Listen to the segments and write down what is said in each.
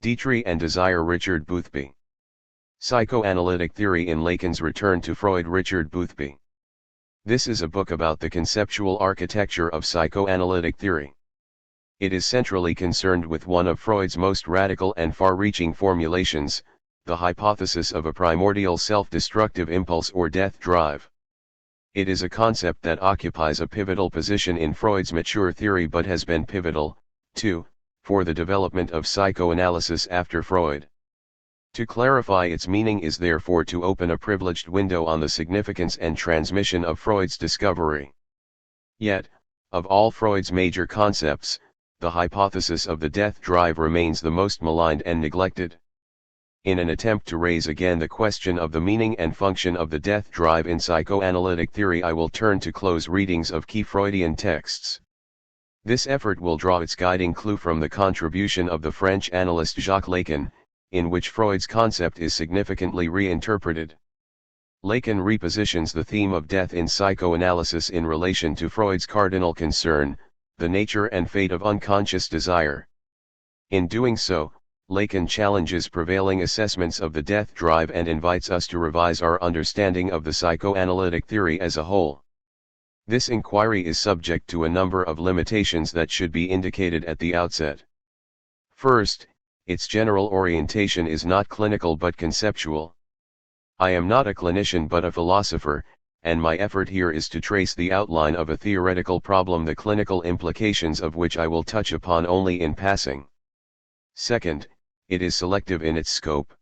Dietrich and Desire Richard Boothby. Psychoanalytic Theory in Lacan's Return to Freud Richard Boothby. This is a book about the conceptual architecture of psychoanalytic theory. It is centrally concerned with one of Freud's most radical and far-reaching formulations, the hypothesis of a primordial self-destructive impulse or death drive. It is a concept that occupies a pivotal position in Freud's mature theory but has been pivotal, too, for the development of psychoanalysis after Freud. To clarify its meaning is therefore to open a privileged window on the significance and transmission of Freud's discovery. Yet, of all Freud's major concepts, the hypothesis of the death drive remains the most maligned and neglected. In an attempt to raise again the question of the meaning and function of the death drive in psychoanalytic theory, I will turn to close readings of key Freudian texts. This effort will draw its guiding clue from the contribution of the French analyst Jacques Lacan, in which Freud's concept is significantly reinterpreted. Lacan repositions the theme of death in psychoanalysis in relation to Freud's cardinal concern, the nature and fate of unconscious desire. In doing so, Lacan challenges prevailing assessments of the death drive and invites us to revise our understanding of the psychoanalytic theory as a whole. This inquiry is subject to a number of limitations that should be indicated at the outset. First, its general orientation is not clinical but conceptual. I am not a clinician but a philosopher, and my effort here is to trace the outline of a theoretical problem, the clinical implications of which I will touch upon only in passing. Second, it is selective in its scope.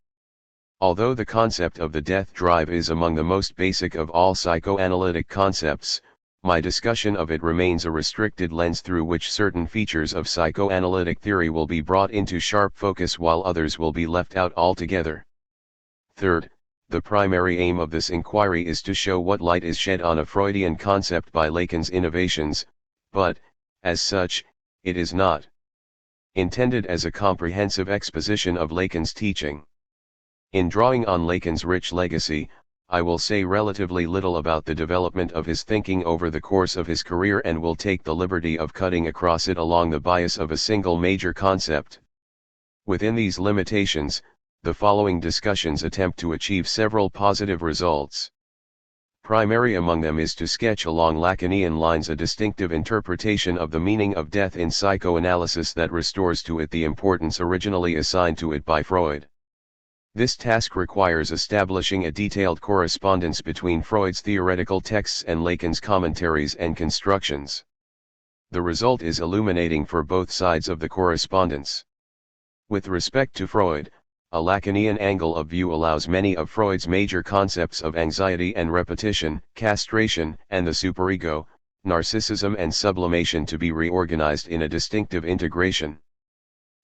Although the concept of the death drive is among the most basic of all psychoanalytic concepts, my discussion of it remains a restricted lens through which certain features of psychoanalytic theory will be brought into sharp focus while others will be left out altogether. Third, the primary aim of this inquiry is to show what light is shed on a Freudian concept by Lacan's innovations, but, as such, it is not intended as a comprehensive exposition of Lacan's teaching. In drawing on Lacan's rich legacy, I will say relatively little about the development of his thinking over the course of his career and will take the liberty of cutting across it along the bias of a single major concept. Within these limitations, the following discussions attempt to achieve several positive results. Primary among them is to sketch along Lacanian lines a distinctive interpretation of the meaning of death in psychoanalysis that restores to it the importance originally assigned to it by Freud. This task requires establishing a detailed correspondence between Freud's theoretical texts and Lacan's commentaries and constructions. The result is illuminating for both sides of the correspondence. With respect to Freud, a Lacanian angle of view allows many of Freud's major concepts of anxiety and repetition, castration and the superego, narcissism and sublimation to be reorganized in a distinctive integration.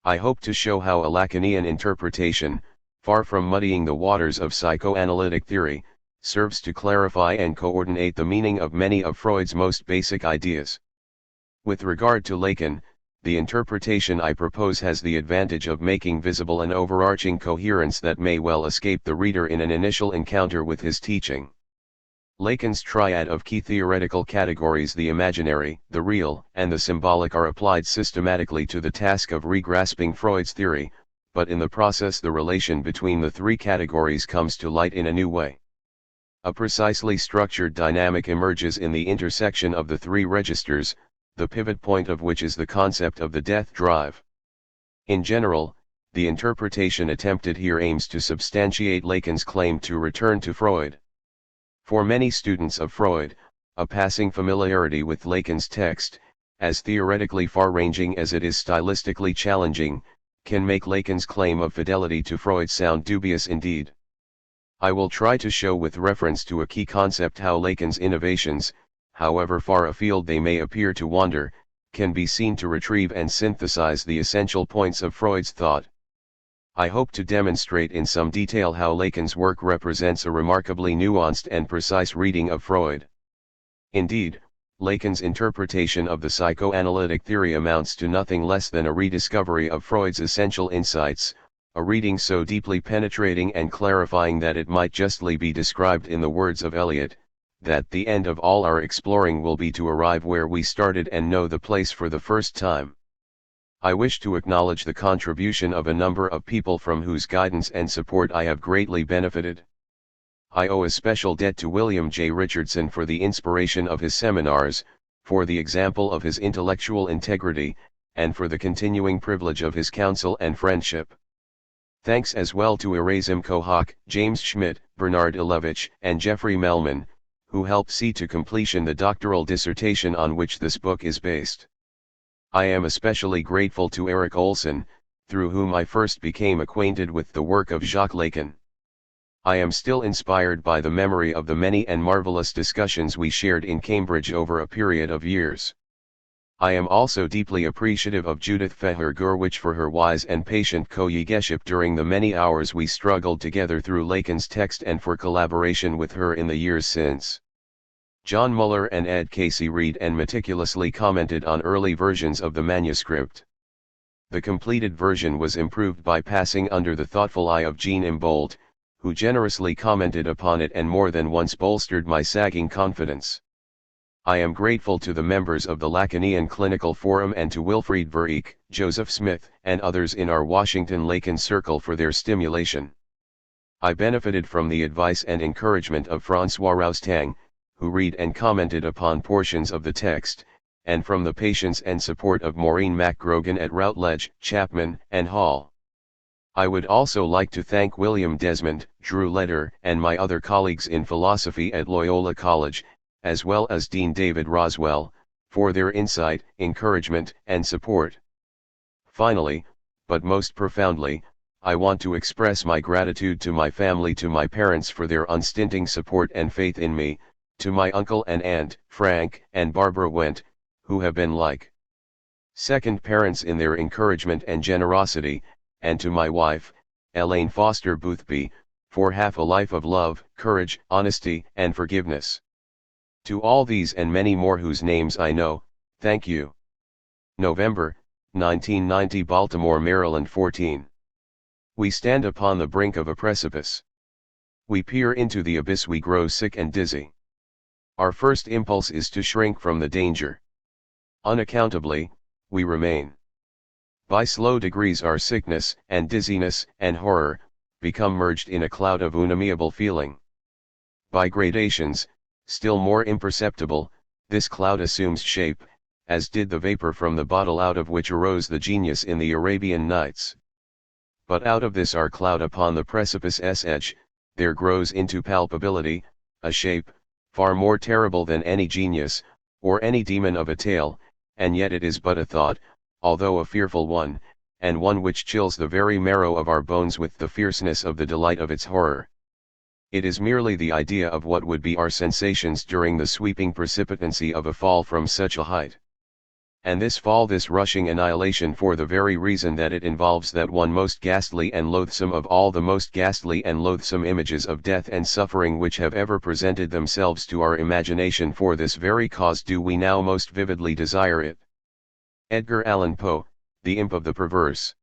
I hope to show how a Lacanian interpretation, far from muddying the waters of psychoanalytic theory, serves to clarify and coordinate the meaning of many of Freud's most basic ideas. With regard to Lacan, the interpretation I propose has the advantage of making visible an overarching coherence that may well escape the reader in an initial encounter with his teaching. Lacan's triad of key theoretical categories, the imaginary, the real, and the symbolic, are applied systematically to the task of regrasping Freud's theory, but in the process the relation between the three categories comes to light in a new way. A precisely structured dynamic emerges in the intersection of the three registers, the pivot point of which is the concept of the death drive. In general, the interpretation attempted here aims to substantiate Lacan's claim to return to Freud. For many students of Freud, a passing familiarity with Lacan's text, as theoretically far-ranging as it is stylistically challenging, can make Lacan's claim of fidelity to Freud sound dubious indeed. I will try to show with reference to a key concept how Lacan's innovations, however far afield they may appear to wander, can be seen to retrieve and synthesize the essential points of Freud's thought. I hope to demonstrate in some detail how Lacan's work represents a remarkably nuanced and precise reading of Freud. Indeed, Lacan's interpretation of the psychoanalytic theory amounts to nothing less than a rediscovery of Freud's essential insights, a reading so deeply penetrating and clarifying that it might justly be described in the words of Eliot, that the end of all our exploring will be to arrive where we started and know the place for the first time. I wish to acknowledge the contribution of a number of people from whose guidance and support I have greatly benefited. I owe a special debt to William J. Richardson for the inspiration of his seminars, for the example of his intellectual integrity, and for the continuing privilege of his counsel and friendship. Thanks as well to Erasm Kohak, James Schmidt, Bernard Ilevich, and Jeffrey Melman, who helped see to completion the doctoral dissertation on which this book is based. I am especially grateful to Eric Olson, through whom I first became acquainted with the work of Jacques Lacan. I am still inspired by the memory of the many and marvelous discussions we shared in Cambridge over a period of years. I am also deeply appreciative of Judith Feher-Gurwitch for her wise and patient co-yegheship during the many hours we struggled together through Lacan's text and for collaboration with her in the years since. John Muller and Ed Casey read and meticulously commented on early versions of the manuscript. The completed version was improved by passing under the thoughtful eye of Jean Imbold, who generously commented upon it and more than once bolstered my sagging confidence. I am grateful to the members of the Lacanian Clinical Forum and to Wilfried Vereyck, Joseph Smith, and others in our Washington Lacan Circle for their stimulation. I benefited from the advice and encouragement of François Roustang, who read and commented upon portions of the text, and from the patience and support of Maureen McGrogan at Routledge, Chapman, and Hall. I would also like to thank William Desmond, Drew Leder, and my other colleagues in philosophy at Loyola College, as well as Dean David Roswell, for their insight, encouragement, and support. Finally, but most profoundly, I want to express my gratitude to my family, to my parents for their unstinting support and faith in me, to my uncle and aunt, Frank and Barbara Wendt, who have been like second parents in their encouragement and generosity, and to my wife, Elaine Foster Boothby, for half a life of love, courage, honesty, and forgiveness. To all these and many more whose names I know, thank you. November, 1990, Baltimore, Maryland 14. We stand upon the brink of a precipice. We peer into the abyss, we grow sick and dizzy. Our first impulse is to shrink from the danger. Unaccountably, we remain. By slow degrees our sickness, and dizziness, and horror, become merged in a cloud of unamiable feeling. By gradations, still more imperceptible, this cloud assumes shape, as did the vapor from the bottle out of which arose the genius in the Arabian Nights. But out of this our cloud upon the precipice's edge, there grows into palpability, a shape, far more terrible than any genius, or any demon of a tale, and yet it is but a thought, although a fearful one, and one which chills the very marrow of our bones with the fierceness of the delight of its horror. It is merely the idea of what would be our sensations during the sweeping precipitancy of a fall from such a height. And this fall, this rushing annihilation, for the very reason that it involves that one most ghastly and loathsome of all the most ghastly and loathsome images of death and suffering which have ever presented themselves to our imagination, for this very cause do we now most vividly desire it. Edgar Allan Poe, The Imp of the Perverse.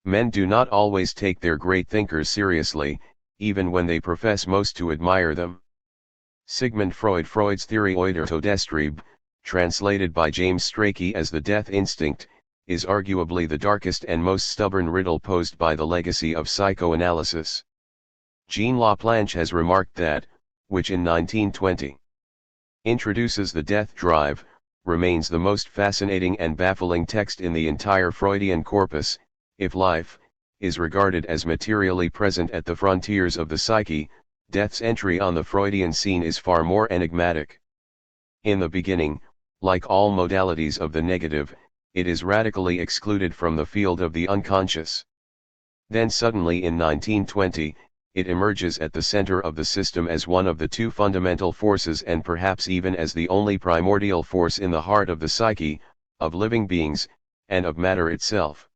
Men do not always take their great thinkers seriously, even when they profess most to admire them. Sigmund Freud, Freud's Theorie der Todestriebe, translated by James Strachey as the death instinct, is arguably the darkest and most stubborn riddle posed by the legacy of psychoanalysis. Jean Laplanche has remarked that, which in 1920 introduces the death drive, remains the most fascinating and baffling text in the entire Freudian corpus, if life is regarded as materially present at the frontiers of the psyche, death's entry on the Freudian scene is far more enigmatic. In the beginning, like all modalities of the negative, it is radically excluded from the field of the unconscious. Then suddenly in 1920, it emerges at the center of the system as one of the two fundamental forces, and perhaps even as the only primordial force in the heart of the psyche, of living beings, and of matter itself.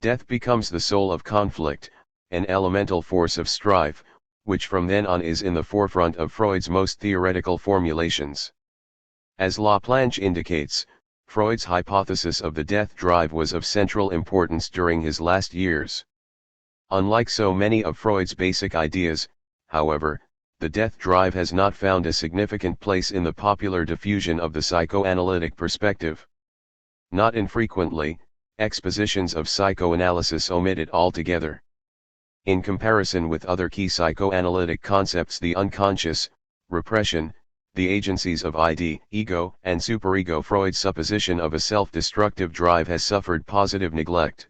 Death becomes the soul of conflict, an elemental force of strife, which from then on is in the forefront of Freud's most theoretical formulations. As Laplanche indicates, Freud's hypothesis of the death drive was of central importance during his last years. Unlike so many of Freud's basic ideas, however, the death drive has not found a significant place in the popular diffusion of the psychoanalytic perspective. Not infrequently, expositions of psychoanalysis omitted altogether. In comparison with other key psychoanalytic concepts, the unconscious, repression, the agencies of id, ego, and superego, Freud's supposition of a self-destructive drive has suffered positive neglect.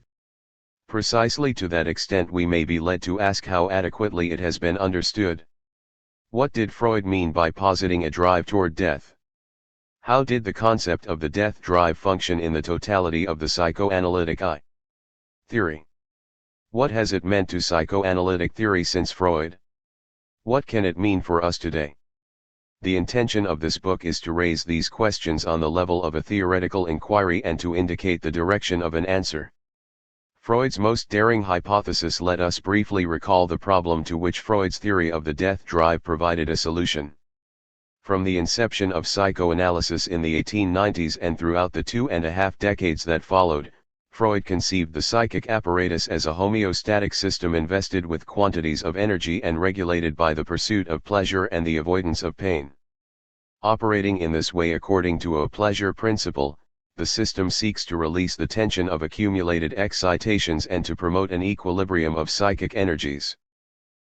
Precisely to that extent we may be led to ask how adequately it has been understood. What did Freud mean by positing a drive toward death? How did the concept of the death drive function in the totality of the psychoanalytic theory? What has it meant to psychoanalytic theory since Freud? What can it mean for us today? The intention of this book is to raise these questions on the level of a theoretical inquiry and to indicate the direction of an answer. Freud's most daring hypothesis. Let us briefly recall the problem to which Freud's theory of the death drive provided a solution. From the inception of psychoanalysis in the 1890s and throughout the 2.5 decades that followed, Freud conceived the psychic apparatus as a homeostatic system invested with quantities of energy and regulated by the pursuit of pleasure and the avoidance of pain. Operating in this way according to a pleasure principle, the system seeks to release the tension of accumulated excitations and to promote an equilibrium of psychic energies.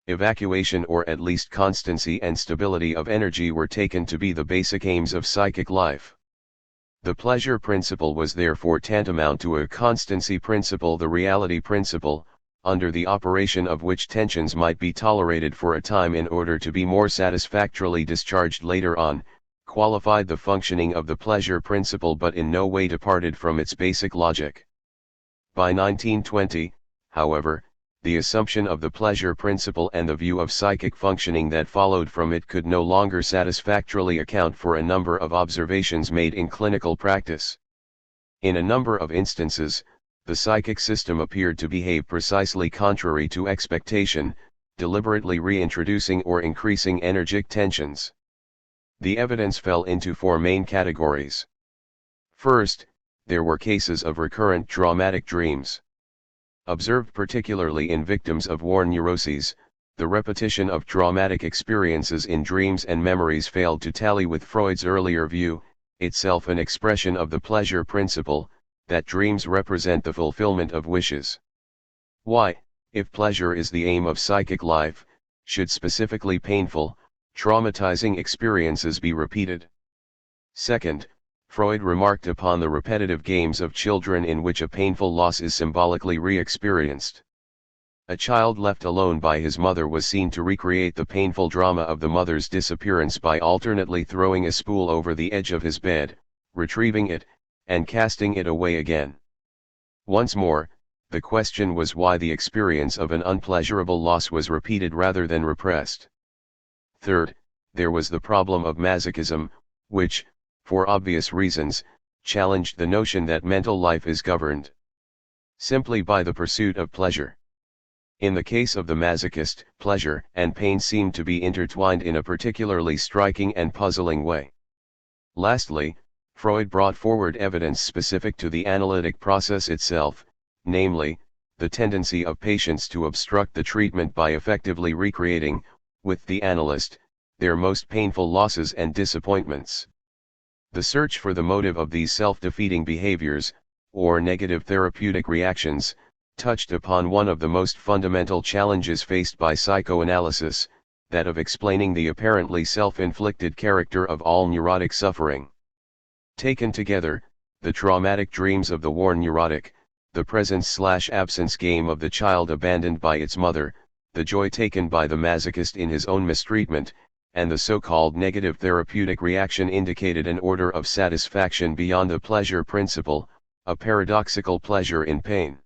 Evacuation, or at least constancy and stability of energy, were taken to be the basic aims of psychic life. The pleasure principle was therefore tantamount to a constancy principle, the reality principle, under the operation of which tensions might be tolerated for a time in order to be more satisfactorily discharged later on, qualified the functioning of the pleasure principle but in no way departed from its basic logic. By 1920, however, the assumption of the pleasure principle and the view of psychic functioning that followed from it could no longer satisfactorily account for a number of observations made in clinical practice. In a number of instances, the psychic system appeared to behave precisely contrary to expectation, deliberately reintroducing or increasing energetic tensions. The evidence fell into four main categories. First, there were cases of recurrent traumatic dreams. Observed particularly in victims of war neuroses, the repetition of traumatic experiences in dreams and memories failed to tally with Freud's earlier view, itself an expression of the pleasure principle, that dreams represent the fulfillment of wishes. Why, if pleasure is the aim of psychic life, should specifically painful, traumatizing experiences be repeated? Second, Freud remarked upon the repetitive games of children in which a painful loss is symbolically re-experienced. A child left alone by his mother was seen to recreate the painful drama of the mother's disappearance by alternately throwing a spool over the edge of his bed, retrieving it, and casting it away again. Once more, the question was why the experience of an unpleasurable loss was repeated rather than repressed. Third, there was the problem of masochism, which, for obvious reasons, challenged the notion that mental life is governed simply by the pursuit of pleasure. In the case of the masochist, pleasure and pain seemed to be intertwined in a particularly striking and puzzling way. Lastly, Freud brought forward evidence specific to the analytic process itself, namely, the tendency of patients to obstruct the treatment by effectively recreating, with the analyst, their most painful losses and disappointments. The search for the motive of these self-defeating behaviors, or negative therapeutic reactions, touched upon one of the most fundamental challenges faced by psychoanalysis, that of explaining the apparently self-inflicted character of all neurotic suffering. Taken together, the traumatic dreams of the war neurotic, the presence/absence game of the child abandoned by its mother, the joy taken by the masochist in his own mistreatment, and the so-called negative therapeutic reaction indicated an order of satisfaction beyond the pleasure principle, a paradoxical pleasure in pain.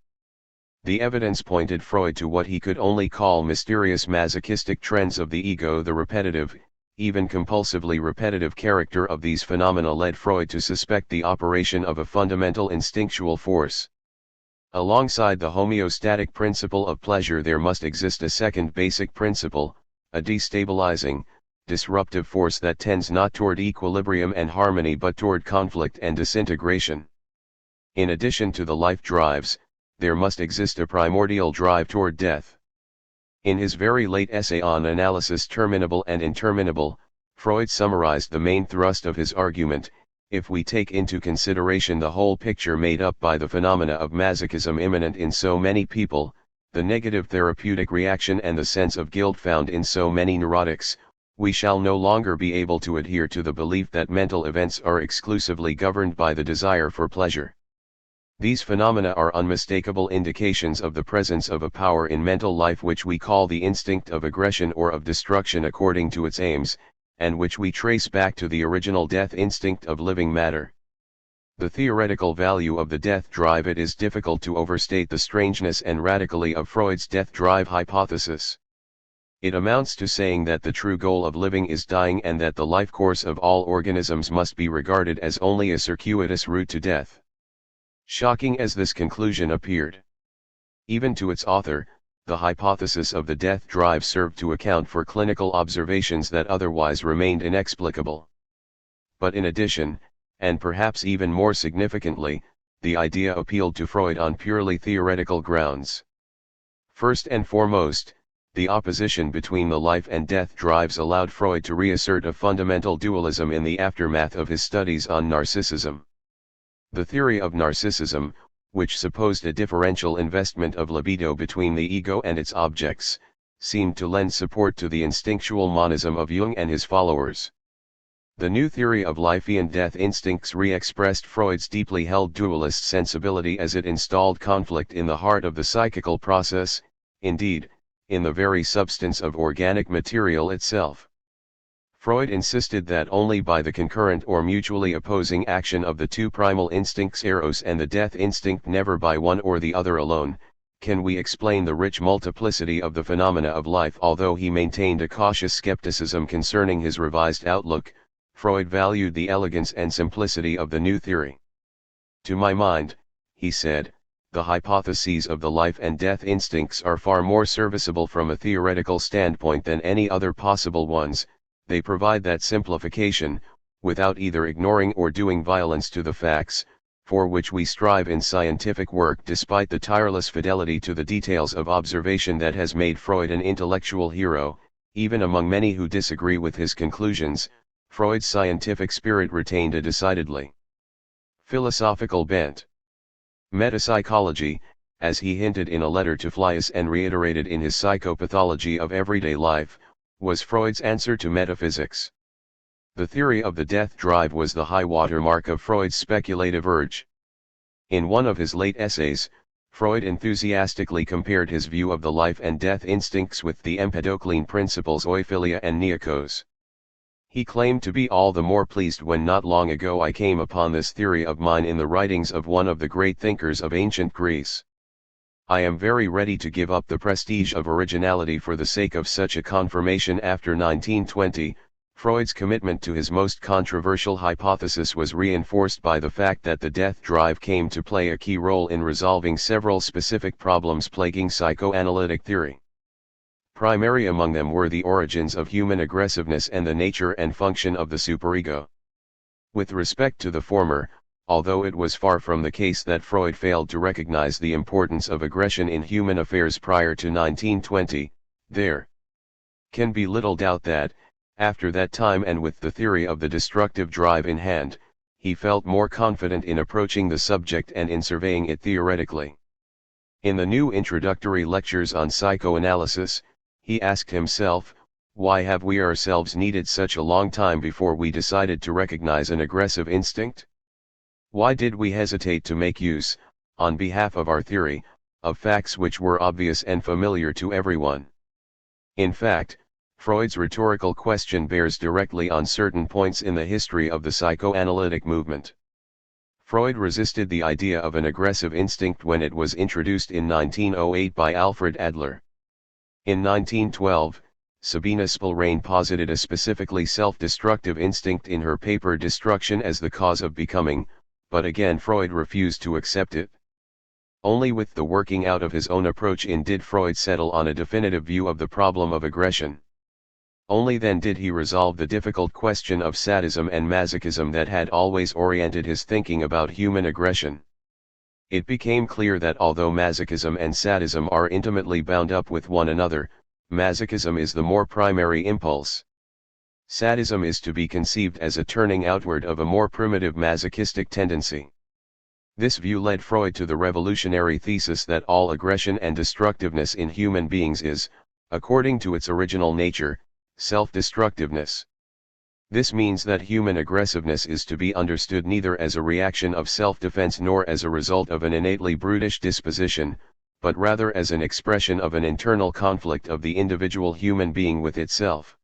The evidence pointed Freud to what he could only call mysterious masochistic trends of the ego. The repetitive, even compulsively repetitive character of these phenomena led Freud to suspect the operation of a fundamental instinctual force. Alongside the homeostatic principle of pleasure there must exist a second basic principle, a destabilizing, disruptive force that tends not toward equilibrium and harmony but toward conflict and disintegration. In addition to the life drives, there must exist a primordial drive toward death. In his very late essay on analysis terminable and interminable, Freud summarized the main thrust of his argument, if we take into consideration the whole picture made up by the phenomena of masochism immanent in so many people, the negative therapeutic reaction and the sense of guilt found in so many neurotics, we shall no longer be able to adhere to the belief that mental events are exclusively governed by the desire for pleasure. These phenomena are unmistakable indications of the presence of a power in mental life which we call the instinct of aggression or of destruction according to its aims, and which we trace back to the original death instinct of living matter. The theoretical value of the death drive. It is difficult to overstate the strangeness and radicality of Freud's death drive hypothesis. It amounts to saying that the true goal of living is dying and that the life course of all organisms must be regarded as only a circuitous route to death. Shocking as this conclusion appeared, even to its author, the hypothesis of the death drive served to account for clinical observations that otherwise remained inexplicable. But in addition, and perhaps even more significantly, the idea appealed to Freud on purely theoretical grounds. First and foremost, the opposition between the life and death drives allowed Freud to reassert a fundamental dualism in the aftermath of his studies on narcissism. The theory of narcissism, which supposed a differential investment of libido between the ego and its objects, seemed to lend support to the instinctual monism of Jung and his followers. The new theory of life and death instincts re-expressed Freud's deeply held dualist sensibility as it installed conflict in the heart of the psychical process, indeed, in the very substance of organic material itself. Freud insisted that only by the concurrent or mutually opposing action of the two primal instincts eros and the death instinct, never by one or the other alone, can we explain the rich multiplicity of the phenomena of life. Although he maintained a cautious skepticism concerning his revised outlook, Freud valued the elegance and simplicity of the new theory. To my mind, he said, the hypotheses of the life and death instincts are far more serviceable from a theoretical standpoint than any other possible ones. They provide that simplification, without either ignoring or doing violence to the facts, for which we strive in scientific work despite the tireless fidelity to the details of observation that has made Freud an intellectual hero. Even among many who disagree with his conclusions, Freud's scientific spirit retained a decidedly philosophical bent. Metapsychology, as he hinted in a letter to Fliess and reiterated in his Psychopathology of Everyday Life, was Freud's answer to metaphysics. The theory of the death drive was the high water mark of Freud's speculative urge. In one of his late essays, Freud enthusiastically compared his view of the life and death instincts with the Empedoclean principles oiphilia and neokos. He claimed to be all the more pleased when not long ago I came upon this theory of mine in the writings of one of the great thinkers of ancient Greece. I am very ready to give up the prestige of originality for the sake of such a confirmation. After 1920, Freud's commitment to his most controversial hypothesis was reinforced by the fact that the death drive came to play a key role in resolving several specific problems plaguing psychoanalytic theory. Primary among them were the origins of human aggressiveness and the nature and function of the superego. With respect to the former, although it was far from the case that Freud failed to recognize the importance of aggression in human affairs prior to 1920, there can be little doubt that, after that time and with the theory of the destructive drive in hand, he felt more confident in approaching the subject and in surveying it theoretically. In the new introductory lectures on psychoanalysis, he asked himself, why have we ourselves needed such a long time before we decided to recognize an aggressive instinct? Why did we hesitate to make use, on behalf of our theory, of facts which were obvious and familiar to everyone? In fact, Freud's rhetorical question bears directly on certain points in the history of the psychoanalytic movement. Freud resisted the idea of an aggressive instinct when it was introduced in 1908 by Alfred Adler. In 1912, Sabina Spielrein posited a specifically self-destructive instinct in her paper Destruction as the Cause of Becoming, but again Freud refused to accept it. Only with the working out of his own approach did Freud settle on a definitive view of the problem of aggression. Only then did he resolve the difficult question of sadism and masochism that had always oriented his thinking about human aggression. It became clear that although masochism and sadism are intimately bound up with one another, masochism is the more primary impulse. Sadism is to be conceived as a turning outward of a more primitive masochistic tendency. This view led Freud to the revolutionary thesis that all aggression and destructiveness in human beings is, according to its original nature, self-destructiveness. This means that human aggressiveness is to be understood neither as a reaction of self-defense nor as a result of an innately brutish disposition, but rather as an expression of an internal conflict of the individual human being with itself.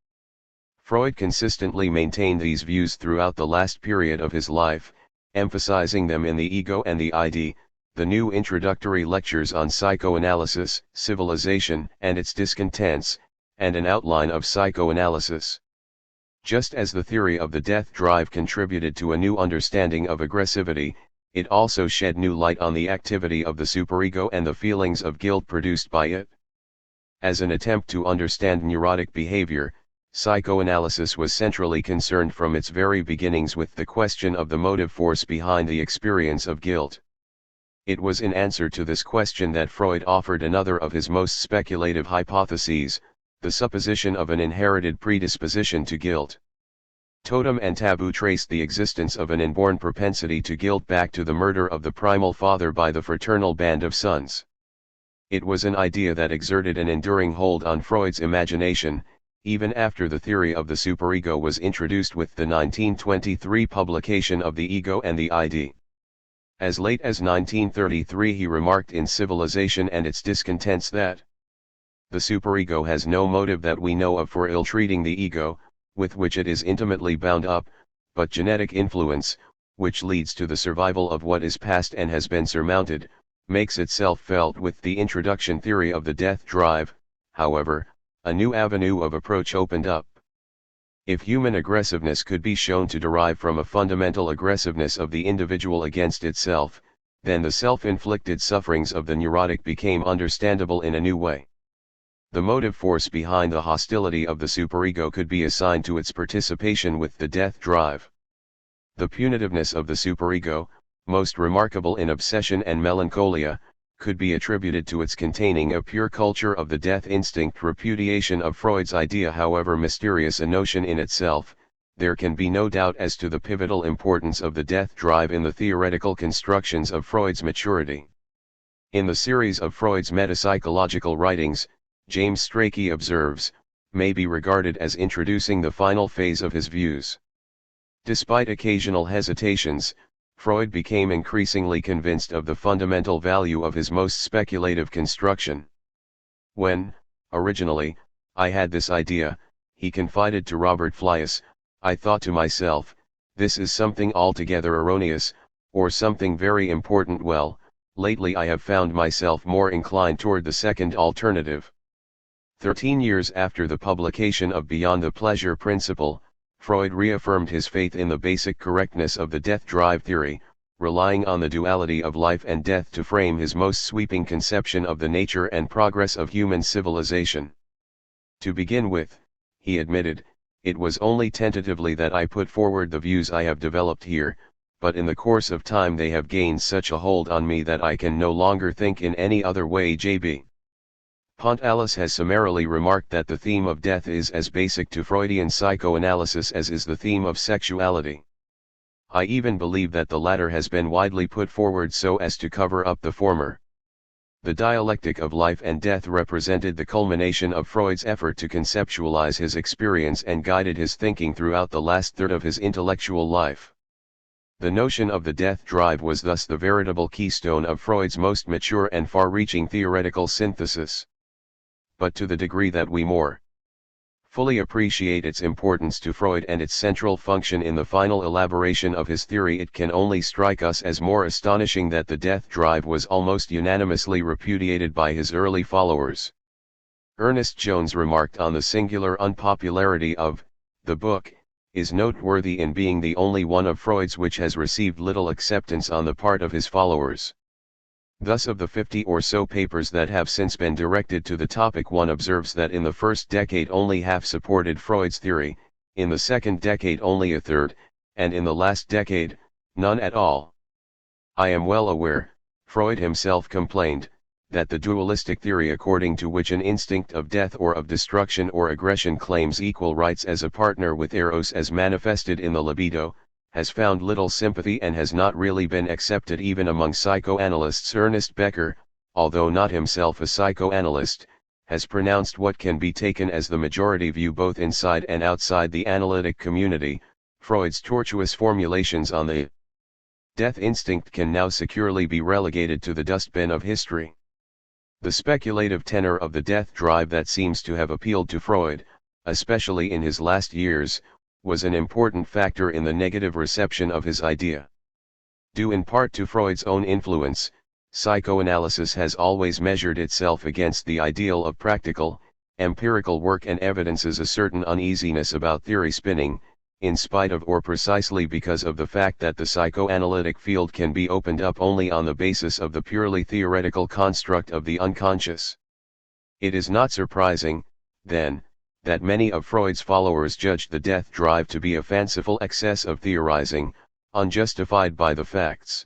Freud consistently maintained these views throughout the last period of his life, emphasizing them in The Ego and the ID, the new introductory lectures on psychoanalysis, civilization and its discontents, and an outline of psychoanalysis. Just as the theory of the death drive contributed to a new understanding of aggressivity, it also shed new light on the activity of the superego and the feelings of guilt produced by it. As an attempt to understand neurotic behavior, psychoanalysis was centrally concerned from its very beginnings with the question of the motive force behind the experience of guilt. It was in answer to this question that Freud offered another of his most speculative hypotheses, the supposition of an inherited predisposition to guilt. Totem and Taboo traced the existence of an inborn propensity to guilt back to the murder of the primal father by the fraternal band of sons. It was an idea that exerted an enduring hold on Freud's imagination, even after the theory of the superego was introduced with the 1923 publication of The Ego and the ID. As late as 1933 he remarked in Civilization and its Discontents that the superego has no motive that we know of for ill-treating the ego, with which it is intimately bound up, but genetic influence, which leads to the survival of what is past and has been surmounted, makes itself felt. With the introduction theory of the death drive, however, a new avenue of approach opened up. If human aggressiveness could be shown to derive from a fundamental aggressiveness of the individual against itself, then the self-inflicted sufferings of the neurotic became understandable in a new way. The motive force behind the hostility of the superego could be assigned to its participation with the death drive. The punitiveness of the superego, most remarkable in Obsession and Melancholia, could be attributed to its containing a pure culture of the death instinct. Repudiation of Freud's idea, however mysterious a notion in itself, there can be no doubt as to the pivotal importance of the death drive in the theoretical constructions of Freud's maturity. In the series of Freud's metapsychological writings, James Strachey observes, may be regarded as introducing the final phase of his views. Despite occasional hesitations, Freud became increasingly convinced of the fundamental value of his most speculative construction. When, originally, I had this idea, he confided to Robert Fliess, I thought to myself, this is something altogether erroneous, or something very important. Well, lately I have found myself more inclined toward the second alternative. 13 years after the publication of Beyond the Pleasure Principle, Freud reaffirmed his faith in the basic correctness of the death drive theory, relying on the duality of life and death to frame his most sweeping conception of the nature and progress of human civilization. To begin with, he admitted, it was only tentatively that I put forward the views I have developed here, but in the course of time they have gained such a hold on me that I can no longer think in any other way. J.B. Pontalis has summarily remarked that the theme of death is as basic to Freudian psychoanalysis as is the theme of sexuality. I even believe that the latter has been widely put forward so as to cover up the former. The dialectic of life and death represented the culmination of Freud's effort to conceptualize his experience and guided his thinking throughout the last third of his intellectual life. The notion of the death drive was thus the veritable keystone of Freud's most mature and far-reaching theoretical synthesis. But to the degree that we more fully appreciate its importance to Freud and its central function in the final elaboration of his theory, it can only strike us as more astonishing that the death drive was almost unanimously repudiated by his early followers. Ernest Jones remarked on the singular unpopularity of the book, is noteworthy in being the only one of Freud's which has received little acceptance on the part of his followers. Thus, of the 50 or so papers that have since been directed to the topic, one observes that in the first decade only half supported Freud's theory, in the second decade only a third, and in the last decade, none at all. I am well aware, Freud himself complained, that the dualistic theory according to which an instinct of death or of destruction or aggression claims equal rights as a partner with eros as manifested in the libido, has found little sympathy and has not really been accepted even among psychoanalysts. Ernest Becker, although not himself a psychoanalyst, has pronounced what can be taken as the majority view both inside and outside the analytic community. Freud's tortuous formulations on the death instinct can now securely be relegated to the dustbin of history. The speculative tenor of the death drive that seems to have appealed to Freud, especially in his last years, was an important factor in the negative reception of his idea. Due in part to Freud's own influence, psychoanalysis has always measured itself against the ideal of practical, empirical work and evidences a certain uneasiness about theory spinning, in spite of or precisely because of the fact that the psychoanalytic field can be opened up only on the basis of the purely theoretical construct of the unconscious. It is not surprising, then, that many of Freud's followers judged the death drive to be a fanciful excess of theorizing, unjustified by the facts.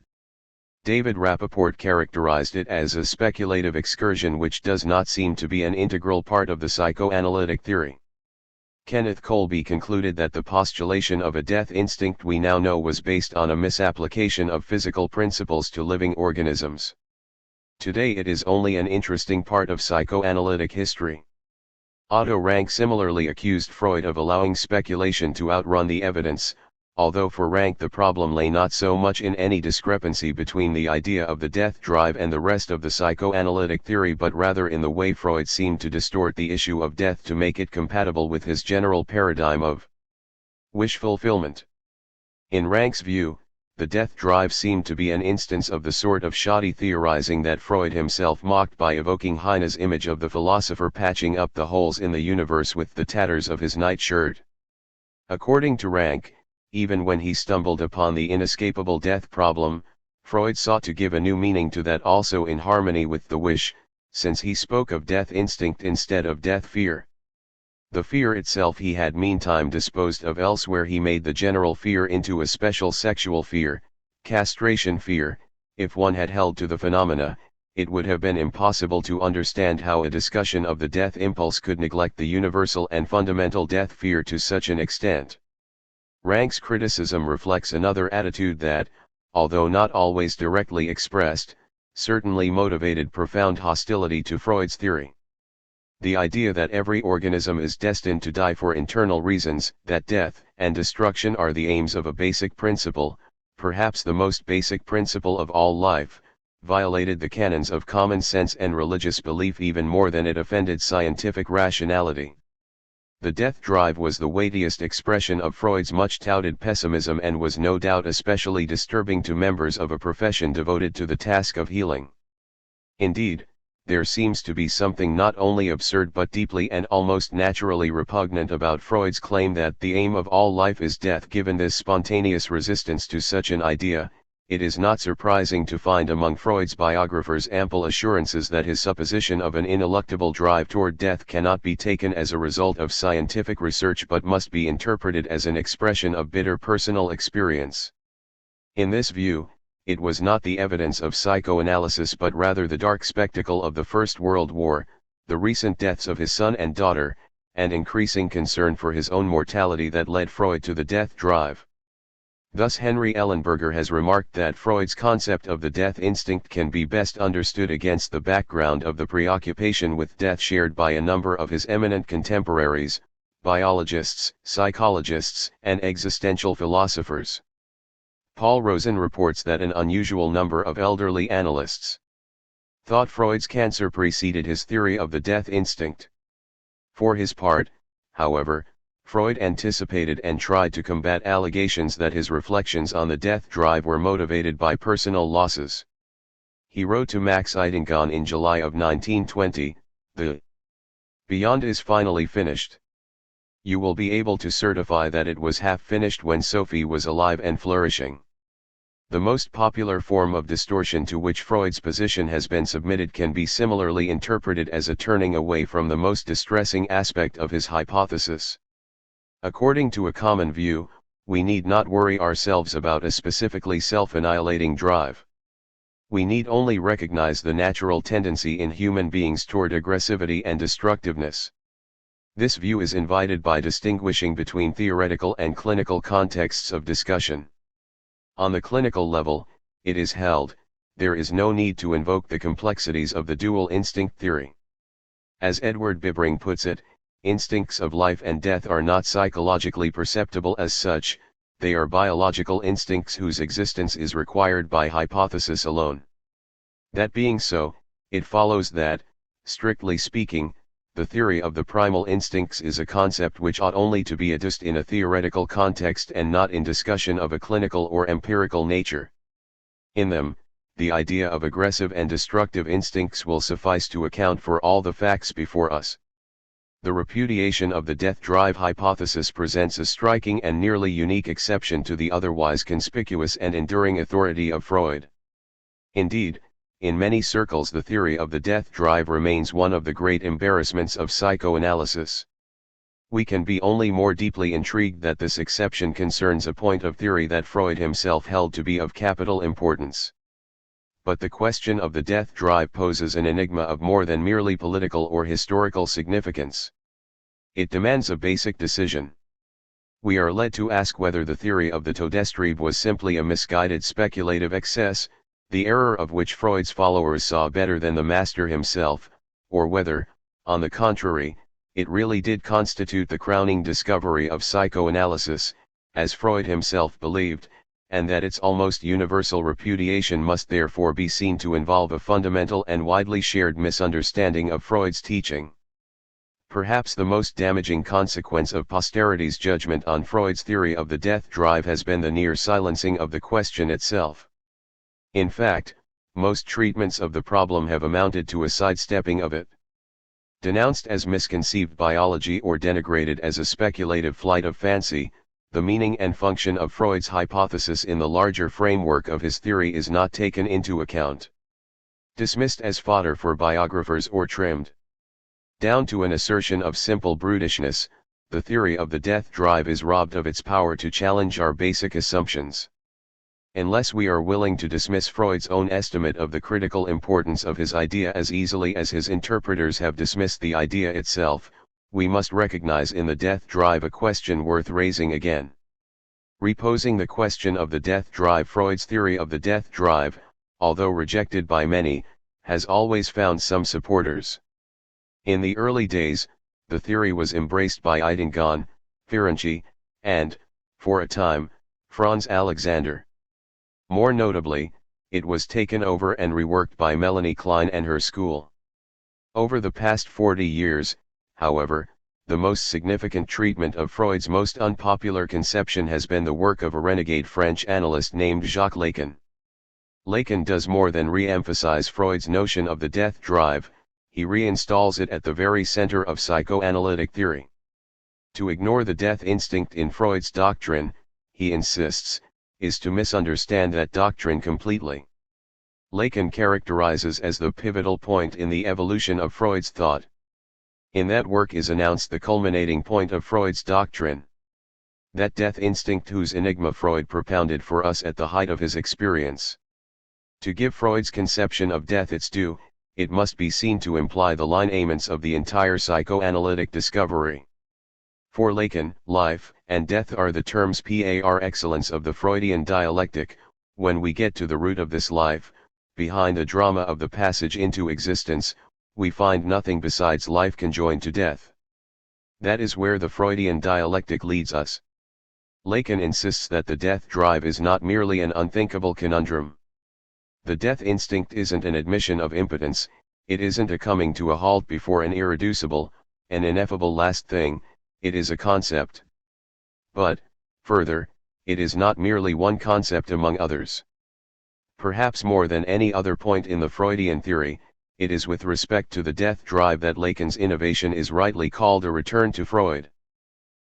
David Rappaport characterized it as a speculative excursion which does not seem to be an integral part of the psychoanalytic theory. Kenneth Colby concluded that the postulation of a death instinct we now know was based on a misapplication of physical principles to living organisms. Today it is only an interesting part of psychoanalytic history. Otto Rank similarly accused Freud of allowing speculation to outrun the evidence, although for Rank the problem lay not so much in any discrepancy between the idea of the death drive and the rest of the psychoanalytic theory but rather in the way Freud seemed to distort the issue of death to make it compatible with his general paradigm of wish fulfillment. In Rank's view, the death drive seemed to be an instance of the sort of shoddy theorizing that Freud himself mocked by evoking Heine's image of the philosopher patching up the holes in the universe with the tatters of his nightshirt. According to Rank, even when he stumbled upon the inescapable death problem, Freud sought to give a new meaning to that also in harmony with the wish, since he spoke of death instinct instead of death fear. The fear itself he had meantime disposed of elsewhere. He made the general fear into a special sexual fear, castration fear. If one had held to the phenomena, it would have been impossible to understand how a discussion of the death impulse could neglect the universal and fundamental death fear to such an extent. Rank's criticism reflects another attitude that, although not always directly expressed, certainly motivated profound hostility to Freud's theory. The idea that every organism is destined to die for internal reasons, that death and destruction are the aims of a basic principle, perhaps the most basic principle of all life, violated the canons of common sense and religious belief even more than it offended scientific rationality. The death drive was the weightiest expression of Freud's much-touted pessimism and was no doubt especially disturbing to members of a profession devoted to the task of healing. Indeed, there seems to be something not only absurd but deeply and almost naturally repugnant about Freud's claim that the aim of all life is death. Given this spontaneous resistance to such an idea, it is not surprising to find among Freud's biographers ample assurances that his supposition of an ineluctable drive toward death cannot be taken as a result of scientific research but must be interpreted as an expression of bitter personal experience. In this view, it was not the evidence of psychoanalysis but rather the dark spectacle of the First World War, the recent deaths of his son and daughter, and increasing concern for his own mortality that led Freud to the death drive. Thus Henry Ellenberger has remarked that Freud's concept of the death instinct can be best understood against the background of the preoccupation with death shared by a number of his eminent contemporaries, biologists, psychologists, and existential philosophers. Paul Rosen reports that an unusual number of elderly analysts thought Freud's cancer preceded his theory of the death instinct. For his part, however, Freud anticipated and tried to combat allegations that his reflections on the death drive were motivated by personal losses. He wrote to Max Eitingon in July of 1920, "The Beyond is finally finished. You will be able to certify that it was half finished when Sophie was alive and flourishing." The most popular form of distortion to which Freud's position has been submitted can be similarly interpreted as a turning away from the most distressing aspect of his hypothesis. According to a common view, we need not worry ourselves about a specifically self-annihilating drive. We need only recognize the natural tendency in human beings toward aggressivity and destructiveness. This view is invited by distinguishing between theoretical and clinical contexts of discussion. On the clinical level, it is held, there is no need to invoke the complexities of the dual instinct theory. As Edward Bibring puts it, instincts of life and death are not psychologically perceptible as such, they are biological instincts whose existence is required by hypothesis alone. That being so, it follows that, strictly speaking, the theory of the primal instincts is a concept which ought only to be addressed in a theoretical context and not in discussion of a clinical or empirical nature. In them, the idea of aggressive and destructive instincts will suffice to account for all the facts before us. The repudiation of the death drive hypothesis presents a striking and nearly unique exception to the otherwise conspicuous and enduring authority of Freud. Indeed, in many circles the theory of the death drive remains one of the great embarrassments of psychoanalysis. We can be only more deeply intrigued that this exception concerns a point of theory that Freud himself held to be of capital importance. But the question of the death drive poses an enigma of more than merely political or historical significance. It demands a basic decision. We are led to ask whether the theory of the Todestrieb was simply a misguided speculative excess, the error of which Freud's followers saw better than the master himself, or whether, on the contrary, it really did constitute the crowning discovery of psychoanalysis, as Freud himself believed, and that its almost universal repudiation must therefore be seen to involve a fundamental and widely shared misunderstanding of Freud's teaching. Perhaps the most damaging consequence of posterity's judgment on Freud's theory of the death drive has been the near silencing of the question itself. In fact, most treatments of the problem have amounted to a sidestepping of it. Denounced as misconceived biology or denigrated as a speculative flight of fancy, the meaning and function of Freud's hypothesis in the larger framework of his theory is not taken into account. Dismissed as fodder for biographers or trimmed down to an assertion of simple brutishness, the theory of the death drive is robbed of its power to challenge our basic assumptions. Unless we are willing to dismiss Freud's own estimate of the critical importance of his idea as easily as his interpreters have dismissed the idea itself, we must recognize in the death drive a question worth raising again. Reposing the question of the death drive, Freud's theory of the death drive, although rejected by many, has always found some supporters. In the early days, the theory was embraced by Eidingon, Ferenczi, and, for a time, Franz Alexander. More notably, it was taken over and reworked by Melanie Klein and her school. Over the past 40 years, however, the most significant treatment of Freud's most unpopular conception has been the work of a renegade French analyst named Jacques Lacan. Lacan does more than re-emphasize Freud's notion of the death drive, he reinstalls it at the very center of psychoanalytic theory. To ignore the death instinct in Freud's doctrine, he insists, is to misunderstand that doctrine completely. Lacan characterizes as the pivotal point in the evolution of Freud's thought. In that work is announced the culminating point of Freud's doctrine. That death instinct whose enigma Freud propounded for us at the height of his experience. To give Freud's conception of death its due, it must be seen to imply the lineaments of the entire psychoanalytic discovery. For Lacan, life and death are the terms par excellence of the Freudian dialectic. When we get to the root of this life, behind the drama of the passage into existence, we find nothing besides life conjoined to death. That is where the Freudian dialectic leads us. Lacan insists that the death drive is not merely an unthinkable conundrum. The death instinct isn't an admission of impotence, it isn't a coming to a halt before an irreducible, an ineffable last thing, it is a concept. But, further, it is not merely one concept among others. Perhaps more than any other point in the Freudian theory, it is with respect to the death drive that Lacan's innovation is rightly called a return to Freud.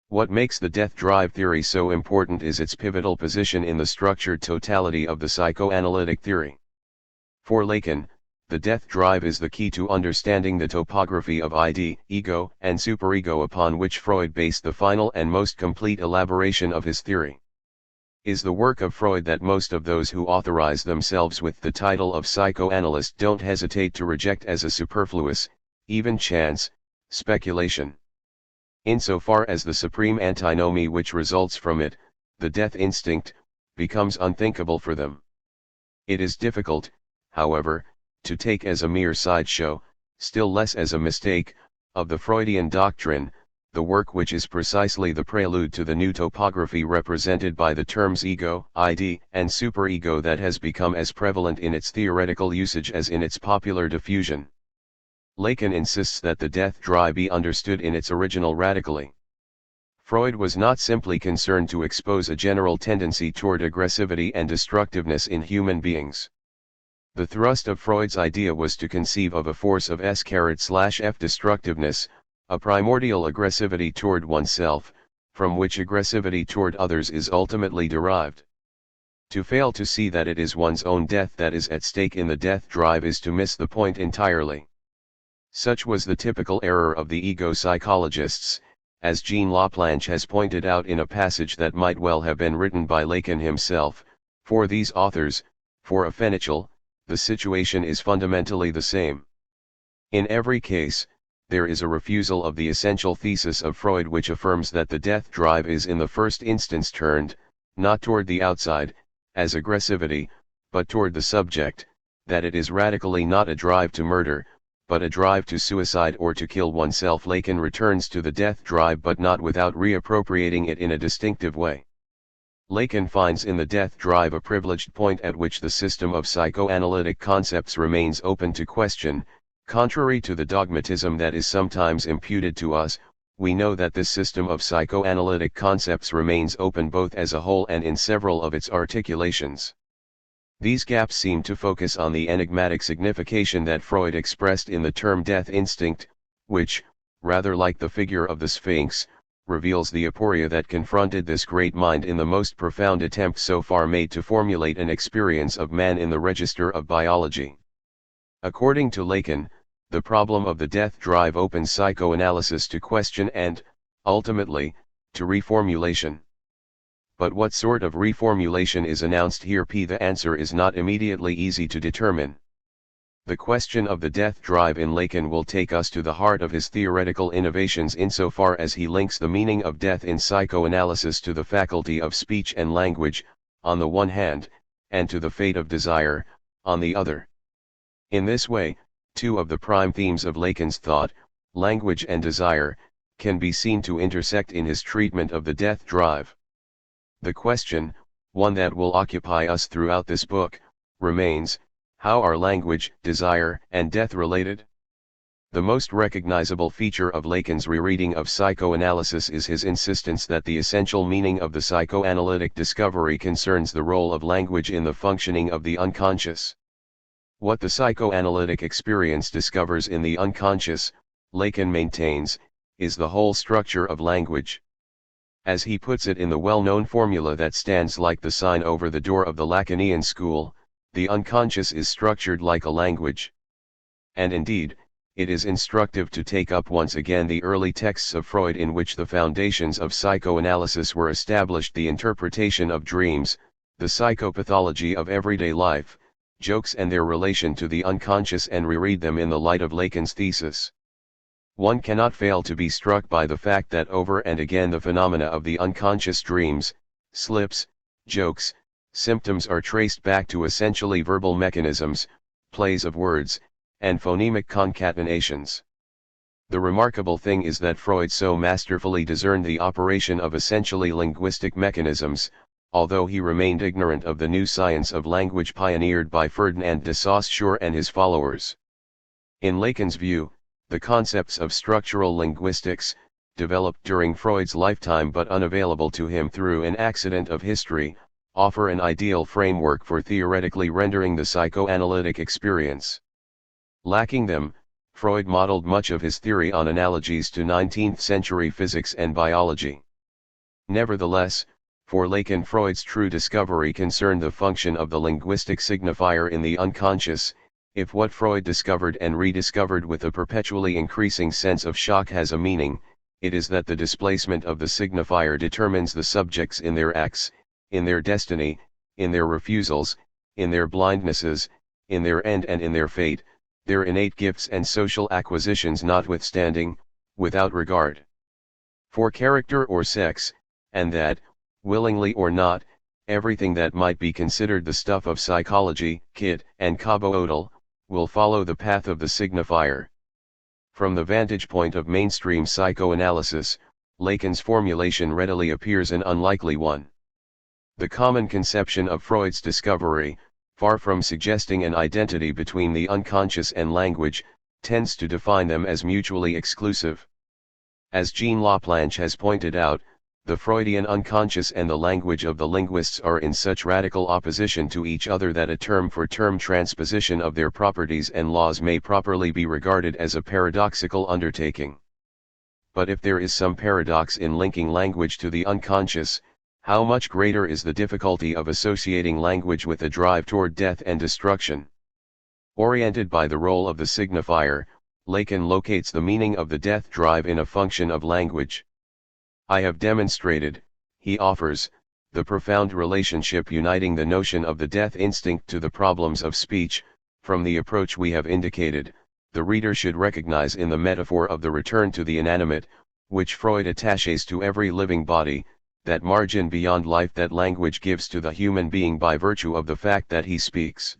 What makes the death drive theory so important is its pivotal position in the structured totality of the psychoanalytic theory. For Lacan, the death drive is the key to understanding the topography of id, ego, and superego upon which Freud based the final and most complete elaboration of his theory. is the work of Freud that most of those who authorize themselves with the title of psychoanalyst don't hesitate to reject as a superfluous, even chance, speculation. Insofar as the supreme antinomy which results from it, the death instinct, becomes unthinkable for them. It is difficult, however, to take as a mere sideshow, still less as a mistake, of the Freudian doctrine, the work which is precisely the prelude to the new topography represented by the terms ego, id, and superego that has become as prevalent in its theoretical usage as in its popular diffusion. Lacan insists that the death drive be understood in its original radically. Freud was not simply concerned to expose a general tendency toward aggressivity and destructiveness in human beings. The thrust of Freud's idea was to conceive of a force of S/F destructiveness, a primordial aggressivity toward oneself, from which aggressivity toward others is ultimately derived. To fail to see that it is one's own death that is at stake in the death drive is to miss the point entirely. Such was the typical error of the ego psychologists, as Jean Laplanche has pointed out in a passage that might well have been written by Lacan himself. For these authors, for a Fenichel, the situation is fundamentally the same. In every case, there is a refusal of the essential thesis of Freud which affirms that the death drive is in the first instance turned, not toward the outside, as aggressivity, but toward the subject, that it is radically not a drive to murder, but a drive to suicide or to kill oneself. Lacan returns to the death drive but not without reappropriating it in a distinctive way. Lacan finds in the death drive a privileged point at which the system of psychoanalytic concepts remains open to question. Contrary to the dogmatism that is sometimes imputed to us, we know that this system of psychoanalytic concepts remains open both as a whole and in several of its articulations. These gaps seem to focus on the enigmatic signification that Freud expressed in the term death instinct, which, rather like the figure of the Sphinx, reveals the aporia that confronted this great mind in the most profound attempt so far made to formulate an experience of man in the register of biology. According to Lacan, the problem of the death drive opens psychoanalysis to question and, ultimately, to reformulation. But what sort of reformulation is announced here? The answer is not immediately easy to determine. The question of the death drive in Lacan will take us to the heart of his theoretical innovations insofar as he links the meaning of death in psychoanalysis to the faculty of speech and language, on the one hand, and to the fate of desire, on the other. In this way, two of the prime themes of Lacan's thought, language and desire, can be seen to intersect in his treatment of the death drive. The question, one that will occupy us throughout this book, remains: how are language, desire, and death related? The most recognizable feature of Lacan's rereading of psychoanalysis is his insistence that the essential meaning of the psychoanalytic discovery concerns the role of language in the functioning of the unconscious. What the psychoanalytic experience discovers in the unconscious, Lacan maintains, is the whole structure of language. As he puts it in the well-known formula that stands like the sign over the door of the Lacanian school, the unconscious is structured like a language. And indeed, it is instructive to take up once again the early texts of Freud in which the foundations of psychoanalysis were established: the interpretation of dreams, the psychopathology of everyday life, jokes and their relation to the unconscious, and reread them in the light of Lacan's thesis. One cannot fail to be struck by the fact that over and again the phenomena of the unconscious, dreams, slips, jokes, symptoms, are traced back to essentially verbal mechanisms, plays of words, and phonemic concatenations. The remarkable thing is that Freud so masterfully discerned the operation of essentially linguistic mechanisms, although he remained ignorant of the new science of language pioneered by Ferdinand de Saussure and his followers. In Lacan's view, the concepts of structural linguistics, developed during Freud's lifetime but unavailable to him through an accident of history, offer an ideal framework for theoretically rendering the psychoanalytic experience. Lacking them, Freud modeled much of his theory on analogies to 19th-century physics and biology. Nevertheless, for Lacan, Freud's true discovery concerned the function of the linguistic signifier in the unconscious. If what Freud discovered and rediscovered with a perpetually increasing sense of shock has a meaning, it is that the displacement of the signifier determines the subjects in their acts, in their destiny, in their refusals, in their blindnesses, in their end and in their fate, their innate gifts and social acquisitions notwithstanding, without regard for character or sex, and that, willingly or not, everything that might be considered the stuff of psychology, Kit, and Cabo-Odle, will follow the path of the signifier. From the vantage point of mainstream psychoanalysis, Lacan's formulation readily appears an unlikely one. The common conception of Freud's discovery, far from suggesting an identity between the unconscious and language, tends to define them as mutually exclusive. As Jean Laplanche has pointed out, the Freudian unconscious and the language of the linguists are in such radical opposition to each other that a term-for-term transposition of their properties and laws may properly be regarded as a paradoxical undertaking. But if there is some paradox in linking language to the unconscious, how much greater is the difficulty of associating language with a drive toward death and destruction. Oriented by the role of the signifier, Lacan locates the meaning of the death drive in a function of language. I have demonstrated, he offers, the profound relationship uniting the notion of the death instinct to the problems of speech. From the approach we have indicated, the reader should recognize in the metaphor of the return to the inanimate, which Freud attaches to every living body, that margin beyond life that language gives to the human being by virtue of the fact that he speaks.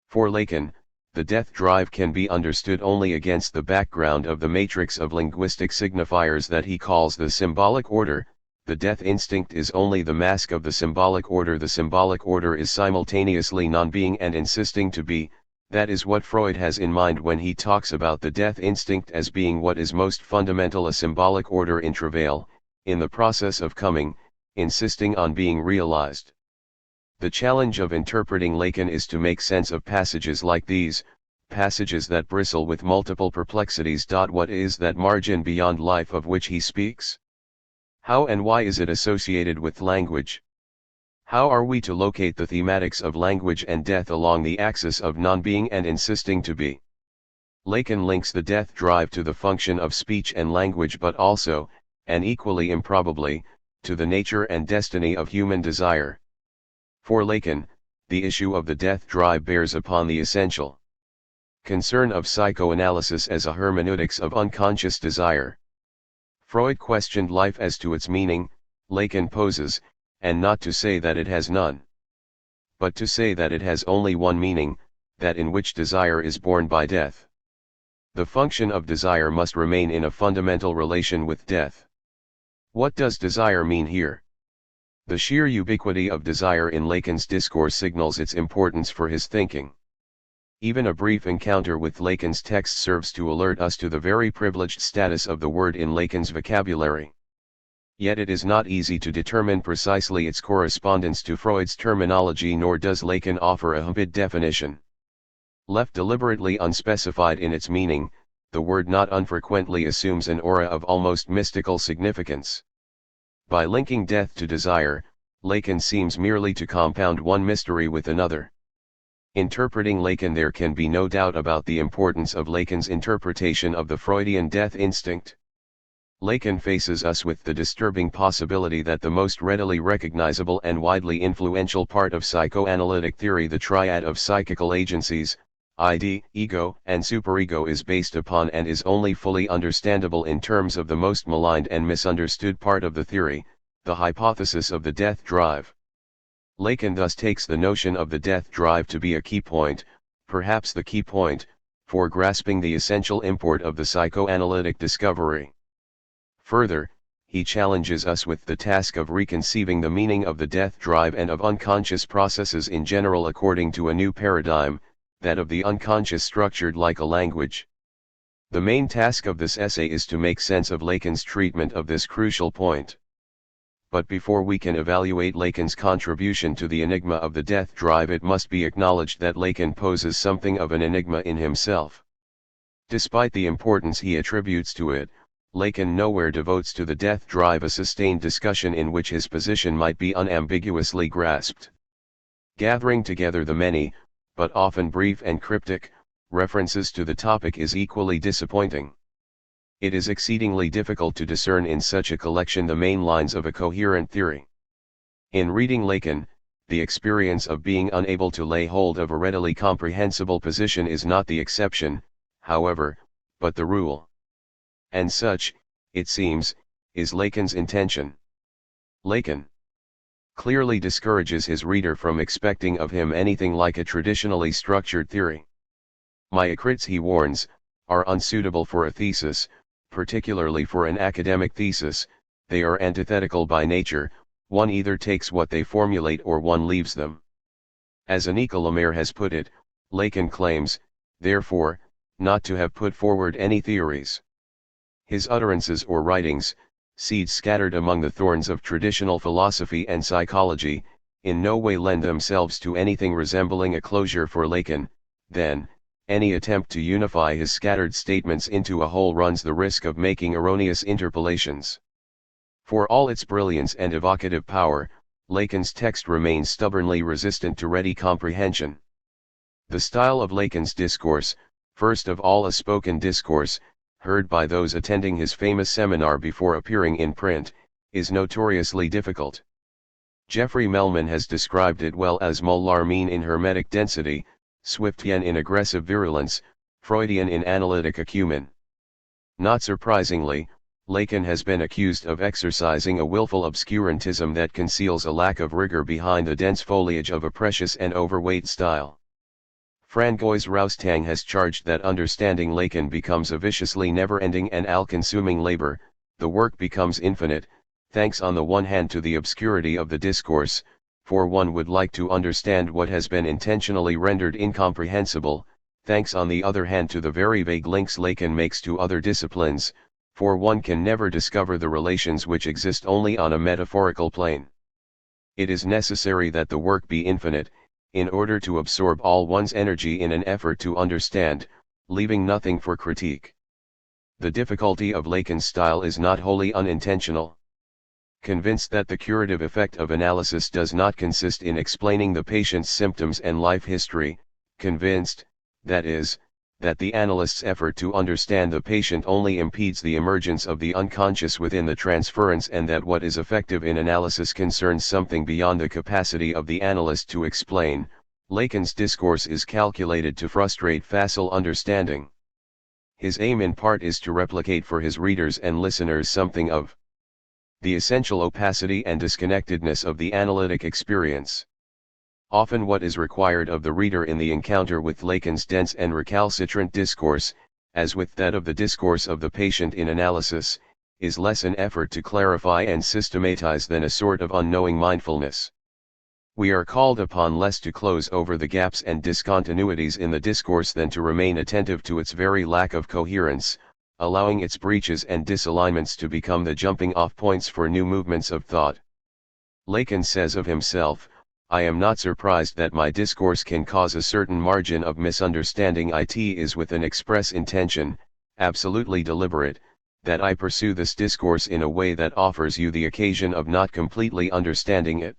For Lacan, the death drive can be understood only against the background of the matrix of linguistic signifiers that he calls the symbolic order. The death instinct is only the mask of the symbolic order. The symbolic order is simultaneously non-being and insisting to be. That is what Freud has in mind when he talks about the death instinct as being what is most fundamental, a symbolic order in travail, in the process of coming, insisting on being realized. The challenge of interpreting Lacan is to make sense of passages like these, passages that bristle with multiple perplexities. What is that margin beyond life of which he speaks? How and why is it associated with language? How are we to locate the thematics of language and death along the axis of non-being and insisting to be? Lacan links the death drive to the function of speech and language, but also, and equally improbably, to the nature and destiny of human desire. For Lacan, the issue of the death drive bears upon the essential concern of psychoanalysis as a hermeneutics of unconscious desire. Freud questioned life as to its meaning, Lacan poses, and not to say that it has none, but to say that it has only one meaning, that in which desire is born by death. The function of desire must remain in a fundamental relation with death. What does desire mean here? The sheer ubiquity of desire in Lacan's discourse signals its importance for his thinking. Even a brief encounter with Lacan's text serves to alert us to the very privileged status of the word in Lacan's vocabulary. Yet it is not easy to determine precisely its correspondence to Freud's terminology, nor does Lacan offer a vivid definition. Left deliberately unspecified in its meaning, the word not unfrequently assumes an aura of almost mystical significance. By linking death to desire, Lacan seems merely to compound one mystery with another. Interpreting Lacan, there can be no doubt about the importance of Lacan's interpretation of the Freudian death instinct. Lacan faces us with the disturbing possibility that the most readily recognizable and widely influential part of psychoanalytic theory, the triad of psychical agencies, id, ego, and superego, is based upon and is only fully understandable in terms of the most maligned and misunderstood part of the theory, the hypothesis of the death drive. Lacan thus takes the notion of the death drive to be a key point, perhaps the key point, for grasping the essential import of the psychoanalytic discovery. Further, he challenges us with the task of reconceiving the meaning of the death drive and of unconscious processes in general according to a new paradigm, that of the unconscious structured like a language. The main task of this essay is to make sense of Lacan's treatment of this crucial point. But before we can evaluate Lacan's contribution to the enigma of the death drive, it must be acknowledged that Lacan poses something of an enigma in himself. Despite the importance he attributes to it, Lacan nowhere devotes to the death drive a sustained discussion in which his position might be unambiguously grasped. Gathering together the many, but often brief and cryptic, references to the topic is equally disappointing. It is exceedingly difficult to discern in such a collection the main lines of a coherent theory. In reading Lacan, the experience of being unable to lay hold of a readily comprehensible position is not the exception, however, but the rule. And such, it seems, is Lacan's intention. Lacan clearly discourages his reader from expecting of him anything like a traditionally structured theory. My acrits, he warns, are unsuitable for a thesis, particularly for an academic thesis. They are antithetical by nature, one either takes what they formulate or one leaves them. As Anika Lemaire has put it, Lacan claims, therefore, not to have put forward any theories. His utterances or writings, seeds scattered among the thorns of traditional philosophy and psychology, in no way lend themselves to anything resembling a closure for Lacan. Then, any attempt to unify his scattered statements into a whole runs the risk of making erroneous interpolations. For all its brilliance and evocative power, Lacan's text remains stubbornly resistant to ready comprehension. The style of Lacan's discourse, first of all a spoken discourse, heard by those attending his famous seminar before appearing in print, is notoriously difficult. Jeffrey Melman has described it well as Mullarmine in hermetic density, Swiftian in aggressive virulence, Freudian in analytic acumen. Not surprisingly, Lacan has been accused of exercising a willful obscurantism that conceals a lack of rigor behind the dense foliage of a precious and overweight style. Francois Roustang has charged that understanding Lacan becomes a viciously never-ending and all-consuming labor. The work becomes infinite, thanks on the one hand to the obscurity of the discourse, for one would like to understand what has been intentionally rendered incomprehensible, thanks on the other hand to the very vague links Lacan makes to other disciplines, for one can never discover the relations which exist only on a metaphorical plane. It is necessary that the work be infinite, in order to absorb all one's energy in an effort to understand, leaving nothing for critique. The difficulty of Lacan's style is not wholly unintentional. Convinced that the curative effect of analysis does not consist in explaining the patient's symptoms and life history, convinced, that is, that the analyst's effort to understand the patient only impedes the emergence of the unconscious within the transference, and that what is effective in analysis concerns something beyond the capacity of the analyst to explain, Lacan's discourse is calculated to frustrate facile understanding. His aim in part is to replicate for his readers and listeners something of the essential opacity and disconnectedness of the analytic experience. Often what is required of the reader in the encounter with Lacan's dense and recalcitrant discourse, as with that of the discourse of the patient in analysis, is less an effort to clarify and systematize than a sort of unknowing mindfulness. We are called upon less to close over the gaps and discontinuities in the discourse than to remain attentive to its very lack of coherence, allowing its breaches and disalignments to become the jumping-off points for new movements of thought. Lacan says of himself, "I am not surprised that my discourse can cause a certain margin of misunderstanding. It is with an express intention, absolutely deliberate, that I pursue this discourse in a way that offers you the occasion of not completely understanding it.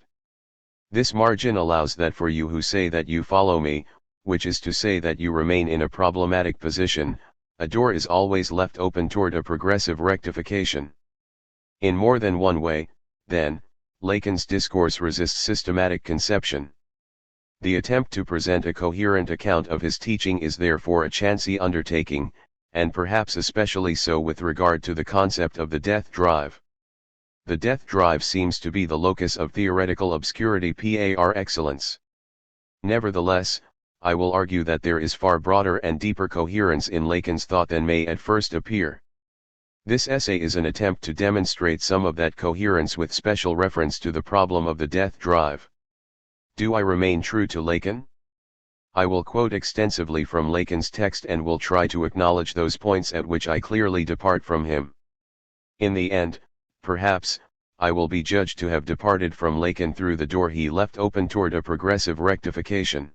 This margin allows that for you who say that you follow me, which is to say that you remain in a problematic position, a door is always left open toward a progressive rectification." In more than one way, then, Lacan's discourse resists systematic conception. The attempt to present a coherent account of his teaching is therefore a chancy undertaking, and perhaps especially so with regard to the concept of the death drive. The death drive seems to be the locus of theoretical obscurity par excellence. Nevertheless, I will argue that there is far broader and deeper coherence in Lacan's thought than may at first appear. This essay is an attempt to demonstrate some of that coherence with special reference to the problem of the death drive. Do I remain true to Lacan? I will quote extensively from Lacan's text and will try to acknowledge those points at which I clearly depart from him. In the end, perhaps, I will be judged to have departed from Lacan through the door he left open toward a progressive rectification.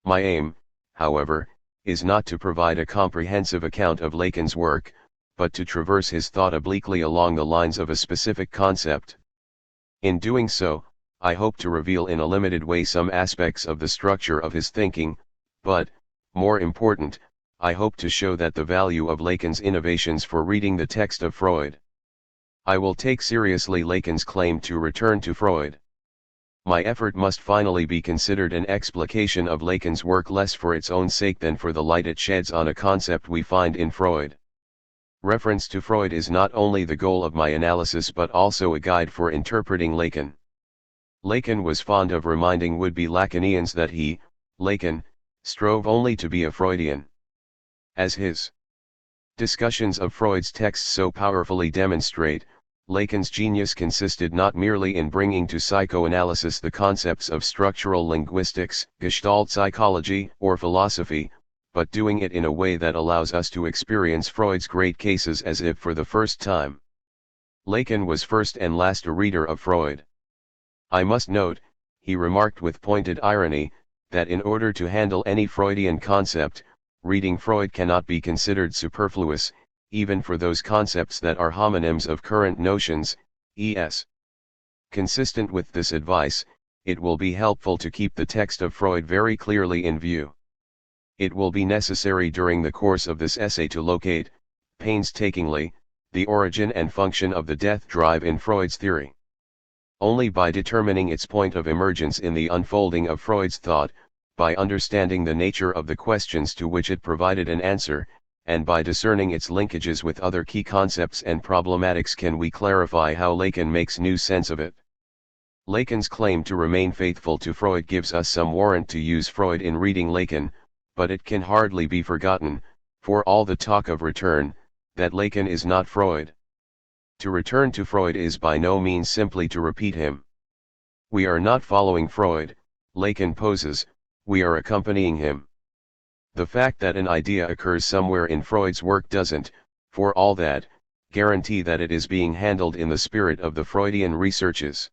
My aim, however, is not to provide a comprehensive account of Lacan's work, but to traverse his thought obliquely along the lines of a specific concept. In doing so, I hope to reveal in a limited way some aspects of the structure of his thinking, but, more important, I hope to show that the value of Lacan's innovations for reading the text of Freud. I will take seriously Lacan's claim to return to Freud. My effort must finally be considered an explication of Lacan's work less for its own sake than for the light it sheds on a concept we find in Freud. Reference to Freud is not only the goal of my analysis but also a guide for interpreting Lacan. Lacan was fond of reminding would-be Lacanians that he, Lacan, strove only to be a Freudian. As his discussions of Freud's texts so powerfully demonstrate, Lacan's genius consisted not merely in bringing to psychoanalysis the concepts of structural linguistics, Gestalt psychology, or philosophy, but doing it in a way that allows us to experience Freud's great cases as if for the first time. Lacan was first and last a reader of Freud. I must note, he remarked with pointed irony, that in order to handle any Freudian concept, reading Freud cannot be considered superfluous, even for those concepts that are homonyms of current notions, e.s. Consistent with this advice, it will be helpful to keep the text of Freud very clearly in view. It will be necessary during the course of this essay to locate, painstakingly, the origin and function of the death drive in Freud's theory. Only by determining its point of emergence in the unfolding of Freud's thought, by understanding the nature of the questions to which it provided an answer, and by discerning its linkages with other key concepts and problematics can we clarify how Lacan makes new sense of it. Lacan's claim to remain faithful to Freud gives us some warrant to use Freud in reading Lacan, but it can hardly be forgotten, for all the talk of return, that Lacan is not Freud. To return to Freud is by no means simply to repeat him. We are not following Freud, Lacan poses, we are accompanying him. The fact that an idea occurs somewhere in Freud's work doesn't, for all that, guarantee that it is being handled in the spirit of the Freudian researches.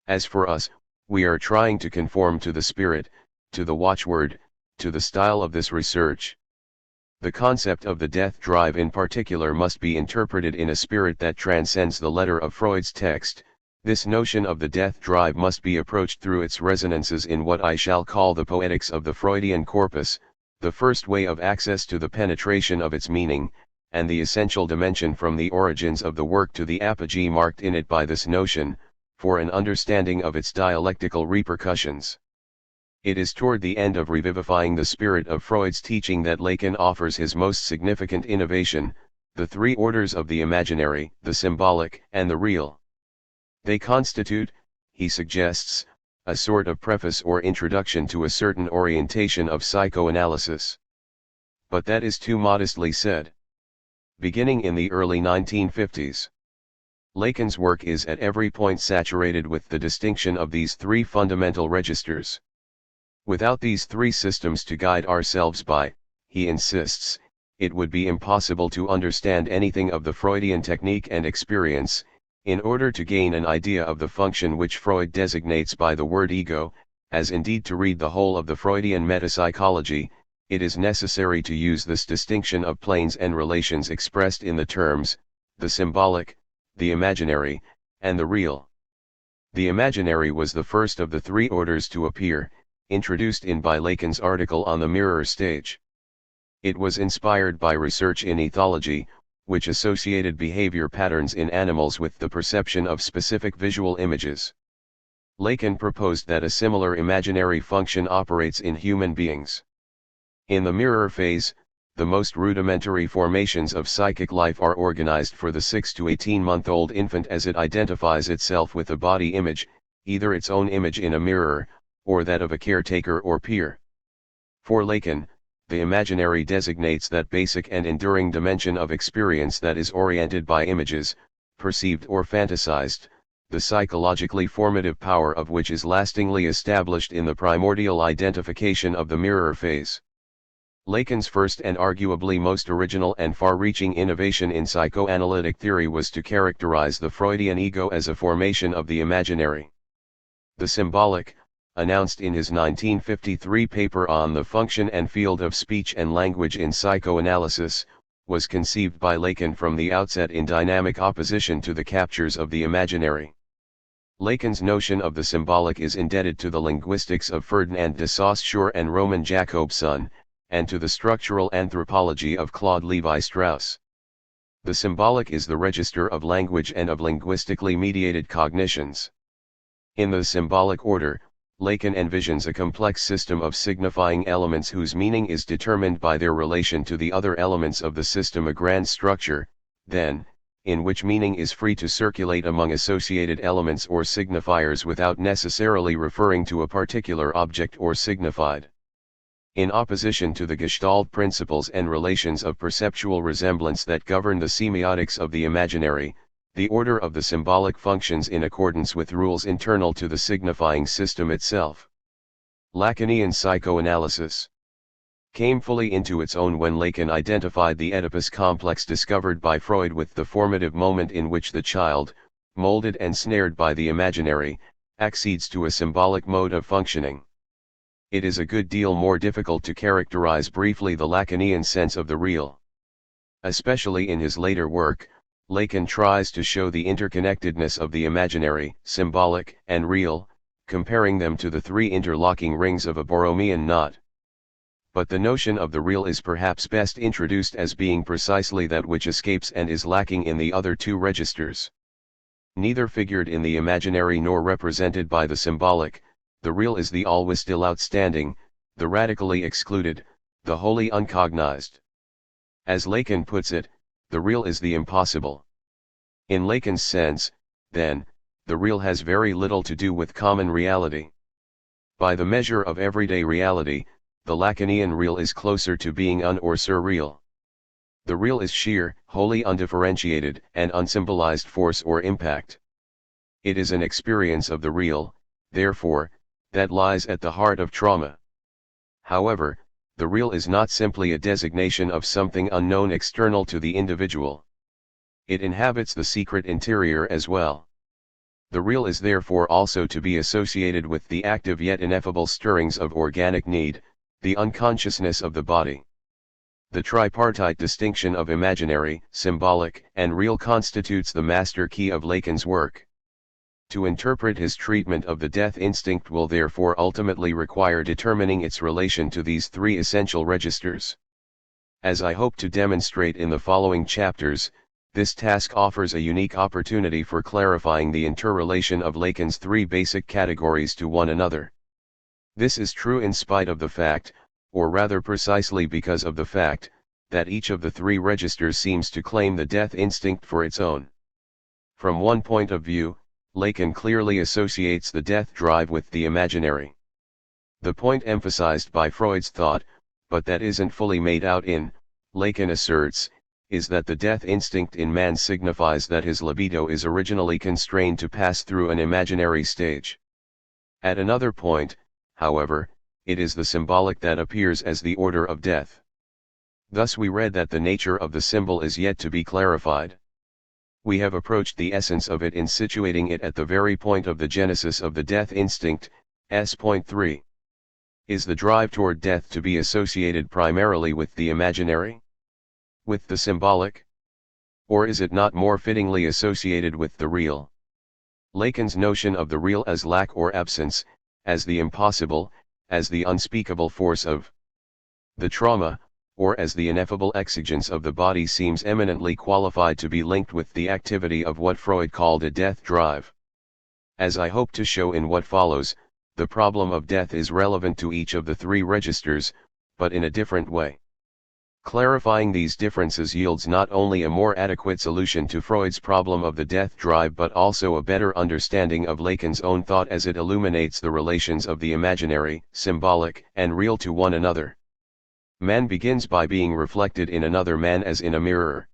As for us, we are trying to conform to the spirit, to the watchword, to the style of this research. The concept of the death drive in particular must be interpreted in a spirit that transcends the letter of Freud's text. This notion of the death drive must be approached through its resonances in what I shall call the poetics of the Freudian corpus, the first way of access to the penetration of its meaning, and the essential dimension from the origins of the work to the apogee marked in it by this notion, for an understanding of its dialectical repercussions. It is toward the end of revivifying the spirit of Freud's teaching that Lacan offers his most significant innovation, the three orders of the imaginary, the symbolic, and the real. They constitute, he suggests, a sort of preface or introduction to a certain orientation of psychoanalysis. But that is too modestly said. Beginning in the early 1950s, Lacan's work is at every point saturated with the distinction of these three fundamental registers. Without these three systems to guide ourselves by, he insists, it would be impossible to understand anything of the Freudian technique and experience. In order to gain an idea of the function which Freud designates by the word ego, as indeed to read the whole of the Freudian metapsychology, it is necessary to use this distinction of planes and relations expressed in the terms, the symbolic, the imaginary, and the real. The imaginary was the first of the three orders to appear, introduced in by Lacan's article on the mirror stage. It was inspired by research in ethology, which associated behavior patterns in animals with the perception of specific visual images. Lacan proposed that a similar imaginary function operates in human beings. In the mirror phase, the most rudimentary formations of psychic life are organized for the 6 to 18-month-old infant as it identifies itself with a body image, either its own image in a mirror, or that of a caretaker or peer. For Lacan, the imaginary designates that basic and enduring dimension of experience that is oriented by images, perceived or fantasized, the psychologically formative power of which is lastingly established in the primordial identification of the mirror phase. Lacan's first and arguably most original and far-reaching innovation in psychoanalytic theory was to characterize the Freudian ego as a formation of the imaginary. The symbolic, announced in his 1953 paper on the function and field of speech and language in psychoanalysis, was conceived by Lacan from the outset in dynamic opposition to the captures of the imaginary. Lacan's notion of the symbolic is indebted to the linguistics of Ferdinand de Saussure and Roman Jakobson, and to the structural anthropology of Claude Lévi-Strauss. The symbolic is the register of language and of linguistically mediated cognitions. In the symbolic order, Lacan envisions a complex system of signifying elements whose meaning is determined by their relation to the other elements of the system, a grand structure, then, in which meaning is free to circulate among associated elements or signifiers without necessarily referring to a particular object or signified. In opposition to the Gestalt principles and relations of perceptual resemblance that govern the semiotics of the imaginary, the order of the symbolic functions in accordance with rules internal to the signifying system itself. Lacanian psychoanalysis came fully into its own when Lacan identified the Oedipus complex discovered by Freud with the formative moment in which the child, molded and snared by the imaginary, accedes to a symbolic mode of functioning. It is a good deal more difficult to characterize briefly the Lacanian sense of the real. Especially in his later work, Lacan tries to show the interconnectedness of the imaginary, symbolic, and real, comparing them to the three interlocking rings of a Borromean knot. But the notion of the real is perhaps best introduced as being precisely that which escapes and is lacking in the other two registers. Neither figured in the imaginary nor represented by the symbolic, the real is the always still outstanding, the radically excluded, the wholly uncognized. As Lacan puts it, the real is the impossible. In Lacan's sense, then, the real has very little to do with common reality. By the measure of everyday reality, the Lacanian real is closer to being un or surreal. The real is sheer, wholly undifferentiated, and unsymbolized force or impact. It is an experience of the real, therefore, that lies at the heart of trauma. However, the real is not simply a designation of something unknown external to the individual. It inhabits the secret interior as well. The real is therefore also to be associated with the active yet ineffable stirrings of organic need, the unconsciousness of the body. The tripartite distinction of imaginary, symbolic, and real constitutes the master key of Lacan's work. To interpret his treatment of the death instinct will therefore ultimately require determining its relation to these three essential registers. As I hope to demonstrate in the following chapters, this task offers a unique opportunity for clarifying the interrelation of Lacan's three basic categories to one another. This is true in spite of the fact, or rather precisely because of the fact, that each of the three registers seems to claim the death instinct for its own. From one point of view, Lacan clearly associates the death drive with the imaginary. The point emphasized by Freud's thought, but that isn't fully made out in, Lacan asserts, is that the death instinct in man signifies that his libido is originally constrained to pass through an imaginary stage. At another point, however, it is the symbolic that appears as the order of death. Thus we read that the nature of the symbol is yet to be clarified. We have approached the essence of it in situating it at the very point of the genesis of the death instinct, point 3. Is the drive toward death to be associated primarily with the imaginary? With the symbolic? Or is it not more fittingly associated with the real? Lacan's notion of the real as lack or absence, as the impossible, as the unspeakable force of the trauma, or as the ineffable exigence of the body seems eminently qualified to be linked with the activity of what Freud called a death drive. As I hope to show in what follows, the problem of death is relevant to each of the three registers, but in a different way. Clarifying these differences yields not only a more adequate solution to Freud's problem of the death drive but also a better understanding of Lacan's own thought as it illuminates the relations of the imaginary, symbolic, and real to one another. Man begins by being reflected in another man as in a mirror.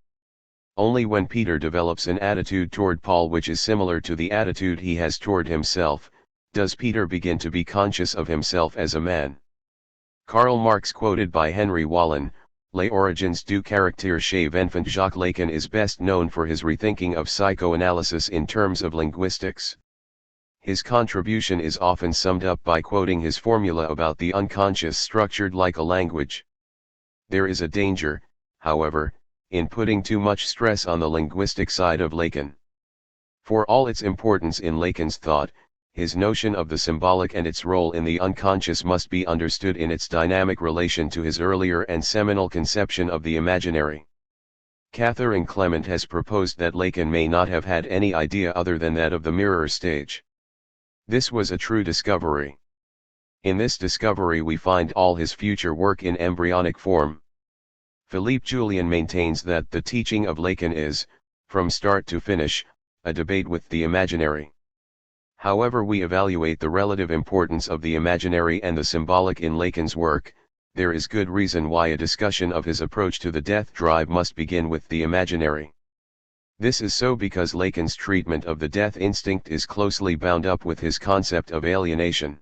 Only when Peter develops an attitude toward Paul which is similar to the attitude he has toward himself, does Peter begin to be conscious of himself as a man. Karl Marx quoted by Henry Wallin, Les origines du caractère chez l'enfant Jacques Lacan is best known for his rethinking of psychoanalysis in terms of linguistics. His contribution is often summed up by quoting his formula about the unconscious structured like a language. There is a danger, however, in putting too much stress on the linguistic side of Lacan. For all its importance in Lacan's thought, his notion of the symbolic and its role in the unconscious must be understood in its dynamic relation to his earlier and seminal conception of the imaginary. Catherine Clement has proposed that Lacan may not have had any idea other than that of the mirror stage. This was a true discovery. In this discovery we find all his future work in embryonic form. Philippe Julien maintains that the teaching of Lacan is, from start to finish, a debate with the imaginary. However we evaluate the relative importance of the imaginary and the symbolic in Lacan's work, there is good reason why a discussion of his approach to the death drive must begin with the imaginary. This is so because Lacan's treatment of the death instinct is closely bound up with his concept of alienation.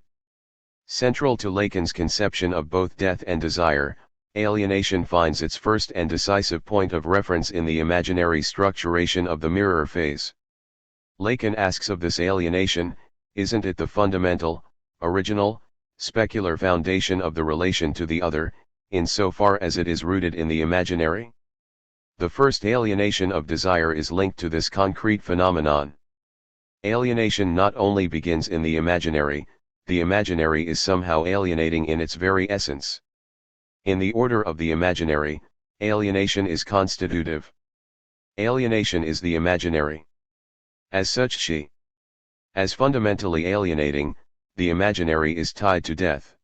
Central to Lacan's conception of both death and desire, alienation finds its first and decisive point of reference in the imaginary structuration of the mirror phase. Lacan asks of this alienation, isn't it the fundamental, original, specular foundation of the relation to the other, insofar as it is rooted in the imaginary? The first alienation of desire is linked to this concrete phenomenon. Alienation not only begins in the imaginary is somehow alienating in its very essence. In the order of the imaginary, alienation is constitutive. Alienation is the imaginary. As such as fundamentally alienating, the imaginary is tied to death.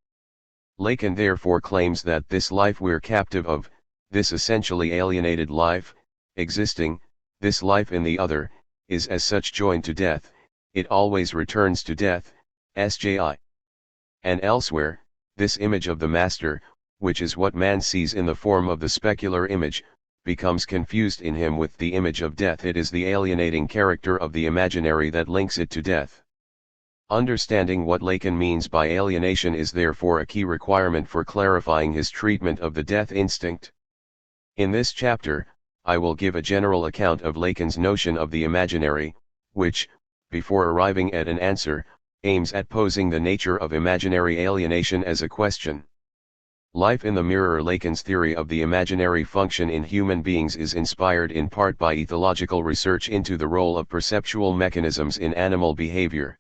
Lacan therefore claims that this life we're captive of, this essentially alienated life, existing, this life in the other, is as such joined to death, it always returns to death, sji. And elsewhere, this image of the master, which is what man sees in the form of the specular image, becomes confused in him with the image of death. It is the alienating character of the imaginary that links it to death. Understanding what Lacan means by alienation is therefore a key requirement for clarifying his treatment of the death instinct. In this chapter, I will give a general account of Lacan's notion of the imaginary, which, before arriving at an answer, aims at posing the nature of imaginary alienation as a question. Life in the Mirror. Lacan's theory of the imaginary function in human beings is inspired in part by ethological research into the role of perceptual mechanisms in animal behavior.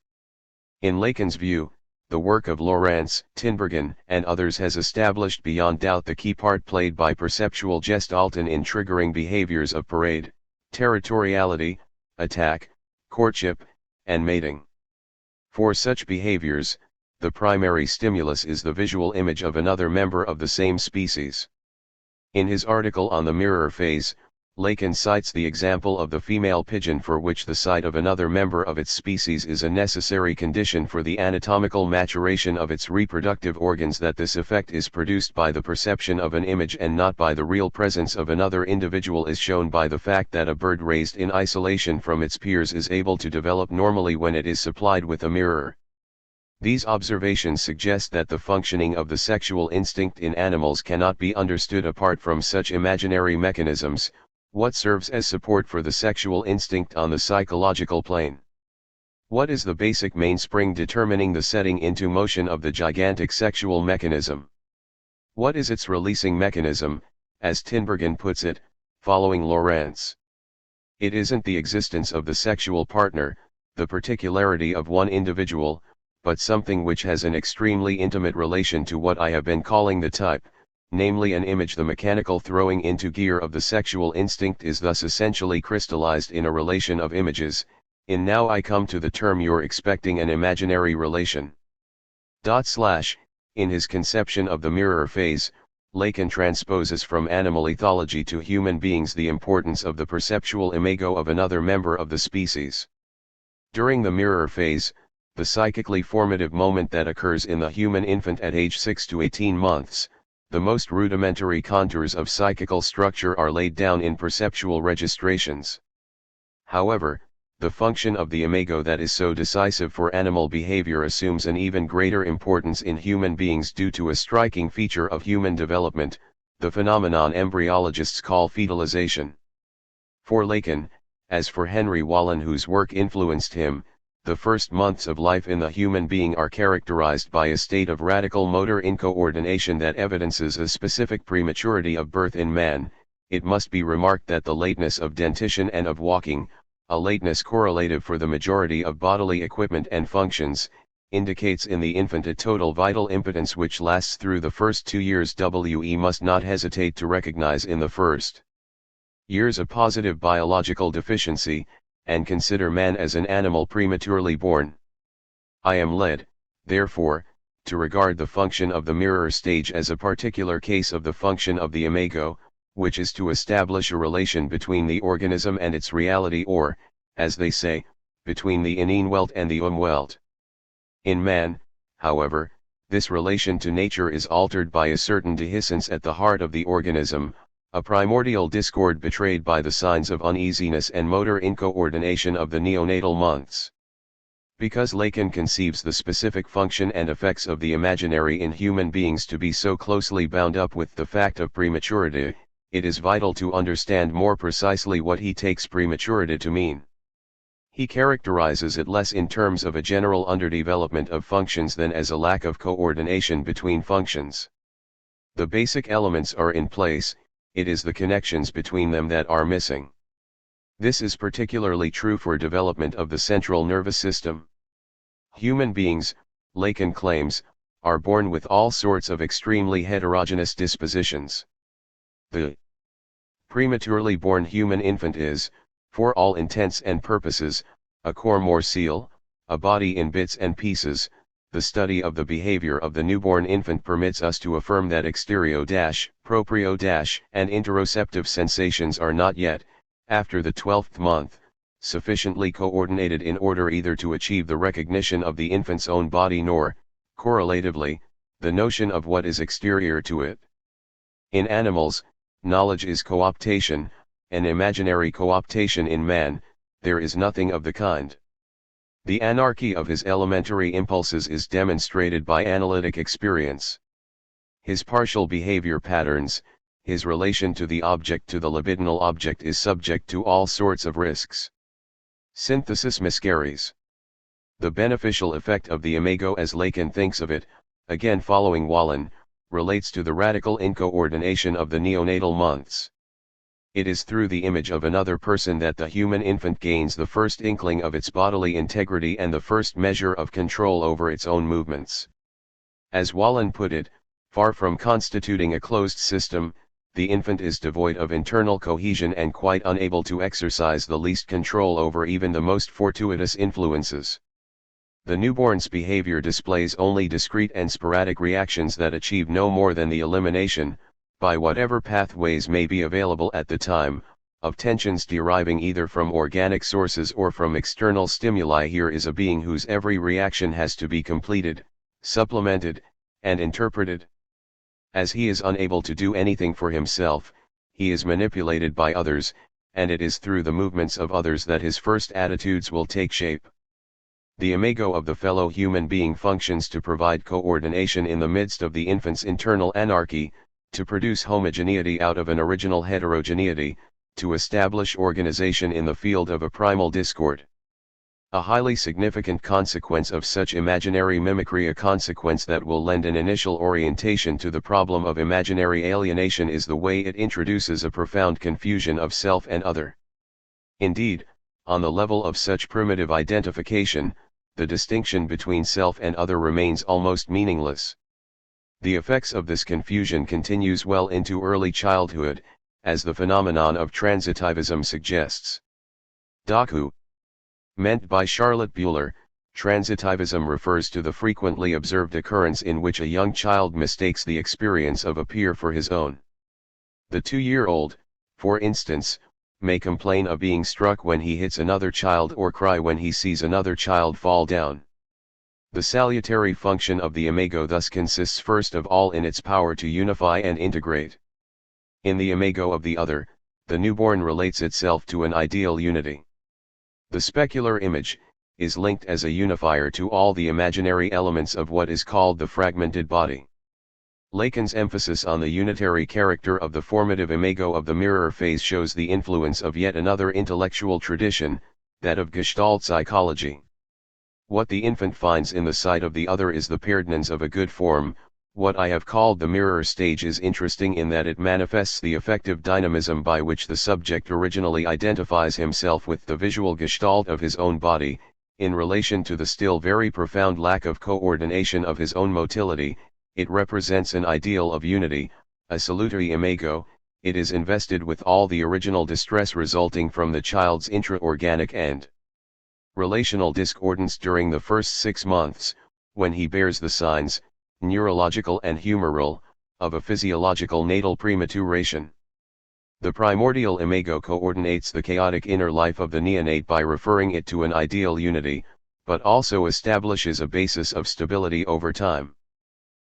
In Lacan's view, the work of Lorentz, Tinbergen, and others has established beyond doubt the key part played by perceptual gestalten in triggering behaviors of parade, territoriality, attack, courtship, and mating. For such behaviors, the primary stimulus is the visual image of another member of the same species. In his article on the mirror phase, Lacan cites the example of the female pigeon, for which the sight of another member of its species is a necessary condition for the anatomical maturation of its reproductive organs, that this effect is produced by the perception of an image and not by the real presence of another individual is shown by the fact that a bird raised in isolation from its peers is able to develop normally when it is supplied with a mirror. These observations suggest that the functioning of the sexual instinct in animals cannot be understood apart from such imaginary mechanisms, what serves as support for the sexual instinct on the psychological plane. What is the basic mainspring determining the setting into motion of the gigantic sexual mechanism? What is its releasing mechanism, as Tinbergen puts it, following Lorentz? It isn't the existence of the sexual partner, the particularity of one individual, but something which has an extremely intimate relation to what I have been calling the type, namely an image. The mechanical throwing into gear of the sexual instinct is thus essentially crystallized in a relation of images. Now I come to the term you're expecting, an imaginary relation. In his conception of the mirror phase, Lacan transposes from animal ethology to human beings the importance of the perceptual imago of another member of the species. During the mirror phase, the psychically formative moment that occurs in the human infant at age 6 to 18 months, the most rudimentary contours of psychical structure are laid down in perceptual registrations. However, the function of the imago that is so decisive for animal behavior assumes an even greater importance in human beings due to a striking feature of human development, the phenomenon embryologists call fetalization. For Lacan, as for Henry Wallin, whose work influenced him, the first months of life in the human being are characterized by a state of radical motor incoordination that evidences a specific prematurity of birth in man. It must be remarked that the lateness of dentition and of walking, a lateness correlative for the majority of bodily equipment and functions, indicates in the infant a total vital impotence which lasts through the first 2 years. We must not hesitate to recognize in the first years a positive biological deficiency, and consider man as an animal prematurely born. I am led, therefore, to regard the function of the mirror stage as a particular case of the function of the imago, which is to establish a relation between the organism and its reality, or, as they say, between the ineenwelt and the umwelt. In man, however, this relation to nature is altered by a certain dehiscence at the heart of the organism, a primordial discord betrayed by the signs of uneasiness and motor incoordination of the neonatal months. Because Lacan conceives the specific function and effects of the imaginary in human beings to be so closely bound up with the fact of prematurity, it is vital to understand more precisely what he takes prematurity to mean. He characterizes it less in terms of a general underdevelopment of functions than as a lack of coordination between functions. The basic elements are in place, it is the connections between them that are missing. This is particularly true for development of the central nervous system. Human beings, Lacan claims, are born with all sorts of extremely heterogeneous dispositions. The prematurely born human infant is, for all intents and purposes, a corps morcele, a body in bits and pieces. The study of the behavior of the newborn infant permits us to affirm that exterio-proprio- and interoceptive sensations are not yet, after the 12th month, sufficiently coordinated in order either to achieve the recognition of the infant's own body nor, correlatively, the notion of what is exterior to it. In animals, knowledge is cooptation, an imaginary cooptation. In man, there is nothing of the kind. The anarchy of his elementary impulses is demonstrated by analytic experience. His partial behavior patterns, his relation to the libidinal object is subject to all sorts of risks. Synthesis miscarries. The beneficial effect of the imago as Lacan thinks of it, again following Wallin, relates to the radical incoordination of the neonatal months. It is through the image of another person that the human infant gains the first inkling of its bodily integrity and the first measure of control over its own movements. As Wallin put it, far from constituting a closed system, the infant is devoid of internal cohesion and quite unable to exercise the least control over even the most fortuitous influences. The newborn's behavior displays only discrete and sporadic reactions that achieve no more than the elimination, by whatever pathways may be available at the time, of tensions deriving either from organic sources or from external stimuli. Here is a being whose every reaction has to be completed, supplemented, and interpreted. As he is unable to do anything for himself, he is manipulated by others, and it is through the movements of others that his first attitudes will take shape. The imago of the fellow human being functions to provide coordination in the midst of the infant's internal anarchy, to produce homogeneity out of an original heterogeneity, to establish organization in the field of a primal discord. A highly significant consequence of such imaginary mimicry, a consequence that will lend an initial orientation to the problem of imaginary alienation, is the way it introduces a profound confusion of self and other. Indeed, on the level of such primitive identification, the distinction between self and other remains almost meaningless. The effects of this confusion continues well into early childhood, as the phenomenon of transitivism suggests. Daku. Meant by Charlotte Buehler, transitivism refers to the frequently observed occurrence in which a young child mistakes the experience of a peer for his own. The 2-year-old, for instance, may complain of being struck when he hits another child or cry when he sees another child fall down. The salutary function of the imago thus consists first of all in its power to unify and integrate. In the imago of the other, the newborn relates itself to an ideal unity. The specular image is linked as a unifier to all the imaginary elements of what is called the fragmented body. Lacan's emphasis on the unitary character of the formative imago of the mirror phase shows the influence of yet another intellectual tradition, that of Gestalt psychology. What the infant finds in the sight of the other is the pairedness of a good form. What I have called the mirror stage is interesting in that it manifests the affective dynamism by which the subject originally identifies himself with the visual gestalt of his own body, in relation to the still very profound lack of coordination of his own motility. It represents an ideal of unity, a salutary imago. It is invested with all the original distress resulting from the child's intra-organic end. Relational discordance during the first 6 months, when he bears the signs, neurological and humoral, of a physiological natal prematuration. The primordial imago coordinates the chaotic inner life of the neonate by referring it to an ideal unity, but also establishes a basis of stability over time.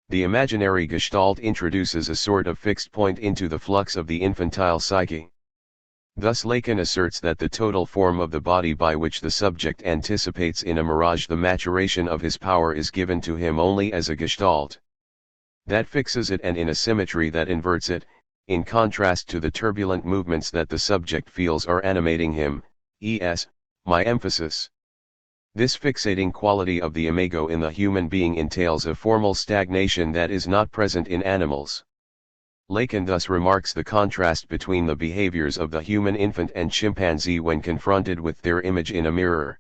The imaginary gestalt introduces a sort of fixed point into the flux of the infantile psyche. Thus Lacan asserts that the total form of the body by which the subject anticipates in a mirage the maturation of his power is given to him only as a gestalt. That fixes it and in a symmetry that inverts it, in contrast to the turbulent movements that the subject feels are animating him, e.s., my emphasis. This fixating quality of the imago in the human being entails a formal stagnation that is not present in animals. Lacan thus remarks the contrast between the behaviors of the human infant and chimpanzee when confronted with their image in a mirror.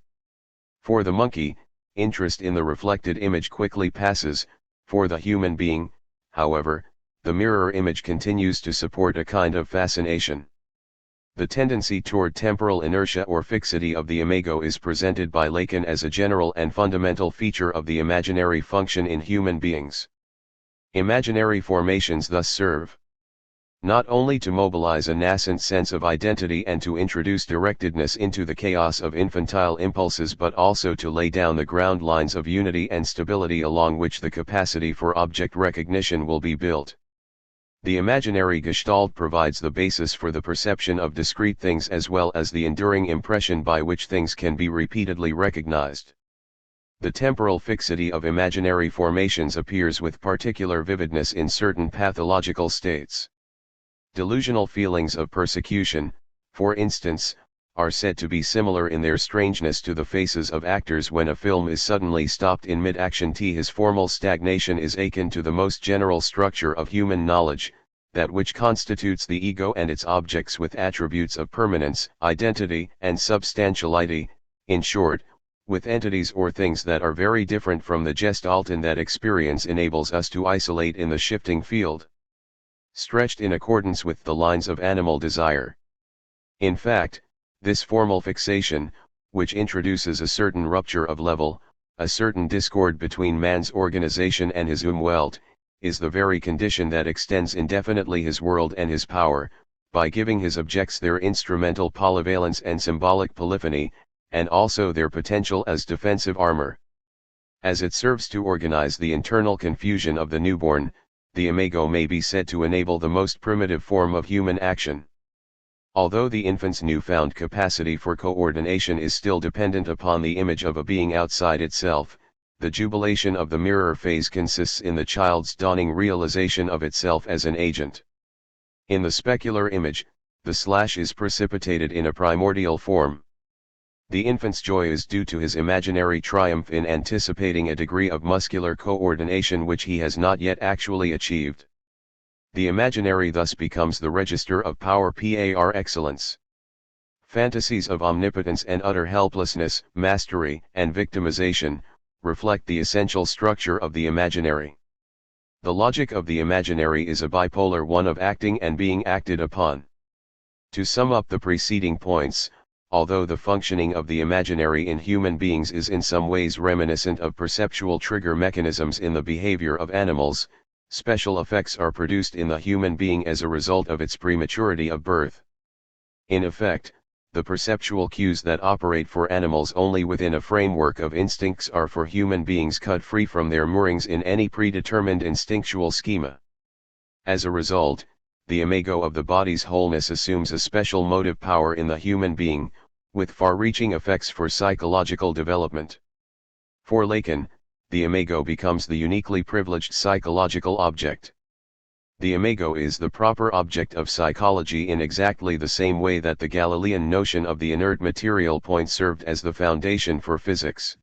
For the monkey, interest in the reflected image quickly passes; for the human being, however, the mirror image continues to support a kind of fascination. The tendency toward temporal inertia or fixity of the imago is presented by Lacan as a general and fundamental feature of the imaginary function in human beings. Imaginary formations thus serve not only to mobilize a nascent sense of identity and to introduce directedness into the chaos of infantile impulses, but also to lay down the ground lines of unity and stability along which the capacity for object recognition will be built. The imaginary gestalt provides the basis for the perception of discrete things as well as the enduring impression by which things can be repeatedly recognized. The temporal fixity of imaginary formations appears with particular vividness in certain pathological states. Delusional feelings of persecution, for instance, are said to be similar in their strangeness to the faces of actors when a film is suddenly stopped in mid-action. His formal stagnation is akin to the most general structure of human knowledge, that which constitutes the ego and its objects with attributes of permanence, identity, and substantiality, in short, with entities or things that are very different from the gestalt and that experience enables us to isolate in the shifting field, stretched in accordance with the lines of animal desire. In fact, this formal fixation, which introduces a certain rupture of level, a certain discord between man's organization and his Umwelt, is the very condition that extends indefinitely his world and his power, by giving his objects their instrumental polyvalence and symbolic polyphony, and also their potential as defensive armor. As it serves to organize the internal confusion of the newborn, the imago may be said to enable the most primitive form of human action. Although the infant's newfound capacity for coordination is still dependent upon the image of a being outside itself, the jubilation of the mirror phase consists in the child's dawning realization of itself as an agent. In the specular image, the slash is precipitated in a primordial form. The infant's joy is due to his imaginary triumph in anticipating a degree of muscular coordination which he has not yet actually achieved. The imaginary thus becomes the register of power par excellence. Fantasies of omnipotence and utter helplessness, mastery, and victimization, reflect the essential structure of the imaginary. The logic of the imaginary is a bipolar one of acting and being acted upon. To sum up the preceding points, although the functioning of the imaginary in human beings is in some ways reminiscent of perceptual trigger mechanisms in the behavior of animals, special effects are produced in the human being as a result of its prematurity of birth. In effect, the perceptual cues that operate for animals only within a framework of instincts are for human beings cut free from their moorings in any predetermined instinctual schema. As a result, the imago of the body's wholeness assumes a special motive power in the human being, with far-reaching effects for psychological development. For Lacan, the imago becomes the uniquely privileged psychological object. The imago is the proper object of psychology in exactly the same way that the Galilean notion of the inert material point served as the foundation for physics.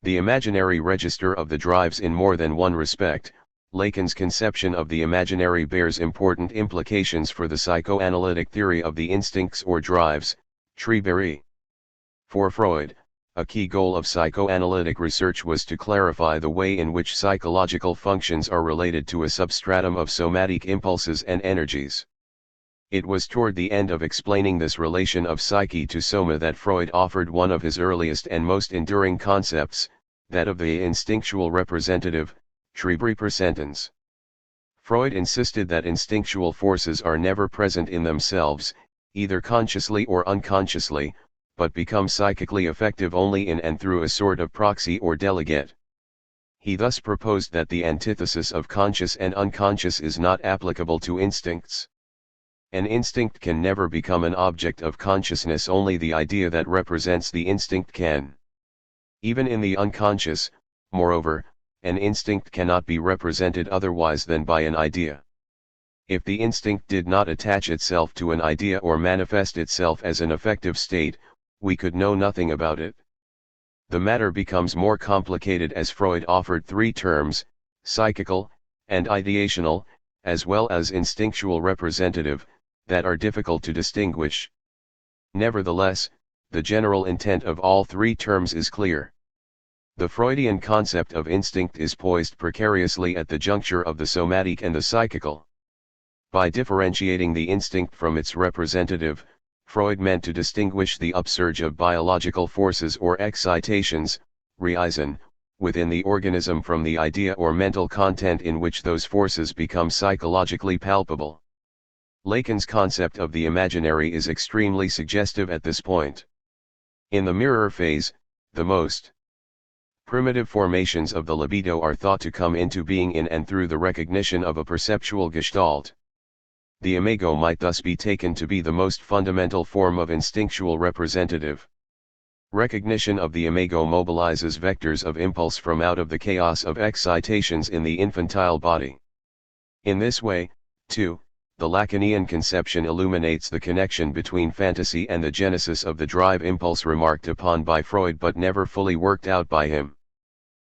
The imaginary register of the drives in more than one respect. Lacan's conception of the imaginary bears important implications for the psychoanalytic theory of the instincts or drives, Triberii. For Freud, a key goal of psychoanalytic research was to clarify the way in which psychological functions are related to a substratum of somatic impulses and energies. It was toward the end of explaining this relation of psyche to soma that Freud offered one of his earliest and most enduring concepts, that of the instinctual representative, Triebrepersentens. Freud insisted that instinctual forces are never present in themselves, either consciously or unconsciously, but become psychically effective only in and through a sort of proxy or delegate. He thus proposed that the antithesis of conscious and unconscious is not applicable to instincts. An instinct can never become an object of consciousness, only the idea that represents the instinct can. Even in the unconscious, moreover, an instinct cannot be represented otherwise than by an idea. If the instinct did not attach itself to an idea or manifest itself as an affective state, we could know nothing about it. The matter becomes more complicated as Freud offered three terms, psychical, and ideational, as well as instinctual representative, that are difficult to distinguish. Nevertheless, the general intent of all three terms is clear. The Freudian concept of instinct is poised precariously at the juncture of the somatic and the psychical. By differentiating the instinct from its representative, Freud meant to distinguish the upsurge of biological forces or excitations, reason, within the organism from the idea or mental content in which those forces become psychologically palpable. Lacan's concept of the imaginary is extremely suggestive at this point. In the mirror phase, the most primitive formations of the libido are thought to come into being in and through the recognition of a perceptual gestalt. The imago might thus be taken to be the most fundamental form of instinctual representative. Recognition of the imago mobilizes vectors of impulse from out of the chaos of excitations in the infantile body. In this way, too, the Lacanian conception illuminates the connection between fantasy and the genesis of the drive impulse remarked upon by Freud but never fully worked out by him.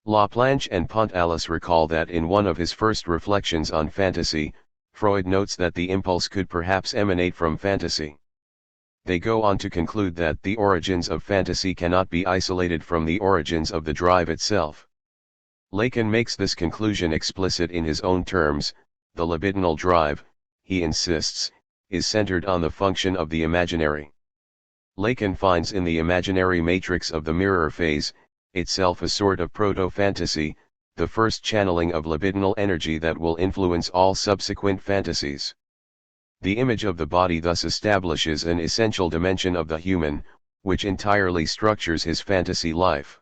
Laplanche and Pontalis recall that in one of his first reflections on fantasy, Freud notes that the impulse could perhaps emanate from fantasy. They go on to conclude that the origins of fantasy cannot be isolated from the origins of the drive itself. Lacan makes this conclusion explicit in his own terms. The libidinal drive, he insists, is centered on the function of the imaginary. Lacan finds in the imaginary matrix of the mirror phase, itself a sort of proto-fantasy, the first channeling of libidinal energy that will influence all subsequent fantasies. The image of the body thus establishes an essential dimension of the human, which entirely structures his fantasy life.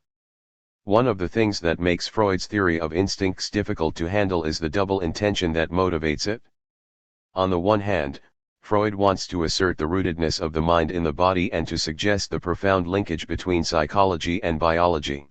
One of the things that makes Freud's theory of instincts difficult to handle is the double intention that motivates it. On the one hand, Freud wants to assert the rootedness of the mind in the body and to suggest the profound linkage between psychology and biology.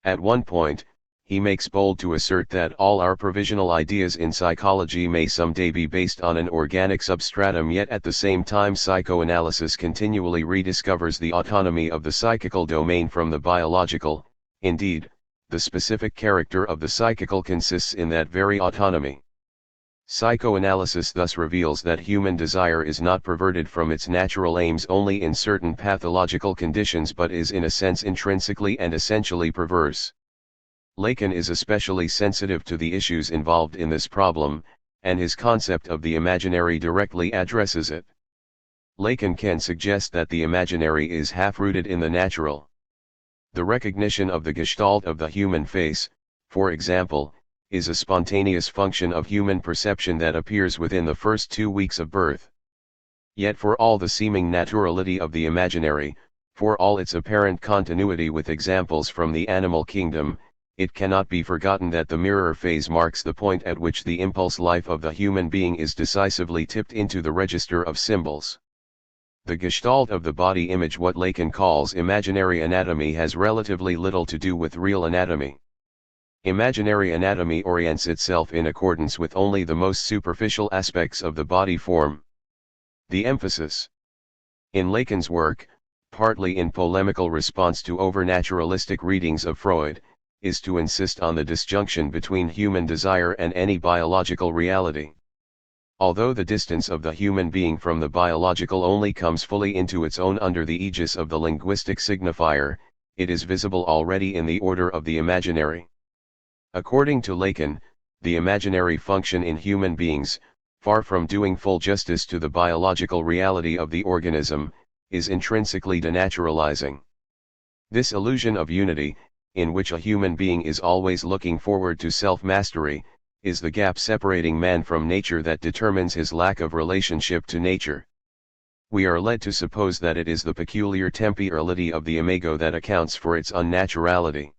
At one point, he makes bold to assert that all our provisional ideas in psychology may someday be based on an organic substratum, yet at the same time psychoanalysis continually rediscovers the autonomy of the psychical domain from the biological. Indeed, the specific character of the psychical consists in that very autonomy. Psychoanalysis thus reveals that human desire is not perverted from its natural aims only in certain pathological conditions but is in a sense intrinsically and essentially perverse. Lacan is especially sensitive to the issues involved in this problem, and his concept of the imaginary directly addresses it. Lacan can suggest that the imaginary is half-rooted in the natural. The recognition of the gestalt of the human face, for example, is a spontaneous function of human perception that appears within the first 2 weeks of birth. Yet for all the seeming naturality of the imaginary, for all its apparent continuity with examples from the animal kingdom, it cannot be forgotten that the mirror phase marks the point at which the impulse life of the human being is decisively tipped into the register of symbols. The gestalt of the body image, what Lacan calls imaginary anatomy, has relatively little to do with real anatomy. Imaginary anatomy orients itself in accordance with only the most superficial aspects of the body form. The emphasis in Lacan's work, partly in polemical response to overnaturalistic readings of Freud, is to insist on the disjunction between human desire and any biological reality. Although the distance of the human being from the biological only comes fully into its own under the aegis of the linguistic signifier, it is visible already in the order of the imaginary. According to Lacan, the imaginary function in human beings, far from doing full justice to the biological reality of the organism, is intrinsically denaturalizing. This illusion of unity, in which a human being is always looking forward to self-mastery, is the gap separating man from nature that determines his lack of relationship to nature. We are led to suppose that it is the peculiar temporality of the imago that accounts for its unnaturality.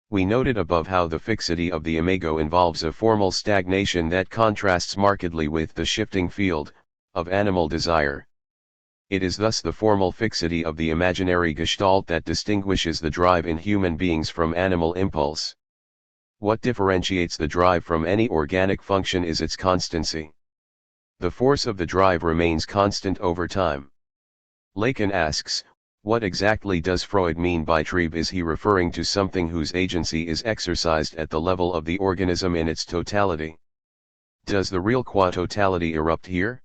We noted above how the fixity of the imago involves a formal stagnation that contrasts markedly with the shifting field of animal desire. It is thus the formal fixity of the imaginary gestalt that distinguishes the drive in human beings from animal impulse. What differentiates the drive from any organic function is its constancy. The force of the drive remains constant over time. Lacan asks, what exactly does Freud mean by Trieb? Is he referring to something whose agency is exercised at the level of the organism in its totality? Does the real qua totality erupt here?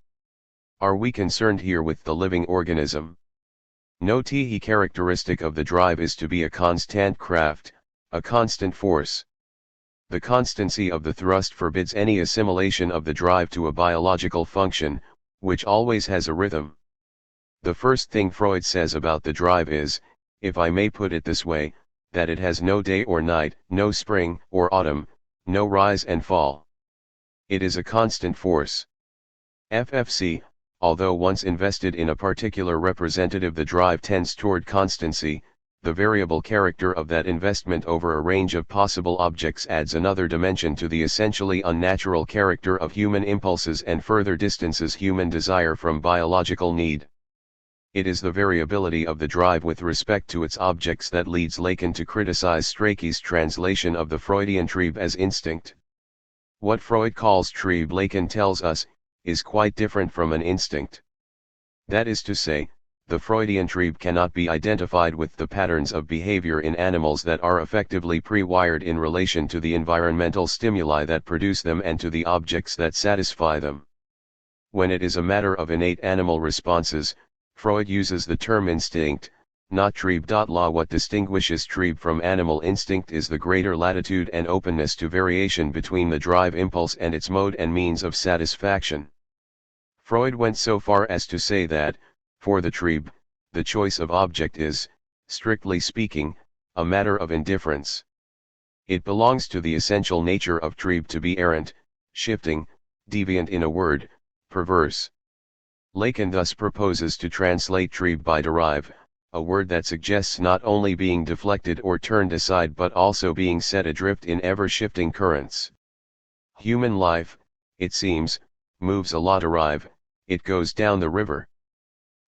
Are we concerned here with the living organism? No, the characteristic of the drive is to be a constant craft, a constant force. The constancy of the thrust forbids any assimilation of the drive to a biological function, which always has a rhythm. The first thing Freud says about the drive is, if I may put it this way, that it has no day or night, no spring or autumn, no rise and fall. It is a constant force. FFC, although once invested in a particular representative, the drive tends toward constancy. The variable character of that investment over a range of possible objects adds another dimension to the essentially unnatural character of human impulses and further distances human desire from biological need. It is the variability of the drive with respect to its objects that leads Lacan to criticize Strachey's translation of the Freudian Trieb as instinct. What Freud calls Trieb, Lacan tells us, is quite different from an instinct. That is to say, the Freudian Trieb cannot be identified with the patterns of behavior in animals that are effectively pre-wired in relation to the environmental stimuli that produce them and to the objects that satisfy them. When it is a matter of innate animal responses, Freud uses the term instinct, not Trieb. What distinguishes Trieb from animal instinct is the greater latitude and openness to variation between the drive impulse and its mode and means of satisfaction. Freud went so far as to say that, for the Trieb, the choice of object is, strictly speaking, a matter of indifference. It belongs to the essential nature of Trieb to be errant, shifting, deviant, in a word, perverse. Lacan thus proposes to translate Trieb by derive, a word that suggests not only being deflected or turned aside but also being set adrift in ever-shifting currents. Human life, it seems, moves a la derive, it goes down the river.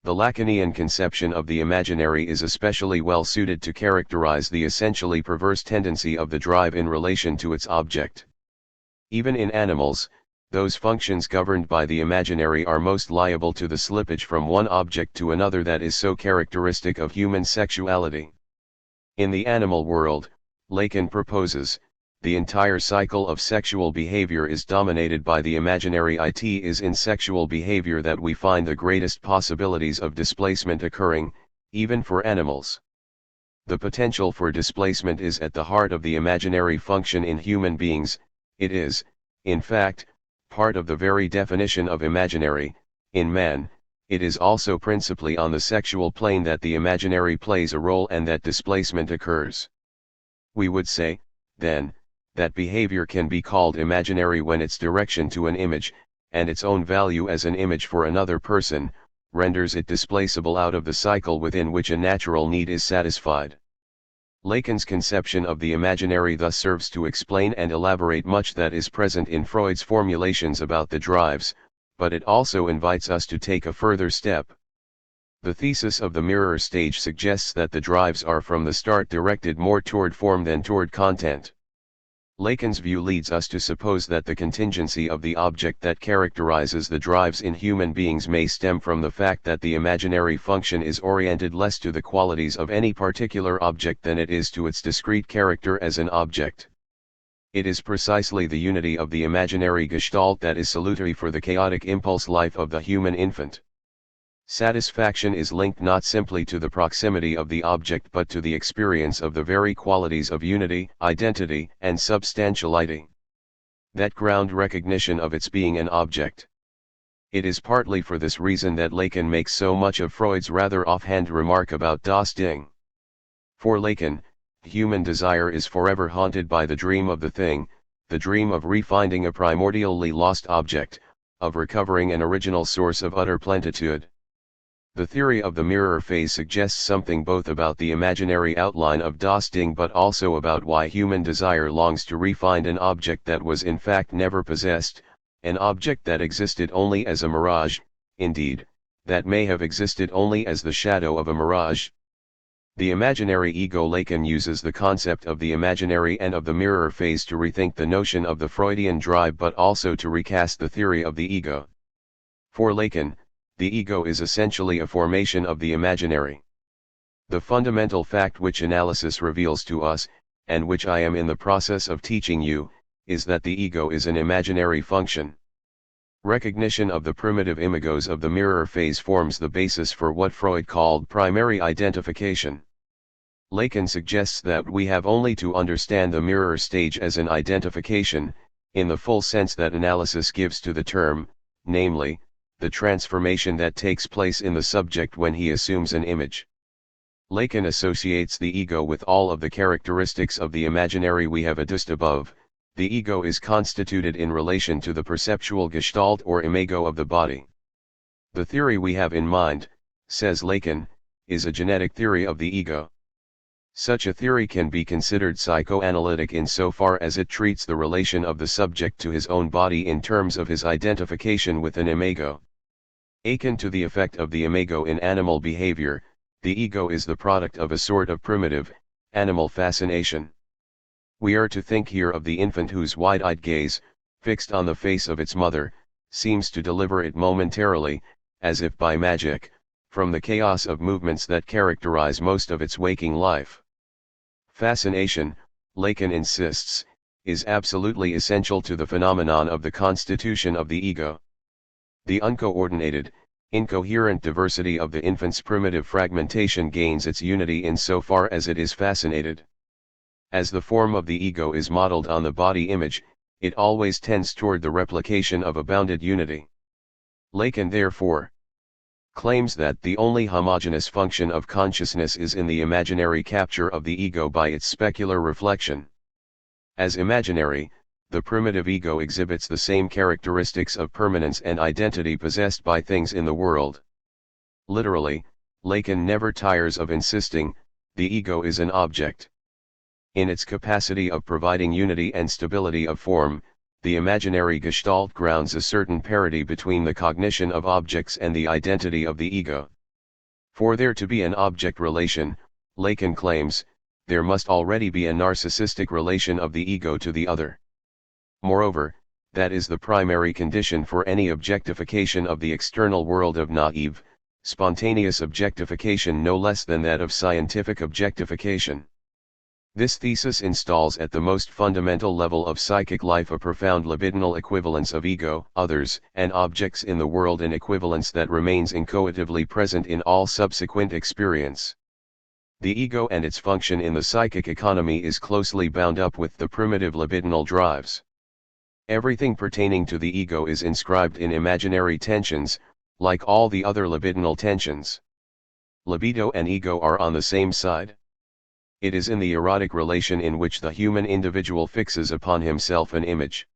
The Lacanian conception of the imaginary is especially well suited to characterize the essentially perverse tendency of the drive in relation to its object. Even in animals, those functions governed by the imaginary are most liable to the slippage from one object to another that is so characteristic of human sexuality. In the animal world, Lacan proposes, the entire cycle of sexual behavior is dominated by the imaginary. It is in sexual behavior that we find the greatest possibilities of displacement occurring, even for animals. The potential for displacement is at the heart of the imaginary function in human beings. It is, in fact, part of the very definition of imaginary. In man, it is also principally on the sexual plane that the imaginary plays a role and that displacement occurs. We would say, then, that behavior can be called imaginary when its direction to an image, and its own value as an image for another person, renders it displaceable out of the cycle within which a natural need is satisfied. Lacan's conception of the imaginary thus serves to explain and elaborate much that is present in Freud's formulations about the drives, but it also invites us to take a further step. The thesis of the mirror stage suggests that the drives are from the start directed more toward form than toward content. Lacan's view leads us to suppose that the contingency of the object that characterizes the drives in human beings may stem from the fact that the imaginary function is oriented less to the qualities of any particular object than it is to its discrete character as an object. It is precisely the unity of the imaginary gestalt that is salutary for the chaotic impulse life of the human infant. Satisfaction is linked not simply to the proximity of the object but to the experience of the very qualities of unity, identity, and substantiality. that ground recognition of its being an object. It is partly for this reason that Lacan makes so much of Freud's rather offhand remark about das Ding. For Lacan, human desire is forever haunted by the dream of the thing, the dream of refinding a primordially lost object, of recovering an original source of utter plenitude. The theory of the mirror phase suggests something both about the imaginary outline of das Ding but also about why human desire longs to refind an object that was in fact never possessed, an object that existed only as a mirage, indeed, that may have existed only as the shadow of a mirage. The imaginary ego. Lacan uses the concept of the imaginary and of the mirror phase to rethink the notion of the Freudian drive but also to recast the theory of the ego. For Lacan, the ego is essentially a formation of the imaginary. The fundamental fact which analysis reveals to us, and which I am in the process of teaching you, is that the ego is an imaginary function. Recognition of the primitive imagos of the mirror phase forms the basis for what Freud called primary identification. Lacan suggests that we have only to understand the mirror stage as an identification, in the full sense that analysis gives to the term, namely, the transformation that takes place in the subject when he assumes an image. Lacan associates the ego with all of the characteristics of the imaginary we have adduced above. The ego is constituted in relation to the perceptual gestalt or imago of the body. The theory we have in mind, says Lacan, is a genetic theory of the ego. Such a theory can be considered psychoanalytic insofar as it treats the relation of the subject to his own body in terms of his identification with an imago. Akin to the effect of the imago in animal behavior, the ego is the product of a sort of primitive, animal fascination. We are to think here of the infant whose wide-eyed gaze, fixed on the face of its mother, seems to deliver it momentarily, as if by magic, from the chaos of movements that characterize most of its waking life. Fascination, Lacan insists, is absolutely essential to the phenomenon of the constitution of the ego. The uncoordinated, incoherent diversity of the infant's primitive fragmentation gains its unity insofar as it is fascinated. As the form of the ego is modeled on the body image, it always tends toward the replication of a bounded unity. Lacan therefore claims that the only homogeneous function of consciousness is in the imaginary capture of the ego by its specular reflection. As imaginary, the primitive ego exhibits the same characteristics of permanence and identity possessed by things in the world. Literally, Lacan never tires of insisting, the ego is an object. In its capacity of providing unity and stability of form, the imaginary gestalt grounds a certain parity between the cognition of objects and the identity of the ego. For there to be an object relation, Lacan claims, there must already be a narcissistic relation of the ego to the other. Moreover, that is the primary condition for any objectification of the external world of naive, spontaneous objectification no less than that of scientific objectification. This thesis installs at the most fundamental level of psychic life a profound libidinal equivalence of ego, others, and objects in the world, an equivalence that remains inchoatively present in all subsequent experience. The ego and its function in the psychic economy is closely bound up with the primitive libidinal drives. Everything pertaining to the ego is inscribed in imaginary tensions, like all the other libidinal tensions. Libido and ego are on the same side. It is in the erotic relation in which the human individual fixes upon himself an image.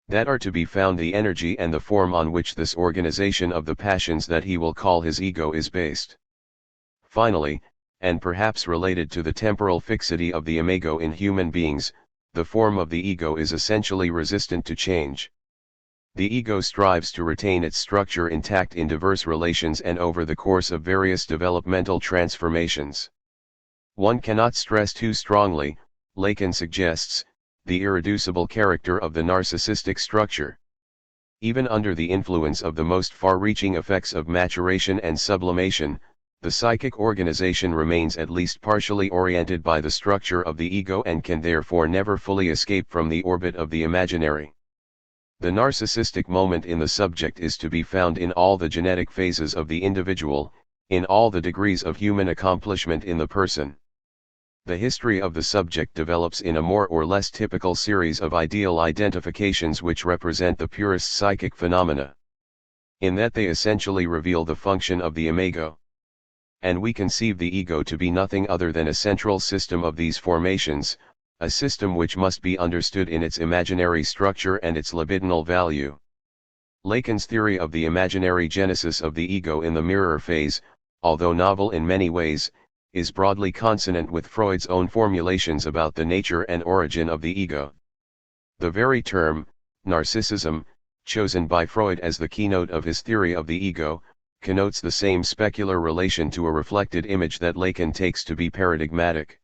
That are to be found the energy and the form on which this organization of the passions that he will call his ego is based. Finally, and perhaps related to the temporal fixity of the imago in human beings, the form of the ego is essentially resistant to change. The ego strives to retain its structure intact in diverse relations and over the course of various developmental transformations. One cannot stress too strongly, Lacan suggests, the irreducible character of the narcissistic structure. Even under the influence of the most far-reaching effects of maturation and sublimation, the psychic organization remains at least partially oriented by the structure of the ego and can therefore never fully escape from the orbit of the imaginary. The narcissistic moment in the subject is to be found in all the genetic phases of the individual, in all the degrees of human accomplishment in the person. the history of the subject develops in a more or less typical series of ideal identifications which represent the purest psychic phenomena, in that they essentially reveal the function of the imago. And we conceive the ego to be nothing other than a central system of these formations, a system which must be understood in its imaginary structure and its libidinal value. Lacan's theory of the imaginary genesis of the ego in the mirror phase, although novel in many ways, is broadly consonant with Freud's own formulations about the nature and origin of the ego. The very term, narcissism, chosen by Freud as the keynote of his theory of the ego, connotes the same specular relation to a reflected image that Lacan takes to be paradigmatic.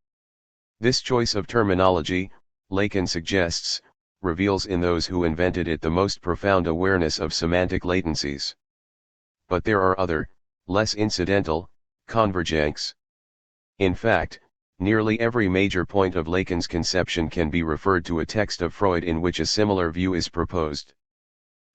This choice of terminology, Lacan suggests, reveals in those who invented it the most profound awareness of semantic latencies. But there are other, less incidental, convergences. In fact, nearly every major point of Lacan's conception can be referred to a text of Freud in which a similar view is proposed.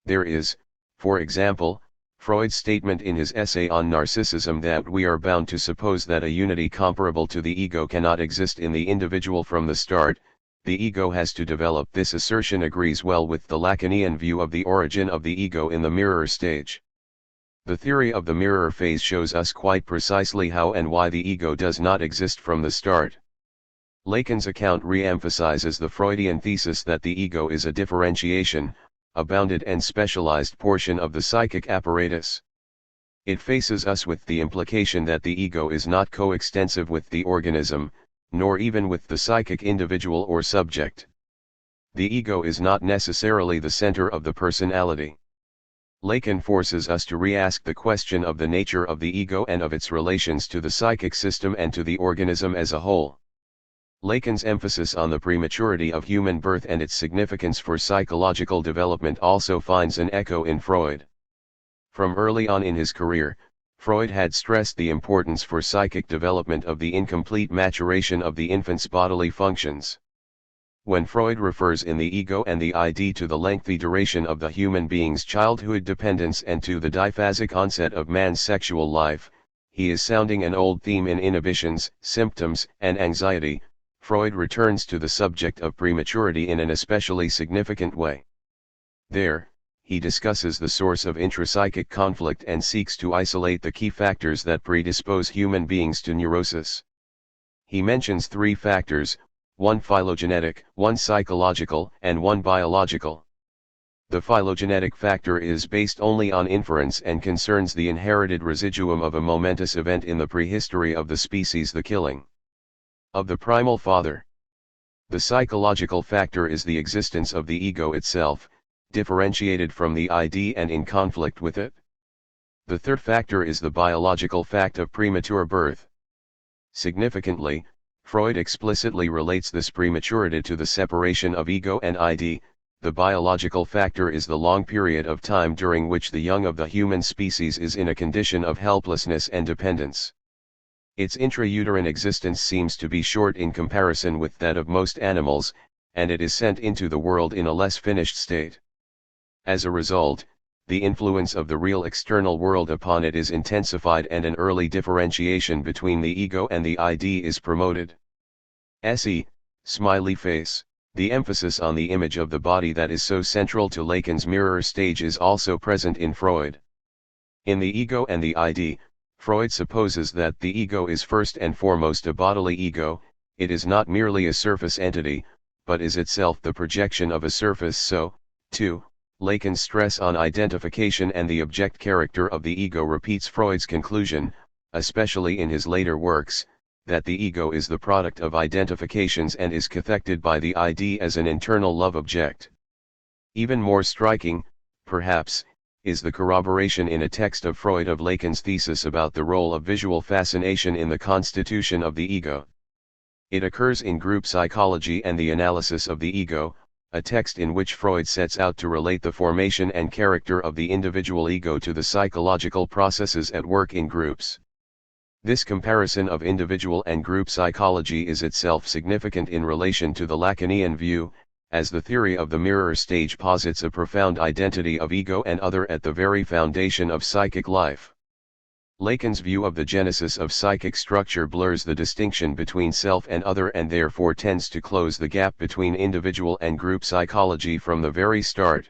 There is, for example, Freud's statement in his essay on narcissism that we are bound to suppose that a unity comparable to the ego cannot exist in the individual from the start. The ego has to develop. This assertion agrees well with the Lacanian view of the origin of the ego in the mirror stage. The theory of the mirror phase shows us quite precisely how and why the ego does not exist from the start. Lacan's account re-emphasizes the Freudian thesis that the ego is a differentiation, a bounded and specialized portion of the psychic apparatus. It faces us with the implication that the ego is not coextensive with the organism, nor even with the psychic individual or subject. The ego is not necessarily the center of the personality. Lacan forces us to re-ask the question of the nature of the ego and of its relations to the psychic system and to the organism as a whole. Lacan's emphasis on the prematurity of human birth and its significance for psychological development also finds an echo in Freud. From early on in his career, Freud had stressed the importance for psychic development of the incomplete maturation of the infant's bodily functions. When Freud refers in the ego and the ID to the lengthy duration of the human being's childhood dependence and to the diphasic onset of man's sexual life, he is sounding an old theme in inhibitions, symptoms, and anxiety. Freud returns to the subject of prematurity in an especially significant way. There, he discusses the source of intrapsychic conflict and seeks to isolate the key factors that predispose human beings to neurosis. He mentions three factors, one phylogenetic, one psychological, and one biological. The phylogenetic factor is based only on inference and concerns the inherited residuum of a momentous event in the prehistory of the species, the killing of the primal father. The psychological factor is the existence of the ego itself, differentiated from the ID and in conflict with it. The third factor is the biological fact of premature birth. Significantly, Freud explicitly relates this prematurity to the separation of ego and ID. The biological factor is the long period of time during which the young of the human species is in a condition of helplessness and dependence. Its intrauterine existence seems to be short in comparison with that of most animals, and it is sent into the world in a less finished state. As a result, the influence of the real external world upon it is intensified and an early differentiation between the ego and the ID is promoted. Se, smiley face. The emphasis on the image of the body that is so central to Lacan's mirror stage is also present in Freud. In the ego and the ID, Freud supposes that the ego is first and foremost a bodily ego. It is not merely a surface entity, but is itself the projection of a surface. So, too, Lacan's stress on identification and the object character of the ego repeats Freud's conclusion, especially in his later works, that the ego is the product of identifications and is cathected by the ID as an internal love object. Even more striking, perhaps, is the corroboration in a text of Freud of Lacan's thesis about the role of visual fascination in the constitution of the ego. It occurs in Group Psychology and the Analysis of the Ego, a text in which Freud sets out to relate the formation and character of the individual ego to the psychological processes at work in groups. This comparison of individual and group psychology is itself significant in relation to the Lacanian view, as the theory of the mirror stage posits a profound identity of ego and other at the very foundation of psychic life. Lacan's view of the genesis of psychic structure blurs the distinction between self and other and therefore tends to close the gap between individual and group psychology from the very start.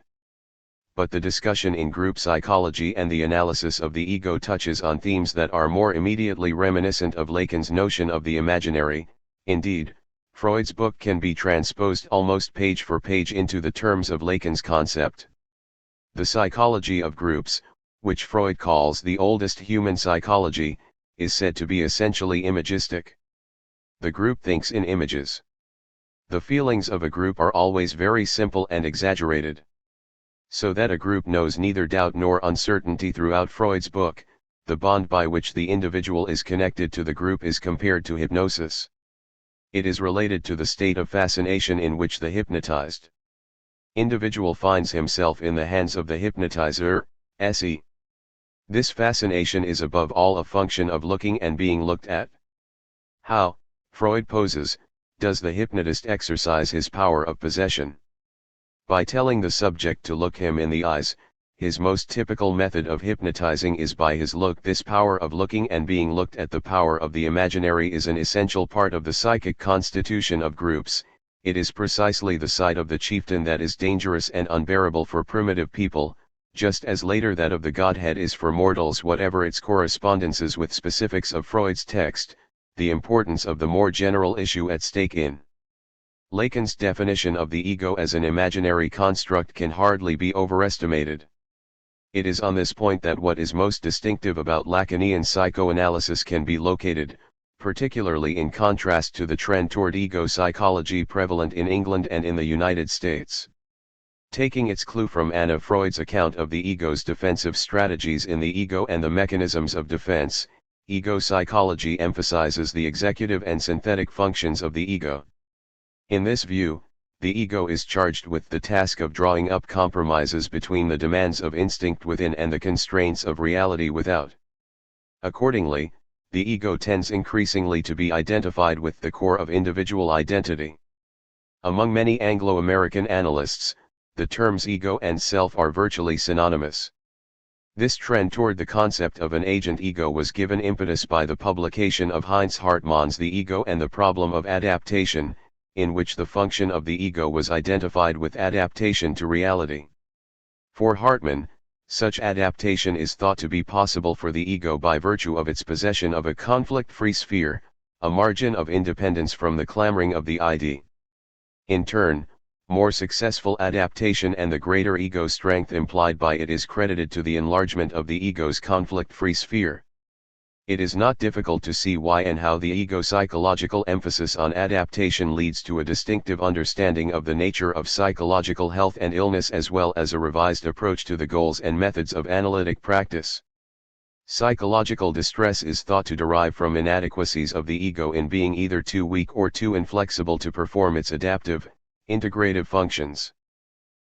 But the discussion in group psychology and the analysis of the ego touches on themes that are more immediately reminiscent of Lacan's notion of the imaginary. Indeed, Freud's book can be transposed almost page for page into the terms of Lacan's concept. The psychology of groups, which Freud calls the oldest human psychology, is said to be essentially imagistic. The group thinks in images. The feelings of a group are always very simple and exaggerated. So that a group knows neither doubt nor uncertainty. Throughout Freud's book, the bond by which the individual is connected to the group is compared to hypnosis. It is related to the state of fascination in which the hypnotized individual finds himself in the hands of the hypnotizer, se. This fascination is above all a function of looking and being looked at. How, Freud poses, does the hypnotist exercise his power of possession? By telling the subject to look him in the eyes. His most typical method of hypnotizing is by his look. This power of looking and being looked at, the power of the imaginary, is an essential part of the psychic constitution of groups. It is precisely the side of the chieftain that is dangerous and unbearable for primitive people, just as later that of the Godhead is for mortals. Whatever its correspondences with specifics of Freud's text, the importance of the more general issue at stake in Lacan's definition of the ego as an imaginary construct can hardly be overestimated. It is on this point that what is most distinctive about Lacanian psychoanalysis can be located, particularly in contrast to the trend toward ego psychology prevalent in England and in the United States. Taking its clue from Anna Freud's account of the ego's defensive strategies in The Ego and the Mechanisms of Defense, ego psychology emphasizes the executive and synthetic functions of the ego. In this view, the ego is charged with the task of drawing up compromises between the demands of instinct within and the constraints of reality without. Accordingly, the ego tends increasingly to be identified with the core of individual identity. Among many Anglo-American analysts, the terms ego and self are virtually synonymous. This trend toward the concept of an agent ego was given impetus by the publication of Heinz Hartmann's The Ego and the Problem of Adaptation, in which the function of the ego was identified with adaptation to reality. For Hartmann, such adaptation is thought to be possible for the ego by virtue of its possession of a conflict-free sphere, a margin of independence from the clamoring of the id. In turn, more successful adaptation and the greater ego strength implied by it is credited to the enlargement of the ego's conflict-free sphere. It is not difficult to see why and how the ego-psychological emphasis on adaptation leads to a distinctive understanding of the nature of psychological health and illness, as well as a revised approach to the goals and methods of analytic practice. Psychological distress is thought to derive from inadequacies of the ego in being either too weak or too inflexible to perform its adaptive, integrative functions.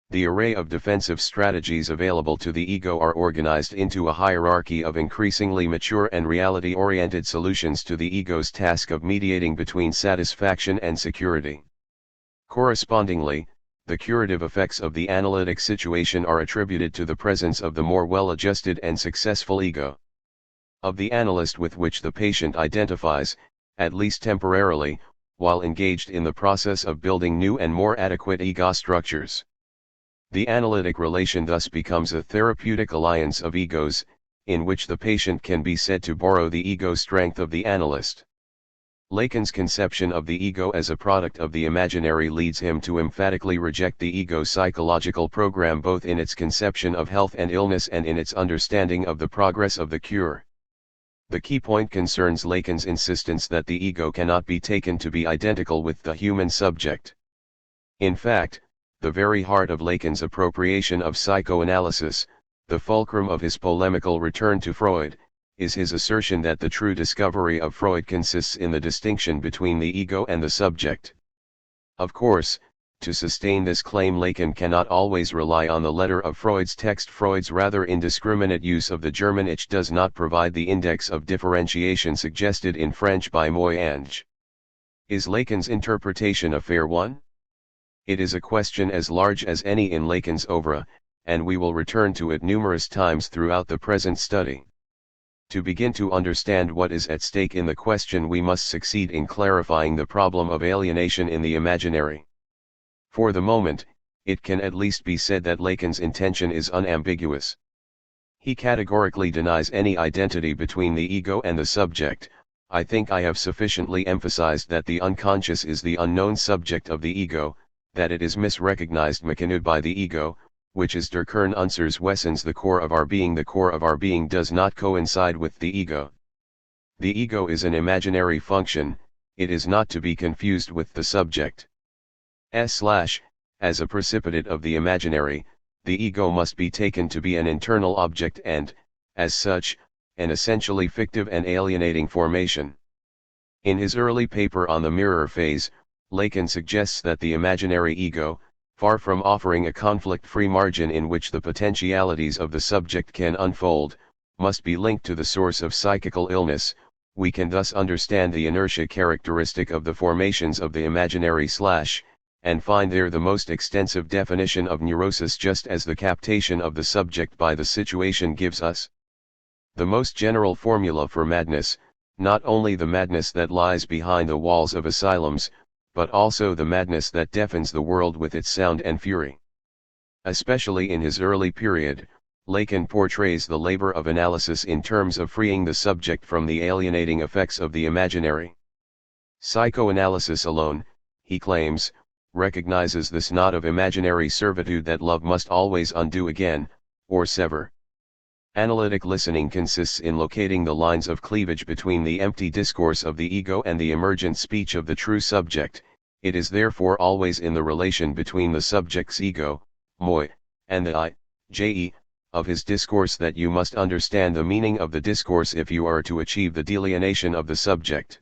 The array of defensive strategies available to the ego are organized into a hierarchy of increasingly mature and reality-oriented solutions to the ego's task of mediating between satisfaction and security. Correspondingly, the curative effects of the analytic situation are attributed to the presence of the more well-adjusted and successful ego of the analyst with which the patient identifies, at least temporarily, while engaged in the process of building new and more adequate ego structures. The analytic relation thus becomes a therapeutic alliance of egos, in which the patient can be said to borrow the ego strength of the analyst. Lacan's conception of the ego as a product of the imaginary leads him to emphatically reject the ego psychological program, both in its conception of health and illness and in its understanding of the progress of the cure. The key point concerns Lacan's insistence that the ego cannot be taken to be identical with the human subject. In fact, the very heart of Lacan's appropriation of psychoanalysis, the fulcrum of his polemical return to Freud, is his assertion that the true discovery of Freud consists in the distinction between the ego and the subject. Of course, to sustain this claim Lacan cannot always rely on the letter of Freud's text. Freud's rather indiscriminate use of the German ich does not provide the index of differentiation suggested in French by Moyange. Is Lacan's interpretation a fair one? It is a question as large as any in Lacan's oeuvre, and we will return to it numerous times throughout the present study. To begin to understand what is at stake in the question, we must succeed in clarifying the problem of alienation in the imaginary. For the moment, it can at least be said that Lacan's intention is unambiguous. He categorically denies any identity between the ego and the subject. I think I have sufficiently emphasized that the unconscious is the unknown subject of the ego, that it is misrecognized mechanism by the ego, which is der Kern unseres Wessens, the core of our being. The core of our being does not coincide with the ego. The ego is an imaginary function, it is not to be confused with the subject. As a precipitate of the imaginary, the ego must be taken to be an internal object and, as such, an essentially fictive and alienating formation. In his early paper on the mirror phase, Lacan suggests that the imaginary ego, far from offering a conflict-free margin in which the potentialities of the subject can unfold, must be linked to the source of psychical illness. We can thus understand the inertia characteristic of the formations of the imaginary and find there the most extensive definition of neurosis, just as the captation of the subject by the situation gives us the most general formula for madness, not only the madness that lies behind the walls of asylums, but also the madness that deafens the world with its sound and fury. Especially in his early period, Lacan portrays the labor of analysis in terms of freeing the subject from the alienating effects of the imaginary. Psychoanalysis alone, he claims, recognizes this knot of imaginary servitude that love must always undo again, or sever. Analytic listening consists in locating the lines of cleavage between the empty discourse of the ego and the emergent speech of the true subject. It is therefore always in the relation between the subject's ego, moi, and the I, je, of his discourse that you must understand the meaning of the discourse if you are to achieve the delineation of the subject.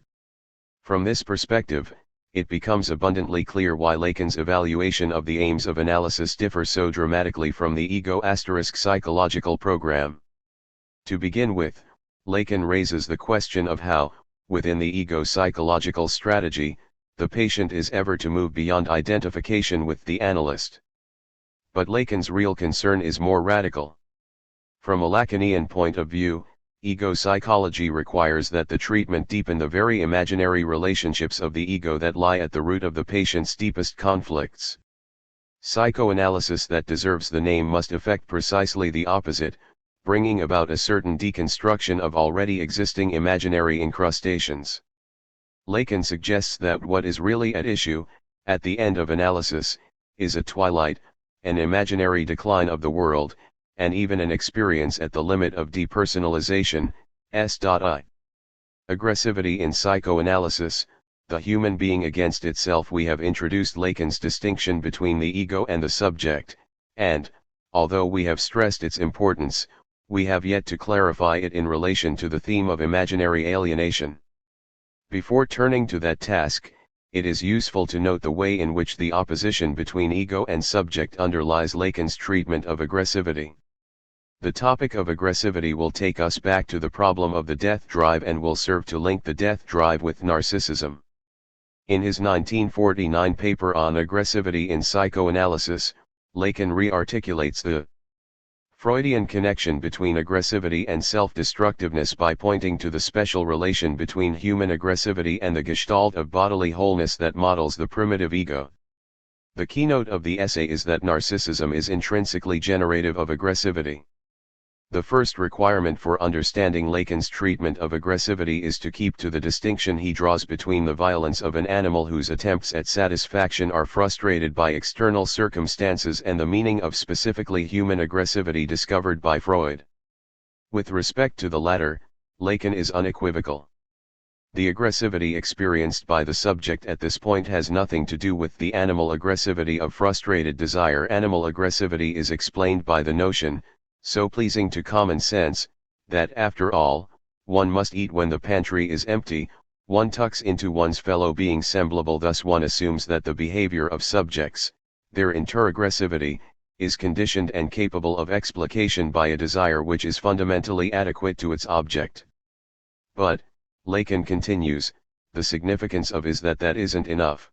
From this perspective, it becomes abundantly clear why Lacan's evaluation of the aims of analysis differ so dramatically from the ego*psychological program. To begin with, Lacan raises the question of how, within the ego-psychological strategy, the patient is ever to move beyond identification with the analyst. But Lacan's real concern is more radical. From a Lacanian point of view, ego psychology requires that the treatment deepen the very imaginary relationships of the ego that lie at the root of the patient's deepest conflicts. Psychoanalysis that deserves the name must effect precisely the opposite, bringing about a certain deconstruction of already existing imaginary incrustations. Lacan suggests that what is really at issue, at the end of analysis, is a twilight, an imaginary decline of the world, and even an experience at the limit of depersonalization. Aggressivity in psychoanalysis, the human being against itself. We have introduced Lacan's distinction between the ego and the subject, and, although we have stressed its importance, we have yet to clarify it in relation to the theme of imaginary alienation. Before turning to that task, it is useful to note the way in which the opposition between ego and subject underlies Lacan's treatment of aggressivity. The topic of aggressivity will take us back to the problem of the death drive and will serve to link the death drive with narcissism. In his 1949 paper on aggressivity in psychoanalysis, Lacan re-articulates the Freudian connection between aggressivity and self-destructiveness by pointing to the special relation between human aggressivity and the gestalt of bodily wholeness that models the primitive ego. The keynote of the essay is that narcissism is intrinsically generative of aggressivity. The first requirement for understanding Lacan's treatment of aggressivity is to keep to the distinction he draws between the violence of an animal whose attempts at satisfaction are frustrated by external circumstances and the meaning of specifically human aggressivity discovered by Freud. With respect to the latter, Lacan is unequivocal. The aggressivity experienced by the subject at this point has nothing to do with the animal aggressivity of frustrated desire. Animal aggressivity is explained by the notion, so pleasing to common sense, that after all, one must eat when the pantry is empty. One tucks into one's fellow being semblable. Thus one assumes that the behavior of subjects, their interaggressivity, is conditioned and capable of explication by a desire which is fundamentally adequate to its object. But, Lacan continues, the significance of is that isn't enough.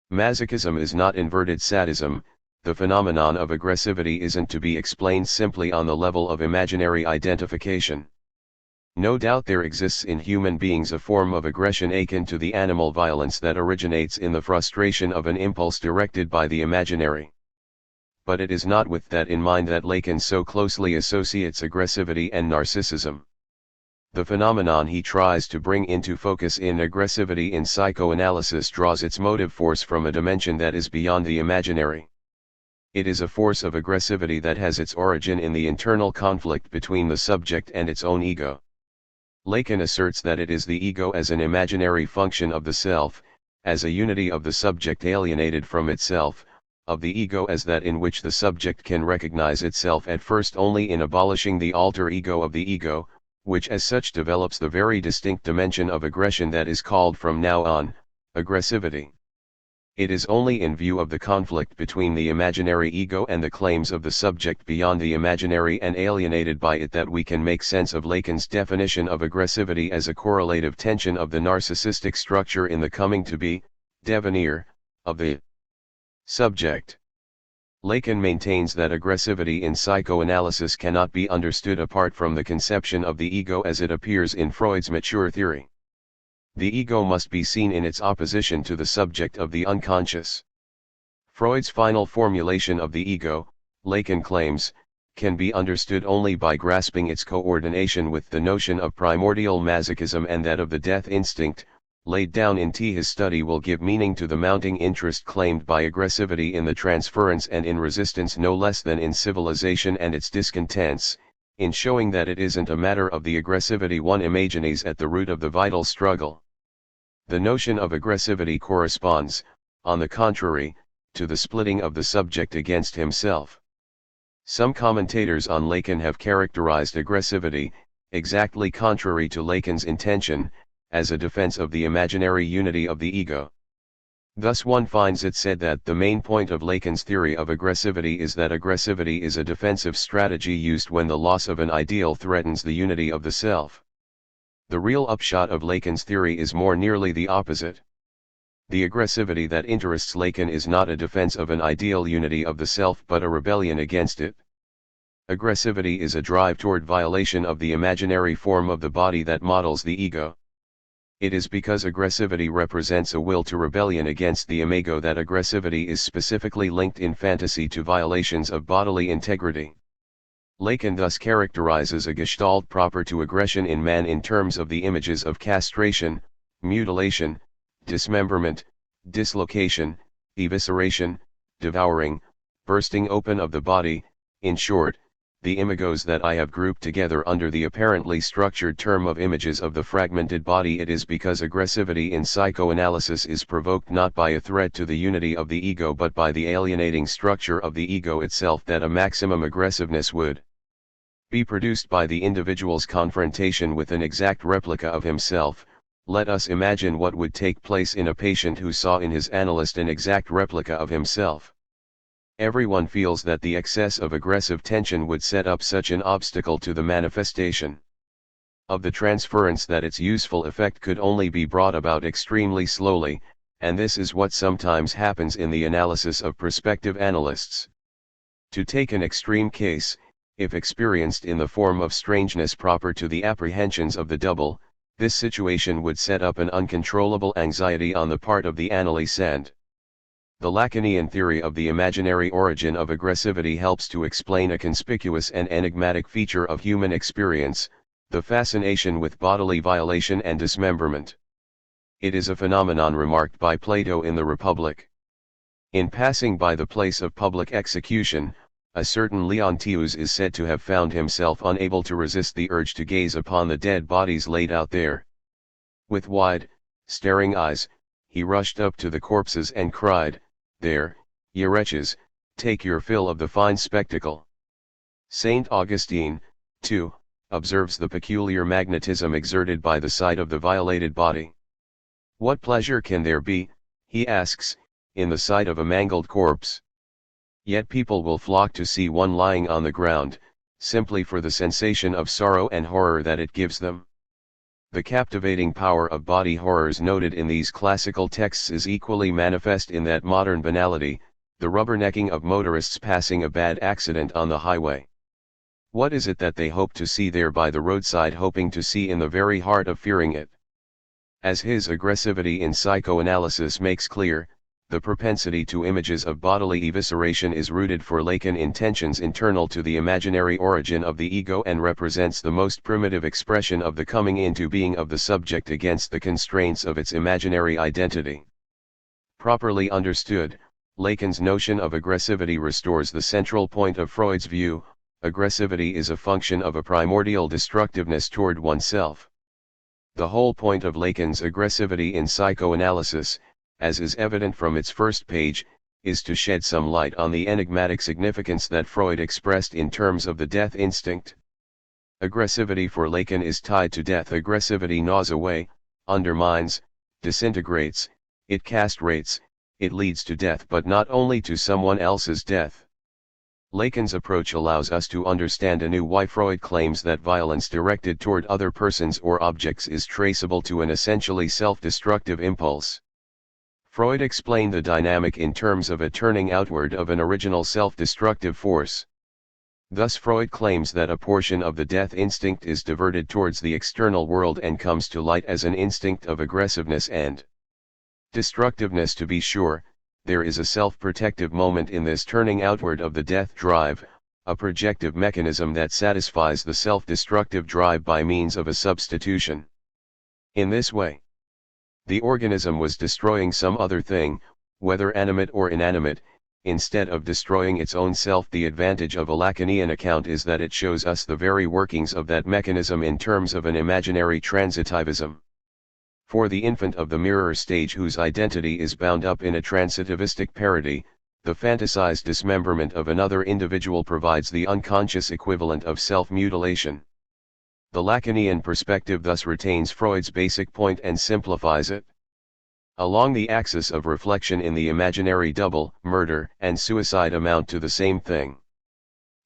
Masochism is not inverted sadism. The phenomenon of aggressivity isn't to be explained simply on the level of imaginary identification. No doubt there exists in human beings a form of aggression akin to the animal violence that originates in the frustration of an impulse directed by the imaginary. But it is not with that in mind that Lacans so closely associates aggressivity and narcissism. The phenomenon he tries to bring into focus in aggressivity in psychoanalysis draws its motive force from a dimension that is beyond the imaginary. It is a force of aggressivity that has its origin in the internal conflict between the subject and its own ego. Lacan asserts that it is the ego as an imaginary function of the self, as a unity of the subject alienated from itself, of the ego as that in which the subject can recognize itself at first only in abolishing the alter ego of the ego, which as such develops the very distinct dimension of aggression that is called from now on, aggressivity. It is only in view of the conflict between the imaginary ego and the claims of the subject beyond the imaginary and alienated by it that we can make sense of Lacan's definition of aggressivity as a correlative tension of the narcissistic structure in the coming to be, devenir, of the subject. Lacan maintains that aggressivity in psychoanalysis cannot be understood apart from the conception of the ego as it appears in Freud's mature theory. The ego must be seen in its opposition to the subject of the unconscious. Freud's final formulation of the ego, Lacan claims, can be understood only by grasping its coordination with the notion of primordial masochism and that of the death instinct, laid down in his study will give meaning to the mounting interest claimed by aggressivity in the transference and in resistance no less than in civilization and its discontents, in showing that it isn't a matter of the aggressivity one imagines at the root of the vital struggle. The notion of aggressivity corresponds, on the contrary, to the splitting of the subject against himself. Some commentators on Lacan have characterized aggressivity, exactly contrary to Lacan's intention, as a defense of the imaginary unity of the ego. Thus one finds it said that the main point of Lacan's theory of aggressivity is that aggressivity is a defensive strategy used when the loss of an ideal threatens the unity of the self. The real upshot of Lacan's theory is more nearly the opposite. The aggressivity that interests Lacan is not a defense of an ideal unity of the self but a rebellion against it. Aggressivity is a drive toward violation of the imaginary form of the body that models the ego. It is because aggressivity represents a will to rebellion against the imago that aggressivity is specifically linked in fantasy to violations of bodily integrity. Lacan thus characterizes a gestalt proper to aggression in man in terms of the images of castration, mutilation, dismemberment, dislocation, evisceration, devouring, bursting open of the body, in short, the imagos that I have grouped together under the apparently structured term of images of the fragmented body. It is because aggressivity in psychoanalysis is provoked not by a threat to the unity of the ego but by the alienating structure of the ego itself that a maximum aggressiveness would be produced by the individual's confrontation with an exact replica of himself. Let us imagine what would take place in a patient who saw in his analyst an exact replica of himself. Everyone feels that the excess of aggressive tension would set up such an obstacle to the manifestation of the transference that its useful effect could only be brought about extremely slowly, and this is what sometimes happens in the analysis of prospective analysts. To take an extreme case, if experienced in the form of strangeness proper to the apprehensions of the double, this situation would set up an uncontrollable anxiety on the part of the analysand. The Lacanian theory of the imaginary origin of aggressivity helps to explain a conspicuous and enigmatic feature of human experience, the fascination with bodily violation and dismemberment. It is a phenomenon remarked by Plato in the Republic. In passing by the place of public execution, a certain Leontius is said to have found himself unable to resist the urge to gaze upon the dead bodies laid out there. With wide, staring eyes, he rushed up to the corpses and cried, "There, ye wretches, take your fill of the fine spectacle." Saint Augustine, too, observes the peculiar magnetism exerted by the sight of the violated body. What pleasure can there be, he asks, in the sight of a mangled corpse? Yet people will flock to see one lying on the ground, simply for the sensation of sorrow and horror that it gives them. The captivating power of body horrors noted in these classical texts is equally manifest in that modern banality, the rubbernecking of motorists passing a bad accident on the highway. What is it that they hope to see there by the roadside, hoping to see in the very heart of fearing it? As his aggressivity in psychoanalysis makes clear, the propensity to images of bodily evisceration is rooted for Lacan in tensions internal to the imaginary origin of the ego and represents the most primitive expression of the coming into being of the subject against the constraints of its imaginary identity. Properly understood, Lacan's notion of aggressivity restores the central point of Freud's view: aggressivity is a function of a primordial destructiveness toward oneself. The whole point of Lacan's aggressivity in psychoanalysis, as is evident from its first page, is to shed some light on the enigmatic significance that Freud expressed in terms of the death instinct. Aggressivity for Lacan is tied to death. Aggressivity gnaws away, undermines, disintegrates, it castrates, it leads to death, but not only to someone else's death. Lacan's approach allows us to understand anew why Freud claims that violence directed toward other persons or objects is traceable to an essentially self-destructive impulse. Freud explained the dynamic in terms of a turning outward of an original self-destructive force. Thus Freud claims that a portion of the death instinct is diverted towards the external world and comes to light as an instinct of aggressiveness and destructiveness. To be sure, there is a self-protective moment in this turning outward of the death drive, a projective mechanism that satisfies the self-destructive drive by means of a substitution. In this way, the organism was destroying some other thing, whether animate or inanimate, instead of destroying its own self. The advantage of a Lacanian account is that it shows us the very workings of that mechanism in terms of an imaginary transitivism. For the infant of the mirror stage, whose identity is bound up in a transitivistic parody, the fantasized dismemberment of another individual provides the unconscious equivalent of self-mutilation. The Lacanian perspective thus retains Freud's basic point and simplifies it. Along the axis of reflection in the imaginary, double, murder, and suicide amount to the same thing.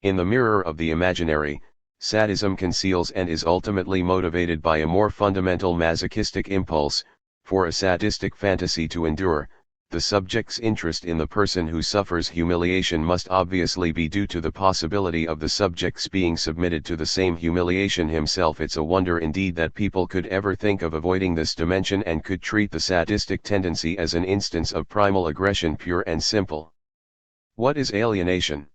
In the mirror of the imaginary, sadism conceals and is ultimately motivated by a more fundamental masochistic impulse, for a sadistic fantasy to endure. The subject's interest in the person who suffers humiliation must obviously be due to the possibility of the subject's being submitted to the same humiliation himself. It's a wonder indeed that people could ever think of avoiding this dimension and could treat the sadistic tendency as an instance of primal aggression, pure and simple. What is alienation?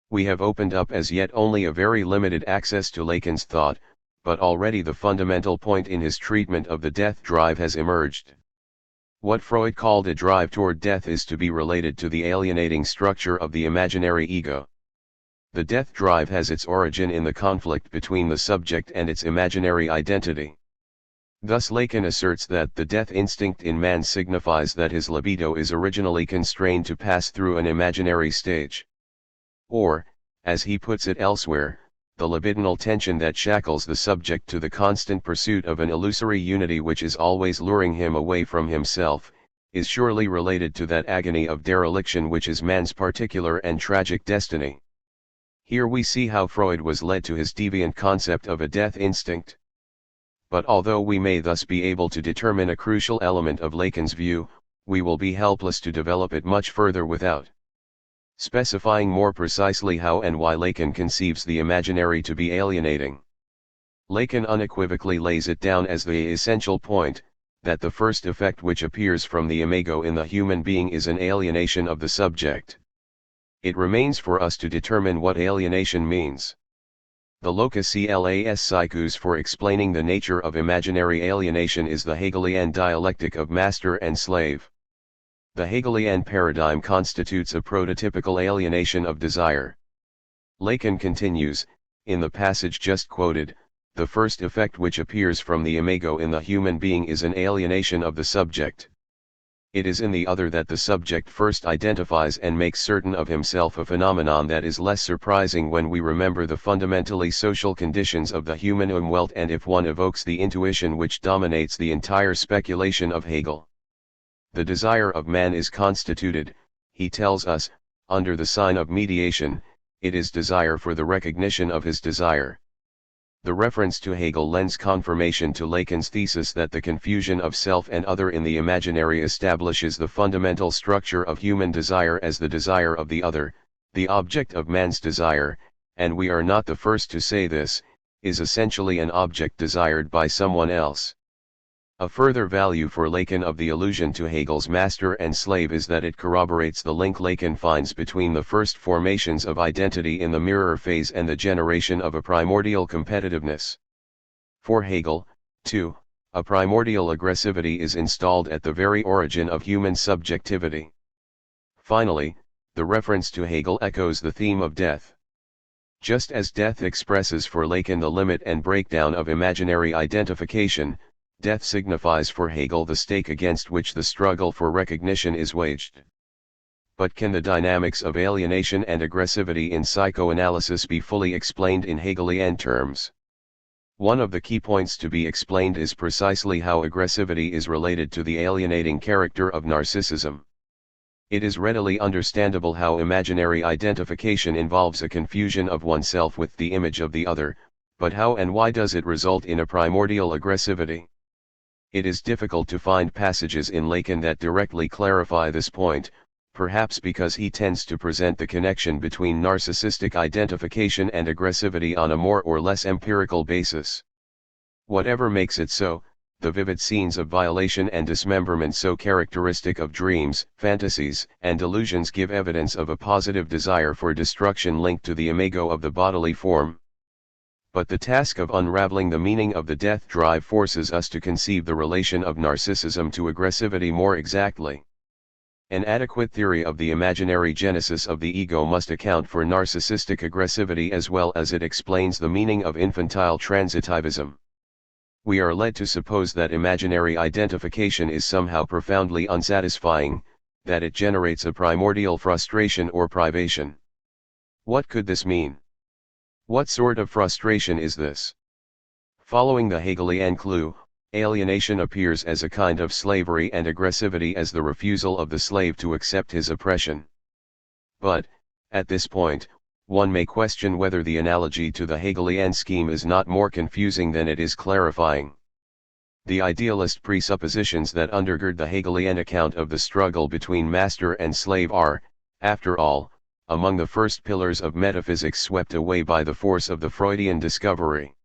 We have opened up as yet only a very limited access to Lacan's thought, but already the fundamental point in his treatment of the death drive has emerged. What Freud called a drive toward death is to be related to the alienating structure of the imaginary ego. The death drive has its origin in the conflict between the subject and its imaginary identity. Thus Lacan asserts that the death instinct in man signifies that his libido is originally constrained to pass through an imaginary stage. Or, as he puts it elsewhere, the libidinal tension that shackles the subject to the constant pursuit of an illusory unity which is always luring him away from himself, is surely related to that agony of dereliction which is man's particular and tragic destiny. Here we see how Freud was led to his deviant concept of a death instinct. But although we may thus be able to determine a crucial element of Lacan's view, we will be helpless to develop it much further without specifying more precisely how and why Lacan conceives the imaginary to be alienating. Lacan unequivocally lays it down as the essential point, that the first effect which appears from the imago in the human being is an alienation of the subject. It remains for us to determine what alienation means. The locus clas psychus for explaining the nature of imaginary alienation is the Hegelian dialectic of master and slave. The Hegelian paradigm constitutes a prototypical alienation of desire. Lacan continues, in the passage just quoted, the first effect which appears from the imago in the human being is an alienation of the subject. It is in the other that the subject first identifies and makes certain of himself, a phenomenon that is less surprising when we remember the fundamentally social conditions of the human Umwelt and if one evokes the intuition which dominates the entire speculation of Hegel. The desire of man is constituted, he tells us, under the sign of mediation. It is desire for the recognition of his desire. The reference to Hegel lends confirmation to Lacan's thesis that the confusion of self and other in the imaginary establishes the fundamental structure of human desire as the desire of the other, the object of man's desire, and we are not the first to say this, is essentially an object desired by someone else. A further value for Lacan of the allusion to Hegel's master and slave is that it corroborates the link Lacan finds between the first formations of identity in the mirror phase and the generation of a primordial competitiveness. For Hegel, too, a primordial aggressivity is installed at the very origin of human subjectivity. Finally, the reference to Hegel echoes the theme of death. Just as death expresses for Lacan the limit and breakdown of imaginary identification, death signifies for Hegel the stake against which the struggle for recognition is waged. But can the dynamics of alienation and aggressivity in psychoanalysis be fully explained in Hegelian terms? One of the key points to be explained is precisely how aggressivity is related to the alienating character of narcissism. It is readily understandable how imaginary identification involves a confusion of oneself with the image of the other, but how and why does it result in a primordial aggressivity? It is difficult to find passages in Lacan that directly clarify this point, perhaps because he tends to present the connection between narcissistic identification and aggressivity on a more or less empirical basis. Whatever makes it so, the vivid scenes of violation and dismemberment so characteristic of dreams, fantasies, and delusions give evidence of a positive desire for destruction linked to the imago of the bodily form. But the task of unraveling the meaning of the death drive forces us to conceive the relation of narcissism to aggressivity more exactly. An adequate theory of the imaginary genesis of the ego must account for narcissistic aggressivity as well as it explains the meaning of infantile transitivism. We are led to suppose that imaginary identification is somehow profoundly unsatisfying, that it generates a primordial frustration or privation. What could this mean? What sort of frustration is this? Following the Hegelian clue, alienation appears as a kind of slavery and aggressivity as the refusal of the slave to accept his oppression. But, at this point, one may question whether the analogy to the Hegelian scheme is not more confusing than it is clarifying. The idealist presuppositions that undergird the Hegelian account of the struggle between master and slave are, after all, among the first pillars of metaphysics swept away by the force of the Freudian discovery.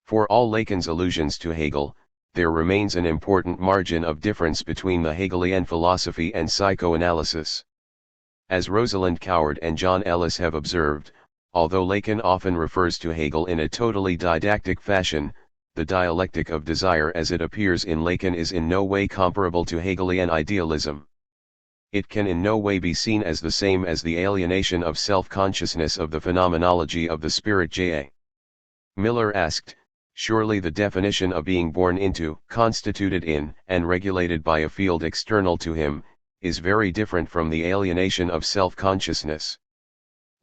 For all Lacan's allusions to Hegel, there remains an important margin of difference between the Hegelian philosophy and psychoanalysis. As Rosalind Coward and John Ellis have observed, although Lacan often refers to Hegel in a totally didactic fashion, the dialectic of desire as it appears in Lacan is in no way comparable to Hegelian idealism. It can in no way be seen as the same as the alienation of self-consciousness of the phenomenology of the spirit. J.A. Miller asked, surely the definition of being born into, constituted in, and regulated by a field external to him, is very different from the alienation of self-consciousness.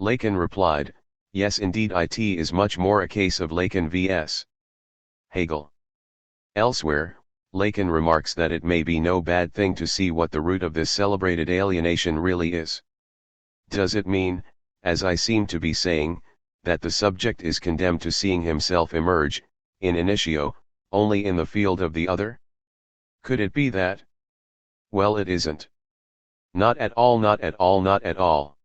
Lacan replied, yes indeed, it is much more a case of Lacan vs. Hegel. Elsewhere, Lacan remarks that it may be no bad thing to see what the root of this celebrated alienation really is. Does it mean, as I seem to be saying, that the subject is condemned to seeing himself emerge, in initio, only in the field of the other? Could it be that? Well, it isn't. Not at all, not at all, not at all.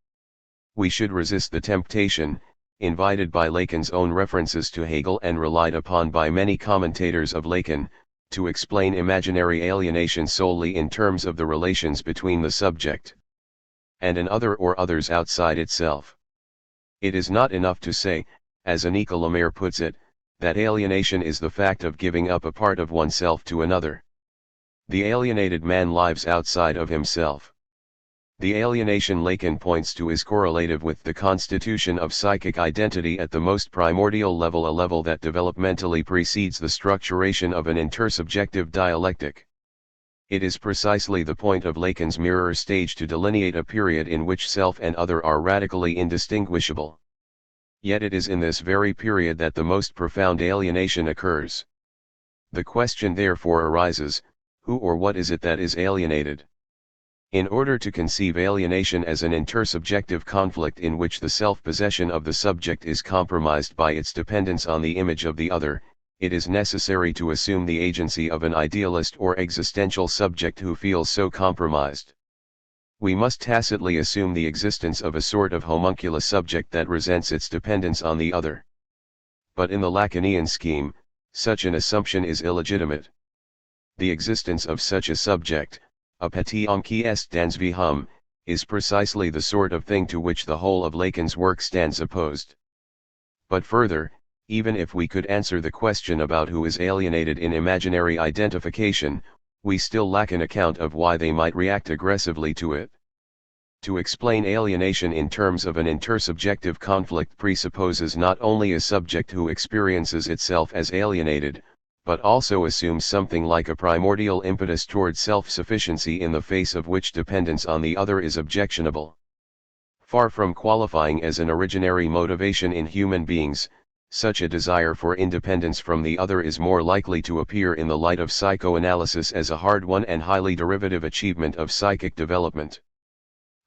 We should resist the temptation, invited by Lacan's own references to Hegel and relied upon by many commentators of Lacan, to explain imaginary alienation solely in terms of the relations between the subject and an other or others outside itself. It is not enough to say, as Annika Lemire puts it, that alienation is the fact of giving up a part of oneself to another. The alienated man lives outside of himself. The alienation Lacan points to is correlative with the constitution of psychic identity at the most primordial level, a level that developmentally precedes the structuration of an intersubjective dialectic. It is precisely the point of Lacan's mirror stage to delineate a period in which self and other are radically indistinguishable. Yet it is in this very period that the most profound alienation occurs. The question therefore arises, who or what is it that is alienated? In order to conceive alienation as an intersubjective conflict in which the self-possession of the subject is compromised by its dependence on the image of the other, it is necessary to assume the agency of an idealist or existential subject who feels so compromised. We must tacitly assume the existence of a sort of homunculus subject that resents its dependence on the other. But in the Lacanian scheme, such an assumption is illegitimate. The existence of such a subject, a petitum qui est dans vihum, is precisely the sort of thing to which the whole of Lacan's work stands opposed. But further, even if we could answer the question about who is alienated in imaginary identification, we still lack an account of why they might react aggressively to it. To explain alienation in terms of an intersubjective conflict presupposes not only a subject who experiences itself as alienated, but also assumes something like a primordial impetus toward self-sufficiency in the face of which dependence on the other is objectionable. Far from qualifying as an originary motivation in human beings, such a desire for independence from the other is more likely to appear in the light of psychoanalysis as a hard-won and highly derivative achievement of psychic development.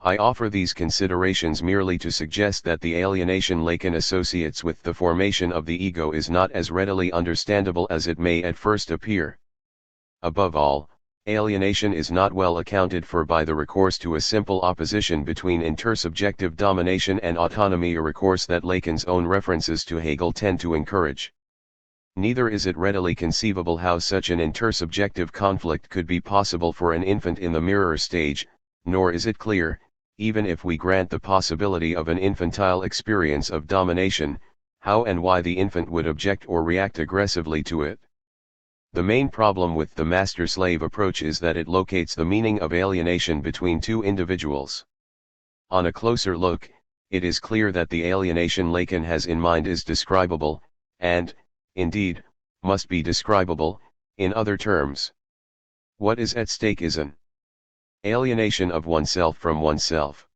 I offer these considerations merely to suggest that the alienation Lacan associates with the formation of the ego is not as readily understandable as it may at first appear. Above all, alienation is not well accounted for by the recourse to a simple opposition between intersubjective domination and autonomy, a recourse that Lacan's own references to Hegel tend to encourage. Neither is it readily conceivable how such an intersubjective conflict could be possible for an infant in the mirror stage, nor is it clear, even if we grant the possibility of an infantile experience of domination, how and why the infant would object or react aggressively to it. The main problem with the master-slave approach is that it locates the meaning of alienation between two individuals. On a closer look, it is clear that the alienation Lacan has in mind is describable, and, indeed, must be describable, in other terms. What is at stake is an alienation of oneself from oneself.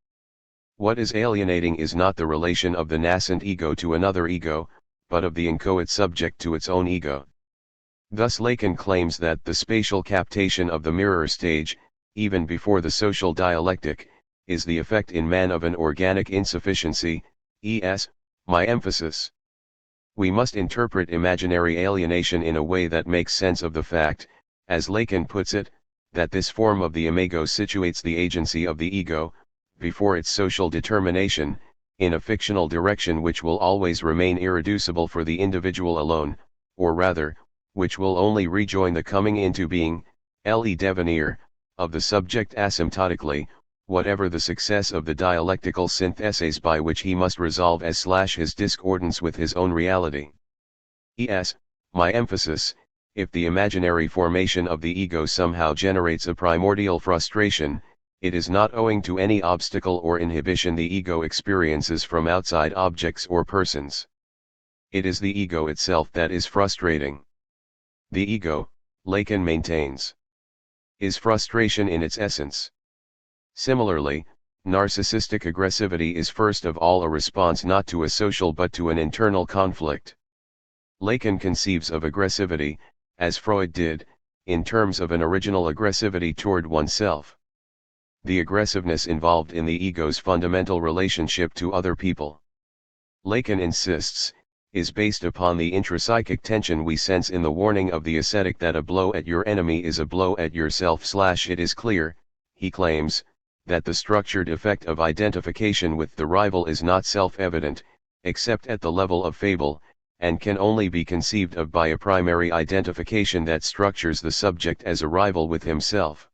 What is alienating is not the relation of the nascent ego to another ego, but of the inchoate subject to its own ego. Thus Lacan claims that the spatial captation of the mirror stage, even before the social dialectic, is the effect in man of an organic insufficiency, e.s., my emphasis. We must interpret imaginary alienation in a way that makes sense of the fact, as Lacan puts it, that this form of the imago situates the agency of the ego, before its social determination, in a fictional direction which will always remain irreducible for the individual alone, or rather, which will only rejoin the coming into being, le devenir, of the subject asymptotically, whatever the success of the dialectical syntheses by which he must resolve his discordance with his own reality. E.s., my emphasis, if the imaginary formation of the ego somehow generates a primordial frustration, it is not owing to any obstacle or inhibition the ego experiences from outside objects or persons. It is the ego itself that is frustrating. The ego, Lacan maintains, is frustration in its essence. Similarly, narcissistic aggressivity is first of all a response not to a social but to an internal conflict. Lacan conceives of aggressivity, as Freud did, in terms of an original aggressivity toward oneself. The aggressiveness involved in the ego's fundamental relationship to other people, Lacan insists, is based upon the intrapsychic tension we sense in the warning of the ascetic that a blow at your enemy is a blow at yourself. It is clear, he claims, that the structured effect of identification with the rival is not self-evident, except at the level of fable, and can only be conceived of by a primary identification that structures the subject as a rival with himself.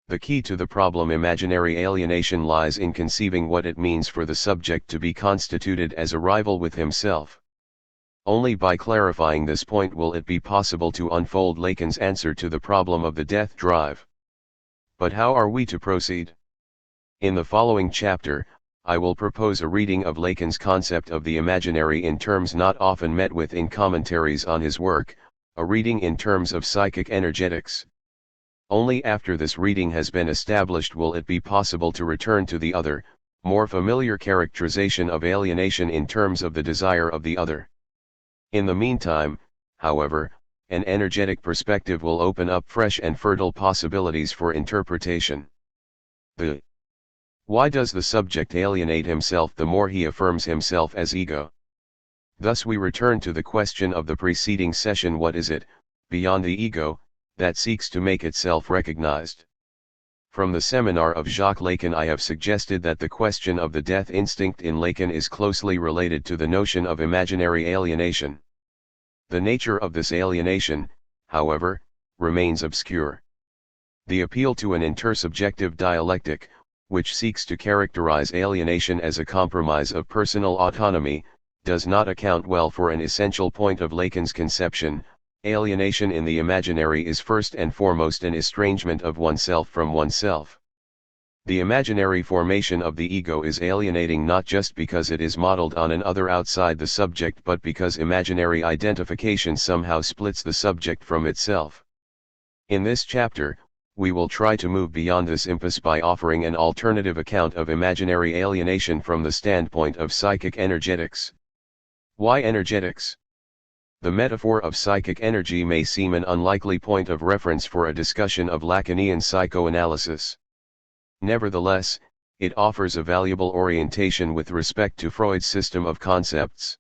The key to the problem imaginary alienation lies in conceiving what it means for the subject to be constituted as a rival with himself. Only by clarifying this point will it be possible to unfold Lacan's answer to the problem of the death drive. But how are we to proceed? In the following chapter, I will propose a reading of Lacan's concept of the imaginary in terms not often met with in commentaries on his work, a reading in terms of psychic energetics. Only after this reading has been established will it be possible to return to the other, more familiar characterization of alienation in terms of the desire of the other. In the meantime, however, an energetic perspective will open up fresh and fertile possibilities for interpretation. Why does the subject alienate himself the more he affirms himself as ego? Thus we return to the question of the preceding session: what is it, beyond the ego, that seeks to make itself recognized? From the seminar of Jacques Lacan I have suggested that the question of the death instinct in Lacan is closely related to the notion of imaginary alienation. The nature of this alienation, however, remains obscure. The appeal to an intersubjective dialectic, which seeks to characterize alienation as a compromise of personal autonomy, does not account well for an essential point of Lacan's conception. Alienation in the imaginary is first and foremost an estrangement of oneself from oneself. The imaginary formation of the ego is alienating not just because it is modeled on an other outside the subject, but because imaginary identification somehow splits the subject from itself. In this chapter, we will try to move beyond this impasse by offering an alternative account of imaginary alienation from the standpoint of psychic energetics. Why energetics? The metaphor of psychic energy may seem an unlikely point of reference for a discussion of Lacanian psychoanalysis. Nevertheless, it offers a valuable orientation with respect to Freud's system of concepts.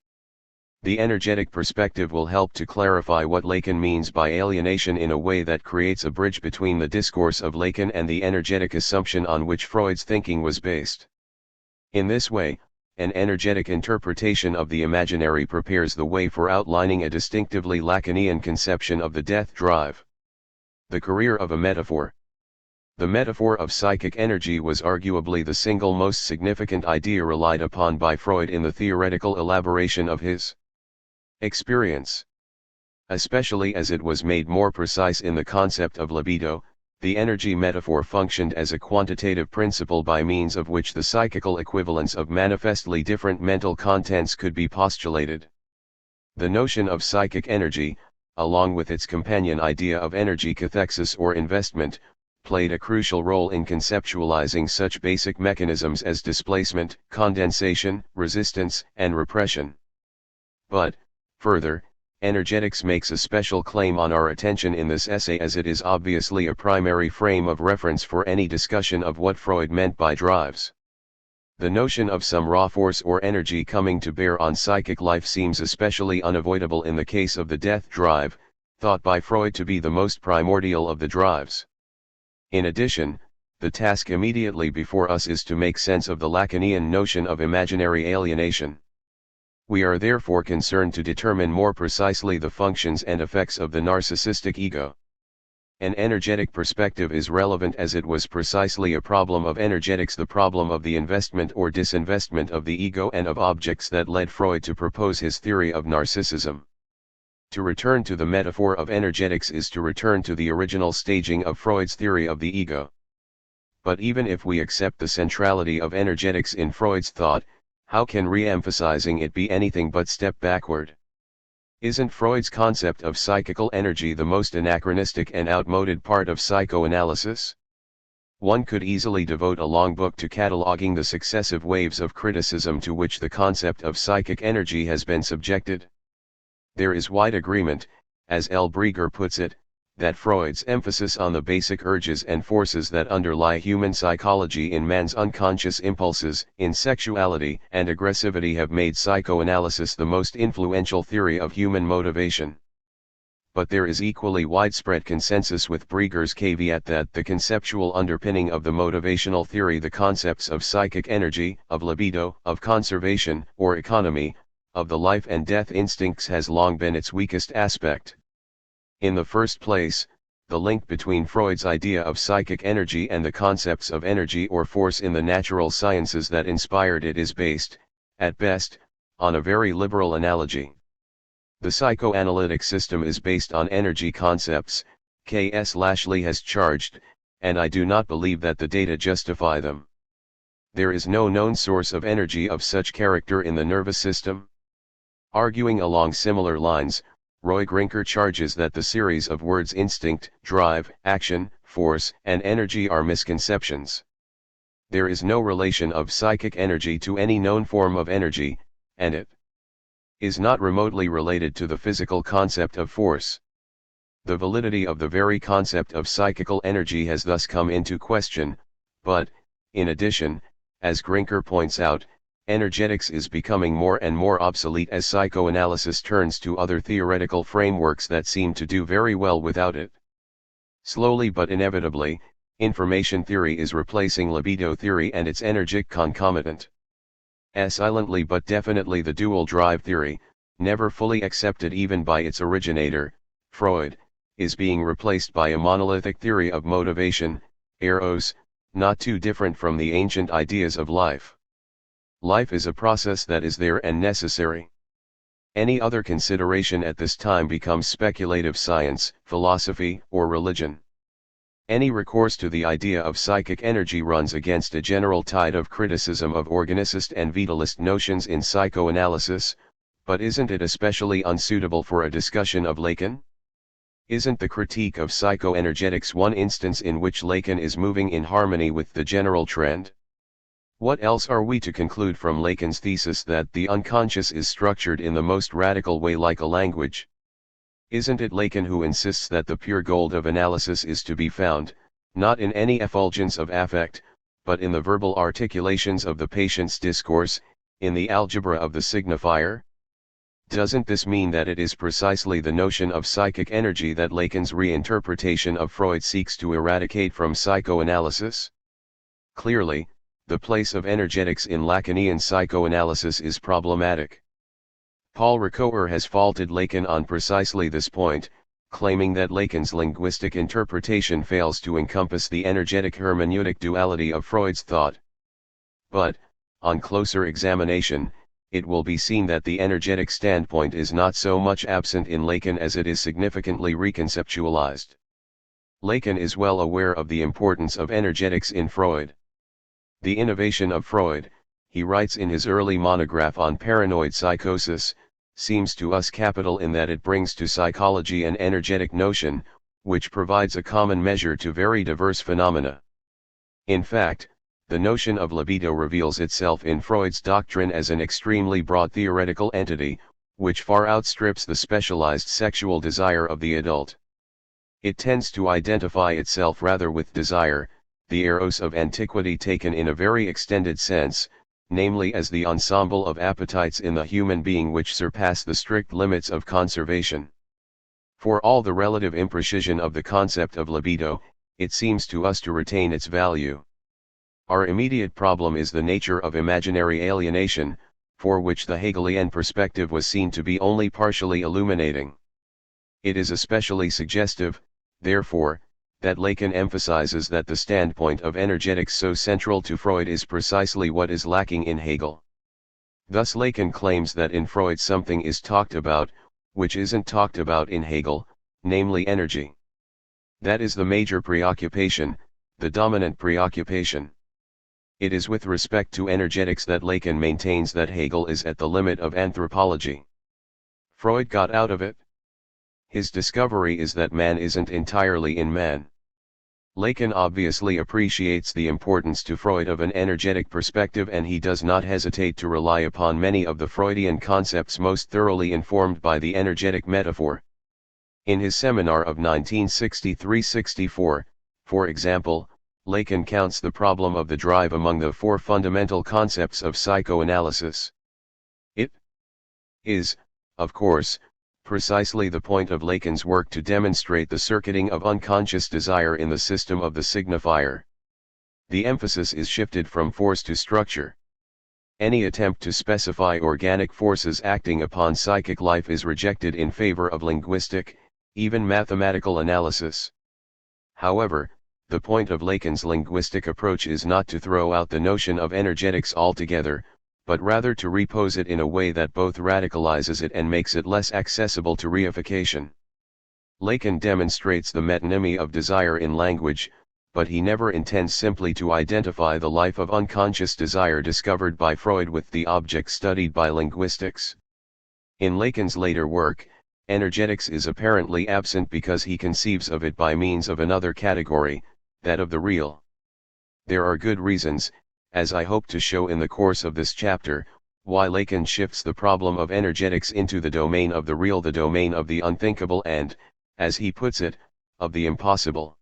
The energetic perspective will help to clarify what Lacan means by alienation in a way that creates a bridge between the discourse of Lacan and the energetic assumption on which Freud's thinking was based. In this way, an energetic interpretation of the imaginary prepares the way for outlining a distinctively Lacanian conception of the death drive. The career of a metaphor. The metaphor of psychic energy was arguably the single most significant idea relied upon by Freud in the theoretical elaboration of his experience. Especially as it was made more precise in the concept of libido, the energy metaphor functioned as a quantitative principle by means of which the psychical equivalence of manifestly different mental contents could be postulated. The notion of psychic energy, along with its companion idea of energy cathexis or investment, played a crucial role in conceptualizing such basic mechanisms as displacement, condensation, resistance, and repression. But, further, energetics makes a special claim on our attention in this essay, as it is obviously a primary frame of reference for any discussion of what Freud meant by drives. The notion of some raw force or energy coming to bear on psychic life seems especially unavoidable in the case of the death drive, thought by Freud to be the most primordial of the drives. In addition, the task immediately before us is to make sense of the Lacanian notion of imaginary alienation. We are therefore concerned to determine more precisely the functions and effects of the narcissistic ego. An energetic perspective is relevant as it was precisely a problem of energetics, the problem of the investment or disinvestment of the ego and of objects, that led Freud to propose his theory of narcissism. To return to the metaphor of energetics is to return to the original staging of Freud's theory of the ego. But even if we accept the centrality of energetics in Freud's thought, how can re-emphasizing it be anything but step backward? Isn't Freud's concept of psychical energy the most anachronistic and outmoded part of psychoanalysis? One could easily devote a long book to cataloging the successive waves of criticism to which the concept of psychic energy has been subjected. There is wide agreement, as L. Brieger puts it, that Freud's emphasis on the basic urges and forces that underlie human psychology in man's unconscious impulses, in sexuality and aggressivity, have made psychoanalysis the most influential theory of human motivation. But there is equally widespread consensus with Brieger's caveat that the conceptual underpinning of the motivational theory, the concepts of psychic energy, of libido, of conservation or economy, of the life and death instincts, has long been its weakest aspect. In the first place, the link between Freud's idea of psychic energy and the concepts of energy or force in the natural sciences that inspired it is based, at best, on a very liberal analogy. The psychoanalytic system is based on energy concepts, K.S. Lashley has charged, and I do not believe that the data justify them. There is no known source of energy of such character in the nervous system. Arguing along similar lines, Roy Grinker charges that the series of words instinct, drive, action, force, and energy are misconceptions. There is no relation of psychic energy to any known form of energy, and it is not remotely related to the physical concept of force. The validity of the very concept of psychical energy has thus come into question, but, in addition, as Grinker points out, energetics is becoming more and more obsolete as psychoanalysis turns to other theoretical frameworks that seem to do very well without it. Slowly but inevitably, Information theory is replacing libido theory and its energic concomitant. Silently but definitely the dual drive theory, never fully accepted even by its originator, Freud, is being replaced by a monolithic theory of motivation, eros, not too different from the ancient ideas of life. Life is a process that is there and necessary. Any other consideration at this time becomes speculative science, philosophy, or religion. Any recourse to the idea of psychic energy runs against a general tide of criticism of organicist and vitalist notions in psychoanalysis, but isn't it especially unsuitable for a discussion of Lacan? Isn't the critique of psychoenergetics one instance in which Lacan is moving in harmony with the general trend? What else are we to conclude from Lacan's thesis that the unconscious is structured in the most radical way like a language? Isn't it Lacan who insists that the pure gold of analysis is to be found, not in any effulgence of affect, but in the verbal articulations of the patient's discourse, in the algebra of the signifier? Doesn't this mean that it is precisely the notion of psychic energy that Lacan's reinterpretation of Freud seeks to eradicate from psychoanalysis? Clearly, the place of energetics in Lacanian psychoanalysis is problematic. Paul Ricoeur has faulted Lacan on precisely this point, claiming that Lacan's linguistic interpretation fails to encompass the energetic hermeneutic duality of Freud's thought. But, on closer examination, it will be seen that the energetic standpoint is not so much absent in Lacan as it is significantly reconceptualized. Lacan is well aware of the importance of energetics in Freud. The innovation of Freud, he writes in his early monograph on paranoid psychosis, seems to us capital in that it brings to psychology an energetic notion, which provides a common measure to very diverse phenomena. In fact, the notion of libido reveals itself in Freud's doctrine as an extremely broad theoretical entity, which far outstrips the specialized sexual desire of the adult. It tends to identify itself rather with desire, the eros of antiquity taken in a very extended sense, namely as the ensemble of appetites in the human being which surpass the strict limits of conservation. For all the relative imprecision of the concept of libido, it seems to us to retain its value. Our immediate problem is the nature of imaginary alienation, for which the Hegelian perspective was seen to be only partially illuminating. It is especially suggestive, therefore, that Lacan emphasizes that the standpoint of energetics so central to Freud is precisely what is lacking in Hegel. Thus Lacan claims that in Freud something is talked about, which isn't talked about in Hegel, namely energy. That is the major preoccupation, the dominant preoccupation. It is with respect to energetics that Lacan maintains that Hegel is at the limit of anthropology. Freud got out of it. His discovery is that man isn't entirely in man. Lacan obviously appreciates the importance to Freud of an energetic perspective, and he does not hesitate to rely upon many of the Freudian concepts most thoroughly informed by the energetic metaphor. In his seminar of 1963-64, for example, Lacan counts the problem of the drive among the four fundamental concepts of psychoanalysis. It is, of course, precisely the point of Lacan's work to demonstrate the circuiting of unconscious desire in the system of the signifier. The emphasis is shifted from force to structure. Any attempt to specify organic forces acting upon psychic life is rejected in favor of linguistic, even mathematical analysis. However, the point of Lacan's linguistic approach is not to throw out the notion of energetics altogether, but rather to repose it in a way that both radicalizes it and makes it less accessible to reification. Lacan demonstrates the metonymy of desire in language, but he never intends simply to identify the life of unconscious desire discovered by Freud with the object studied by linguistics. In Lacan's later work, energetics is apparently absent because he conceives of it by means of another category, that of the real. There are good reasons, as I hope to show in the course of this chapter, why Lacan shifts the problem of energetics into the domain of the real, the domain of the unthinkable and, as he puts it, of the impossible.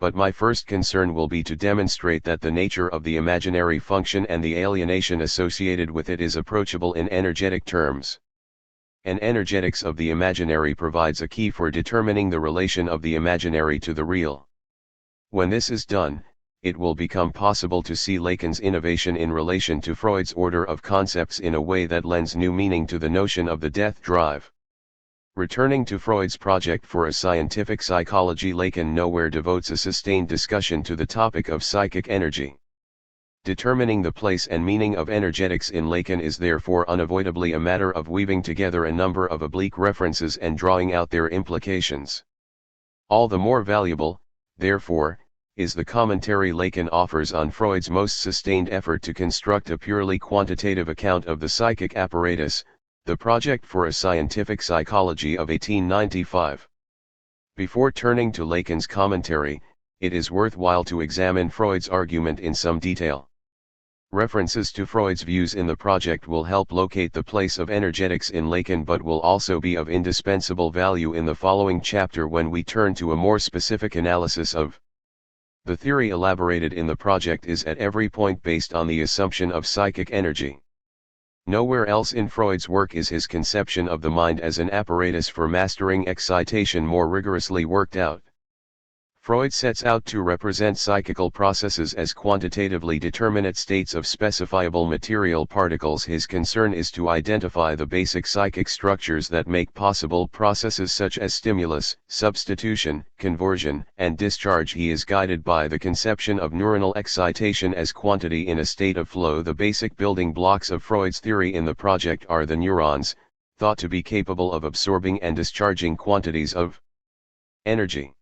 But my first concern will be to demonstrate that the nature of the imaginary function and the alienation associated with it is approachable in energetic terms. An energetics of the imaginary provides a key for determining the relation of the imaginary to the real. When this is done, it will become possible to see Lacan's innovation in relation to Freud's order of concepts in a way that lends new meaning to the notion of the death drive. Returning to Freud's project for a scientific psychology, Lacan nowhere devotes a sustained discussion to the topic of psychic energy. Determining the place and meaning of energetics in Lacan is therefore unavoidably a matter of weaving together a number of oblique references and drawing out their implications. All the more valuable, therefore, is the commentary Lacan offers on Freud's most sustained effort to construct a purely quantitative account of the psychic apparatus, the Project for a Scientific Psychology of 1895. Before turning to Lacan's commentary, it is worthwhile to examine Freud's argument in some detail. References to Freud's views in the project will help locate the place of energetics in Lacan, but will also be of indispensable value in the following chapter when we turn to a more specific analysis of the theory elaborated in the project is at every point based on the assumption of psychic energy. Nowhere else in Freud's work is his conception of the mind as an apparatus for mastering excitation more rigorously worked out. Freud sets out to represent psychical processes as quantitatively determinate states of specifiable material particles. His concern is to identify the basic psychic structures that make possible processes such as stimulus, substitution, conversion, and discharge. He is guided by the conception of neuronal excitation as quantity in a state of flow. The basic building blocks of Freud's theory in the project are the neurons, thought to be capable of absorbing and discharging quantities of energy.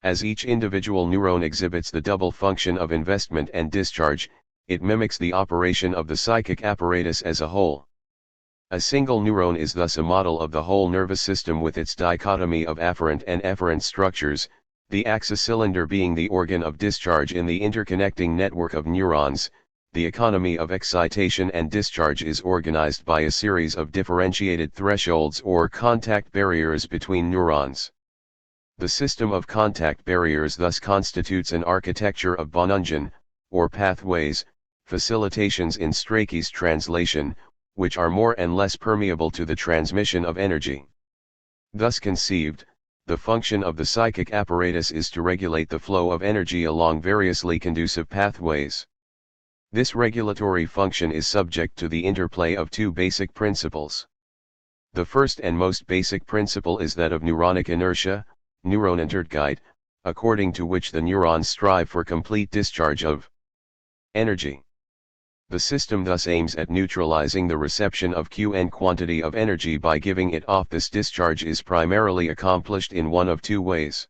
As each individual neuron exhibits the double function of investment and discharge, it mimics the operation of the psychic apparatus as a whole. A single neuron is thus a model of the whole nervous system with its dichotomy of afferent and efferent structures, the axis cylinder being the organ of discharge in the interconnecting network of neurons. The economy of excitation and discharge is organized by a series of differentiated thresholds or contact barriers between neurons. The system of contact barriers thus constitutes an architecture of Bonungen, or pathways, facilitations in Strachey's translation, which are more and less permeable to the transmission of energy. Thus conceived, the function of the psychic apparatus is to regulate the flow of energy along variously conducive pathways. This regulatory function is subject to the interplay of two basic principles. The first and most basic principle is that of neuronic inertia, Neuronintertkeit, according to which the neurons strive for complete discharge of energy. The system thus aims at neutralizing the reception of Qn quantity of energy by giving it off. This discharge is primarily accomplished in one of two ways.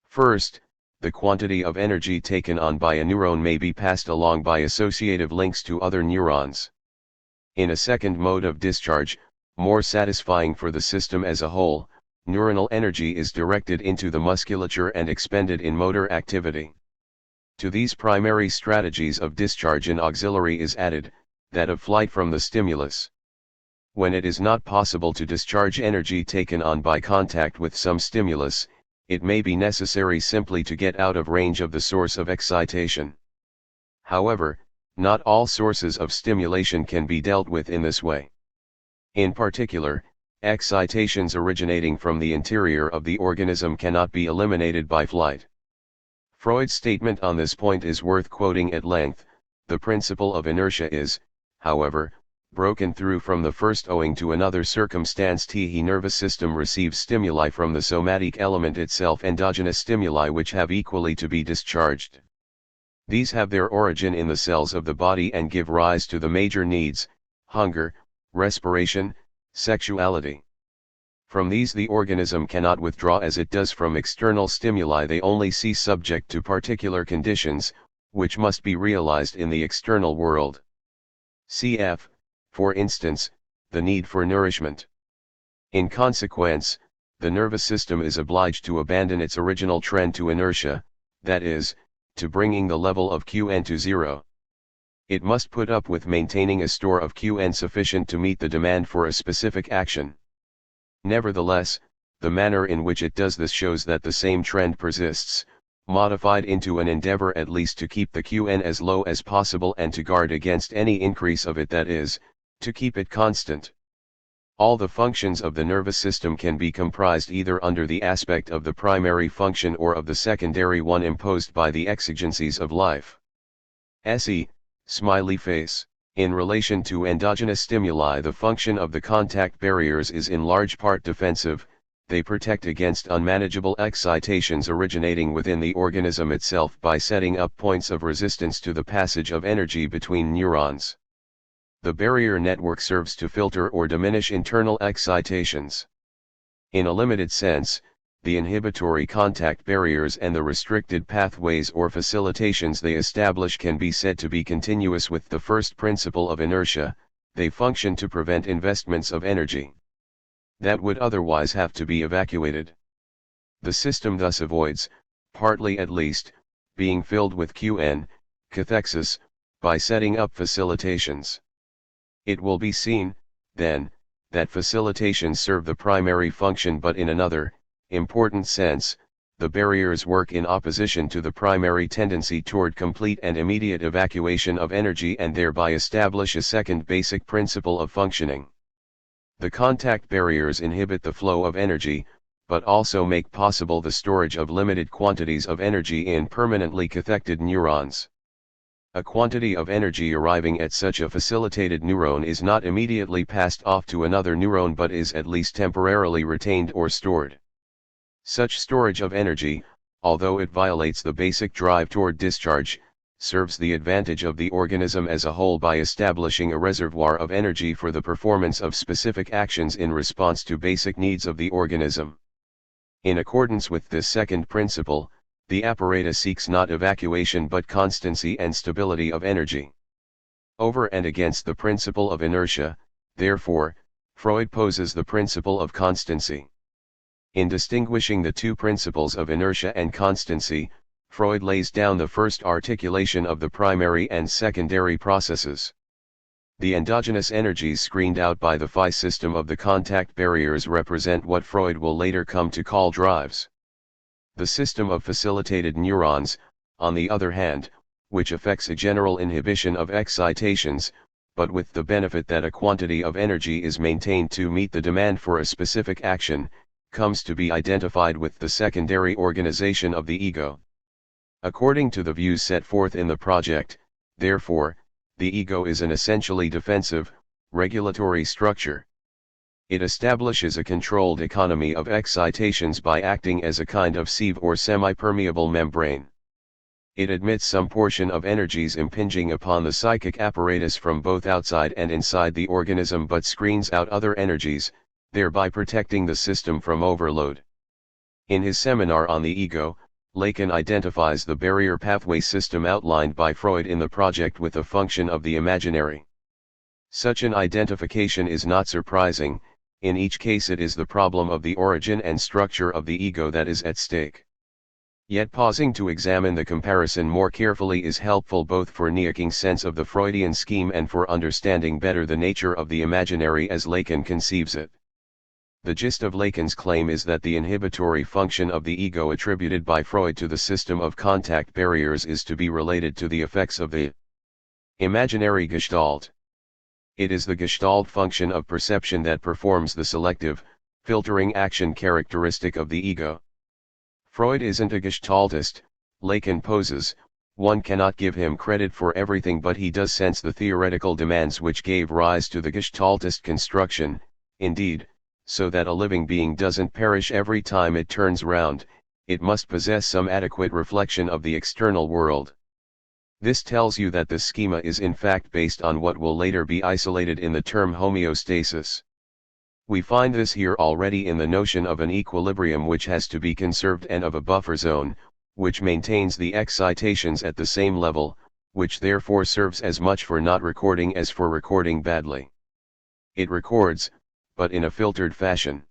First, the quantity of energy taken on by a neuron may be passed along by associative links to other neurons. In a second mode of discharge, more satisfying for the system as a whole, neuronal energy is directed into the musculature and expended in motor activity. To these primary strategies of discharge an auxiliary is added, that of flight from the stimulus. When it is not possible to discharge energy taken on by contact with some stimulus, it may be necessary simply to get out of range of the source of excitation. However, not all sources of stimulation can be dealt with in this way. In particular, excitations originating from the interior of the organism cannot be eliminated by flight. Freud's statement on this point is worth quoting at length. The principle of inertia is, however, broken through from the first owing to another circumstance. The nervous system receives stimuli from the somatic element itself, endogenous stimuli which have equally to be discharged. These have their origin in the cells of the body and give rise to the major needs: hunger, respiration, sexuality. From these the organism cannot withdraw as it does from external stimuli. They only cease subject to particular conditions, which must be realized in the external world. Cf., for instance, the need for nourishment. In consequence, the nervous system is obliged to abandon its original trend to inertia, that is, to bringing the level of Qn to zero. It must put up with maintaining a store of Qn sufficient to meet the demand for a specific action. Nevertheless, the manner in which it does this shows that the same trend persists, modified into an endeavor at least to keep the Qn as low as possible and to guard against any increase of it, that is, to keep it constant. All the functions of the nervous system can be comprised either under the aspect of the primary function or of the secondary one imposed by the exigencies of life. SE, smiley face. In relation to endogenous stimuli, the function of the contact barriers is in large part defensive. They protect against unmanageable excitations originating within the organism itself by setting up points of resistance to the passage of energy between neurons. The barrier network serves to filter or diminish internal excitations. In a limited sense, the inhibitory contact barriers and the restricted pathways or facilitations they establish can be said to be continuous with the first principle of inertia. They function to prevent investments of energy that would otherwise have to be evacuated. The system thus avoids, partly at least, being filled with cathexis, by setting up facilitations. It will be seen, then, that facilitations serve the primary function, but in another, important sense, the barriers work in opposition to the primary tendency toward complete and immediate evacuation of energy and thereby establish a second basic principle of functioning. The contact barriers inhibit the flow of energy, but also make possible the storage of limited quantities of energy in permanently cathected neurons. A quantity of energy arriving at such a facilitated neuron is not immediately passed off to another neuron but is at least temporarily retained or stored. Such storage of energy, although it violates the basic drive toward discharge, serves the advantage of the organism as a whole by establishing a reservoir of energy for the performance of specific actions in response to basic needs of the organism. In accordance with this second principle, the apparatus seeks not evacuation but constancy and stability of energy. Over and against the principle of inertia, therefore, Freud poses the principle of constancy. In distinguishing the two principles of inertia and constancy, Freud lays down the first articulation of the primary and secondary processes. The endogenous energies screened out by the phi system of the contact barriers represent what Freud will later come to call drives. The system of facilitated neurons, on the other hand, which affects a general inhibition of excitations, but with the benefit that a quantity of energy is maintained to meet the demand for a specific action, comes to be identified with the secondary organization of the ego. According to the views set forth in the project, therefore, the ego is an essentially defensive, regulatory structure. It establishes a controlled economy of excitations by acting as a kind of sieve or semi-permeable membrane. It admits some portion of energies impinging upon the psychic apparatus from both outside and inside the organism but screens out other energies, thereby protecting the system from overload. In his seminar on the ego, Lacan identifies the barrier pathway system outlined by Freud in the project with a function of the imaginary. Such an identification is not surprising. In each case it is the problem of the origin and structure of the ego that is at stake. Yet pausing to examine the comparison more carefully is helpful both for making sense of the Freudian scheme and for understanding better the nature of the imaginary as Lacan conceives it. The gist of Lacan's claim is that the inhibitory function of the ego attributed by Freud to the system of contact barriers is to be related to the effects of the imaginary gestalt. It is the gestalt function of perception that performs the selective, filtering action characteristic of the ego. Freud isn't a gestaltist, Lacan poses. One cannot give him credit for everything, but he does sense the theoretical demands which gave rise to the gestaltist construction. Indeed, so that a living being doesn't perish every time it turns round, it must possess some adequate reflection of the external world. This tells you that the schema is in fact based on what will later be isolated in the term homeostasis. We find this here already in the notion of an equilibrium which has to be conserved and of a buffer zone, which maintains the excitations at the same level, which therefore serves as much for not recording as for recording badly. It records, but in a filtered fashion.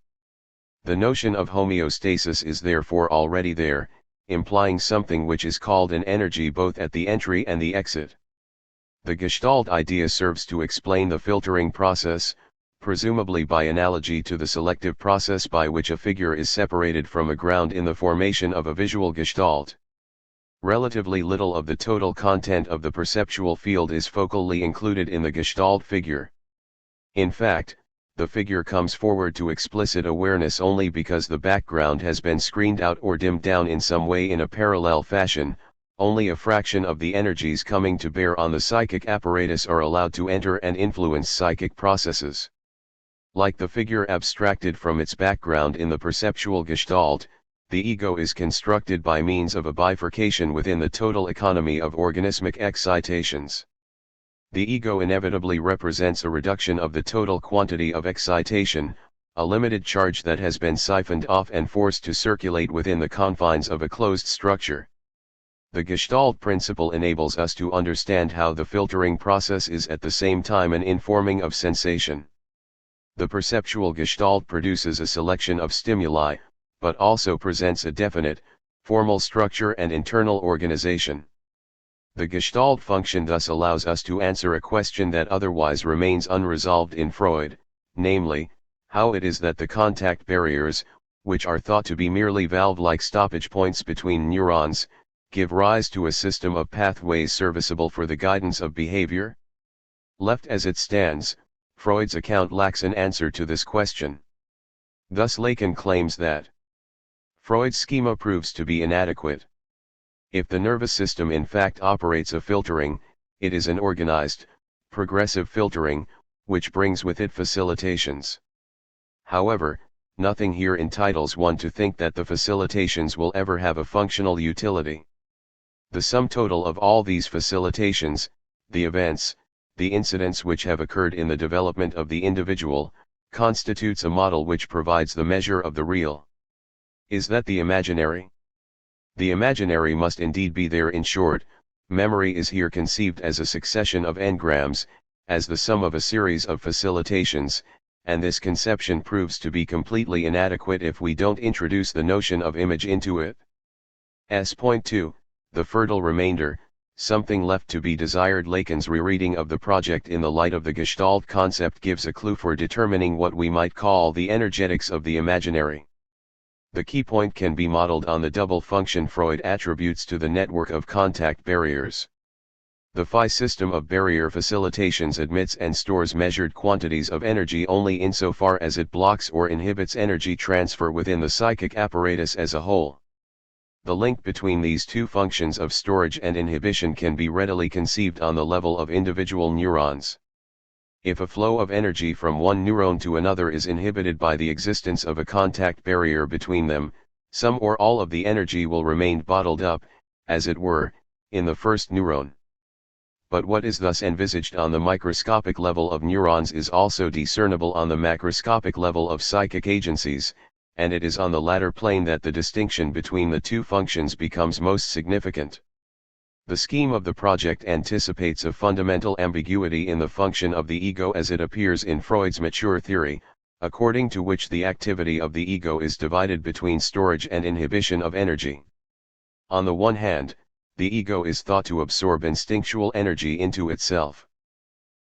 The notion of homeostasis is therefore already there, implying something which is called an energy both at the entry and the exit. The Gestalt idea serves to explain the filtering process, presumably by analogy to the selective process by which a figure is separated from a ground in the formation of a visual gestalt. Relatively little of the total content of the perceptual field is focally included in the gestalt figure. In fact, the figure comes forward to explicit awareness only because the background has been screened out or dimmed down in some way in a parallel fashion. Only a fraction of the energies coming to bear on the psychic apparatus are allowed to enter and influence psychic processes. Like the figure abstracted from its background in the perceptual gestalt, the ego is constructed by means of a bifurcation within the total economy of organismic excitations. The ego inevitably represents a reduction of the total quantity of excitation, a limited charge that has been siphoned off and forced to circulate within the confines of a closed structure. The Gestalt principle enables us to understand how the filtering process is at the same time an informing of sensation. The perceptual Gestalt produces a selection of stimuli, but also presents a definite, formal structure and internal organization. The Gestalt function thus allows us to answer a question that otherwise remains unresolved in Freud, namely, how it is that the contact barriers, which are thought to be merely valve-like stoppage points between neurons, give rise to a system of pathways serviceable for the guidance of behavior? Left as it stands, Freud's account lacks an answer to this question. Thus Lacan claims that Freud's schema proves to be inadequate. If the nervous system in fact operates a filtering, it is an organized, progressive filtering, which brings with it facilitations. However, nothing here entitles one to think that the facilitations will ever have a functional utility. The sum total of all these facilitations, the events, the incidents which have occurred in the development of the individual, constitutes a model which provides the measure of the real. Is that the imaginary? The imaginary must indeed be there. In short, memory is here conceived as a succession of engrams, as the sum of a series of facilitations, and this conception proves to be completely inadequate if we don't introduce the notion of image into it. Point 2. The fertile remainder, something left to be desired. Lacan's rereading of the project in the light of the Gestalt concept gives a clue for determining what we might call the energetics of the imaginary. The key point can be modeled on the double function Freud attributes to the network of contact barriers. The phi system of barrier facilitations admits and stores measured quantities of energy only insofar as it blocks or inhibits energy transfer within the psychic apparatus as a whole. The link between these two functions of storage and inhibition can be readily conceived on the level of individual neurons. If a flow of energy from one neuron to another is inhibited by the existence of a contact barrier between them, some or all of the energy will remain bottled up, as it were, in the first neuron. But what is thus envisaged on the microscopic level of neurons is also discernible on the macroscopic level of psychic agencies, and it is on the latter plane that the distinction between the two functions becomes most significant. The scheme of the project anticipates a fundamental ambiguity in the function of the ego as it appears in Freud's mature theory, according to which the activity of the ego is divided between storage and inhibition of energy. On the one hand, the ego is thought to absorb instinctual energy into itself.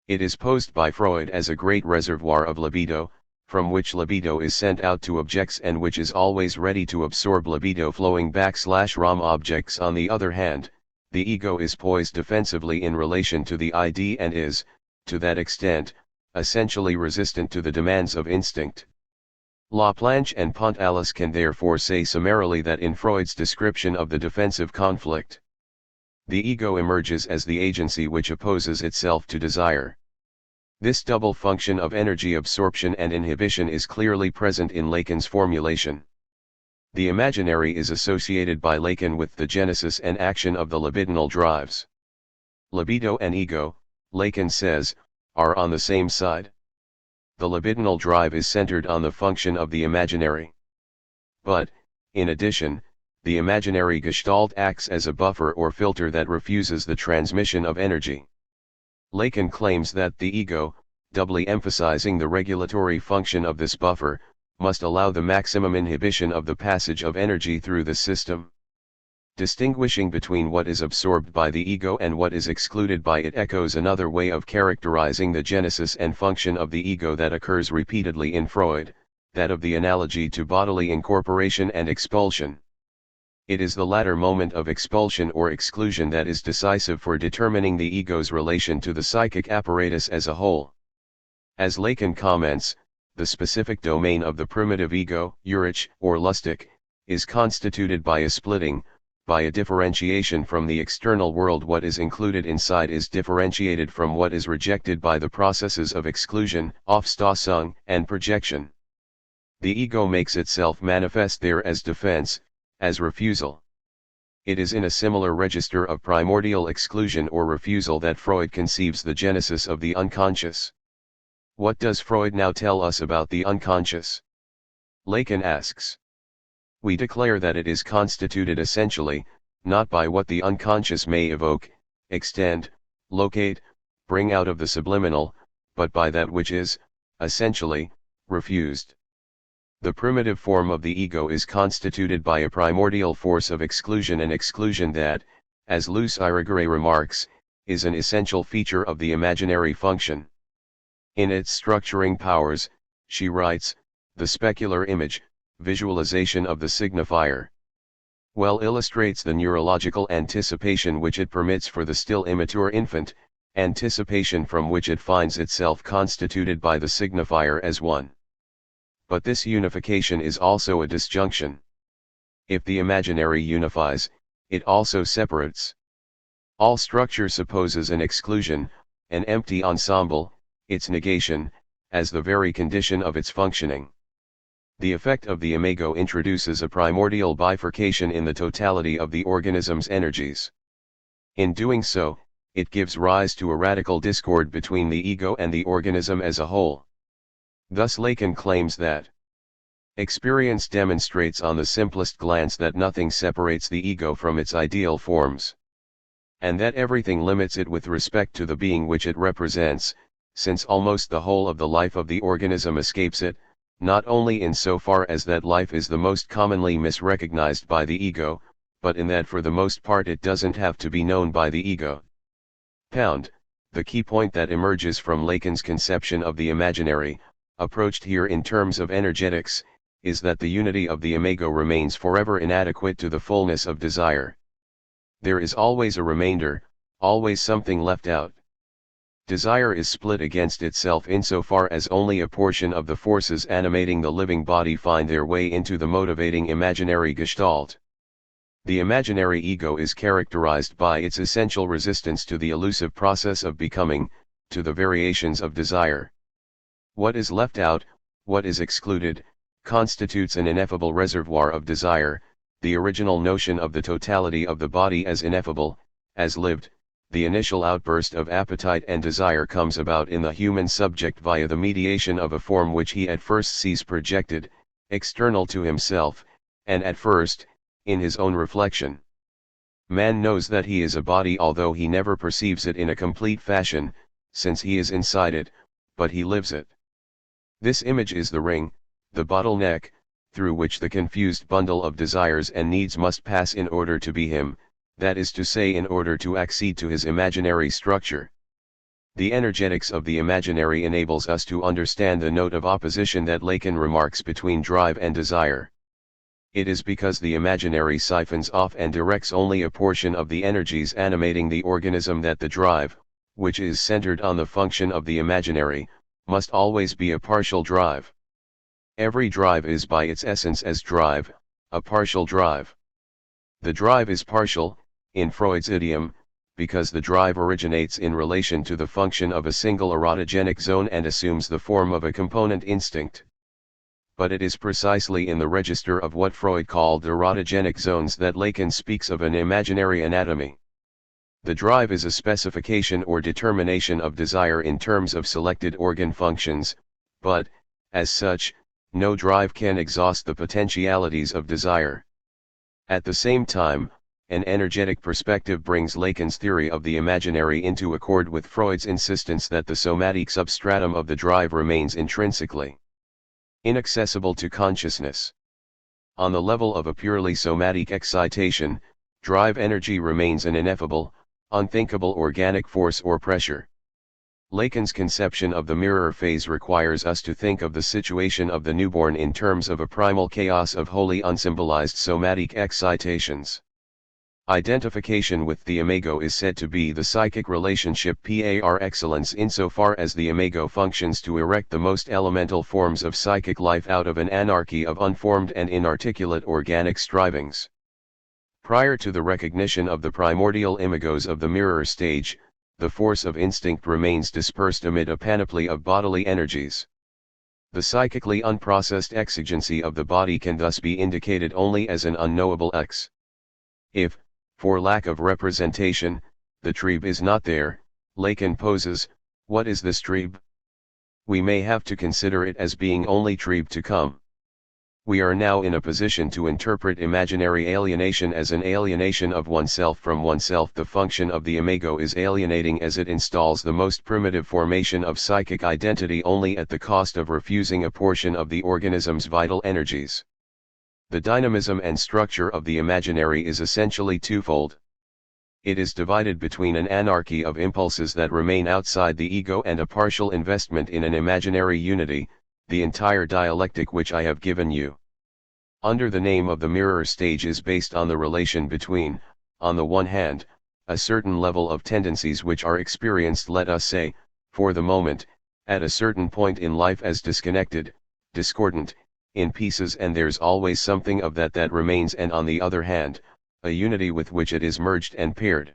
It is posed by Freud as a great reservoir of libido, from which libido is sent out to objects and which is always ready to absorb libido flowing back/rom objects. On the other hand, the ego is poised defensively in relation to the ID and is, to that extent, essentially resistant to the demands of instinct. Laplanche and Pontalis can therefore say summarily that in Freud's description of the defensive conflict, the ego emerges as the agency which opposes itself to desire. This double function of energy absorption and inhibition is clearly present in Lacan's formulation. The imaginary is associated by Lacan with the genesis and action of the libidinal drives. Libido and ego, Lacan says, are on the same side. The libidinal drive is centered on the function of the imaginary. But, in addition, the imaginary gestalt acts as a buffer or filter that refuses the transmission of energy. Lacan claims that the ego, doubly emphasizing the regulatory function of this buffer, must allow the maximum inhibition of the passage of energy through the system. Distinguishing between what is absorbed by the ego and what is excluded by it echoes another way of characterizing the genesis and function of the ego that occurs repeatedly in Freud, that of the analogy to bodily incorporation and expulsion. It is the latter moment of expulsion or exclusion that is decisive for determining the ego's relation to the psychic apparatus as a whole. As Lacan comments, the specific domain of the primitive ego, urich, or lustic, is constituted by a splitting, by a differentiation from the external world. What is included inside is differentiated from what is rejected by the processes of exclusion, Aufstoßung, and projection. The ego makes itself manifest there as defense, as refusal. It is in a similar register of primordial exclusion or refusal that Freud conceives the genesis of the unconscious. What does Freud now tell us about the unconscious? Lacan asks. We declare that it is constituted essentially, not by what the unconscious may evoke, extend, locate, bring out of the subliminal, but by that which is, essentially, refused. The primitive form of the ego is constituted by a primordial force of exclusion, and exclusion that, as Luce Irigaray remarks, is an essential feature of the imaginary function. In its structuring powers, she writes, the specular image, visualization of the signifier, well illustrates the neurological anticipation which it permits for the still immature infant, anticipation from which it finds itself constituted by the signifier as one. But this unification is also a disjunction. If the imaginary unifies, it also separates. All structure supposes an exclusion, an empty ensemble, its negation, as the very condition of its functioning. The effect of the imago introduces a primordial bifurcation in the totality of the organism's energies. In doing so, it gives rise to a radical discord between the ego and the organism as a whole. Thus Lacan claims that experience demonstrates on the simplest glance that nothing separates the ego from its ideal forms, and that everything limits it with respect to the being which it represents, since almost the whole of the life of the organism escapes it, not only in so far as that life is the most commonly misrecognized by the ego, but in that for the most part it doesn't have to be known by the ego. The key point that emerges from Lacan's conception of the imaginary, approached here in terms of energetics, is that the unity of the imago remains forever inadequate to the fullness of desire. There is always a remainder, always something left out. Desire is split against itself insofar as only a portion of the forces animating the living body find their way into the motivating imaginary gestalt. The imaginary ego is characterized by its essential resistance to the elusive process of becoming, to the variations of desire. What is left out, what is excluded, constitutes an ineffable reservoir of desire. The original notion of the totality of the body as ineffable, as lived, the initial outburst of appetite and desire comes about in the human subject via the mediation of a form which he at first sees projected, external to himself, and at first, in his own reflection. Man knows that he is a body although he never perceives it in a complete fashion, since he is inside it, but he lives it. This image is the ring, the bottleneck, through which the confused bundle of desires and needs must pass in order to be him, that is to say in order to accede to his imaginary structure. The energetics of the imaginary enables us to understand the note of opposition that Lacan remarks between drive and desire. It is because the imaginary siphons off and directs only a portion of the energies animating the organism that the drive, which is centered on the function of the imaginary, must always be a partial drive. Every drive is by its essence as drive, a partial drive. The drive is partial, in Freud's idiom, because the drive originates in relation to the function of a single erotogenic zone and assumes the form of a component instinct. But it is precisely in the register of what Freud called erotogenic zones that Lacan speaks of an imaginary anatomy. The drive is a specification or determination of desire in terms of selected organ functions, but, as such, no drive can exhaust the potentialities of desire. At the same time, an energetic perspective brings Lacan's theory of the imaginary into accord with Freud's insistence that the somatic substratum of the drive remains intrinsically inaccessible to consciousness. On the level of a purely somatic excitation, drive energy remains an ineffable, unthinkable organic force or pressure. Lacan's conception of the mirror phase requires us to think of the situation of the newborn in terms of a primal chaos of wholly unsymbolized somatic excitations. Identification with the imago is said to be the psychic relationship par excellence insofar as the imago functions to erect the most elemental forms of psychic life out of an anarchy of unformed and inarticulate organic strivings. Prior to the recognition of the primordial imagos of the mirror stage, the force of instinct remains dispersed amid a panoply of bodily energies. The psychically unprocessed exigency of the body can thus be indicated only as an unknowable X. If, for lack of representation, the trieb is not there, Lacan poses, what is this trieb? We may have to consider it as being only trieb to come. We are now in a position to interpret imaginary alienation as an alienation of oneself from oneself. The function of the imago is alienating as it installs the most primitive formation of psychic identity only at the cost of refusing a portion of the organism's vital energies. The dynamism and structure of the imaginary is essentially twofold. It is divided between an anarchy of impulses that remain outside the ego and a partial investment in an imaginary unity, the entire dialectic which I have given you. Under the name of the mirror stage is based on the relation between, on the one hand, a certain level of tendencies which are experienced, let us say, for the moment, at a certain point in life as disconnected, discordant, in pieces, and there's always something of that remains, and on the other hand, a unity with which it is merged and paired.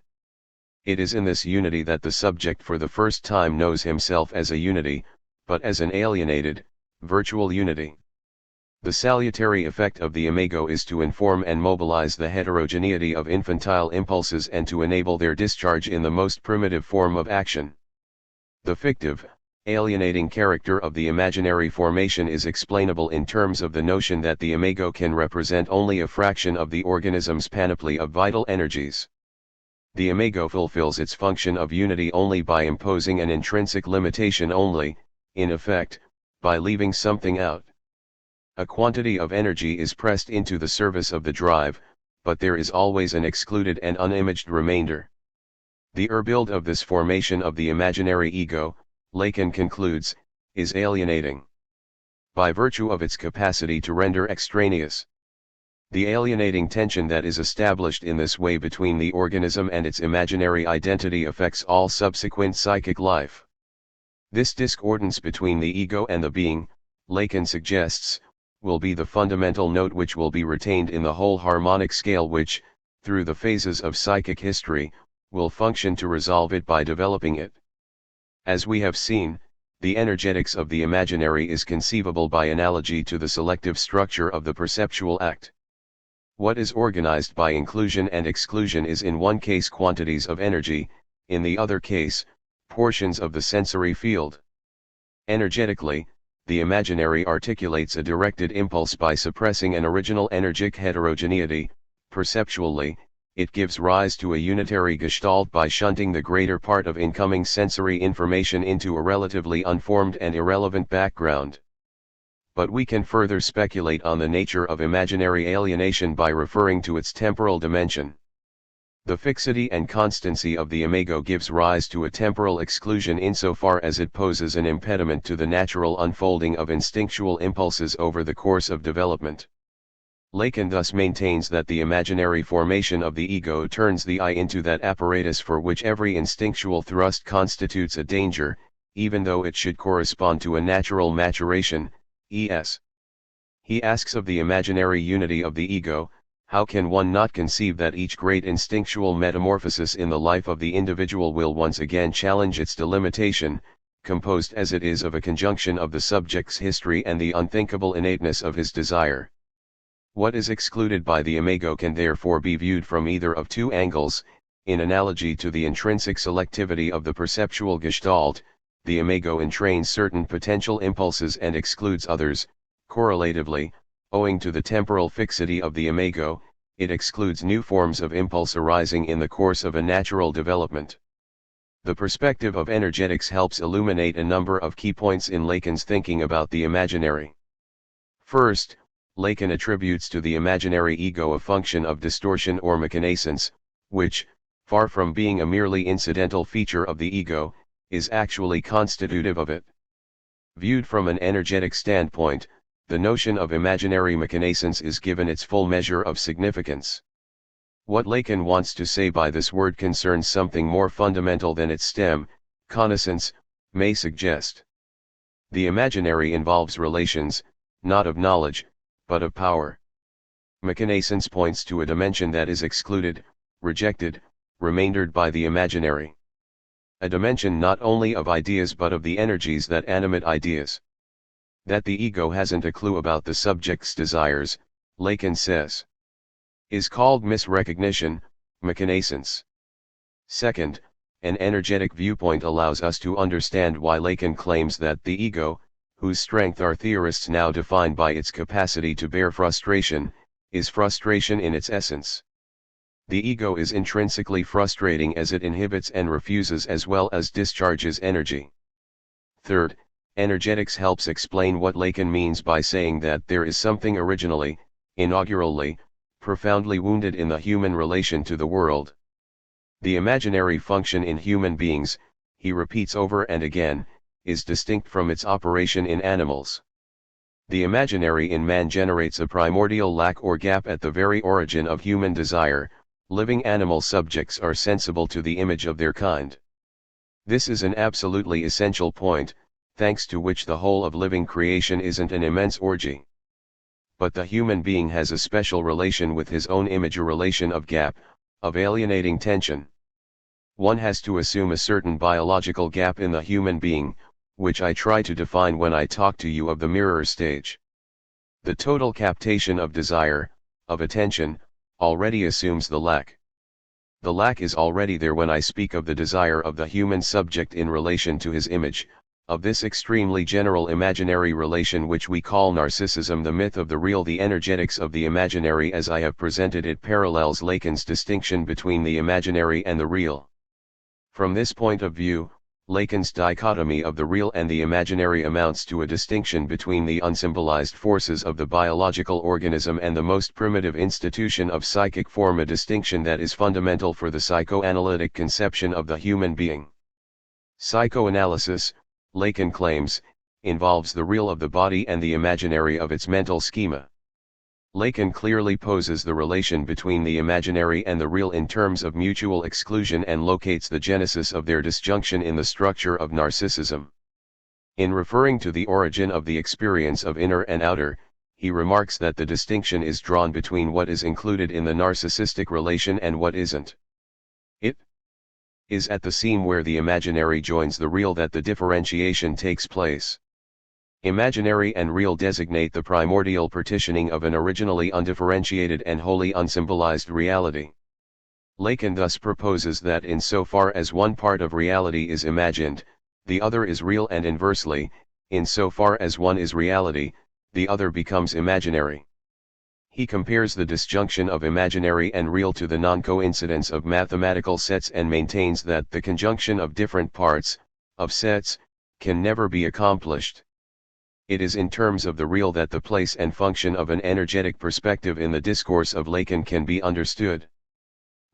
It is in this unity that the subject for the first time knows himself as a unity, but as an alienated, virtual unity. The salutary effect of the imago is to inform and mobilize the heterogeneity of infantile impulses and to enable their discharge in the most primitive form of action. The fictive, alienating character of the imaginary formation is explainable in terms of the notion that the imago can represent only a fraction of the organism's panoply of vital energies. The imago fulfills its function of unity only by imposing an intrinsic limitation, only, in effect, by leaving something out. A quantity of energy is pressed into the service of the drive, but there is always an excluded and unimaged remainder. The build of this formation of the imaginary ego, Lacan concludes, is alienating. By virtue of its capacity to render extraneous. The alienating tension that is established in this way between the organism and its imaginary identity affects all subsequent psychic life. This discordance between the ego and the being, Lacan suggests, will be the fundamental note which will be retained in the whole harmonic scale which, through the phases of psychic history, will function to resolve it by developing it. As we have seen, the energetics of the imaginary is conceivable by analogy to the selective structure of the perceptual act. What is organized by inclusion and exclusion is in one case quantities of energy, in the other case, portions of the sensory field. Energetically, the imaginary articulates a directed impulse by suppressing an original energetic heterogeneity. Perceptually, it gives rise to a unitary gestalt by shunting the greater part of incoming sensory information into a relatively unformed and irrelevant background. But we can further speculate on the nature of imaginary alienation by referring to its temporal dimension. The fixity and constancy of the imago gives rise to a temporal exclusion insofar as it poses an impediment to the natural unfolding of instinctual impulses over the course of development. Lacan thus maintains that the imaginary formation of the ego turns the I into that apparatus for which every instinctual thrust constitutes a danger, even though it should correspond to a natural maturation, e.s. He asks of the imaginary unity of the ego, how can one not conceive that each great instinctual metamorphosis in the life of the individual will once again challenge its delimitation, composed as it is of a conjunction of the subject's history and the unthinkable innateness of his desire. What is excluded by the imago can therefore be viewed from either of two angles. In analogy to the intrinsic selectivity of the perceptual gestalt, the imago entrains certain potential impulses and excludes others. Correlatively, owing to the temporal fixity of the imago, it excludes new forms of impulse arising in the course of a natural development. The perspective of energetics helps illuminate a number of key points in Lacan's thinking about the imaginary. First, Lacan attributes to the imaginary ego a function of distortion or mechanescence, which, far from being a merely incidental feature of the ego, is actually constitutive of it. Viewed from an energetic standpoint, the notion of imaginary mechanescence is given its full measure of significance. What Lacan wants to say by this word concerns something more fundamental than its stem, connaissance, may suggest. The imaginary involves relations, not of knowledge, but of power. Connaissance points to a dimension that is excluded, rejected, remaindered by the imaginary. A dimension not only of ideas but of the energies that animate ideas. That the ego hasn't a clue about the subject's desires, Lacan says, is called misrecognition, connaissance. Second, an energetic viewpoint allows us to understand why Lacan claims that the ego, whose strength our theorists now define by its capacity to bear frustration, is frustration in its essence. The ego is intrinsically frustrating as it inhibits and refuses as well as discharges energy. Third, energetics helps explain what Lacan means by saying that there is something originally, inaugurally, profoundly wounded in the human relation to the world. The imaginary function in human beings, he repeats over and again, is distinct from its operation in animals. The imaginary in man generates a primordial lack or gap at the very origin of human desire. Living animal subjects are sensible to the image of their kind. This is an absolutely essential point, thanks to which the whole of living creation isn't an immense orgy. But the human being has a special relation with his own image, a relation of gap, of alienating tension. One has to assume a certain biological gap in the human being, which I try to define when I talk to you of the mirror stage. The total captation of desire, of attention, already assumes the lack. The lack is already there when I speak of the desire of the human subject in relation to his image, of this extremely general imaginary relation which we call narcissism. The myth of the real, the energetics of the imaginary as I have presented it, parallels Lacan's distinction between the imaginary and the real. From this point of view, Lacan's dichotomy of the real and the imaginary amounts to a distinction between the unsymbolized forces of the biological organism and the most primitive institution of psychic form, a distinction that is fundamental for the psychoanalytic conception of the human being. Psychoanalysis, Lacan claims, involves the real of the body and the imaginary of its mental schema. Lacan clearly poses the relation between the imaginary and the real in terms of mutual exclusion and locates the genesis of their disjunction in the structure of narcissism. In referring to the origin of the experience of inner and outer, he remarks that the distinction is drawn between what is included in the narcissistic relation and what isn't. It is at the seam where the imaginary joins the real that the differentiation takes place. Imaginary and real designate the primordial partitioning of an originally undifferentiated and wholly unsymbolized reality. Lacan thus proposes that insofar as one part of reality is imagined, the other is real, and inversely, insofar as one is reality, the other becomes imaginary. He compares the disjunction of imaginary and real to the non-coincidence of mathematical sets and maintains that the conjunction of different parts, of sets, can never be accomplished. It is in terms of the real that the place and function of an energetic perspective in the discourse of Lacan can be understood.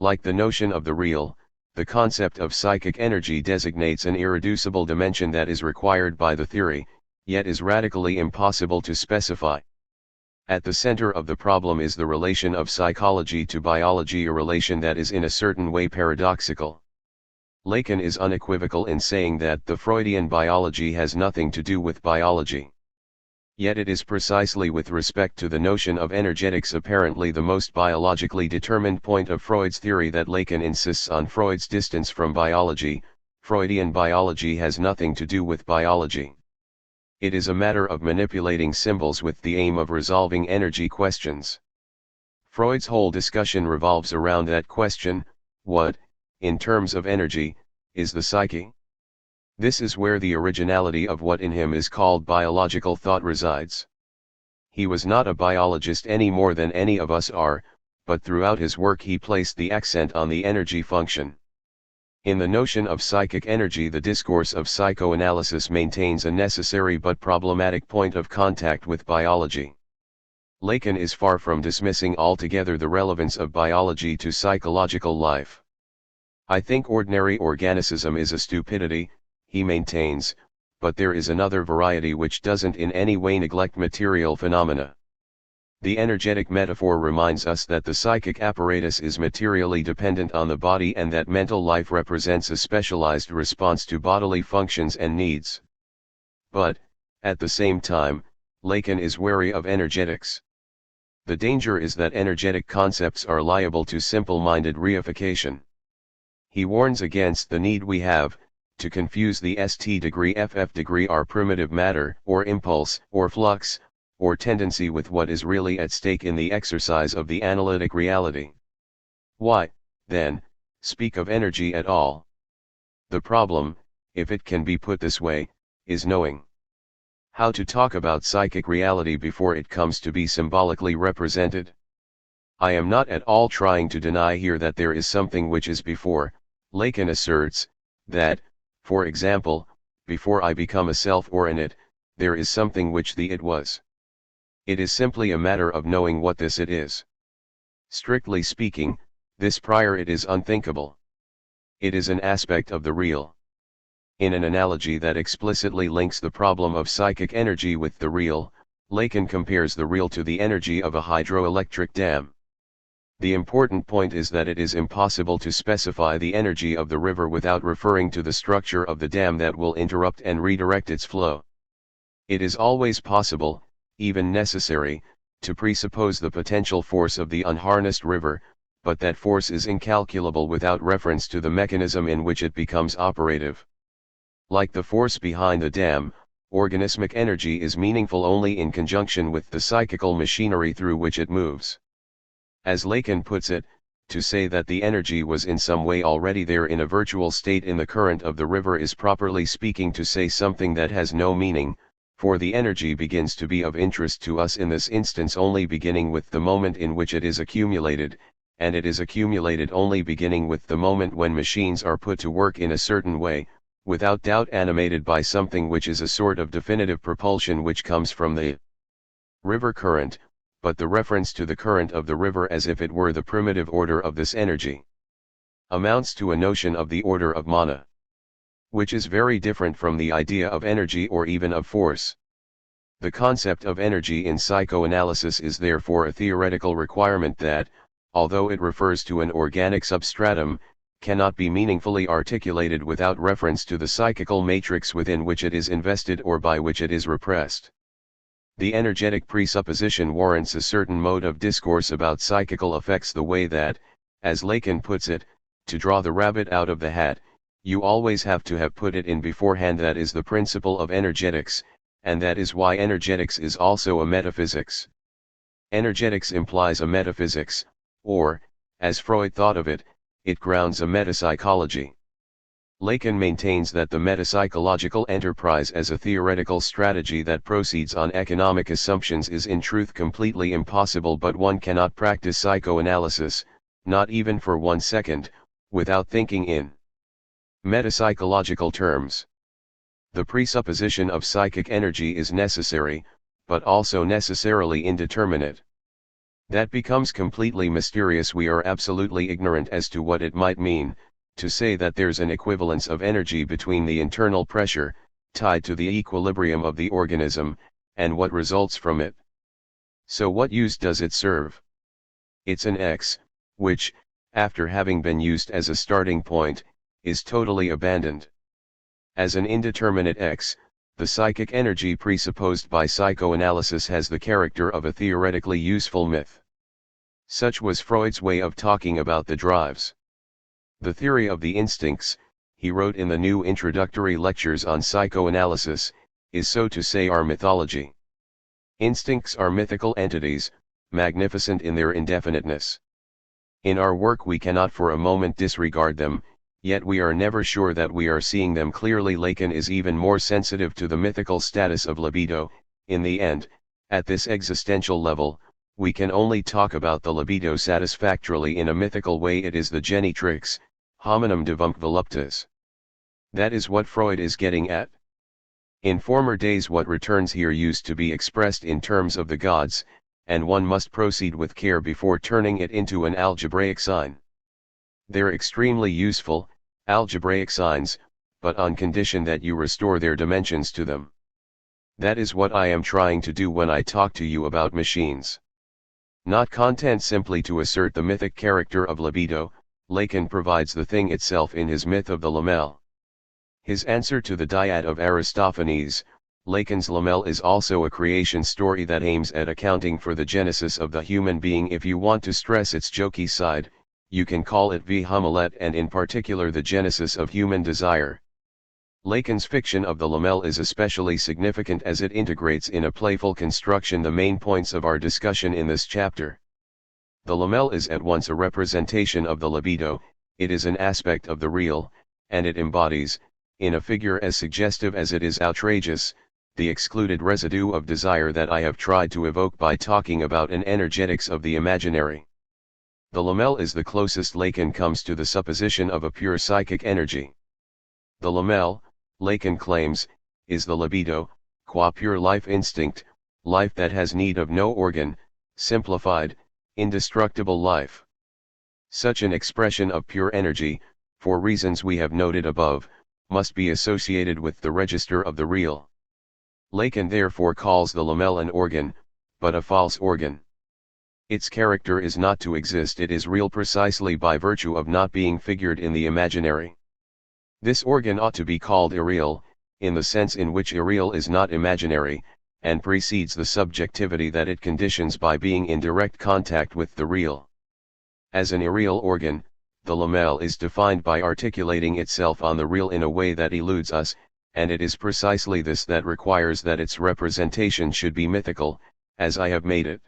Like the notion of the real, the concept of psychic energy designates an irreducible dimension that is required by the theory, yet is radically impossible to specify. At the center of the problem is the relation of psychology to biology, a relation that is in a certain way paradoxical. Lacan is unequivocal in saying that the Freudian biology has nothing to do with biology. Yet it is precisely with respect to the notion of energetics, apparently the most biologically determined point of Freud's theory, that Lacan insists on Freud's distance from biology. Freudian biology has nothing to do with biology. It is a matter of manipulating symbols with the aim of resolving energy questions. Freud's whole discussion revolves around that question: what, in terms of energy, is the psyche? This is where the originality of what in him is called biological thought resides. He was not a biologist any more than any of us are, but throughout his work he placed the accent on the energy function. In the notion of psychic energy, the discourse of psychoanalysis maintains a necessary but problematic point of contact with biology. Lacan is far from dismissing altogether the relevance of biology to psychological life. I think ordinary organicism is a stupidity, he maintains, but there is another variety which doesn't in any way neglect material phenomena. The energetic metaphor reminds us that the psychic apparatus is materially dependent on the body and that mental life represents a specialized response to bodily functions and needs. But, at the same time, Lacan is wary of energetics. The danger is that energetic concepts are liable to simple-minded reification. He warns against the need we have to confuse the st degree ff degree our primitive matter, or impulse, or flux, or tendency with what is really at stake in the exercise of the analytic reality. Why, then, speak of energy at all? The problem, if it can be put this way, is knowing how to talk about psychic reality before it comes to be symbolically represented. I am not at all trying to deny here that there is something which is before. Lacan asserts that, for example, before I become a self or an it, there is something which the it was. It is simply a matter of knowing what this it is. Strictly speaking, this prior it is unthinkable. It is an aspect of the real. In an analogy that explicitly links the problem of psychic energy with the real, Lacan compares the real to the energy of a hydroelectric dam. The important point is that it is impossible to specify the energy of the river without referring to the structure of the dam that will interrupt and redirect its flow. It is always possible, even necessary, to presuppose the potential force of the unharnessed river, but that force is incalculable without reference to the mechanism in which it becomes operative. Like the force behind the dam, organismic energy is meaningful only in conjunction with the psychical machinery through which it moves. As Lacan puts it, to say that the energy was in some way already there in a virtual state in the current of the river is properly speaking to say something that has no meaning, for the energy begins to be of interest to us in this instance only beginning with the moment in which it is accumulated, and it is accumulated only beginning with the moment when machines are put to work in a certain way, without doubt animated by something which is a sort of definitive propulsion which comes from the river current, but the reference to the current of the river as if it were the primitive order of this energy amounts to a notion of the order of mana, which is very different from the idea of energy or even of force. The concept of energy in psychoanalysis is therefore a theoretical requirement that, although it refers to an organic substratum, cannot be meaningfully articulated without reference to the psychical matrix within which it is invested or by which it is repressed. The energetic presupposition warrants a certain mode of discourse about psychical effects the way that, as Lacan puts it, to draw the rabbit out of the hat, you always have to have put it in beforehand. That is the principle of energetics, and that is why energetics is also a metaphysics. Energetics implies a metaphysics, or, as Freud thought of it, it grounds a metapsychology. Lacan maintains that the metapsychological enterprise as a theoretical strategy that proceeds on economic assumptions is in truth completely impossible, but one cannot practice psychoanalysis, not even for 1 second, without thinking in metapsychological terms. The presupposition of psychic energy is necessary, but also necessarily indeterminate. That becomes completely mysterious. We are absolutely ignorant as to what it might mean, to say that there's an equivalence of energy between the internal pressure, tied to the equilibrium of the organism, and what results from it. So what use does it serve? It's an X, which, after having been used as a starting point, is totally abandoned. As an indeterminate X, the psychic energy presupposed by psychoanalysis has the character of a theoretically useful myth. Such was Freud's way of talking about the drives. The theory of the instincts, he wrote in the new introductory lectures on psychoanalysis, is so to say our mythology. Instincts are mythical entities, magnificent in their indefiniteness. In our work we cannot for a moment disregard them, yet we are never sure that we are seeing them clearly. Lacan is even more sensitive to the mythical status of libido. In the end, at this existential level, we can only talk about the libido satisfactorily in a mythical way. It is the genitrix, hominum devunt voluptas. That is what Freud is getting at. In former days what returns here used to be expressed in terms of the gods, and one must proceed with care before turning it into an algebraic sign. They're extremely useful, algebraic signs, but on condition that you restore their dimensions to them. That is what I am trying to do when I talk to you about machines. Not content simply to assert the mythic character of libido, Lacan provides the thing itself in his myth of the lamel. His answer to the dyad of Aristophanes, Lacan's lamel is also a creation story that aims at accounting for the genesis of the human being. If you want to stress its jokey side, you can call it V. Homilet, and in particular the genesis of human desire. Lacan's fiction of the lamel is especially significant as it integrates in a playful construction the main points of our discussion in this chapter. The lamel is at once a representation of the libido, it is an aspect of the real, and it embodies, in a figure as suggestive as it is outrageous, the excluded residue of desire that I have tried to evoke by talking about an energetics of the imaginary. The lamel is the closest Lacan comes to the supposition of a pure psychic energy. The lamel, Lacan claims, is the libido, qua pure life instinct, life that has need of no organ, simplified, indestructible life. Such an expression of pure energy, for reasons we have noted above, must be associated with the register of the real. Lacan therefore calls the lamel an organ, but a false organ. Its character is not to exist, it is real precisely by virtue of not being figured in the imaginary. This organ ought to be called irreal, in the sense in which irreal is not imaginary, and precedes the subjectivity that it conditions by being in direct contact with the real. As an irreal organ, the lamel is defined by articulating itself on the real in a way that eludes us, and it is precisely this that requires that its representation should be mythical, as I have made it.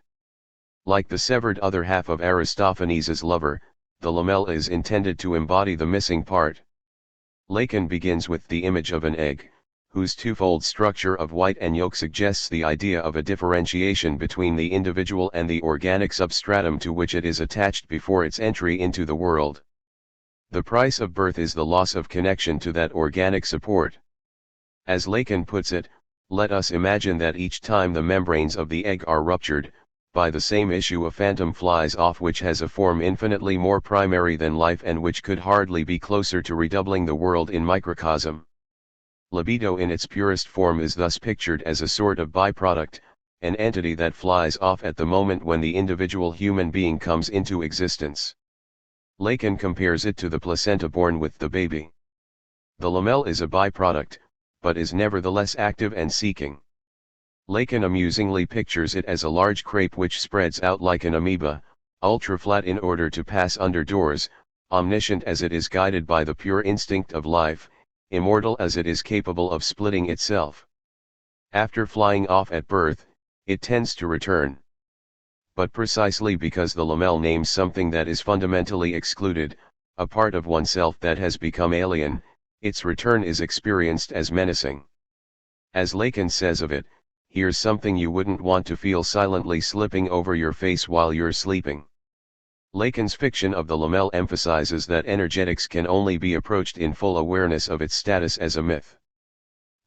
Like the severed other half of Aristophanes' lover, the lamel is intended to embody the missing part. Lacan begins with the image of an egg, whose twofold structure of white and yolk suggests the idea of a differentiation between the individual and the organic substratum to which it is attached before its entry into the world. The price of birth is the loss of connection to that organic support. As Lacan puts it, let us imagine that each time the membranes of the egg are ruptured, by the same issue a phantom flies off which has a form infinitely more primary than life and which could hardly be closer to redoubling the world in microcosm. Libido in its purest form is thus pictured as a sort of byproduct, an entity that flies off at the moment when the individual human being comes into existence. Lacan compares it to the placenta born with the baby. The lamel is a byproduct, but is nevertheless active and seeking. Lacan amusingly pictures it as a large crepe which spreads out like an amoeba, ultra-flat in order to pass under doors, omniscient as it is guided by the pure instinct of life, immortal as it is capable of splitting itself. After flying off at birth, it tends to return. But precisely because the lamel names something that is fundamentally excluded, a part of oneself that has become alien, its return is experienced as menacing. As Lacan says of it, here's something you wouldn't want to feel silently slipping over your face while you're sleeping. Lacan's fiction of the lamel emphasizes that energetics can only be approached in full awareness of its status as a myth.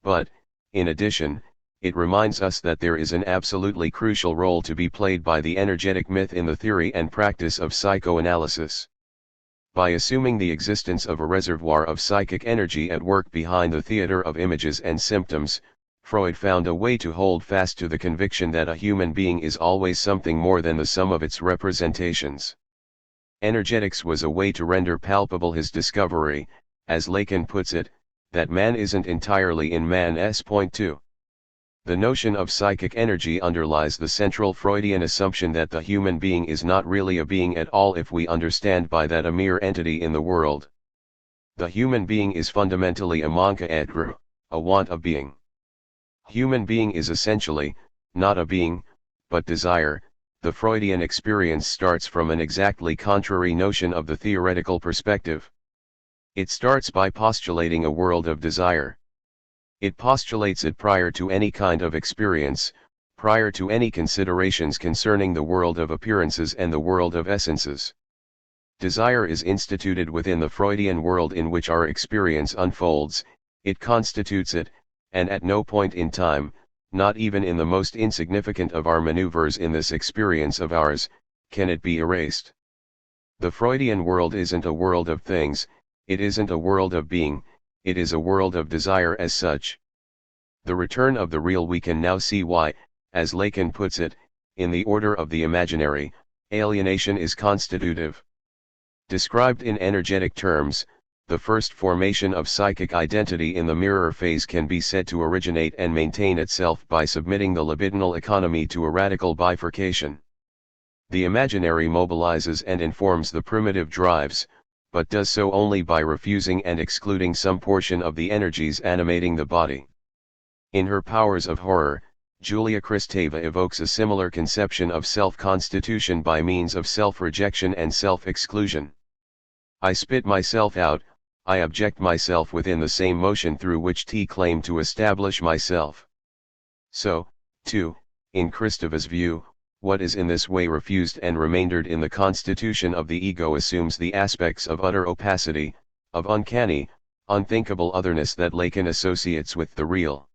But, in addition, it reminds us that there is an absolutely crucial role to be played by the energetic myth in the theory and practice of psychoanalysis. By assuming the existence of a reservoir of psychic energy at work behind the theater of images and symptoms, Freud found a way to hold fast to the conviction that a human being is always something more than the sum of its representations. Energetics was a way to render palpable his discovery, as Lacan puts it, that man isn't entirely in man's point too. The notion of psychic energy underlies the central Freudian assumption that the human being is not really a being at all if we understand by that a mere entity in the world. The human being is fundamentally a manque d'être, a want of being. Human being is essentially, not a being, but desire. The Freudian experience starts from an exactly contrary notion of the theoretical perspective. It starts by postulating a world of desire. It postulates it prior to any kind of experience, prior to any considerations concerning the world of appearances and the world of essences. Desire is instituted within the Freudian world in which our experience unfolds, it constitutes it, and at no point in time, not even in the most insignificant of our maneuvers in this experience of ours, can it be erased. The Freudian world isn't a world of things, it isn't a world of being, it is a world of desire as such. The return of the real, we can now see why, as Lacan puts it, in the order of the imaginary, alienation is constitutive. Described in energetic terms, the first formation of psychic identity in the mirror phase can be said to originate and maintain itself by submitting the libidinal economy to a radical bifurcation. The imaginary mobilizes and informs the primitive drives, but does so only by refusing and excluding some portion of the energies animating the body. In her Powers of Horror, Julia Kristeva evokes a similar conception of self-constitution by means of self-rejection and self-exclusion. I spit myself out, I object myself within the same motion through which T claimed to establish myself. So, too, in Kristeva's view, what is in this way refused and remaindered in the constitution of the ego assumes the aspects of utter opacity, of uncanny, unthinkable otherness that Lacan associates with the real.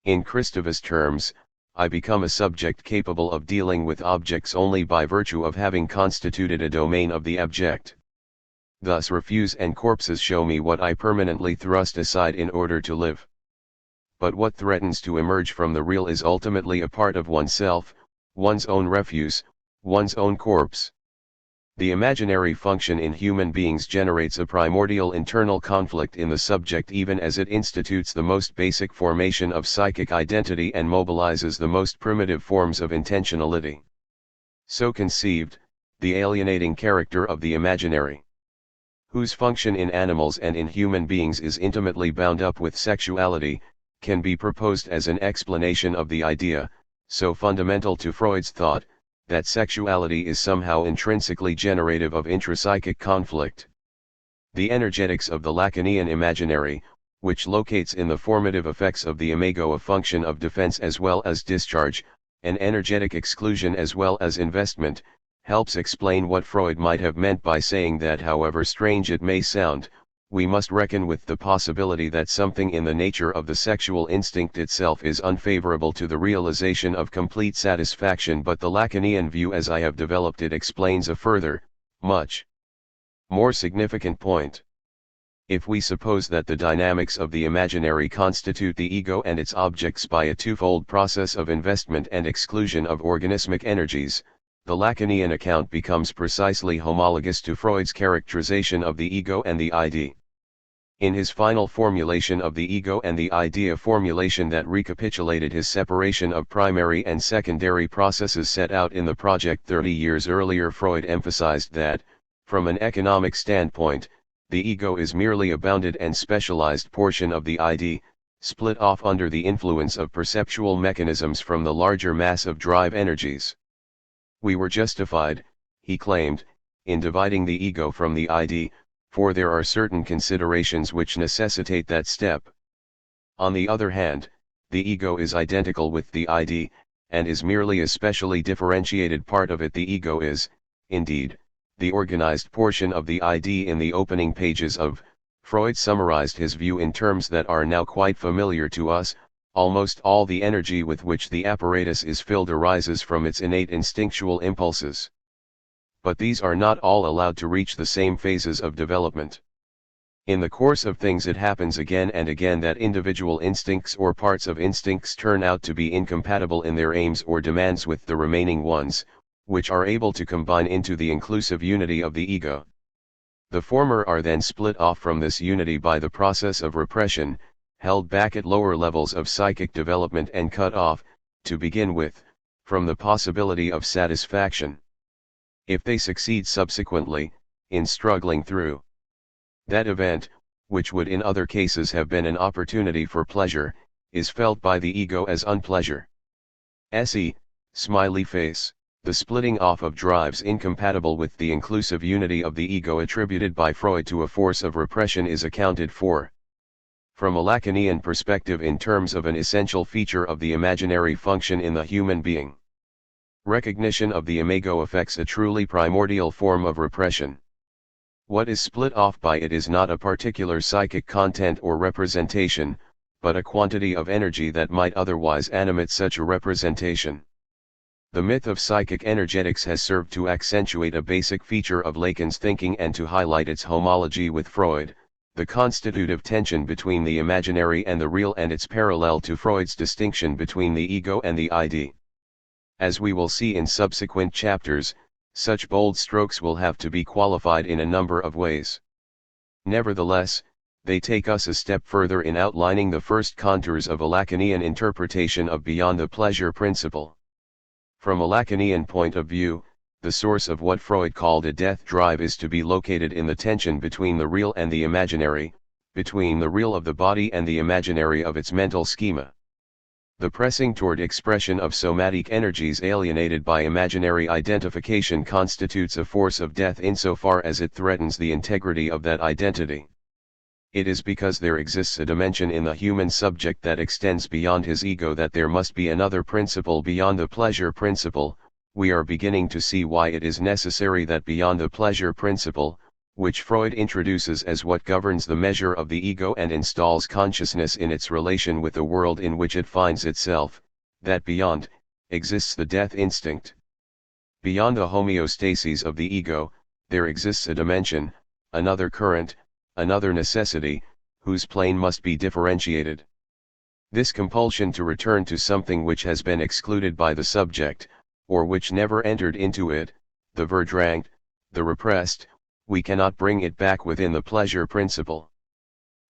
In Kristeva's terms, I become a subject capable of dealing with objects only by virtue of having constituted a domain of the abject. Thus refuse and corpses show me what I permanently thrust aside in order to live. But what threatens to emerge from the real is ultimately a part of oneself, one's own refuse, one's own corpse. The imaginary function in human beings generates a primordial internal conflict in the subject even as it institutes the most basic formation of psychic identity and mobilizes the most primitive forms of intentionality. So conceived, the alienating character of the imaginary, whose function in animals and in human beings is intimately bound up with sexuality, can be proposed as an explanation of the idea, so fundamental to Freud's thought, that sexuality is somehow intrinsically generative of intrapsychic conflict. The energetics of the Lacanian imaginary, which locates in the formative effects of the imago a function of defense as well as discharge, an energetic exclusion as well as investment, helps explain what Freud might have meant by saying that however strange it may sound, we must reckon with the possibility that something in the nature of the sexual instinct itself is unfavorable to the realization of complete satisfaction, but the Lacanian view as I have developed it explains a further, much more significant point. If we suppose that the dynamics of the imaginary constitute the ego and its objects by a twofold process of investment and exclusion of organismic energies, the Lacanian account becomes precisely homologous to Freud's characterization of the ego and the idea. In his final formulation of the ego and the idea, formulation that recapitulated his separation of primary and secondary processes set out in the project 30 years earlier, Freud emphasized that, from an economic standpoint, the ego is merely a bounded and specialized portion of the idea, split off under the influence of perceptual mechanisms from the larger mass of drive energies. We were justified, he claimed, in dividing the ego from the idea, for there are certain considerations which necessitate that step. On the other hand, the ego is identical with the idea, and is merely a specially differentiated part of it. The ego is, indeed, the organized portion of the idea. In the opening pages of, Freud summarized his view in terms that are now quite familiar to us. Almost all the energy with which the apparatus is filled arises from its innate instinctual impulses. But these are not all allowed to reach the same phases of development. In the course of things it happens again and again that individual instincts or parts of instincts turn out to be incompatible in their aims or demands with the remaining ones, which are able to combine into the inclusive unity of the ego. The former are then split off from this unity by the process of repression, held back at lower levels of psychic development and cut off, to begin with, from the possibility of satisfaction. If they succeed subsequently, in struggling through that event, which would in other cases have been an opportunity for pleasure, is felt by the ego as unpleasure. Se, smiley face, the splitting off of drives incompatible with the inclusive unity of the ego attributed by Freud to a force of repression is accounted for, from a Lacanian perspective, in terms of an essential feature of the imaginary function in the human being. Recognition of the imago affects a truly primordial form of repression. What is split off by it is not a particular psychic content or representation, but a quantity of energy that might otherwise animate such a representation. The myth of psychic energetics has served to accentuate a basic feature of Lacan's thinking and to highlight its homology with Freud, the constitutive tension between the imaginary and the real, and its parallel to Freud's distinction between the ego and the idea. As we will see in subsequent chapters, such bold strokes will have to be qualified in a number of ways. Nevertheless, they take us a step further in outlining the first contours of a Lacanian interpretation of beyond the pleasure principle. From a Lacanian point of view, the source of what Freud called a death drive is to be located in the tension between the real and the imaginary, between the real of the body and the imaginary of its mental schema. The pressing toward expression of somatic energies alienated by imaginary identification constitutes a force of death insofar as it threatens the integrity of that identity. It is because there exists a dimension in the human subject that extends beyond his ego that there must be another principle beyond the pleasure principle. We are beginning to see why it is necessary that beyond the pleasure principle, which Freud introduces as what governs the measure of the ego and installs consciousness in its relation with the world in which it finds itself, that beyond, exists the death instinct. Beyond the homeostasis of the ego, there exists a dimension, another current, another necessity, whose plane must be differentiated. This compulsion to return to something which has been excluded by the subject, or which never entered into it, the verdrängt, the repressed, we cannot bring it back within the pleasure principle.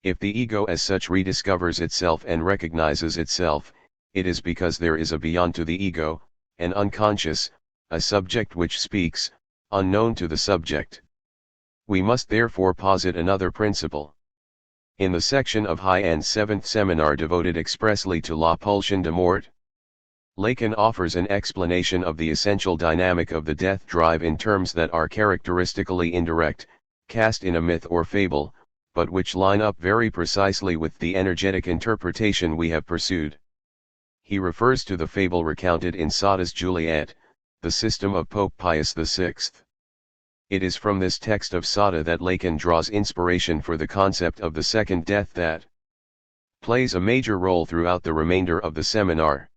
If the ego as such rediscovers itself and recognizes itself, it is because there is a beyond to the ego, an unconscious, a subject which speaks, unknown to the subject. We must therefore posit another principle. In the section of High-End 7th Seminar devoted expressly to La Pulsion de Mort, Lacan offers an explanation of the essential dynamic of the death drive in terms that are characteristically indirect, cast in a myth or fable, but which line up very precisely with the energetic interpretation we have pursued. He refers to the fable recounted in Sada's Juliet, the system of Pope Pius VI. It is from this text of Sada that Lacan draws inspiration for the concept of the second death that plays a major role throughout the remainder of the seminar.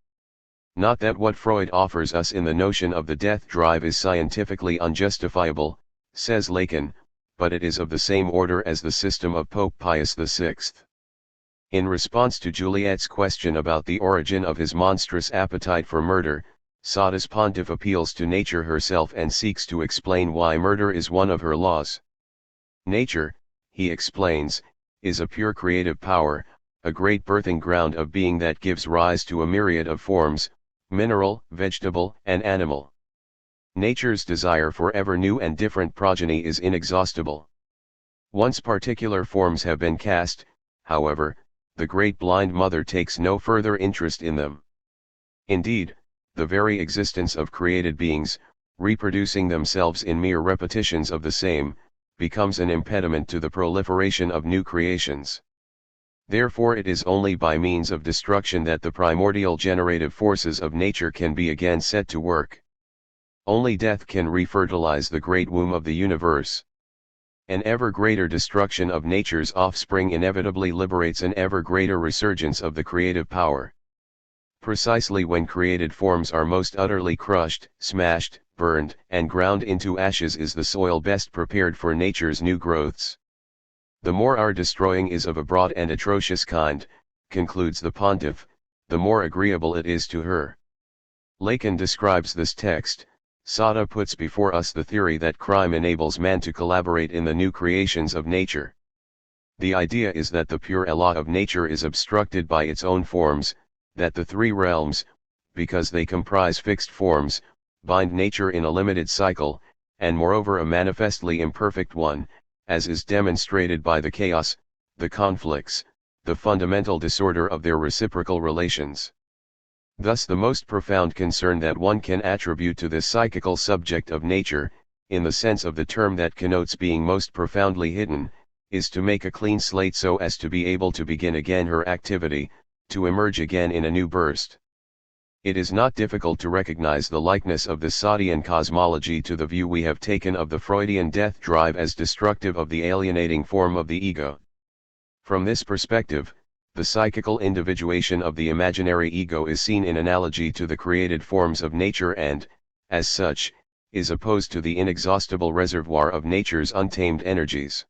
Not that what Freud offers us in the notion of the death drive is scientifically unjustifiable, says Lacan, but it is of the same order as the system of Pope Pius VI. In response to Juliet's question about the origin of his monstrous appetite for murder, Sada's pontiff appeals to nature herself and seeks to explain why murder is one of her laws. Nature, he explains, is a pure creative power, a great birthing ground of being that gives rise to a myriad of forms, mineral, vegetable, and animal. Nature's desire for ever new and different progeny is inexhaustible. Once particular forms have been cast, however, the great blind mother takes no further interest in them. Indeed, the very existence of created beings, reproducing themselves in mere repetitions of the same, becomes an impediment to the proliferation of new creations. Therefore it is only by means of destruction that the primordial generative forces of nature can be again set to work. Only death can refertilize the great womb of the universe. An ever greater destruction of nature's offspring inevitably liberates an ever greater resurgence of the creative power. Precisely when created forms are most utterly crushed, smashed, burned, and ground into ashes is the soil best prepared for nature's new growths. The more our destroying is of a broad and atrocious kind, concludes the pontiff, the more agreeable it is to her. Lacan describes this text. Sada puts before us the theory that crime enables man to collaborate in the new creations of nature. The idea is that the pure élan of nature is obstructed by its own forms, that the three realms, because they comprise fixed forms, bind nature in a limited cycle, and moreover a manifestly imperfect one, as is demonstrated by the chaos, the conflicts, the fundamental disorder of their reciprocal relations. Thus the most profound concern that one can attribute to this psychical subject of nature, in the sense of the term that connotes being most profoundly hidden, is to make a clean slate so as to be able to begin again her activity, to emerge again in a new burst. It is not difficult to recognize the likeness of the Sadian cosmology to the view we have taken of the Freudian death drive as destructive of the alienating form of the ego. From this perspective, the psychical individuation of the imaginary ego is seen in analogy to the created forms of nature and, as such, is opposed to the inexhaustible reservoir of nature's untamed energies.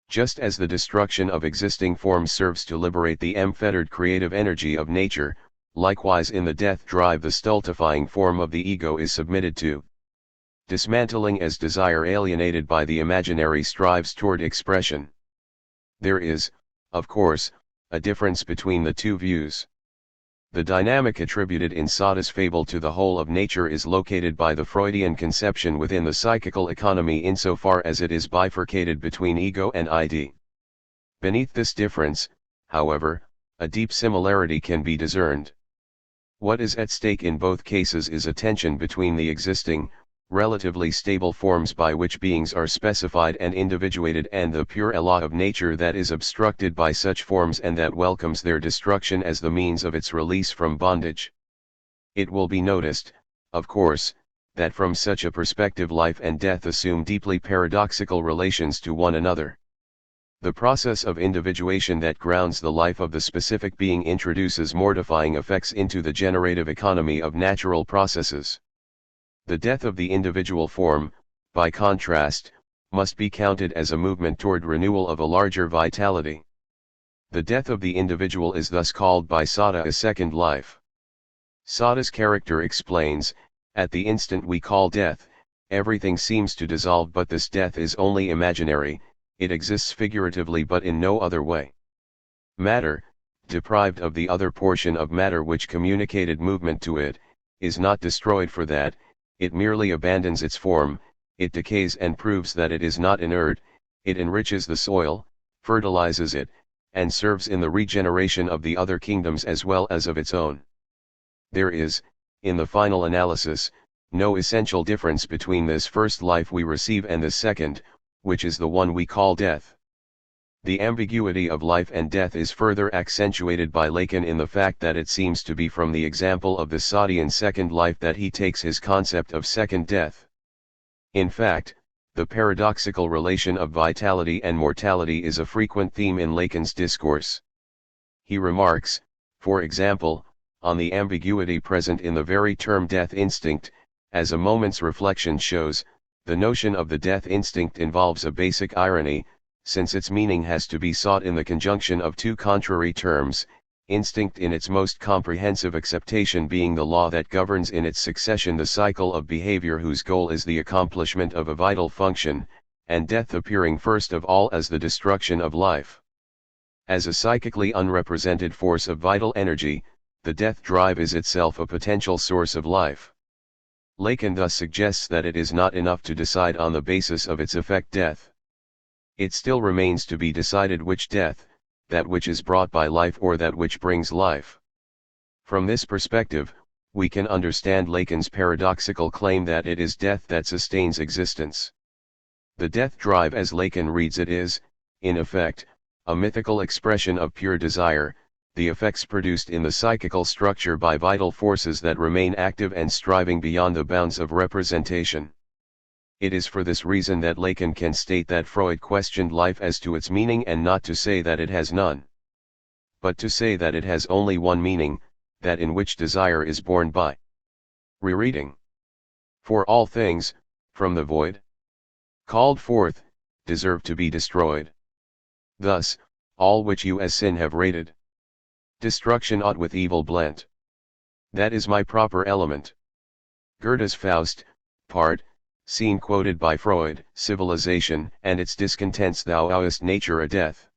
Just as the destruction of existing forms serves to liberate the unfettered creative energy of nature, Likewise in the death drive the stultifying form of the ego is submitted to dismantling as desire alienated by the imaginary strives toward expression. There is, of course, a difference between the two views. The dynamic attributed in Sada's fable to the whole of nature is located by the Freudian conception within the psychical economy insofar as it is bifurcated between ego and id. Beneath this difference, however, a deep similarity can be discerned. What is at stake in both cases is a tension between the existing, relatively stable forms by which beings are specified and individuated and the pure law of nature that is obstructed by such forms and that welcomes their destruction as the means of its release from bondage. It will be noticed, of course, that from such a perspective life and death assume deeply paradoxical relations to one another. The process of individuation that grounds the life of the specific being introduces mortifying effects into the generative economy of natural processes. The death of the individual form, by contrast, must be counted as a movement toward renewal of a larger vitality. The death of the individual is thus called by Sada a second life. Sada's character explains, at the instant we call death, everything seems to dissolve, but this death is only imaginary, it exists figuratively but in no other way. Matter, deprived of the other portion of matter which communicated movement to it, is not destroyed for that, it merely abandons its form, it decays and proves that it is not inert, it enriches the soil, fertilizes it, and serves in the regeneration of the other kingdoms as well as of its own. There is, in the final analysis, no essential difference between this first life we receive and the second, which is the one we call death. The ambiguity of life and death is further accentuated by Lacan in the fact that it seems to be from the example of the Sadian second life that he takes his concept of second death. In fact, the paradoxical relation of vitality and mortality is a frequent theme in Lacan's discourse. He remarks, for example, on the ambiguity present in the very term death instinct. As a moment's reflection shows, the notion of the death instinct involves a basic irony, since its meaning has to be sought in the conjunction of two contrary terms, instinct in its most comprehensive acceptation being the law that governs in its succession the cycle of behavior whose goal is the accomplishment of a vital function, and death appearing first of all as the destruction of life. As a psychically unrepresented force of vital energy, the death drive is itself a potential source of life. Lacan thus suggests that it is not enough to decide on the basis of its effect death. It still remains to be decided which death, that which is brought by life or that which brings life. From this perspective, we can understand Lacan's paradoxical claim that it is death that sustains existence. The death drive as Lacan reads it is, in effect, a mythical expression of pure desire, the effects produced in the psychical structure by vital forces that remain active and striving beyond the bounds of representation. It is for this reason that Lacan can state that Freud questioned life as to its meaning and not to say that it has none, but to say that it has only one meaning, that in which desire is born by rereading. For all things, from the void, called forth, deserve to be destroyed. Thus, all which you as sin have rated, destruction ought with evil blent. That is my proper element. Goethe's Faust, part, scene quoted by Freud, civilization and its discontents thou owest nature a death.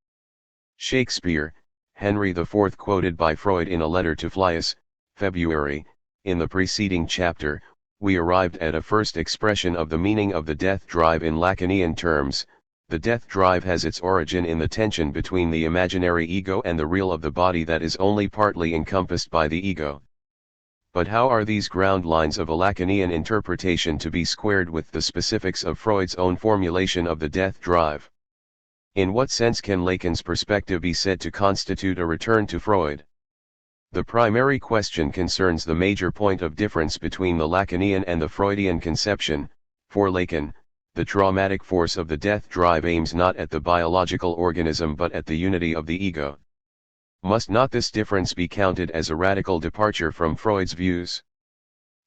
Shakespeare, Henry IV quoted by Freud in a letter to Flius, February. In the preceding chapter, we arrived at a first expression of the meaning of the death drive in Lacanian terms. The death drive has its origin in the tension between the imaginary ego and the real of the body that is only partly encompassed by the ego. But how are these ground lines of a Lacanian interpretation to be squared with the specifics of Freud's own formulation of the death drive? In what sense can Lacan's perspective be said to constitute a return to Freud? The primary question concerns the major point of difference between the Lacanian and the Freudian conception. For Lacan, the traumatic force of the death drive aims not at the biological organism but at the unity of the ego. Must not this difference be counted as a radical departure from Freud's views?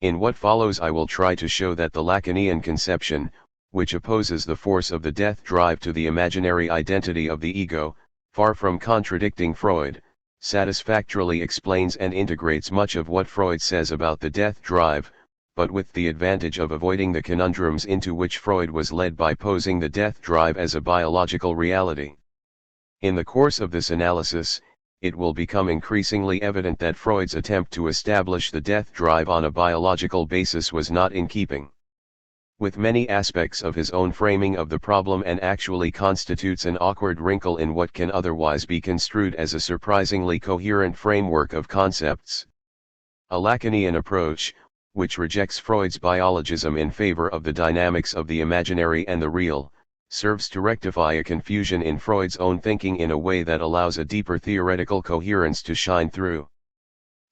In what follows I will try to show that the Lacanian conception, which opposes the force of the death drive to the imaginary identity of the ego, far from contradicting Freud, satisfactorily explains and integrates much of what Freud says about the death drive, but with the advantage of avoiding the conundrums into which Freud was led by posing the death drive as a biological reality. In the course of this analysis, it will become increasingly evident that Freud's attempt to establish the death drive on a biological basis was not in keeping with many aspects of his own framing of the problem, and actually constitutes an awkward wrinkle in what can otherwise be construed as a surprisingly coherent framework of concepts. A Lacanian approach, which rejects Freud's biologism in favor of the dynamics of the imaginary and the real, serves to rectify a confusion in Freud's own thinking in a way that allows a deeper theoretical coherence to shine through.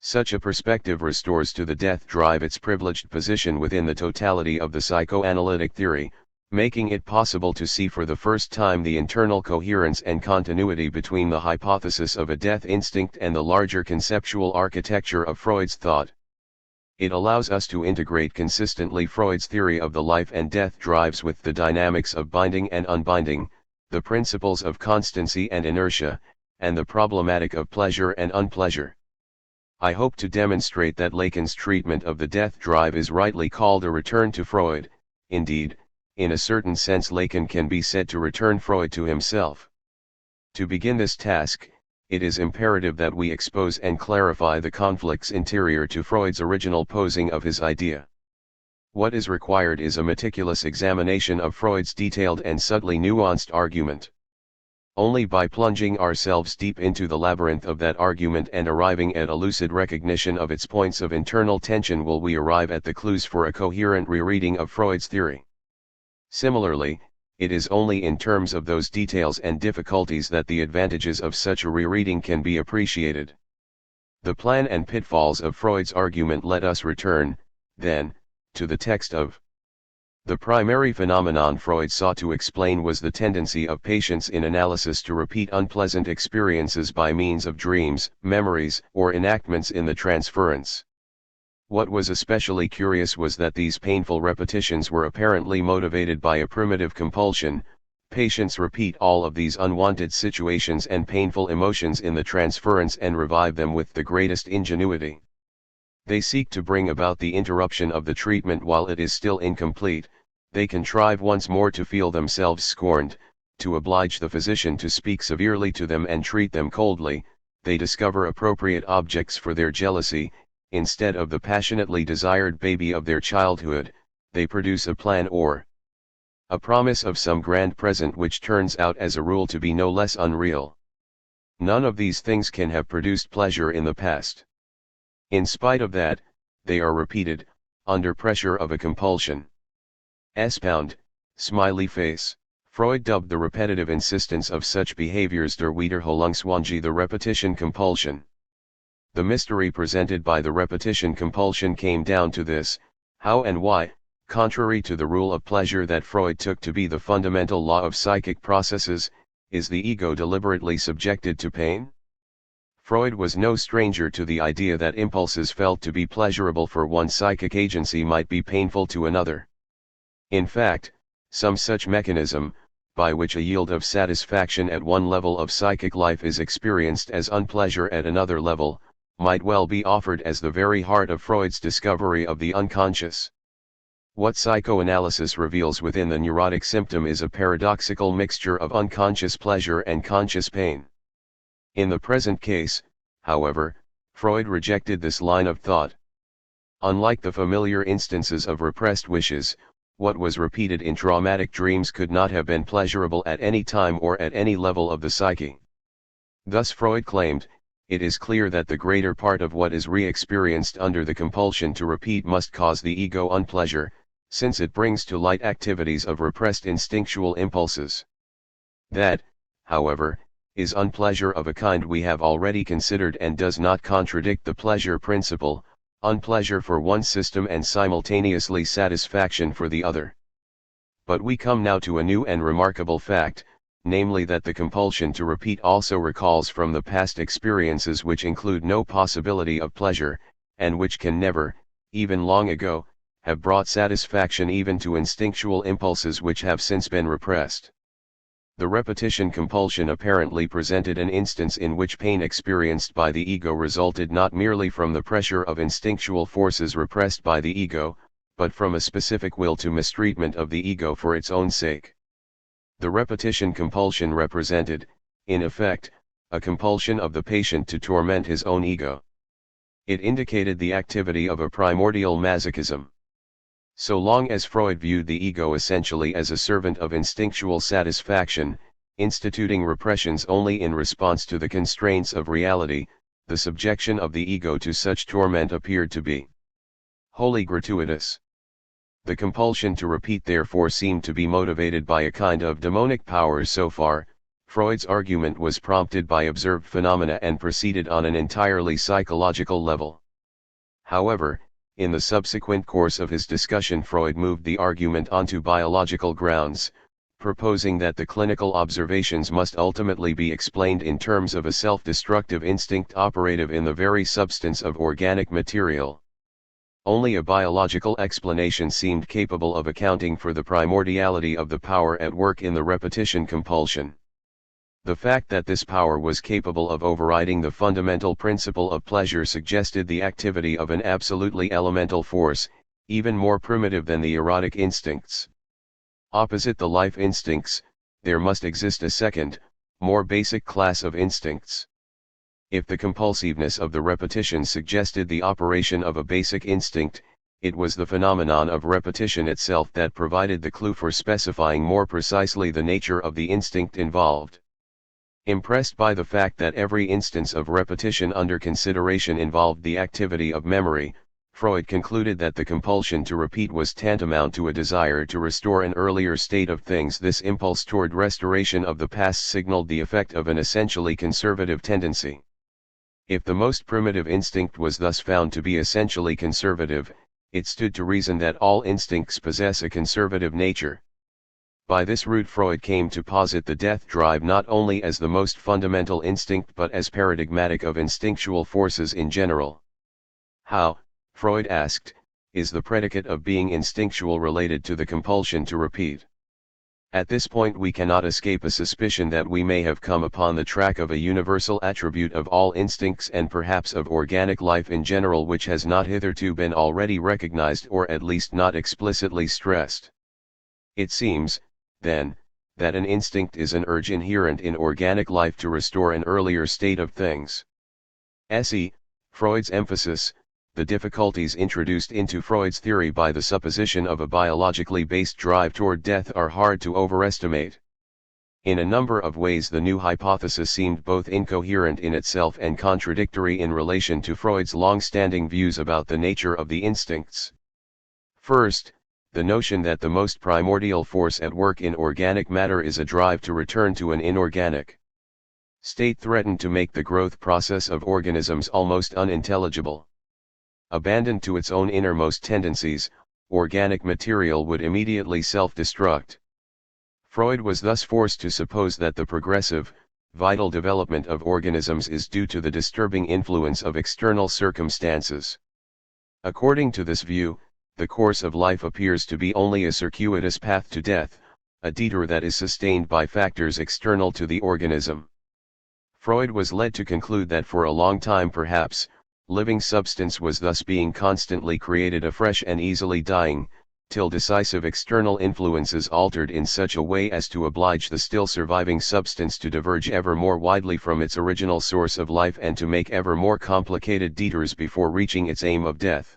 Such a perspective restores to the death drive its privileged position within the totality of the psychoanalytic theory, making it possible to see for the first time the internal coherence and continuity between the hypothesis of a death instinct and the larger conceptual architecture of Freud's thought. It allows us to integrate consistently Freud's theory of the life and death drives with the dynamics of binding and unbinding, the principles of constancy and inertia, and the problematic of pleasure and unpleasure. I hope to demonstrate that Lacan's treatment of the death drive is rightly called a return to Freud. Indeed, in a certain sense Lacan can be said to return Freud to himself. To begin this task, it is imperative that we expose and clarify the conflicts interior to Freud's original posing of his idea. What is required is a meticulous examination of Freud's detailed and subtly nuanced argument. Only by plunging ourselves deep into the labyrinth of that argument and arriving at a lucid recognition of its points of internal tension will we arrive at the clues for a coherent rereading of Freud's theory. Similarly, it is only in terms of those details and difficulties that the advantages of such a rereading can be appreciated. The plan and pitfalls of Freud's argument let us return, then, to the text of. The primary phenomenon Freud sought to explain was the tendency of patients in analysis to repeat unpleasant experiences by means of dreams, memories, or enactments in the transference. What was especially curious was that these painful repetitions were apparently motivated by a primitive compulsion. Patients repeat all of these unwanted situations and painful emotions in the transference and revive them with the greatest ingenuity. They seek to bring about the interruption of the treatment while it is still incomplete. They contrive once more to feel themselves scorned, to oblige the physician to speak severely to them and treat them coldly. They discover appropriate objects for their jealousy. Instead of the passionately desired baby of their childhood, they produce a plan or a promise of some grand present which turns out as a rule to be no less unreal. None of these things can have produced pleasure in the past. In spite of that, they are repeated, under pressure of a compulsion. S-pound, smiley face. Freud dubbed the repetitive insistence of such behaviors der Wiederholungswahn, the repetition compulsion. The mystery presented by the repetition compulsion came down to this: how and why, contrary to the rule of pleasure that Freud took to be the fundamental law of psychic processes, is the ego deliberately subjected to pain? Freud was no stranger to the idea that impulses felt to be pleasurable for one psychic agency might be painful to another. In fact, some such mechanism, by which a yield of satisfaction at one level of psychic life is experienced as unpleasure at another level, might well be offered as the very heart of Freud's discovery of the unconscious. What psychoanalysis reveals within the neurotic symptom is a paradoxical mixture of unconscious pleasure and conscious pain. In the present case, however, Freud rejected this line of thought. Unlike the familiar instances of repressed wishes, what was repeated in traumatic dreams could not have been pleasurable at any time or at any level of the psyche. Thus Freud claimed, it is clear that the greater part of what is re-experienced under the compulsion to repeat must cause the ego unpleasure, since it brings to light activities of repressed instinctual impulses. That, however, is unpleasure of a kind we have already considered and does not contradict the pleasure principle, unpleasure for one system and simultaneously satisfaction for the other. But we come now to a new and remarkable fact, namely that the compulsion to repeat also recalls from the past experiences which include no possibility of pleasure, and which can never, even long ago, have brought satisfaction even to instinctual impulses which have since been repressed. The repetition compulsion apparently presented an instance in which pain experienced by the ego resulted not merely from the pressure of instinctual forces repressed by the ego, but from a specific will to mistreatment of the ego for its own sake. The repetition compulsion represented, in effect, a compulsion of the patient to torment his own ego. It indicated the activity of a primordial masochism. So long as Freud viewed the ego essentially as a servant of instinctual satisfaction, instituting repressions only in response to the constraints of reality, the subjection of the ego to such torment appeared to be wholly gratuitous. The compulsion to repeat therefore seemed to be motivated by a kind of demonic power. So far, Freud's argument was prompted by observed phenomena and proceeded on an entirely psychological level. However, in the subsequent course of his discussion, Freud moved the argument onto biological grounds, proposing that the clinical observations must ultimately be explained in terms of a self-destructive instinct operative in the very substance of organic material. Only a biological explanation seemed capable of accounting for the primordiality of the power at work in the repetition compulsion. The fact that this power was capable of overriding the fundamental principle of pleasure suggested the activity of an absolutely elemental force, even more primitive than the erotic instincts. Opposite the life instincts, there must exist a second, more basic class of instincts. If the compulsiveness of the repetition suggested the operation of a basic instinct, it was the phenomenon of repetition itself that provided the clue for specifying more precisely the nature of the instinct involved. Impressed by the fact that every instance of repetition under consideration involved the activity of memory, Freud concluded that the compulsion to repeat was tantamount to a desire to restore an earlier state of things. This impulse toward restoration of the past signaled the effect of an essentially conservative tendency. If the most primitive instinct was thus found to be essentially conservative, it stood to reason that all instincts possess a conservative nature. By this route Freud came to posit the death drive not only as the most fundamental instinct but as paradigmatic of instinctual forces in general. How, Freud asked, is the predicate of being instinctual related to the compulsion to repeat? At this point we cannot escape a suspicion that we may have come upon the track of a universal attribute of all instincts and perhaps of organic life in general which has not hitherto been already recognized or at least not explicitly stressed. It seems, then, that an instinct is an urge inherent in organic life to restore an earlier state of things. Se, Freud's emphasis, the difficulties introduced into Freud's theory by the supposition of a biologically based drive toward death are hard to overestimate. In a number of ways the new hypothesis seemed both incoherent in itself and contradictory in relation to Freud's long-standing views about the nature of the instincts. First, the notion that the most primordial force at work in organic matter is a drive to return to an inorganic state threatened to make the growth process of organisms almost unintelligible. Abandoned to its own innermost tendencies, organic material would immediately self-destruct. Freud was thus forced to suppose that the progressive, vital development of organisms is due to the disturbing influence of external circumstances. According to this view, the course of life appears to be only a circuitous path to death, a detour that is sustained by factors external to the organism. Freud was led to conclude that for a long time perhaps, living substance was thus being constantly created afresh and easily dying, till decisive external influences altered in such a way as to oblige the still surviving substance to diverge ever more widely from its original source of life and to make ever more complicated detours before reaching its aim of death.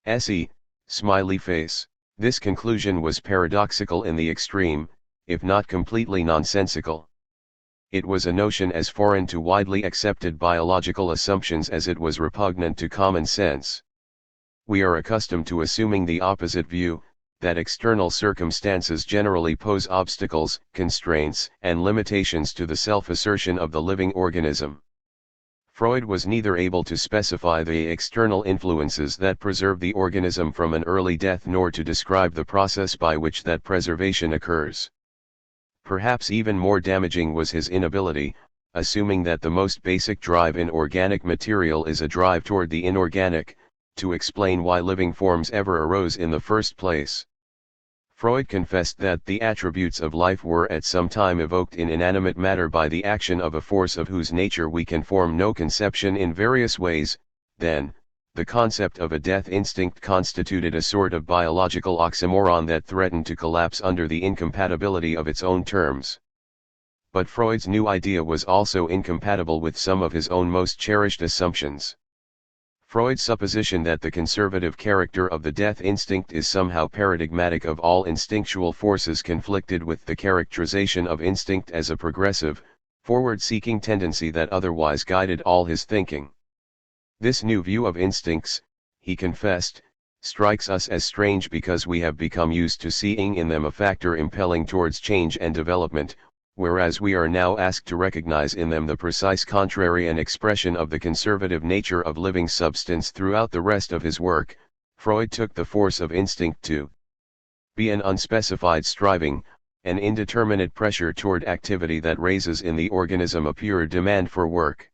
Se, smiley face. This conclusion was paradoxical in the extreme, if not completely nonsensical. It was a notion as foreign to widely accepted biological assumptions as it was repugnant to common sense. We are accustomed to assuming the opposite view, that external circumstances generally pose obstacles, constraints, and limitations to the self-assertion of the living organism. Freud was neither able to specify the external influences that preserve the organism from an early death nor to describe the process by which that preservation occurs. Perhaps even more damaging was his inability, assuming that the most basic drive in organic material is a drive toward the inorganic, to explain why living forms ever arose in the first place. Freud confessed that the attributes of life were at some time evoked in inanimate matter by the action of a force of whose nature we can form no conception in various ways. Then, the concept of a death instinct constituted a sort of biological oxymoron that threatened to collapse under the incompatibility of its own terms. But Freud's new idea was also incompatible with some of his own most cherished assumptions. Freud's supposition that the conservative character of the death instinct is somehow paradigmatic of all instinctual forces conflicted with the characterization of instinct as a progressive, forward-seeking tendency that otherwise guided all his thinking. This new view of instincts, he confessed, strikes us as strange because we have become used to seeing in them a factor impelling towards change and development, whereas we are now asked to recognize in them the precise contrary and expression of the conservative nature of living substance. Throughout the rest of his work, Freud took the force of instinct to be an unspecified striving, an indeterminate pressure toward activity that raises in the organism a pure demand for work.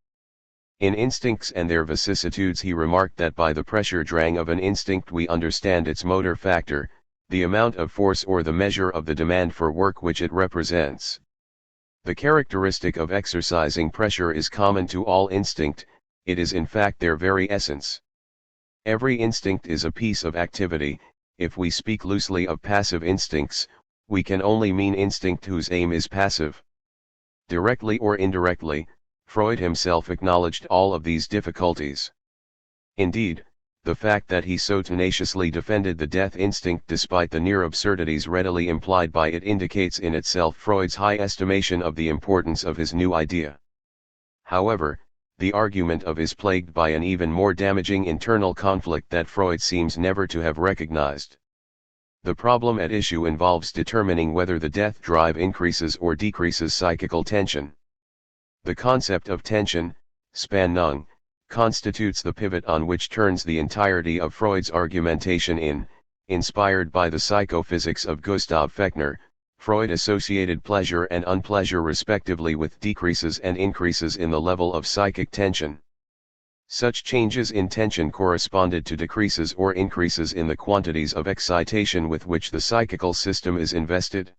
In Instincts and Their Vicissitudes he remarked that by the pressure drang of an instinct we understand its motor factor, the amount of force or the measure of the demand for work which it represents. The characteristic of exercising pressure is common to all instinct, it is in fact their very essence. Every instinct is a piece of activity. If we speak loosely of passive instincts, we can only mean instinct whose aim is passive. Directly or indirectly, Freud himself acknowledged all of these difficulties. Indeed, the fact that he so tenaciously defended the death instinct despite the near absurdities readily implied by it indicates in itself Freud's high estimation of the importance of his new idea. However, the argument of is plagued by an even more damaging internal conflict that Freud seems never to have recognized. The problem at issue involves determining whether the death drive increases or decreases psychical tension. The concept of tension, Spannung, constitutes the pivot on which turns the entirety of Freud's argumentation. Inspired by the psychophysics of Gustav Fechner, Freud associated pleasure and unpleasure respectively with decreases and increases in the level of psychic tension. Such changes in tension corresponded to decreases or increases in the quantities of excitation with which the psychical system is invested.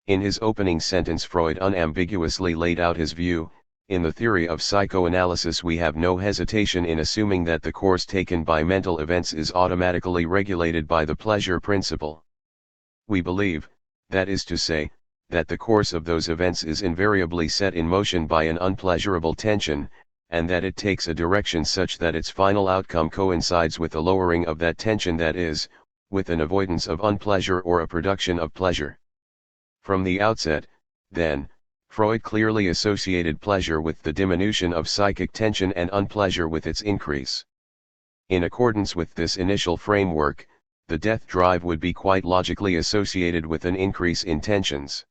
In his opening sentence Freud unambiguously laid out his view. In the theory of psychoanalysis we have no hesitation in assuming that the course taken by mental events is automatically regulated by the pleasure principle. We believe, that is to say, that the course of those events is invariably set in motion by an unpleasurable tension, and that it takes a direction such that its final outcome coincides with a lowering of that tension, that is, with an avoidance of unpleasure or a production of pleasure. From the outset, then, Freud clearly associated pleasure with the diminution of psychic tension and unpleasure with its increase. In accordance with this initial framework, the death drive would be quite logically associated with an increase in tensions.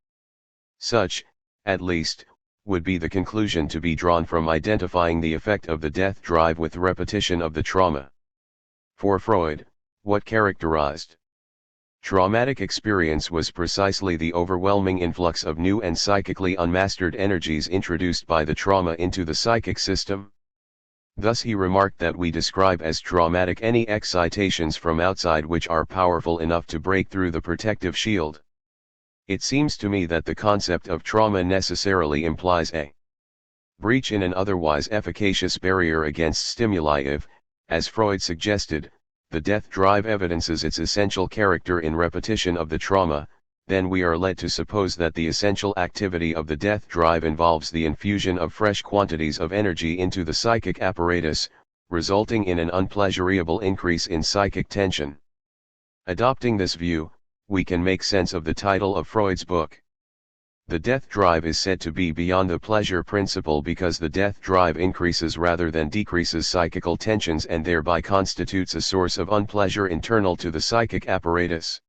Such, at least, would be the conclusion to be drawn from identifying the effect of the death drive with repetition of the trauma. For Freud, what characterized traumatic experience was precisely the overwhelming influx of new and psychically unmastered energies introduced by the trauma into the psychic system. Thus he remarked that we describe as traumatic any excitations from outside which are powerful enough to break through the protective shield. It seems to me that the concept of trauma necessarily implies a breach in an otherwise efficacious barrier against stimuli if, as Freud suggested, the death drive evidences its essential character in repetition of the trauma, then we are led to suppose that the essential activity of the death drive involves the infusion of fresh quantities of energy into the psychic apparatus, resulting in an unpleasurable increase in psychic tension. Adopting this view, we can make sense of the title of Freud's book. The death drive is said to be beyond the pleasure principle because the death drive increases rather than decreases psychical tensions and thereby constitutes a source of unpleasure internal to the psychic apparatus.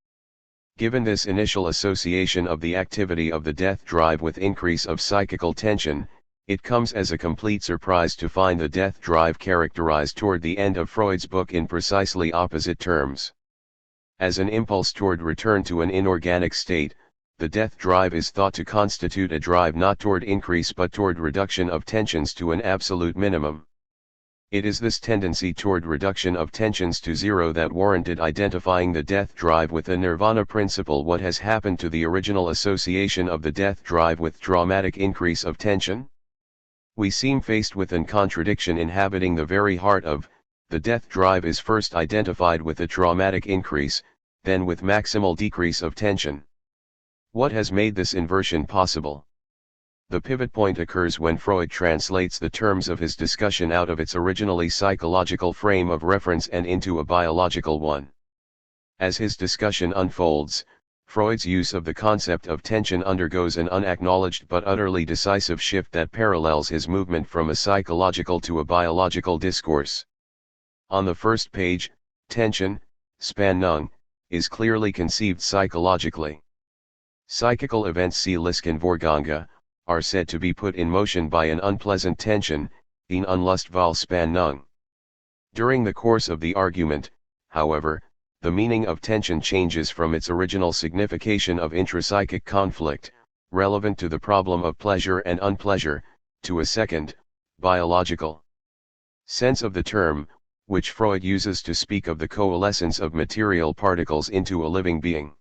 Given this initial association of the activity of the death drive with increase of psychical tension, it comes as a complete surprise to find the death drive characterized toward the end of Freud's book in precisely opposite terms. As an impulse toward return to an inorganic state, the death drive is thought to constitute a drive not toward increase but toward reduction of tensions to an absolute minimum. It is this tendency toward reduction of tensions to zero that warranted identifying the death drive with the nirvana principle. What has happened to the original association of the death drive with dramatic increase of tension? We seem faced with an contradiction inhabiting the very heart of, the death drive is first identified with a dramatic increase, then with maximal decrease of tension. What has made this inversion possible? The pivot point occurs when Freud translates the terms of his discussion out of its originally psychological frame of reference and into a biological one. As his discussion unfolds, Freud's use of the concept of tension undergoes an unacknowledged but utterly decisive shift that parallels his movement from a psychological to a biological discourse. On the first page, tension, Spannung, is clearly conceived psychologically. Psychical events, see Lacans, are said to be put in motion by an unpleasant tension, eine unlustvolle Spannung. During the course of the argument, however, the meaning of tension changes from its original signification of intrapsychic conflict, relevant to the problem of pleasure and unpleasure, to a second, biological sense of the term, which Freud uses to speak of the coalescence of material particles into a living being.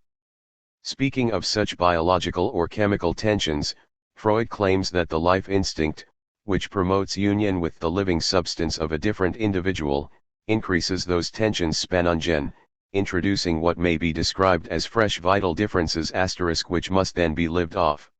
Speaking of such biological or chemical tensions, Freud claims that the life instinct, which promotes union with the living substance of a different individual, increases those tensions Spannungen, introducing what may be described as fresh vital differences which must then be lived off.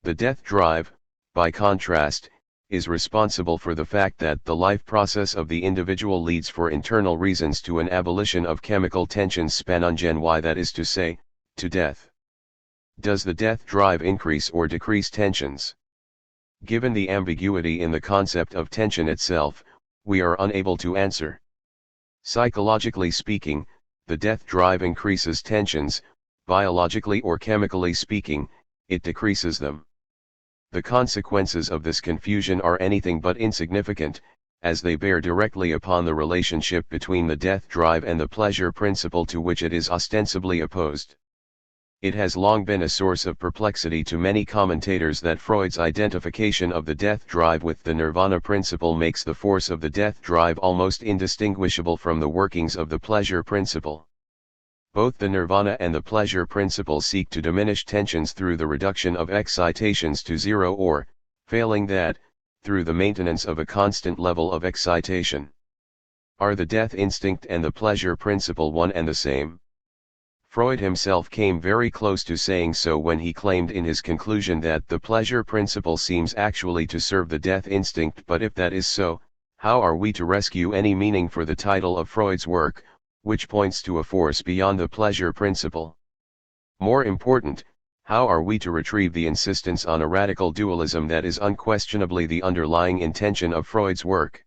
The death drive, by contrast, is responsible for the fact that the life process of the individual leads for internal reasons to an abolition of chemical tensions Spannungen, why, that is to say, to death. Does the death drive increase or decrease tensions? Given the ambiguity in the concept of tension itself, we are unable to answer. Psychologically speaking, the death drive increases tensions; biologically or chemically speaking, it decreases them. The consequences of this confusion are anything but insignificant, as they bear directly upon the relationship between the death drive and the pleasure principle to which it is ostensibly opposed. It has long been a source of perplexity to many commentators that Freud's identification of the death drive with the nirvana principle makes the force of the death drive almost indistinguishable from the workings of the pleasure principle. Both the nirvana and the pleasure principle seek to diminish tensions through the reduction of excitations to zero or, failing that, through the maintenance of a constant level of excitation. Are the death instinct and the pleasure principle one and the same? Freud himself came very close to saying so when he claimed in his conclusion that the pleasure principle seems actually to serve the death instinct. But if that is so, how are we to rescue any meaning for the title of Freud's work, which points to a force beyond the pleasure principle? More important, how are we to retrieve the insistence on a radical dualism that is unquestionably the underlying intention of Freud's work?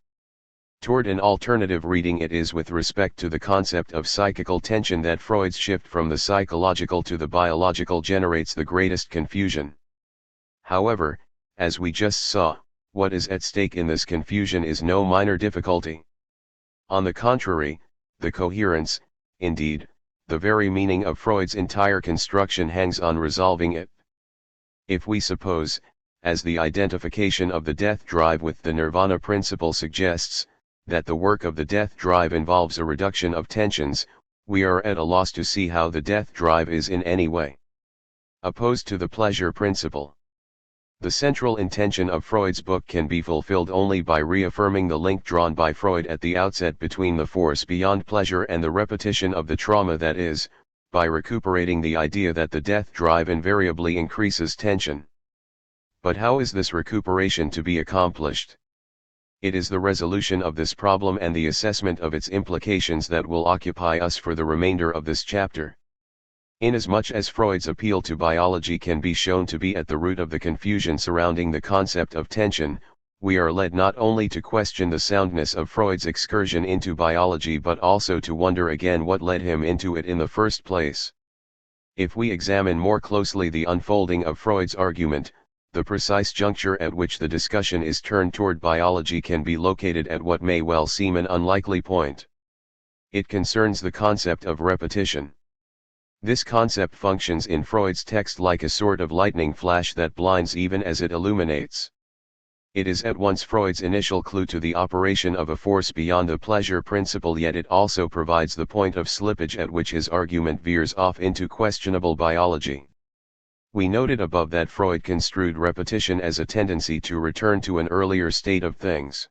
Toward an alternative reading it is with respect to the concept of psychical tension that Freud's shift from the psychological to the biological generates the greatest confusion. However, as we just saw, what is at stake in this confusion is no minor difficulty. On the contrary, the coherence, indeed, the very meaning of Freud's entire construction hangs on resolving it. If we suppose, as the identification of the death drive with the nirvana principle suggests, that the work of the death drive involves a reduction of tensions, we are at a loss to see how the death drive is in any way opposed to the pleasure principle. The central intention of Freud's book can be fulfilled only by reaffirming the link drawn by Freud at the outset between the force beyond pleasure and the repetition of the trauma, that is, by recuperating the idea that the death drive invariably increases tension. But how is this recuperation to be accomplished? It is the resolution of this problem and the assessment of its implications that will occupy us for the remainder of this chapter. Inasmuch as Freud's appeal to biology can be shown to be at the root of the confusion surrounding the concept of tension, we are led not only to question the soundness of Freud's excursion into biology but also to wonder again what led him into it in the first place. If we examine more closely the unfolding of Freud's argument, the precise juncture at which the discussion is turned toward biology can be located at what may well seem an unlikely point. It concerns the concept of repetition. This concept functions in Freud's text like a sort of lightning flash that blinds even as it illuminates. It is at once Freud's initial clue to the operation of a force beyond the pleasure principle, yet it also provides the point of slippage at which his argument veers off into questionable biology. We noted above that Freud construed repetition as a tendency to return to an earlier state of things.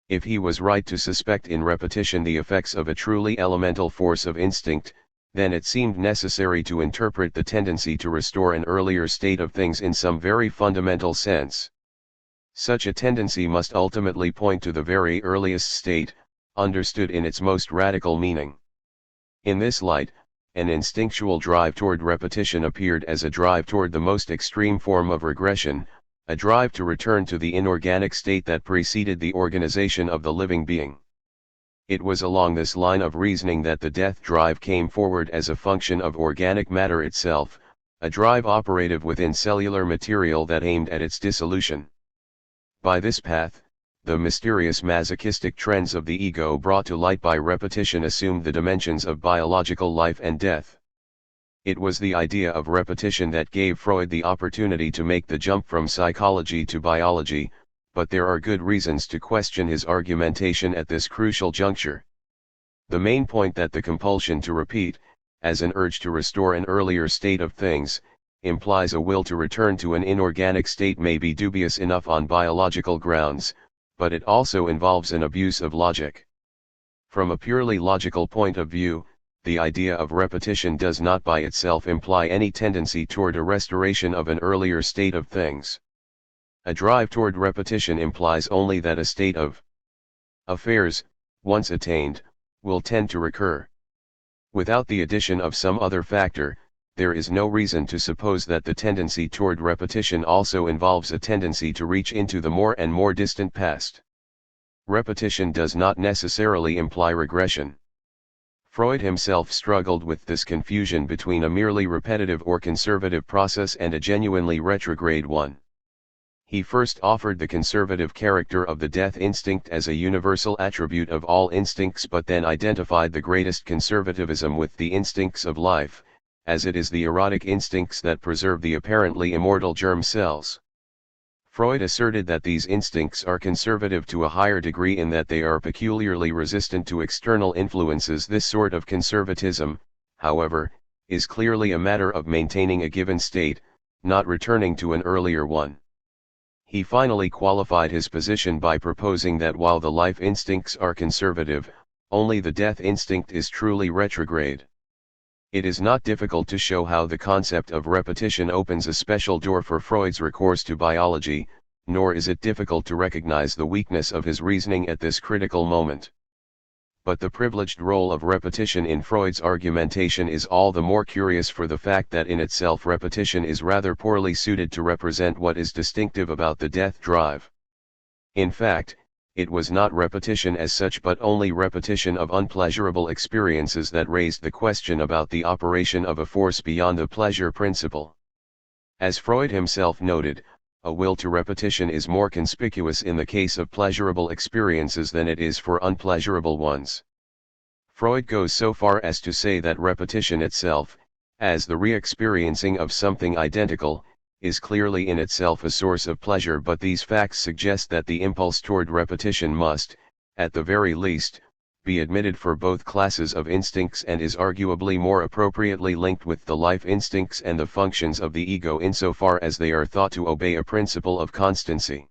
If he was right to suspect in repetition the effects of a truly elemental force of instinct, then it seemed necessary to interpret the tendency to restore an earlier state of things in some very fundamental sense. Such a tendency must ultimately point to the very earliest state, understood in its most radical meaning. In this light, an instinctual drive toward repetition appeared as a drive toward the most extreme form of regression, a drive to return to the inorganic state that preceded the organization of the living being. It was along this line of reasoning that the death drive came forward as a function of organic matter itself, a drive operative within cellular material that aimed at its dissolution. By this path, the mysterious masochistic trends of the ego brought to light by repetition assumed the dimensions of biological life and death. It was the idea of repetition that gave Freud the opportunity to make the jump from psychology to biology, but there are good reasons to question his argumentation at this crucial juncture. The main point that the compulsion to repeat, as an urge to restore an earlier state of things, implies a will to return to an inorganic state may be dubious enough on biological grounds, but it also involves an abuse of logic. From a purely logical point of view, the idea of repetition does not by itself imply any tendency toward a restoration of an earlier state of things. A drive toward repetition implies only that a state of affairs, once attained, will tend to recur. Without the addition of some other factor, there is no reason to suppose that the tendency toward repetition also involves a tendency to reach into the more and more distant past. Repetition does not necessarily imply regression. Freud himself struggled with this confusion between a merely repetitive or conservative process and a genuinely retrograde one. He first offered the conservative character of the death instinct as a universal attribute of all instincts, but then identified the greatest conservatism with the instincts of life, as it is the erotic instincts that preserve the apparently immortal germ cells. Freud asserted that these instincts are conservative to a higher degree in that they are peculiarly resistant to external influences. This sort of conservatism, however, is clearly a matter of maintaining a given state, not returning to an earlier one. He finally qualified his position by proposing that while the life instincts are conservative, only the death instinct is truly retrograde. It is not difficult to show how the concept of repetition opens a special door for Freud's recourse to biology, nor is it difficult to recognize the weakness of his reasoning at this critical moment. But the privileged role of repetition in Freud's argumentation is all the more curious for the fact that in itself repetition is rather poorly suited to represent what is distinctive about the death drive. In fact, it was not repetition as such but only repetition of unpleasurable experiences that raised the question about the operation of a force beyond the pleasure principle. As Freud himself noted, a will to repetition is more conspicuous in the case of pleasurable experiences than it is for unpleasurable ones. Freud goes so far as to say that repetition itself, as the re-experiencing of something identical, is clearly in itself a source of pleasure, but these facts suggest that the impulse toward repetition must, at the very least, be admitted for both classes of instincts and is arguably more appropriately linked with the life instincts and the functions of the ego insofar as they are thought to obey a principle of constancy.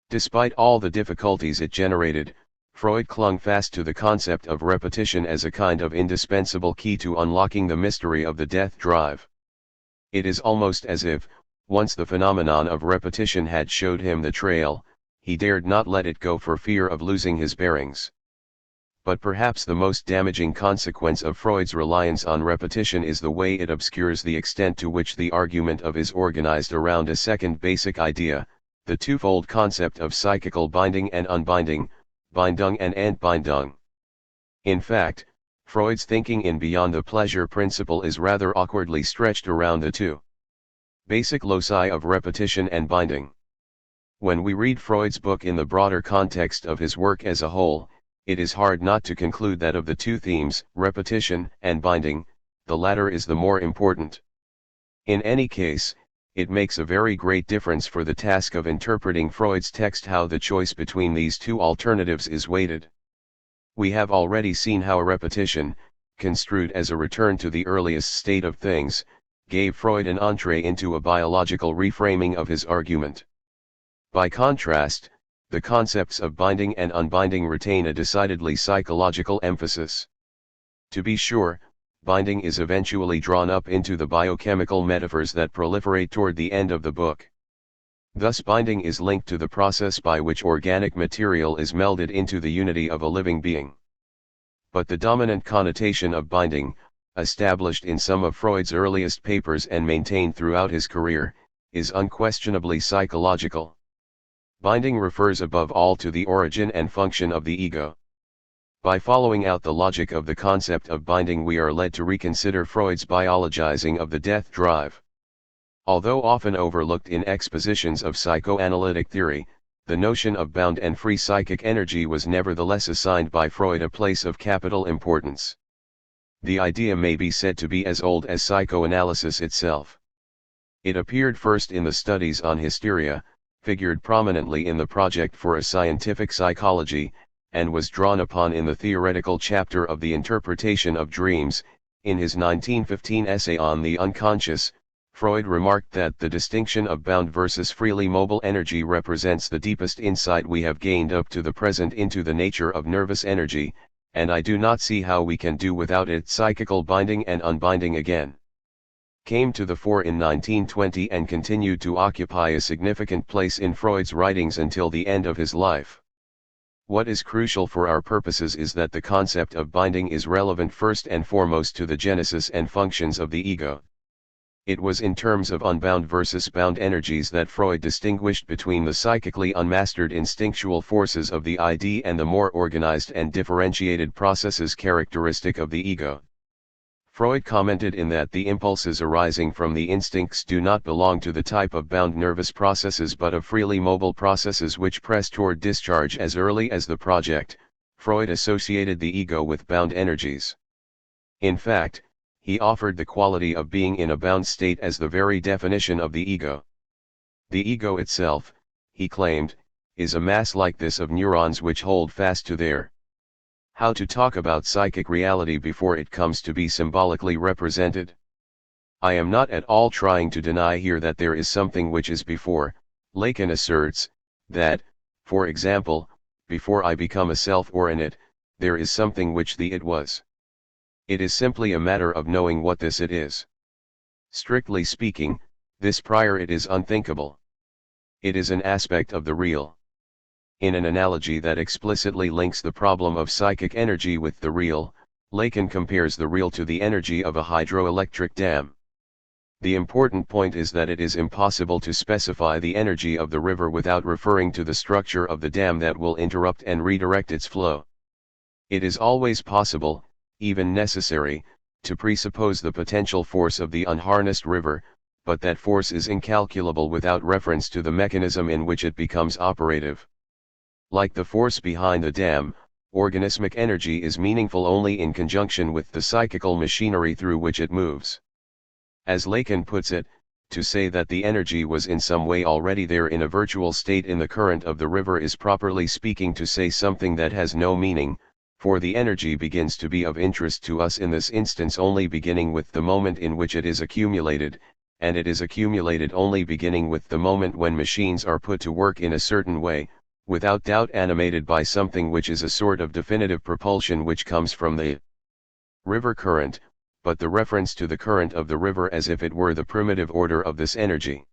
Despite all the difficulties it generated, Freud clung fast to the concept of repetition as a kind of indispensable key to unlocking the mystery of the death drive. It is almost as if, once the phenomenon of repetition had showed him the trail, he dared not let it go for fear of losing his bearings. But perhaps the most damaging consequence of Freud's reliance on repetition is the way it obscures the extent to which the argument of is organized around a second basic idea, the twofold concept of psychical binding and unbinding, Bindung and Entbindung. In fact, Freud's thinking in Beyond the Pleasure Principle is rather awkwardly stretched around the two basic loci of repetition and binding. When we read Freud's book in the broader context of his work as a whole, it is hard not to conclude that of the two themes, repetition and binding, the latter is the more important. In any case, it makes a very great difference for the task of interpreting Freud's text how the choice between these two alternatives is weighted. We have already seen how a repetition, construed as a return to the earliest state of things, gave Freud an entree into a biological reframing of his argument. By contrast, the concepts of binding and unbinding retain a decidedly psychological emphasis. To be sure, binding is eventually drawn up into the biochemical metaphors that proliferate toward the end of the book. Thus binding is linked to the process by which organic material is melded into the unity of a living being. But the dominant connotation of binding, established in some of Freud's earliest papers and maintained throughout his career, is unquestionably psychological. Binding refers above all to the origin and function of the ego. By following out the logic of the concept of binding, we are led to reconsider Freud's biologizing of the death drive. Although often overlooked in expositions of psychoanalytic theory, the notion of bound and free psychic energy was nevertheless assigned by Freud a place of capital importance. The idea may be said to be as old as psychoanalysis itself. It appeared first in the studies on hysteria, figured prominently in the Project for a Scientific Psychology, and was drawn upon in the theoretical chapter of the Interpretation of Dreams. In his 1915 essay on the unconscious, Freud remarked that the distinction of bound versus freely mobile energy represents the deepest insight we have gained up to the present into the nature of nervous energy, and I do not see how we can do without it. Psychical binding and unbinding again came to the fore in 1920 and continued to occupy a significant place in Freud's writings until the end of his life. What is crucial for our purposes is that the concept of binding is relevant first and foremost to the genesis and functions of the ego. It was in terms of unbound versus bound energies that Freud distinguished between the psychically unmastered instinctual forces of the id and the more organized and differentiated processes characteristic of the ego. Freud commented in that the impulses arising from the instincts do not belong to the type of bound nervous processes but of freely mobile processes which press toward discharge. As early as the project, Freud associated the ego with bound energies. In fact, he offered the quality of being in a bound state as the very definition of the ego. The ego itself, he claimed, is a mass like this of neurons which hold fast to their how to talk about psychic reality before it comes to be symbolically represented. I am not at all trying to deny here that there is something which is before. Lacan asserts that, for example, before I become a self or an it, there is something which the it was. It is simply a matter of knowing what this it is. Strictly speaking, this prior it is unthinkable. It is an aspect of the real. In an analogy that explicitly links the problem of psychic energy with the real, Lacan compares the real to the energy of a hydroelectric dam. The important point is that it is impossible to specify the energy of the river without referring to the structure of the dam that will interrupt and redirect its flow. It is always possible, even necessary, to presuppose the potential force of the unharnessed river, but that force is incalculable without reference to the mechanism in which it becomes operative. Like the force behind the dam, organismic energy is meaningful only in conjunction with the psychical machinery through which it moves. As Lacan puts it, to say that the energy was in some way already there in a virtual state in the current of the river is properly speaking to say something that has no meaning, for the energy begins to be of interest to us in this instance only beginning with the moment in which it is accumulated, and it is accumulated only beginning with the moment when machines are put to work in a certain way, without doubt animated by something which is a sort of definitive propulsion which comes from the river current, but the reference to the current of the river as if it were the primitive order of this energy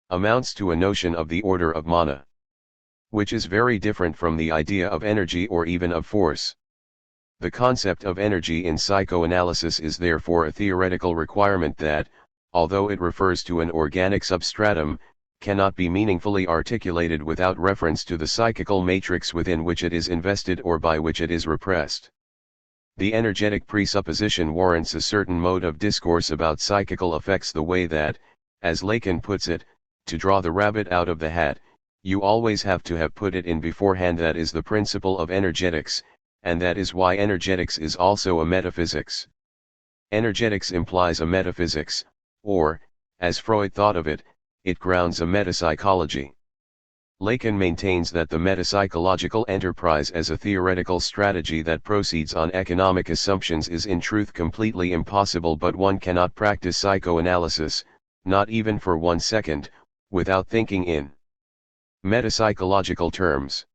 amounts to a notion of the order of mana, which is very different from the idea of energy or even of force. The concept of energy in psychoanalysis is therefore a theoretical requirement that, although it refers to an organic substratum, cannot be meaningfully articulated without reference to the psychical matrix within which it is invested or by which it is repressed. The energetic presupposition warrants a certain mode of discourse about psychical effects the way that, as Lacan puts it, to draw the rabbit out of the hat, you always have to have put it in beforehand. That is the principle of energetics, and that is why energetics is also a metaphysics. Energetics implies a metaphysics, or, As Freud thought of it, it grounds a metapsychology. Lacan maintains that the metapsychological enterprise as a theoretical strategy that proceeds on economic assumptions is in truth completely impossible, but one cannot practice psychoanalysis, not even for 1 second, without thinking in metapsychological terms.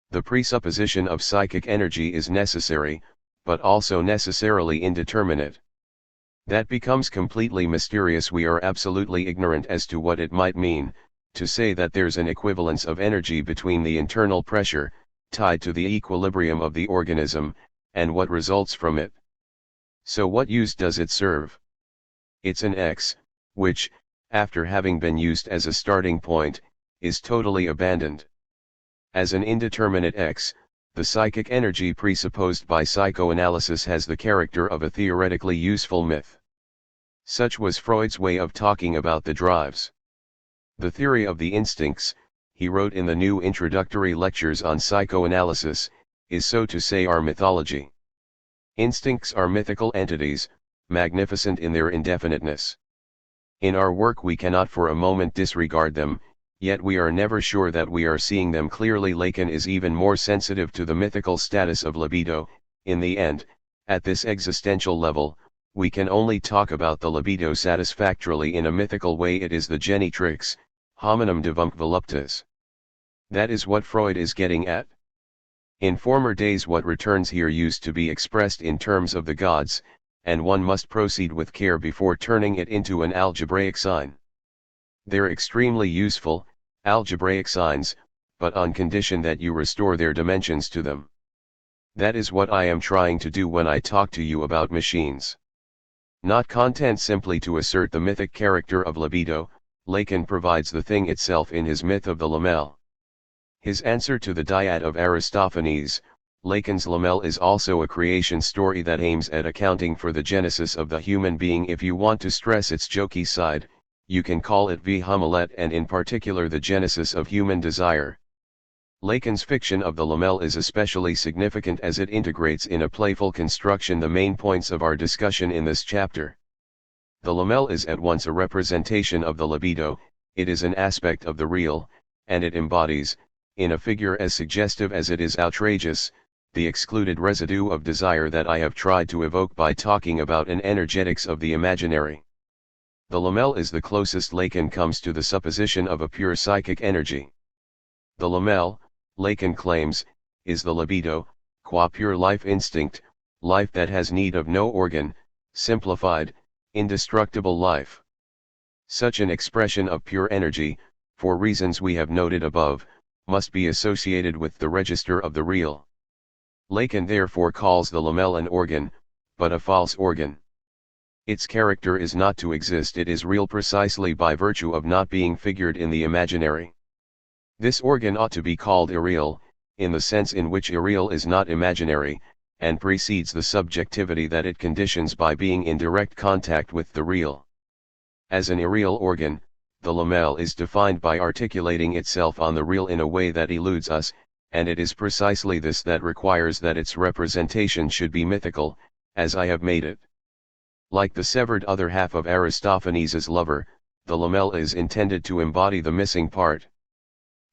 The presupposition of psychic energy is necessary, but also necessarily indeterminate. That becomes completely mysterious. We are absolutely ignorant as to what it might mean to say that there's an equivalence of energy between the internal pressure, tied to the equilibrium of the organism, and what results from it. So what use does it serve? It's an X, which, after having been used as a starting point, is totally abandoned. As an indeterminate X, the psychic energy presupposed by psychoanalysis has the character of a theoretically useful myth. Such was Freud's way of talking about the drives. The theory of the instincts, he wrote in the new introductory lectures on psychoanalysis, is so to say our mythology. Instincts are mythical entities, magnificent in their indefiniteness. In our work we cannot for a moment disregard them, yet we are never sure that we are seeing them clearly. Lacan is even more sensitive to the mythical status of libido. In the end, at this existential level, we can only talk about the libido satisfactorily in a mythical way. It is the genitrix, hominum divunc voluptas. That is what Freud is getting at. In former days what returns here used to be expressed in terms of the gods, and one must proceed with care before turning it into an algebraic sign. They're extremely useful, algebraic signs, but on condition that you restore their dimensions to them. That is what I am trying to do when I talk to you about machines. Not content simply to assert the mythic character of libido, Lacan provides the thing itself in his myth of the lamel. His answer to the dyad of Aristophanes, Lacan's lamel is also a creation story that aims at accounting for the genesis of the human being. If you want to stress its jokey side, you can call it V. Homilet, and in particular the genesis of human desire. Lacan's fiction of the lamel is especially significant as it integrates in a playful construction the main points of our discussion in this chapter. The lamel is at once a representation of the libido, it is an aspect of the real, and it embodies, in a figure as suggestive as it is outrageous, the excluded residue of desire that I have tried to evoke by talking about an energetics of the imaginary. The lamel is the closest Lacan comes to the supposition of a pure psychic energy. The lamel, Lacan claims, is the libido, qua pure life instinct, life that has need of no organ, simplified, indestructible life. Such an expression of pure energy, for reasons we have noted above, must be associated with the register of the real. Lacan therefore calls the lamel an organ, but a false organ. Its character is not to exist, it is real precisely by virtue of not being figured in the imaginary. This organ ought to be called irreal, in the sense in which irreal is not imaginary, and precedes the subjectivity that it conditions by being in direct contact with the real. As an irreal organ, the lamel is defined by articulating itself on the real in a way that eludes us, and it is precisely this that requires that its representation should be mythical, as I have made it. Like the severed other half of Aristophanes' lover, the lamel is intended to embody the missing part.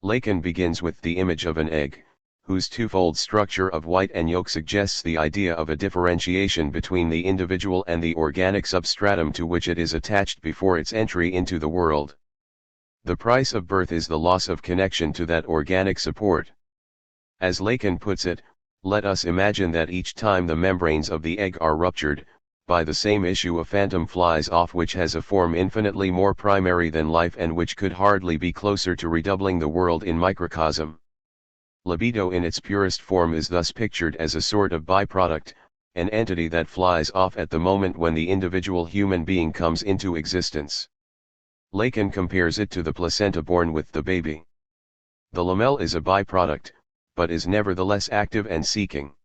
Lacan begins with the image of an egg, whose twofold structure of white and yolk suggests the idea of a differentiation between the individual and the organic substratum to which it is attached before its entry into the world. The price of birth is the loss of connection to that organic support. As Lacan puts it, let us imagine that each time the membranes of the egg are ruptured, by the same issue a phantom flies off which has a form infinitely more primary than life and which could hardly be closer to redoubling the world in microcosm. Libido in its purest form is thus pictured as a sort of byproduct, an entity that flies off at the moment when the individual human being comes into existence. Lacan compares it to the placenta born with the baby. The lamel is a byproduct, but is nevertheless active and seeking.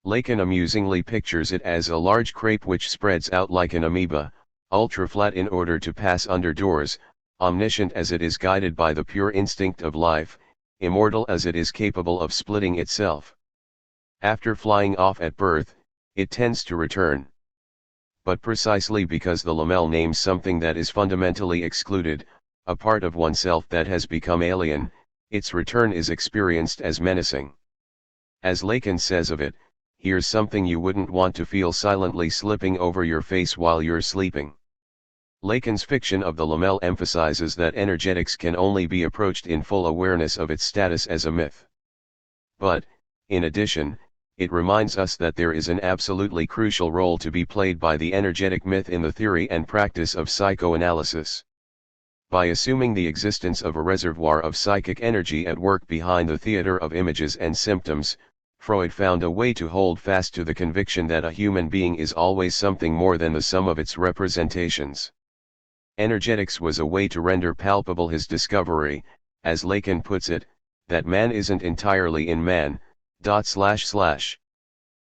Lacan amusingly pictures it as a large crepe which spreads out like an amoeba, ultra-flat in order to pass under doors, omniscient as it is guided by the pure instinct of life, immortal as it is capable of splitting itself. After flying off at birth, it tends to return. but precisely because the Lamel names something that is fundamentally excluded, a part of oneself that has become alien, its return is experienced as menacing. As Lacans says of it, here's something you wouldn't want to feel silently slipping over your face while you're sleeping. Lacan's fiction of the Lamel emphasizes that energetics can only be approached in full awareness of its status as a myth. But, in addition, it reminds us that there is an absolutely crucial role to be played by the energetic myth in the theory and practice of psychoanalysis. By assuming the existence of a reservoir of psychic energy at work behind the theater of images and symptoms, Freud found a way to hold fast to the conviction that a human being is always something more than the sum of its representations. Energetics was a way to render palpable his discovery, as Lacan puts it, that man isn't entirely in man. The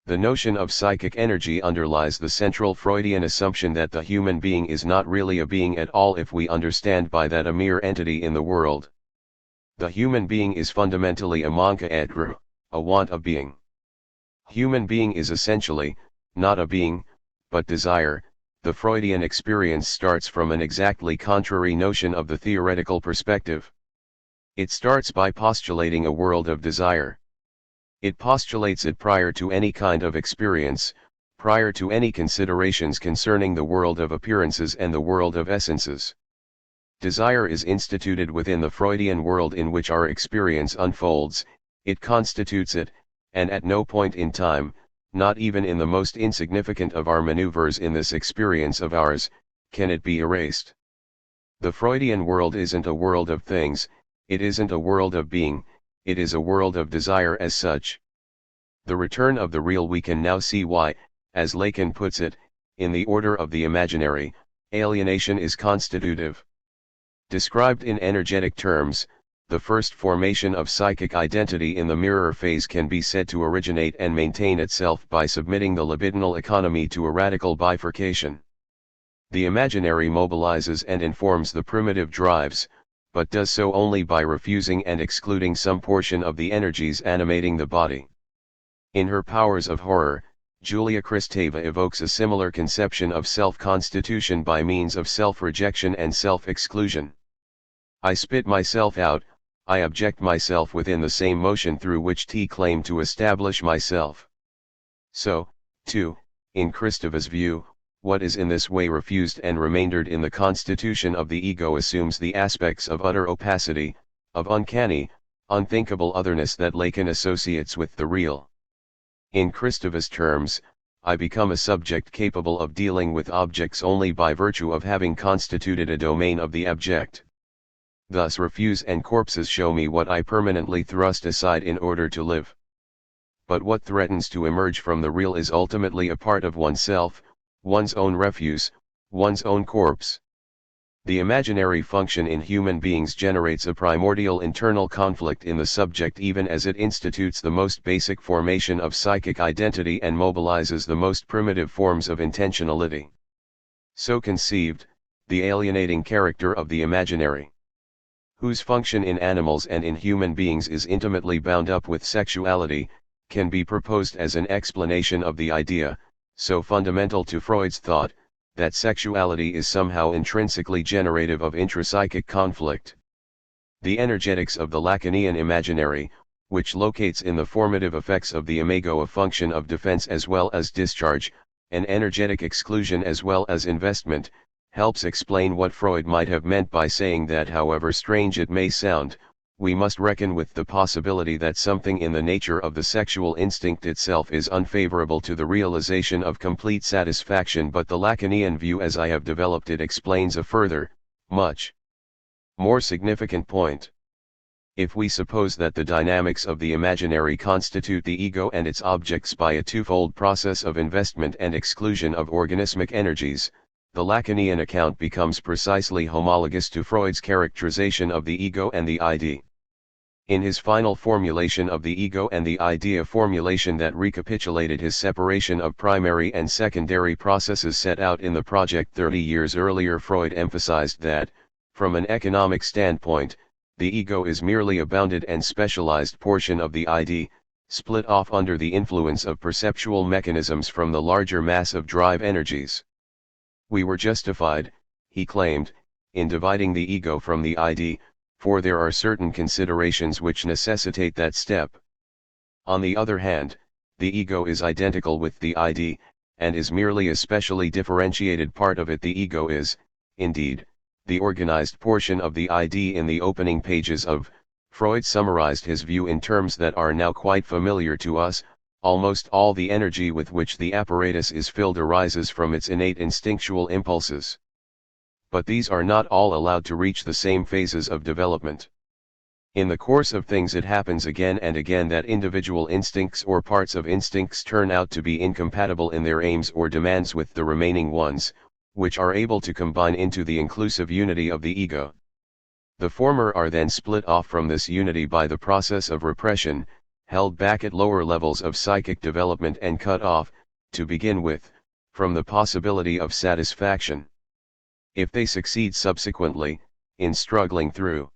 notion of psychic energy underlies the central Freudian assumption that the human being is not really a being at all if we understand by that a mere entity in the world. The human being is fundamentally a manque d'être, a want of being. Human being is essentially, not a being, but desire. The Freudian experience starts from an exactly contrary notion of the theoretical perspective. It starts by postulating a world of desire. It postulates it prior to any kind of experience, prior to any considerations concerning the world of appearances and the world of essences. Desire is instituted within the Freudian world in which our experience unfolds, it constitutes it, and at no point in time, not even in the most insignificant of our maneuvers in this experience of ours, can it be erased. The Freudian world isn't a world of things, it isn't a world of being, it is a world of desire as such. The return of the real we can now see why, as Lacan puts it, in the order of the imaginary, alienation is constitutive. Described in energetic terms, the first formation of psychic identity in the mirror phase can be said to originate and maintain itself by submitting the libidinal economy to a radical bifurcation. The imaginary mobilizes and informs the primitive drives, but does so only by refusing and excluding some portion of the energies animating the body. In her Powers of Horror, Julia Kristeva evokes a similar conception of self-constitution by means of self-rejection and self-exclusion. I spit myself out, I object myself within the same motion through which T claim to establish myself. So, too, in Kristeva's view, what is in this way refused and remaindered in the constitution of the ego assumes the aspects of utter opacity, of uncanny, unthinkable otherness that Lacan associates with the real. In Kristeva's terms, I become a subject capable of dealing with objects only by virtue of having constituted a domain of the abject. Thus refuse and corpses show me what I permanently thrust aside in order to live. But what threatens to emerge from the real is ultimately a part of oneself, one's own refuse, one's own corpse. The imaginary function in human beings generates a primordial internal conflict in the subject even as it institutes the most basic formation of psychic identity and mobilizes the most primitive forms of intentionality. So conceived, the alienating character of the imaginary, whose function in animals and in human beings is intimately bound up with sexuality, can be proposed as an explanation of the idea, so fundamental to Freud's thought, that sexuality is somehow intrinsically generative of intrapsychic conflict. The energetics of the Lacanian imaginary, which locates in the formative effects of the imago a function of defense as well as discharge, an energetic exclusion as well as investment, helps explain what Freud might have meant by saying that however strange it may sound, we must reckon with the possibility that something in the nature of the sexual instinct itself is unfavorable to the realization of complete satisfaction, but the Lacanian view as I have developed it explains a further, much more significant point. If we suppose that the dynamics of the imaginary constitute the ego and its objects by a twofold process of investment and exclusion of organismic energies, the Lacanian account becomes precisely homologous to Freud's characterization of the ego and the idea. In his final formulation of the ego and the idea, formulation that recapitulated his separation of primary and secondary processes set out in the project 30 years earlier, Freud emphasized that, from an economic standpoint, the ego is merely a bounded and specialized portion of the idea, split off under the influence of perceptual mechanisms from the larger mass of drive energies. We were justified, he claimed, in dividing the ego from the id, for there are certain considerations which necessitate that step. On the other hand, the ego is identical with the id, and is merely a specially differentiated part of it. The ego is, indeed, the organized portion of the id. In the opening pages of Freud summarized his view in terms that are now quite familiar to us. Almost all the energy with which the apparatus is filled arises from its innate instinctual impulses. But these are not all allowed to reach the same phases of development. In the course of things it happens again and again that individual instincts or parts of instincts turn out to be incompatible in their aims or demands with the remaining ones, which are able to combine into the inclusive unity of the ego. The former are then split off from this unity by the process of repression, held back at lower levels of psychic development and cut off, to begin with, from the possibility of satisfaction. If they succeed subsequently, in struggling through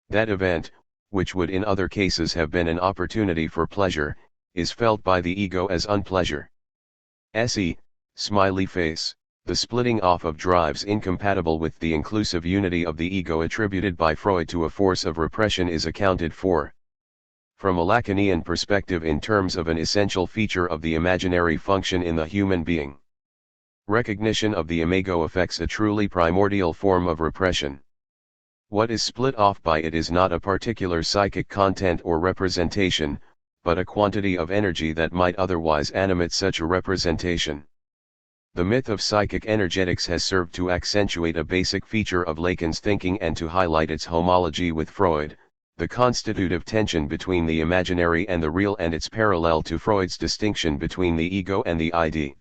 that event, which would in other cases have been an opportunity for pleasure, is felt by the ego as unpleasure. Se, smiley face, the splitting off of drives incompatible with the inclusive unity of the ego attributed by Freud to a force of repression is accounted for, from a Lacanian perspective, in terms of an essential feature of the imaginary function in the human being. Recognition of the imago affects a truly primordial form of repression. What is split off by it is not a particular psychic content or representation, but a quantity of energy that might otherwise animate such a representation. The myth of psychic energetics has served to accentuate a basic feature of Lacan's thinking and to highlight its homology with Freud, the constitutive tension between the imaginary and the real, and its parallel to Freud's distinction between the ego and the id.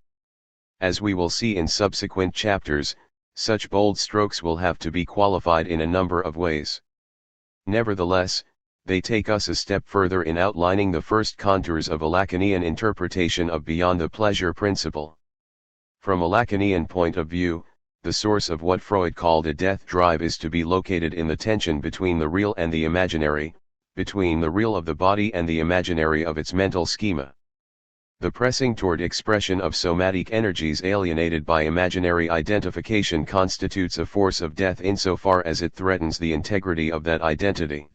As we will see in subsequent chapters, such bold strokes will have to be qualified in a number of ways. Nevertheless, they take us a step further in outlining the first contours of a Lacanian interpretation of beyond the pleasure principle. From a Lacanian point of view, the source of what Freud called a death drive is to be located in the tension between the real and the imaginary, between the real of the body and the imaginary of its mental schema. The pressing toward expression of somatic energies alienated by imaginary identification constitutes a force of death insofar as it threatens the integrity of that identity.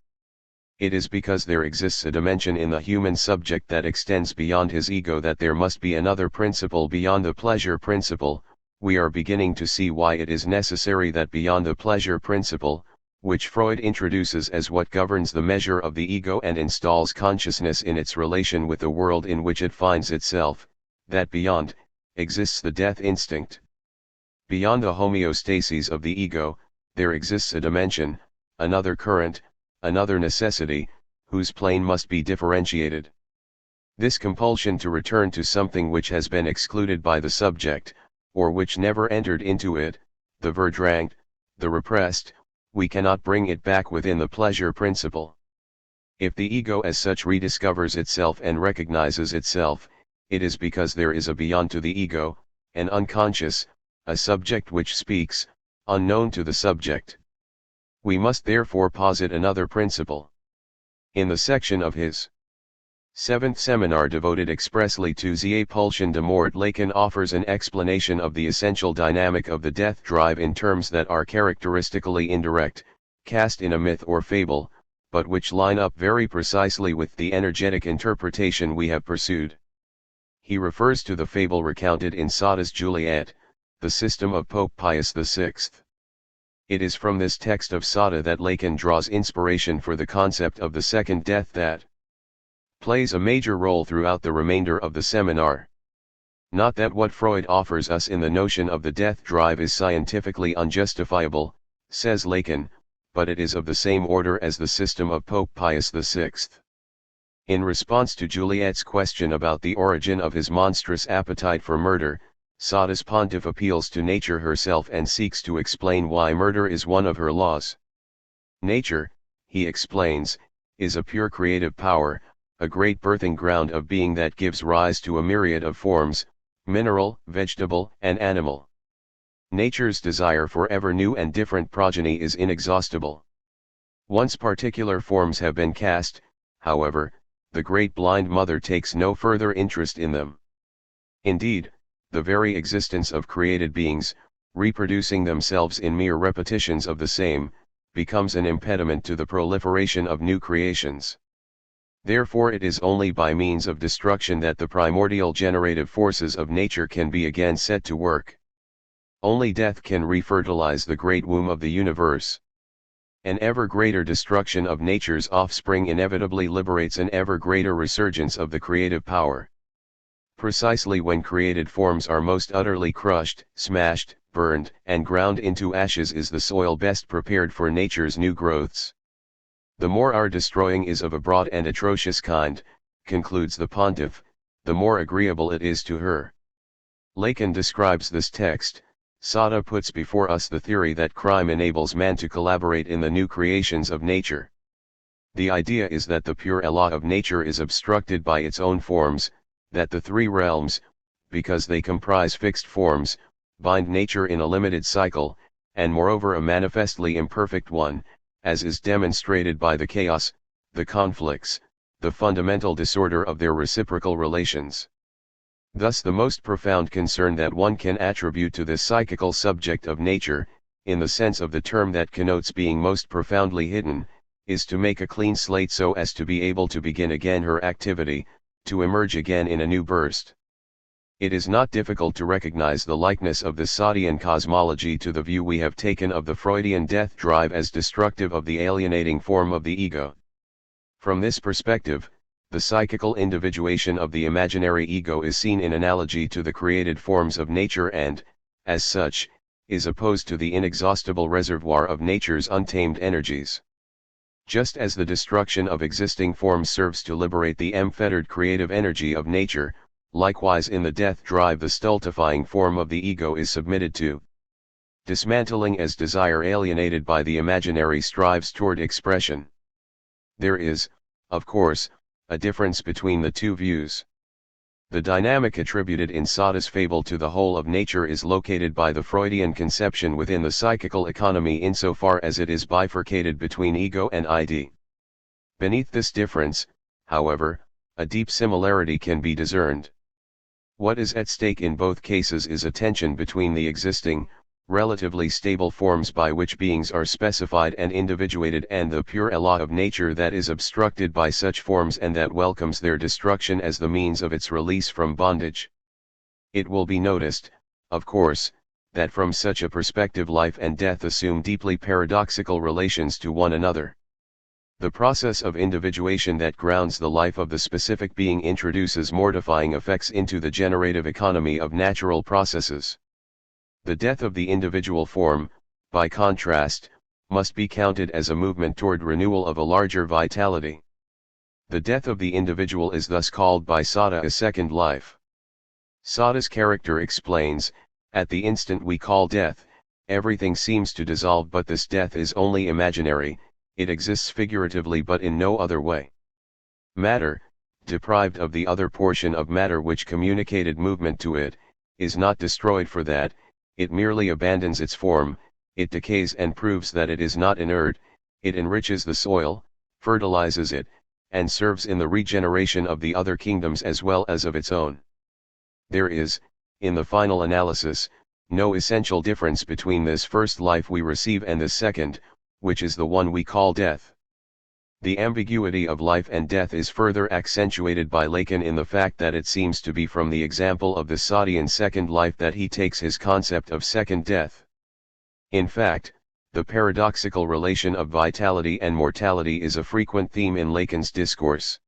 It is because there exists a dimension in the human subject that extends beyond his ego that there must be another principle beyond the pleasure principle. We are beginning to see why it is necessary that beyond the pleasure principle, which Freud introduces as what governs the measure of the ego and installs consciousness in its relation with the world in which it finds itself, that beyond, exists the death instinct. Beyond the homeostasis of the ego, there exists a dimension, another current, another necessity, whose plane must be differentiated. This compulsion to return to something which has been excluded by the subject, or which never entered into it, the verdrängt, the repressed, we cannot bring it back within the pleasure principle. If the ego as such rediscovers itself and recognizes itself, it is because there is a beyond to the ego, an unconscious, a subject which speaks, unknown to the subject. We must therefore posit another principle. In the section of his seventh seminar devoted expressly to the pulsion de mort, Lacan offers an explanation of the essential dynamic of the death drive in terms that are characteristically indirect, cast in a myth or fable, but which line up very precisely with the energetic interpretation we have pursued. He refers to the fable recounted in Sada's Juliet, the system of Pope Pius VI. It is from this text of Sada that Lacan draws inspiration for the concept of the second death that plays a major role throughout the remainder of the seminar. Not that what Freud offers us in the notion of the death drive is scientifically unjustifiable, says Lacan, but it is of the same order as the system of Pope Pius VI. In response to Juliet's question about the origin of his monstrous appetite for murder, Sada's pontiff appeals to nature herself and seeks to explain why murder is one of her laws. Nature, he explains, is a pure creative power, a great birthing ground of being that gives rise to a myriad of forms, mineral, vegetable, and animal. Nature's desire for ever new and different progeny is inexhaustible. Once particular forms have been cast, however, the great blind mother takes no further interest in them. Indeed, the very existence of created beings, reproducing themselves in mere repetitions of the same, becomes an impediment to the proliferation of new creations. Therefore it is only by means of destruction that the primordial generative forces of nature can be again set to work. Only death can refertilize the great womb of the universe. An ever greater destruction of nature's offspring inevitably liberates an ever greater resurgence of the creative power. Precisely when created forms are most utterly crushed, smashed, burned, and ground into ashes is the soil best prepared for nature's new growths. The more our destroying is of a broad and atrocious kind, concludes the pontiff, the more agreeable it is to her. Lacan describes this text. Sada puts before us the theory that crime enables man to collaborate in the new creations of nature. The idea is that the pure law of nature is obstructed by its own forms, that the three realms, because they comprise fixed forms, bind nature in a limited cycle, and moreover a manifestly imperfect one, as is demonstrated by the chaos, the conflicts, the fundamental disorder of their reciprocal relations. Thus the most profound concern that one can attribute to this psychical subject of nature, in the sense of the term that connotes being most profoundly hidden, is to make a clean slate so as to be able to begin again her activity, to emerge again in a new burst. It is not difficult to recognize the likeness of the Sadian cosmology to the view we have taken of the Freudian death drive as destructive of the alienating form of the ego. From this perspective, the psychical individuation of the imaginary ego is seen in analogy to the created forms of nature and, as such, is opposed to the inexhaustible reservoir of nature's untamed energies. Just as the destruction of existing forms serves to liberate the unfettered creative energy of nature, likewise in the death drive the stultifying form of the ego is submitted to dismantling as desire alienated by the imaginary strives toward expression. There is, of course, a difference between the two views. The dynamic attributed in Sada's fable to the whole of nature is located by the Freudian conception within the psychical economy insofar as it is bifurcated between ego and id. Beneath this difference, however, a deep similarity can be discerned. What is at stake in both cases is a tension between the existing, relatively stable forms by which beings are specified and individuated and the pure law of nature that is obstructed by such forms and that welcomes their destruction as the means of its release from bondage. It will be noticed, of course, that from such a perspective life and death assume deeply paradoxical relations to one another. The process of individuation that grounds the life of the specific being introduces mortifying effects into the generative economy of natural processes. The death of the individual form, by contrast, must be counted as a movement toward renewal of a larger vitality. The death of the individual is thus called by Sada a second life. Sada's character explains, at the instant we call death, everything seems to dissolve, but this death is only imaginary, it exists figuratively but in no other way. Matter, deprived of the other portion of matter which communicated movement to it, is not destroyed for that, it merely abandons its form, it decays and proves that it is not inert, it enriches the soil, fertilizes it, and serves in the regeneration of the other kingdoms as well as of its own. There is, in the final analysis, no essential difference between this first life we receive and the second, which is the one we call death. The ambiguity of life and death is further accentuated by Lacan in the fact that it seems to be from the example of the Sadian second life that he takes his concept of second death. In fact, the paradoxical relation of vitality and mortality is a frequent theme in Lacan's discourse.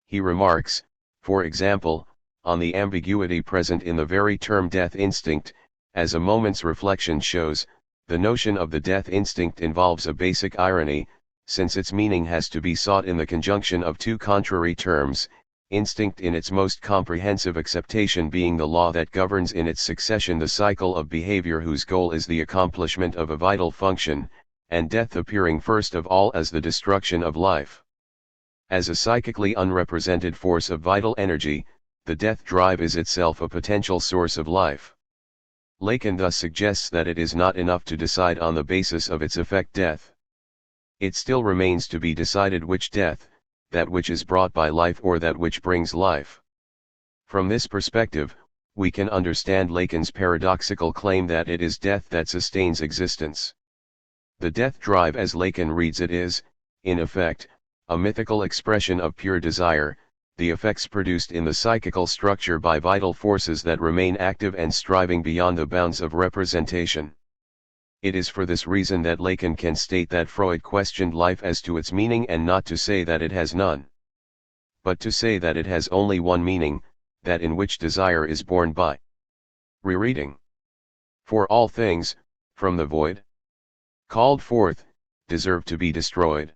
He remarks, for example, on the ambiguity present in the very term death instinct. As a moment's reflection shows, the notion of the death instinct involves a basic irony, since its meaning has to be sought in the conjunction of two contrary terms, instinct in its most comprehensive acceptation being the law that governs in its succession the cycle of behavior whose goal is the accomplishment of a vital function, and death appearing first of all as the destruction of life. As a psychically unrepresented force of vital energy, the death drive is itself a potential source of life. Lacan thus suggests that it is not enough to decide on the basis of its effect death. It still remains to be decided which death, that which is brought by life or that which brings life. From this perspective, we can understand Lacan's paradoxical claim that it is death that sustains existence. The death drive as Lacan reads it is, in effect, a mythical expression of pure desire, the effects produced in the psychical structure by vital forces that remain active and striving beyond the bounds of representation. It is for this reason that Lacan can state that Freud questioned life as to its meaning, and not to say that it has none, but to say that it has only one meaning, that in which desire is born by rereading. For all things, from the void, called forth, deserve to be destroyed.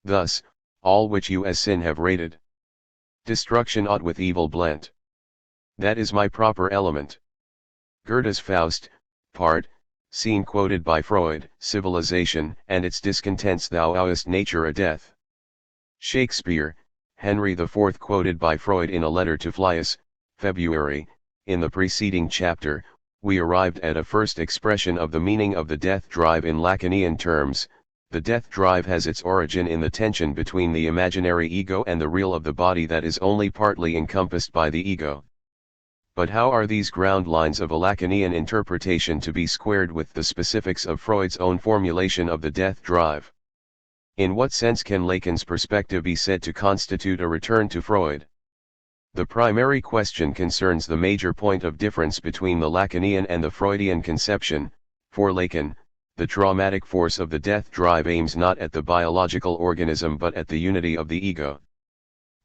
Thus, all which you as sin have rated destruction ought with evil blent. That is my proper element. Goethe's Faust, part, scene quoted by Freud, civilization and its discontents, thou owest nature a death. Shakespeare, Henry IV quoted by Freud in a letter to Flius, February. In the preceding chapter, we arrived at a first expression of the meaning of the death drive in Lacanian terms. The death drive has its origin in the tension between the imaginary ego and the real of the body that is only partly encompassed by the ego. But how are these ground lines of a Lacanian interpretation to be squared with the specifics of Freud's own formulation of the death drive? In what sense can Lacan's perspective be said to constitute a return to Freud? The primary question concerns the major point of difference between the Lacanian and the Freudian conception. For Lacan, the traumatic force of the death drive aims not at the biological organism but at the unity of the ego.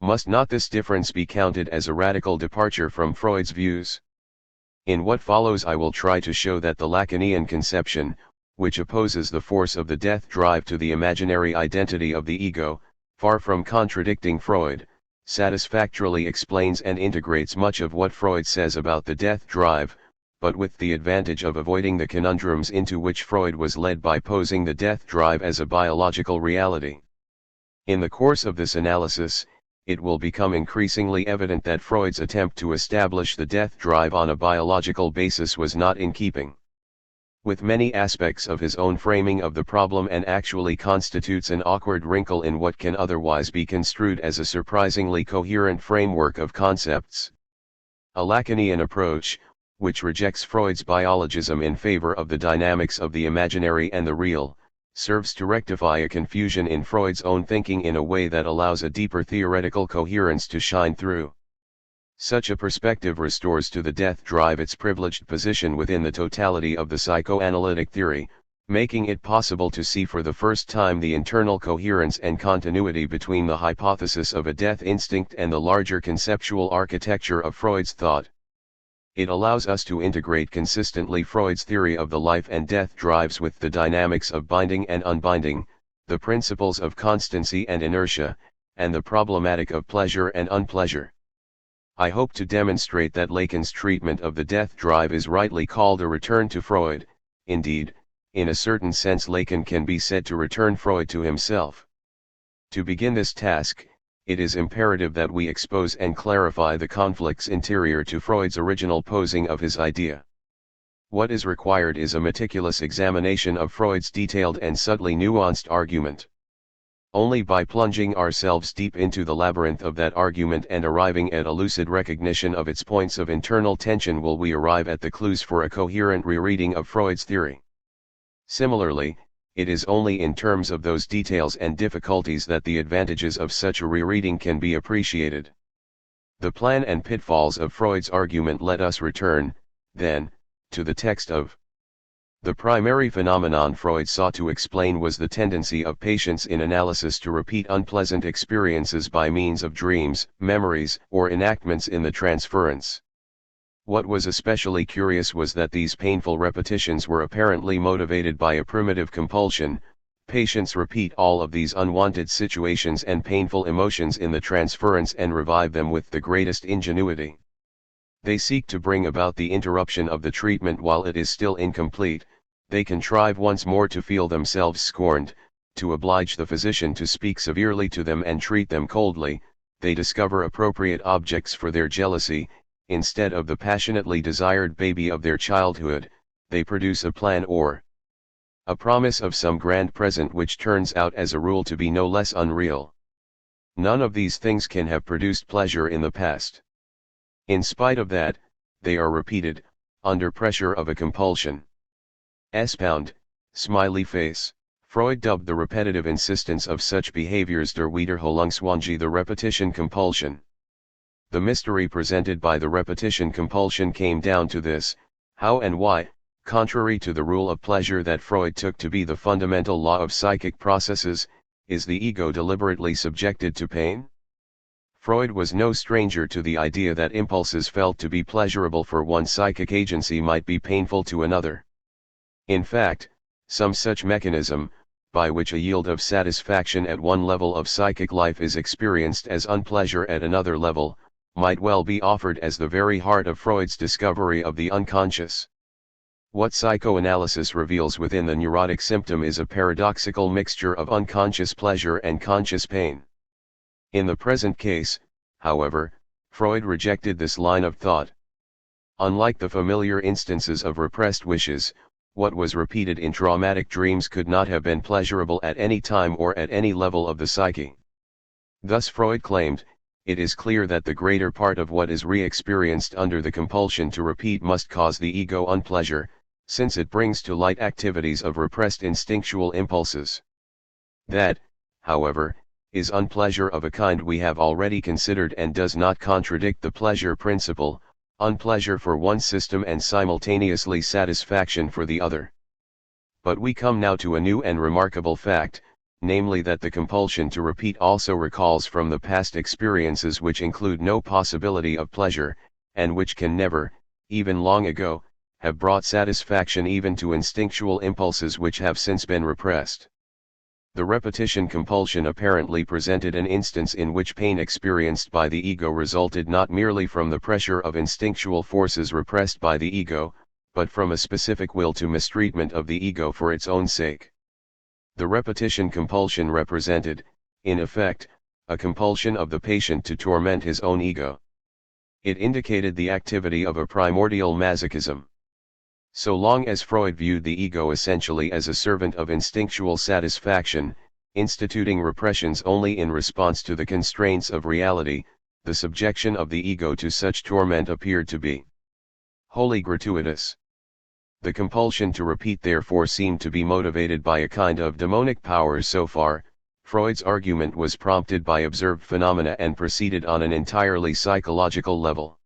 Must not this difference be counted as a radical departure from Freud's views? In what follows I will try to show that the Lacanian conception, which opposes the force of the death drive to the imaginary identity of the ego, far from contradicting Freud, satisfactorily explains and integrates much of what Freud says about the death drive, but with the advantage of avoiding the conundrums into which Freud was led by posing the death drive as a biological reality. In the course of this analysis, it will become increasingly evident that Freud's attempt to establish the death drive on a biological basis was not in keeping with many aspects of his own framing of the problem, and actually constitutes an awkward wrinkle in what can otherwise be construed as a surprisingly coherent framework of concepts. A Lacanian approach, which rejects Freud's biologism in favor of the dynamics of the imaginary and the real, serves to rectify a confusion in Freud's own thinking in a way that allows a deeper theoretical coherence to shine through. Such a perspective restores to the death drive its privileged position within the totality of the psychoanalytic theory, making it possible to see for the first time the internal coherence and continuity between the hypothesis of a death instinct and the larger conceptual architecture of Freud's thought. It allows us to integrate consistently Freud's theory of the life and death drives with the dynamics of binding and unbinding, the principles of constancy and inertia, and the problematic of pleasure and unpleasure. I hope to demonstrate that Lacan's treatment of the death drive is rightly called a return to Freud. Indeed, in a certain sense Lacan can be said to return Freud to himself. To begin this task, it is imperative that we expose and clarify the conflicts interior to Freud's original posing of his idea. What is required is a meticulous examination of Freud's detailed and subtly nuanced argument. Only by plunging ourselves deep into the labyrinth of that argument and arriving at a lucid recognition of its points of internal tension will we arrive at the clues for a coherent rereading of Freud's theory. Similarly, it is only in terms of those details and difficulties that the advantages of such a rereading can be appreciated. The plan and pitfalls of Freud's argument let us return, then, to the text of. The primary phenomenon Freud sought to explain was the tendency of patients in analysis to repeat unpleasant experiences by means of dreams, memories, or enactments in the transference. What was especially curious was that these painful repetitions were apparently motivated by a primitive compulsion. Patients repeat all of these unwanted situations and painful emotions in the transference and revive them with the greatest ingenuity. They seek to bring about the interruption of the treatment while it is still incomplete. They contrive once more to feel themselves scorned, to oblige the physician to speak severely to them and treat them coldly. They discover appropriate objects for their jealousy. Instead of the passionately desired baby of their childhood, they produce a plan or a promise of some grand present which turns out as a rule to be no less unreal. None of these things can have produced pleasure in the past. In spite of that, they are repeated, under pressure of a compulsion. S-pound, smiley face. Freud dubbed the repetitive insistence of such behaviors der Wiederholungszwang, the repetition compulsion. The mystery presented by the repetition compulsion came down to this: how and why, contrary to the rule of pleasure that Freud took to be the fundamental law of psychic processes, is the ego deliberately subjected to pain? Freud was no stranger to the idea that impulses felt to be pleasurable for one psychic agency might be painful to another. In fact, some such mechanism, by which a yield of satisfaction at one level of psychic life is experienced as unpleasure at another level, might well be offered as the very heart of Freud's discovery of the unconscious. What psychoanalysis reveals within the neurotic symptom is a paradoxical mixture of unconscious pleasure and conscious pain. In the present case, however, Freud rejected this line of thought. Unlike the familiar instances of repressed wishes, what was repeated in traumatic dreams could not have been pleasurable at any time or at any level of the psyche. Thus Freud claimed, it is clear that the greater part of what is re-experienced under the compulsion to repeat must cause the ego unpleasure, since it brings to light activities of repressed instinctual impulses. That, however, is unpleasure of a kind we have already considered and does not contradict the pleasure principle, unpleasure for one system and simultaneously satisfaction for the other. But we come now to a new and remarkable fact, namely that the compulsion to repeat also recalls from the past experiences which include no possibility of pleasure, and which can never, even long ago, have brought satisfaction even to instinctual impulses which have since been repressed. The repetition compulsion apparently presented an instance in which pain experienced by the ego resulted not merely from the pressure of instinctual forces repressed by the ego, but from a specific will to mistreatment of the ego for its own sake. The repetition compulsion represented, in effect, a compulsion of the patient to torment his own ego. It indicated the activity of a primordial masochism. So long as Freud viewed the ego essentially as a servant of instinctual satisfaction, instituting repressions only in response to the constraints of reality, the subjection of the ego to such torment appeared to be wholly gratuitous. The compulsion to repeat therefore seemed to be motivated by a kind of demonic power. So far, Freud's argument was prompted by observed phenomena and proceeded on an entirely psychological level.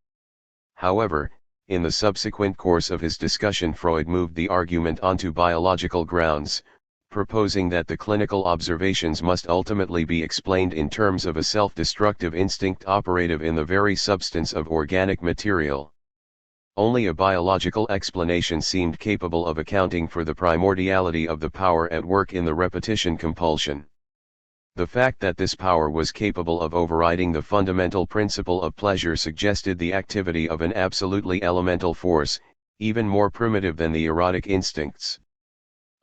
However, in the subsequent course of his discussion Freud moved the argument onto biological grounds, proposing that the clinical observations must ultimately be explained in terms of a self-destructive instinct operative in the very substance of organic material. Only a biological explanation seemed capable of accounting for the primordiality of the power at work in the repetition compulsion. The fact that this power was capable of overriding the fundamental principle of pleasure suggested the activity of an absolutely elemental force, even more primitive than the erotic instincts.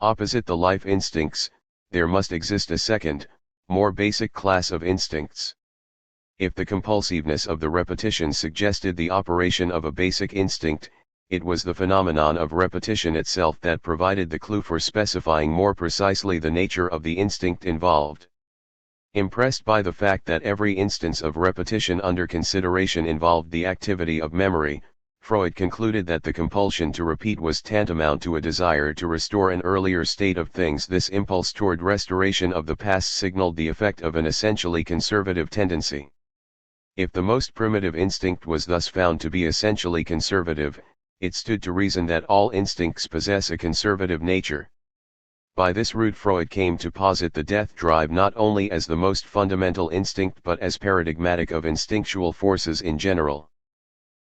Opposite the life instincts, there must exist a second, more basic class of instincts. If the compulsiveness of the repetition suggested the operation of a basic instinct, it was the phenomenon of repetition itself that provided the clue for specifying more precisely the nature of the instinct involved. Impressed by the fact that every instance of repetition under consideration involved the activity of memory, Freud concluded that the compulsion to repeat was tantamount to a desire to restore an earlier state of things. This impulse toward restoration of the past signaled the effect of an essentially conservative tendency. If the most primitive instinct was thus found to be essentially conservative, it stood to reason that all instincts possess a conservative nature. By this route Freud came to posit the death drive not only as the most fundamental instinct but as paradigmatic of instinctual forces in general.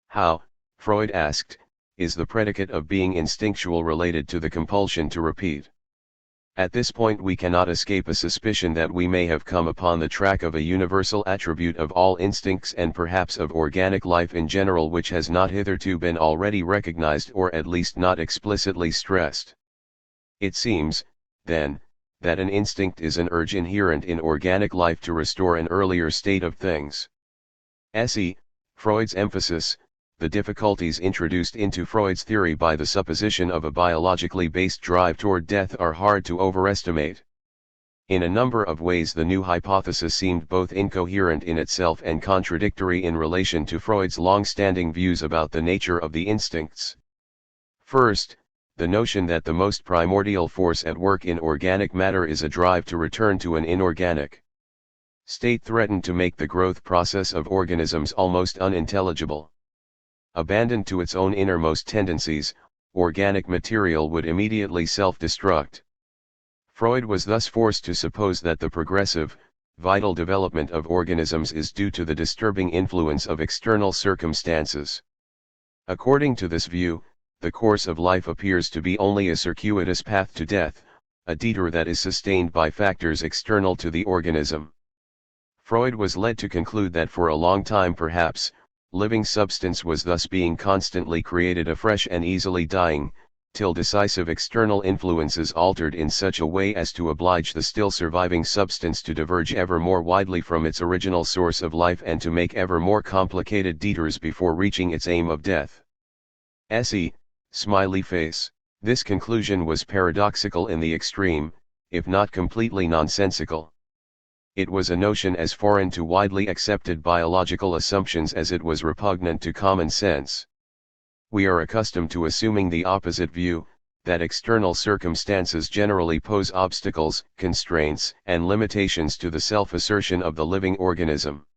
How, Freud asked, is the predicate of being instinctual related to the compulsion to repeat? At this point we cannot escape a suspicion that we may have come upon the track of a universal attribute of all instincts and perhaps of organic life in general which has not hitherto been already recognized or at least not explicitly stressed. It seems, then, that an instinct is an urge inherent in organic life to restore an earlier state of things. Se, Freud's emphasis, the difficulties introduced into Freud's theory by the supposition of a biologically based drive toward death are hard to overestimate. In a number of ways the new hypothesis seemed both incoherent in itself and contradictory in relation to Freud's long-standing views about the nature of the instincts. First, the notion that the most primordial force at work in organic matter is a drive to return to an inorganic state threatened to make the growth process of organisms almost unintelligible. Abandoned to its own innermost tendencies, organic material would immediately self-destruct. Freud was thus forced to suppose that the progressive, vital development of organisms is due to the disturbing influence of external circumstances. According to this view, the course of life appears to be only a circuitous path to death, a detour that is sustained by factors external to the organism. Freud was led to conclude that for a long time perhaps, living substance was thus being constantly created afresh and easily dying, till decisive external influences altered in such a way as to oblige the still surviving substance to diverge ever more widely from its original source of life and to make ever more complicated detours before reaching its aim of death. S.E. Smiley face. This conclusion was paradoxical in the extreme, if not completely nonsensical. It was a notion as foreign to widely accepted biological assumptions as it was repugnant to common sense. We are accustomed to assuming the opposite view, that external circumstances generally pose obstacles, constraints, and limitations to the self-assertion of the living organism.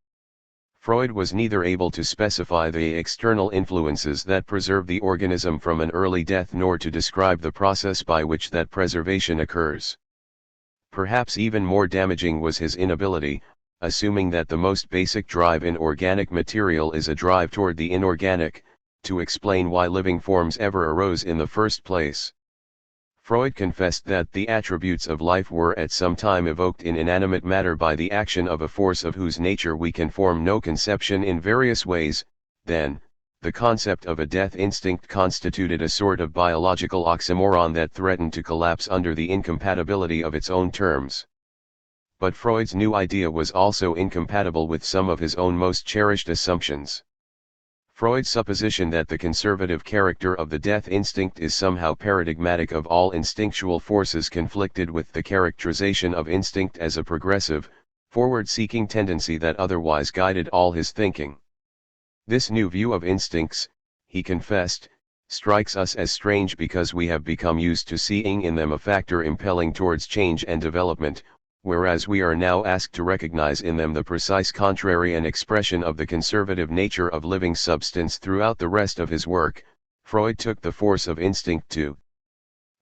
Freud was neither able to specify the external influences that preserve the organism from an early death nor to describe the process by which that preservation occurs. Perhaps even more damaging was his inability, assuming that the most basic drive in organic material is a drive toward the inorganic, to explain why living forms ever arose in the first place. Freud confessed that the attributes of life were at some time evoked in inanimate matter by the action of a force of whose nature we can form no conception in various ways. Then, the concept of a death instinct constituted a sort of biological oxymoron that threatened to collapse under the incompatibility of its own terms. But Freud's new idea was also incompatible with some of his own most cherished assumptions. Freud's supposition that the conservative character of the death instinct is somehow paradigmatic of all instinctual forces conflicted with the characterization of instinct as a progressive, forward-seeking tendency that otherwise guided all his thinking. This new view of instincts, he confessed, strikes us as strange because we have become used to seeing in them a factor impelling towards change and development, whereas we are now asked to recognize in them the precise contrary and expression of the conservative nature of living substance. Throughout the rest of his work, Freud took the force of instinct to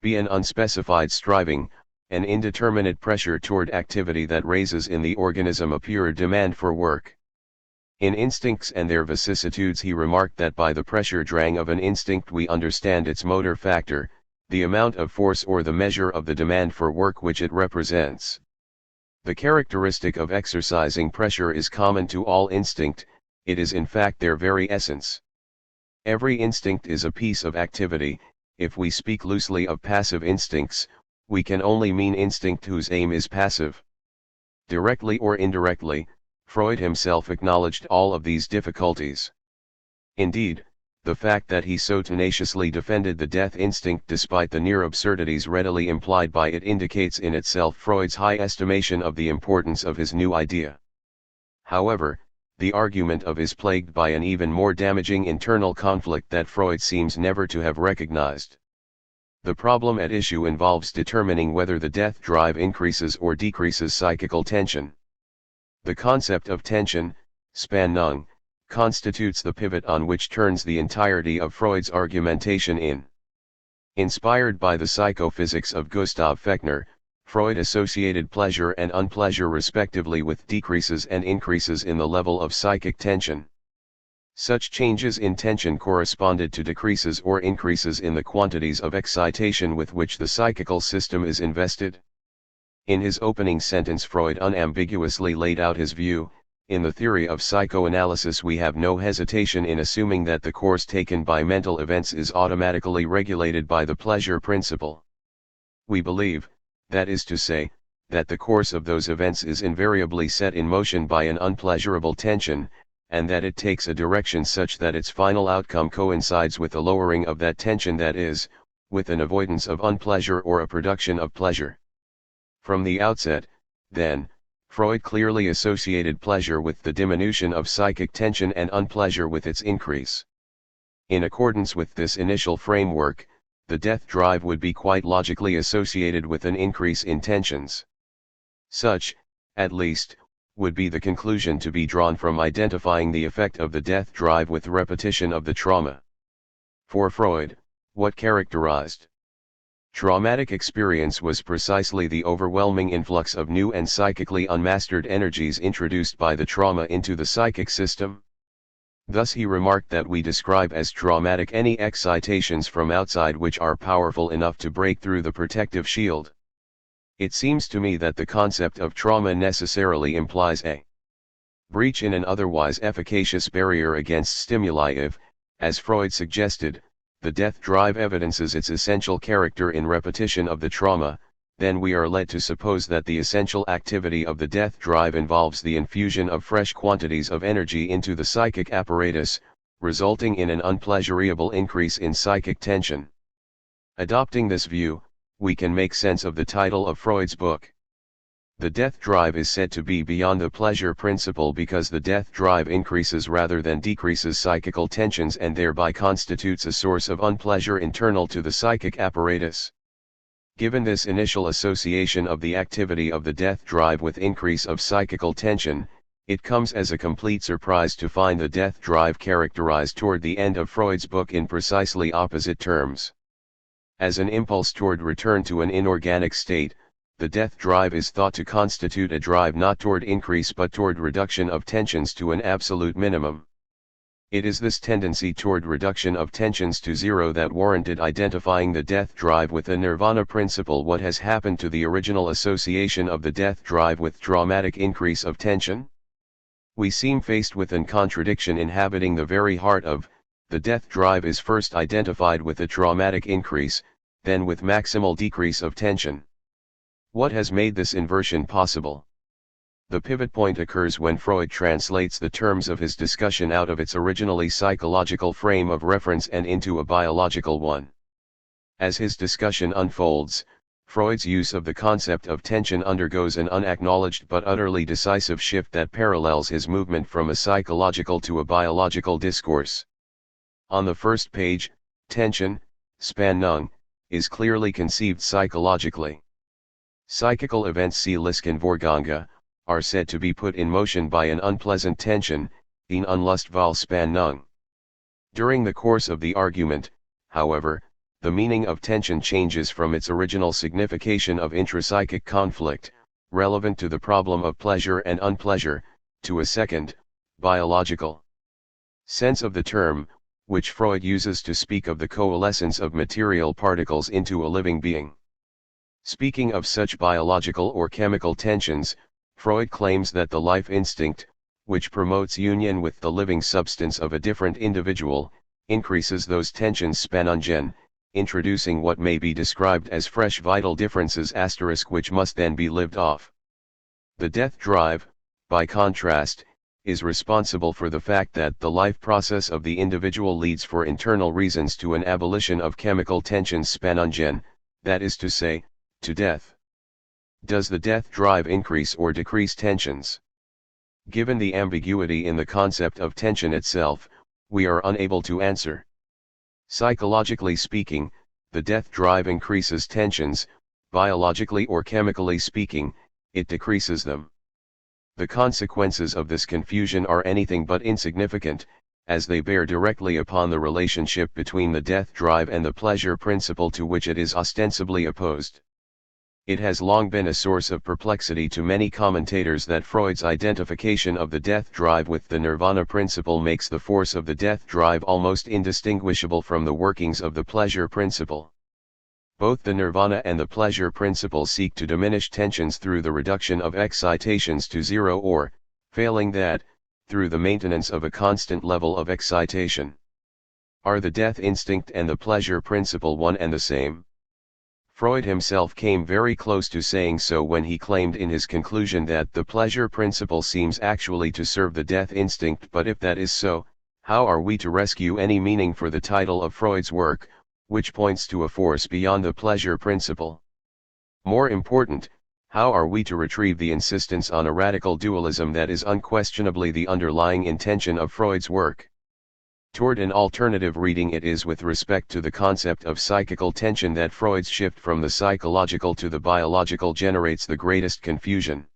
be an unspecified striving, an indeterminate pressure toward activity that raises in the organism a pure demand for work. In Instincts and Their Vicissitudes he remarked that by the pressure drang of an instinct we understand its motor factor, the amount of force or the measure of the demand for work which it represents. The characteristic of exercising pressure is common to all instinct, it is in fact their very essence. Every instinct is a piece of activity. If we speak loosely of passive instincts, we can only mean instinct whose aim is passive. Directly or indirectly, Freud himself acknowledged all of these difficulties. Indeed, the fact that he so tenaciously defended the death instinct despite the near absurdities readily implied by it indicates in itself Freud's high estimation of the importance of his new idea. However, the argument is plagued by an even more damaging internal conflict that Freud seems never to have recognized. The problem at issue involves determining whether the death drive increases or decreases psychical tension. The concept of tension, Spannung, constitutes the pivot on which turns the entirety of Freud's argumentation. Inspired by the psychophysics of Gustav Fechner, Freud associated pleasure and unpleasure respectively with decreases and increases in the level of psychic tension. Such changes in tension corresponded to decreases or increases in the quantities of excitation with which the psychical system is invested. In his opening sentence Freud unambiguously laid out his view: in the theory of psychoanalysis we have no hesitation in assuming that the course taken by mental events is automatically regulated by the pleasure principle. We believe, that is to say, that the course of those events is invariably set in motion by an unpleasurable tension, and that it takes a direction such that its final outcome coincides with a lowering of that tension, that is, with an avoidance of unpleasure or a production of pleasure. From the outset, then, Freud clearly associated pleasure with the diminution of psychic tension and unpleasure with its increase. In accordance with this initial framework, the death drive would be quite logically associated with an increase in tensions. Such, at least, would be the conclusion to be drawn from identifying the effect of the death drive with repetition of the trauma. For Freud, what characterized traumatic experience was precisely the overwhelming influx of new and psychically unmastered energies introduced by the trauma into the psychic system. Thus he remarked that we describe as traumatic any excitations from outside which are powerful enough to break through the protective shield. It seems to me that the concept of trauma necessarily implies a breach in an otherwise efficacious barrier against stimuli if, as Freud suggested, the death drive evidences its essential character in repetition of the trauma, then we are led to suppose that the essential activity of the death drive involves the infusion of fresh quantities of energy into the psychic apparatus, resulting in an unpleasurable increase in psychic tension. Adopting this view, we can make sense of the title of Freud's book. The death drive is said to be beyond the pleasure principle because the death drive increases rather than decreases psychical tensions and thereby constitutes a source of unpleasure internal to the psychic apparatus. Given this initial association of the activity of the death drive with increase of psychical tension, it comes as a complete surprise to find the death drive characterized toward the end of Freud's book in precisely opposite terms. As an impulse toward return to an inorganic state, the death drive is thought to constitute a drive not toward increase but toward reduction of tensions to an absolute minimum. It is this tendency toward reduction of tensions to zero that warranted identifying the death drive with a nirvana principle. What has happened to the original association of the death drive with dramatic increase of tension? We seem faced with an contradiction inhabiting the very heart of, the death drive is first identified with a traumatic increase, then with maximal decrease of tension. What has made this inversion possible? The pivot point occurs when Freud translates the terms of his discussion out of its originally psychological frame of reference and into a biological one. As his discussion unfolds, Freud's use of the concept of tension undergoes an unacknowledged but utterly decisive shift that parallels his movement from a psychological to a biological discourse. On the first page, tension, Spannung, is clearly conceived psychologically. Psychical events, see Lacans, are said to be put in motion by an unpleasant tension, eine unlustvolle Spannung. During the course of the argument, however, the meaning of tension changes from its original signification of intrapsychic conflict, relevant to the problem of pleasure and unpleasure, to a second, biological sense of the term, which Freud uses to speak of the coalescence of material particles into a living being. Speaking of such biological or chemical tensions, Freud claims that the life instinct, which promotes union with the living substance of a different individual, increases those tensions Spannungen, introducing what may be described as fresh vital differences which must then be lived off. The death drive, by contrast, is responsible for the fact that the life process of the individual leads for internal reasons to an abolition of chemical tensions Spannungen, that is to say, to death. Does the death drive increase or decrease tensions? Given the ambiguity in the concept of tension itself, we are unable to answer. Psychologically speaking, the death drive increases tensions, biologically or chemically speaking, it decreases them. The consequences of this confusion are anything but insignificant, as they bear directly upon the relationship between the death drive and the pleasure principle to which it is ostensibly opposed. It has long been a source of perplexity to many commentators that Freud's identification of the death drive with the nirvana principle makes the force of the death drive almost indistinguishable from the workings of the pleasure principle. Both the nirvana and the pleasure principle seek to diminish tensions through the reduction of excitations to zero or, failing that, through the maintenance of a constant level of excitation. Are the death instinct and the pleasure principle one and the same? Freud himself came very close to saying so when he claimed in his conclusion that the pleasure principle seems actually to serve the death instinct. But if that is so, how are we to rescue any meaning for the title of Freud's work, which points to a force beyond the pleasure principle? More important, How are we to retrieve the insistence on a radical dualism that is unquestionably the underlying intention of Freud's work? Toward an alternative reading it is with respect to the concept of psychical tension that Freud's shift from the psychological to the biological generates the greatest confusion.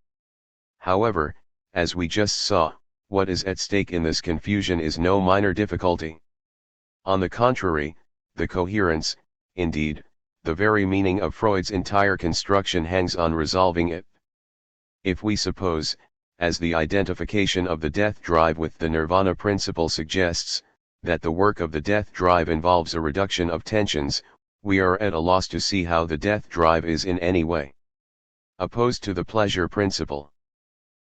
However, as we just saw, what is at stake in this confusion is no minor difficulty. On the contrary, the coherence, indeed, the very meaning of Freud's entire construction hangs on resolving it. If we suppose, as the identification of the death drive with the nirvana principle suggests, that the work of the death drive involves a reduction of tensions, we are at a loss to see how the death drive is in any way opposed to the pleasure principle.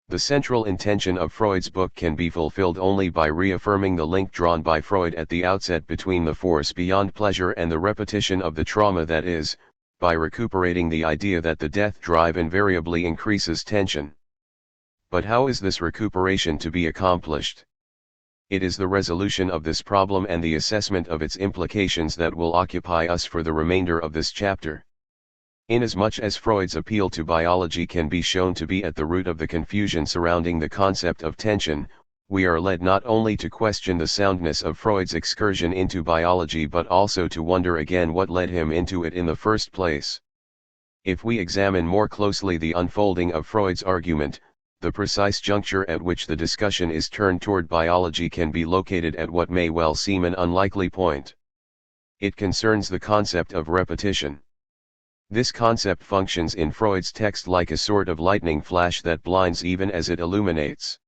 The central intention of Freud's book can be fulfilled only by reaffirming the link drawn by Freud at the outset between the force beyond pleasure and the repetition of the trauma, that is, by recuperating the idea that the death drive invariably increases tension. But how is this recuperation to be accomplished? It is the resolution of this problem and the assessment of its implications that will occupy us for the remainder of this chapter. Inasmuch as Freud's appeal to biology can be shown to be at the root of the confusion surrounding the concept of tension, we are led not only to question the soundness of Freud's excursion into biology but also to wonder again what led him into it in the first place. If we examine more closely the unfolding of Freud's argument, the precise juncture at which the discussion is turned toward biology can be located at what may well seem an unlikely point. It concerns the concept of repetition. This concept functions in Freud's text like a sort of lightning flash that blinds even as it illuminates.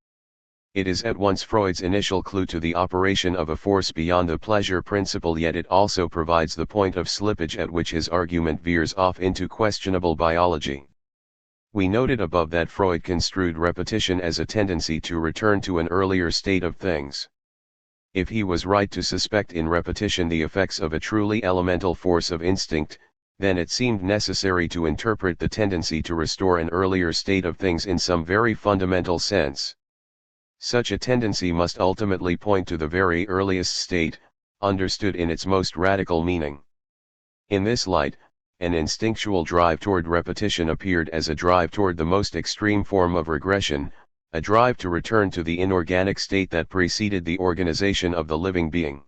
It is at once Freud's initial clue to the operation of a force beyond the pleasure principle, yet it also provides the point of slippage at which his argument veers off into questionable biology. We noted above that Freud construed repetition as a tendency to return to an earlier state of things. If he was right to suspect in repetition the effects of a truly elemental force of instinct, then it seemed necessary to interpret the tendency to restore an earlier state of things in some very fundamental sense. Such a tendency must ultimately point to the very earliest state, understood in its most radical meaning. In this light, an instinctual drive toward repetition appeared as a drive toward the most extreme form of regression, a drive to return to the inorganic state that preceded the organization of the living being.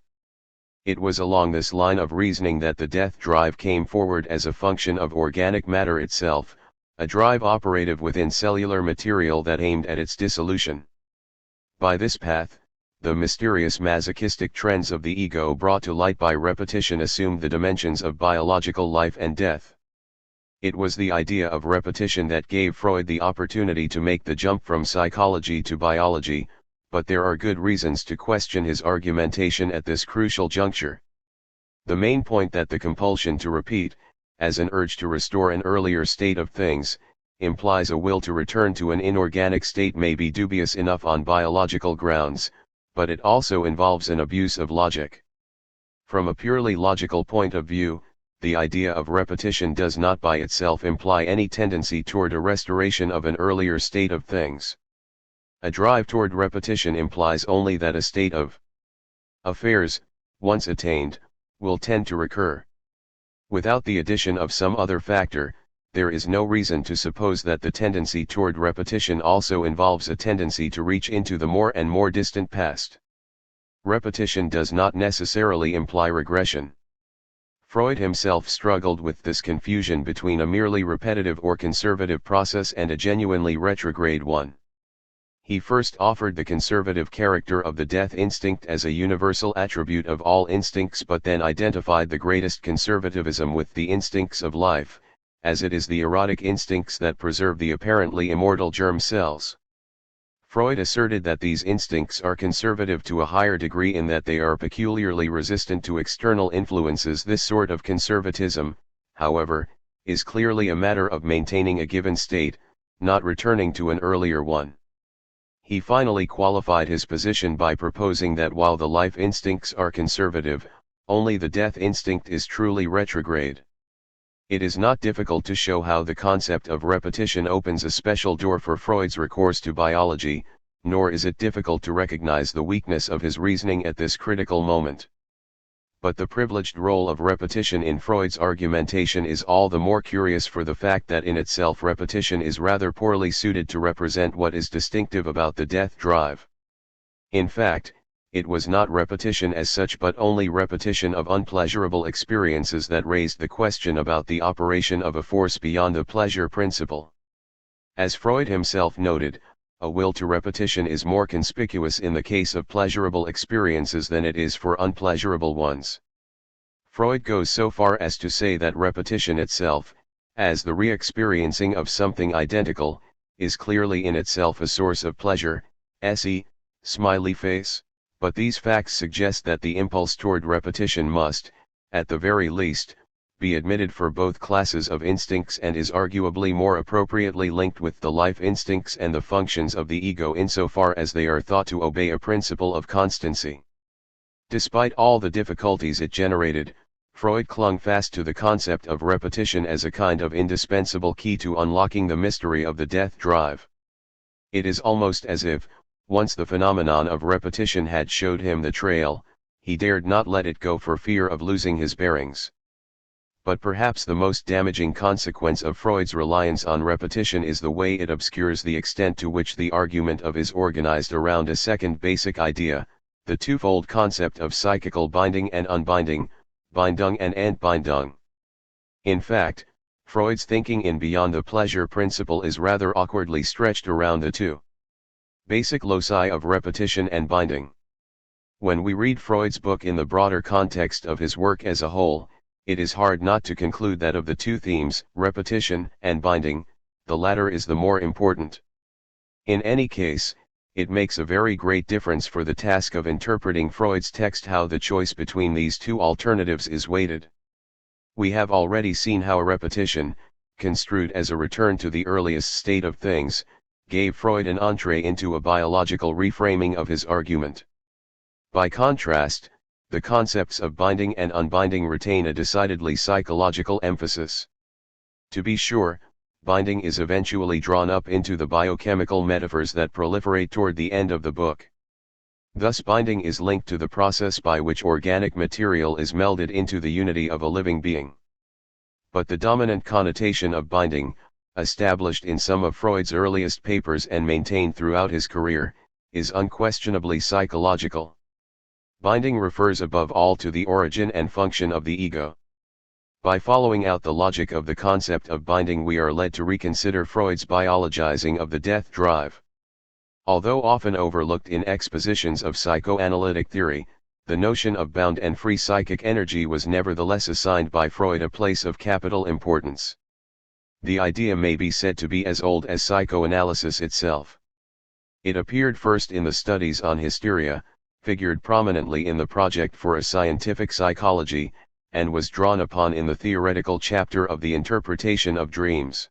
It was along this line of reasoning that the death drive came forward as a function of organic matter itself, a drive operative within cellular material that aimed at its dissolution. By this path, the mysterious masochistic trends of the ego brought to light by repetition assumed the dimensions of biological life and death. It was the idea of repetition that gave Freud the opportunity to make the jump from psychology to biology, but there are good reasons to question his argumentation at this crucial juncture. The main point that the compulsion to repeat, as an urge to restore an earlier state of things, implies a will to return to an inorganic state may be dubious enough on biological grounds, but it also involves an abuse of logic. From a purely logical point of view, the idea of repetition does not by itself imply any tendency toward a restoration of an earlier state of things. A drive toward repetition implies only that a state of affairs, once attained, will tend to recur. Without the addition of some other factor, there is no reason to suppose that the tendency toward repetition also involves a tendency to reach into the more and more distant past. Repetition does not necessarily imply regression. Freud himself struggled with this confusion between a merely repetitive or conservative process and a genuinely retrograde one. He first offered the conservative character of the death instinct as a universal attribute of all instincts, but then identified the greatest conservatism with the instincts of life, as it is the erotic instincts that preserve the apparently immortal germ cells. Freud asserted that these instincts are conservative to a higher degree in that they are peculiarly resistant to external influences. This sort of conservatism, however, is clearly a matter of maintaining a given state, not returning to an earlier one. He finally qualified his position by proposing that while the life instincts are conservative, only the death instinct is truly retrograde. It is not difficult to show how the concept of repetition opens a special door for Freud's recourse to biology, nor is it difficult to recognize the weakness of his reasoning at this critical moment. But the privileged role of repetition in Freud's argumentation is all the more curious for the fact that in itself repetition is rather poorly suited to represent what is distinctive about the death drive. In fact, it was not repetition as such but only repetition of unpleasurable experiences that raised the question about the operation of a force beyond the pleasure principle. As Freud himself noted, a will to repetition is more conspicuous in the case of pleasurable experiences than it is for unpleasurable ones. Freud goes so far as to say that repetition itself, as the re-experiencing of something identical, is clearly in itself a source of pleasure, se, smiley face, but these facts suggest that the impulse toward repetition must, at the very least, be admitted for both classes of instincts and is arguably more appropriately linked with the life instincts and the functions of the ego insofar as they are thought to obey a principle of constancy. Despite all the difficulties it generated, Freud clung fast to the concept of repetition as a kind of indispensable key to unlocking the mystery of the death drive. It is almost as if, once the phenomenon of repetition had showed him the trail, he dared not let it go for fear of losing his bearings. But perhaps the most damaging consequence of Freud's reliance on repetition is the way it obscures the extent to which the argument of is organized around a second basic idea, the twofold concept of psychical binding and unbinding, Bindung and Entbindung. In fact, Freud's thinking in Beyond the Pleasure Principle is rather awkwardly stretched around the two basic loci of repetition and binding. When we read Freud's book in the broader context of his work as a whole, it is hard not to conclude that of the two themes, repetition and binding, the latter is the more important. In any case, it makes a very great difference for the task of interpreting Freud's text how the choice between these two alternatives is weighted. We have already seen how a repetition, construed as a return to the earliest state of things, gave Freud an entree into a biological reframing of his argument. By contrast, the concepts of binding and unbinding retain a decidedly psychological emphasis. To be sure, binding is eventually drawn up into the biochemical metaphors that proliferate toward the end of the book. Thus binding is linked to the process by which organic material is melded into the unity of a living being. But the dominant connotation of binding, established in some of Freud's earliest papers and maintained throughout his career, is unquestionably psychological. Binding refers above all to the origin and function of the ego. By following out the logic of the concept of binding, we are led to reconsider Freud's biologizing of the death drive. Although often overlooked in expositions of psychoanalytic theory, the notion of bound and free psychic energy was nevertheless assigned by Freud a place of capital importance. The idea may be said to be as old as psychoanalysis itself. It appeared first in the studies on hysteria, figured prominently in the Project for a Scientific Psychology, and was drawn upon in the theoretical chapter of the Interpretation of Dreams.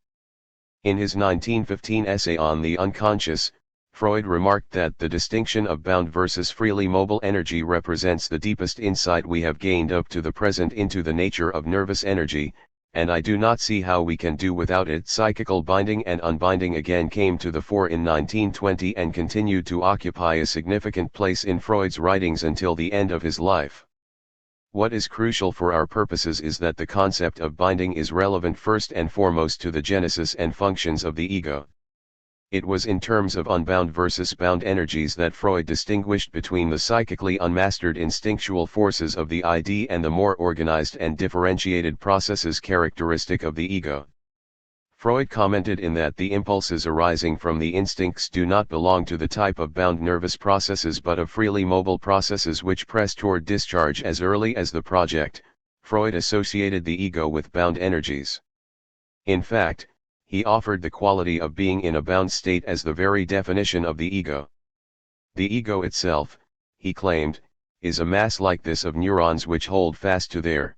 In his 1915 essay on the unconscious, Freud remarked that the distinction of bound versus freely mobile energy represents the deepest insight we have gained up to the present into the nature of nervous energy, and I do not see how we can do without it. Psychical binding and unbinding again came to the fore in 1920 and continued to occupy a significant place in Freud's writings until the end of his life. What is crucial for our purposes is that the concept of binding is relevant first and foremost to the genesis and functions of the ego. It was in terms of unbound versus bound energies that Freud distinguished between the psychically unmastered instinctual forces of the ID and the more organized and differentiated processes characteristic of the ego. Freud commented in that the impulses arising from the instincts do not belong to the type of bound nervous processes but of freely mobile processes which press toward discharge. As early as the project, Freud associated the ego with bound energies. In fact, he offered the quality of being in a bound state as the very definition of the ego. The ego itself, he claimed, is a mass like this of neurons which hold fast to their.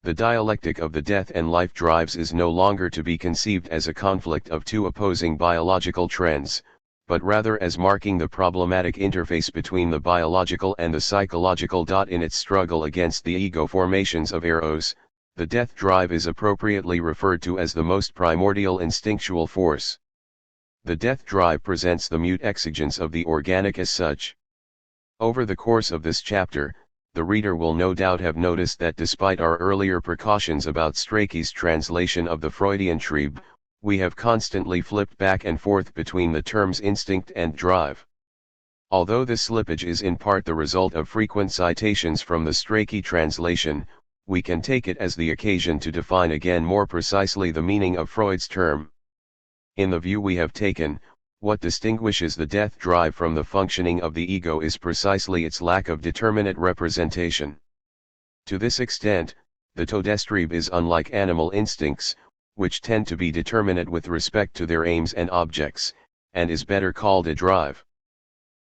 The dialectic of the death and life drives is no longer to be conceived as a conflict of two opposing biological trends, but rather as marking the problematic interface between the biological and the psychological. In its struggle against the ego formations of eros, the death drive is appropriately referred to as the most primordial instinctual force. The death drive presents the mute exigence of the organic as such. Over the course of this chapter, the reader will no doubt have noticed that despite our earlier precautions about Strachey's translation of the Freudian Trieb, we have constantly flipped back and forth between the terms instinct and drive. Although this slippage is in part the result of frequent citations from the Strachey translation, we can take it as the occasion to define again more precisely the meaning of Freud's term. In the view we have taken, what distinguishes the death drive from the functioning of the ego is precisely its lack of determinate representation. To this extent, the Todestrieb is unlike animal instincts, which tend to be determinate with respect to their aims and objects, and is better called a drive.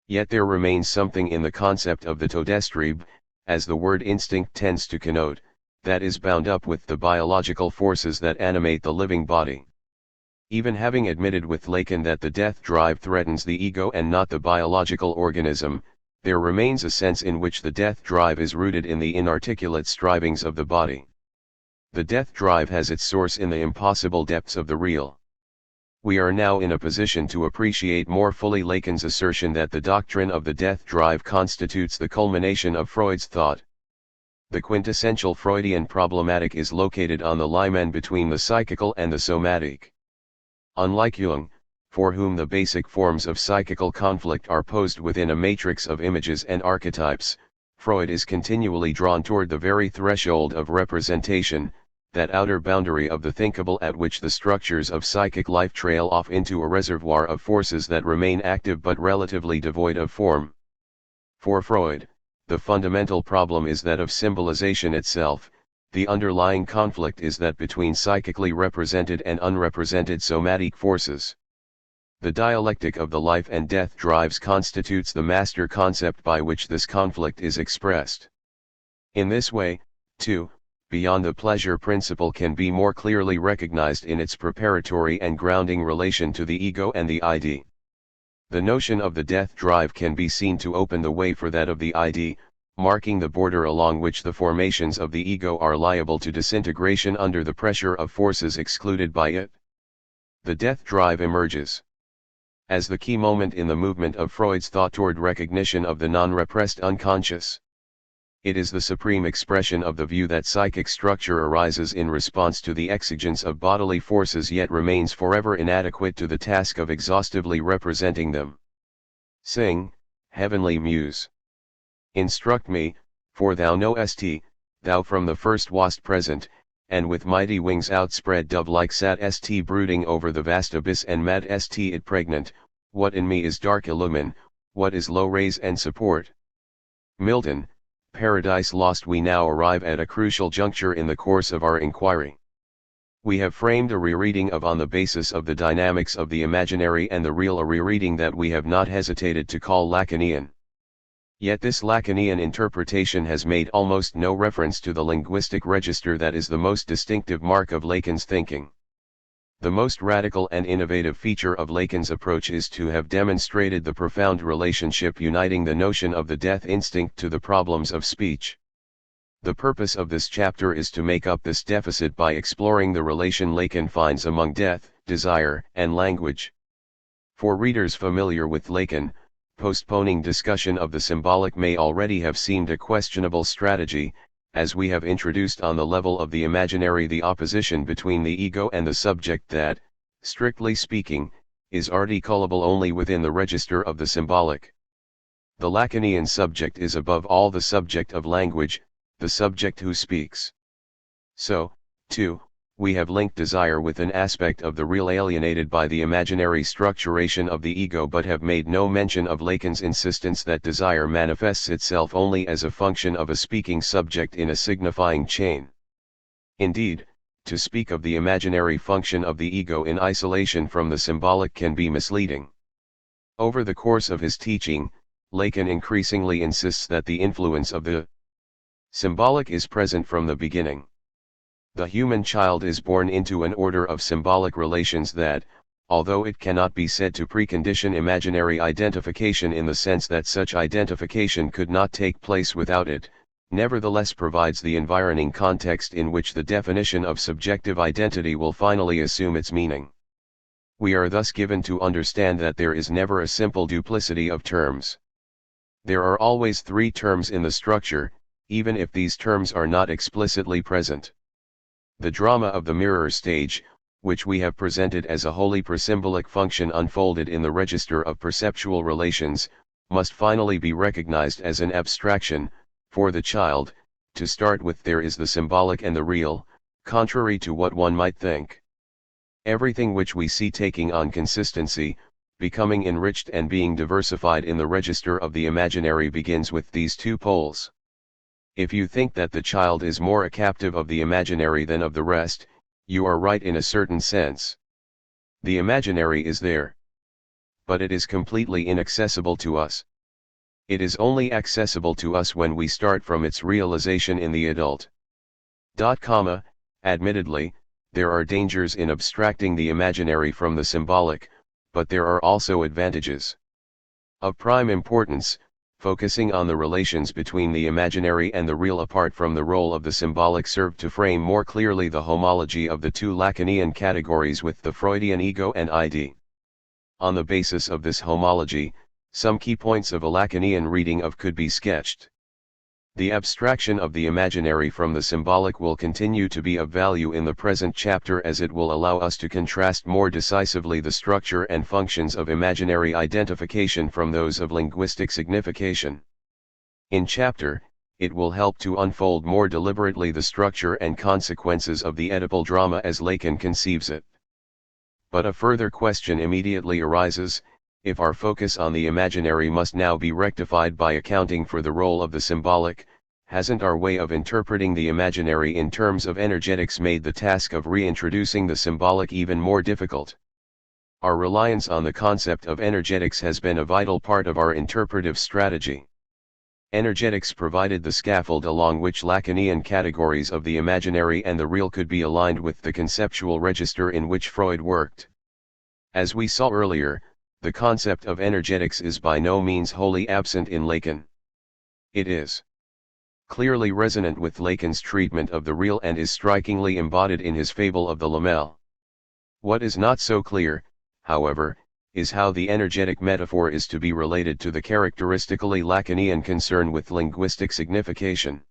Yet there remains something in the concept of the Todestrieb, as the word instinct tends to connote, that is bound up with the biological forces that animate the living body. Even having admitted with Lacan that the death drive threatens the ego and not the biological organism, there remains a sense in which the death drive is rooted in the inarticulate strivings of the body. The death drive has its source in the impossible depths of the real. We are now in a position to appreciate more fully Lacan's assertion that the doctrine of the death drive constitutes the culmination of Freud's thought. The quintessential Freudian problematic is located on the limen between the psychical and the somatic. Unlike Jung, for whom the basic forms of psychical conflict are posed within a matrix of images and archetypes, Freud is continually drawn toward the very threshold of representation, that outer boundary of the thinkable at which the structures of psychic life trail off into a reservoir of forces that remain active but relatively devoid of form. For Freud, the fundamental problem is that of symbolization itself. The underlying conflict is that between psychically represented and unrepresented somatic forces. The dialectic of the life and death drives constitutes the master concept by which this conflict is expressed. In this way, too, beyond the pleasure principle can be more clearly recognized in its preparatory and grounding relation to the ego and the id. The notion of the death drive can be seen to open the way for that of the id, marking the border along which the formations of the ego are liable to disintegration under the pressure of forces excluded by it. The death drive emerges as the key moment in the movement of Freud's thought toward recognition of the non-repressed unconscious. It is the supreme expression of the view that psychic structure arises in response to the exigence of bodily forces yet remains forever inadequate to the task of exhaustively representing them. Sing, heavenly muse. Instruct me, for thou knowest, thou from the first wast present, and with mighty wings outspread dove-like sat st brooding over the vast abyss and mad st it pregnant, what in me is dark illumine, what is low raise and support. Milton, Paradise Lost. We now arrive at a crucial juncture in the course of our inquiry. We have framed a rereading of on the basis of the dynamics of the imaginary and the real, a rereading that we have not hesitated to call Lacanian. Yet this Lacanian interpretation has made almost no reference to the linguistic register that is the most distinctive mark of Lacan's thinking. The most radical and innovative feature of Lacan's approach is to have demonstrated the profound relationship uniting the notion of the death instinct to the problems of speech. The purpose of this chapter is to make up this deficit by exploring the relation Lacan finds among death, desire, and language. For readers familiar with Lacan, postponing discussion of the symbolic may already have seemed a questionable strategy, as we have introduced on the level of the imaginary the opposition between the ego and the subject that, strictly speaking, is articulable only within the register of the symbolic. The Lacanian subject is above all the subject of language, the subject who speaks. So, too, we have linked desire with an aspect of the real alienated by the imaginary structuration of the ego, but have made no mention of Lacan's insistence that desire manifests itself only as a function of a speaking subject in a signifying chain. Indeed, to speak of the imaginary function of the ego in isolation from the symbolic can be misleading. Over the course of his teaching, Lacan increasingly insists that the influence of the symbolic is present from the beginning. The human child is born into an order of symbolic relations that, although it cannot be said to precondition imaginary identification in the sense that such identification could not take place without it, nevertheless provides the environing context in which the definition of subjective identity will finally assume its meaning. We are thus given to understand that there is never a simple duplicity of terms. There are always three terms in the structure, even if these terms are not explicitly present. The drama of the mirror stage, which we have presented as a wholly presymbolic function unfolded in the register of perceptual relations, must finally be recognized as an abstraction. For the child, to start with, there is the symbolic and the real, contrary to what one might think. Everything which we see taking on consistency, becoming enriched and being diversified in the register of the imaginary begins with these two poles. If you think that the child is more a captive of the imaginary than of the rest, you are right in a certain sense. The imaginary is there, but it is completely inaccessible to us. It is only accessible to us when we start from its realization in the adult. Admittedly, there are dangers in abstracting the imaginary from the symbolic, but there are also advantages. Of prime importance, focusing on the relations between the imaginary and the real apart from the role of the symbolic served to frame more clearly the homology of the two Lacanian categories with the Freudian ego and ID. On the basis of this homology, some key points of a Lacanian reading of could be sketched. The abstraction of the imaginary from the symbolic will continue to be of value in the present chapter, as it will allow us to contrast more decisively the structure and functions of imaginary identification from those of linguistic signification. In chapter, it will help to unfold more deliberately the structure and consequences of the Oedipal drama as Lacan conceives it. But a further question immediately arises: if our focus on the imaginary must now be rectified by accounting for the role of the symbolic, hasn't our way of interpreting the imaginary in terms of energetics made the task of reintroducing the symbolic even more difficult? Our reliance on the concept of energetics has been a vital part of our interpretive strategy. Energetics provided the scaffold along which Lacanian categories of the imaginary and the real could be aligned with the conceptual register in which Freud worked. As we saw earlier, the concept of energetics is by no means wholly absent in Lacan. It is clearly resonant with Lacan's treatment of the real and is strikingly embodied in his fable of the lamel. What is not so clear, however, is how the energetic metaphor is to be related to the characteristically Lacanian concern with linguistic signification.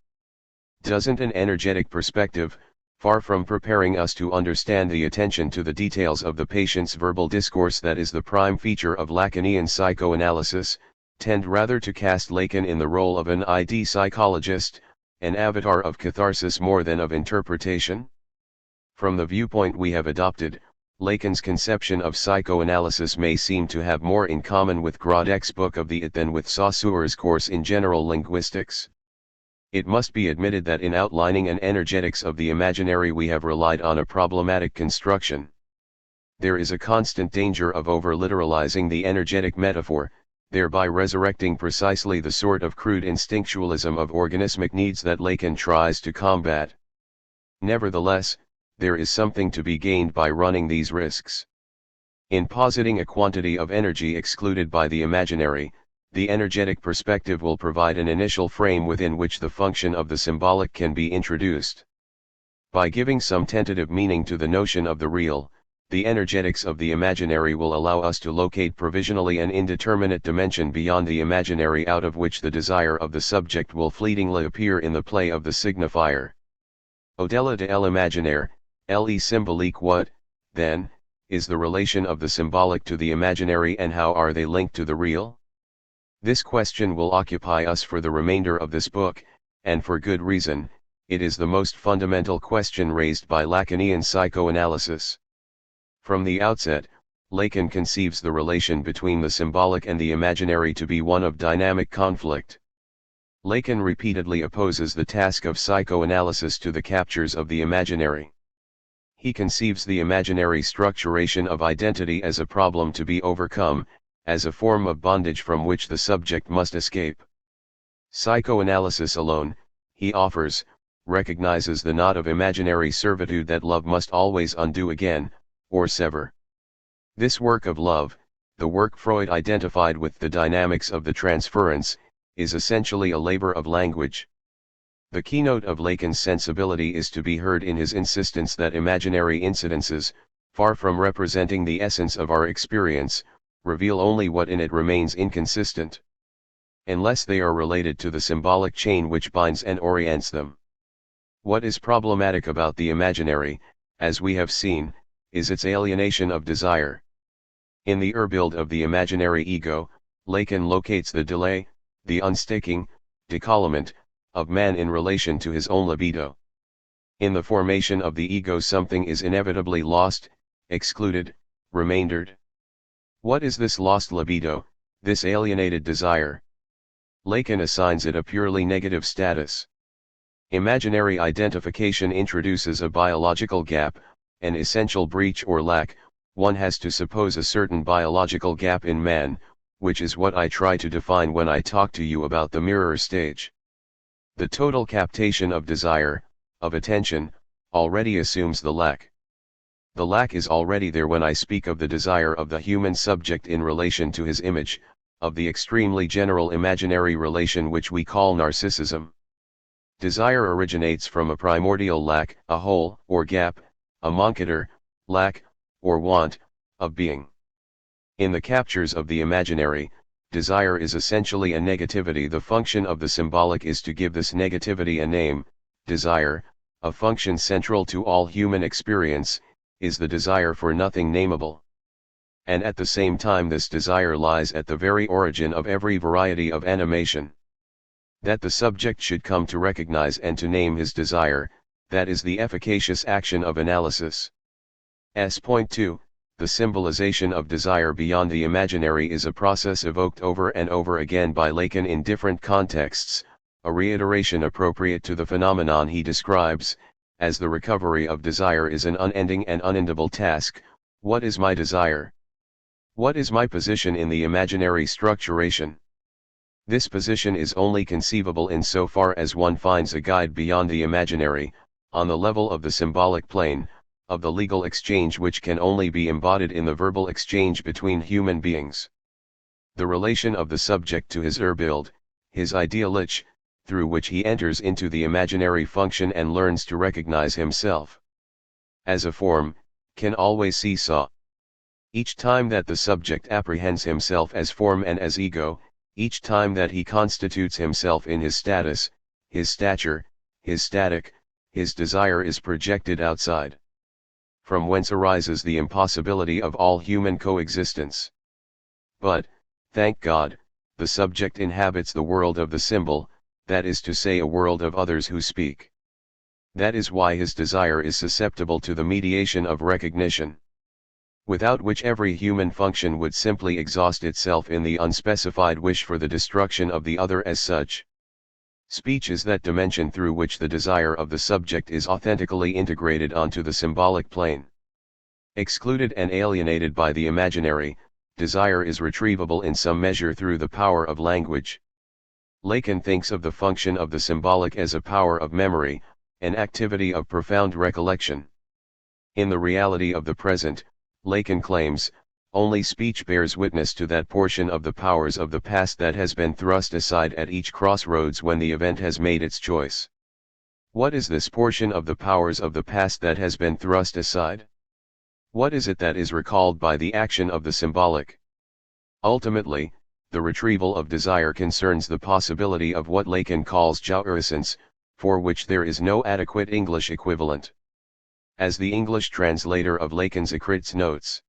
Doesn't an energetic perspective, far from preparing us to understand the attention to the details of the patient's verbal discourse that is the prime feature of Lacanian psychoanalysis, tend rather to cast Lacan in the role of an ID psychologist, an avatar of catharsis more than of interpretation? From the viewpoint we have adopted, Lacan's conception of psychoanalysis may seem to have more in common with Grodek's book of the It than with Saussure's course in general linguistics. It must be admitted that in outlining an energetics of the imaginary we have relied on a problematic construction. There is a constant danger of over-literalizing the energetic metaphor, thereby resurrecting precisely the sort of crude instinctualism of organismic needs that Lacan tries to combat. Nevertheless, there is something to be gained by running these risks. In positing a quantity of energy excluded by the imaginary, the energetic perspective will provide an initial frame within which the function of the symbolic can be introduced. By giving some tentative meaning to the notion of the real, the energetics of the imaginary will allow us to locate provisionally an indeterminate dimension beyond the imaginary out of which the desire of the subject will fleetingly appear in the play of the signifier. Au-delà de l'imaginaire, le symbolique. What, then, is the relation of the symbolic to the imaginary, and how are they linked to the real? This question will occupy us for the remainder of this book, and for good reason. It is the most fundamental question raised by Lacanian psychoanalysis. From the outset, Lacan conceives the relation between the symbolic and the imaginary to be one of dynamic conflict. Lacan repeatedly opposes the task of psychoanalysis to the captures of the imaginary. He conceives the imaginary structuration of identity as a problem to be overcome, as a form of bondage from which the subject must escape. Psychoanalysis alone, he offers, recognizes the knot of imaginary servitude that love must always undo again, or sever. This work of love, the work Freud identified with the dynamics of the transference, is essentially a labor of language. The keynote of Lacan's sensibility is to be heard in his insistence that imaginary incidences, far from representing the essence of our experience, reveal only what in it remains inconsistent. unless they are related to the symbolic chain which binds and orients them. What is problematic about the imaginary, as we have seen, is its alienation of desire. In the urbild of the imaginary ego, Lacan locates the delay, the unsticking, décollement, of man in relation to his own libido. In the formation of the ego something is inevitably lost, excluded, remaindered. What is this lost libido, this alienated desire? Lacan assigns it a purely negative status. Imaginary identification introduces a biological gap, an essential breach or lack. One has to suppose a certain biological gap in man, which is what I try to define when I talk to you about the mirror stage. The total captation of desire, of attention, already assumes the lack. The lack is already there when I speak of the desire of the human subject in relation to his image, of the extremely general imaginary relation which we call narcissism. Desire originates from a primordial lack, a hole, or gap, a manqueter, lack, or want, of being. In the captures of the imaginary, desire is essentially a negativity. The function of the symbolic is to give this negativity a name. Desire, a function central to all human experience, is the desire for nothing nameable. And at the same time this desire lies at the very origin of every variety of animation. That the subject should come to recognize and to name his desire, that is the efficacious action of analysis. Point 2, the symbolization of desire beyond the imaginary is a process evoked over and over again by Lacan in different contexts, a reiteration appropriate to the phenomenon he describes, as the recovery of desire is an unending and unendable task. What is my desire? What is my position in the imaginary structuration? This position is only conceivable insofar as one finds a guide beyond the imaginary, on the level of the symbolic plane, of the legal exchange which can only be embodied in the verbal exchange between human beings. The relation of the subject to his urbild, his idealich, through which he enters into the imaginary function and learns to recognize himself as a form, can always seesaw. Each time that the subject apprehends himself as form and as ego, each time that he constitutes himself in his status, his stature, his static, his desire is projected outside. From whence arises the impossibility of all human coexistence. But, thank God, the subject inhabits the world of the symbol, that is to say a world of others who speak. That is why his desire is susceptible to the mediation of recognition, without which every human function would simply exhaust itself in the unspecified wish for the destruction of the other as such. Speech is that dimension through which the desire of the subject is authentically integrated onto the symbolic plane. Excluded and alienated by the imaginary, desire is retrievable in some measure through the power of language. Lacan thinks of the function of the symbolic as a power of memory, an activity of profound recollection. In the reality of the present, Lacan claims, only speech bears witness to that portion of the powers of the past that has been thrust aside at each crossroads when the event has made its choice. What is this portion of the powers of the past that has been thrust aside? What is it that is recalled by the action of the symbolic? Ultimately, the retrieval of desire concerns the possibility of what Lacan calls jouissance, for which there is no adequate English equivalent. As the English translator of Lacan's Écrits notes,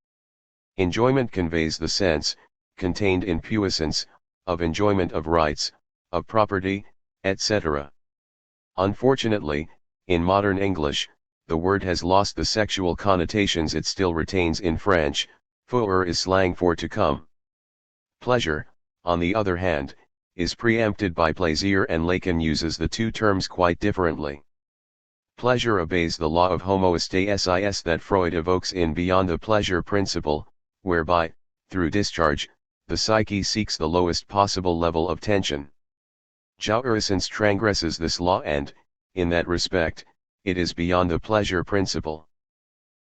enjoyment conveys the sense, contained in puissance, of enjoyment of rights, of property, etc. Unfortunately, in modern English, the word has lost the sexual connotations it still retains in French. Faire is slang for to come. Pleasure, on the other hand, is preempted by plaisir, and Lacan uses the two terms quite differently. Pleasure obeys the law of homostasis that Freud evokes in Beyond the Pleasure Principle, whereby, through discharge, the psyche seeks the lowest possible level of tension. Jouissance transgresses this law and, in that respect, it is beyond the pleasure principle.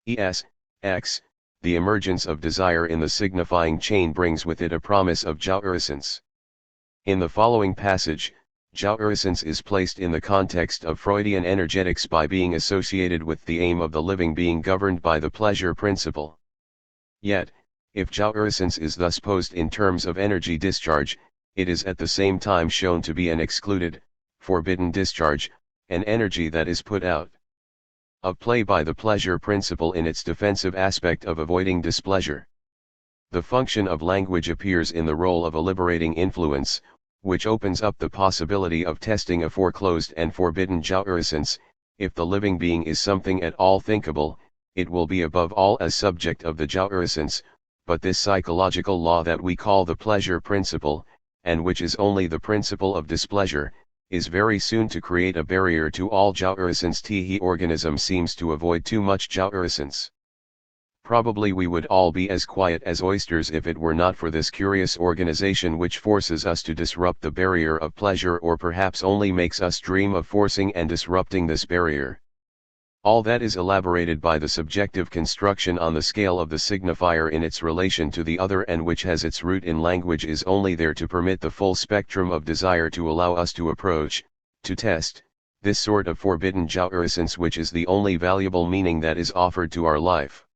The emergence of desire in the signifying chain brings with it a promise of jouissance. In the following passage, jouissance is placed in the context of Freudian energetics by being associated with the aim of the living being governed by the pleasure principle. Yet, if jouissance is thus posed in terms of energy discharge, it is at the same time shown to be an excluded, forbidden discharge, an energy that is put out of play by the pleasure principle in its defensive aspect of avoiding displeasure. The function of language appears in the role of a liberating influence, which opens up the possibility of testing a foreclosed and forbidden jouissance. If the living being is something at all thinkable, it will be above all a subject of the jouissance, but this psychological law that we call the pleasure principle, and which is only the principle of displeasure, is very soon to create a barrier to all jouissance. The organism seems to avoid too much jouissance. Probably we would all be as quiet as oysters if it were not for this curious organization which forces us to disrupt the barrier of pleasure, or perhaps only makes us dream of forcing and disrupting this barrier. All that is elaborated by the subjective construction on the scale of the signifier in its relation to the other, and which has its root in language, is only there to permit the full spectrum of desire, to allow us to approach, to test, this sort of forbidden jouissance, which is the only valuable meaning that is offered to our life.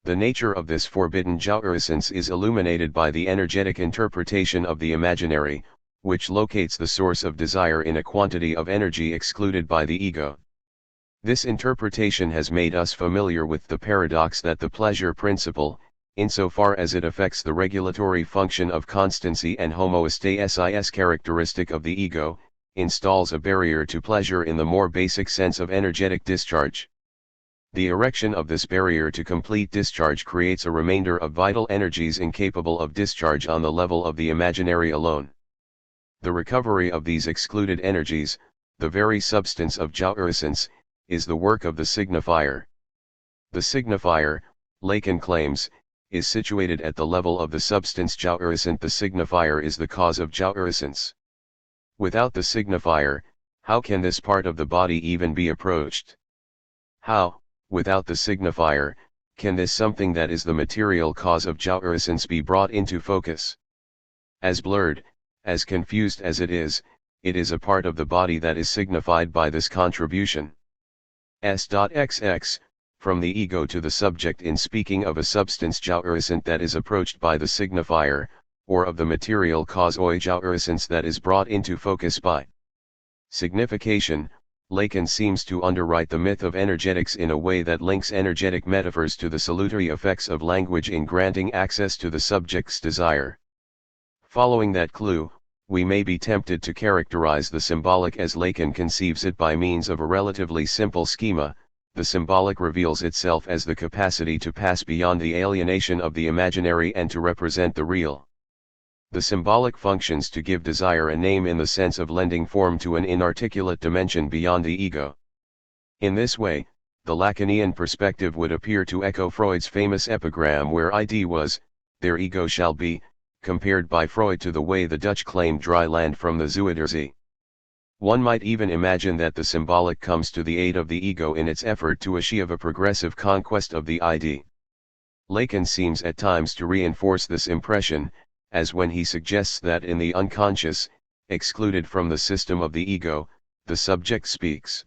The nature of this forbidden jouissance is illuminated by the energetic interpretation of the imaginary, which locates the source of desire in a quantity of energy excluded by the ego. This interpretation has made us familiar with the paradox that the pleasure principle, insofar as it affects the regulatory function of constancy and homostasis characteristic of the ego, installs a barrier to pleasure in the more basic sense of energetic discharge. The erection of this barrier to complete discharge creates a remainder of vital energies incapable of discharge on the level of the imaginary alone. The recovery of these excluded energies, the very substance of jouissance, is the work of the signifier. The signifier, Lacan claims, is situated at the level of the substance jouissant. The signifier is the cause of jouissance. Without the signifier, how can this part of the body even be approached? How, without the signifier, can this something that is the material cause of jouissance be brought into focus? As blurred, as confused as it is a part of the body that is signified by this contribution. S.XX, from the ego to the subject, in speaking of a substance jouissant that is approached by the signifier, or of the material cause oi jouissance that is brought into focus by signification. Lacan seems to underwrite the myth of energetics in a way that links energetic metaphors to the salutary effects of language in granting access to the subject's desire. Following that clue, we may be tempted to characterize the symbolic as Lacan conceives it by means of a relatively simple schema. The symbolic reveals itself as the capacity to pass beyond the alienation of the imaginary and to represent the real. The symbolic functions to give desire a name in the sense of lending form to an inarticulate dimension beyond the ego. In this way, the Lacanian perspective would appear to echo Freud's famous epigram where id was, their ego shall be, compared by Freud to the way the Dutch claimed dry land from the Zuiderzee. One might even imagine that the symbolic comes to the aid of the ego in its effort to achieve a progressive conquest of the id. Lacan seems at times to reinforce this impression, as when he suggests that in the unconscious, excluded from the system of the ego, the subject speaks.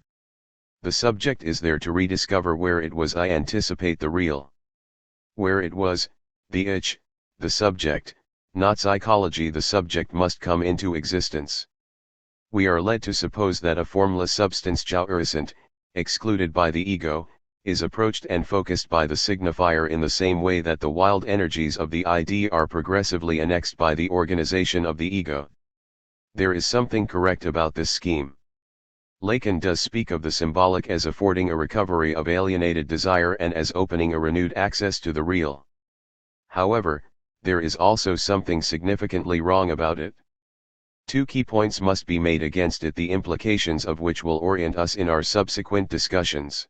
The subject is there to rediscover where it was. I anticipate the real. Where it was, the ich, the subject, not psychology. The subject must come into existence. We are led to suppose that a formless substance jouissant, excluded by the ego, is approached and focused by the signifier in the same way that the wild energies of the id are progressively annexed by the organization of the ego. There is something correct about this scheme. Lacan does speak of the symbolic as affording a recovery of alienated desire and as opening a renewed access to the real. However, there is also something significantly wrong about it. Two key points must be made against it, the implications of which will orient us in our subsequent discussions.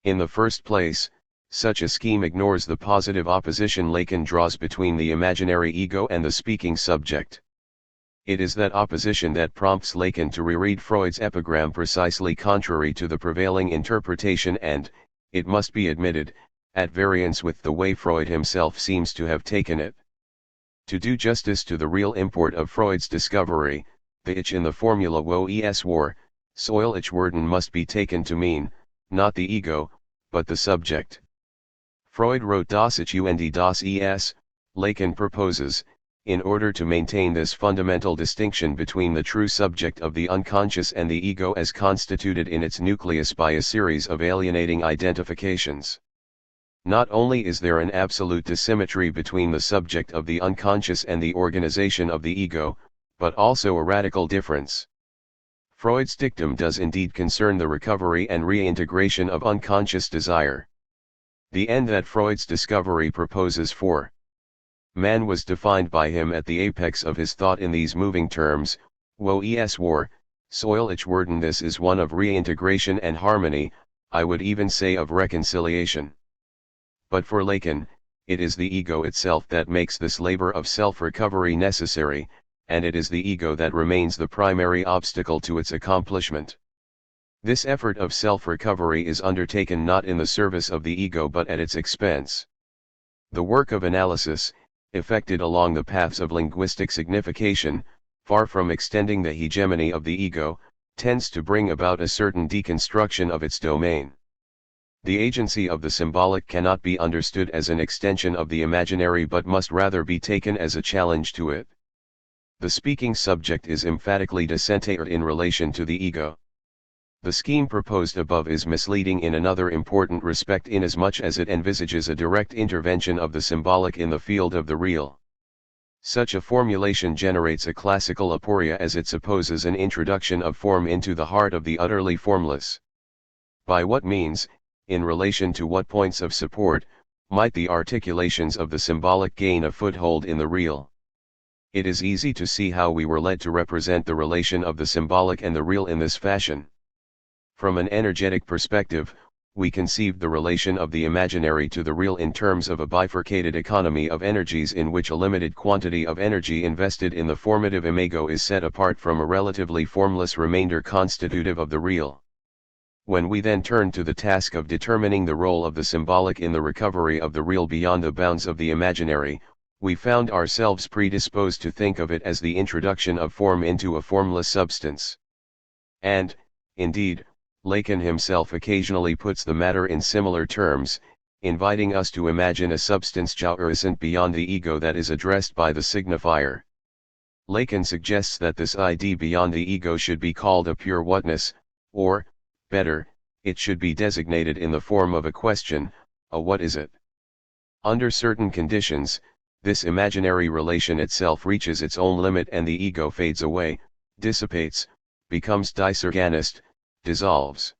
In the first place, such a scheme ignores the positive opposition Lacan draws between the imaginary ego and the speaking subject. It is that opposition that prompts Lacan to reread Freud's epigram precisely contrary to the prevailing interpretation and, it must be admitted, at variance with the way Freud himself seems to have taken it. To do justice to the real import of Freud's discovery, the ich in the formula wo es war, soil ich werden must be taken to mean, not the ego, but the subject. Freud wrote das Ich und das Es, Lacan proposes, in order to maintain this fundamental distinction between the true subject of the unconscious and the ego as constituted in its nucleus by a series of alienating identifications. Not only is there an absolute dissymmetry between the subject of the unconscious and the organization of the ego, but also a radical difference. Freud's dictum does indeed concern the recovery and reintegration of unconscious desire. The end that Freud's discovery proposes for man was defined by him at the apex of his thought in these moving terms: wo es war, soll ich werden. This is one of reintegration and harmony, I would even say of reconciliation. But for Lacan, it is the ego itself that makes this labor of self-recovery necessary, and it is the ego that remains the primary obstacle to its accomplishment. This effort of self-recovery is undertaken not in the service of the ego but at its expense. The work of analysis, effected along the paths of linguistic signification, far from extending the hegemony of the ego, tends to bring about a certain deconstruction of its domain. The agency of the symbolic cannot be understood as an extension of the imaginary but must rather be taken as a challenge to it. The speaking subject is emphatically discentered in relation to the ego. The scheme proposed above is misleading in another important respect, inasmuch as it envisages a direct intervention of the symbolic in the field of the real. Such a formulation generates a classical aporia, as it supposes an introduction of form into the heart of the utterly formless. By what means, in relation to what points of support, might the articulations of the symbolic gain a foothold in the real? It is easy to see how we were led to represent the relation of the symbolic and the real in this fashion. From an energetic perspective, we conceived the relation of the imaginary to the real in terms of a bifurcated economy of energies in which a limited quantity of energy invested in the formative imago is set apart from a relatively formless remainder constitutive of the real. When we then turned to the task of determining the role of the symbolic in the recovery of the real beyond the bounds of the imaginary, we found ourselves predisposed to think of it as the introduction of form into a formless substance. And, indeed, Lacan himself occasionally puts the matter in similar terms, inviting us to imagine a substance jouissant beyond the ego that is addressed by the signifier. Lacan suggests that this idea beyond the ego should be called a pure whatness, or, better, it should be designated in the form of a question, a what is it? Under certain conditions, this imaginary relation itself reaches its own limit and the ego fades away, dissipates, becomes disorganized, dissolves.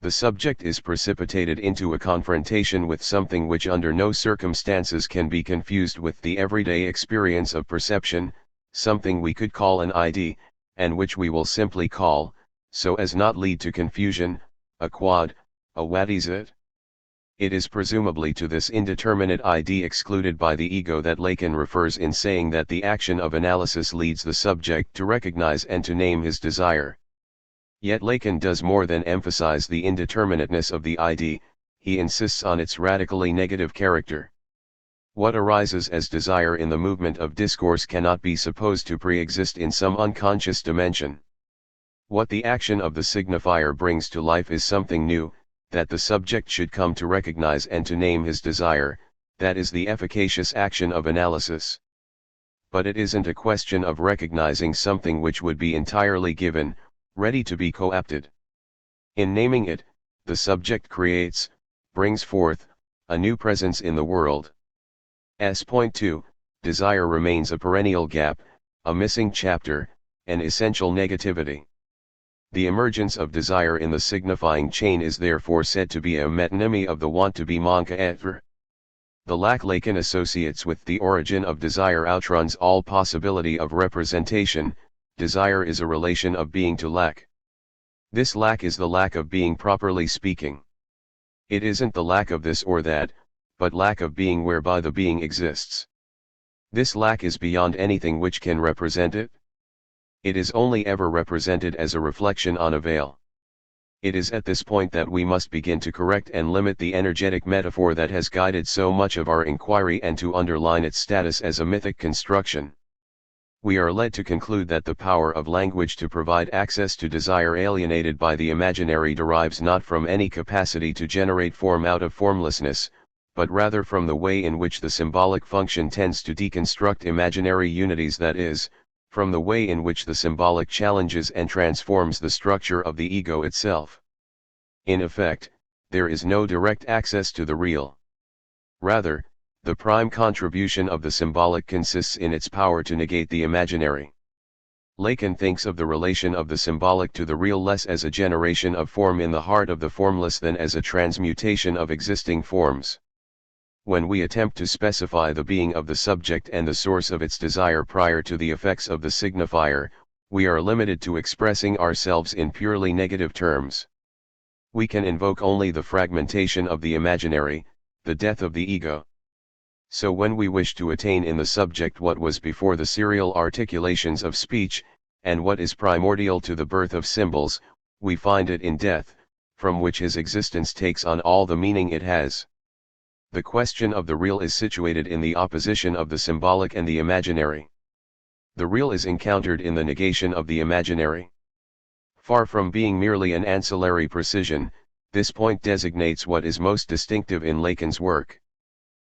The subject is precipitated into a confrontation with something which under no circumstances can be confused with the everyday experience of perception, something we could call an idea, and which we will simply call, so as not lead to confusion, a quad, a what is it? It is presumably to this indeterminate idea excluded by the ego that Lacan refers in saying that the action of analysis leads the subject to recognize and to name his desire. Yet Lacan does more than emphasize the indeterminateness of the idea, he insists on its radically negative character. What arises as desire in the movement of discourse cannot be supposed to pre-exist in some unconscious dimension. What the action of the signifier brings to life is something new, that the subject should come to recognize and to name his desire, that is the efficacious action of analysis. But it isn't a question of recognizing something which would be entirely given, ready to be co-opted. In naming it, the subject creates, brings forth, a new presence in the world. Point 2, desire remains a perennial gap, a missing chapter, an essential negativity. The emergence of desire in the signifying chain is therefore said to be a metonymy of the want to be manque être. The lack Lacan associates with the origin of desire outruns all possibility of representation. Desire is a relation of being to lack. This lack is the lack of being properly speaking. It isn't the lack of this or that, but lack of being whereby the being exists. This lack is beyond anything which can represent it. It is only ever represented as a reflection on a veil. It is at this point that we must begin to correct and limit the energetic metaphor that has guided so much of our inquiry and to underline its status as a mythic construction. We are led to conclude that the power of language to provide access to desire alienated by the imaginary derives not from any capacity to generate form out of formlessness, but rather from the way in which the symbolic function tends to deconstruct imaginary unities, that is, from the way in which the symbolic challenges and transforms the structure of the ego itself. In effect, there is no direct access to the real. Rather, the prime contribution of the symbolic consists in its power to negate the imaginary. Lacan thinks of the relation of the symbolic to the real less as a generation of form in the heart of the formless than as a transmutation of existing forms. When we attempt to specify the being of the subject and the source of its desire prior to the effects of the signifier, we are limited to expressing ourselves in purely negative terms. We can invoke only the fragmentation of the imaginary, the death of the ego. So when we wish to attain in the subject what was before the serial articulations of speech, and what is primordial to the birth of symbols, we find it in death, from which his existence takes on all the meaning it has. The question of the real is situated in the opposition of the symbolic and the imaginary. The real is encountered in the negation of the imaginary. Far from being merely an ancillary precision, this point designates what is most distinctive in Lacan's work.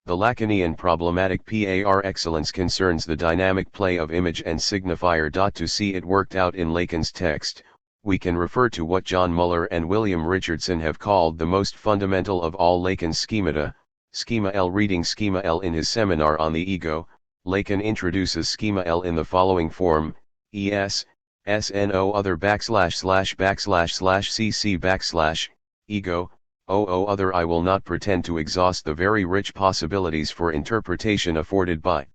The Lacanian problematic par excellence concerns the dynamic play of image and signifier. To see it worked out in Lacan's text, we can refer to what John Muller and William Richardson have called the most fundamental of all Lacan's schemata, Schema L. Reading Schema L in his seminar on the ego, Lacan introduces Schema L in the following form: es, sno other //cc ego, other. I will not pretend to exhaust the very rich possibilities for interpretation afforded by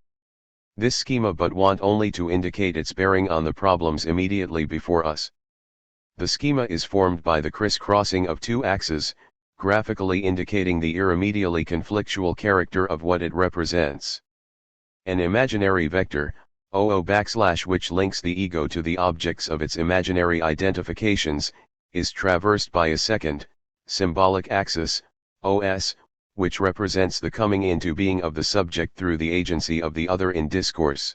this schema, but want only to indicate its bearing on the problems immediately before us. The schema is formed by the crisscrossing of two axes, graphically indicating the irremediably conflictual character of what it represents. An imaginary vector, which links the ego to the objects of its imaginary identifications, is traversed by a second, symbolic axis, os, which represents the coming into being of the subject through the agency of the other in discourse.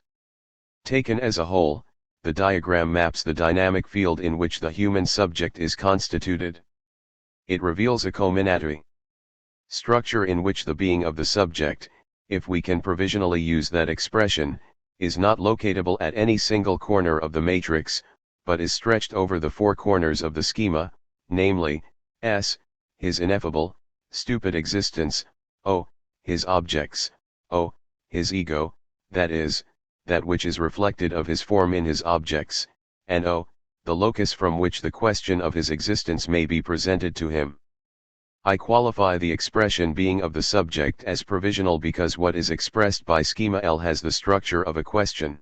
Taken as a whole, the diagram maps the dynamic field in which the human subject is constituted. It reveals a combinatory structure in which the being of the subject, if we can provisionally use that expression, is not locatable at any single corner of the matrix, but is stretched over the four corners of the schema, namely, s, his ineffable, stupid existence, o, his objects, o, his ego, that is, that which is reflected of his form in his objects, and o, the locus from which the question of his existence may be presented to him. I qualify the expression being of the subject as provisional because what is expressed by schema L has the structure of a question.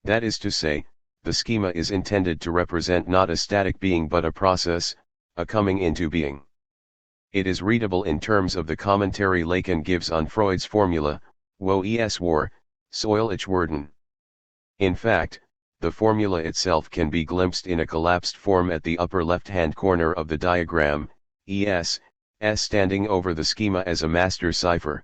That is to say, the schema is intended to represent not a static being but a process, a coming into being. It is readable in terms of the commentary Lacan gives on Freud's formula, wo es war, soll ich werden. In fact, the formula itself can be glimpsed in a collapsed form at the upper left-hand corner of the diagram, es, standing over the schema as a master cipher.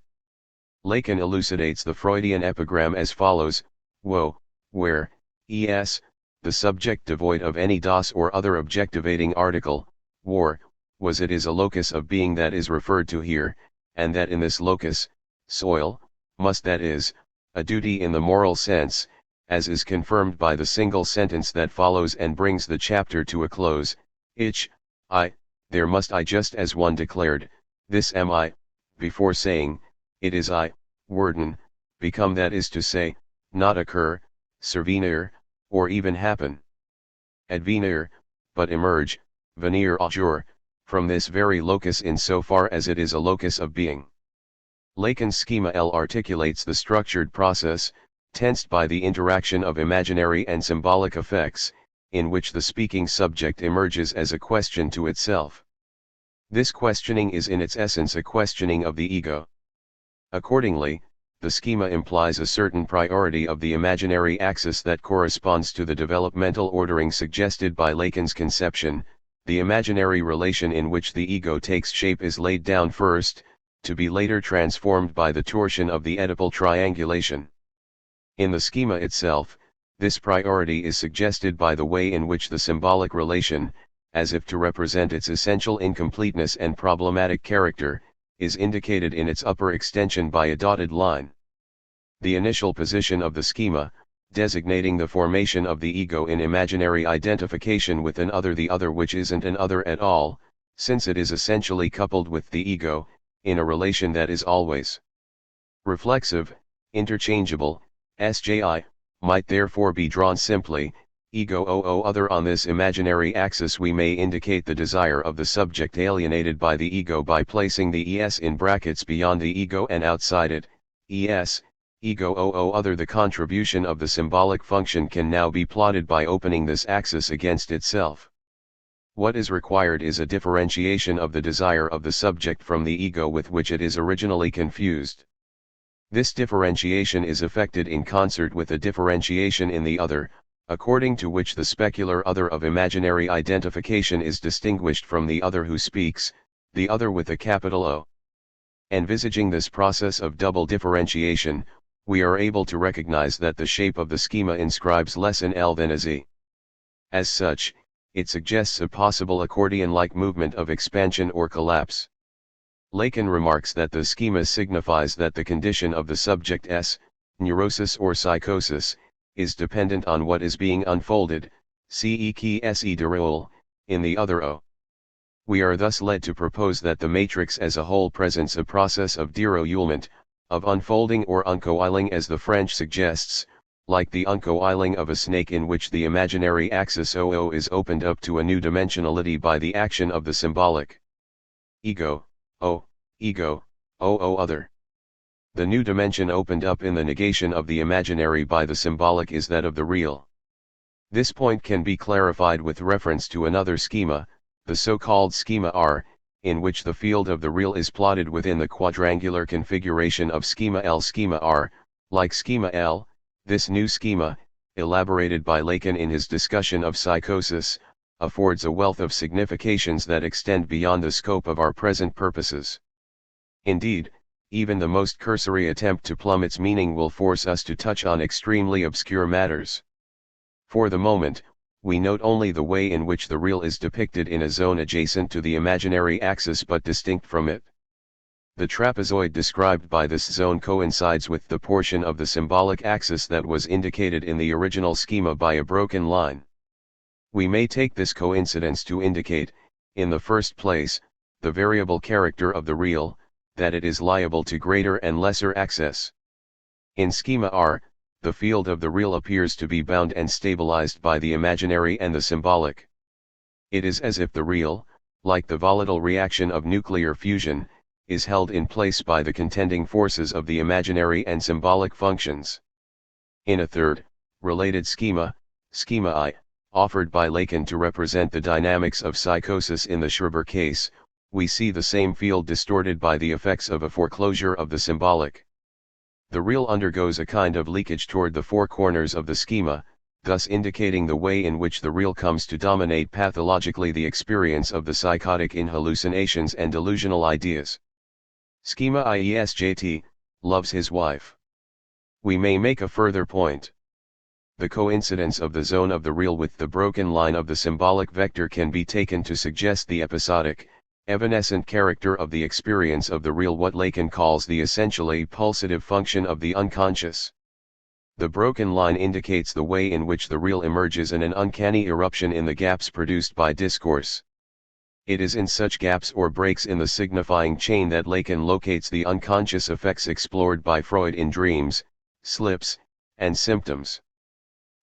Lacan elucidates the Freudian epigram as follows: wo, where, es, the subject devoid of any das or other objectivating article, war, was it is a locus of being that is referred to here, and that in this locus, soil, must, that is, a duty in the moral sense, as is confirmed by the single sentence that follows and brings the chapter to a close: ich, I, there must I, just as one declared, this am I, before saying, it is I, werden, become, that is to say, not occur, survenir, or even happen. Advenir, but emerge, venir au jour, from this very locus in so far as it is a locus of being. Lacan's schema L articulates the structured process, tensed by the interaction of imaginary and symbolic effects, in which the speaking subject emerges as a question to itself. This questioning is in its essence a questioning of the ego. Accordingly, the schema implies a certain priority of the imaginary axis that corresponds to the developmental ordering suggested by Lacan's conception. The imaginary relation in which the ego takes shape is laid down first, to be later transformed by the torsion of the Oedipal triangulation. In the schema itself, this priority is suggested by the way in which the symbolic relation, as if to represent its essential incompleteness and problematic character, is indicated in its upper extension by a dotted line. The initial position of the schema, designating the formation of the ego in imaginary identification with an other, the other which isn't an other at all, since it is essentially coupled with the ego, in a relation that is always reflexive, interchangeable, SJI, might therefore be drawn simply, ego other. On this imaginary axis we may indicate the desire of the subject alienated by the ego by placing the es in brackets beyond the ego and outside it, es, ego other. The contribution of the symbolic function can now be plotted by opening this axis against itself. What is required is a differentiation of the desire of the subject from the ego with which it is originally confused. This differentiation is effected in concert with a differentiation in the other, according to which the specular other of imaginary identification is distinguished from the other who speaks, the other with a capital O. Envisaging this process of double differentiation, we are able to recognize that the shape of the schema inscribes less an L than a Z. As such, it suggests a possible accordion-like movement of expansion or collapse. Lacan remarks that the schema signifies that the condition of the subject S, neurosis or psychosis, is dependent on what is being unfolded, se de role, in the other O. We are thus led to propose that the matrix as a whole presents a process of déroulement, of unfolding or uncoiling as the French suggests, like the uncoiling of a snake in which the imaginary axis OO is opened up to a new dimensionality by the action of the symbolic. Ego, other. The new dimension opened up in the negation of the imaginary by the symbolic is that of the real. This point can be clarified with reference to another schema, the so-called schema R, in which the field of the real is plotted within the quadrangular configuration of schema L. Schema R, like schema L, this new schema, elaborated by Lacan in his discussion of psychosis, affords a wealth of significations that extend beyond the scope of our present purposes. Indeed, even the most cursory attempt to plumb its meaning will force us to touch on extremely obscure matters. For the moment, we note only the way in which the real is depicted in a zone adjacent to the imaginary axis but distinct from it. The trapezoid described by this zone coincides with the portion of the symbolic axis that was indicated in the original schema by a broken line. We may take this coincidence to indicate, in the first place, the variable character of the real, that it is liable to greater and lesser access. In schema R, the field of the real appears to be bound and stabilized by the imaginary and the symbolic. It is as if the real, like the volatile reaction of nuclear fusion, is held in place by the contending forces of the imaginary and symbolic functions. In a third, related schema, schema I, offered by Lacan to represent the dynamics of psychosis in the Schreiber case, we see the same field distorted by the effects of a foreclosure of the symbolic. The real undergoes a kind of leakage toward the four corners of the schema, thus indicating the way in which the real comes to dominate pathologically the experience of the psychotic in hallucinations and delusional ideas. Schema IESJT, loves his wife. We may make a further point. The coincidence of the zone of the real with the broken line of the symbolic vector can be taken to suggest the episodic, evanescent character of the experience of the real, what Lacan calls the essentially pulsative function of the unconscious. The broken line indicates the way in which the real emerges in an uncanny eruption in the gaps produced by discourse. It is in such gaps or breaks in the signifying chain that Lacan locates the unconscious effects explored by Freud in dreams, slips, and symptoms.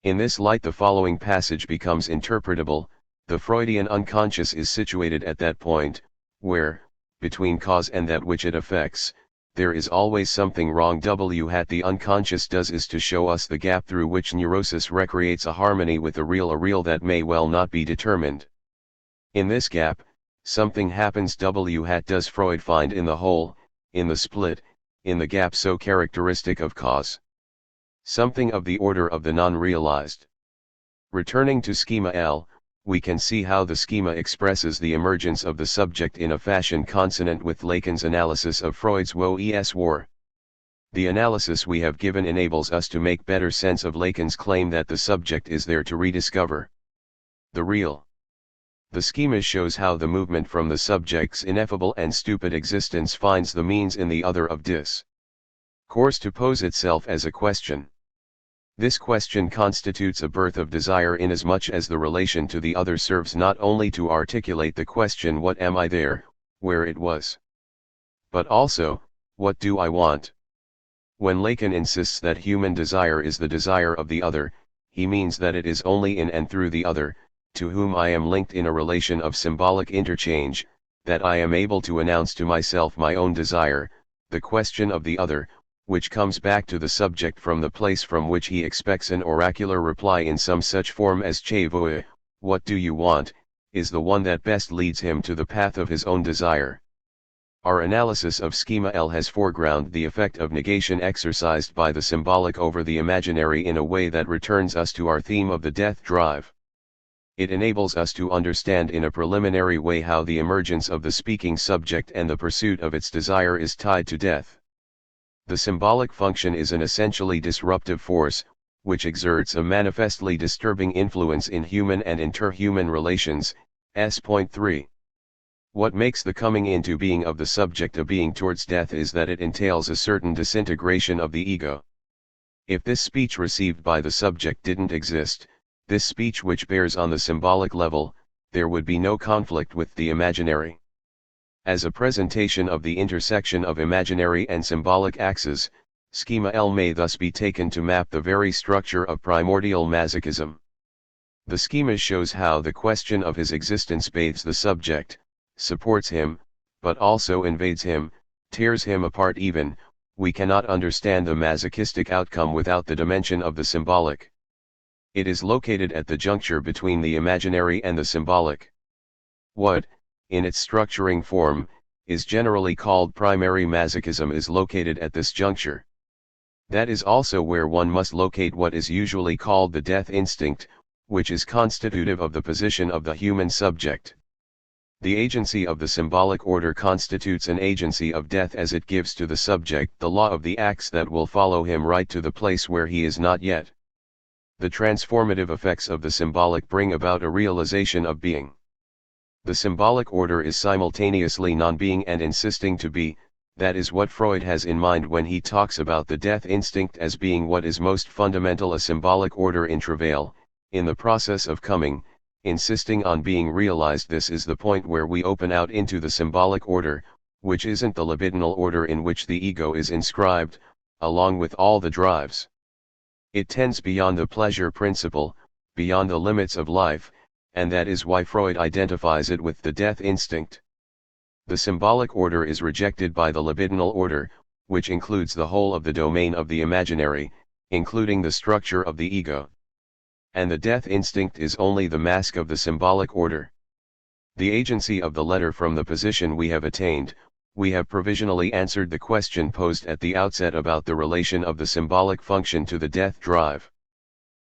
In this light the following passage becomes interpretable: the Freudian unconscious is situated at that point, where, between cause and that which it affects, there is always something wrong. What the unconscious does is to show us the gap through which neurosis recreates a harmony with a real that may well not be determined. In this gap, something happens. What does Freud find in the hole, in the split, in the gap so characteristic of cause? Something of the order of the non-realized. Returning to schema L, we can see how the schema expresses the emergence of the subject in a fashion consonant with Lacan's analysis of Freud's war. The analysis we have given enables us to make better sense of Lacan's claim that the subject is there to rediscover the real. The schema shows how the movement from the subject's ineffable and stupid existence finds the means in the other of discourse to pose itself as a question. This question constitutes a birth of desire inasmuch as the relation to the other serves not only to articulate the question what am I there, where it was, but also, what do I want? When Lacan insists that human desire is the desire of the other, he means that it is only in and through the other, to whom I am linked in a relation of symbolic interchange, that I am able to announce to myself my own desire, the question of the other, which comes back to the subject from the place from which he expects an oracular reply in some such form as "che vuoi," what do you want, is the one that best leads him to the path of his own desire. Our analysis of schema L has foregrounded the effect of negation exercised by the symbolic over the imaginary in a way that returns us to our theme of the death drive. It enables us to understand in a preliminary way how the emergence of the speaking subject and the pursuit of its desire is tied to death. The symbolic function is an essentially disruptive force, which exerts a manifestly disturbing influence in human and interhuman relations. Point 3. What makes the coming into being of the subject a being towards death is that it entails a certain disintegration of the ego. If this speech received by the subject didn't exist, this speech which bears on the symbolic level, there would be no conflict with the imaginary. As a presentation of the intersection of imaginary and symbolic axes, schema L may thus be taken to map the very structure of primordial masochism. The schema shows how the question of his existence bathes the subject, supports him, but also invades him, tears him apart even. We cannot understand the masochistic outcome without the dimension of the symbolic. It is located at the juncture between the imaginary and the symbolic. What, in its structuring form, is generally called primary masochism is located at this juncture. That is also where one must locate what is usually called the death instinct, which is constitutive of the position of the human subject. The agency of the symbolic order constitutes an agency of death as it gives to the subject the law of the acts that will follow him right to the place where he is not yet. The transformative effects of the symbolic bring about a realization of being. The symbolic order is simultaneously non-being and insisting to be. That is what Freud has in mind when he talks about the death instinct as being what is most fundamental, a symbolic order in travail, in the process of coming, insisting on being realized. This is the point where we open out into the symbolic order, which isn't the libidinal order in which the ego is inscribed, along with all the drives. It tends beyond the pleasure principle, beyond the limits of life, and that is why Freud identifies it with the death instinct. The symbolic order is rejected by the libidinal order, which includes the whole of the domain of the imaginary, including the structure of the ego. And the death instinct is only the mask of the symbolic order. The agency of the letter from the position we have attained, we have provisionally answered the question posed at the outset about the relation of the symbolic function to the death drive.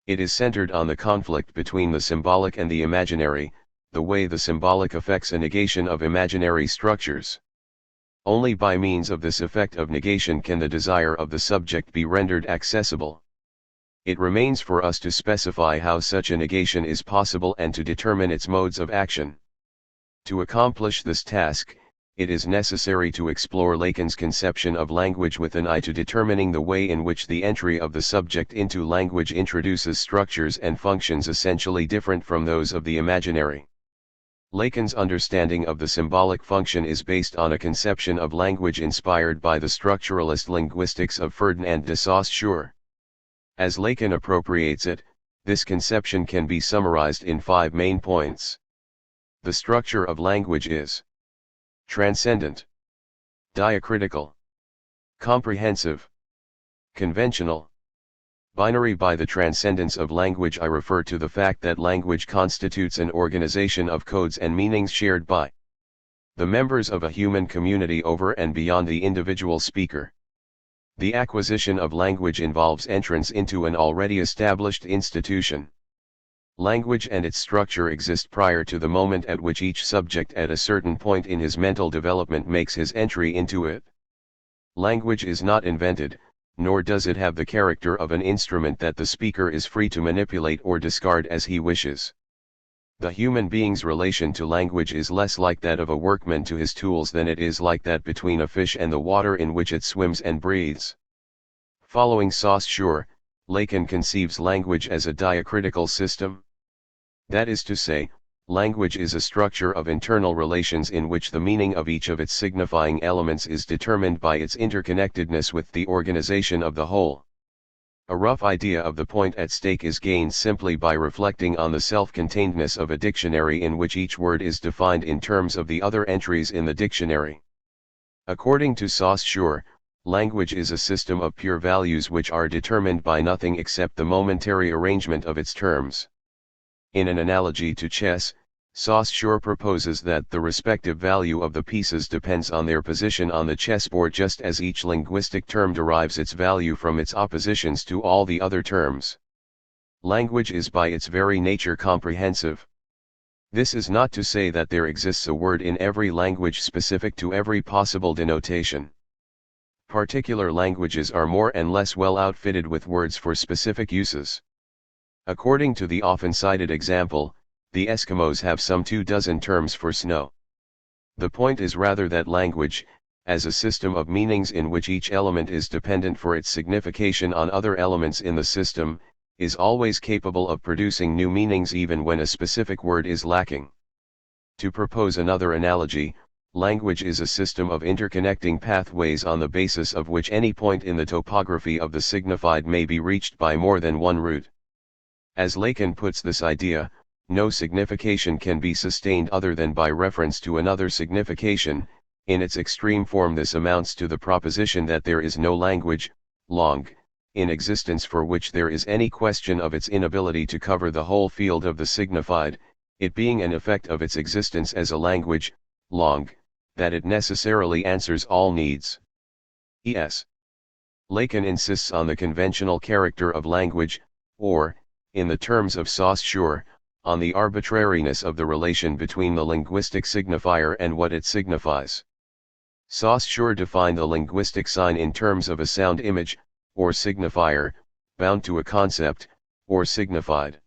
It is centered on the conflict between the symbolic and the imaginary, the way the symbolic affects a negation of imaginary structures. Only by means of this effect of negation can the desire of the subject be rendered accessible. It remains for us to specify how such a negation is possible and to determine its modes of action. To accomplish this task, it is necessary to explore Lacan's conception of language with an eye to determining the way in which the entry of the subject into language introduces structures and functions essentially different from those of the imaginary. Lacan's understanding of the symbolic function is based on a conception of language inspired by the structuralist linguistics of Ferdinand de Saussure. As Lacan appropriates it, this conception can be summarized in 5 main points. The structure of language is transcendent, diacritical, comprehensive, conventional, binary. By the transcendence of language I refer to the fact that language constitutes an organization of codes and meanings shared by the members of a human community over and beyond the individual speaker. The acquisition of language involves entrance into an already established institution. Language and its structure exist prior to the moment at which each subject at a certain point in his mental development makes his entry into it. Language is not invented, nor does it have the character of an instrument that the speaker is free to manipulate or discard as he wishes. The human being's relation to language is less like that of a workman to his tools than it is like that between a fish and the water in which it swims and breathes. Following Saussure, Lacan conceives language as a diacritical system. That is to say, language is a structure of internal relations in which the meaning of each of its signifying elements is determined by its interconnectedness with the organization of the whole. A rough idea of the point at stake is gained simply by reflecting on the self-containedness of a dictionary in which each word is defined in terms of the other entries in the dictionary. According to Saussure, language is a system of pure values which are determined by nothing except the momentary arrangement of its terms. In an analogy to chess, Saussure proposes that the respective value of the pieces depends on their position on the chessboard, just as each linguistic term derives its value from its oppositions to all the other terms. Language is by its very nature comprehensive. This is not to say that there exists a word in every language specific to every possible denotation. Particular languages are more and less well outfitted with words for specific uses. According to the often cited example, the Eskimos have some 24 terms for snow. The point is rather that language, as a system of meanings in which each element is dependent for its signification on other elements in the system, is always capable of producing new meanings even when a specific word is lacking. To propose another analogy, language is a system of interconnecting pathways on the basis of which any point in the topography of the signified may be reached by more than one route. As Lacan puts this idea, no signification can be sustained other than by reference to another signification. In its extreme form, this amounts to the proposition that there is no language, langue, in existence for which there is any question of its inability to cover the whole field of the signified, it being an effect of its existence as a language, langue, that it necessarily answers all needs. E.s. Lacan insists on the conventional character of language, or, in the terms of Saussure, on the arbitrariness of the relation between the linguistic signifier and what it signifies. Saussure defined the linguistic sign in terms of a sound image, or signifier, bound to a concept, or signified.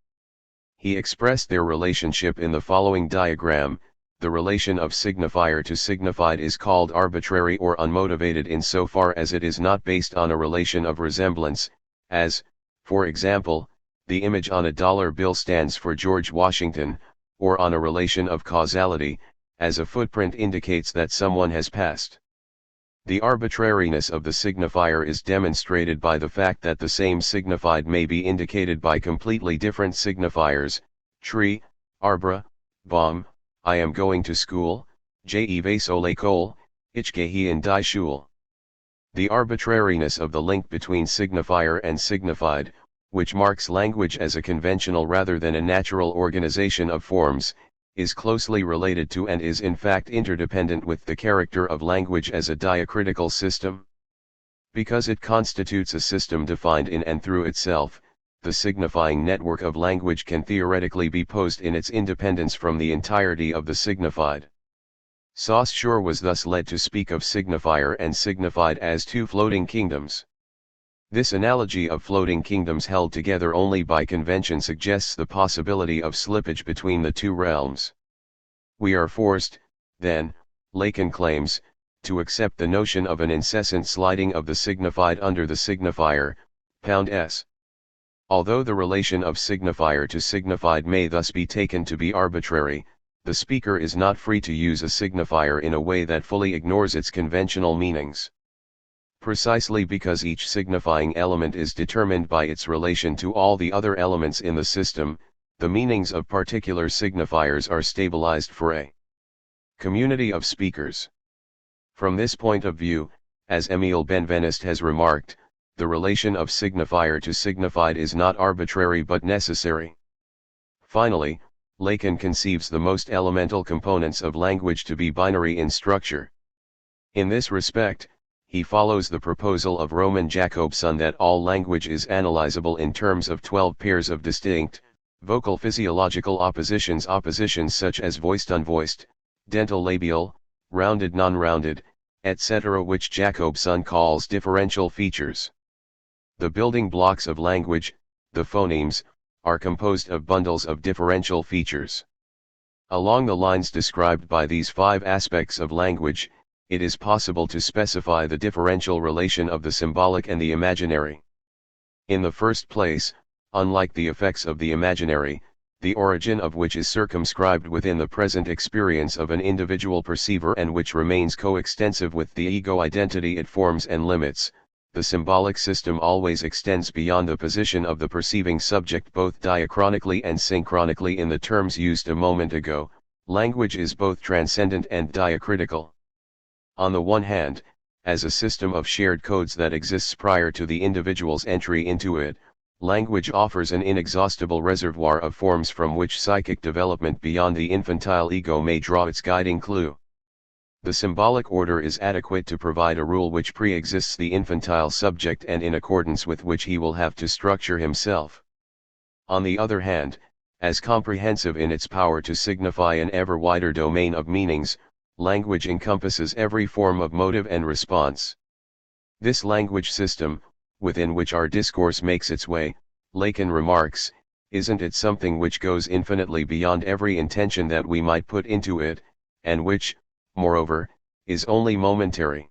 He expressed their relationship in the following diagram. The relation of signifier to signified is called arbitrary or unmotivated insofar as it is not based on a relation of resemblance, as, for example, the image on a dollar bill stands for George Washington, or on a relation of causality, as a footprint indicates that someone has passed. The arbitrariness of the signifier is demonstrated by the fact that the same signified may be indicated by completely different signifiers: tree, arbre, bomb, I am going to school, je vais à l'école, ich gehe in die Schule. The arbitrariness of the link between signifier and signified, which marks language as a conventional rather than a natural organization of forms, is closely related to and is in fact interdependent with the character of language as a diacritical system. Because it constitutes a system defined in and through itself, the signifying network of language can theoretically be posed in its independence from the entirety of the signified. Saussure was thus led to speak of signifier and signified as two floating kingdoms. This analogy of floating kingdoms held together only by convention suggests the possibility of slippage between the two realms. We are forced, then, Lacan claims, to accept the notion of an incessant sliding of the signified under the signifier, (s). Although the relation of signifier to signified may thus be taken to be arbitrary, the speaker is not free to use a signifier in a way that fully ignores its conventional meanings. Precisely because each signifying element is determined by its relation to all the other elements in the system, the meanings of particular signifiers are stabilized for a community of speakers. From this point of view, as Émile Benveniste has remarked, the relation of signifier to signified is not arbitrary but necessary. Finally, Lacan conceives the most elemental components of language to be binary in structure. In this respect, he follows the proposal of Roman Jakobson that all language is analyzable in terms of 12 pairs of distinct, vocal physiological oppositions such as voiced-unvoiced, dental-labial, rounded-non-rounded, etc., which Jakobson calls differential features. The building blocks of language, the phonemes, are composed of bundles of differential features. Along the lines described by these 5 aspects of language, it is possible to specify the differential relation of the symbolic and the imaginary. In the first place, unlike the effects of the imaginary, the origin of which is circumscribed within the present experience of an individual perceiver and which remains coextensive with the ego identity it forms and limits, the symbolic system always extends beyond the position of the perceiving subject both diachronically and synchronically. In the terms used a moment ago, language is both transcendent and diacritical. On the one hand, as a system of shared codes that exists prior to the individual's entry into it, language offers an inexhaustible reservoir of forms from which psychic development beyond the infantile ego may draw its guiding clue. The symbolic order is adequate to provide a rule which pre-exists the infantile subject and in accordance with which he will have to structure himself. On the other hand, as comprehensive in its power to signify an ever wider domain of meanings, language encompasses every form of motive and response. This language system, within which our discourse makes its way, Lacan remarks, isn't it something which goes infinitely beyond every intention that we might put into it, and which, moreover, is only momentary.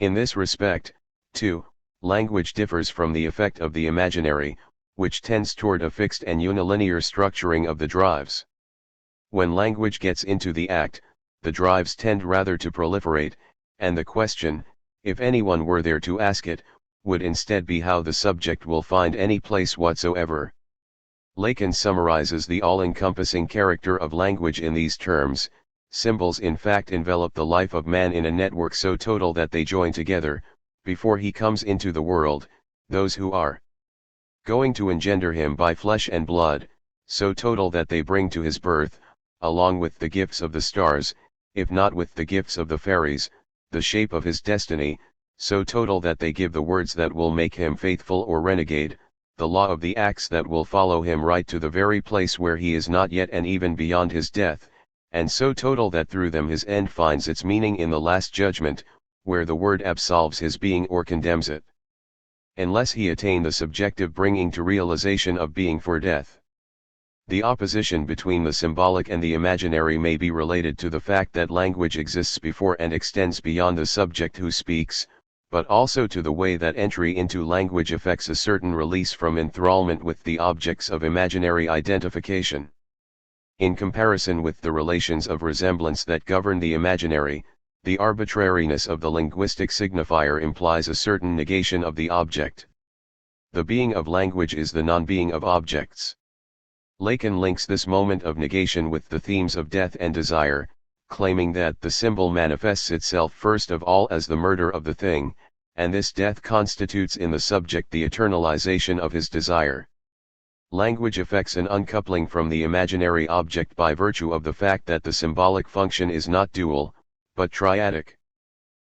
In this respect, too, language differs from the effect of the imaginary, which tends toward a fixed and unilinear structuring of the drives. When language gets into the act, the drives tend rather to proliferate, and the question, if anyone were there to ask it, would instead be how the subject will find any place whatsoever. Lacan summarizes the all-encompassing character of language in these terms: symbols in fact envelop the life of man in a network so total that they join together, before he comes into the world, those who are going to engender him by flesh and blood, so total that they bring to his birth, along with the gifts of the stars, if not with the gifts of the fairies, the shape of his destiny, so total that they give the words that will make him faithful or renegade, the law of the acts that will follow him right to the very place where he is not yet and even beyond his death, and so total that through them his end finds its meaning in the last judgment, where the word absolves his being or condemns it. Unless he attain the subjective bringing to realization of being for death. The opposition between the symbolic and the imaginary may be related to the fact that language exists before and extends beyond the subject who speaks, but also to the way that entry into language effects a certain release from enthrallment with the objects of imaginary identification. In comparison with the relations of resemblance that govern the imaginary, the arbitrariness of the linguistic signifier implies a certain negation of the object. The being of language is the non-being of objects. Lacan links this moment of negation with the themes of death and desire, claiming that the symbol manifests itself first of all as the murder of the thing, and this death constitutes in the subject the eternalization of his desire. Language effects an uncoupling from the imaginary object by virtue of the fact that the symbolic function is not dual, but triadic.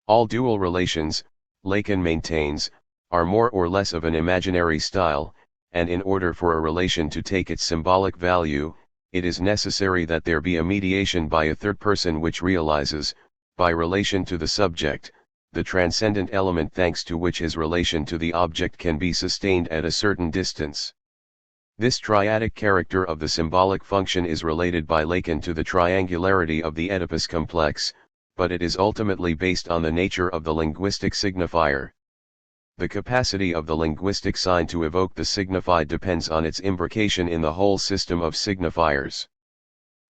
All dual relations, Lacan maintains, are more or less of an imaginary style, and in order for a relation to take its symbolic value, it is necessary that there be a mediation by a third person which realizes, by relation to the subject, the transcendent element thanks to which his relation to the object can be sustained at a certain distance. This triadic character of the symbolic function is related by Lacan to the triangularity of the Oedipus complex, but it is ultimately based on the nature of the linguistic signifier. The capacity of the linguistic sign to evoke the signified depends on its imbrication in the whole system of signifiers.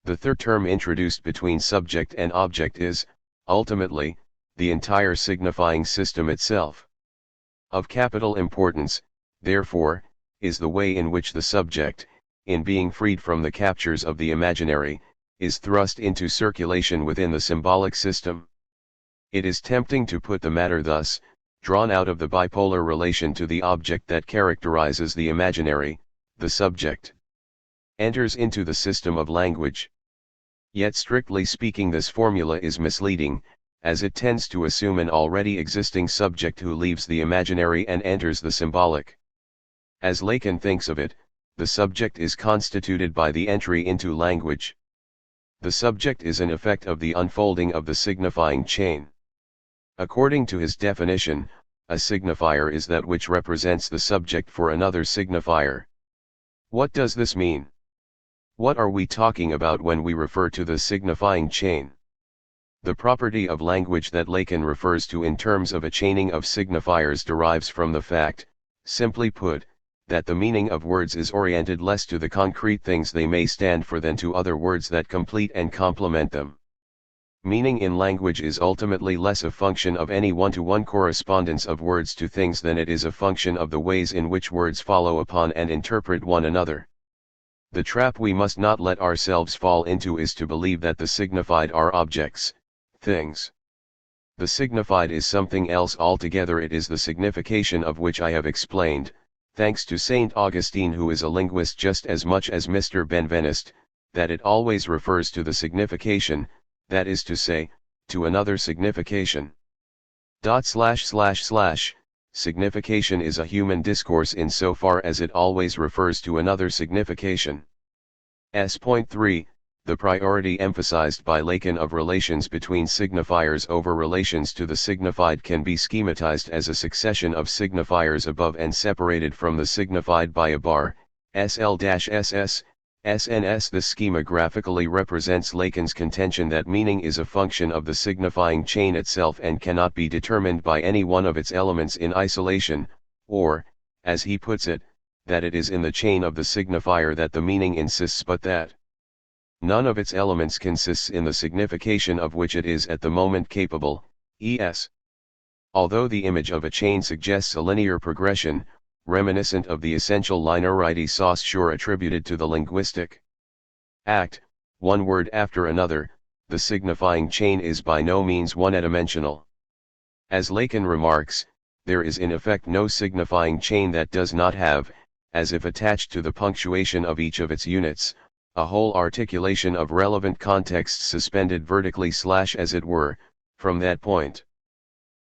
The third term introduced between subject and object is, ultimately, the entire signifying system itself. Of capital importance, therefore, is the way in which the subject, in being freed from the captures of the imaginary, is thrust into circulation within the symbolic system. It is tempting to put the matter thus: drawn out of the bipolar relation to the object that characterizes the imaginary, the subject enters into the system of language. Yet strictly speaking, this formula is misleading, as it tends to assume an already existing subject who leaves the imaginary and enters the symbolic. As Lacan thinks of it, the subject is constituted by the entry into language. The subject is an effect of the unfolding of the signifying chain. According to his definition, a signifier is that which represents the subject for another signifier. What does this mean? What are we talking about when we refer to the signifying chain? The property of language that Lacan refers to in terms of a chaining of signifiers derives from the fact, simply put, that the meaning of words is oriented less to the concrete things they may stand for than to other words that complete and complement them. Meaning in language is ultimately less a function of any one-to-one correspondence of words to things than it is a function of the ways in which words follow upon and interpret one another. The trap we must not let ourselves fall into is to believe that the signified are objects, things. The signified is something else altogether. It is the signification of which I have explained, thanks to St. Augustine, who is a linguist just as much as Mr. Benveniste, that it always refers to the signification, that is to say, to another signification. Signification is a human discourse in so far as it always refers to another signification. Point 3. The priority emphasized by Lacan of relations between signifiers over relations to the signified can be schematized as a succession of signifiers above and separated from the signified by a bar, SL-SS, SNS. This schema graphically represents Lacan's contention that meaning is a function of the signifying chain itself and cannot be determined by any one of its elements in isolation, or, as he puts it, that it is in the chain of the signifier that the meaning insists, but that none of its elements consists in the signification of which it is at the moment capable, e.s. Although the image of a chain suggests a linear progression, reminiscent of the essential linearity Saussure attributed to the linguistic act, one word after another, the signifying chain is by no means one-dimensional. As Lacan remarks, there is in effect no signifying chain that does not have, as if attached to the punctuation of each of its units, a whole articulation of relevant contexts suspended vertically as it were, from that point.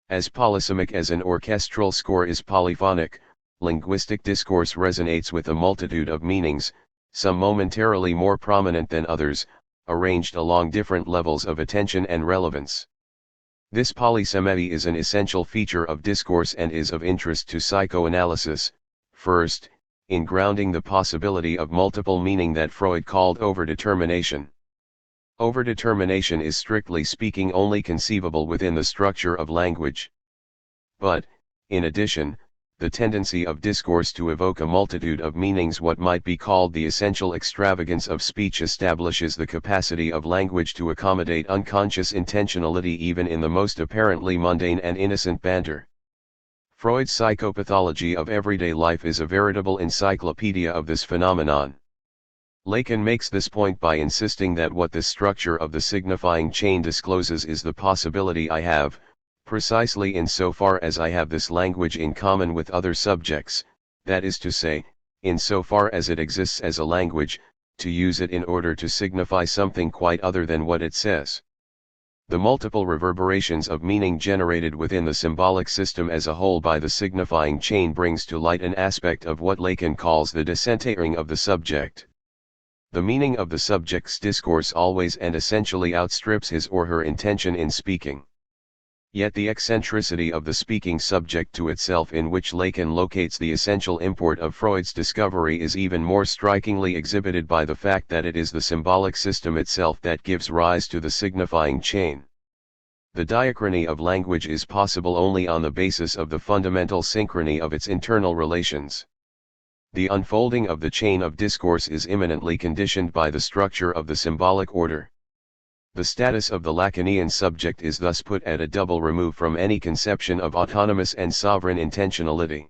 As polysemic as an orchestral score is polyphonic, linguistic discourse resonates with a multitude of meanings, some momentarily more prominent than others, arranged along different levels of attention and relevance. This polysemy is an essential feature of discourse and is of interest to psychoanalysis, first, in grounding the possibility of multiple meaning that Freud called overdetermination. Overdetermination is strictly speaking only conceivable within the structure of language. But, in addition, the tendency of discourse to evoke a multitude of meanings, what might be called the essential extravagance of speech, establishes the capacity of language to accommodate unconscious intentionality even in the most apparently mundane and innocent banter. Freud's psychopathology of everyday life is a veritable encyclopedia of this phenomenon. Lacan makes this point by insisting that what this structure of the signifying chain discloses is the possibility I have, precisely in so far as I have this language in common with other subjects, that is to say, in so far as it exists as a language, to use it in order to signify something quite other than what it says. The multiple reverberations of meaning generated within the symbolic system as a whole by the signifying chain brings to light an aspect of what Lacan calls the decentering of the subject. The meaning of the subject's discourse always and essentially outstrips his or her intention in speaking. Yet the eccentricity of the speaking subject to itself, in which Lacan locates the essential import of Freud's discovery, is even more strikingly exhibited by the fact that it is the symbolic system itself that gives rise to the signifying chain. The diachrony of language is possible only on the basis of the fundamental synchrony of its internal relations. The unfolding of the chain of discourse is immanently conditioned by the structure of the symbolic order. The status of the Lacanian subject is thus put at a double remove from any conception of autonomous and sovereign intentionality.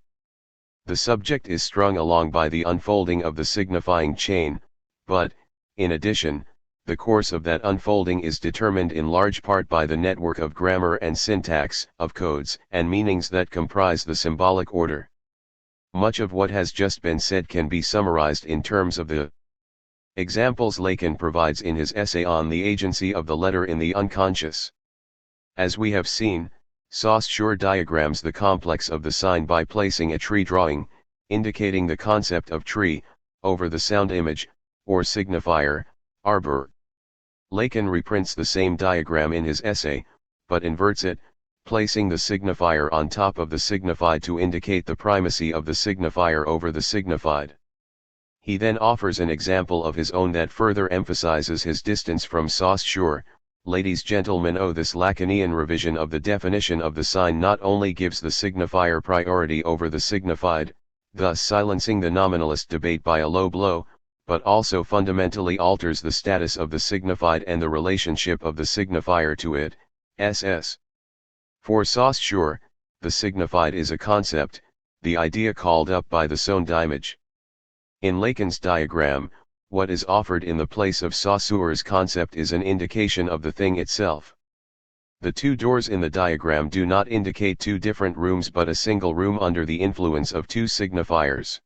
The subject is strung along by the unfolding of the signifying chain, but, in addition, the course of that unfolding is determined in large part by the network of grammar and syntax, of codes and meanings that comprise the symbolic order. Much of what has just been said can be summarized in terms of the examples Lacan provides in his essay on the agency of the letter in the unconscious. As we have seen, Saussure diagrams the complex of the sign by placing a tree drawing, indicating the concept of tree, over the sound image, or signifier, arbor. Lacan reprints the same diagram in his essay, but inverts it, placing the signifier on top of the signified to indicate the primacy of the signifier over the signified. He then offers an example of his own that further emphasizes his distance from Saussure. Ladies gentlemen, this Lacanian revision of the definition of the sign not only gives the signifier priority over the signified, thus silencing the nominalist debate by a low blow, but also fundamentally alters the status of the signified and the relationship of the signifier to it, ss. For Saussure, the signified is a concept, the idea called up by the Sonneimage. In Lacans' diagram, what is offered in the place of Saussure's concept is an indication of the thing itself. The two doors in the diagram do not indicate two different rooms but a single room under the influence of two signifiers.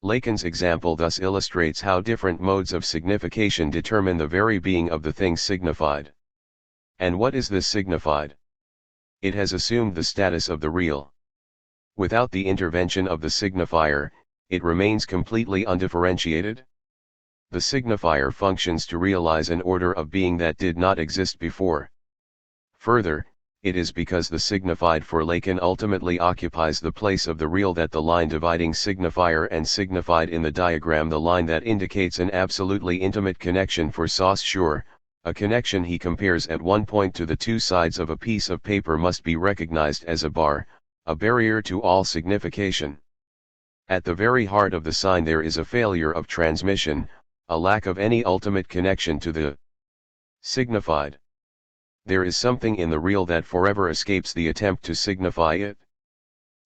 Lacans' example thus illustrates how different modes of signification determine the very being of the thing signified. And what is this signified? It has assumed the status of the real. Without the intervention of the signifier, it remains completely undifferentiated. The signifier functions to realize an order of being that did not exist before. Further, it is because the signified for Lacan ultimately occupies the place of the real that the line dividing signifier and signified in the diagram, the line that indicates an absolutely intimate connection for Saussure, a connection he compares at one point to the two sides of a piece of paper, must be recognized as a bar, a barrier to all signification. At the very heart of the sign there is a failure of transmission, a lack of any ultimate connection to the signified. There is something in the real that forever escapes the attempt to signify it.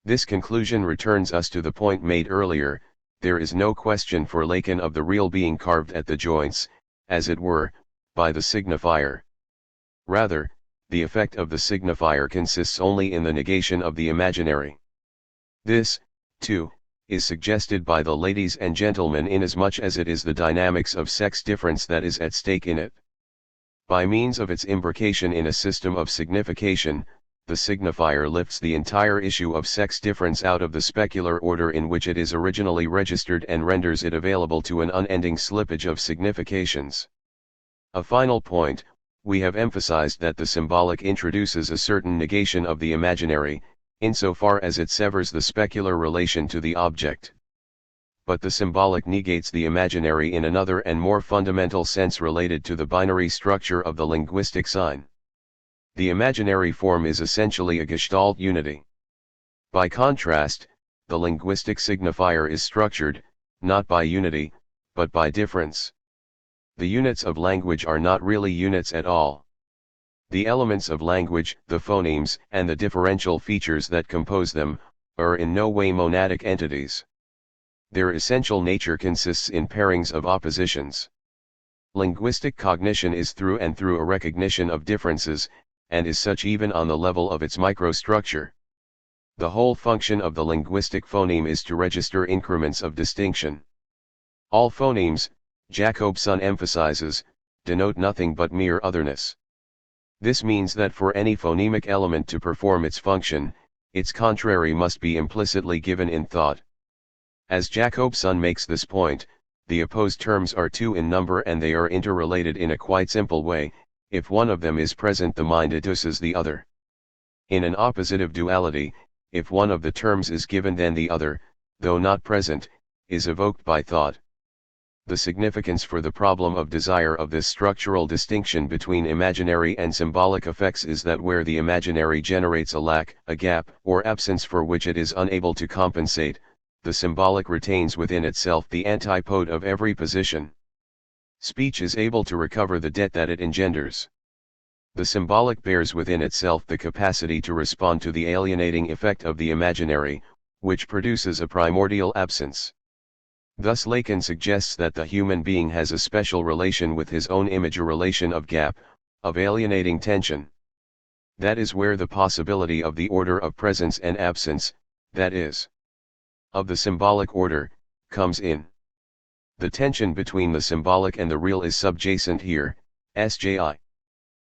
This conclusion returns us to the point made earlier: there is no question for Lacan of the real being carved at the joints, as it were, by the signifier. Rather, the effect of the signifier consists only in the negation of the imaginary. This, too, is suggested by the ladies and gentlemen inasmuch as it is the dynamics of sex difference that is at stake in it. By means of its imbrication in a system of signification, the signifier lifts the entire issue of sex difference out of the specular order in which it is originally registered and renders it available to an unending slippage of significations. A final point: we have emphasized that the symbolic introduces a certain negation of the imaginary, insofar as it severs the specular relation to the object. But the symbolic negates the imaginary in another and more fundamental sense related to the binary structure of the linguistic sign. The imaginary form is essentially a Gestalt unity. By contrast, the linguistic signifier is structured, not by unity, but by difference. The units of language are not really units at all. The elements of language, the phonemes, and the differential features that compose them, are in no way monadic entities. Their essential nature consists in pairings of oppositions. Linguistic cognition is through and through a recognition of differences, and is such even on the level of its microstructure. The whole function of the linguistic phoneme is to register increments of distinction. All phonemes, Jacobson emphasizes, denote nothing but mere otherness. This means that for any phonemic element to perform its function, its contrary must be implicitly given in thought. As Jacobson makes this point, the opposed terms are two in number and they are interrelated in a quite simple way: if one of them is present, the mind educes the other. In an oppositive duality, if one of the terms is given, then the other, though not present, is evoked by thought. The significance for the problem of desire of this structural distinction between imaginary and symbolic effects is that where the imaginary generates a lack, a gap, or absence for which it is unable to compensate, the symbolic retains within itself the antipode of every position. Speech is able to recover the debt that it engenders. The symbolic bears within itself the capacity to respond to the alienating effect of the imaginary, which produces a primordial absence. Thus Lacan suggests that the human being has a special relation with his own image, a relation of gap, of alienating tension. That is where the possibility of the order of presence and absence, that is, of the symbolic order, comes in. The tension between the symbolic and the real is subjacent here, SJI.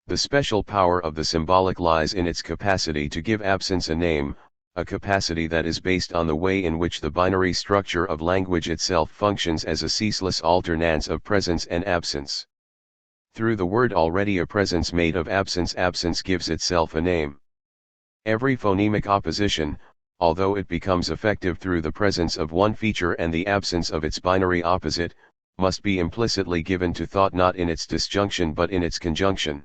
The special power of the symbolic lies in its capacity to give absence a name, a capacity that is based on the way in which the binary structure of language itself functions as a ceaseless alternance of presence and absence. Through the word already a presence made of absence, absence gives itself a name. Every phonemic opposition, although it becomes effective through the presence of one feature and the absence of its binary opposite, must be implicitly given to thought not in its disjunction but in its conjunction.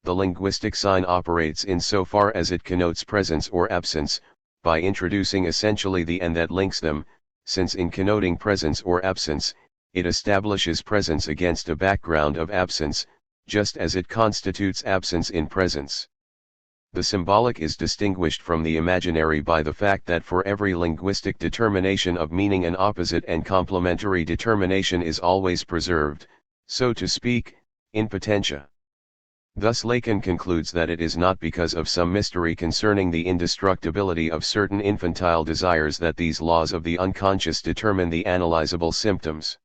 The linguistic sign operates in so far as it connotes presence or absence, by introducing essentially the and that links them, since in connoting presence or absence, it establishes presence against a background of absence, just as it constitutes absence in presence. The symbolic is distinguished from the imaginary by the fact that for every linguistic determination of meaning an opposite and complementary determination is always preserved, so to speak, in potentia. Thus Lacan concludes that it is not because of some mystery concerning the indestructibility of certain infantile desires that these laws of the unconscious determine the analyzable symptoms.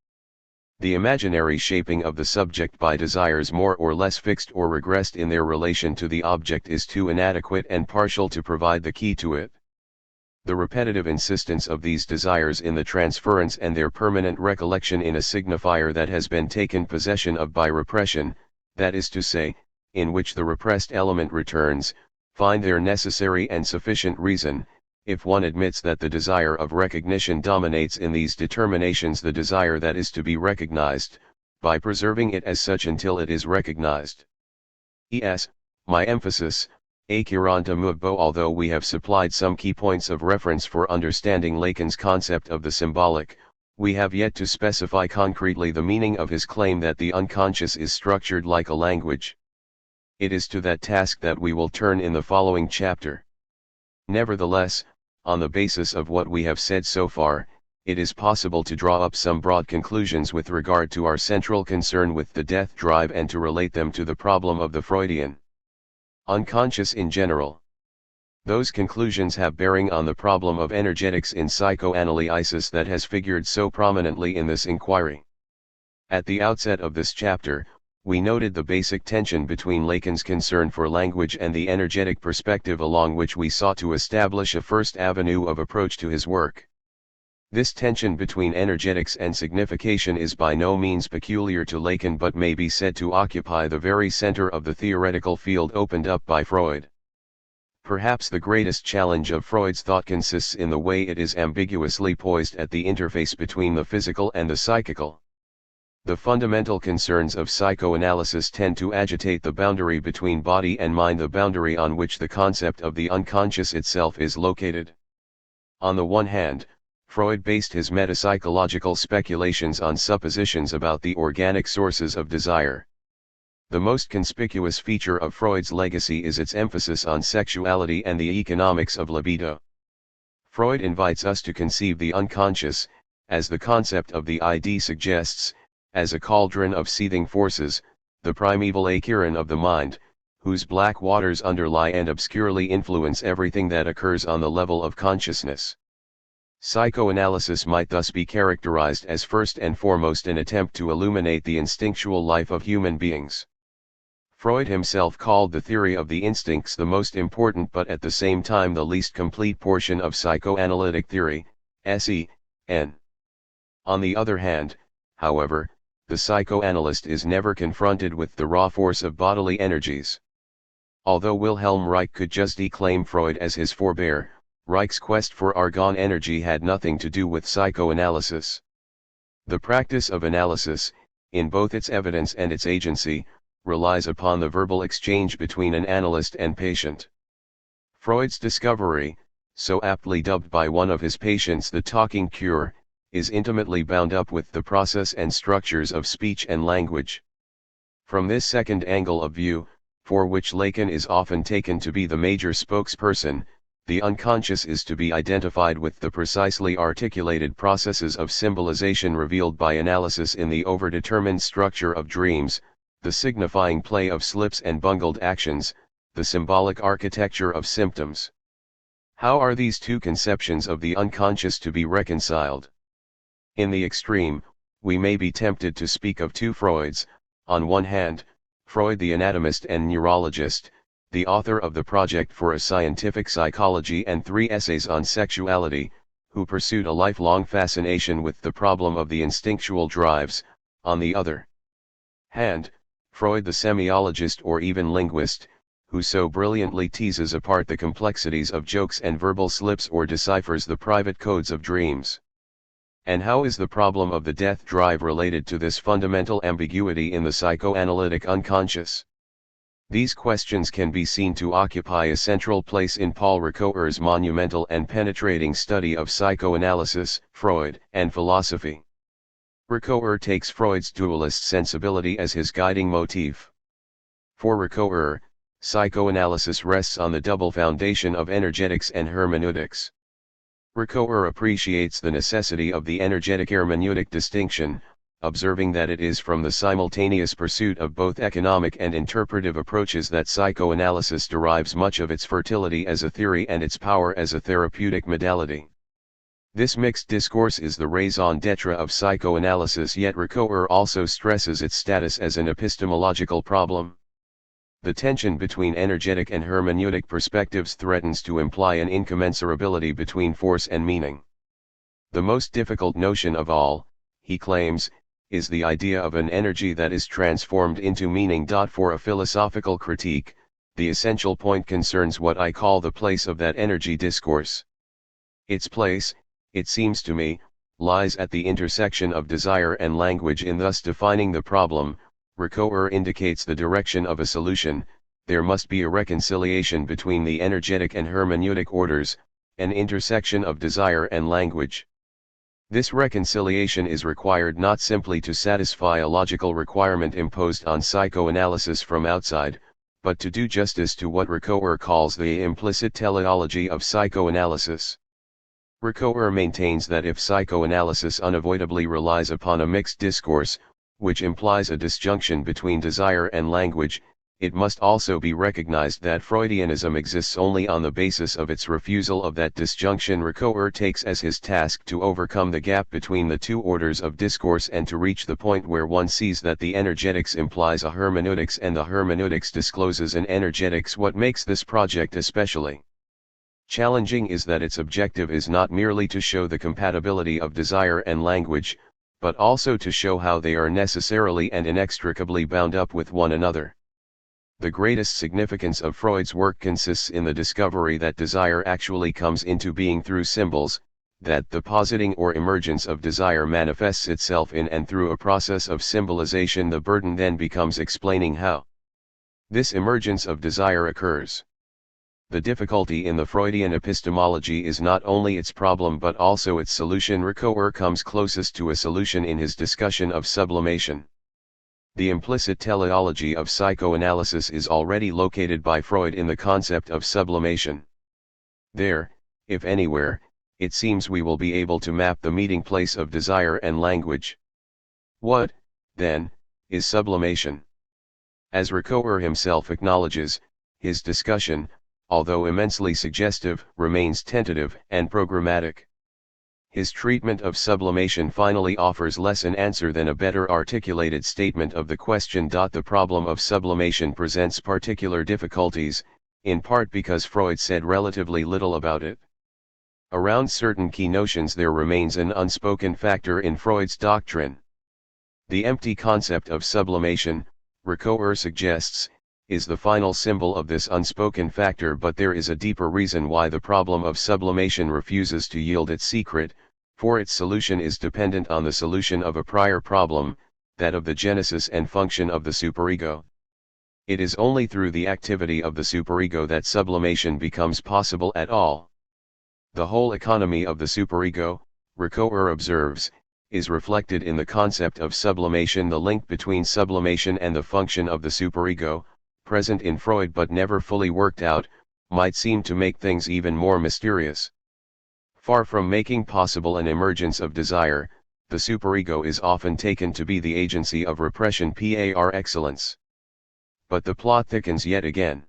The imaginary shaping of the subject by desires more or less fixed or regressed in their relation to the object is too inadequate and partial to provide the key to it. The repetitive insistence of these desires in the transference and their permanent recollection in a signifier that has been taken possession of by repression, that is to say, in which the repressed element returns, find their necessary and sufficient reason, if one admits that the desire of recognition dominates in these determinations the desire that is to be recognized, by preserving it as such until it is recognized. My emphasis, a curanta mubbo. Although we have supplied some key points of reference for understanding Lacan's concept of the symbolic, we have yet to specify concretely the meaning of his claim that the unconscious is structured like a language. It is to that task that we will turn in the following chapter. Nevertheless, on the basis of what we have said so far, it is possible to draw up some broad conclusions with regard to our central concern with the death drive and to relate them to the problem of the Freudian unconscious in general. Those conclusions have bearing on the problem of energetics in psychoanalysis that has figured so prominently in this inquiry. At the outset of this chapter, we noted the basic tension between Lacan's concern for language and the energetic perspective along which we sought to establish a first avenue of approach to his work. This tension between energetics and signification is by no means peculiar to Lacan but may be said to occupy the very center of the theoretical field opened up by Freud. Perhaps the greatest challenge of Freud's thought consists in the way it is ambiguously poised at the interface between the physical and the psychical. The fundamental concerns of psychoanalysis tend to agitate the boundary between body and mind, the boundary on which the concept of the unconscious itself is located. On the one hand, Freud based his metapsychological speculations on suppositions about the organic sources of desire. The most conspicuous feature of Freud's legacy is its emphasis on sexuality and the economics of libido. Freud invites us to conceive the unconscious, as the concept of the ID suggests, as a cauldron of seething forces, the primeval acheron of the mind, whose black waters underlie and obscurely influence everything that occurs on the level of consciousness. Psychoanalysis might thus be characterized as first and foremost an attempt to illuminate the instinctual life of human beings. Freud himself called the theory of the instincts the most important but at the same time the least complete portion of psychoanalytic theory, SEN. On the other hand, however, the psychoanalyst is never confronted with the raw force of bodily energies. Although Wilhelm Reich could justly claim Freud as his forebear, Reich's quest for argon energy had nothing to do with psychoanalysis. The practice of analysis, in both its evidence and its agency, relies upon the verbal exchange between an analyst and patient. Freud's discovery, so aptly dubbed by one of his patients the talking cure, is intimately bound up with the process and structures of speech and language. From this second angle of view, for which Lacan is often taken to be the major spokesperson, the unconscious is to be identified with the precisely articulated processes of symbolization revealed by analysis in the overdetermined structure of dreams, the signifying play of slips and bungled actions, the symbolic architecture of symptoms. How are these two conceptions of the unconscious to be reconciled? In the extreme, we may be tempted to speak of two Freuds. On one hand, Freud the anatomist and neurologist, the author of the Project for a Scientific Psychology and 3 essays on sexuality, who pursued a lifelong fascination with the problem of the instinctual drives. On the other hand, Freud the semiologist or even linguist, who so brilliantly teases apart the complexities of jokes and verbal slips or deciphers the private codes of dreams. And how is the problem of the death drive related to this fundamental ambiguity in the psychoanalytic unconscious? These questions can be seen to occupy a central place in Paul Ricoeur's monumental and penetrating study of psychoanalysis, Freud, and philosophy. Ricoeur takes Freud's dualist sensibility as his guiding motif. For Ricoeur, psychoanalysis rests on the double foundation of energetics and hermeneutics. Ricoeur appreciates the necessity of the energetic-hermeneutic distinction, observing that it is from the simultaneous pursuit of both economic and interpretive approaches that psychoanalysis derives much of its fertility as a theory and its power as a therapeutic modality. This mixed discourse is the raison d'etre of psychoanalysis, yet Ricoeur also stresses its status as an epistemological problem. The tension between energetic and hermeneutic perspectives threatens to imply an incommensurability between force and meaning. The most difficult notion of all, he claims, is the idea of an energy that is transformed into meaning. For a philosophical critique, the essential point concerns what I call the place of that energy discourse. Its place, it seems to me, lies at the intersection of desire and language. In thus defining the problem, Ricoeur indicates the direction of a solution. There must be a reconciliation between the energetic and hermeneutic orders, an intersection of desire and language. This reconciliation is required not simply to satisfy a logical requirement imposed on psychoanalysis from outside, but to do justice to what Ricoeur calls the implicit teleology of psychoanalysis. Ricoeur maintains that if psychoanalysis unavoidably relies upon a mixed discourse, which implies a disjunction between desire and language, it must also be recognized that Freudianism exists only on the basis of its refusal of that disjunction. Ricoeur takes as his task to overcome the gap between the two orders of discourse and to reach the point where one sees that the energetics implies a hermeneutics and the hermeneutics discloses an energetics. What makes this project especially challenging is that its objective is not merely to show the compatibility of desire and language, but also to show how they are necessarily and inextricably bound up with one another. The greatest significance of Freud's work consists in the discovery that desire actually comes into being through symbols, that the positing or emergence of desire manifests itself in and through a process of symbolization. The burden then becomes explaining how this emergence of desire occurs. The difficulty in the Freudian epistemology is not only its problem but also its solution. Ricoeur comes closest to a solution in his discussion of sublimation. The implicit teleology of psychoanalysis is already located by Freud in the concept of sublimation. There, if anywhere, it seems we will be able to map the meeting place of desire and language. What, then, is sublimation? As Ricoeur himself acknowledges, his discussion, although immensely suggestive, remains tentative and programmatic. His treatment of sublimation finally offers less an answer than a better articulated statement of the question. The problem of sublimation presents particular difficulties, in part because Freud said relatively little about it. Around certain key notions there remains an unspoken factor in Freud's doctrine. The empty concept of sublimation, Ricoeur suggests, is the final symbol of this unspoken factor, but there is a deeper reason why the problem of sublimation refuses to yield its secret, for its solution is dependent on the solution of a prior problem, that of the genesis and function of the superego. It is only through the activity of the superego that sublimation becomes possible at all. The whole economy of the superego, Ricoeur observes, is reflected in the concept of sublimation. The link between sublimation and the function of the superego, present in Freud but never fully worked out, might seem to make things even more mysterious. Far from making possible an emergence of desire, the superego is often taken to be the agency of repression par excellence. But the plot thickens yet again.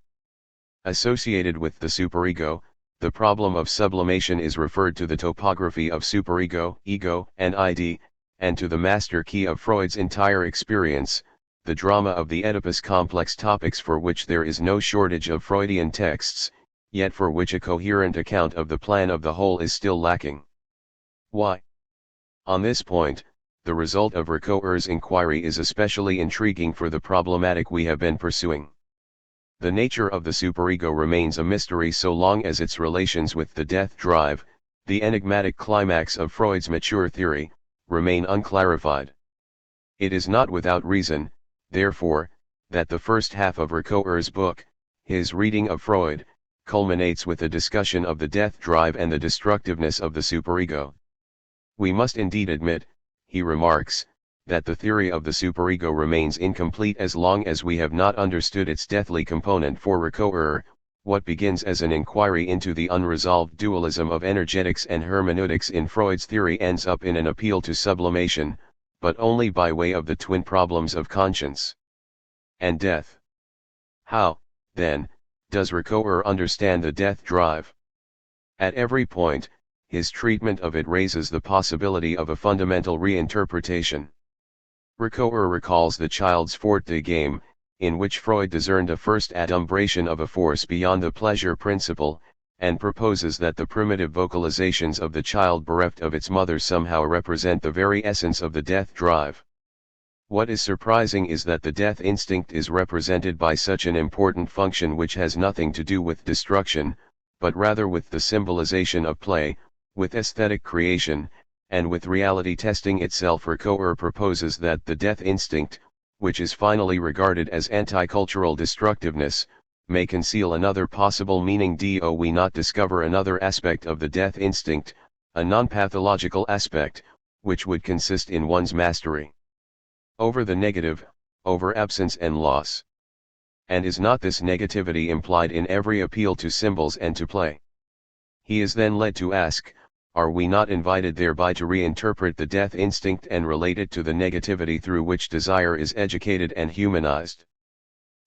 Associated with the superego, the problem of sublimation is referred to the topography of superego, ego, and id, and to the master key of Freud's entire experience, the drama of the Oedipus complex, topics for which there is no shortage of Freudian texts, yet for which a coherent account of the plan of the whole is still lacking. Why? On this point, the result of Ricoeur's inquiry is especially intriguing for the problematic we have been pursuing. The nature of the superego remains a mystery so long as its relations with the death drive, the enigmatic climax of Freud's mature theory, remain unclarified. It is not without reason, therefore, that the first half of Ricoeur's book, his reading of Freud, culminates with a discussion of the death drive and the destructiveness of the superego. We must indeed admit, he remarks, that the theory of the superego remains incomplete as long as we have not understood its deathly component. For Ricoeur, what begins as an inquiry into the unresolved dualism of energetics and hermeneutics in Freud's theory ends up in an appeal to sublimation, but only by way of the twin problems of conscience and death. How, then, does Ricoeur understand the death drive? At every point, his treatment of it raises the possibility of a fundamental reinterpretation. Ricoeur recalls the child's forte game, in which Freud discerned a first adumbration of a force beyond the pleasure principle, and proposes that the primitive vocalizations of the child bereft of its mother somehow represent the very essence of the death drive. What is surprising is that the death instinct is represented by such an important function which has nothing to do with destruction, but rather with the symbolization of play, with aesthetic creation, and with reality testing itself. Ricoeur proposes that the death instinct, which is finally regarded as anti-cultural destructiveness, may conceal another possible meaning. Do we not discover another aspect of the death instinct, a non-pathological aspect, which would consist in one's mastery over the negative, over absence and loss? And is not this negativity implied in every appeal to symbols and to play? He is then led to ask, are we not invited thereby to reinterpret the death instinct and relate it to the negativity through which desire is educated and humanized?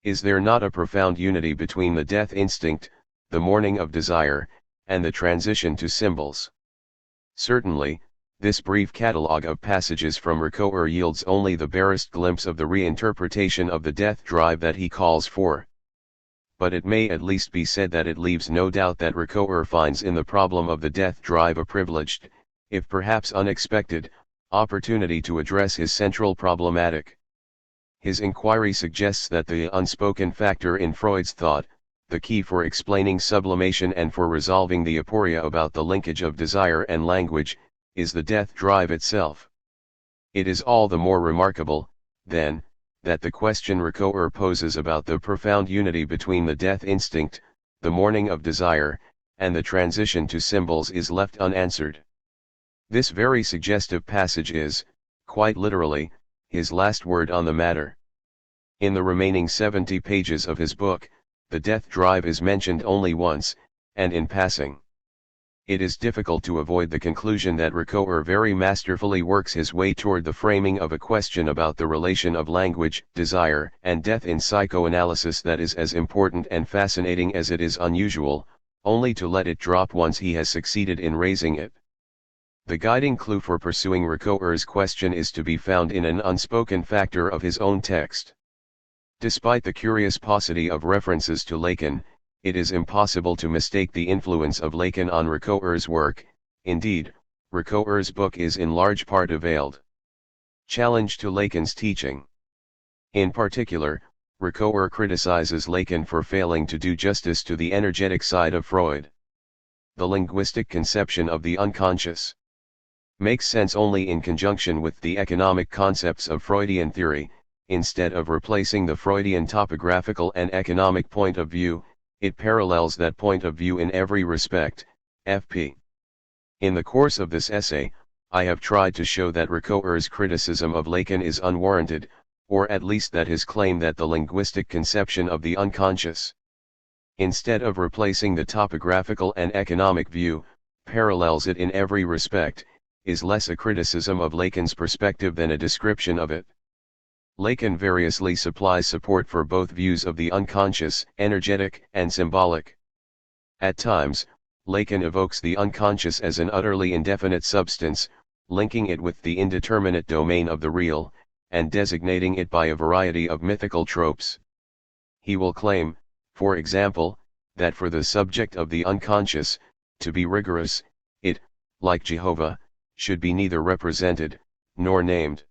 Is there not a profound unity between the death instinct, the mourning of desire, and the transition to symbols? Certainly, this brief catalogue of passages from Ricoeur yields only the barest glimpse of the reinterpretation of the death drive that he calls for. But it may at least be said that it leaves no doubt that Ricoeur finds in the problem of the death drive a privileged, if perhaps unexpected, opportunity to address his central problematic. His inquiry suggests that the unspoken factor in Freud's thought, the key for explaining sublimation and for resolving the aporia about the linkage of desire and language, is the death drive itself. It is all the more remarkable, then, that the question Ricoeur poses about the profound unity between the death instinct, the mourning of desire, and the transition to symbols is left unanswered. This very suggestive passage is, quite literally, his last word on the matter. In the remaining 70 pages of his book, the death drive is mentioned only once, and in passing. It is difficult to avoid the conclusion that Ricoeur very masterfully works his way toward the framing of a question about the relation of language, desire, and death in psychoanalysis that is as important and fascinating as it is unusual, only to let it drop once he has succeeded in raising it. The guiding clue for pursuing Ricoeur's question is to be found in an unspoken factor of his own text. Despite the curious paucity of references to Lacan, it is impossible to mistake the influence of Lacan on Ricoeur's work. Indeed, Ricoeur's book is in large part a veiled challenge to Lacan's teaching. In particular, Ricoeur criticizes Lacan for failing to do justice to the energetic side of Freud. The linguistic conception of the unconscious makes sense only in conjunction with the economic concepts of Freudian theory. Instead of replacing the Freudian topographical and economic point of view, it parallels that point of view in every respect. Fp. In the course of this essay, I have tried to show that Ricoeur's criticism of Lacan is unwarranted, or at least that his claim that the linguistic conception of the unconscious, instead of replacing the topographical and economic view, parallels it in every respect, is less a criticism of Lacan's perspective than a description of it. Lacan variously supplies support for both views of the unconscious, energetic, and symbolic. At times, Lacan evokes the unconscious as an utterly indefinite substance, linking it with the indeterminate domain of the real, and designating it by a variety of mythical tropes. He will claim, for example, that for the subject of the unconscious, to be rigorous, it, like Jehovah, should be neither represented, nor named.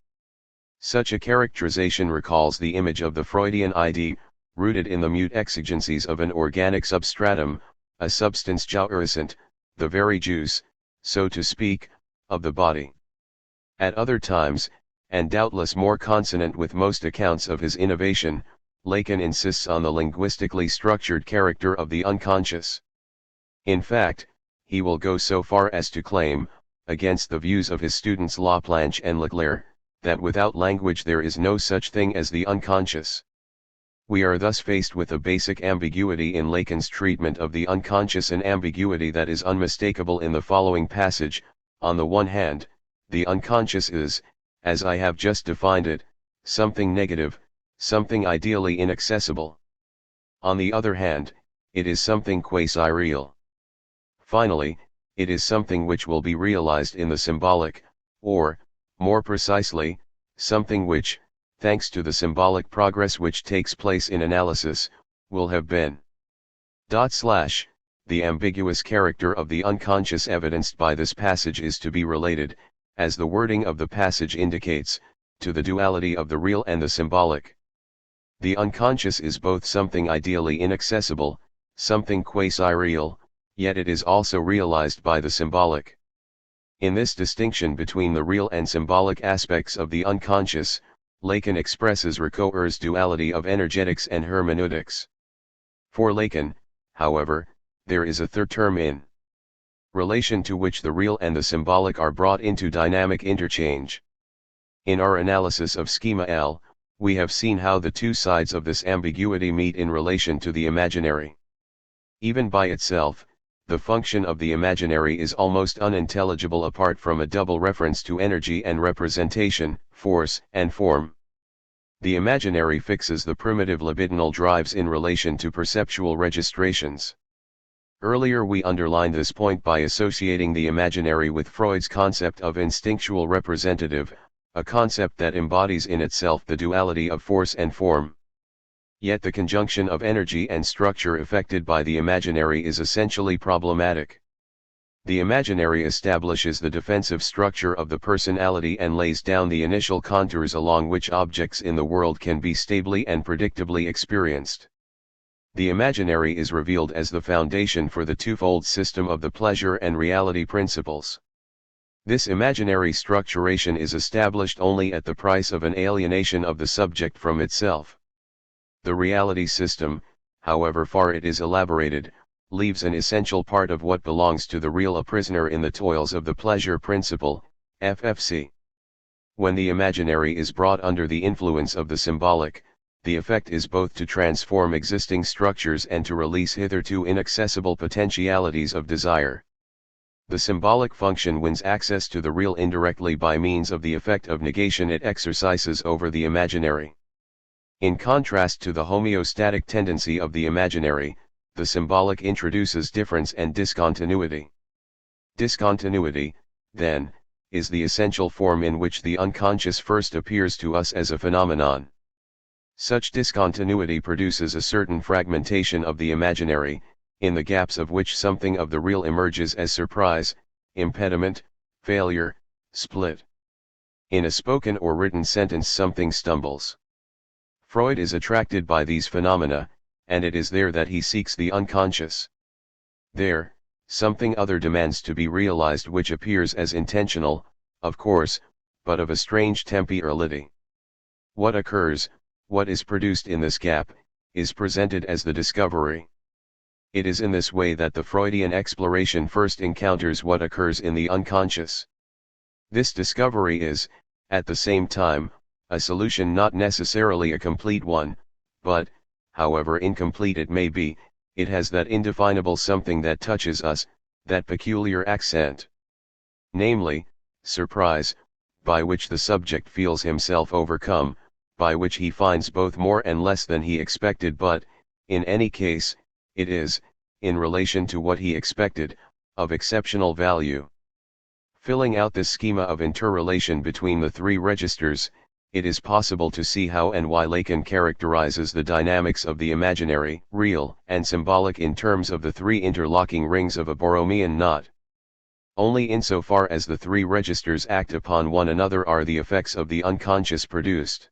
Such a characterization recalls the image of the Freudian ID, rooted in the mute exigencies of an organic substratum, a substance jouissent, the very juice, so to speak, of the body. At other times, and doubtless more consonant with most accounts of his innovation, Lacan insists on the linguistically structured character of the unconscious. In fact, he will go so far as to claim, against the views of his students Laplanche and Leclerc, that without language there is no such thing as the unconscious. We are thus faced with a basic ambiguity in Lacan's treatment of the unconscious, an ambiguity that is unmistakable in the following passage. On the one hand, the unconscious is, as I have just defined it, something negative, something ideally inaccessible. On the other hand, it is something quasi-real. Finally, it is something which will be realized in the symbolic, or, more precisely, something which, thanks to the symbolic progress which takes place in analysis, will have been. The ambiguous character of the unconscious evidenced by this passage is to be related, as the wording of the passage indicates, to the duality of the real and the symbolic. The unconscious is both something ideally inaccessible, something quasi-real, yet it is also realized by the symbolic. In this distinction between the real and symbolic aspects of the unconscious, Lacan expresses Ricoeur's duality of energetics and hermeneutics. For Lacan, however, there is a third term in relation to which the real and the symbolic are brought into dynamic interchange. In our analysis of Schema L, we have seen how the two sides of this ambiguity meet in relation to the imaginary. Even by itself, the function of the imaginary is almost unintelligible apart from a double reference to energy and representation, force and form. The imaginary fixes the primitive libidinal drives in relation to perceptual registrations. Earlier we underlined this point by associating the imaginary with Freud's concept of instinctual representative, a concept that embodies in itself the duality of force and form. Yet the conjunction of energy and structure effected by the imaginary is essentially problematic. The imaginary establishes the defensive structure of the personality and lays down the initial contours along which objects in the world can be stably and predictably experienced. The imaginary is revealed as the foundation for the twofold system of the pleasure and reality principles. This imaginary structuration is established only at the price of an alienation of the subject from itself. The reality system, however far it is elaborated, leaves an essential part of what belongs to the real a prisoner in the toils of the pleasure principle, FFC. When the imaginary is brought under the influence of the symbolic, the effect is both to transform existing structures and to release hitherto inaccessible potentialities of desire. The symbolic function wins access to the real indirectly by means of the effect of negation it exercises over the imaginary. In contrast to the homeostatic tendency of the imaginary, the symbolic introduces difference and discontinuity. Discontinuity, then, is the essential form in which the unconscious first appears to us as a phenomenon. Such discontinuity produces a certain fragmentation of the imaginary, in the gaps of which something of the real emerges as surprise, impediment, failure, split. In a spoken or written sentence something stumbles. Freud is attracted by these phenomena, and it is there that he seeks the unconscious. There, something other demands to be realized which appears as intentional, of course, but of a strange temporality. What occurs, what is produced in this gap, is presented as the discovery. It is in this way that the Freudian exploration first encounters what occurs in the unconscious. This discovery is, at the same time, a solution not necessarily a complete one, but, however incomplete it may be, it has that indefinable something that touches us, that peculiar accent. Namely, surprise, by which the subject feels himself overcome, by which he finds both more and less than he expected, but, in any case, it is, in relation to what he expected, of exceptional value. Filling out this schema of interrelation between the three registers, it is possible to see how and why Lacan characterizes the dynamics of the imaginary, real, and symbolic in terms of the three interlocking rings of a Borromean knot. Only insofar as the three registers act upon one another are the effects of the unconscious produced.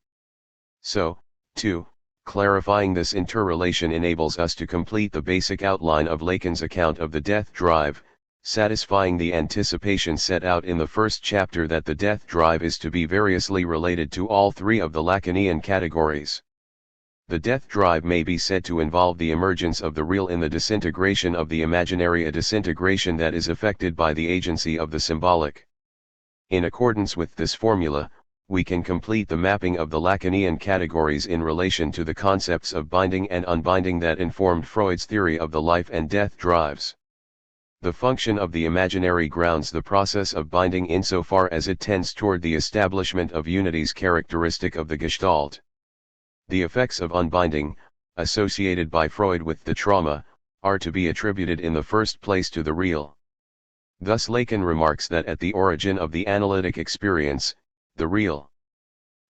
So, too, Clarifying this interrelation enables us to complete the basic outline of Lacan's account of the death drive, satisfying the anticipation set out in the first chapter that the death drive is to be variously related to all three of the Lacanian categories. The death drive may be said to involve the emergence of the real in the disintegration of the imaginary, a disintegration that is effected by the agency of the symbolic. In accordance with this formula, we can complete the mapping of the Lacanian categories in relation to the concepts of binding and unbinding that informed Freud's theory of the life and death drives. The function of the imaginary grounds the process of binding insofar as it tends toward the establishment of unities characteristic of the Gestalt. The effects of unbinding, associated by Freud with the trauma, are to be attributed in the first place to the real. Thus Lacan remarks that at the origin of the analytic experience, the real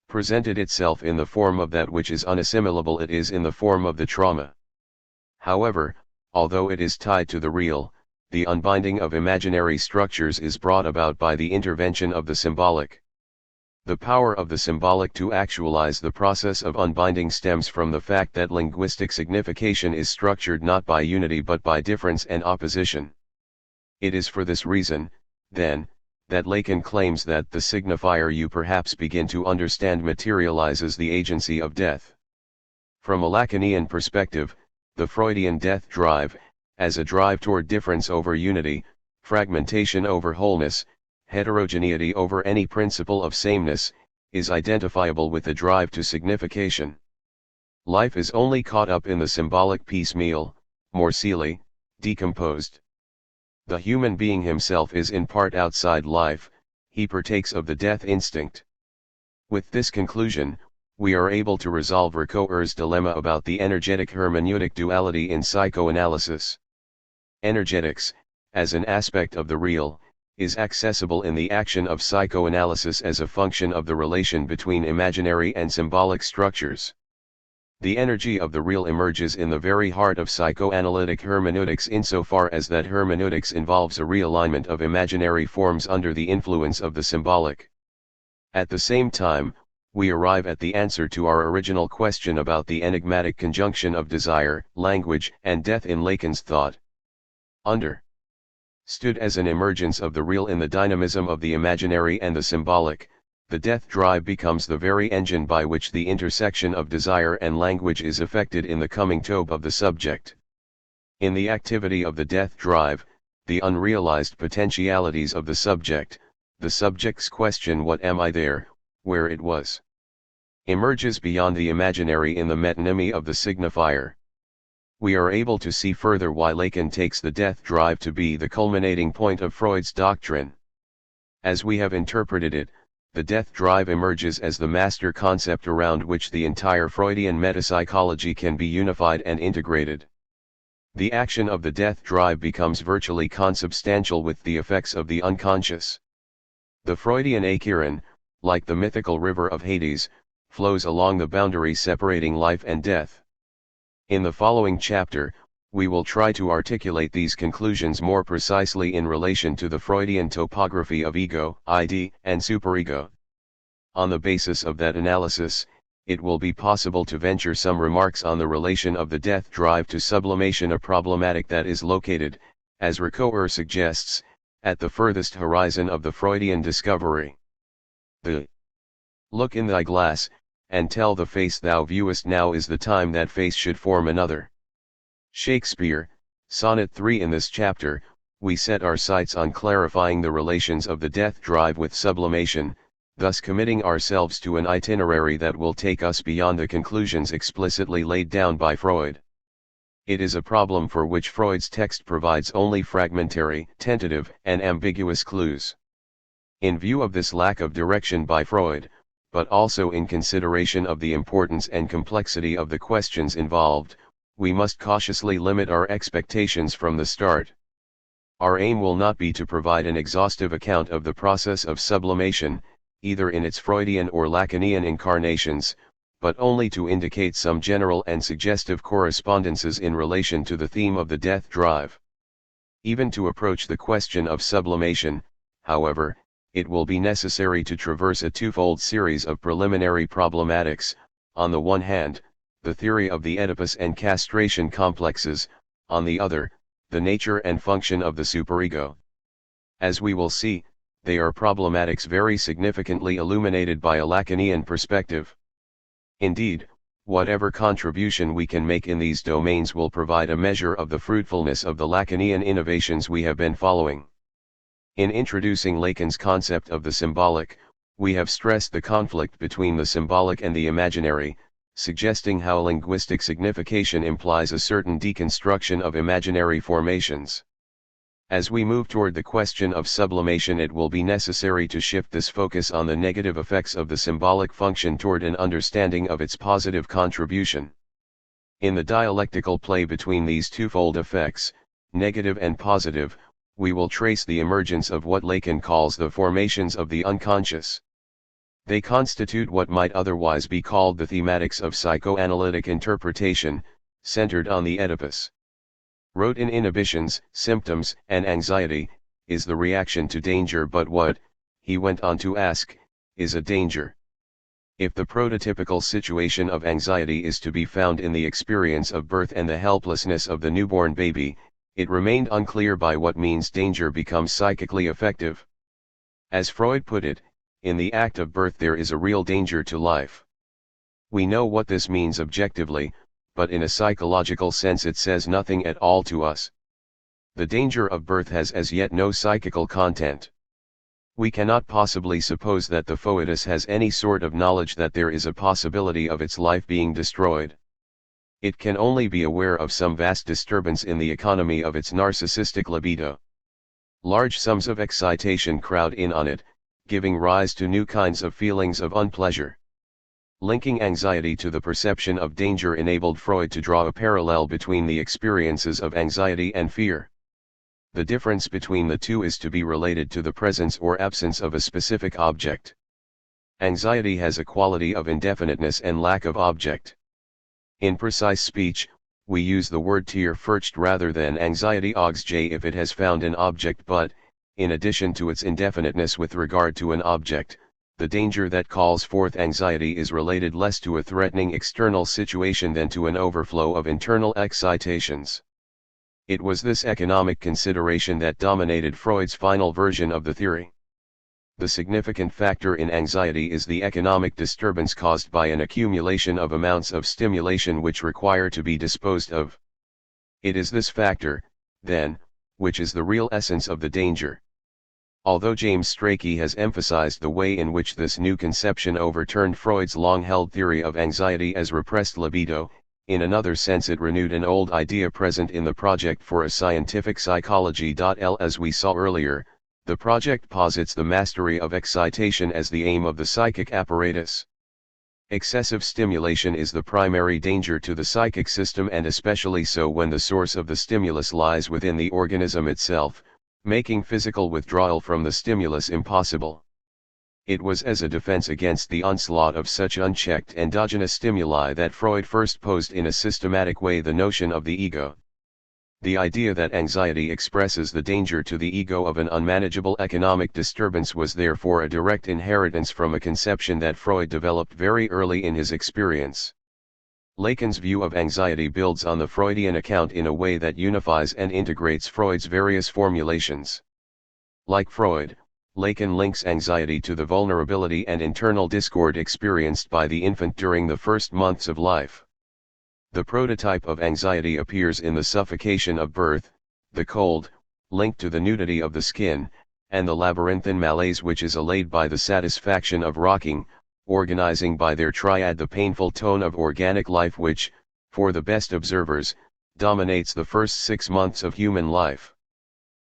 presented itself in the form of that which is unassimilable, it is in the form of the trauma. However, although it is tied to the real, the unbinding of imaginary structures is brought about by the intervention of the symbolic. The power of the symbolic to actualize the process of unbinding stems from the fact that linguistic signification is structured not by unity but by difference and opposition. It is for this reason, then, that Lacan claims that the signifier you perhaps begin to understand materializes the agency of death. From a Lacanian perspective, the Freudian death drive, as a drive toward difference over unity, fragmentation over wholeness, heterogeneity over any principle of sameness, is identifiable with the drive to signification. Life is only caught up in the symbolic piecemeal, morcely, decomposed. The human being himself is in part outside life, he partakes of the death instinct. With this conclusion, we are able to resolve Ricoeur's dilemma about the energetic hermeneutic duality in psychoanalysis. Energetics, as an aspect of the real, is accessible in the action of psychoanalysis as a function of the relation between imaginary and symbolic structures. The energy of the real emerges in the very heart of psychoanalytic hermeneutics insofar as that hermeneutics involves a realignment of imaginary forms under the influence of the symbolic. At the same time, we arrive at the answer to our original question about the enigmatic conjunction of desire, language, and death in Lacan's thought. Understood as an emergence of the real in the dynamism of the imaginary and the symbolic, the death drive becomes the very engine by which the intersection of desire and language is effected in the coming tobe of the subject. In the activity of the death drive, the unrealized potentialities of the subject's question "what am I there, where it was?" emerges beyond the imaginary in the metonymy of the signifier. We are able to see further why Lacan takes the death drive to be the culminating point of Freud's doctrine. As we have interpreted it, the death drive emerges as the master concept around which the entire Freudian metapsychology can be unified and integrated. The action of the death drive becomes virtually consubstantial with the effects of the unconscious. The Freudian Acheron, like the mythical river of Hades, flows along the boundary separating life and death. In the following chapter, we will try to articulate these conclusions more precisely in relation to the Freudian topography of ego, id, and superego. On the basis of that analysis, it will be possible to venture some remarks on the relation of the death drive to sublimation, a problematic that is located, as Ricoeur suggests, at the furthest horizon of the Freudian discovery. The look in thy glass, and tell the face thou viewest now is the time that face should form another. Shakespeare, Sonnet 3. In this chapter, we set our sights on clarifying the relations of the death drive with sublimation, thus committing ourselves to an itinerary that will take us beyond the conclusions explicitly laid down by Freud. It is a problem for which Freud's text provides only fragmentary, tentative, and ambiguous clues. In view of this lack of direction by Freud, but also in consideration of the importance and complexity of the questions involved, we must cautiously limit our expectations from the start. Our aim will not be to provide an exhaustive account of the process of sublimation, either in its Freudian or Lacanian incarnations, but only to indicate some general and suggestive correspondences in relation to the theme of the death drive. Even to approach the question of sublimation, however, it will be necessary to traverse a twofold series of preliminary problematics. On the one hand, the theory of the Oedipus and castration complexes, on the other, the nature and function of the superego. As we will see, they are problematics very significantly illuminated by a Lacanian perspective. Indeed, whatever contribution we can make in these domains will provide a measure of the fruitfulness of the Lacanian innovations we have been following. In introducing Lacan's concept of the symbolic, we have stressed the conflict between the symbolic and the imaginary, suggesting how linguistic signification implies a certain deconstruction of imaginary formations. As we move toward the question of sublimation, it will be necessary to shift this focus on the negative effects of the symbolic function toward an understanding of its positive contribution. In the dialectical play between these twofold effects, negative and positive, we will trace the emergence of what Lacan calls the formations of the unconscious. They constitute what might otherwise be called the thematics of psychoanalytic interpretation, centered on the Oedipus. Wrote in Inhibitions, Symptoms, and Anxiety, is the reaction to danger, but what, he went on to ask, is a danger? If the prototypical situation of anxiety is to be found in the experience of birth and the helplessness of the newborn baby, it remained unclear by what means danger becomes psychically effective. As Freud put it, in the act of birth there is a real danger to life. We know what this means objectively, but in a psychological sense it says nothing at all to us. The danger of birth has as yet no psychical content. We cannot possibly suppose that the foetus has any sort of knowledge that there is a possibility of its life being destroyed. It can only be aware of some vast disturbance in the economy of its narcissistic libido. Large sums of excitation crowd in on it, giving rise to new kinds of feelings of unpleasure. Linking anxiety to the perception of danger enabled Freud to draw a parallel between the experiences of anxiety and fear. The difference between the two is to be related to the presence or absence of a specific object. Anxiety has a quality of indefiniteness and lack of object. In precise speech, we use the word tier first rather than anxiety auxj if it has found an object, but, in addition to its indefiniteness with regard to an object, the danger that calls forth anxiety is related less to a threatening external situation than to an overflow of internal excitations. It was this economic consideration that dominated Freud's final version of the theory. The significant factor in anxiety is the economic disturbance caused by an accumulation of amounts of stimulation which require to be disposed of. It is this factor, then, which is the real essence of the danger. Although James Strachey has emphasized the way in which this new conception overturned Freud's long-held theory of anxiety as repressed libido, in another sense it renewed an old idea present in the project for a scientific psychology. As we saw earlier, the project posits the mastery of excitation as the aim of the psychic apparatus. Excessive stimulation is the primary danger to the psychic system, and especially so when the source of the stimulus lies within the organism itself, making physical withdrawal from the stimulus impossible. It was as a defense against the onslaught of such unchecked endogenous stimuli that Freud first posed in a systematic way the notion of the ego. The idea that anxiety expresses the danger to the ego of an unmanageable economic disturbance was therefore a direct inheritance from a conception that Freud developed very early in his experience. Lacan's view of anxiety builds on the Freudian account in a way that unifies and integrates Freud's various formulations. Like Freud, Lacan links anxiety to the vulnerability and internal discord experienced by the infant during the first months of life. The prototype of anxiety appears in the suffocation of birth, the cold, linked to the nudity of the skin, and the labyrinthine malaise which is allayed by the satisfaction of rocking, organizing by their triad the painful tone of organic life which, for the best observers, dominates the first 6 months of human life.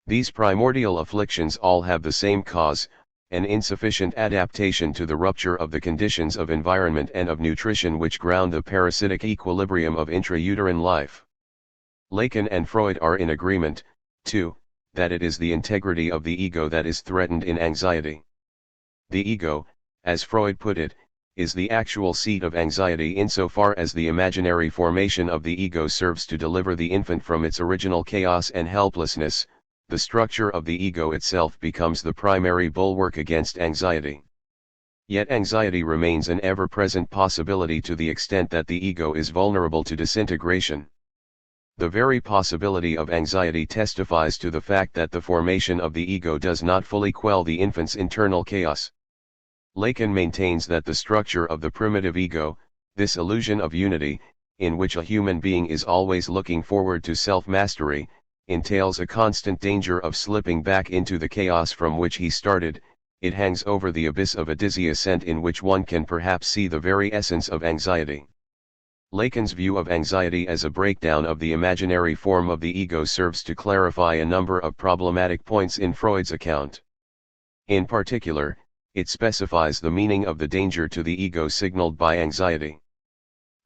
These primordial afflictions all have the same cause, an insufficient adaptation to the rupture of the conditions of environment and of nutrition which ground the parasitic equilibrium of intrauterine life. Lacan and Freud are in agreement, too, that it is the integrity of the ego that is threatened in anxiety. The ego, as Freud put it, is the actual seat of anxiety insofar as the imaginary formation of the ego serves to deliver the infant from its original chaos and helplessness. The structure of the ego itself becomes the primary bulwark against anxiety. Yet anxiety remains an ever-present possibility to the extent that the ego is vulnerable to disintegration. The very possibility of anxiety testifies to the fact that the formation of the ego does not fully quell the infant's internal chaos. Lacan maintains that the structure of the primitive ego, this illusion of unity, in which a human being is always looking forward to self-mastery, entails a constant danger of slipping back into the chaos from which he started. It hangs over the abyss of a dizzy ascent in which one can perhaps see the very essence of anxiety. Lacan's view of anxiety as a breakdown of the imaginary form of the ego serves to clarify a number of problematic points in Freud's account. In particular, it specifies the meaning of the danger to the ego signaled by anxiety.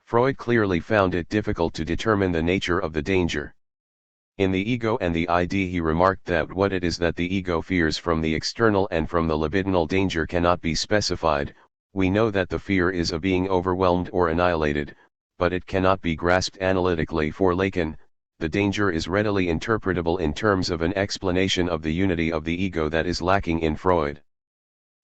Freud clearly found it difficult to determine the nature of the danger. In The Ego and the ID he remarked that what it is that the ego fears from the external and from the libidinal danger cannot be specified. We know that the fear is of being overwhelmed or annihilated, but it cannot be grasped analytically. For Lacan, the danger is readily interpretable in terms of an explanation of the unity of the ego that is lacking in Freud.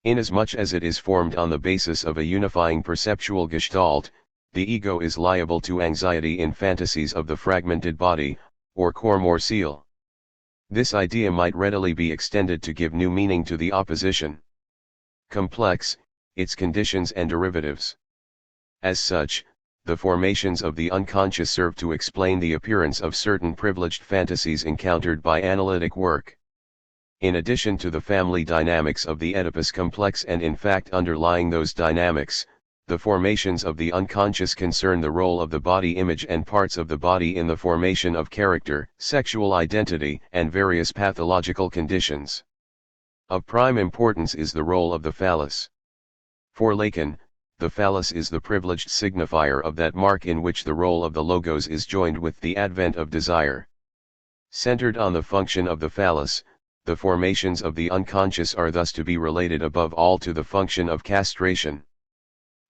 Inasmuch as it is formed on the basis of a unifying perceptual gestalt, the ego is liable to anxiety in fantasies of the fragmented body, or corps morciel. This idea might readily be extended to give new meaning to the opposition complex, its conditions and derivatives. As such, the formations of the unconscious serve to explain the appearance of certain privileged fantasies encountered by analytic work. In addition to the family dynamics of the Oedipus complex, and in fact underlying those dynamics, the formations of the unconscious concern the role of the body image and parts of the body in the formation of character, sexual identity, and various pathological conditions. Of prime importance is the role of the phallus. For Lacan, the phallus is the privileged signifier of that mark in which the role of the logos is joined with the advent of desire. Centered on the function of the phallus, the formations of the unconscious are thus to be related above all to the function of castration.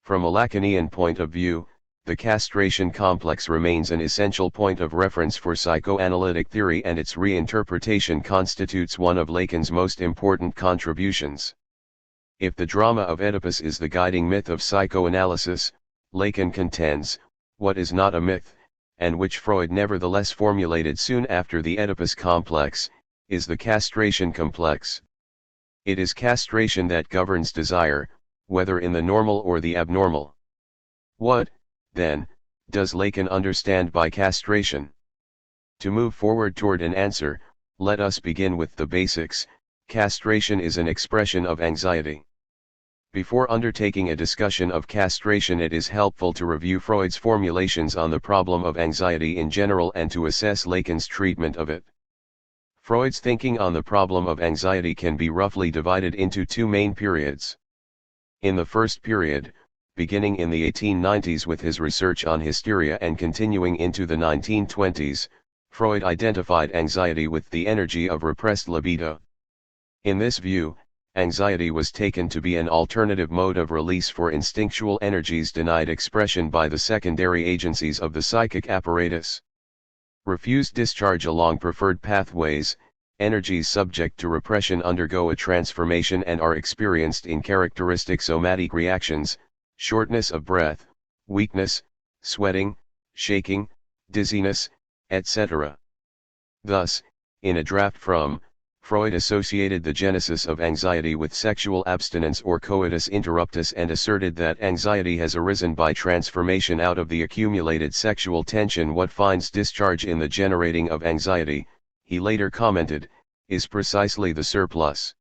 From a Lacanian point of view, the castration complex remains an essential point of reference for psychoanalytic theory, and its reinterpretation constitutes one of Lacan's most important contributions. If the drama of Oedipus is the guiding myth of psychoanalysis, Lacan contends, what is not a myth, and which Freud nevertheless formulated soon after the Oedipus complex, is the castration complex. It is castration that governs desire, whether in the normal or the abnormal. What, then, does Lacan understand by castration? To move forward toward an answer, let us begin with the basics. Castration is an expression of anxiety. Before undertaking a discussion of castration, it is helpful to review Freud's formulations on the problem of anxiety in general and to assess Lacan's treatment of it. Freud's thinking on the problem of anxiety can be roughly divided into two main periods. In the first period, beginning in the 1890s with his research on hysteria and continuing into the 1920s, Freud identified anxiety with the energy of repressed libido. In this view, anxiety was taken to be an alternative mode of release for instinctual energies denied expression by the secondary agencies of the psychic apparatus. Refused discharge along preferred pathways, energies subject to repression undergo a transformation and are experienced in characteristic somatic reactions, shortness of breath, weakness, sweating, shaking, dizziness, etc. Thus, in a draft from, Freud associated the genesis of anxiety with sexual abstinence or coitus interruptus and asserted that anxiety has arisen by transformation out of the accumulated sexual tension. What finds discharge in the generating of anxiety, he later commented, is precisely the surplus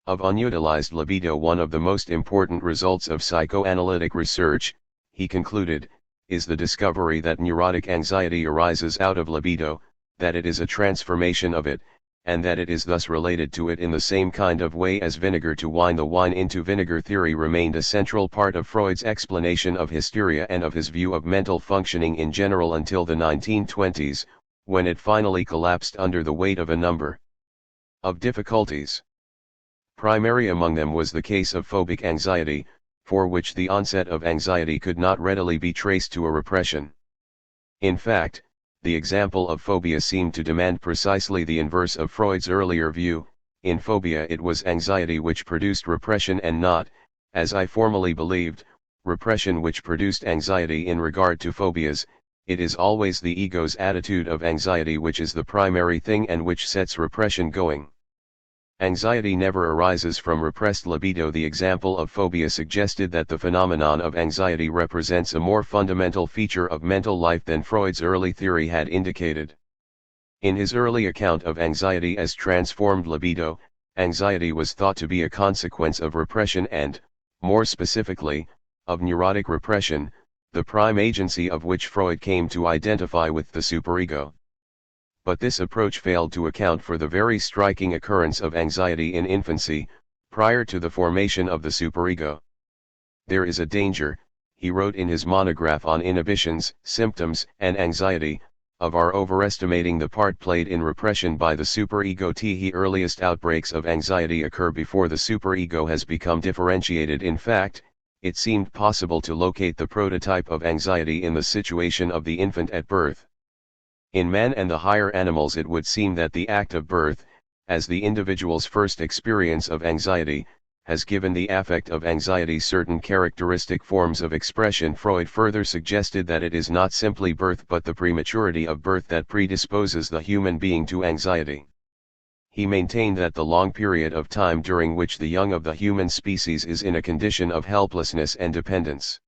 of unutilized libido. One of the most important results of psychoanalytic research, he concluded, is the discovery that neurotic anxiety arises out of libido, that it is a transformation of it, and that it is thus related to it in the same kind of way as vinegar to wine. The wine into vinegar theory remained a central part of Freud's explanation of hysteria and of his view of mental functioning in general until the 1920s, when it finally collapsed under the weight of a number of difficulties. Primary among them was the case of phobic anxiety, for which the onset of anxiety could not readily be traced to a repression. In fact, the example of phobia seemed to demand precisely the inverse of Freud's earlier view. In phobia it was anxiety which produced repression and not, As I formerly believed, repression which produced anxiety in regard to phobias, it is always the ego's attitude of anxiety which is the primary thing and which sets repression going. Anxiety never arises from repressed libido. The example of phobia suggested that the phenomenon of anxiety represents a more fundamental feature of mental life than Freud's early theory had indicated. In his early account of anxiety as transformed libido, anxiety was thought to be a consequence of repression and, more specifically, of neurotic repression, the prime agency of which Freud came to identify with the superego. But this approach failed to account for the very striking occurrence of anxiety in infancy, prior to the formation of the superego. There is a danger, he wrote in his monograph on inhibitions, symptoms, and anxiety, of our overestimating the part played in repression by the superego. The earliest outbreaks of anxiety occur before the superego has become differentiated. In fact, it seemed possible to locate the prototype of anxiety in the situation of the infant at birth. In man and the higher animals it would seem that the act of birth, as the individual's first experience of anxiety, has given the affect of anxiety certain characteristic forms of expression. Freud further suggested that it is not simply birth but the prematurity of birth that predisposes the human being to anxiety. He maintained that the long period of time during which the young of the human species is in a condition of helplessness and dependence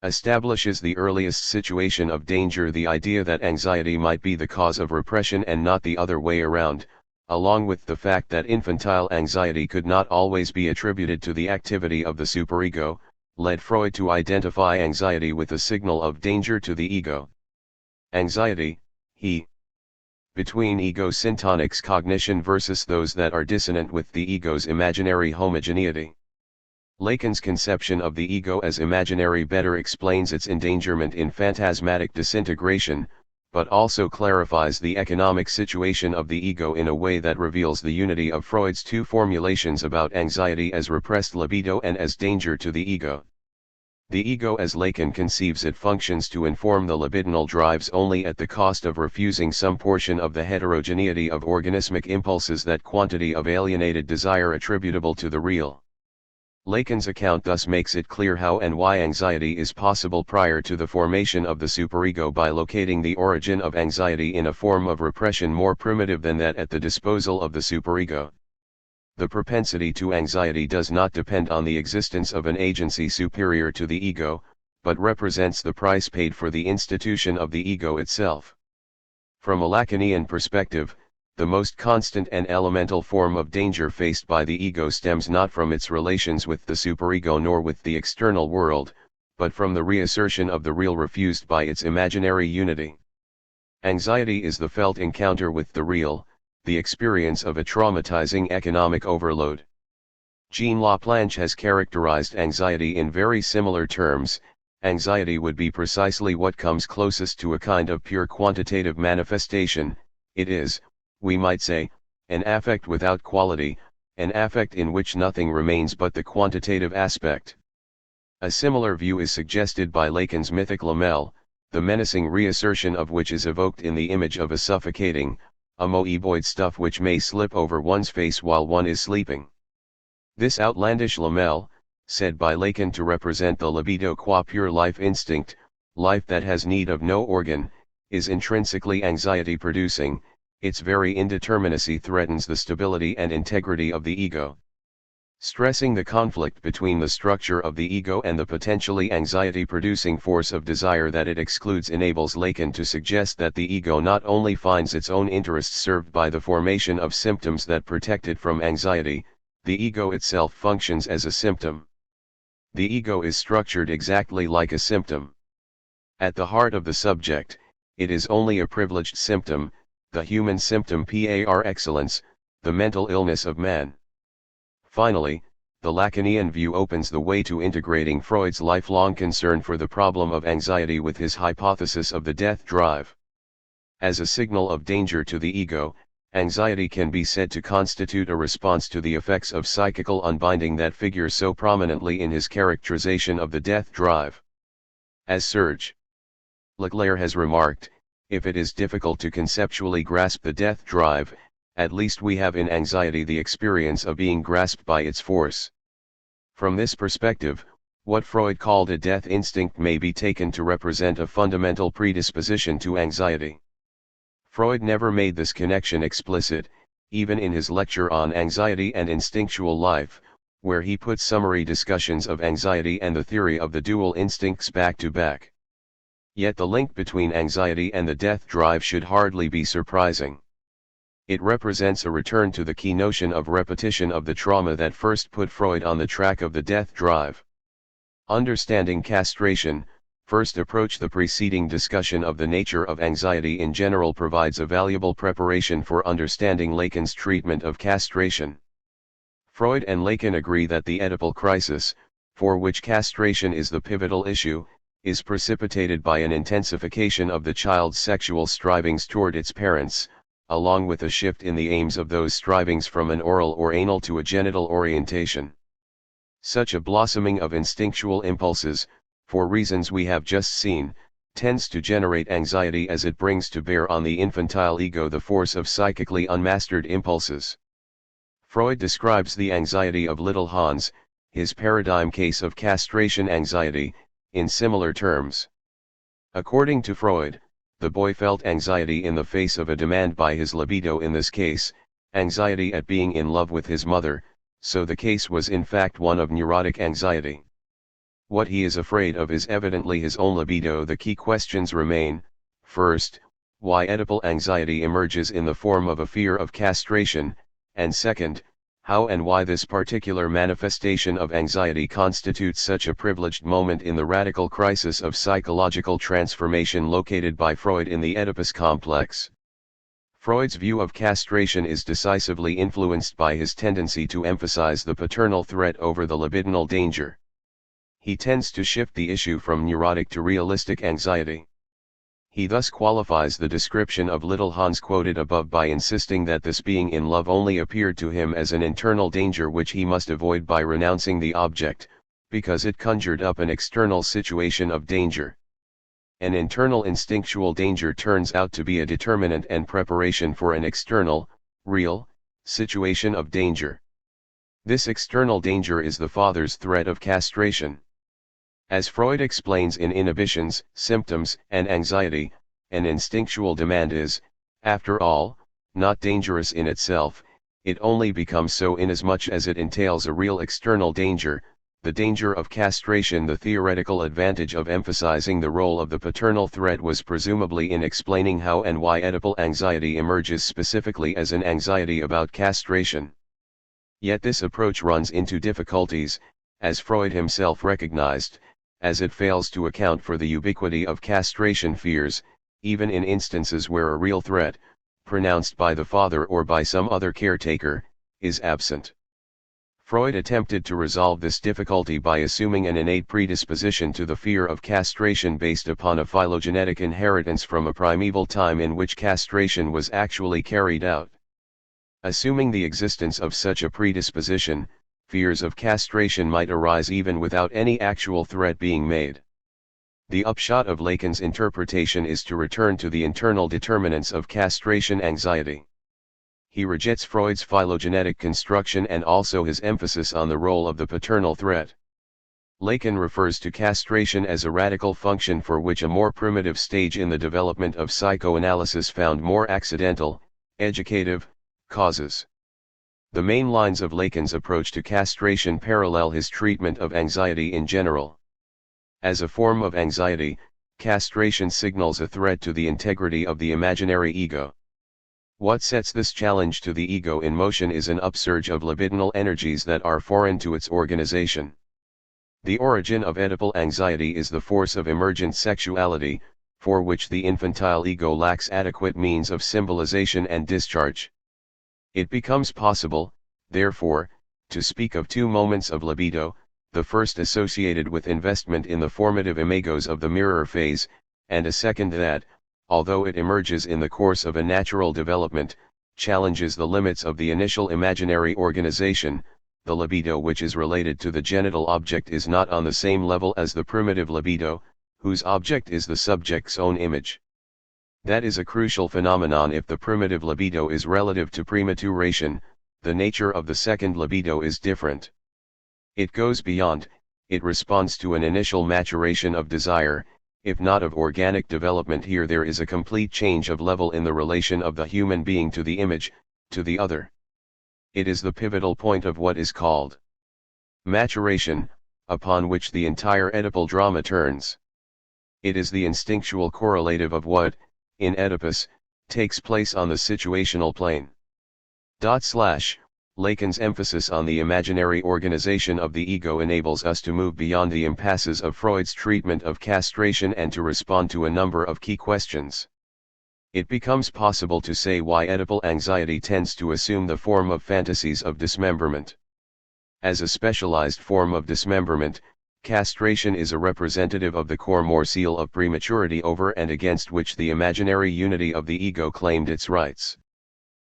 establishes the earliest situation of danger. The idea that anxiety might be the cause of repression and not the other way around, along with the fact that infantile anxiety could not always be attributed to the activity of the superego, led Freud to identify anxiety with a signal of danger to the ego. Anxiety, between ego syntonics cognition versus those that are dissonant with the ego's imaginary homogeneity. Lacan's conception of the ego as imaginary better explains its endangerment in phantasmatic disintegration, but also clarifies the economic situation of the ego in a way that reveals the unity of Freud's two formulations about anxiety as repressed libido and as danger to the ego. The ego as Lacan conceives it functions to inform the libidinal drives only at the cost of refusing some portion of the heterogeneity of organismic impulses, that quantity of alienated desire attributable to the real. Lacan's account thus makes it clear how and why anxiety is possible prior to the formation of the superego by locating the origin of anxiety in a form of repression more primitive than that at the disposal of the superego. The propensity to anxiety does not depend on the existence of an agency superior to the ego, but represents the price paid for the institution of the ego itself. From a Lacanian perspective, the most constant and elemental form of danger faced by the ego stems not from its relations with the superego nor with the external world, but from the reassertion of the real refused by its imaginary unity. Anxiety is the felt encounter with the real, the experience of a traumatizing economic overload. Jean Laplanche has characterized anxiety in very similar terms. Anxiety would be precisely what comes closest to a kind of pure quantitative manifestation. It is, we might say, an affect without quality, an affect in which nothing remains but the quantitative aspect. A similar view is suggested by Lacan's mythic Lamel, the menacing reassertion of which is evoked in the image of a suffocating, amoeboid stuff which may slip over one's face while one is sleeping. This outlandish Lamel, said by Lacan to represent the libido qua pure life instinct, life that has need of no organ, is intrinsically anxiety-producing. Its very indeterminacy threatens the stability and integrity of the ego. Stressing the conflict between the structure of the ego and the potentially anxiety-producing force of desire that it excludes enables Lacan to suggest that the ego not only finds its own interests served by the formation of symptoms that protect it from anxiety, the ego itself functions as a symptom. The ego is structured exactly like a symptom. At the heart of the subject, it is only a privileged symptom, the human symptom par excellence, the mental illness of man. Finally, the Lacanian view opens the way to integrating Freud's lifelong concern for the problem of anxiety with his hypothesis of the death drive. As a signal of danger to the ego, anxiety can be said to constitute a response to the effects of psychical unbinding that figure so prominently in his characterization of the death drive. As Serge Leclerc has remarked, if it is difficult to conceptually grasp the death drive, at least we have in anxiety the experience of being grasped by its force. From this perspective, what Freud called a death instinct may be taken to represent a fundamental predisposition to anxiety. Freud never made this connection explicit, even in his lecture on anxiety and instinctual life, where he put summary discussions of anxiety and the theory of the dual instincts back to back. Yet the link between anxiety and the death drive should hardly be surprising. It represents a return to the key notion of repetition of the trauma that first put Freud on the track of the death drive. Understanding castration, first approach the preceding discussion of the nature of anxiety in general provides a valuable preparation for understanding Lacan's treatment of castration. Freud and Lacan agree that the Oedipal crisis, for which castration is the pivotal issue, is precipitated by an intensification of the child's sexual strivings toward its parents, along with a shift in the aims of those strivings from an oral or anal to a genital orientation. Such a blossoming of instinctual impulses, for reasons we have just seen, tends to generate anxiety as it brings to bear on the infantile ego the force of psychically unmastered impulses. Freud describes the anxiety of little Hans, his paradigm case of castration anxiety, in similar terms. According to Freud, the boy felt anxiety in the face of a demand by his libido, in this case, anxiety at being in love with his mother, so the case was in fact one of neurotic anxiety. What he is afraid of is evidently his own libido. The key questions remain: first, why Oedipal anxiety emerges in the form of a fear of castration, and second, how and why this particular manifestation of anxiety constitutes such a privileged moment in the radical crisis of psychological transformation located by Freud in the Oedipus complex. Freud's view of castration is decisively influenced by his tendency to emphasize the paternal threat over the libidinal danger. He tends to shift the issue from neurotic to realistic anxiety. He thus qualifies the description of little Hans quoted above by insisting that this being in love only appeared to him as an internal danger which he must avoid by renouncing the object, because it conjured up an external situation of danger. An internal instinctual danger turns out to be a determinant and preparation for an external, real, situation of danger. This external danger is the father's threat of castration. As Freud explains in Inhibitions, Symptoms, and Anxiety, an instinctual demand is, after all, not dangerous in itself, it only becomes so inasmuch as it entails a real external danger, the danger of castration. The theoretical advantage of emphasizing the role of the paternal threat was presumably in explaining how and why Oedipal anxiety emerges specifically as an anxiety about castration. Yet this approach runs into difficulties, as Freud himself recognized, as it fails to account for the ubiquity of castration fears, even in instances where a real threat, pronounced by the father or by some other caretaker, is absent. Freud attempted to resolve this difficulty by assuming an innate predisposition to the fear of castration based upon a phylogenetic inheritance from a primeval time in which castration was actually carried out. Assuming the existence of such a predisposition, fears of castration might arise even without any actual threat being made. The upshot of Lacan's interpretation is to return to the internal determinants of castration anxiety. He rejects Freud's phylogenetic construction and also his emphasis on the role of the paternal threat. Lacan refers to castration as a radical function for which a more primitive stage in the development of psychoanalysis found more accidental, educative, causes. The main lines of Lacan's approach to castration parallel his treatment of anxiety in general. As a form of anxiety, castration signals a threat to the integrity of the imaginary ego. What sets this challenge to the ego in motion is an upsurge of libidinal energies that are foreign to its organization. The origin of Oedipal anxiety is the force of emergent sexuality, for which the infantile ego lacks adequate means of symbolization and discharge. It becomes possible, therefore, to speak of two moments of libido, the first associated with investment in the formative imagos of the mirror phase, and a second that, although it emerges in the course of a natural development, challenges the limits of the initial imaginary organization. The libido which is related to the genital object is not on the same level as the primitive libido, whose object is the subject's own image. That is a crucial phenomenon. If the primitive libido is relative to prematuration, the nature of the second libido is different. It goes beyond, it responds to an initial maturation of desire, if not of organic development. Here there is a complete change of level in the relation of the human being to the image, to the other. It is the pivotal point of what is called maturation, upon which the entire Oedipal drama turns. It is the instinctual correlative of what, in Oedipus, takes place on the situational plane. Lacan's emphasis on the imaginary organization of the ego enables us to move beyond the impasses of Freud's treatment of castration and to respond to a number of key questions. It becomes possible to say why Oedipal anxiety tends to assume the form of fantasies of dismemberment. As a specialized form of dismemberment, castration is a representative of the core morcele of prematurity over and against which the imaginary unity of the ego claimed its rights.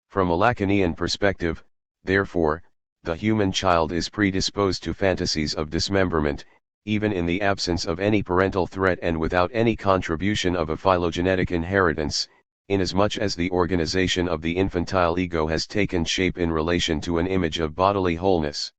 From a Lacanian perspective, therefore, the human child is predisposed to fantasies of dismemberment, even in the absence of any parental threat and without any contribution of a phylogenetic inheritance, inasmuch as the organization of the infantile ego has taken shape in relation to an image of bodily wholeness.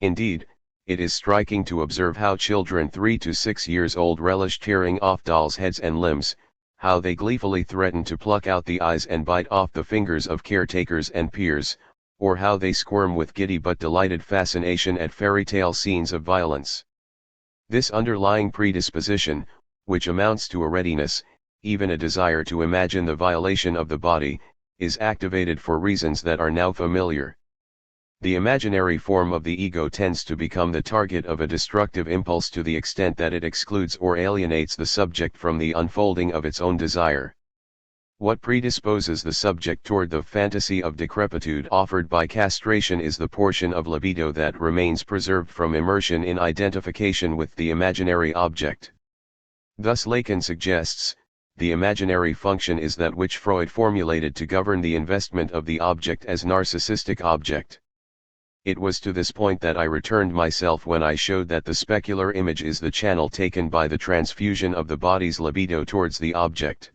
Indeed, it is striking to observe how children 3 to 6 years old relish tearing off dolls' heads and limbs, how they gleefully threaten to pluck out the eyes and bite off the fingers of caretakers and peers, or how they squirm with giddy but delighted fascination at fairy tale scenes of violence. This underlying predisposition, which amounts to a readiness, even a desire to imagine the violation of the body, is activated for reasons that are now familiar. The imaginary form of the ego tends to become the target of a destructive impulse to the extent that it excludes or alienates the subject from the unfolding of its own desire. What predisposes the subject toward the fantasy of decrepitude offered by castration is the portion of libido that remains preserved from immersion in identification with the imaginary object. Thus Lacan suggests, the imaginary function is that which Freud formulated to govern the investment of the object as narcissistic object. It was to this point that I returned myself when I showed that the specular image is the channel taken by the transfusion of the body's libido towards the object.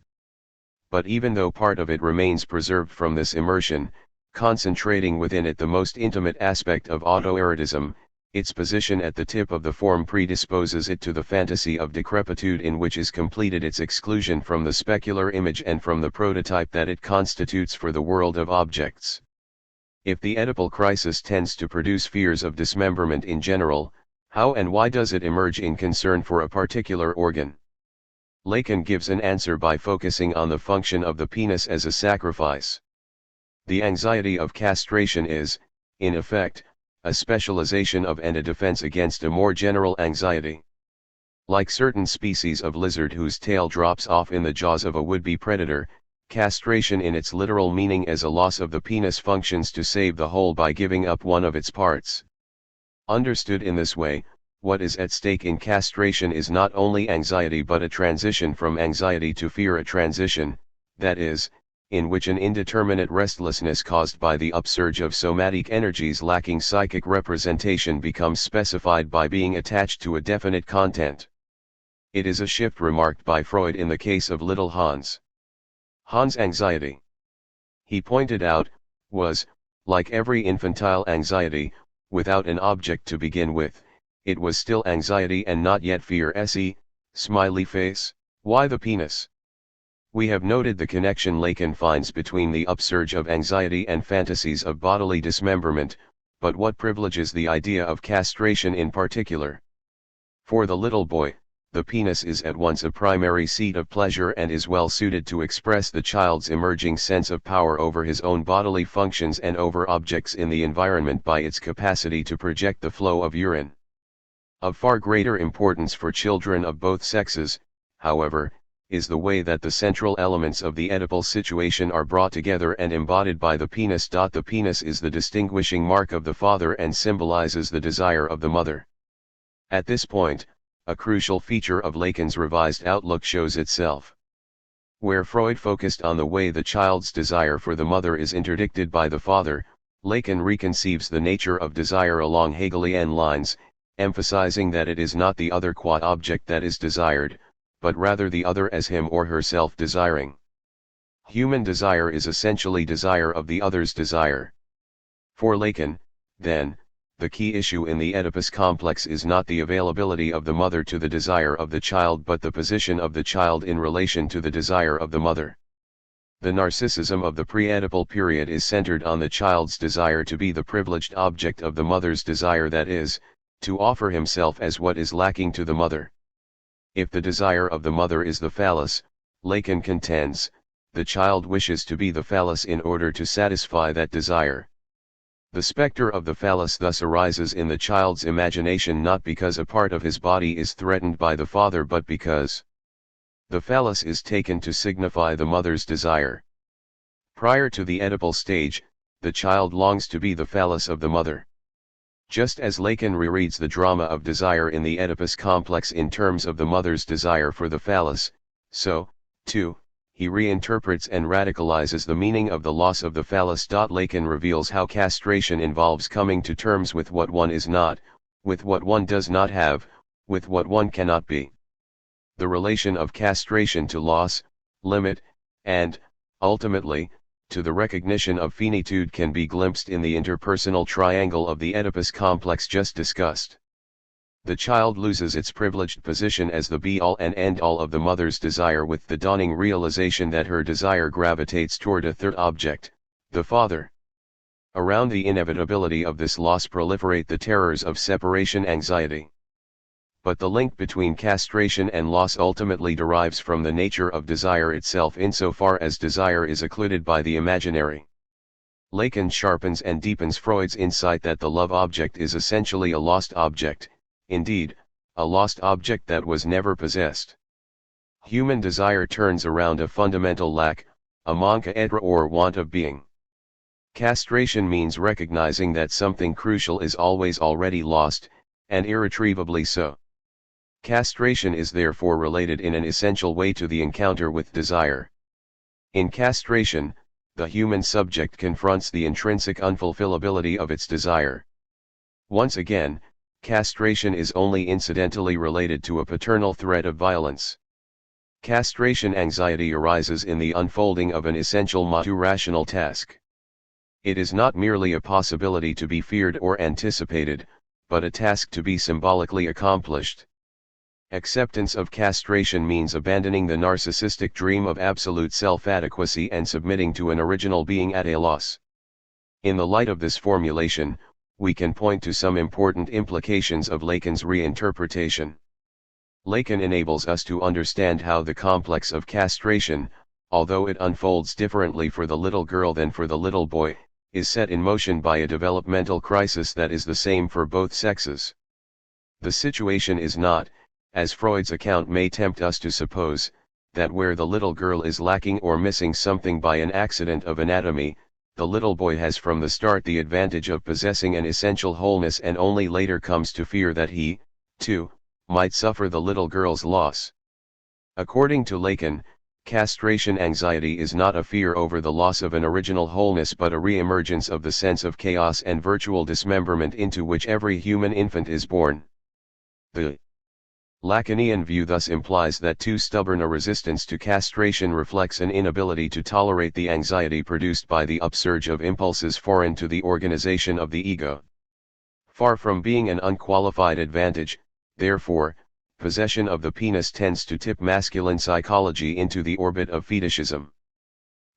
But even though part of it remains preserved from this immersion, concentrating within it the most intimate aspect of autoerotism, its position at the tip of the form predisposes it to the fantasy of decrepitude in which is completed its exclusion from the specular image and from the prototype that it constitutes for the world of objects. If the Oedipal crisis tends to produce fears of dismemberment in general, how and why does it emerge in concern for a particular organ? Lacan gives an answer by focusing on the function of the penis as a sacrifice. The anxiety of castration is, in effect, a specialization of and a defense against a more general anxiety. Like certain species of lizard whose tail drops off in the jaws of a would-be predator, castration in its literal meaning as a loss of the penis functions to save the whole by giving up one of its parts. Understood in this way, what is at stake in castration is not only anxiety but a transition from anxiety to fear, a transition, that is, in which an indeterminate restlessness caused by the upsurge of somatic energies lacking psychic representation becomes specified by being attached to a definite content. It is a shift remarked by Freud in the case of little Hans. Hans' anxiety, he pointed out, was, like every infantile anxiety, without an object to begin with. It was still anxiety and not yet fear. Smiley face. Why the penis? We have noted the connection Lacan finds between the upsurge of anxiety and fantasies of bodily dismemberment, but what privileges the idea of castration in particular? For the little boy, the penis is at once a primary seat of pleasure and is well suited to express the child's emerging sense of power over his own bodily functions and over objects in the environment by its capacity to project the flow of urine. Of far greater importance for children of both sexes, however, is the way that the central elements of the Oedipal situation are brought together and embodied by the penis. The penis is the distinguishing mark of the father and symbolizes the desire of the mother. At this point, a crucial feature of Lacan's revised outlook shows itself. Where Freud focused on the way the child's desire for the mother is interdicted by the father, Lacan reconceives the nature of desire along Hegelian lines, emphasizing that it is not the other qua object that is desired, but rather the other as him or herself desiring. Human desire is essentially desire of the other's desire. For Lacan, then, the key issue in the Oedipus complex is not the availability of the mother to the desire of the child but the position of the child in relation to the desire of the mother. The narcissism of the pre-Oedipal period is centered on the child's desire to be the privileged object of the mother's desire, that is, to offer himself as what is lacking to the mother. If the desire of the mother is the phallus, Lacan contends, the child wishes to be the phallus in order to satisfy that desire. The specter of the phallus thus arises in the child's imagination not because a part of his body is threatened by the father but because the phallus is taken to signify the mother's desire. Prior to the Oedipal stage, the child longs to be the phallus of the mother. Just as Lacan rereads the drama of desire in the Oedipus complex in terms of the mother's desire for the phallus, so, too, he reinterprets and radicalizes the meaning of the loss of the phallus. Lacan reveals how castration involves coming to terms with what one is not, with what one does not have, with what one cannot be. The relation of castration to loss, limit, and, ultimately, to the recognition of finitude can be glimpsed in the interpersonal triangle of the Oedipus complex just discussed. The child loses its privileged position as the be-all and end-all of the mother's desire with the dawning realization that her desire gravitates toward a third object, the father. Around the inevitability of this loss proliferate the terrors of separation anxiety. But the link between castration and loss ultimately derives from the nature of desire itself insofar as desire is occluded by the imaginary. Lacan sharpens and deepens Freud's insight that the love object is essentially a lost object, indeed, a lost object that was never possessed. Human desire turns around a fundamental lack, a manque d'être or want of being. Castration means recognizing that something crucial is always already lost, and irretrievably so. Castration is therefore related in an essential way to the encounter with desire. In castration, the human subject confronts the intrinsic unfulfillability of its desire. Once again, castration is only incidentally related to a paternal threat of violence. Castration anxiety arises in the unfolding of an essential rational task. It is not merely a possibility to be feared or anticipated, but a task to be symbolically accomplished. Acceptance of castration means abandoning the narcissistic dream of absolute self-adequacy and submitting to an original being at a loss. In the light of this formulation, we can point to some important implications of Lacan's reinterpretation. Lacan enables us to understand how the complex of castration, although it unfolds differently for the little girl than for the little boy, is set in motion by a developmental crisis that is the same for both sexes. The situation is not, as Freud's account may tempt us to suppose, that where the little girl is lacking or missing something by an accident of anatomy, the little boy has from the start the advantage of possessing an essential wholeness and only later comes to fear that he, too, might suffer the little girl's loss. According to Lacan, castration anxiety is not a fear over the loss of an original wholeness but a re-emergence of the sense of chaos and virtual dismemberment into which every human infant is born. The Lacanian view thus implies that too stubborn a resistance to castration reflects an inability to tolerate the anxiety produced by the upsurge of impulses foreign to the organization of the ego. Far from being an unqualified advantage, therefore, possession of the penis tends to tip masculine psychology into the orbit of fetishism.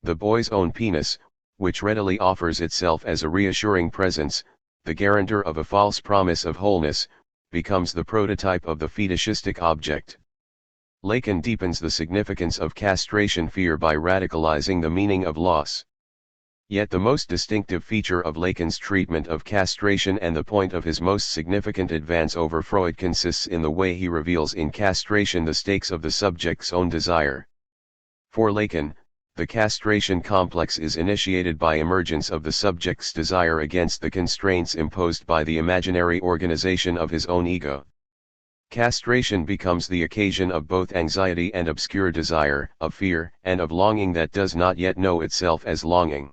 The boy's own penis, which readily offers itself as a reassuring presence, the guarantor of a false promise of wholeness, becomes the prototype of the fetishistic object. Lacan deepens the significance of castration fear by radicalizing the meaning of loss. Yet the most distinctive feature of Lacan's treatment of castration and the point of his most significant advance over Freud consists in the way he reveals in castration the stakes of the subject's own desire. For Lacan, the castration complex is initiated by emergence of the subject's desire against the constraints imposed by the imaginary organization of his own ego. Castration becomes the occasion of both anxiety and obscure desire, of fear and of longing that does not yet know itself as longing.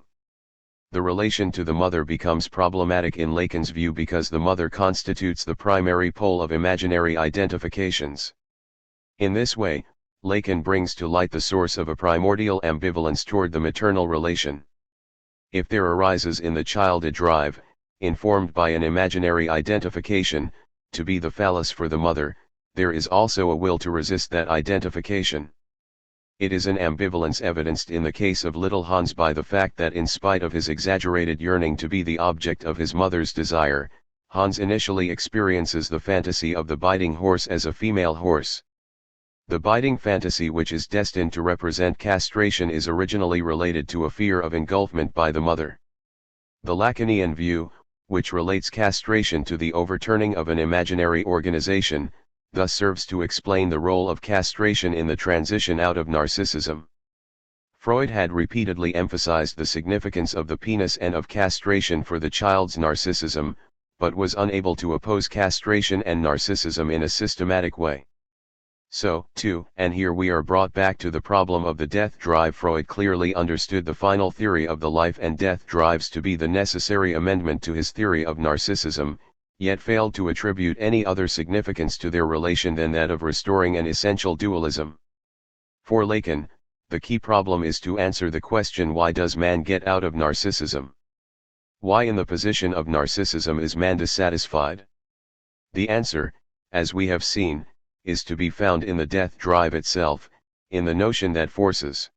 The relation to the mother becomes problematic in Lacan's view because the mother constitutes the primary pole of imaginary identifications. In this way, Lacan brings to light the source of a primordial ambivalence toward the maternal relation. If there arises in the child a drive, informed by an imaginary identification, to be the phallus for the mother, there is also a will to resist that identification. It is an ambivalence evidenced in the case of little Hans by the fact that in spite of his exaggerated yearning to be the object of his mother's desire, Hans initially experiences the fantasy of the biting horse as a female horse. The biting fantasy, which is destined to represent castration, is originally related to a fear of engulfment by the mother. The Lacanian view, which relates castration to the overturning of an imaginary organization, thus serves to explain the role of castration in the transition out of narcissism. Freud had repeatedly emphasized the significance of the penis and of castration for the child's narcissism, but was unable to oppose castration and narcissism in a systematic way. So, too, and here we are brought back to the problem of the death drive. Freud clearly understood the final theory of the life and death drives to be the necessary amendment to his theory of narcissism, yet failed to attribute any other significance to their relation than that of restoring an essential dualism. For Lacan, the key problem is to answer the question: why does man get out of narcissism? Why in the position of narcissism is man dissatisfied? The answer, as we have seen, is to be found in the death drive itself, in the notion that forces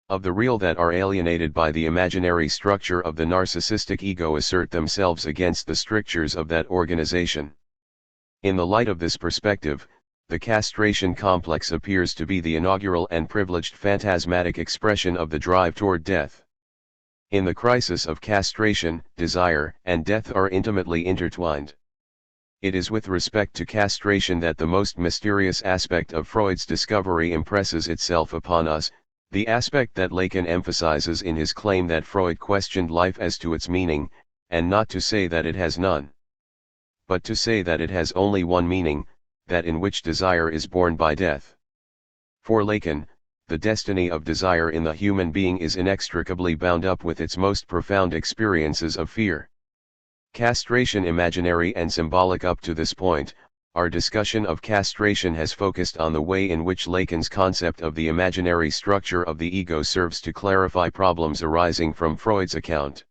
of the real that are alienated by the imaginary structure of the narcissistic ego assert themselves against the strictures of that organization. In the light of this perspective, the castration complex appears to be the inaugural and privileged phantasmatic expression of the drive toward death. In the crisis of castration, desire and death are intimately intertwined. It is with respect to castration that the most mysterious aspect of Freud's discovery impresses itself upon us, the aspect that Lacan emphasizes in his claim that Freud questioned life as to its meaning, and not to say that it has none, but to say that it has only one meaning, that in which desire is born by death. For Lacan, the destiny of desire in the human being is inextricably bound up with its most profound experiences of fear. Castration, imaginary and symbolic. Up to this point, our discussion of castration has focused on the way in which Lacan's concept of the imaginary structure of the ego serves to clarify problems arising from Freud's account.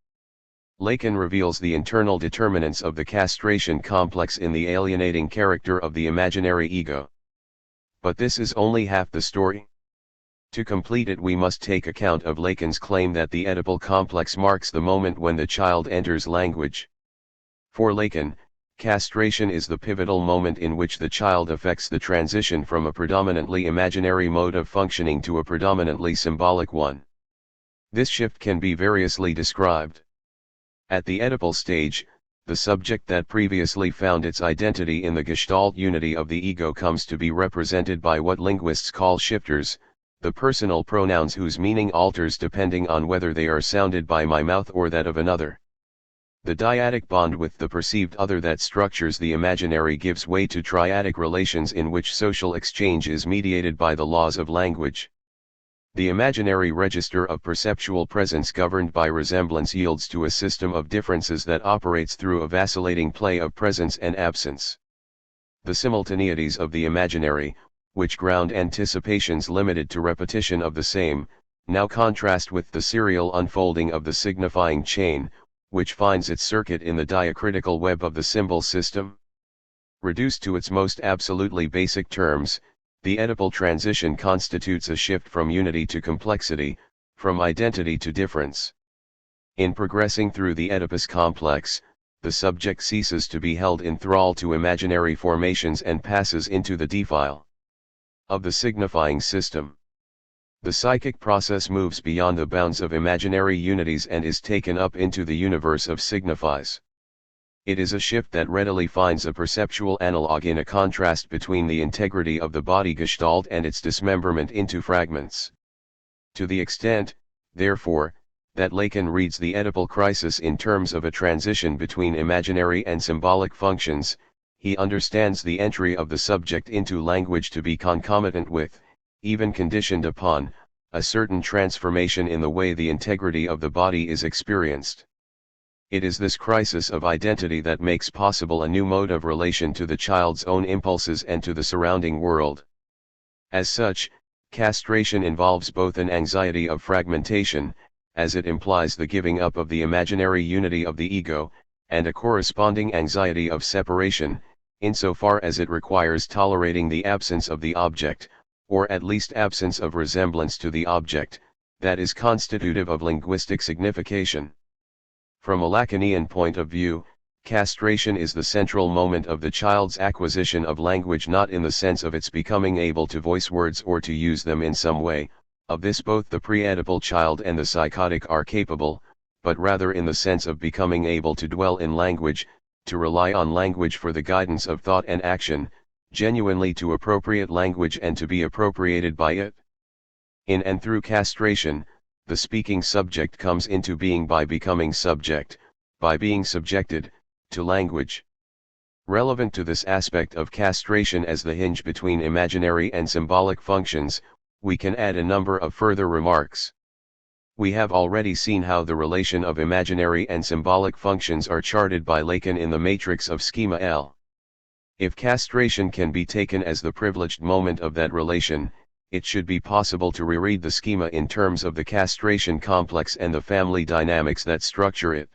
Lacan reveals the internal determinants of the castration complex in the alienating character of the imaginary ego. But this is only half the story. To complete it, we must take account of Lacan's claim that the Oedipal complex marks the moment when the child enters language. For Lacan, castration is the pivotal moment in which the child effects the transition from a predominantly imaginary mode of functioning to a predominantly symbolic one. This shift can be variously described. At the Oedipal stage, the subject that previously found its identity in the Gestalt unity of the ego comes to be represented by what linguists call shifters, the personal pronouns whose meaning alters depending on whether they are sounded by my mouth or that of another. The dyadic bond with the perceived other that structures the imaginary gives way to triadic relations in which social exchange is mediated by the laws of language. The imaginary register of perceptual presence governed by resemblance yields to a system of differences that operates through a vacillating play of presence and absence. The simultaneities of the imaginary, which ground anticipations limited to repetition of the same, now contrast with the serial unfolding of the signifying chain, which finds its circuit in the diacritical web of the symbol system. Reduced to its most absolutely basic terms, the Oedipal transition constitutes a shift from unity to complexity, from identity to difference. In progressing through the Oedipus complex, the subject ceases to be held in thrall to imaginary formations and passes into the defile of the signifying system. The psychic process moves beyond the bounds of imaginary unities and is taken up into the universe of signifies. It is a shift that readily finds a perceptual analog in a contrast between the integrity of the body gestalt and its dismemberment into fragments. To the extent, therefore, that Lacan reads the Oedipal crisis in terms of a transition between imaginary and symbolic functions, he understands the entry of the subject into language to be concomitant with, even conditioned upon, a certain transformation in the way the integrity of the body is experienced. It is this crisis of identity that makes possible a new mode of relation to the child's own impulses and to the surrounding world. As such, castration involves both an anxiety of fragmentation, as it implies the giving up of the imaginary unity of the ego, and a corresponding anxiety of separation, insofar as it requires tolerating the absence of the object, or at least absence of resemblance to the object, that is constitutive of linguistic signification. From a Lacanian point of view, castration is the central moment of the child's acquisition of language, not in the sense of its becoming able to voice words or to use them in some way. Of this both the pre-Oedipal child and the psychotic are capable, but rather in the sense of becoming able to dwell in language, to rely on language for the guidance of thought and action, genuinely to appropriate language and to be appropriated by it. In and through castration, the speaking subject comes into being by becoming subject, by being subjected, to language. Relevant to this aspect of castration as the hinge between imaginary and symbolic functions, we can add a number of further remarks. We have already seen how the relation of imaginary and symbolic functions are charted by Lacan in the matrix of schema L. If castration can be taken as the privileged moment of that relation, it should be possible to reread the schema in terms of the castration complex and the family dynamics that structure it.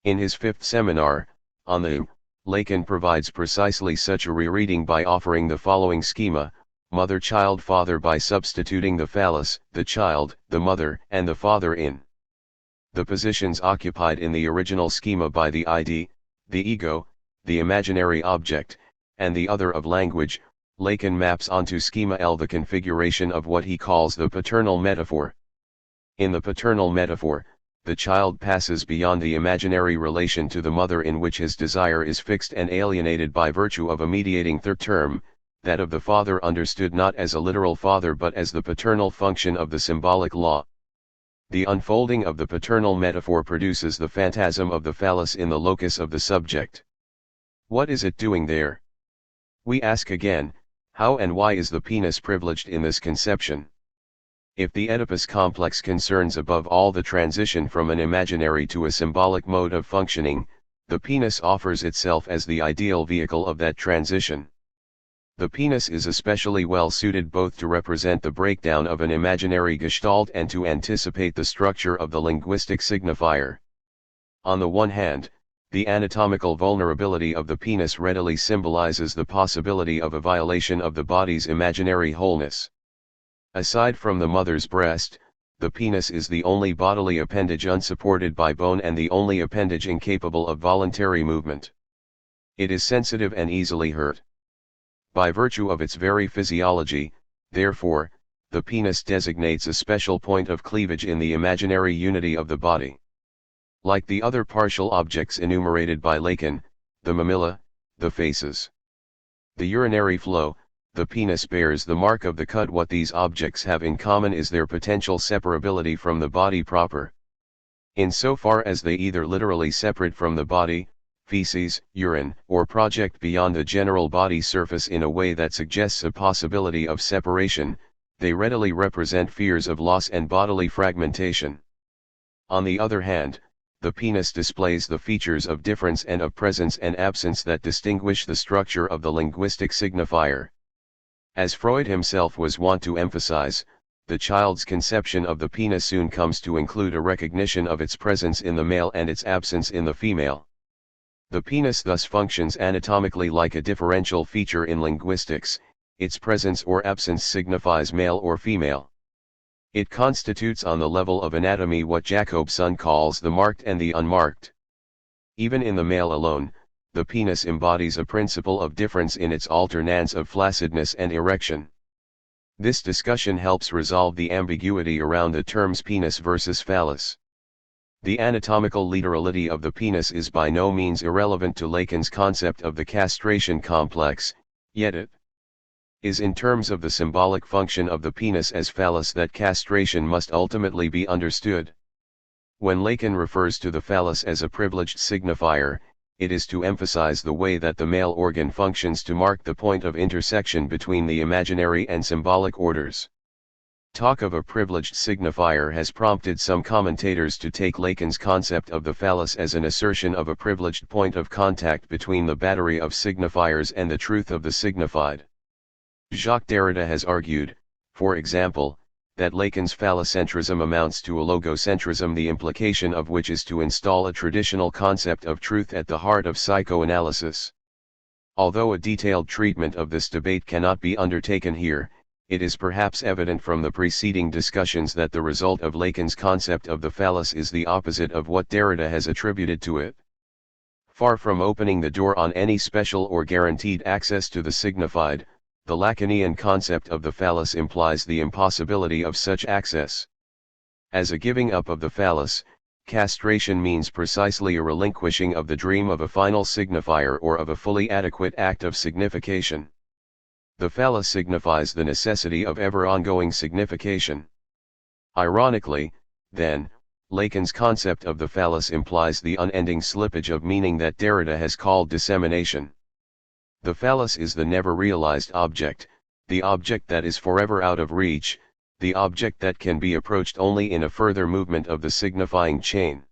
In his fifth seminar, on the Lacan provides precisely such a rereading by offering the following schema: mother, child, father, by substituting the phallus, the child, the mother, and the father in the positions occupied in the original schema by the ID, the ego, the imaginary object, and the other of language. Lacan maps onto schema L the configuration of what he calls the paternal metaphor. In the paternal metaphor, the child passes beyond the imaginary relation to the mother, in which his desire is fixed and alienated by virtue of a mediating third term, that of the father, understood not as a literal father but as the paternal function of the symbolic law. The unfolding of the paternal metaphor produces the phantasm of the phallus in the locus of the subject. What is it doing there? We ask again, how and why is the penis privileged in this conception? If the Oedipus complex concerns above all the transition from an imaginary to a symbolic mode of functioning, the penis offers itself as the ideal vehicle of that transition. The penis is especially well suited both to represent the breakdown of an imaginary gestalt and to anticipate the structure of the linguistic signifier. On the one hand, the anatomical vulnerability of the penis readily symbolizes the possibility of a violation of the body's imaginary wholeness. Aside from the mother's breast, the penis is the only bodily appendage unsupported by bone and the only appendage incapable of voluntary movement. It is sensitive and easily hurt. By virtue of its very physiology, therefore, the penis designates a special point of cleavage in the imaginary unity of the body. Like the other partial objects enumerated by Lacan, the mamilla, the faces, the urinary flow, the penis bears the mark of the cut. What these objects have in common is their potential separability from the body proper. In so far as they either literally separate from the body, feces, urine, or project beyond the general body surface in a way that suggests a possibility of separation, they readily represent fears of loss and bodily fragmentation. On the other hand, the penis displays the features of difference and of presence and absence that distinguish the structure of the linguistic signifier. As Freud himself was wont to emphasize, the child's conception of the penis soon comes to include a recognition of its presence in the male and its absence in the female. The penis thus functions anatomically like a differential feature in linguistics. Its presence or absence signifies male or female. It constitutes on the level of anatomy what Jacobson calls the marked and the unmarked. Even in the male alone, the penis embodies a principle of difference in its alternance of flaccidness and erection. This discussion helps resolve the ambiguity around the terms penis versus phallus. The anatomical literality of the penis is by no means irrelevant to Lacan's concept of the castration complex, yet it is in terms of the symbolic function of the penis as phallus that castration must ultimately be understood. When Lacan refers to the phallus as a privileged signifier, it is to emphasize the way that the male organ functions to mark the point of intersection between the imaginary and symbolic orders. Talk of a privileged signifier has prompted some commentators to take Lacan's concept of the phallus as an assertion of a privileged point of contact between the battery of signifiers and the truth of the signified. Jacques Derrida has argued, for example, that Lacan's phallocentrism amounts to a logocentrism, the implication of which is to install a traditional concept of truth at the heart of psychoanalysis. Although a detailed treatment of this debate cannot be undertaken here, it is perhaps evident from the preceding discussions that the result of Lacan's concept of the phallus is the opposite of what Derrida has attributed to it. Far from opening the door on any special or guaranteed access to the signified, the Lacanian concept of the phallus implies the impossibility of such access. As a giving up of the phallus, castration means precisely a relinquishing of the dream of a final signifier or of a fully adequate act of signification. The phallus signifies the necessity of ever-ongoing signification. Ironically, then, Lacan's concept of the phallus implies the unending slippage of meaning that Derrida has called dissemination. The phallus is the never realized object, the object that is forever out of reach, the object that can be approached only in a further movement of the signifying chain.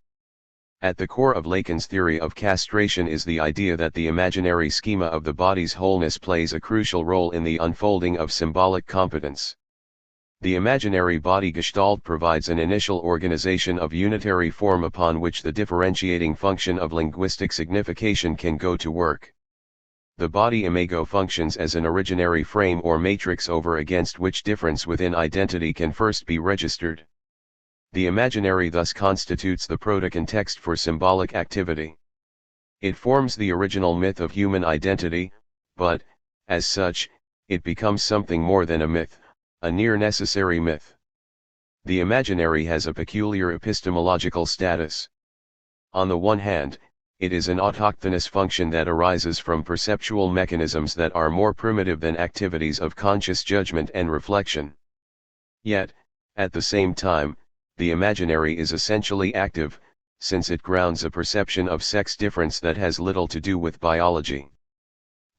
At the core of Lacan's theory of castration is the idea that the imaginary schema of the body's wholeness plays a crucial role in the unfolding of symbolic competence. The imaginary body gestalt provides an initial organization of unitary form upon which the differentiating function of linguistic signification can go to work. The body imago functions as an originary frame or matrix over against which difference within identity can first be registered. The imaginary thus constitutes the proto-context for symbolic activity. It forms the original myth of human identity, but, as such, it becomes something more than a myth, a near-necessary myth. The imaginary has a peculiar epistemological status. On the one hand, it is an autochthonous function that arises from perceptual mechanisms that are more primitive than activities of conscious judgment and reflection. Yet, at the same time, the imaginary is essentially active, since it grounds a perception of sex difference that has little to do with biology.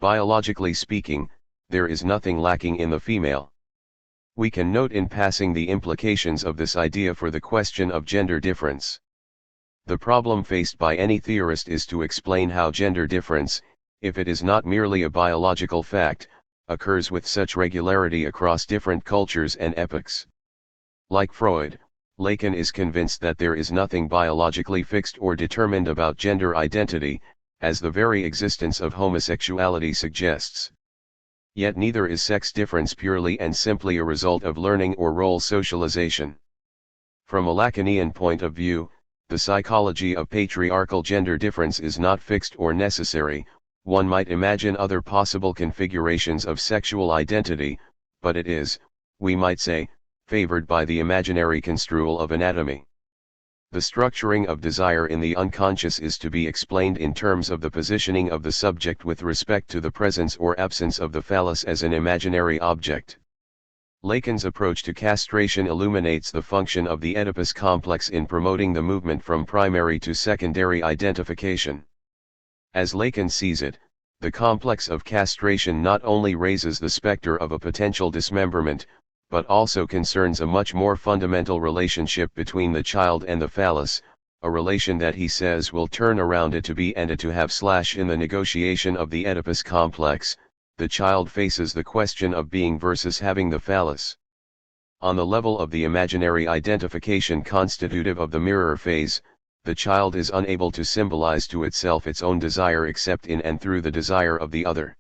Biologically speaking, there is nothing lacking in the female. We can note in passing the implications of this idea for the question of gender difference. The problem faced by any theorist is to explain how gender difference, if it is not merely a biological fact, occurs with such regularity across different cultures and epochs. Like Freud, Lacan is convinced that there is nothing biologically fixed or determined about gender identity, as the very existence of homosexuality suggests. Yet neither is sex difference purely and simply a result of learning or role socialization. From a Lacanian point of view, the psychology of patriarchal gender difference is not fixed or necessary. One might imagine other possible configurations of sexual identity, but it is, we might say, favored by the imaginary construal of anatomy. The structuring of desire in the unconscious is to be explained in terms of the positioning of the subject with respect to the presence or absence of the phallus as an imaginary object. Lacan's approach to castration illuminates the function of the Oedipus complex in promoting the movement from primary to secondary identification. As Lacan sees it, the complex of castration not only raises the specter of a potential dismemberment, but also concerns a much more fundamental relationship between the child and the phallus, a relation that he says will turn around a to be and a to have / in the negotiation of the Oedipus complex. The child faces the question of being versus having the phallus. On the level of the imaginary identification constitutive of the mirror phase, the child is unable to symbolize to itself its own desire except in and through the desire of the other.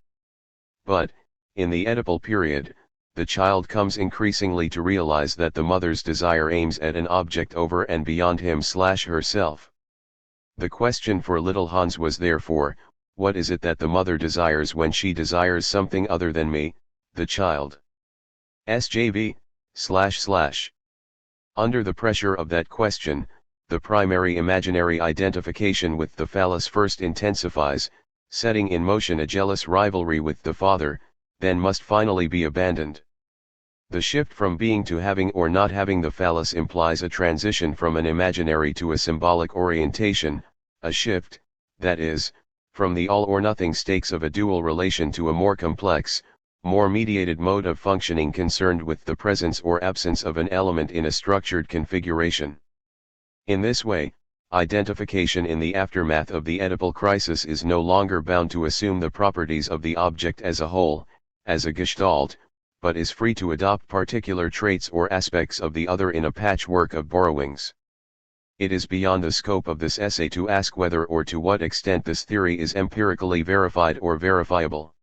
But, in the Oedipal period, the child comes increasingly to realize that the mother's desire aims at an object over and beyond him/herself. The question for little Hans was therefore, what is it that the mother desires when she desires something other than me, the child? SJV, // Under the pressure of that question, the primary imaginary identification with the phallus first intensifies, setting in motion a jealous rivalry with the father, then must finally be abandoned. The shift from being to having or not having the phallus implies a transition from an imaginary to a symbolic orientation, a shift, that is, from the all-or-nothing stakes of a dual relation to a more complex, more mediated mode of functioning concerned with the presence or absence of an element in a structured configuration. In this way, identification in the aftermath of the Oedipal crisis is no longer bound to assume the properties of the object as a whole, as a gestalt, but is free to adopt particular traits or aspects of the other in a patchwork of borrowings. It is beyond the scope of this essay to ask whether or to what extent this theory is empirically verified or verifiable.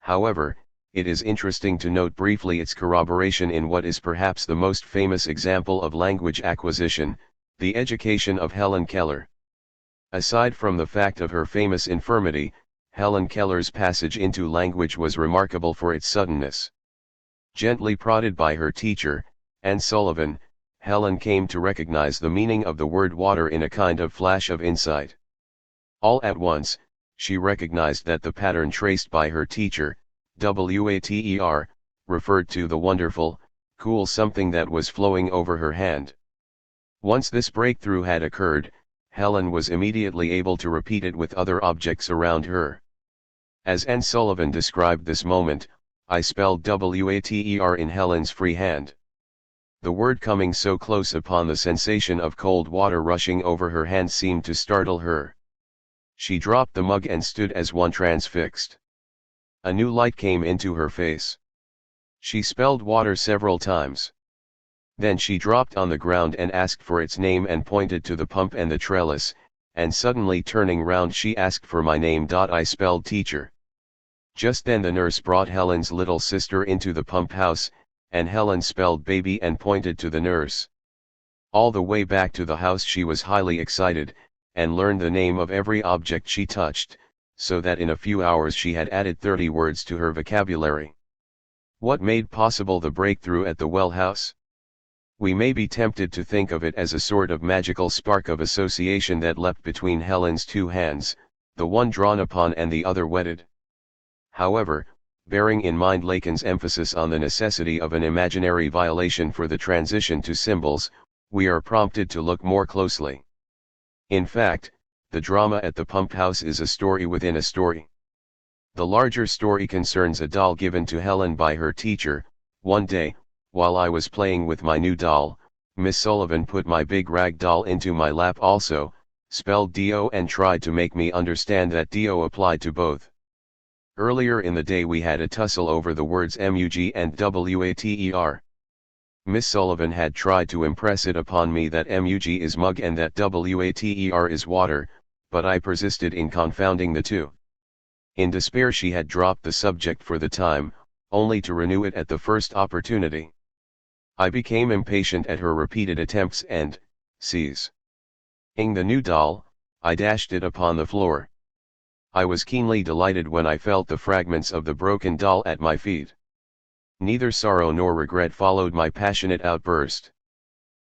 However, it is interesting to note briefly its corroboration in what is perhaps the most famous example of language acquisition, the education of Helen Keller. Aside from the fact of her famous infirmity, Helen Keller's passage into language was remarkable for its suddenness. Gently prodded by her teacher, Anne Sullivan, Helen came to recognize the meaning of the word water in a kind of flash of insight. All at once, she recognized that the pattern traced by her teacher, water, referred to the wonderful, cool something that was flowing over her hand. Once this breakthrough had occurred, Helen was immediately able to repeat it with other objects around her. As Anne Sullivan described this moment, I spelled water in Helen's free hand. The word coming so close upon the sensation of cold water rushing over her hand seemed to startle her. She dropped the mug and stood as one transfixed. A new light came into her face. She spelled water several times. Then she dropped on the ground and asked for its name and pointed to the pump and the trellis, and suddenly turning round she asked for my name. I spelled teacher. Just then the nurse brought Helen's little sister into the pump house, and Helen spelled baby and pointed to the nurse. All the way back to the house she was highly excited, and learned the name of every object she touched, so that in a few hours she had added 30 words to her vocabulary. What made possible the breakthrough at the well house? We may be tempted to think of it as a sort of magical spark of association that leapt between Helen's two hands, the one drawn upon and the other wetted. However, bearing in mind Lacans' emphasis on the necessity of an imaginary violation for the transition to symbols, we are prompted to look more closely. In fact, the drama at the pump house is a story within a story. The larger story concerns a doll given to Helen by her teacher. One day, while I was playing with my new doll, Miss Sullivan put my big rag doll into my lap also, spelled do and tried to make me understand that do applied to both. Earlier in the day we had a tussle over the words mug and water. Miss Sullivan had tried to impress it upon me that mug is mug and that water is water, but I persisted in confounding the two. In despair she had dropped the subject for the time, only to renew it at the first opportunity. I became impatient at her repeated attempts and, seizing the new doll, I dashed it upon the floor. I was keenly delighted when I felt the fragments of the broken doll at my feet. Neither sorrow nor regret followed my passionate outburst.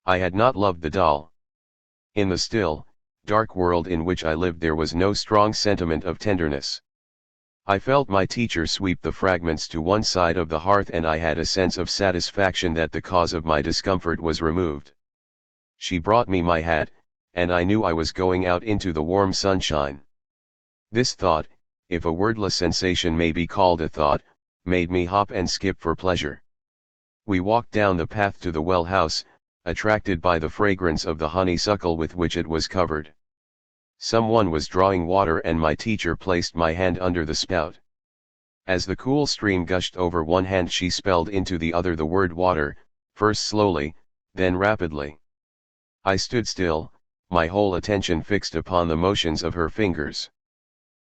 I had not loved the doll. In the still, dark world in which I lived there was no strong sentiment of tenderness. I felt my teacher sweep the fragments to one side of the hearth and I had a sense of satisfaction that the cause of my discomfort was removed. She brought me my hat, and I knew I was going out into the warm sunshine. This thought, if a wordless sensation may be called a thought, made me hop and skip for pleasure. We walked down the path to the well house, attracted by the fragrance of the honeysuckle with which it was covered. Someone was drawing water and my teacher placed my hand under the spout. As the cool stream gushed over one hand she spelled into the other the word water, first slowly, then rapidly. I stood still, my whole attention fixed upon the motions of her fingers.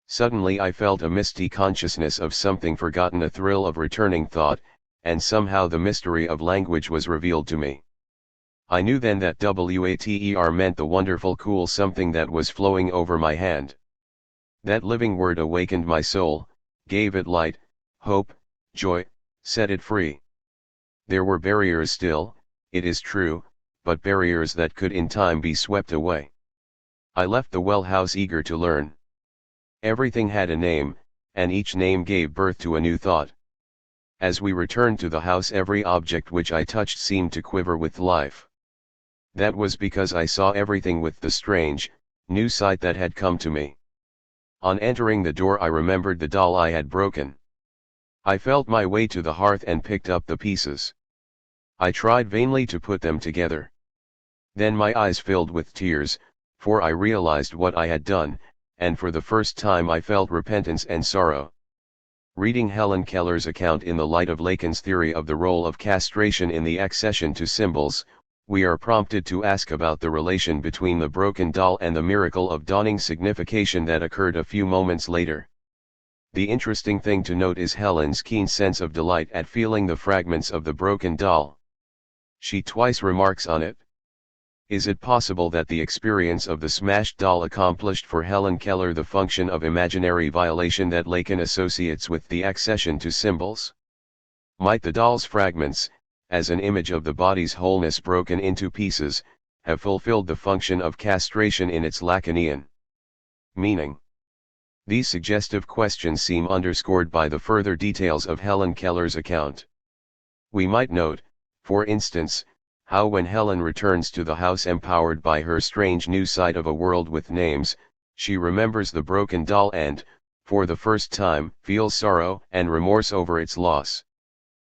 Suddenly I felt a misty consciousness of something forgotten, a thrill of returning thought, and somehow the mystery of language was revealed to me. I knew then that water meant the wonderful cool something that was flowing over my hand. That living word awakened my soul, gave it light, hope, joy, set it free. There were barriers still, it is true, but barriers that could in time be swept away. I left the well house eager to learn. Everything had a name, and each name gave birth to a new thought. As we returned to the house every object which I touched seemed to quiver with life. That was because I saw everything with the strange, new sight that had come to me. On entering the door I remembered the doll I had broken. I felt my way to the hearth and picked up the pieces. I tried vainly to put them together. Then my eyes filled with tears, for I realized what I had done, and for the first time I felt repentance and sorrow. Reading Helen Keller's account in the light of Lacan's theory of the role of castration in the accession to symbols, we are prompted to ask about the relation between the broken doll and the miracle of dawning signification that occurred a few moments later. The interesting thing to note is Helen's keen sense of delight at feeling the fragments of the broken doll. She twice remarks on it. Is it possible that the experience of the smashed doll accomplished for Helen Keller the function of imaginary violation that Lacan associates with the accession to symbols? Might the doll's fragments, as an image of the body's wholeness broken into pieces, have fulfilled the function of castration in its Lacanian meaning? These suggestive questions seem underscored by the further details of Helen Keller's account. We might note, for instance, how when Helen returns to the house empowered by her strange new sight of a world with names, she remembers the broken doll and, for the first time, feels sorrow and remorse over its loss.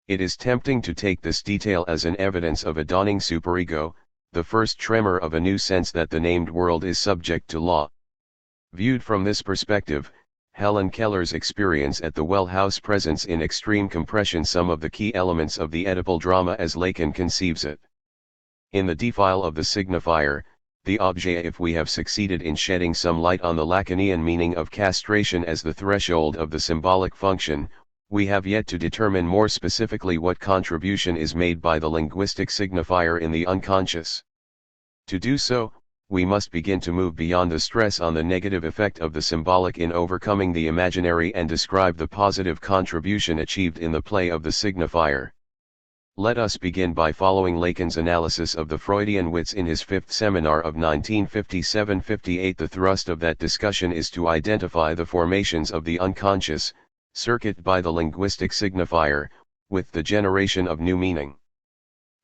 It is tempting to take this detail as an evidence of a dawning superego, the first tremor of a new sense that the named world is subject to law. Viewed from this perspective, Helen Keller's experience at the Well House presents in extreme compression some of the key elements of the Oedipal drama as Lacan conceives it. In the defile of the signifier, the objet, if we have succeeded in shedding some light on the Lacanian meaning of castration as the threshold of the symbolic function, we have yet to determine more specifically what contribution is made by the linguistic signifier in the unconscious. To do so, we must begin to move beyond the stress on the negative effect of the symbolic in overcoming the imaginary and describe the positive contribution achieved in the play of the signifier. Let us begin by following Lacan's analysis of the Freudian wits in his fifth seminar of 1957-58. The thrust of that discussion is to identify the formations of the unconscious, circuit by the linguistic signifier, with the generation of new meaning.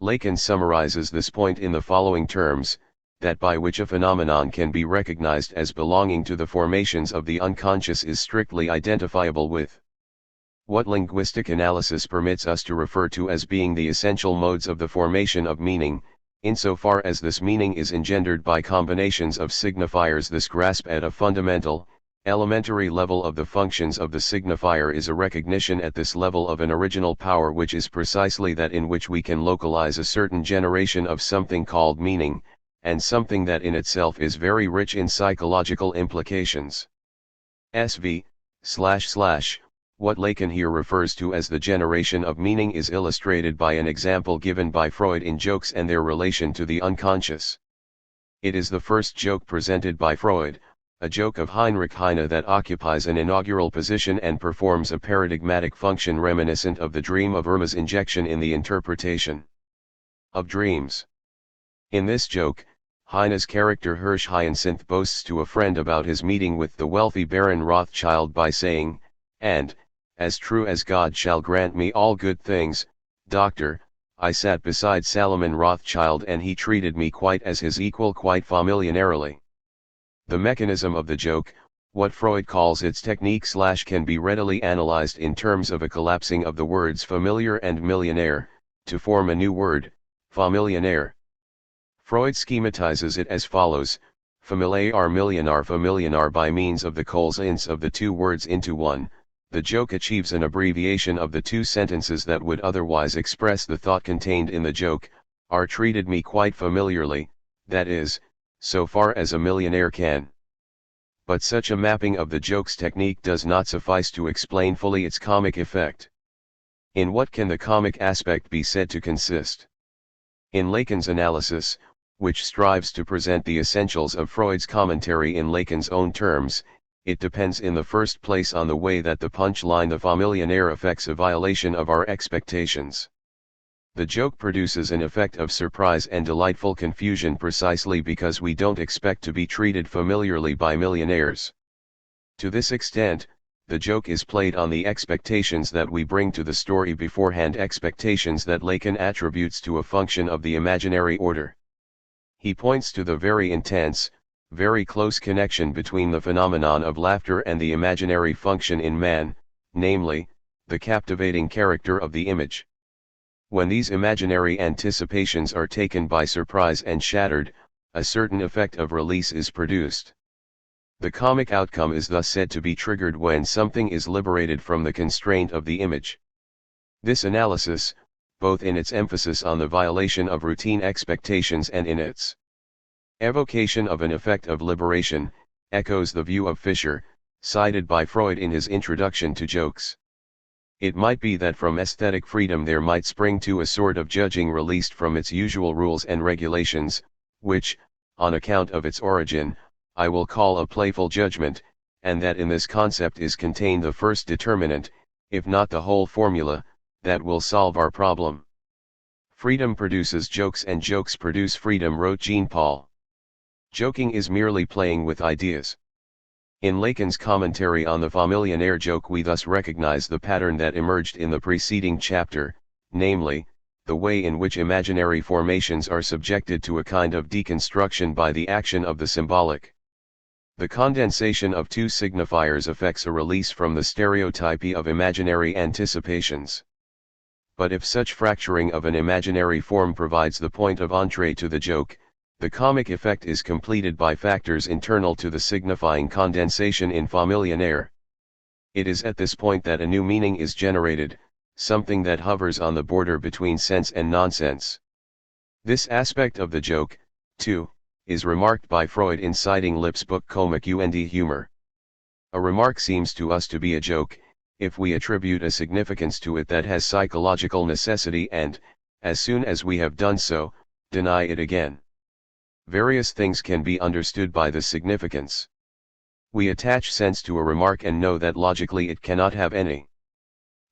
Lacan summarizes this point in the following terms: that by which a phenomenon can be recognized as belonging to the formations of the unconscious is strictly identifiable with what linguistic analysis permits us to refer to as being the essential modes of the formation of meaning, insofar as this meaning is engendered by combinations of signifiers. This grasp at a fundamental, elementary level of the functions of the signifier is a recognition at this level of an original power, which is precisely that in which we can localize a certain generation of something called meaning, and something that in itself is very rich in psychological implications. What Lacan here refers to as the generation of meaning is illustrated by an example given by Freud in jokes and their relation to the unconscious. It is the first joke presented by Freud, a joke of Heinrich Heine that occupies an inaugural position and performs a paradigmatic function reminiscent of the dream of Irma's injection in the interpretation of dreams. In this joke, Heine's character Hirsch Hyacinth boasts to a friend about his meeting with the wealthy Baron Rothschild by saying, "And, as true as God shall grant me all good things, doctor, I sat beside Salomon Rothschild and he treated me quite as his equal, quite familiarly." The mechanism of the joke, what Freud calls its technique, can be readily analyzed in terms of a collapsing of the words familiar and millionaire, to form a new word, familionaire. Freud schematizes it as follows: familiar millionaire by means of the coalescence of the two words into one. The joke achieves an abbreviation of the two sentences that would otherwise express the thought contained in the joke, are treated me quite familiarly, that is, so far as a millionaire can. But such a mapping of the joke's technique does not suffice to explain fully its comic effect. In what can the comic aspect be said to consist? In Lacan's analysis, which strives to present the essentials of Freud's commentary in Lacan's own terms, it depends in the first place on the way that the punchline, the familionaire, affects a violation of our expectations. The joke produces an effect of surprise and delightful confusion precisely because we don't expect to be treated familiarly by millionaires. To this extent, the joke is played on the expectations that we bring to the story beforehand, expectations that Lacan attributes to a function of the imaginary order. He points to the very intense, very close connection between the phenomenon of laughter and the imaginary function in man, namely, the captivating character of the image. When these imaginary anticipations are taken by surprise and shattered, a certain effect of release is produced. The comic outcome is thus said to be triggered when something is liberated from the constraint of the image. This analysis, both in its emphasis on the violation of routine expectations and in its evocation of an effect of liberation, echoes the view of Fischer, cited by Freud in his introduction to jokes. It might be that from aesthetic freedom there might spring to a sort of judging released from its usual rules and regulations, which, on account of its origin, I will call a playful judgment, and that in this concept is contained the first determinant, if not the whole formula, that will solve our problem. Freedom produces jokes and jokes produce freedom, wrote Jean-Paul. Joking is merely playing with ideas. In Lacans' commentary on the familiar joke we thus recognize the pattern that emerged in the preceding chapter, namely, the way in which imaginary formations are subjected to a kind of deconstruction by the action of the symbolic. The condensation of two signifiers effects a release from the stereotypy of imaginary anticipations. But if such fracturing of an imaginary form provides the point of entree to the joke, the comic effect is completed by factors internal to the signifying condensation in familiar. It is at this point that a new meaning is generated, something that hovers on the border between sense and nonsense. This aspect of the joke, too, is remarked by Freud in citing Lipp's book Comic und Humor. A remark seems to us to be a joke, if we attribute a significance to it that has psychological necessity and, as soon as we have done so, deny it again. Various things can be understood by this significance. We attach sense to a remark and know that logically it cannot have any.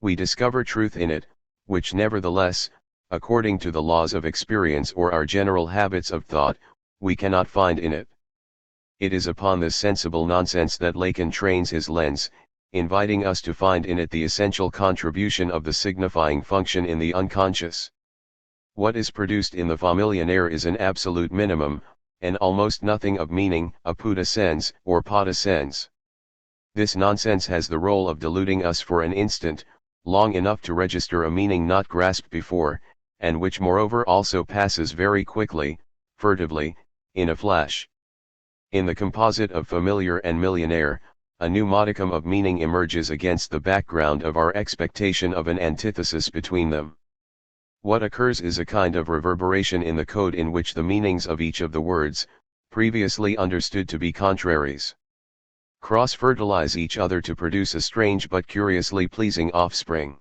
We discover truth in it, which nevertheless, according to the laws of experience or our general habits of thought, we cannot find in it. It is upon this sensible nonsense that Lacan trains his lens, inviting us to find in it the essential contribution of the signifying function in the unconscious. What is produced in the familiar is an absolute minimum, and almost nothing of meaning, a put sens, or pot sens. This nonsense has the role of deluding us for an instant, long enough to register a meaning not grasped before, and which moreover also passes very quickly, furtively, in a flash. In the composite of familiar and millionaire, a new modicum of meaning emerges against the background of our expectation of an antithesis between them. What occurs is a kind of reverberation in the code in which the meanings of each of the words, previously understood to be contraries, cross-fertilize each other to produce a strange but curiously pleasing offspring.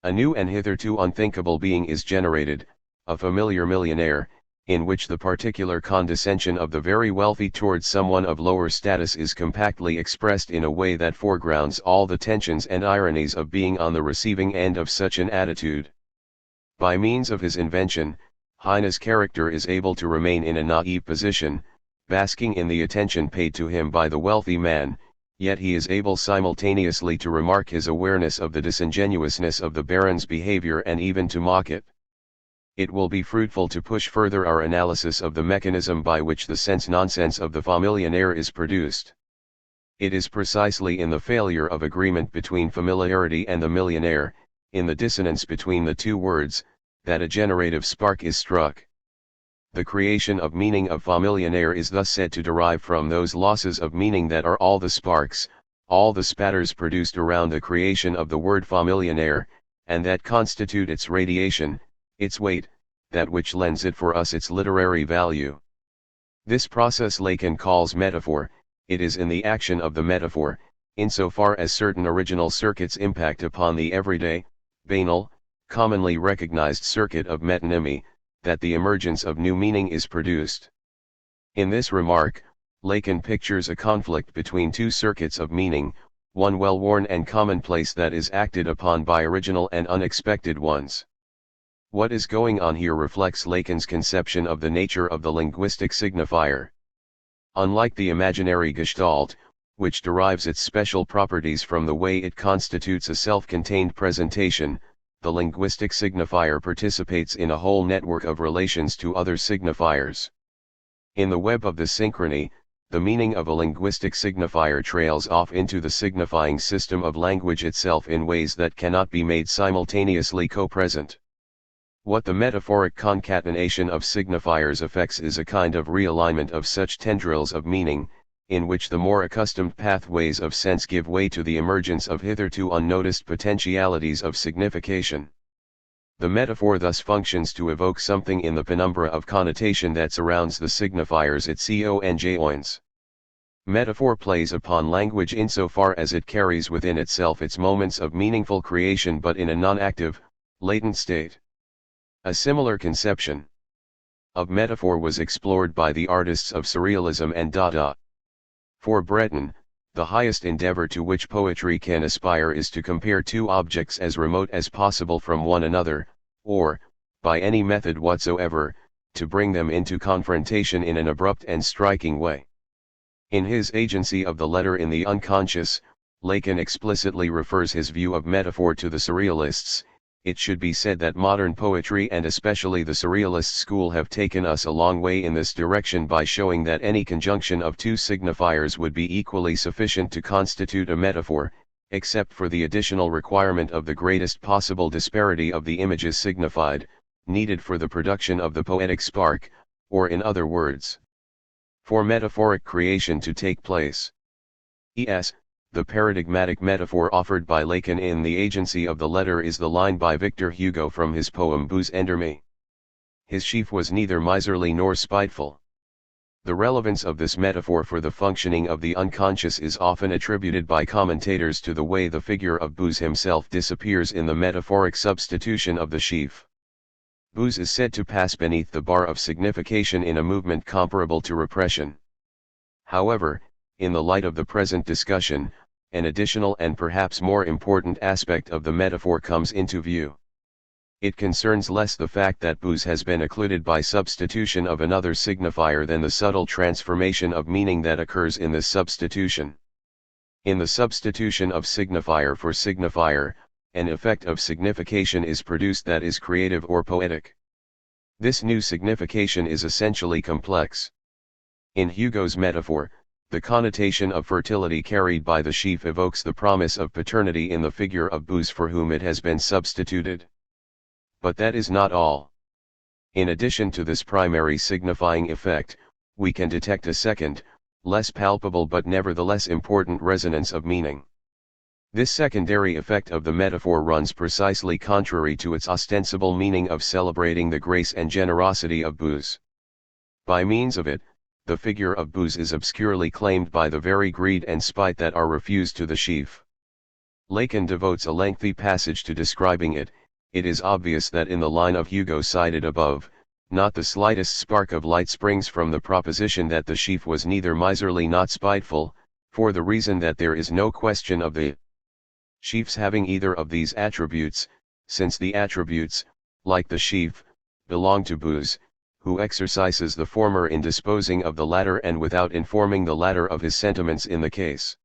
A new and hitherto unthinkable being is generated, a familiar millionaire, in which the particular condescension of the very wealthy towards someone of lower status is compactly expressed in a way that foregrounds all the tensions and ironies of being on the receiving end of such an attitude. By means of his invention, Heine's character is able to remain in a naive position, basking in the attention paid to him by the wealthy man, yet he is able simultaneously to remark his awareness of the disingenuousness of the baron's behavior and even to mock it. It will be fruitful to push further our analysis of the mechanism by which the sense-nonsense of the familiar is produced. It is precisely in the failure of agreement between familiarity and the millionaire, in the dissonance between the two words, that a generative spark is struck. The creation of meaning of familiar is thus said to derive from those losses of meaning that are all the sparks, all the spatters produced around the creation of the word familiar, and that constitute its radiation, its weight, that which lends it for us its literary value. This process Lacan calls metaphor. It is in the action of the metaphor, insofar as certain original circuits impact upon the everyday, banal, commonly recognized circuit of metonymy, that the emergence of new meaning is produced. In this remark, Lacan pictures a conflict between two circuits of meaning, one well-worn and commonplace that is acted upon by original and unexpected ones. What is going on here reflects Lacan's conception of the nature of the linguistic signifier. Unlike the imaginary gestalt, which derives its special properties from the way it constitutes a self-contained presentation, the linguistic signifier participates in a whole network of relations to other signifiers. In the web of the synchrony, the meaning of a linguistic signifier trails off into the signifying system of language itself in ways that cannot be made simultaneously co-present. What the metaphoric concatenation of signifiers effects is a kind of realignment of such tendrils of meaning, in which the more accustomed pathways of sense give way to the emergence of hitherto unnoticed potentialities of signification. The metaphor thus functions to evoke something in the penumbra of connotation that surrounds the signifiers it conjoins. Metaphor plays upon language insofar as it carries within itself its moments of meaningful creation but in a non-active, latent state. A similar conception of metaphor was explored by the artists of Surrealism and Dada. For Breton, the highest endeavor to which poetry can aspire is to compare two objects as remote as possible from one another, or, by any method whatsoever, to bring them into confrontation in an abrupt and striking way. In his Agency of the Letter in the Unconscious, Lacan explicitly refers his view of metaphor to the Surrealists. It should be said that modern poetry and especially the Surrealist school have taken us a long way in this direction by showing that any conjunction of two signifiers would be equally sufficient to constitute a metaphor, except for the additional requirement of the greatest possible disparity of the images signified, needed for the production of the poetic spark, or in other words, for metaphoric creation to take place. The paradigmatic metaphor offered by Lacan in The Agency of the Letter is the line by Victor Hugo from his poem Booze Endormi. His sheaf was neither miserly nor spiteful. The relevance of this metaphor for the functioning of the unconscious is often attributed by commentators to the way the figure of Booze himself disappears in the metaphoric substitution of the sheaf. Booze is said to pass beneath the bar of signification in a movement comparable to repression. However, in the light of the present discussion, an additional and perhaps more important aspect of the metaphor comes into view. It concerns less the fact that Booze has been occluded by substitution of another signifier than the subtle transformation of meaning that occurs in this substitution. In the substitution of signifier for signifier, an effect of signification is produced that is creative or poetic. This new signification is essentially complex. In Hugo's metaphor, the connotation of fertility carried by the sheaf evokes the promise of paternity in the figure of Booze for whom it has been substituted. But that is not all. In addition to this primary signifying effect, we can detect a second, less palpable but nevertheless important resonance of meaning. This secondary effect of the metaphor runs precisely contrary to its ostensible meaning of celebrating the grace and generosity of Booze. By means of it, the figure of Booze is obscurely claimed by the very greed and spite that are refused to the sheaf. Lacan devotes a lengthy passage to describing it. It is obvious that in the line of Hugo cited above, not the slightest spark of light springs from the proposition that the sheaf was neither miserly nor spiteful, for the reason that there is no question of the sheaf's having either of these attributes, since the attributes, like the sheaf, belong to Booze, who exercises the former in disposing of the latter and without informing the latter of his sentiments in the case.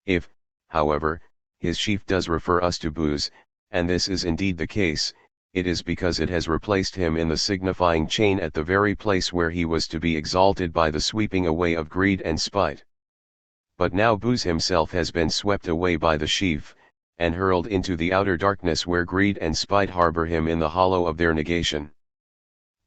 If, however, his sheaf does refer us to Booze, and this is indeed the case, it is because it has replaced him in the signifying chain at the very place where he was to be exalted by the sweeping away of greed and spite. But now Booze himself has been swept away by the sheaf, and hurled into the outer darkness where greed and spite harbor him in the hollow of their negation.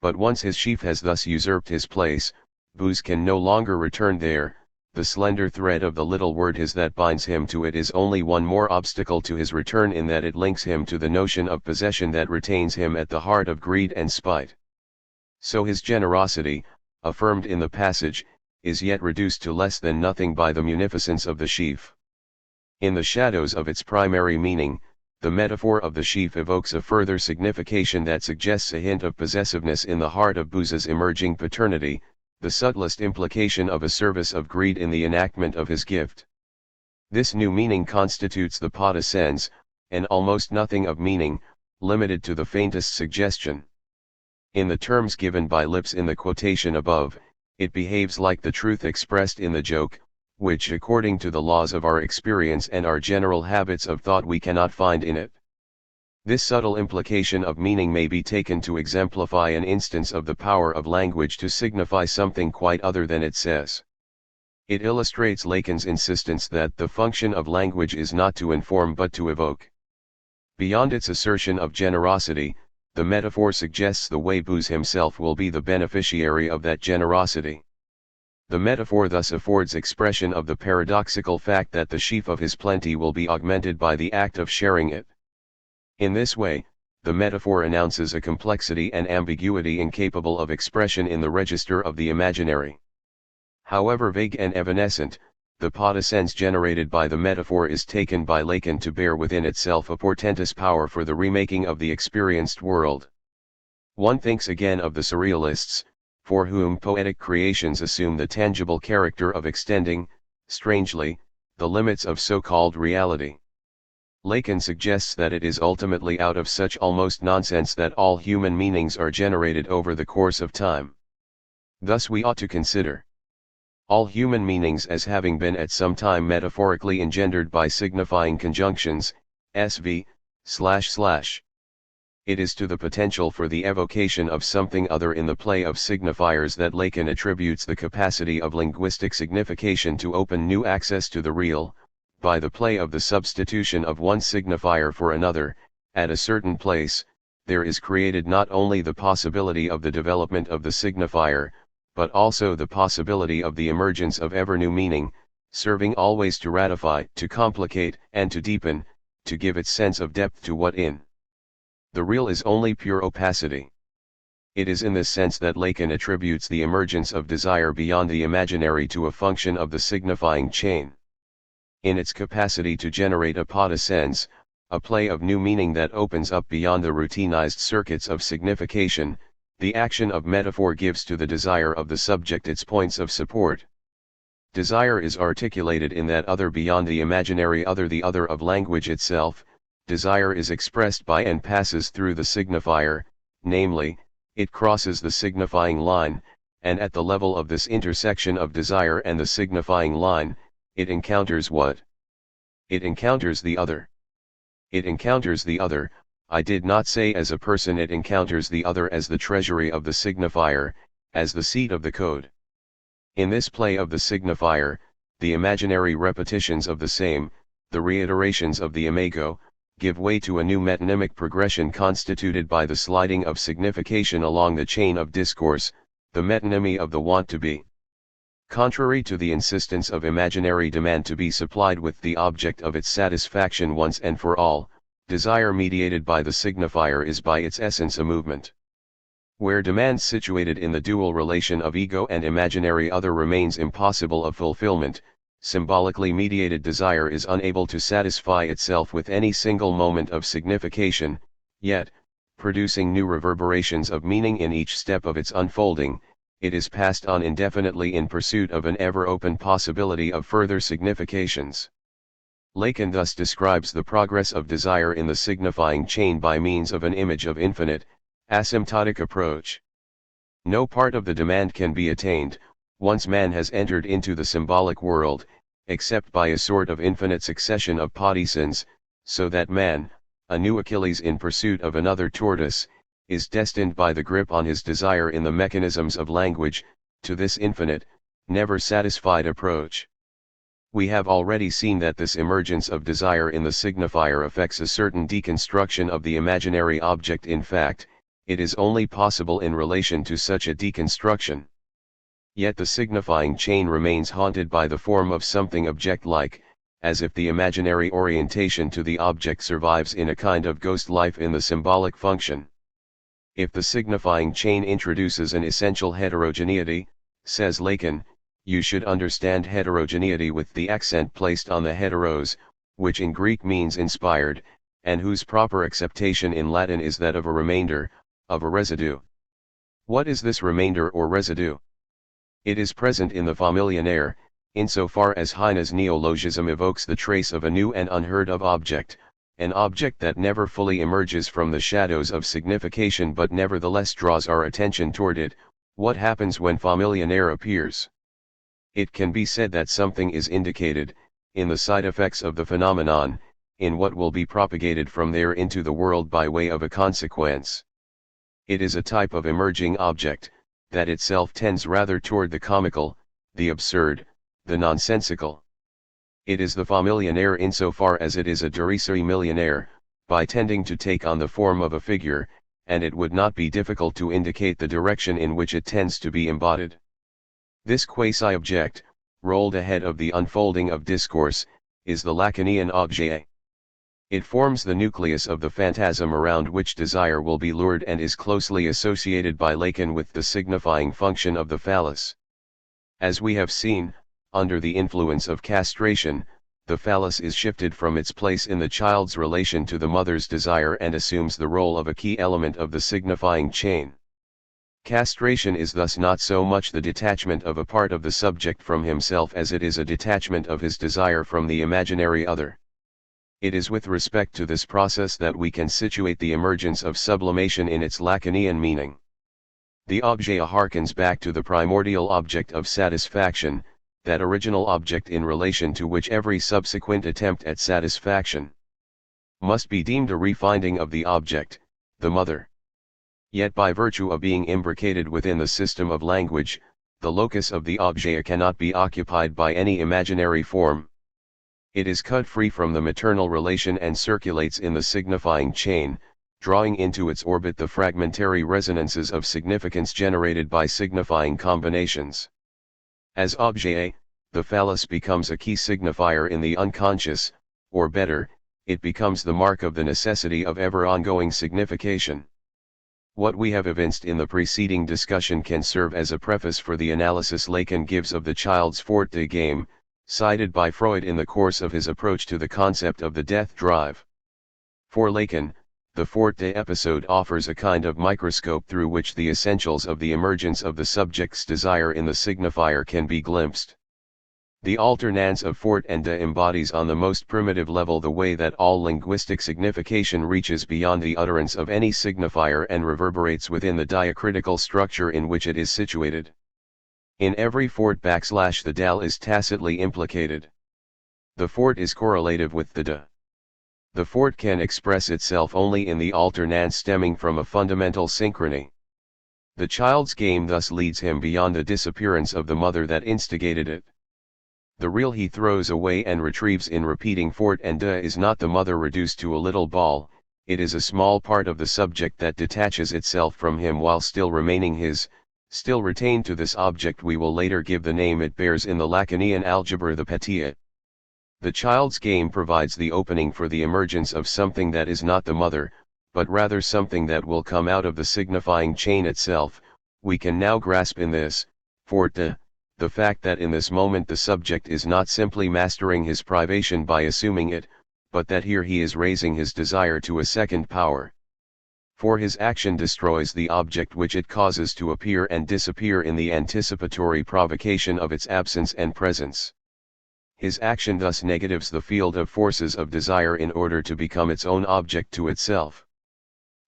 But once his sheaf has thus usurped his place, Booze can no longer return there. The slender thread of the little word his that binds him to it is only one more obstacle to his return in that it links him to the notion of possession that retains him at the heart of greed and spite. So his generosity, affirmed in the passage, is yet reduced to less than nothing by the munificence of the sheaf. In the shadows of its primary meaning, the metaphor of the sheaf evokes a further signification that suggests a hint of possessiveness in the heart of Booze's emerging paternity, the subtlest implication of a service of greed in the enactment of his gift. This new meaning constitutes the pas de sens, and almost nothing of meaning, limited to the faintest suggestion. In the terms given by Lips in the quotation above, it behaves like the truth expressed in the joke, which according to the laws of our experience and our general habits of thought we cannot find in it. This subtle implication of meaning may be taken to exemplify an instance of the power of language to signify something quite other than it says. It illustrates Lacan's insistence that the function of language is not to inform but to evoke. Beyond its assertion of generosity, the metaphor suggests the way Booze himself will be the beneficiary of that generosity. The metaphor thus affords expression of the paradoxical fact that the sheaf of his plenty will be augmented by the act of sharing it. In this way, the metaphor announces a complexity and ambiguity incapable of expression in the register of the imaginary. However vague and evanescent, the potescence generated by the metaphor is taken by Lacan to bear within itself a portentous power for the remaking of the experienced world. One thinks again of the surrealists, for whom poetic creations assume the tangible character of extending, strangely, the limits of so-called reality. Lacan suggests that it is ultimately out of such almost nonsense that all human meanings are generated over the course of time. Thus we ought to consider all human meanings as having been at some time metaphorically engendered by signifying conjunctions, sv, //. It is to the potential for the evocation of something other in the play of signifiers that Lacan attributes the capacity of linguistic signification to open new access to the real, by the play of the substitution of one signifier for another. At a certain place, there is created not only the possibility of the development of the signifier, but also the possibility of the emergence of ever new meaning, serving always to ratify, to complicate, and to deepen, to give its sense of depth to what in the real is only pure opacity. It is in this sense that Lacan attributes the emergence of desire beyond the imaginary to a function of the signifying chain. In its capacity to generate a potescence, a play of new meaning that opens up beyond the routinized circuits of signification, the action of metaphor gives to the desire of the subject its points of support. Desire is articulated in that other beyond the imaginary other, the other of language itself. Desire is expressed by and passes through the signifier, namely, it crosses the signifying line, and at the level of this intersection of desire and the signifying line, it encounters what? It encounters the other. It encounters the other. I did not say as a person. It encounters the other as the treasury of the signifier, as the seat of the code. In this play of the signifier, the imaginary repetitions of the same, the reiterations of the imago, give way to a new metonymic progression constituted by the sliding of signification along the chain of discourse, the metonymy of the want to be. Contrary to the insistence of imaginary demand to be supplied with the object of its satisfaction once and for all, desire mediated by the signifier is by its essence a movement. Where demand situated in the dual relation of ego and imaginary other remains impossible of fulfillment, symbolically mediated desire is unable to satisfy itself with any single moment of signification, yet, producing new reverberations of meaning in each step of its unfolding, it is passed on indefinitely in pursuit of an ever-open possibility of further significations. Lacan thus describes the progress of desire in the signifying chain by means of an image of infinite, asymptotic approach. No part of the demand can be attained, once man has entered into the symbolic world, except by a sort of infinite succession of potescence, so that man, a new Achilles in pursuit of another tortoise, is destined by the grip on his desire in the mechanisms of language, to this infinite, never satisfied approach. We have already seen that this emergence of desire in the signifier affects a certain deconstruction of the imaginary object. In fact, it is only possible in relation to such a deconstruction. Yet the signifying chain remains haunted by the form of something object-like, as if the imaginary orientation to the object survives in a kind of ghost life in the symbolic function. If the signifying chain introduces an essential heterogeneity, says Lacan, you should understand heterogeneity with the accent placed on the heteros, which in Greek means inspired, and whose proper acceptation in Latin is that of a remainder, of a residue. What is this remainder or residue? It is present in the familianaire, insofar as Heine's neologism evokes the trace of a new and unheard of object, an object that never fully emerges from the shadows of signification but nevertheless draws our attention toward it. What happens when familianaire appears? It can be said that something is indicated, in the side effects of the phenomenon, in what will be propagated from there into the world by way of a consequence. It is a type of emerging object, that itself tends rather toward the comical, the absurd, the nonsensical. It is the familianaire insofar as it is a derisory millionaire, by tending to take on the form of a figure, and it would not be difficult to indicate the direction in which it tends to be embodied. This quasi-object, rolled ahead of the unfolding of discourse, is the Lacanian objet. It forms the nucleus of the phantasm around which desire will be lured and is closely associated by Lacan with the signifying function of the phallus. As we have seen, under the influence of castration, the phallus is shifted from its place in the child's relation to the mother's desire and assumes the role of a key element of the signifying chain. Castration is thus not so much the detachment of a part of the subject from himself as it is a detachment of his desire from the imaginary other. It is with respect to this process that we can situate the emergence of sublimation in its Lacanian meaning. The objet harkens back to the primordial object of satisfaction, that original object in relation to which every subsequent attempt at satisfaction must be deemed a refinding of the object, the mother. Yet by virtue of being imbricated within the system of language, the locus of the objet cannot be occupied by any imaginary form. It is cut free from the maternal relation and circulates in the signifying chain, drawing into its orbit the fragmentary resonances of significance generated by signifying combinations. As objet, the phallus becomes a key signifier in the unconscious, or better, it becomes the mark of the necessity of ever-ongoing signification. What we have evinced in the preceding discussion can serve as a preface for the analysis Lacan gives of the child's forte game, cited by Freud in the course of his approach to the concept of the death drive. For Lacan, the forte episode offers a kind of microscope through which the essentials of the emergence of the subject's desire in the signifier can be glimpsed. The alternance of fort and de embodies on the most primitive level the way that all linguistic signification reaches beyond the utterance of any signifier and reverberates within the diacritical structure in which it is situated. In every fort / the dal is tacitly implicated. The fort is correlative with the de. The fort can express itself only in the alternance stemming from a fundamental synchrony. The child's game thus leads him beyond the disappearance of the mother that instigated it. The real he throws away and retrieves in repeating fort and de is not the mother reduced to a little ball, it is a small part of the subject that detaches itself from him while still remaining his, still retained to this object we will later give the name it bears in the Lacanian algebra, the petit. The child's game provides the opening for the emergence of something that is not the mother, but rather something that will come out of the signifying chain itself. We can now grasp in this, forte, the fact that in this moment the subject is not simply mastering his privation by assuming it, but that here he is raising his desire to a second power. For his action destroys the object which it causes to appear and disappear in the anticipatory provocation of its absence and presence. His action thus negatives the field of forces of desire in order to become its own object to itself.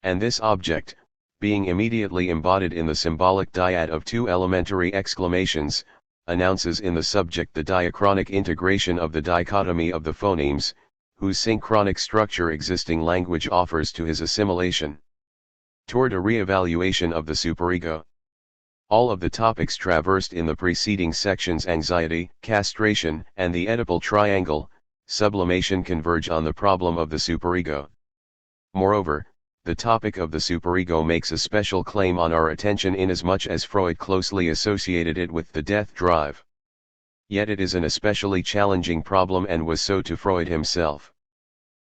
And this object, being immediately embodied in the symbolic dyad of two elementary exclamations, announces in the subject the diachronic integration of the dichotomy of the phonemes, whose synchronic structure existing language offers to his assimilation. Toward a re-evaluation of the superego. All of the topics traversed in the preceding sections, anxiety, castration, and the Oedipal triangle, sublimation, converge on the problem of the superego. Moreover, the topic of the superego makes a special claim on our attention inasmuch as Freud closely associated it with the death drive. Yet it is an especially challenging problem and was so to Freud himself.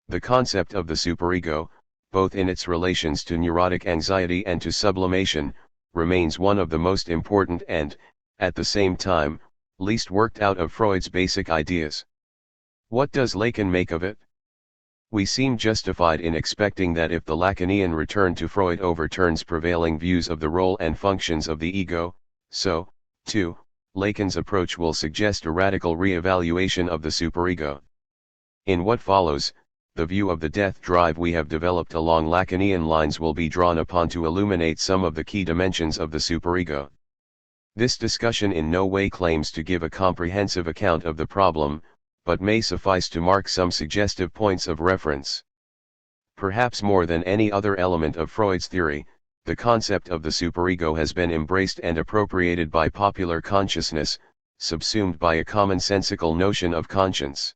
The concept of the superego, both in its relations to neurotic anxiety and to sublimation, remains one of the most important and, at the same time, least worked out of Freud's basic ideas. What does Lacan make of it? We seem justified in expecting that if the Lacanian return to Freud overturns prevailing views of the role and functions of the ego, so, too, Lacan's approach will suggest a radical re-evaluation of the superego. In what follows, the view of the death drive we have developed along Lacanian lines will be drawn upon to illuminate some of the key dimensions of the superego. This discussion in no way claims to give a comprehensive account of the problem, but may suffice to mark some suggestive points of reference. Perhaps more than any other element of Freud's theory, the concept of the superego has been embraced and appropriated by popular consciousness, subsumed by a commonsensical notion of conscience.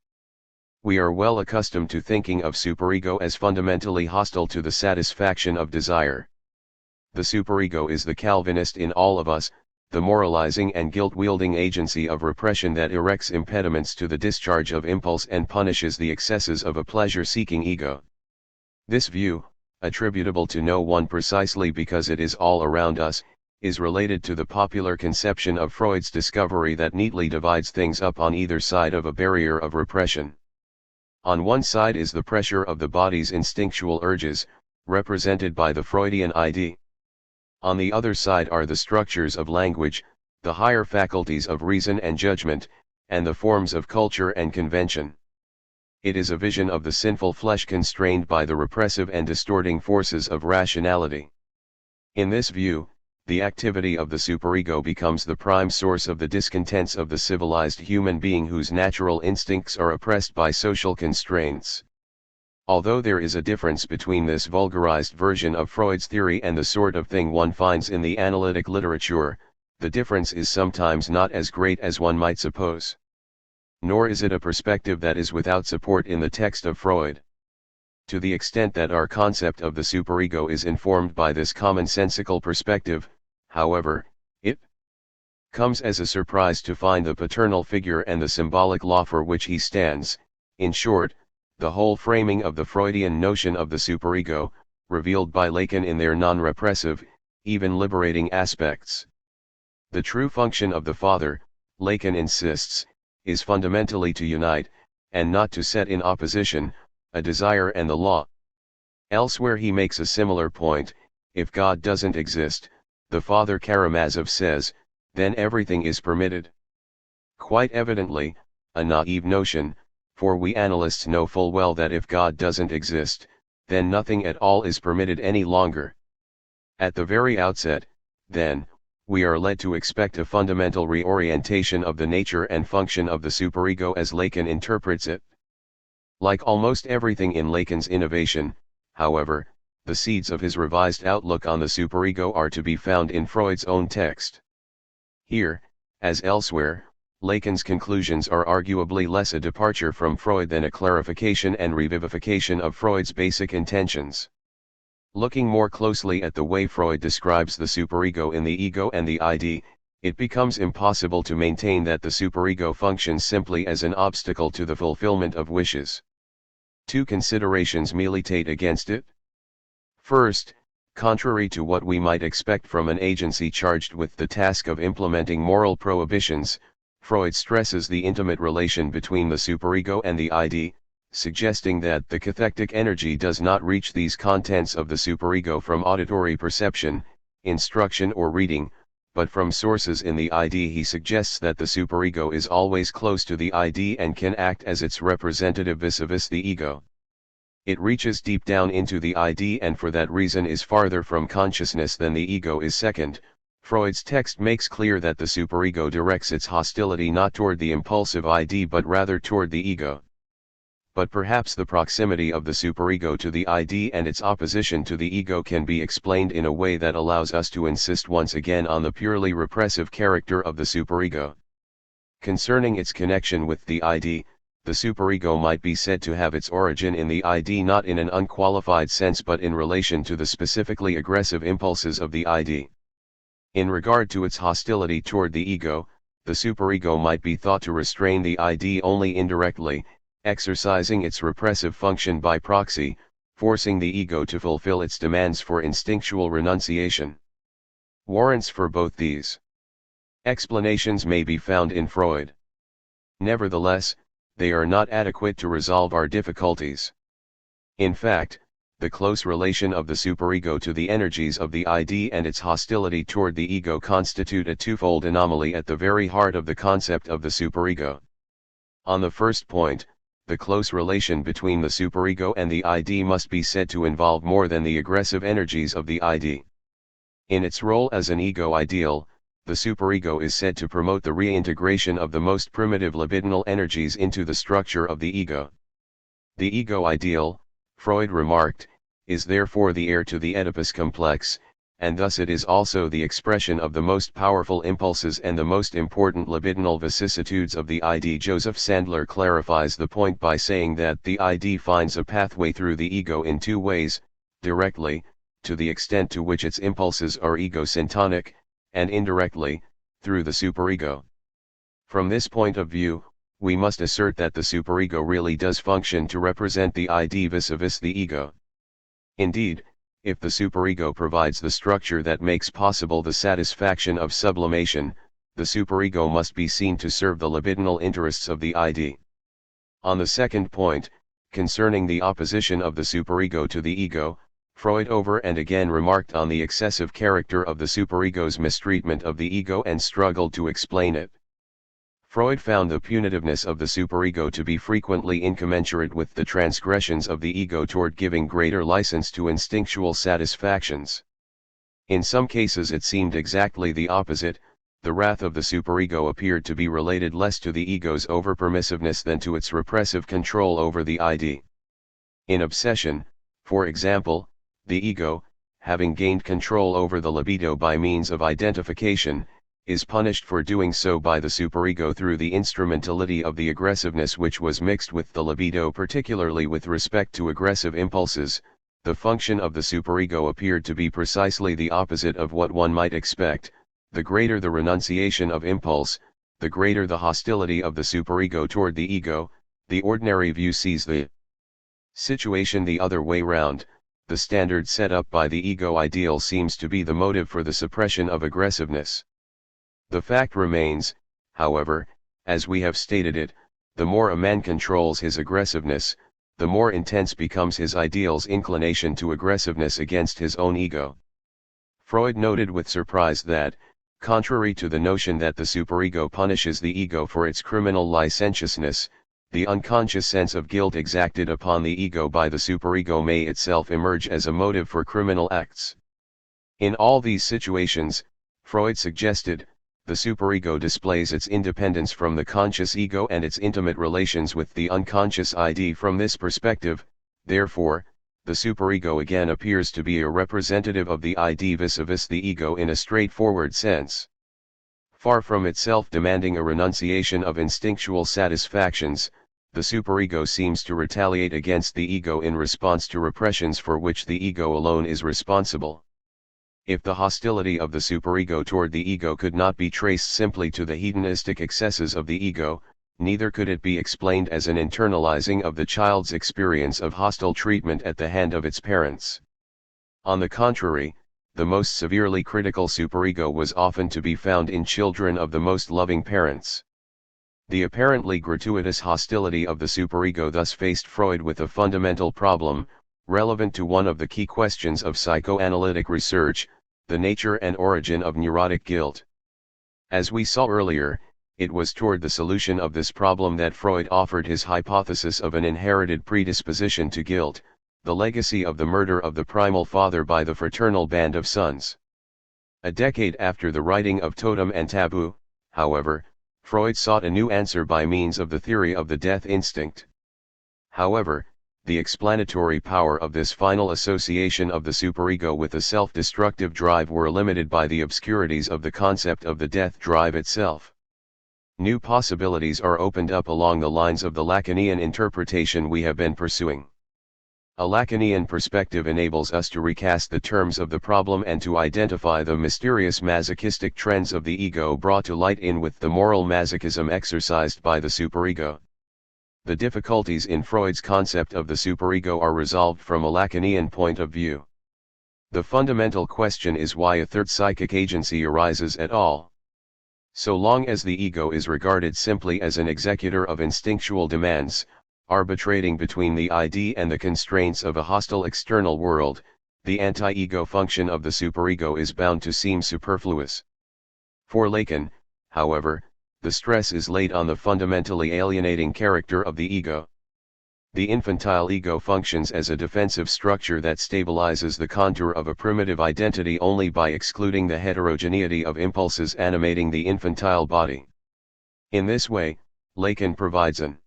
We are well accustomed to thinking of superego as fundamentally hostile to the satisfaction of desire. The superego is the Calvinist in all of us, the moralizing and guilt-wielding agency of repression that erects impediments to the discharge of impulse and punishes the excesses of a pleasure-seeking ego. This view, attributable to no one precisely because it is all around us, is related to the popular conception of Freud's discovery that neatly divides things up on either side of a barrier of repression. On one side is the pressure of the body's instinctual urges, represented by the Freudian ID. On the other side are the structures of language, the higher faculties of reason and judgment, and the forms of culture and convention. It is a vision of the sinful flesh constrained by the repressive and distorting forces of rationality. In this view, the activity of the superego becomes the prime source of the discontents of the civilized human being whose natural instincts are oppressed by social constraints. Although there is a difference between this vulgarized version of Freud's theory and the sort of thing one finds in the analytic literature, the difference is sometimes not as great as one might suppose. Nor is it a perspective that is without support in the text of Freud. To the extent that our concept of the superego is informed by this commonsensical perspective, however, it comes as a surprise to find the paternal figure and the symbolic law for which he stands, in short, the whole framing of the Freudian notion of the superego, revealed by Lacan in their non-repressive, even liberating aspects. The true function of the father, Lacan insists, is fundamentally to unite, and not to set in opposition, a desire and the law. Elsewhere he makes a similar point: if God doesn't exist, the Father Karamazov says, then everything is permitted. Quite evidently, a naive notion, for we analysts know full well that if God doesn't exist, then nothing at all is permitted any longer. At the very outset, then, we are led to expect a fundamental reorientation of the nature and function of the superego as Lacan interprets it. Like almost everything in Lacan's innovation, however, the seeds of his revised outlook on the superego are to be found in Freud's own text. Here, as elsewhere, Lacan's conclusions are arguably less a departure from Freud than a clarification and revivification of Freud's basic intentions. Looking more closely at the way Freud describes the superego in the ego and the ID, it becomes impossible to maintain that the superego functions simply as an obstacle to the fulfillment of wishes. Two considerations militate against it. First, contrary to what we might expect from an agency charged with the task of implementing moral prohibitions, Freud stresses the intimate relation between the superego and the ID, suggesting that the cathectic energy does not reach these contents of the superego from auditory perception, instruction or reading, but from sources in the ID. He suggests that the superego is always close to the ID and can act as its representative vis-a-vis the ego. It reaches deep down into the ID and for that reason is farther from consciousness than the ego is. Second, Freud's text makes clear that the superego directs its hostility not toward the impulsive ID but rather toward the ego. But perhaps the proximity of the superego to the ID and its opposition to the ego can be explained in a way that allows us to insist once again on the purely repressive character of the superego. Concerning its connection with the ID, the superego might be said to have its origin in the ID not in an unqualified sense but in relation to the specifically aggressive impulses of the ID. In regard to its hostility toward the ego, the superego might be thought to restrain the ID only indirectly, exercising its repressive function by proxy, forcing the ego to fulfill its demands for instinctual renunciation. Warrants for both these explanations may be found in Freud. Nevertheless, they are not adequate to resolve our difficulties. In fact, the close relation of the superego to the energies of the ID and its hostility toward the ego constitute a twofold anomaly at the very heart of the concept of the superego. On the first point, the close relation between the superego and the ID must be said to involve more than the aggressive energies of the ID. In its role as an ego ideal, the superego is said to promote the reintegration of the most primitive libidinal energies into the structure of the ego. The ego ideal, Freud remarked, is therefore the heir to the Oedipus complex, and thus it is also the expression of the most powerful impulses and the most important libidinal vicissitudes of the ID. Joseph Sandler clarifies the point by saying that the ID finds a pathway through the ego in two ways: directly, to the extent to which its impulses are ego-syntonic, and indirectly, through the superego. From this point of view, we must assert that the superego really does function to represent the ID vis-a-vis the ego. Indeed, if the superego provides the structure that makes possible the satisfaction of sublimation, the superego must be seen to serve the libidinal interests of the ID. On the second point, concerning the opposition of the superego to the ego, Freud over and again remarked on the excessive character of the superego's mistreatment of the ego and struggled to explain it. Freud found the punitiveness of the superego to be frequently incommensurate with the transgressions of the ego toward giving greater license to instinctual satisfactions. In some cases it seemed exactly the opposite. The wrath of the superego appeared to be related less to the ego's overpermissiveness than to its repressive control over the ID. In obsession, for example, the ego, having gained control over the libido by means of identification, is punished for doing so by the superego through the instrumentality of the aggressiveness which was mixed with the libido, particularly with respect to aggressive impulses. The function of the superego appeared to be precisely the opposite of what one might expect. The greater the renunciation of impulse, the greater the hostility of the superego toward the ego. The ordinary view sees the situation the other way round. The standard set up by the ego ideal seems to be the motive for the suppression of aggressiveness. The fact remains, however, as we have stated it, the more a man controls his aggressiveness, the more intense becomes his ideal's inclination to aggressiveness against his own ego. Freud noted with surprise that, contrary to the notion that the superego punishes the ego for its criminal licentiousness, the unconscious sense of guilt exacted upon the ego by the superego may itself emerge as a motive for criminal acts. In all these situations, Freud suggested, the superego displays its independence from the conscious ego and its intimate relations with the unconscious ID. From this perspective, therefore, the superego again appears to be a representative of the ID vis-a-vis the ego in a straightforward sense. Far from itself demanding a renunciation of instinctual satisfactions, the superego seems to retaliate against the ego in response to repressions for which the ego alone is responsible. If the hostility of the superego toward the ego could not be traced simply to the hedonistic excesses of the ego, neither could it be explained as an internalizing of the child's experience of hostile treatment at the hand of its parents. On the contrary, the most severely critical superego was often to be found in children of the most loving parents. The apparently gratuitous hostility of the superego thus faced Freud with a fundamental problem, relevant to one of the key questions of psychoanalytic research, the nature and origin of neurotic guilt. As we saw earlier, it was toward the solution of this problem that Freud offered his hypothesis of an inherited predisposition to guilt, the legacy of the murder of the primal father by the fraternal band of sons. A decade after the writing of Totem and Taboo, however, Freud sought a new answer by means of the theory of the death instinct. However, the explanatory power of this final association of the superego with a self-destructive drive were limited by the obscurities of the concept of the death drive itself. New possibilities are opened up along the lines of the Lacanian interpretation we have been pursuing. A Lacanian perspective enables us to recast the terms of the problem and to identify the mysterious masochistic trends of the ego brought to light in with the moral masochism exercised by the superego. The difficulties in Freud's concept of the superego are resolved from a Lacanian point of view. The fundamental question is why a third psychic agency arises at all. So long as the ego is regarded simply as an executor of instinctual demands, arbitrating between the ID and the constraints of a hostile external world, the anti-ego function of the superego is bound to seem superfluous. For Lacan, however, the stress is laid on the fundamentally alienating character of the ego. The infantile ego functions as a defensive structure that stabilizes the contour of a primitive identity only by excluding the heterogeneity of impulses animating the infantile body. In this way, Lacan provides an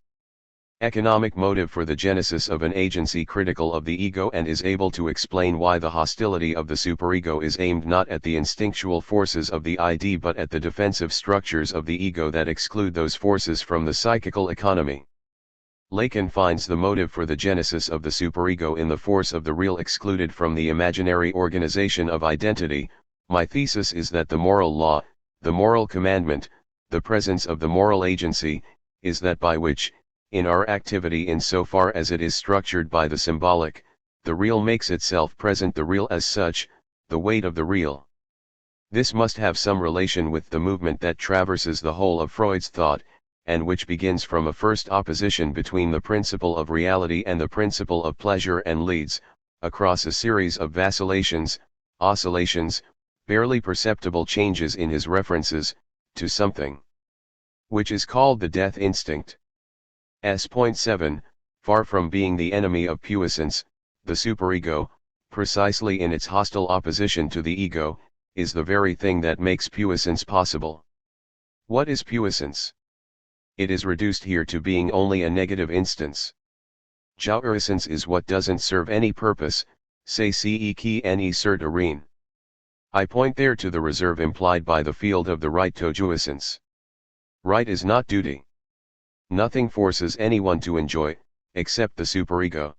economic motive for the genesis of an agency critical of the ego and is able to explain why the hostility of the superego is aimed not at the instinctual forces of the ID but at the defensive structures of the ego that exclude those forces from the psychical economy. Lacan finds the motive for the genesis of the superego in the force of the real excluded from the imaginary organization of identity. My thesis is that the moral law, The moral commandment, the presence of the moral agency, is that by which, in our activity insofar as it is structured by the symbolic, the real makes itself present, the real as such, the weight of the real. This must have some relation with the movement that traverses the whole of Freud's thought, and which begins from a first opposition between the principle of reality and the principle of pleasure and leads, across a series of vacillations, oscillations, barely perceptible changes in his references, to something which is called the death instinct. Point 7, far from being the enemy of puissance, the superego, precisely in its hostile opposition to the ego, is the very thing that makes puissance possible. What is puissance? It is reduced here to being only a negative instance. Jouissance is what doesn't serve any purpose, say ce qui ne sert à rien. I point there to the reserve implied by the field of the right to jouissance. Right is not duty. Nothing forces anyone to enjoy, except the superego.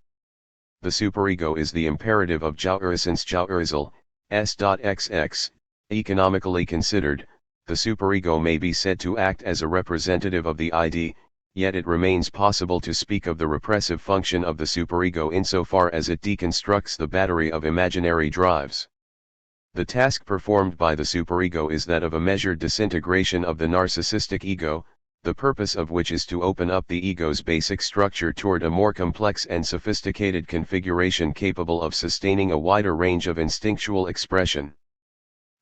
The superego is the imperative of jouissance. Jouissel, s.xx, economically considered, the superego may be said to act as a representative of the id, yet it remains possible to speak of the repressive function of the superego insofar as it deconstructs the battery of imaginary drives. The task performed by the superego is that of a measured disintegration of the narcissistic ego, the purpose of which is to open up the ego's basic structure toward a more complex and sophisticated configuration capable of sustaining a wider range of instinctual expression.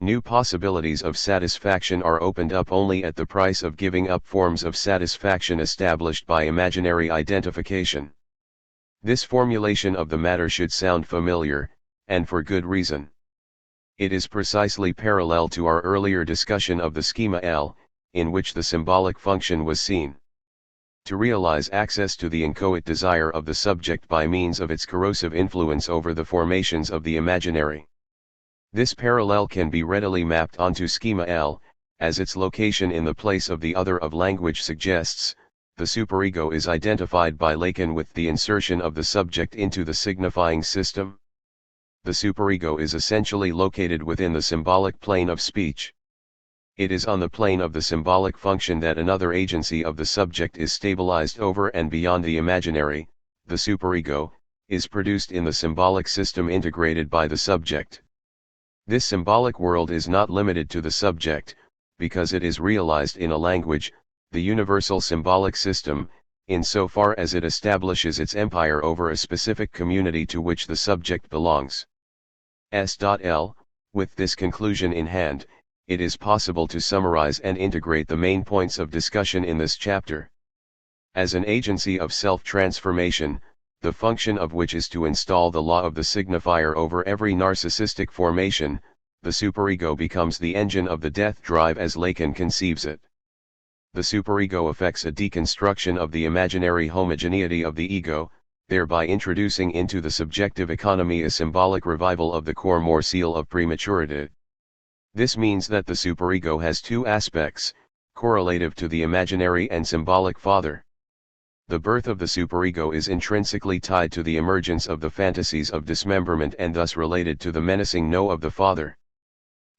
New possibilities of satisfaction are opened up only at the price of giving up forms of satisfaction established by imaginary identification. This formulation of the matter should sound familiar, and for good reason. It is precisely parallel to our earlier discussion of the schema L, in which the symbolic function was seen to realize access to the inchoate desire of the subject by means of its corrosive influence over the formations of the imaginary. This parallel can be readily mapped onto schema L, as its location in the place of the other of language suggests. The superego is identified by Lacan with the insertion of the subject into the signifying system. The superego is essentially located within the symbolic plane of speech. It is on the plane of the symbolic function that another agency of the subject is stabilized over and beyond the imaginary. The superego is produced in the symbolic system integrated by the subject. This symbolic world is not limited to the subject, because it is realized in a language, the universal symbolic system, insofar as it establishes its empire over a specific community to which the subject belongs. S.L. With this conclusion in hand, it is possible to summarize and integrate the main points of discussion in this chapter. As an agency of self-transformation, the function of which is to install the law of the signifier over every narcissistic formation, the superego becomes the engine of the death drive as Lacan conceives it. The superego effects a deconstruction of the imaginary homogeneity of the ego, thereby introducing into the subjective economy a symbolic revival of the core morceal of prematurity. This means that the superego has two aspects, correlative to the imaginary and symbolic father. The birth of the superego is intrinsically tied to the emergence of the fantasies of dismemberment and thus related to the menacing no of the father.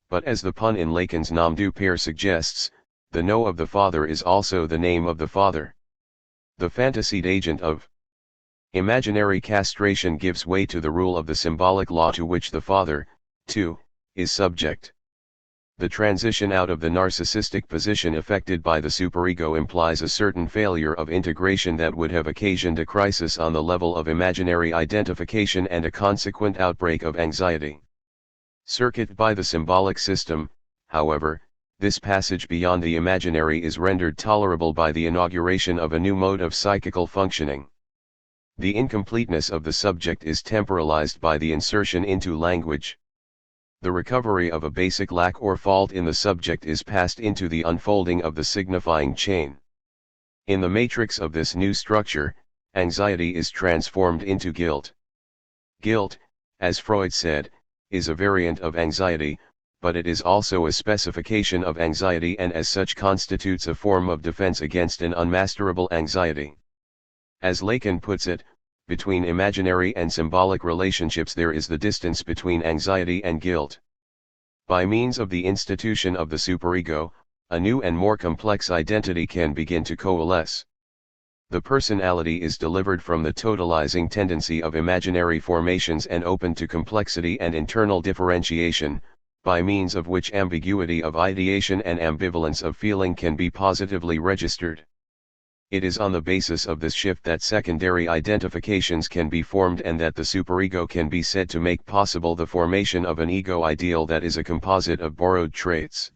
But as the pun in Lacan's nom du père suggests, the no of the father is also the name of the father. The fantasied agent of imaginary castration gives way to the rule of the symbolic law to which the father, too, is subject. The transition out of the narcissistic position effected by the superego implies a certain failure of integration that would have occasioned a crisis on the level of imaginary identification and a consequent outbreak of anxiety. Circuited by the symbolic system, however, this passage beyond the imaginary is rendered tolerable by the inauguration of a new mode of psychical functioning. The incompleteness of the subject is temporalized by the insertion into language. The recovery of a basic lack or fault in the subject is passed into the unfolding of the signifying chain. In the matrix of this new structure, anxiety is transformed into guilt. Guilt, as Freud said, is a variant of anxiety, but it is also a specification of anxiety and as such constitutes a form of defense against an unmasterable anxiety. As Lacan puts it, between imaginary and symbolic relationships there is the distance between anxiety and guilt. By means of the institution of the superego, a new and more complex identity can begin to coalesce. The personality is delivered from the totalizing tendency of imaginary formations and open to complexity and internal differentiation, by means of which ambiguity of ideation and ambivalence of feeling can be positively registered. It is on the basis of this shift that secondary identifications can be formed and that the superego can be said to make possible the formation of an ego ideal that is a composite of borrowed traits.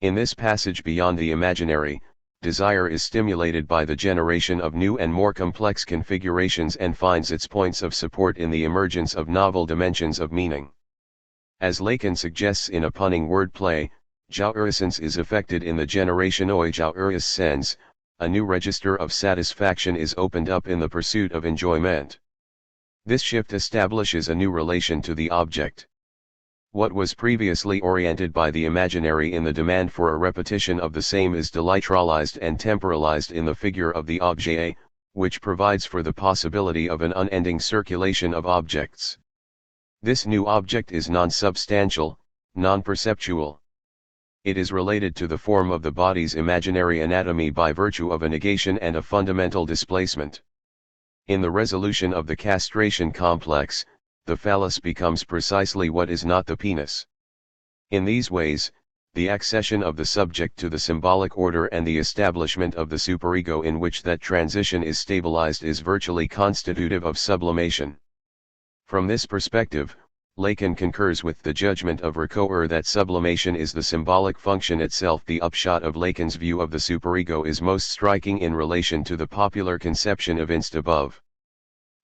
In this passage beyond the imaginary, desire is stimulated by the generation of new and more complex configurations and finds its points of support in the emergence of novel dimensions of meaning. As Lacan suggests in a punning wordplay, jouissance is effected in the generation oi jouissance, a new register of satisfaction is opened up in the pursuit of enjoyment. This shift establishes a new relation to the object. What was previously oriented by the imaginary in the demand for a repetition of the same is delitralized and temporalized in the figure of the objet, which provides for the possibility of an unending circulation of objects. This new object is non-substantial, non-perceptual. It is related to the form of the body's imaginary anatomy by virtue of a negation and a fundamental displacement. In the resolution of the castration complex, the phallus becomes precisely what is not the penis. In these ways, the accession of the subject to the symbolic order and the establishment of the superego in which that transition is stabilized is virtually constitutive of sublimation. From this perspective, Lacan concurs with the judgment of Ricoeur that sublimation is the symbolic function itself. The upshot of Lacan's view of the superego is most striking in relation to the popular conception evinced above.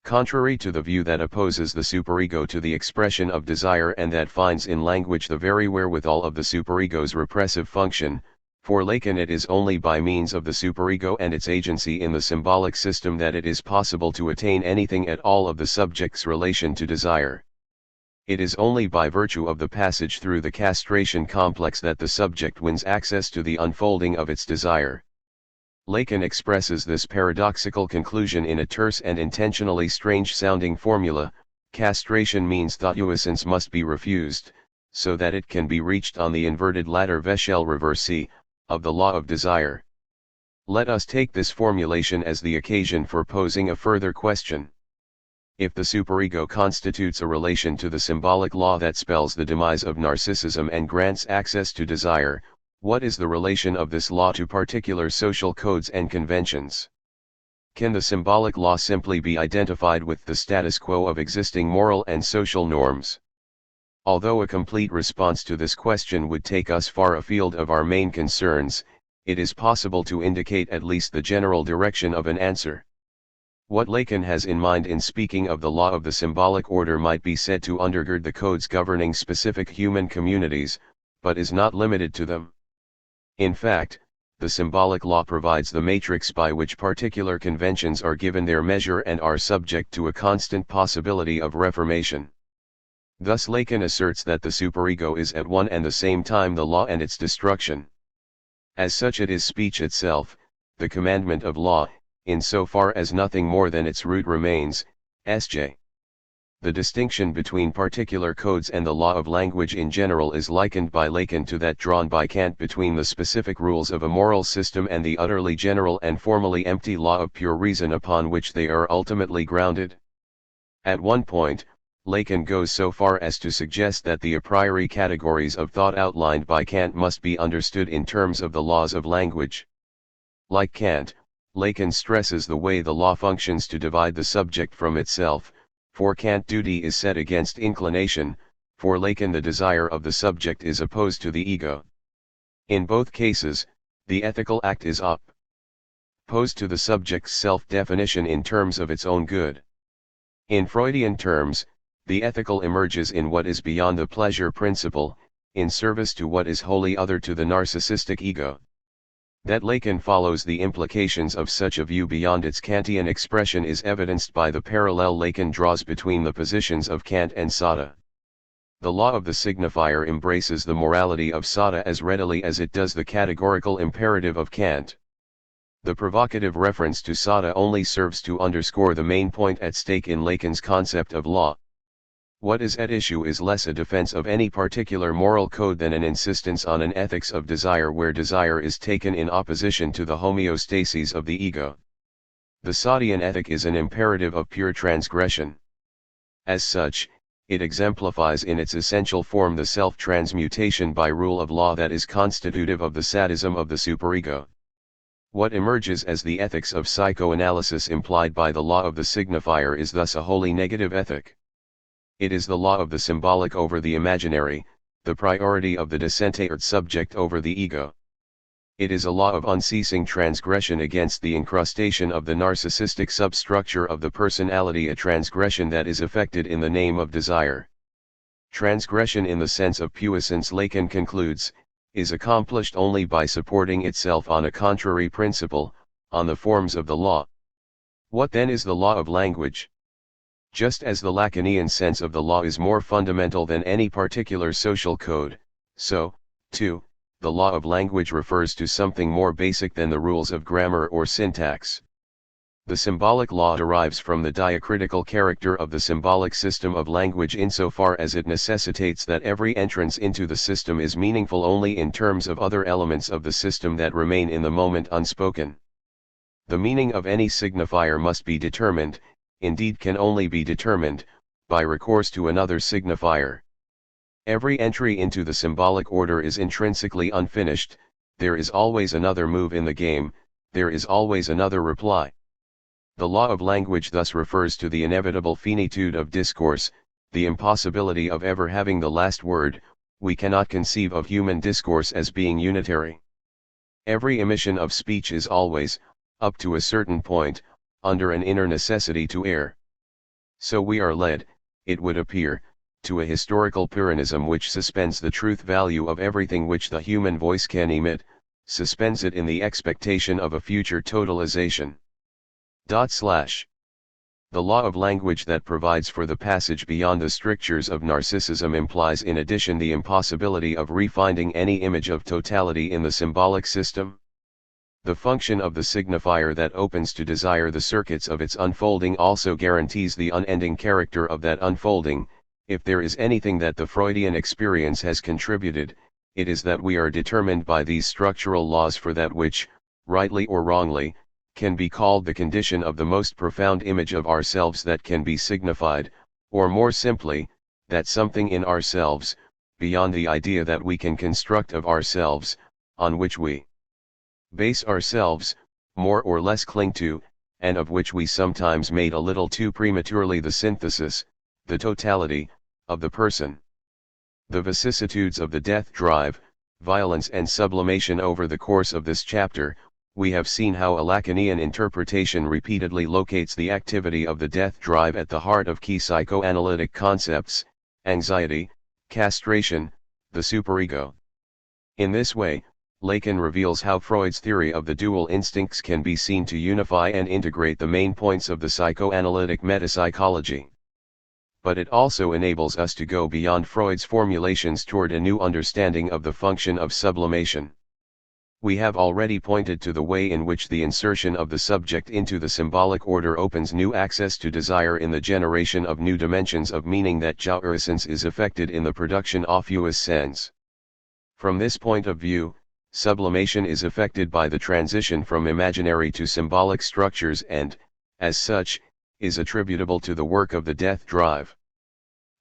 Contrary to the view that opposes the superego to the expression of desire and that finds in language the very wherewithal of the superego's repressive function, for Lacan it is only by means of the superego and its agency in the symbolic system that it is possible to attain anything at all of the subject's relation to desire. It is only by virtue of the passage through the castration complex that the subject wins access to the unfolding of its desire. Lacan expresses this paradoxical conclusion in a terse and intentionally strange-sounding formula: castration means that jouissance must be refused, so that it can be reached on the inverted ladder Vechel reversi, of the law of desire. Let us take this formulation as the occasion for posing a further question. If the superego constitutes a relation to the symbolic law that spells the demise of narcissism and grants access to desire, what is the relation of this law to particular social codes and conventions? Can the symbolic law simply be identified with the status quo of existing moral and social norms? Although a complete response to this question would take us far afield of our main concerns, it is possible to indicate at least the general direction of an answer. What Lacan has in mind in speaking of the law of the symbolic order might be said to undergird the codes governing specific human communities, but is not limited to them. In fact, the symbolic law provides the matrix by which particular conventions are given their measure and are subject to a constant possibility of reformation. Thus Lacan asserts that the superego is at one and the same time the law and its destruction. As such it is speech itself, the commandment of law, in so far as nothing more than its root remains, sj. The distinction between particular codes and the law of language in general is likened by Lacan to that drawn by Kant between the specific rules of a moral system and the utterly general and formally empty law of pure reason upon which they are ultimately grounded. At one point, Lacan goes so far as to suggest that the a priori categories of thought outlined by Kant must be understood in terms of the laws of language. Like Kant, Lacan stresses the way the law functions to divide the subject from itself. For Kant duty is set against inclination, for Lacan the desire of the subject is opposed to the ego. In both cases, the ethical act is opposed to the subject's self-definition in terms of its own good. In Freudian terms, the ethical emerges in what is beyond the pleasure principle, in service to what is wholly other to the narcissistic ego. That Lacan follows the implications of such a view beyond its Kantian expression is evidenced by the parallel Lacan draws between the positions of Kant and Sada. The law of the signifier embraces the morality of Sada as readily as it does the categorical imperative of Kant. The provocative reference to Sada only serves to underscore the main point at stake in Lacan's concept of law. What is at issue is less a defense of any particular moral code than an insistence on an ethics of desire where desire is taken in opposition to the homeostasis of the ego. The Saudian ethic is an imperative of pure transgression. As such, it exemplifies in its essential form the self-transmutation by rule of law that is constitutive of the sadism of the superego. What emerges as the ethics of psychoanalysis implied by the law of the signifier is thus a wholly negative ethic. It is the law of the symbolic over the imaginary, the priority of the decentered subject over the ego. It is a law of unceasing transgression against the incrustation of the narcissistic substructure of the personality, a transgression that is effected in the name of desire. Transgression in the sense of puissance, Lacan concludes, is accomplished only by supporting itself on a contrary principle, on the forms of the law. What then is the law of language? Just as the Lacanian sense of the law is more fundamental than any particular social code, so, too, the law of language refers to something more basic than the rules of grammar or syntax. The symbolic law derives from the diacritical character of the symbolic system of language insofar as it necessitates that every entrance into the system is meaningful only in terms of other elements of the system that remain in the moment unspoken. The meaning of any signifier must be determined, indeed can only be determined, by recourse to another signifier. Every entry into the symbolic order is intrinsically unfinished, there is always another move in the game, there is always another reply. The law of language thus refers to the inevitable finitude of discourse, the impossibility of ever having the last word. We cannot conceive of human discourse as being unitary. Every emission of speech is always, up to a certain point, under an inner necessity to err. So we are led, it would appear, to a historical Pyrrhonism which suspends the truth value of everything which the human voice can emit, suspends it in the expectation of a future totalization. The law of language that provides for the passage beyond the strictures of narcissism implies in addition the impossibility of refinding any image of totality in the symbolic system. The function of the signifier that opens to desire the circuits of its unfolding also guarantees the unending character of that unfolding. If there is anything that the Freudian experience has contributed, it is that we are determined by these structural laws for that which, rightly or wrongly, can be called the condition of the most profound image of ourselves that can be signified, or more simply, that something in ourselves, beyond the idea that we can construct of ourselves, on which we base ourselves, more or less cling to, and of which we sometimes made a little too prematurely the synthesis, the totality, of the person. The vicissitudes of the death drive, violence and sublimation. Over the course of this chapter, we have seen how a Lacanian interpretation repeatedly locates the activity of the death drive at the heart of key psychoanalytic concepts: anxiety, castration, the superego. In this way, Lacan reveals how Freud's theory of the dual instincts can be seen to unify and integrate the main points of the psychoanalytic metapsychology. But it also enables us to go beyond Freud's formulations toward a new understanding of the function of sublimation. We have already pointed to the way in which the insertion of the subject into the symbolic order opens new access to desire in the generation of new dimensions of meaning that jouissance is effected in the production of jouissance. From this point of view, sublimation is effected by the transition from imaginary to symbolic structures and, as such, is attributable to the work of the death drive.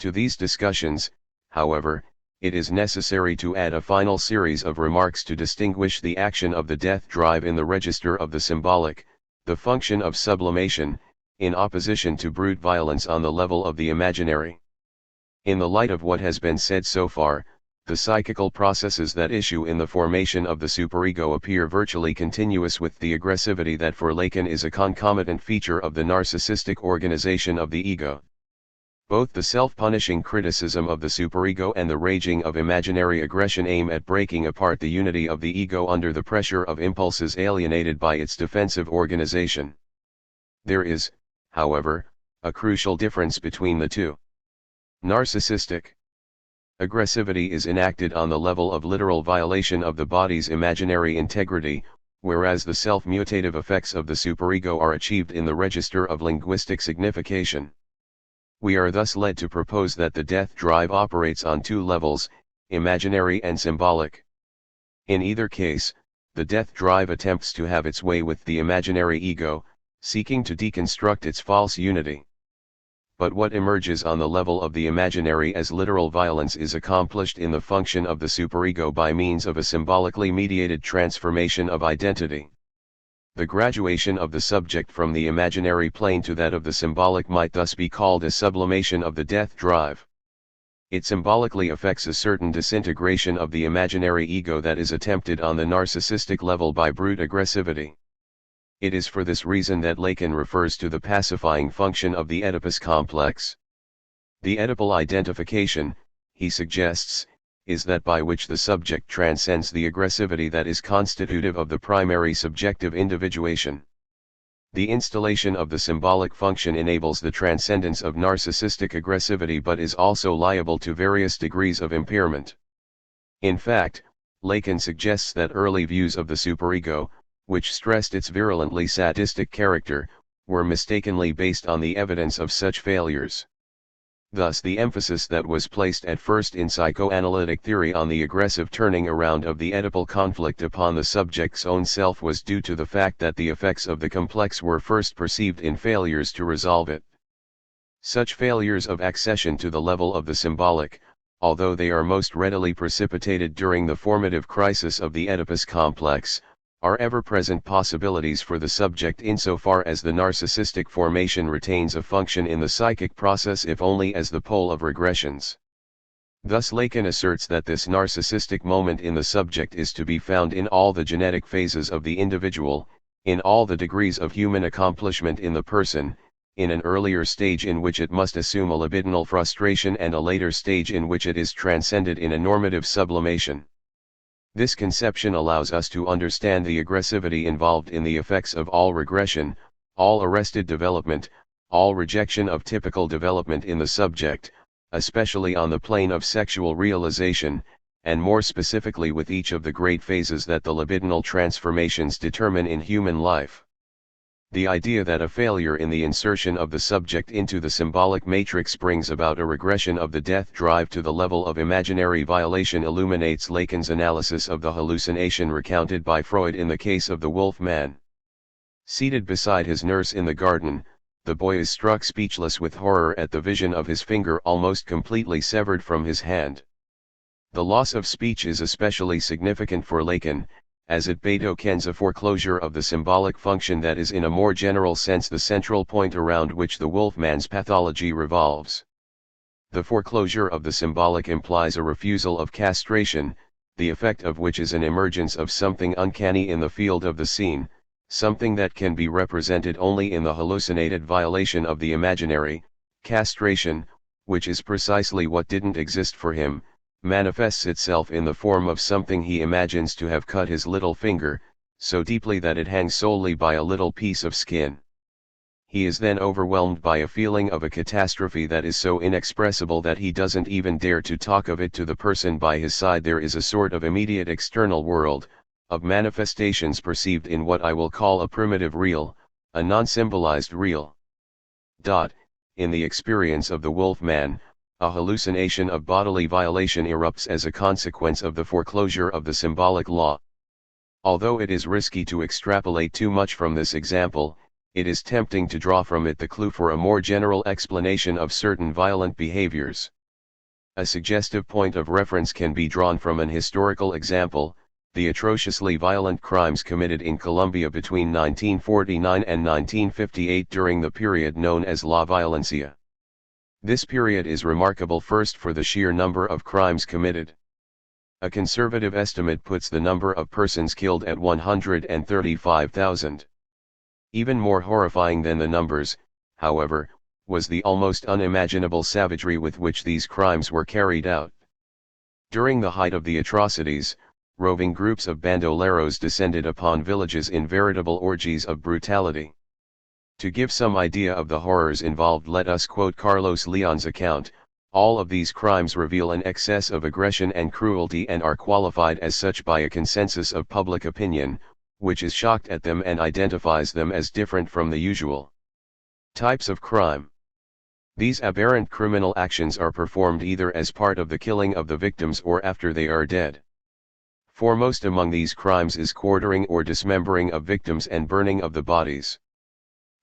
To these discussions, however, it is necessary to add a final series of remarks to distinguish the action of the death drive in the register of the symbolic, the function of sublimation, in opposition to brute violence on the level of the imaginary. In the light of what has been said so far, the psychical processes that issue in the formation of the superego appear virtually continuous with the aggressivity that for Lacan is a concomitant feature of the narcissistic organization of the ego. Both the self-punishing criticism of the superego and the raging of imaginary aggression aim at breaking apart the unity of the ego under the pressure of impulses alienated by its defensive organization. There is, however, a crucial difference between the two. Narcissistic aggressivity is enacted on the level of literal violation of the body's imaginary integrity, whereas the self-mutative effects of the superego are achieved in the register of linguistic signification. We are thus led to propose that the death drive operates on two levels, imaginary and symbolic. In either case, the death drive attempts to have its way with the imaginary ego, seeking to deconstruct its false unity. But what emerges on the level of the imaginary as literal violence is accomplished in the function of the superego by means of a symbolically mediated transformation of identity. The graduation of the subject from the imaginary plane to that of the symbolic might thus be called a sublimation of the death drive. It symbolically affects a certain disintegration of the imaginary ego that is attempted on the narcissistic level by brute aggressivity. It is for this reason that Lacan refers to the pacifying function of the Oedipus complex. The Oedipal identification, he suggests, is that by which the subject transcends the aggressivity that is constitutive of the primary subjective individuation. The installation of the symbolic function enables the transcendence of narcissistic aggressivity but is also liable to various degrees of impairment. In fact, Lacan suggests that early views of the superego, which stressed its virulently sadistic character, were mistakenly based on the evidence of such failures. Thus the emphasis that was placed at first in psychoanalytic theory on the aggressive turning around of the Oedipal conflict upon the subject's own self was due to the fact that the effects of the complex were first perceived in failures to resolve it. Such failures of accession to the level of the symbolic, although they are most readily precipitated during the formative crisis of the Oedipus complex, are ever-present possibilities for the subject insofar as the narcissistic formation retains a function in the psychic process if only as the pole of regressions. Thus Lacan asserts that this narcissistic moment in the subject is to be found in all the genetic phases of the individual, in all the degrees of human accomplishment in the person, in an earlier stage in which it must assume a libidinal frustration and a later stage in which it is transcended in a normative sublimation. This conception allows us to understand the aggressivity involved in the effects of all regression, all arrested development, all rejection of typical development in the subject, especially on the plane of sexual realization, and more specifically with each of the great phases that the libidinal transformations determine in human life. The idea that a failure in the insertion of the subject into the symbolic matrix brings about a regression of the death drive to the level of imaginary violation illuminates Lacan's analysis of the hallucination recounted by Freud in the case of the wolf man. Seated beside his nurse in the garden, the boy is struck speechless with horror at the vision of his finger almost completely severed from his hand. The loss of speech is especially significant for Lacan, as it betokens a foreclosure of the symbolic function that is in a more general sense the central point around which the wolfman's pathology revolves. The foreclosure of the symbolic implies a refusal of castration, the effect of which is an emergence of something uncanny in the field of the scene, something that can be represented only in the hallucinated violation of the imaginary. Castration, which is precisely what didn't exist for him, manifests itself in the form of something he imagines to have cut his little finger, so deeply that it hangs solely by a little piece of skin. He is then overwhelmed by a feeling of a catastrophe that is so inexpressible that he doesn't even dare to talk of it to the person by his side. There is a sort of immediate external world, of manifestations perceived in what I will call a primitive real, a non-symbolized real. In the experience of the wolf man, a hallucination of bodily violation erupts as a consequence of the foreclosure of the symbolic law. Although it is risky to extrapolate too much from this example, it is tempting to draw from it the clue for a more general explanation of certain violent behaviors. A suggestive point of reference can be drawn from an historical example, the atrociously violent crimes committed in Colombia between 1949 and 1958 during the period known as La Violencia. This period is remarkable first for the sheer number of crimes committed. A conservative estimate puts the number of persons killed at 135,000. Even more horrifying than the numbers, however, was the almost unimaginable savagery with which these crimes were carried out. During the height of the atrocities, roving groups of bandoleros descended upon villages in veritable orgies of brutality. To give some idea of the horrors involved, let us quote Carlos Leon's account. All of these crimes reveal an excess of aggression and cruelty and are qualified as such by a consensus of public opinion, which is shocked at them and identifies them as different from the usual types of crime. These aberrant criminal actions are performed either as part of the killing of the victims or after they are dead. Foremost among these crimes is quartering or dismembering of victims and burning of the bodies.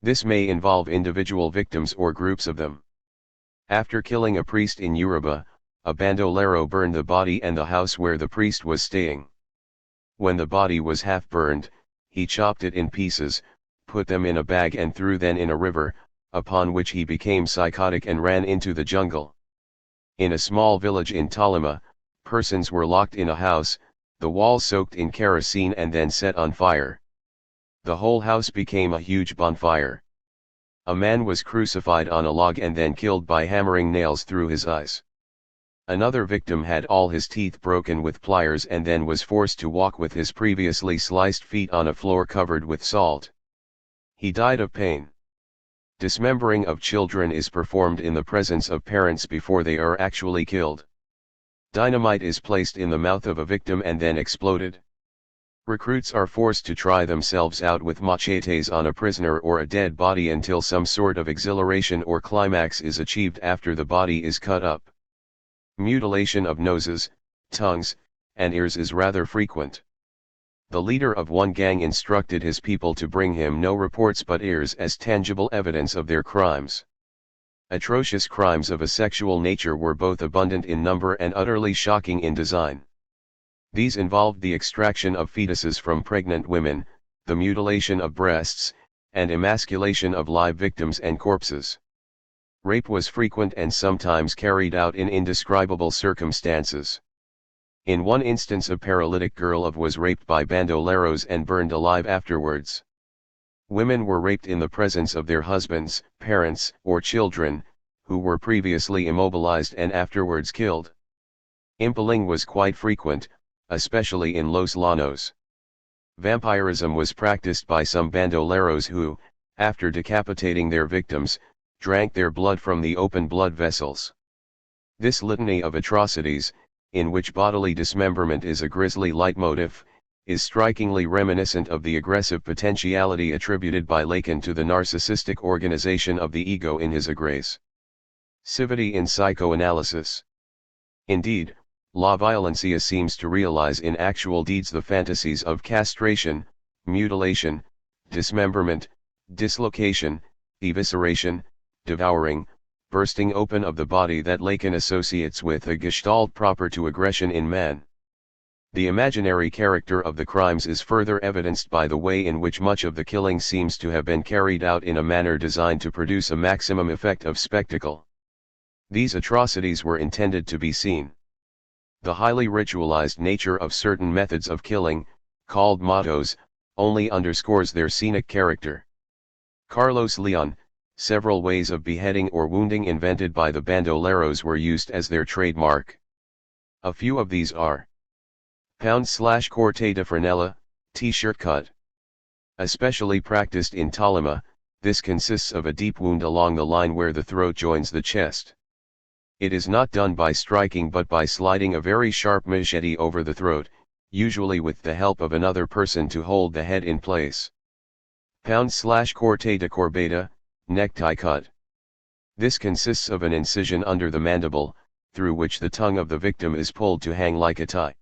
This may involve individual victims or groups of them. After killing a priest in Yoruba, a bandolero burned the body and the house where the priest was staying. When the body was half burned, he chopped it in pieces, put them in a bag and threw them in a river, upon which he became psychotic and ran into the jungle. In a small village in Tolima, persons were locked in a house, the walls soaked in kerosene and then set on fire. The whole house became a huge bonfire. A man was crucified on a log and then killed by hammering nails through his eyes. Another victim had all his teeth broken with pliers and then was forced to walk with his previously sliced feet on a floor covered with salt. He died of pain. Dismembering of children is performed in the presence of parents before they are actually killed. Dynamite is placed in the mouth of a victim and then exploded. Recruits are forced to try themselves out with machetes on a prisoner or a dead body until some sort of exhilaration or climax is achieved after the body is cut up. Mutilation of noses, tongues, and ears is rather frequent. The leader of one gang instructed his people to bring him no reports but ears as tangible evidence of their crimes. Atrocious crimes of a sexual nature were both abundant in number and utterly shocking in design. These involved the extraction of fetuses from pregnant women, the mutilation of breasts, and emasculation of live victims and corpses. Rape was frequent and sometimes carried out in indescribable circumstances. In one instance, a paralytic girl was raped by bandoleros and burned alive afterwards. Women were raped in the presence of their husbands, parents, or children, who were previously immobilized and afterwards killed. Impaling was quite frequent, especially in Los Llanos. Vampirism was practiced by some bandoleros who, after decapitating their victims, drank their blood from the open blood vessels. This litany of atrocities, in which bodily dismemberment is a grisly leitmotif, is strikingly reminiscent of the aggressive potentiality attributed by Lacan to the narcissistic organization of the ego in his Agrès. Civity in psychoanalysis. Indeed, La Violencia seems to realize in actual deeds the fantasies of castration, mutilation, dismemberment, dislocation, evisceration, devouring, bursting open of the body that Lacan associates with a gestalt proper to aggression in man. The imaginary character of the crimes is further evidenced by the way in which much of the killing seems to have been carried out in a manner designed to produce a maximum effect of spectacle. These atrocities were intended to be seen. The highly ritualized nature of certain methods of killing, called mottos, only underscores their scenic character. Carlos Leon, several ways of beheading or wounding invented by the bandoleros were used as their trademark. A few of these are: /corte de franela, t-shirt cut. Especially practiced in Tolima, this consists of a deep wound along the line where the throat joins the chest. It is not done by striking but by sliding a very sharp machete over the throat, usually with the help of another person to hold the head in place. /corte de corbata, necktie cut. This consists of an incision under the mandible, through which the tongue of the victim is pulled to hang like a tie.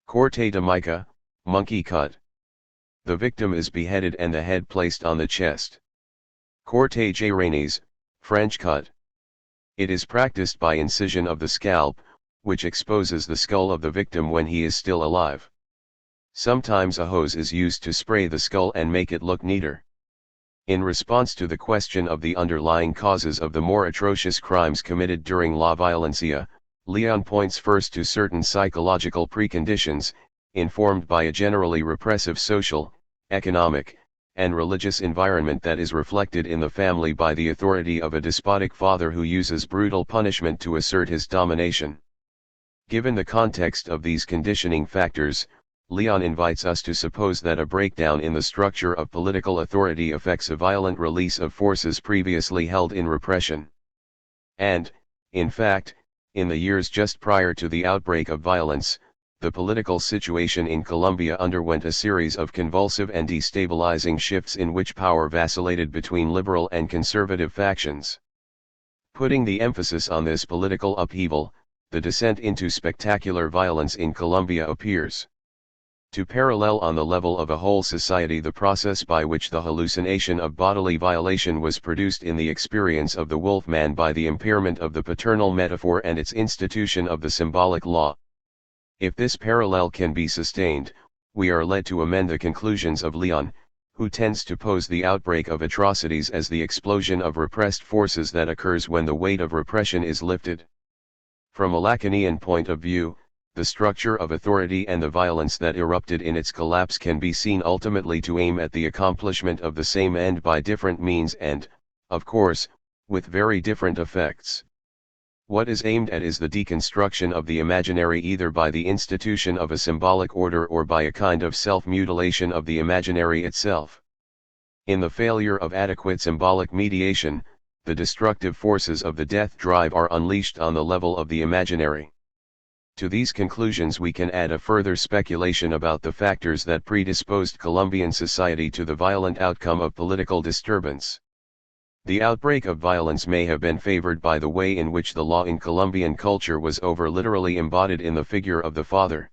Corte de mica, monkey cut. The victim is beheaded and the head placed on the chest. Corte de reines, French cut. It is practiced by incision of the scalp, which exposes the skull of the victim when he is still alive. Sometimes a hose is used to spray the skull and make it look neater. In response to the question of the underlying causes of the more atrocious crimes committed during La Violencia, Leon points first to certain psychological preconditions, informed by a generally repressive social, economic, and religious environment that is reflected in the family by the authority of a despotic father who uses brutal punishment to assert his domination. Given the context of these conditioning factors, Leon invites us to suppose that a breakdown in the structure of political authority affects a violent release of forces previously held in repression. And, in fact, in the years just prior to the outbreak of violence, the political situation in Colombia underwent a series of convulsive and destabilizing shifts in which power vacillated between liberal and conservative factions. Putting the emphasis on this political upheaval, the descent into spectacular violence in Colombia appears to parallel on the level of a whole society the process by which the hallucination of bodily violation was produced in the experience of the wolfman by the impairment of the paternal metaphor and its institution of the symbolic law. If this parallel can be sustained, we are led to amend the conclusions of Leon, who tends to pose the outbreak of atrocities as the explosion of repressed forces that occurs when the weight of repression is lifted. From a Lacanian point of view, the structure of authority and the violence that erupted in its collapse can be seen ultimately to aim at the accomplishment of the same end by different means and, of course, with very different effects. What is aimed at is the deconstruction of the imaginary either by the institution of a symbolic order or by a kind of self-mutilation of the imaginary itself. In the failure of adequate symbolic mediation, the destructive forces of the death drive are unleashed on the level of the imaginary. To these conclusions we can add a further speculation about the factors that predisposed Colombian society to the violent outcome of political disturbance. The outbreak of violence may have been favored by the way in which the law in Colombian culture was over-literally embodied in the figure of the father.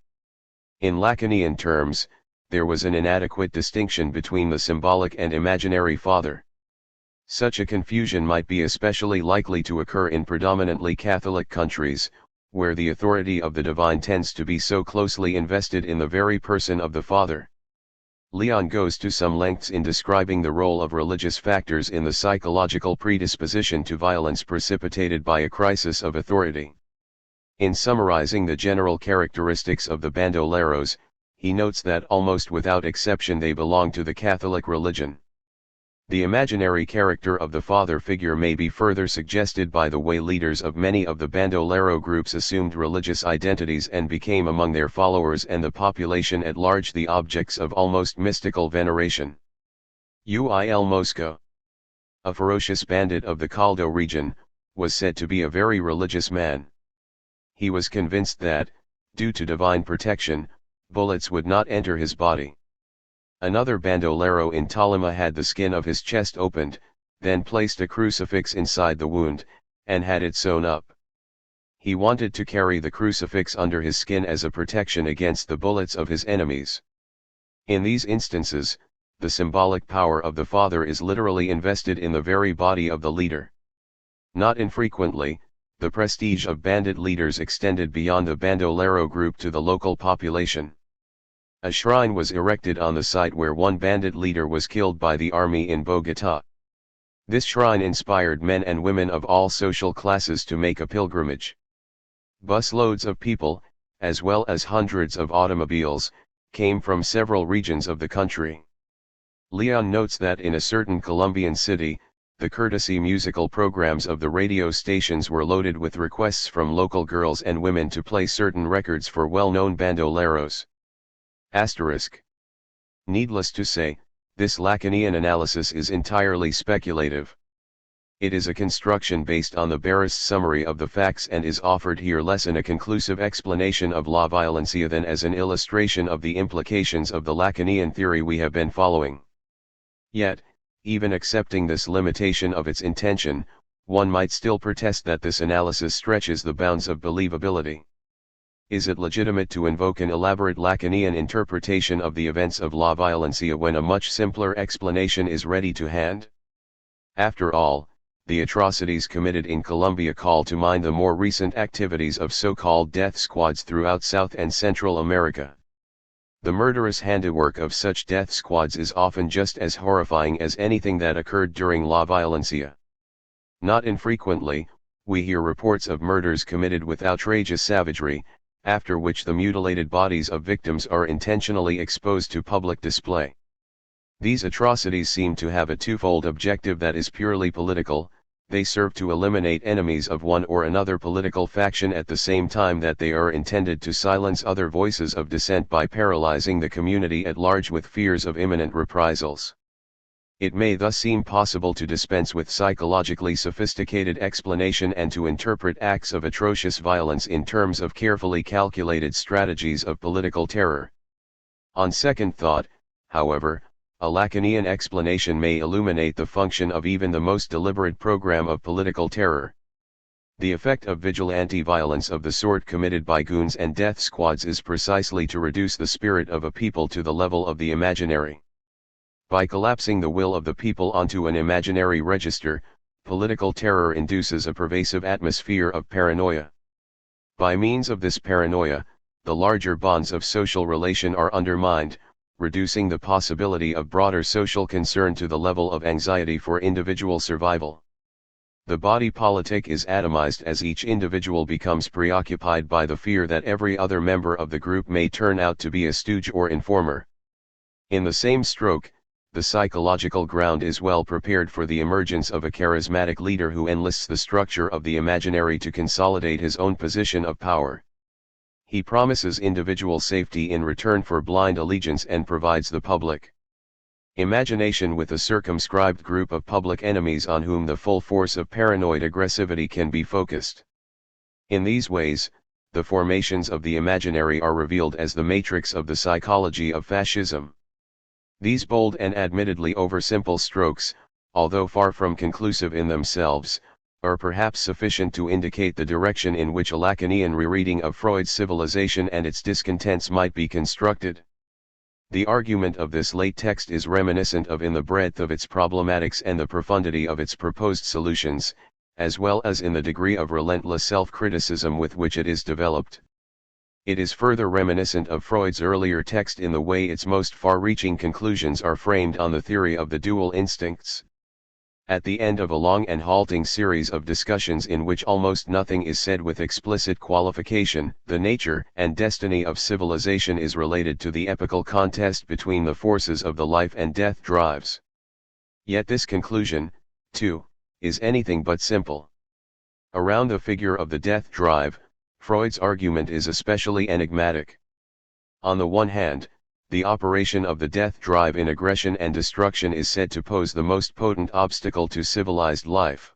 In Lacanian terms, there was an inadequate distinction between the symbolic and imaginary father. Such a confusion might be especially likely to occur in predominantly Catholic countries, where the authority of the divine tends to be so closely invested in the very person of the Father. Leon goes to some lengths in describing the role of religious factors in the psychological predisposition to violence precipitated by a crisis of authority. In summarizing the general characteristics of the bandoleros, he notes that almost without exception they belong to the Catholic religion. The imaginary character of the father figure may be further suggested by the way leaders of many of the bandolero groups assumed religious identities and became among their followers and the population at large the objects of almost mystical veneration. Uil Mosco, a ferocious bandit of the Caldo region, was said to be a very religious man. He was convinced that, due to divine protection, bullets would not enter his body. Another bandolero in Tolima had the skin of his chest opened, then placed a crucifix inside the wound, and had it sewn up. He wanted to carry the crucifix under his skin as a protection against the bullets of his enemies. In these instances, the symbolic power of the father is literally invested in the very body of the leader. Not infrequently, the prestige of bandit leaders extended beyond the bandolero group to the local population. A shrine was erected on the site where one bandit leader was killed by the army in Bogotá. This shrine inspired men and women of all social classes to make a pilgrimage. Busloads of people, as well as hundreds of automobiles, came from several regions of the country. Leon notes that in a certain Colombian city, the courtesy musical programs of the radio stations were loaded with requests from local girls and women to play certain records for well-known bandoleros. Needless to say, this Lacanian analysis is entirely speculative. It is a construction based on the barest summary of the facts and is offered here less in a conclusive explanation of la violencia than as an illustration of the implications of the Lacanian theory we have been following. Yet, even accepting this limitation of its intention, one might still protest that this analysis stretches the bounds of believability. Is it legitimate to invoke an elaborate Lacanian interpretation of the events of la violencia when a much simpler explanation is ready to hand? After all, the atrocities committed in Colombia call to mind the more recent activities of so-called death squads throughout South and Central America. The murderous handiwork of such death squads is often just as horrifying as anything that occurred during la violencia. Not infrequently, we hear reports of murders committed with outrageous savagery, after which the mutilated bodies of victims are intentionally exposed to public display. These atrocities seem to have a twofold objective that is purely political. They serve to eliminate enemies of one or another political faction at the same time that they are intended to silence other voices of dissent by paralyzing the community at large with fears of imminent reprisals. It may thus seem possible to dispense with psychologically sophisticated explanation and to interpret acts of atrocious violence in terms of carefully calculated strategies of political terror. On second thought, however, a Lacanian explanation may illuminate the function of even the most deliberate program of political terror. The effect of vigilante violence of the sort committed by goons and death squads is precisely to reduce the spirit of a people to the level of the imaginary. By collapsing the will of the people onto an imaginary register, political terror induces a pervasive atmosphere of paranoia. By means of this paranoia, the larger bonds of social relation are undermined, reducing the possibility of broader social concern to the level of anxiety for individual survival. The body politic is atomized as each individual becomes preoccupied by the fear that every other member of the group may turn out to be a stooge or informer. In the same stroke, the psychological ground is well prepared for the emergence of a charismatic leader who enlists the structure of the imaginary to consolidate his own position of power. He promises individual safety in return for blind allegiance and provides the public imagination with a circumscribed group of public enemies on whom the full force of paranoid aggressivity can be focused. In these ways, the formations of the imaginary are revealed as the matrix of the psychology of fascism. These bold and admittedly oversimple strokes, although far from conclusive in themselves, are perhaps sufficient to indicate the direction in which a Lacanian rereading of Freud's Civilization and its discontents might be constructed. The argument of this late text is reminiscent of in the breadth of its problematics and the profundity of its proposed solutions, as well as in the degree of relentless self-criticism with which it is developed. It is further reminiscent of Freud's earlier text in the way its most far-reaching conclusions are framed on the theory of the dual instincts. At the end of a long and halting series of discussions in which almost nothing is said with explicit qualification, the nature and destiny of civilization is related to the epical contest between the forces of the life and death drives. Yet this conclusion, too, is anything but simple. Around the figure of the death drive, Freud's argument is especially enigmatic. On the one hand, the operation of the death drive in aggression and destruction is said to pose the most potent obstacle to civilized life.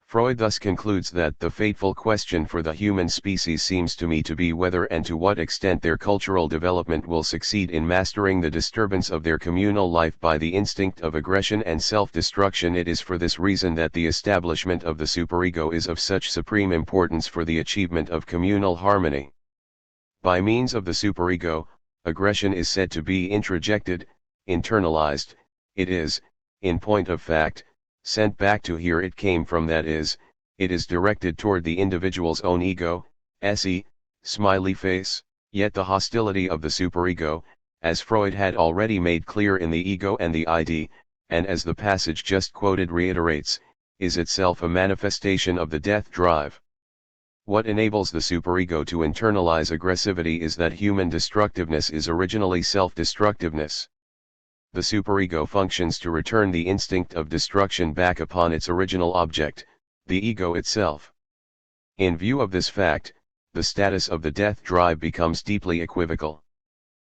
Freud thus concludes that the fateful question for the human species seems to me to be whether and to what extent their cultural development will succeed in mastering the disturbance of their communal life by the instinct of aggression and self-destruction. It is for this reason that the establishment of the superego is of such supreme importance for the achievement of communal harmony. By means of the superego, aggression is said to be introjected, internalized. It is, in point of fact, sent back to where it came from, that is, it is directed toward the individual's own ego, se, smiley face. Yet the hostility of the superego, as Freud had already made clear in The Ego and the ID, and as the passage just quoted reiterates, is itself a manifestation of the death drive. What enables the superego to internalize aggressivity is that human destructiveness is originally self-destructiveness. The superego functions to return the instinct of destruction back upon its original object, the ego itself. In view of this fact, the status of the death drive becomes deeply equivocal.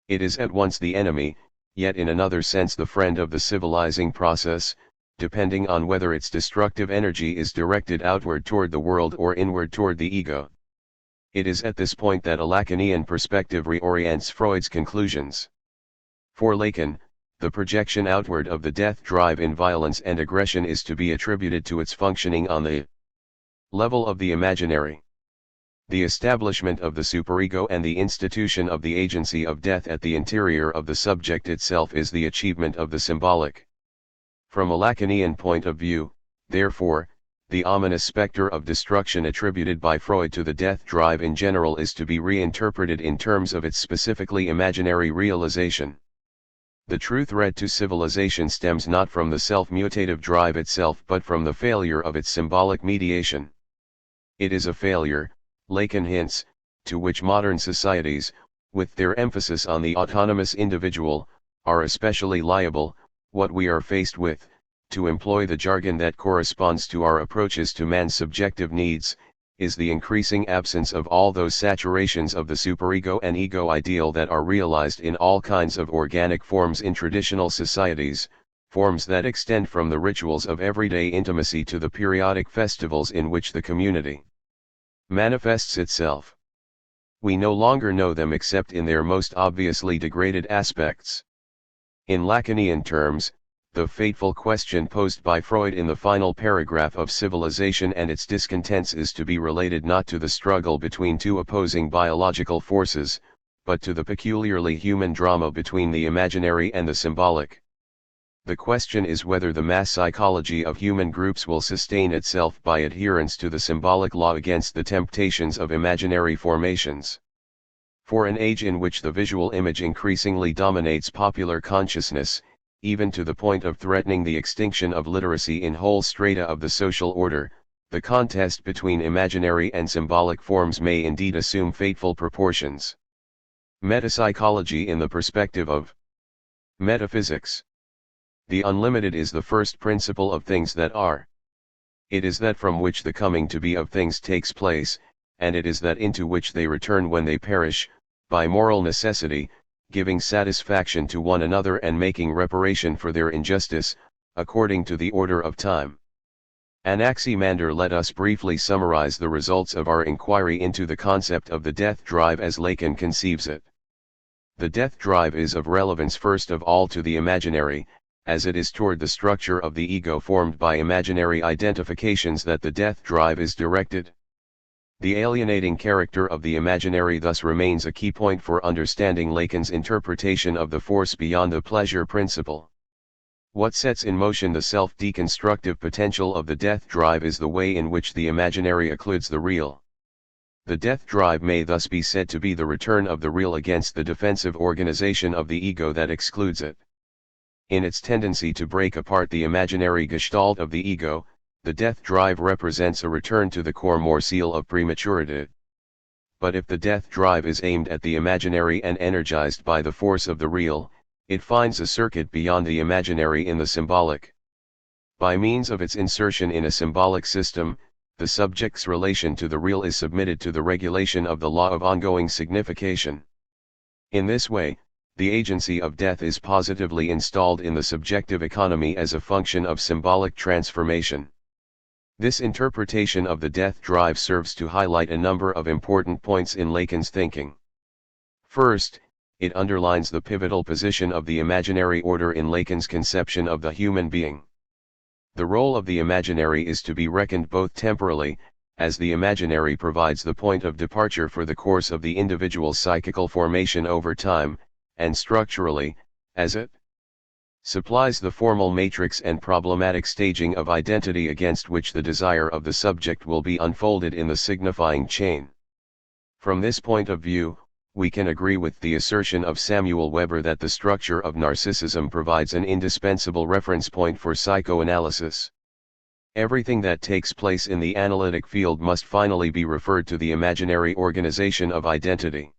It is at once the enemy, yet in another sense the friend of the civilizing process, depending on whether its destructive energy is directed outward toward the world or inward toward the ego. It is at this point that a Lacanian perspective reorients Freud's conclusions. For Lacan, the projection outward of the death drive in violence and aggression is to be attributed to its functioning on the level of the imaginary. The establishment of the superego and the institution of the agency of death at the interior of the subject itself is the achievement of the symbolic. From a Lacanian point of view, therefore, the ominous specter of destruction attributed by Freud to the death drive in general is to be reinterpreted in terms of its specifically imaginary realization. The true threat to civilization stems not from the self-mutative drive itself but from the failure of its symbolic mediation. It is a failure, Lacan hints, to which modern societies, with their emphasis on the autonomous individual, are especially liable. What we are faced with, to employ the jargon that corresponds to our approaches to man's subjective needs, is the increasing absence of all those saturations of the superego and ego ideal that are realized in all kinds of organic forms in traditional societies, forms that extend from the rituals of everyday intimacy to the periodic festivals in which the community manifests itself. We no longer know them except in their most obviously degraded aspects. In Lacanian terms, the fateful question posed by Freud in the final paragraph of Civilization and its Discontents is to be related not to the struggle between two opposing biological forces, but to the peculiarly human drama between the imaginary and the symbolic. The question is whether the mass psychology of human groups will sustain itself by adherence to the symbolic law against the temptations of imaginary formations. For an age in which the visual image increasingly dominates popular consciousness, even to the point of threatening the extinction of literacy in whole strata of the social order, the contest between imaginary and symbolic forms may indeed assume fateful proportions. Metapsychology in the perspective of metaphysics. The unlimited is the first principle of things that are. It is that from which the coming to be of things takes place, and it is that into which they return when they perish, by moral necessity, giving satisfaction to one another and making reparation for their injustice, according to the order of time. Anaximander. Let us briefly summarize the results of our inquiry into the concept of the death drive as Lacan conceives it. The death drive is of relevance first of all to the imaginary, as it is toward the structure of the ego formed by imaginary identifications that the death drive is directed. The alienating character of the imaginary thus remains a key point for understanding Lacan's interpretation of the force beyond the pleasure principle. What sets in motion the self-deconstructive potential of the death drive is the way in which the imaginary occludes the real. The death drive may thus be said to be the return of the real against the defensive organization of the ego that excludes it. In its tendency to break apart the imaginary gestalt of the ego, the death drive represents a return to the core morcele of prematurity. But if the death drive is aimed at the imaginary and energized by the force of the real, it finds a circuit beyond the imaginary in the symbolic. By means of its insertion in a symbolic system, the subject's relation to the real is submitted to the regulation of the law of ongoing signification. In this way, the agency of death is positively installed in the subjective economy as a function of symbolic transformation. This interpretation of the death drive serves to highlight a number of important points in Lacan's thinking. First, it underlines the pivotal position of the imaginary order in Lacan's conception of the human being. The role of the imaginary is to be reckoned both temporally, as the imaginary provides the point of departure for the course of the individual's psychical formation over time, and structurally, as it supplies the formal matrix and problematic staging of identity against which the desire of the subject will be unfolded in the signifying chain. From this point of view, we can agree with the assertion of Samuel Weber that the structure of narcissism provides an indispensable reference point for psychoanalysis. Everything that takes place in the analytic field must finally be referred to the imaginary organization of identity.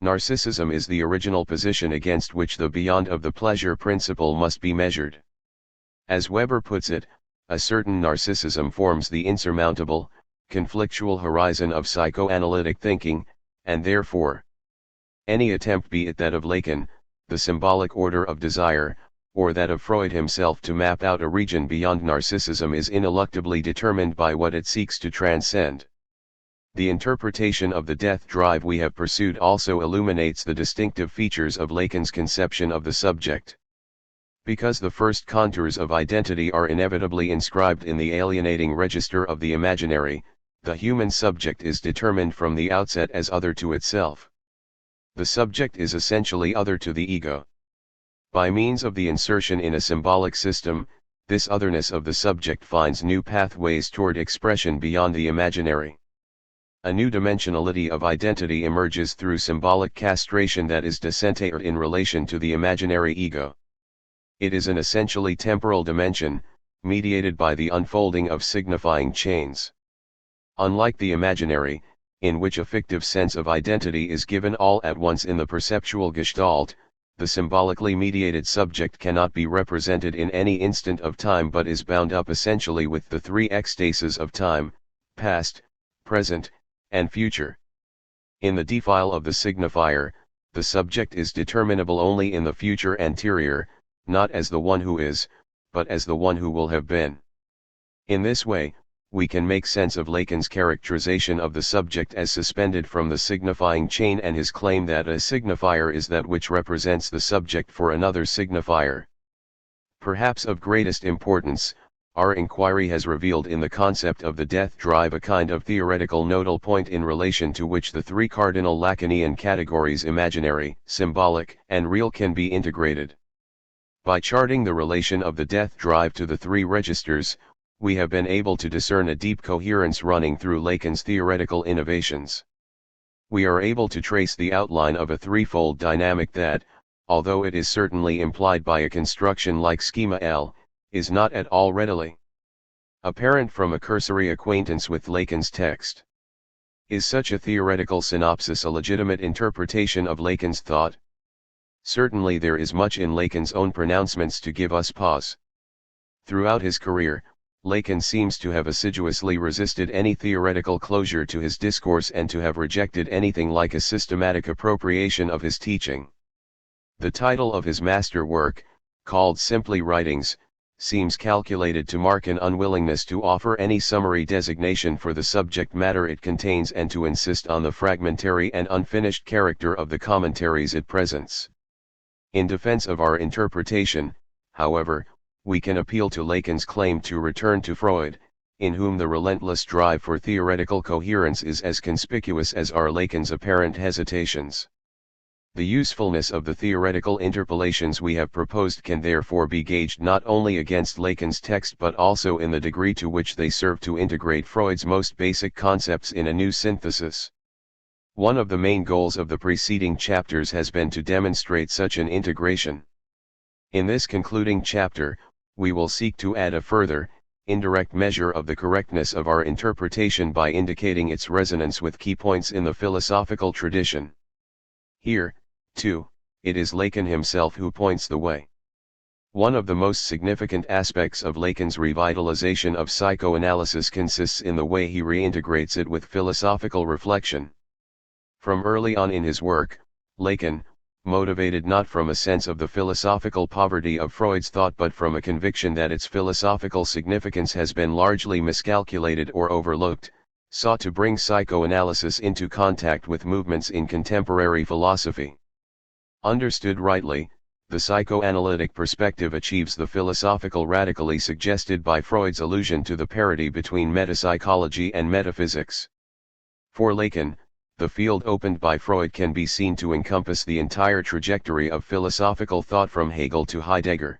Narcissism is the original position against which the beyond of the pleasure principle must be measured. As Weber puts it, a certain narcissism forms the insurmountable, conflictual horizon of psychoanalytic thinking, and therefore, any attempt, be it that of Lacan, the symbolic order of desire, or that of Freud himself to map out a region beyond narcissism is ineluctably determined by what it seeks to transcend. The interpretation of the death drive we have pursued also illuminates the distinctive features of Lacan's conception of the subject. Because the first contours of identity are inevitably inscribed in the alienating register of the imaginary, the human subject is determined from the outset as other to itself. The subject is essentially other to the ego. By means of the insertion in a symbolic system, this otherness of the subject finds new pathways toward expression beyond the imaginary. A new dimensionality of identity emerges through symbolic castration that is decentered in relation to the imaginary ego. It is an essentially temporal dimension, mediated by the unfolding of signifying chains. Unlike the imaginary, in which a fictive sense of identity is given all at once in the perceptual gestalt, the symbolically mediated subject cannot be represented in any instant of time but is bound up essentially with the three ecstases of time, past, present, and future. In the defile of the signifier, the subject is determinable only in the future anterior, not as the one who is, but as the one who will have been. In this way, we can make sense of Lacan's characterization of the subject as suspended from the signifying chain and his claim that a signifier is that which represents the subject for another signifier. Perhaps of greatest importance, our inquiry has revealed in the concept of the death drive a kind of theoretical nodal point in relation to which the three cardinal Lacanian categories imaginary, symbolic, and real can be integrated. By charting the relation of the death drive to the three registers, we have been able to discern a deep coherence running through Lacan's theoretical innovations. We are able to trace the outline of a threefold dynamic that, although it is certainly implied by a construction like schema L, is not at all readily apparent from a cursory acquaintance with Lacan's text. Is such a theoretical synopsis a legitimate interpretation of Lacan's thought? Certainly there is much in Lacan's own pronouncements to give us pause. Throughout his career, Lacan seems to have assiduously resisted any theoretical closure to his discourse and to have rejected anything like a systematic appropriation of his teaching. The title of his master work, called simply Writings, seems calculated to mark an unwillingness to offer any summary designation for the subject matter it contains and to insist on the fragmentary and unfinished character of the commentaries it presents. In defense of our interpretation, however, we can appeal to Lacan's claim to return to Freud, in whom the relentless drive for theoretical coherence is as conspicuous as are Lacan's apparent hesitations. The usefulness of the theoretical interpolations we have proposed can therefore be gauged not only against Lacan's text but also in the degree to which they serve to integrate Freud's most basic concepts in a new synthesis. One of the main goals of the preceding chapters has been to demonstrate such an integration. In this concluding chapter, we will seek to add a further, indirect measure of the correctness of our interpretation by indicating its resonance with key points in the philosophical tradition. Here, too, it is Lacan himself who points the way. One of the most significant aspects of Lacan's revitalization of psychoanalysis consists in the way he reintegrates it with philosophical reflection. From early on in his work, Lacan, motivated not from a sense of the philosophical poverty of Freud's thought but from a conviction that its philosophical significance has been largely miscalculated or overlooked, sought to bring psychoanalysis into contact with movements in contemporary philosophy. Understood rightly, the psychoanalytic perspective achieves the philosophical radically suggested by Freud's allusion to the parity between metapsychology and metaphysics. For Lacan, the field opened by Freud can be seen to encompass the entire trajectory of philosophical thought from Hegel to Heidegger.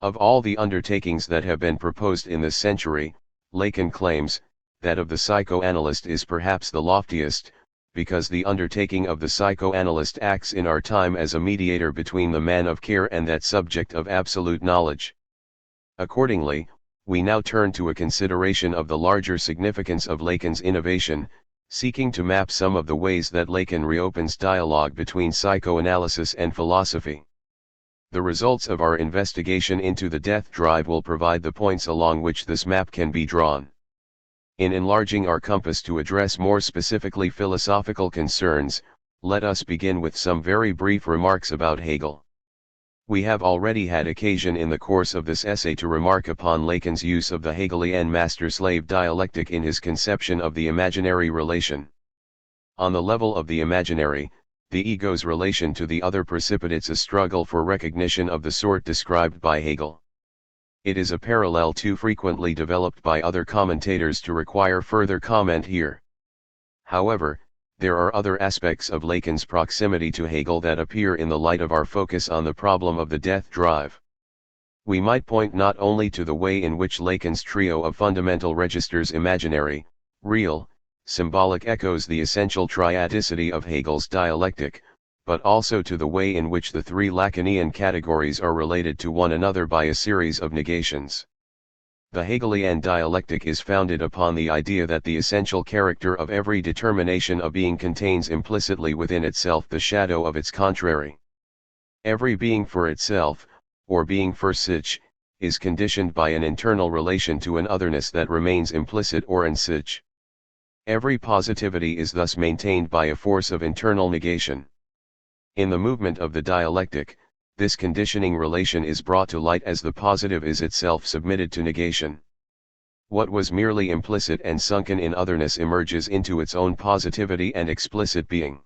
Of all the undertakings that have been proposed in this century, Lacan claims, that of the psychoanalyst is perhaps the loftiest, because the undertaking of the psychoanalyst acts in our time as a mediator between the man of care and that subject of absolute knowledge. Accordingly, we now turn to a consideration of the larger significance of Lacan's innovation, seeking to map some of the ways that Lacan reopens dialogue between psychoanalysis and philosophy. The results of our investigation into the death drive will provide the points along which this map can be drawn. In enlarging our compass to address more specifically philosophical concerns, let us begin with some very brief remarks about Hegel. We have already had occasion in the course of this essay to remark upon Lacan's use of the Hegelian master-slave dialectic in his conception of the imaginary relation. On the level of the imaginary, the ego's relation to the other precipitates a struggle for recognition of the sort described by Hegel. It is a parallel too frequently developed by other commentators to require further comment here. However, there are other aspects of Lacan's proximity to Hegel that appear in the light of our focus on the problem of the death drive. We might point not only to the way in which Lacan's trio of fundamental registers imaginary, real, symbolic echoes the essential triadicity of Hegel's dialectic, but also to the way in which the three Lacanian categories are related to one another by a series of negations. The Hegelian dialectic is founded upon the idea that the essential character of every determination of being contains implicitly within itself the shadow of its contrary. Every being for itself, or being for sich, is conditioned by an internal relation to an otherness that remains implicit or in sich. Every positivity is thus maintained by a force of internal negation. In the movement of the dialectic, this conditioning relation is brought to light as the positive is itself submitted to negation. What was merely implicit and sunken in otherness emerges into its own positivity and explicit being.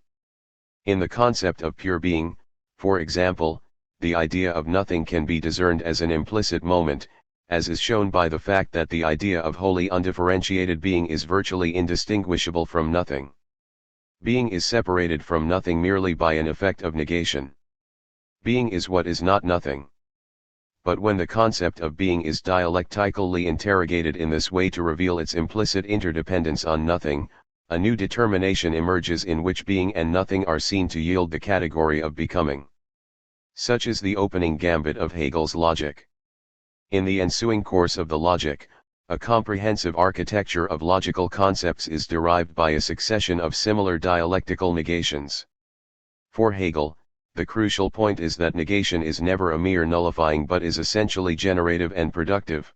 In the concept of pure being, for example, the idea of nothing can be discerned as an implicit moment, as is shown by the fact that the idea of wholly undifferentiated being is virtually indistinguishable from nothing. Being is separated from nothing merely by an effect of negation. Being is what is not nothing. But when the concept of being is dialectically interrogated in this way to reveal its implicit interdependence on nothing, a new determination emerges in which being and nothing are seen to yield the category of becoming. Such is the opening gambit of Hegel's logic. In the ensuing course of the logic, a comprehensive architecture of logical concepts is derived by a succession of similar dialectical negations. For Hegel, the crucial point is that negation is never a mere nullifying but is essentially generative and productive.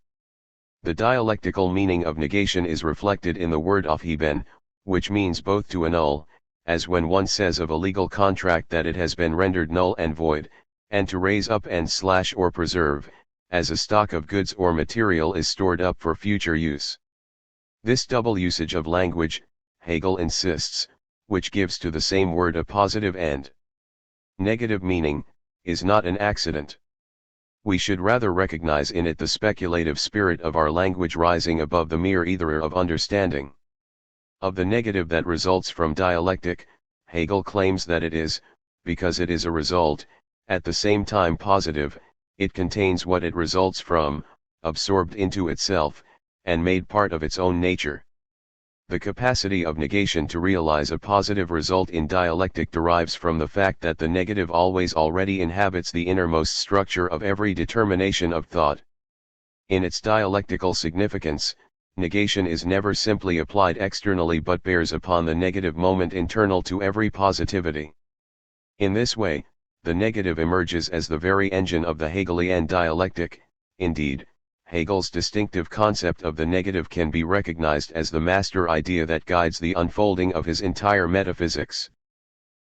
The dialectical meaning of negation is reflected in the word aufheben, which means both to annul, as when one says of a legal contract that it has been rendered null and void, and to raise up and slash or preserve, as a stock of goods or material is stored up for future use. This double usage of language, Hegel insists, which gives to the same word a positive and negative meaning, is not an accident. We should rather recognize in it the speculative spirit of our language rising above the mere ether of understanding. Of the negative that results from dialectic, Hegel claims that it is, because it is a result, at the same time positive, it contains what it results from, absorbed into itself, and made part of its own nature. The capacity of negation to realize a positive result in dialectic derives from the fact that the negative always already inhabits the innermost structure of every determination of thought. In its dialectical significance, negation is never simply applied externally but bears upon the negative moment internal to every positivity. In this way, the negative emerges as the very engine of the Hegelian dialectic. Indeed, Hegel's distinctive concept of the negative can be recognized as the master idea that guides the unfolding of his entire metaphysics.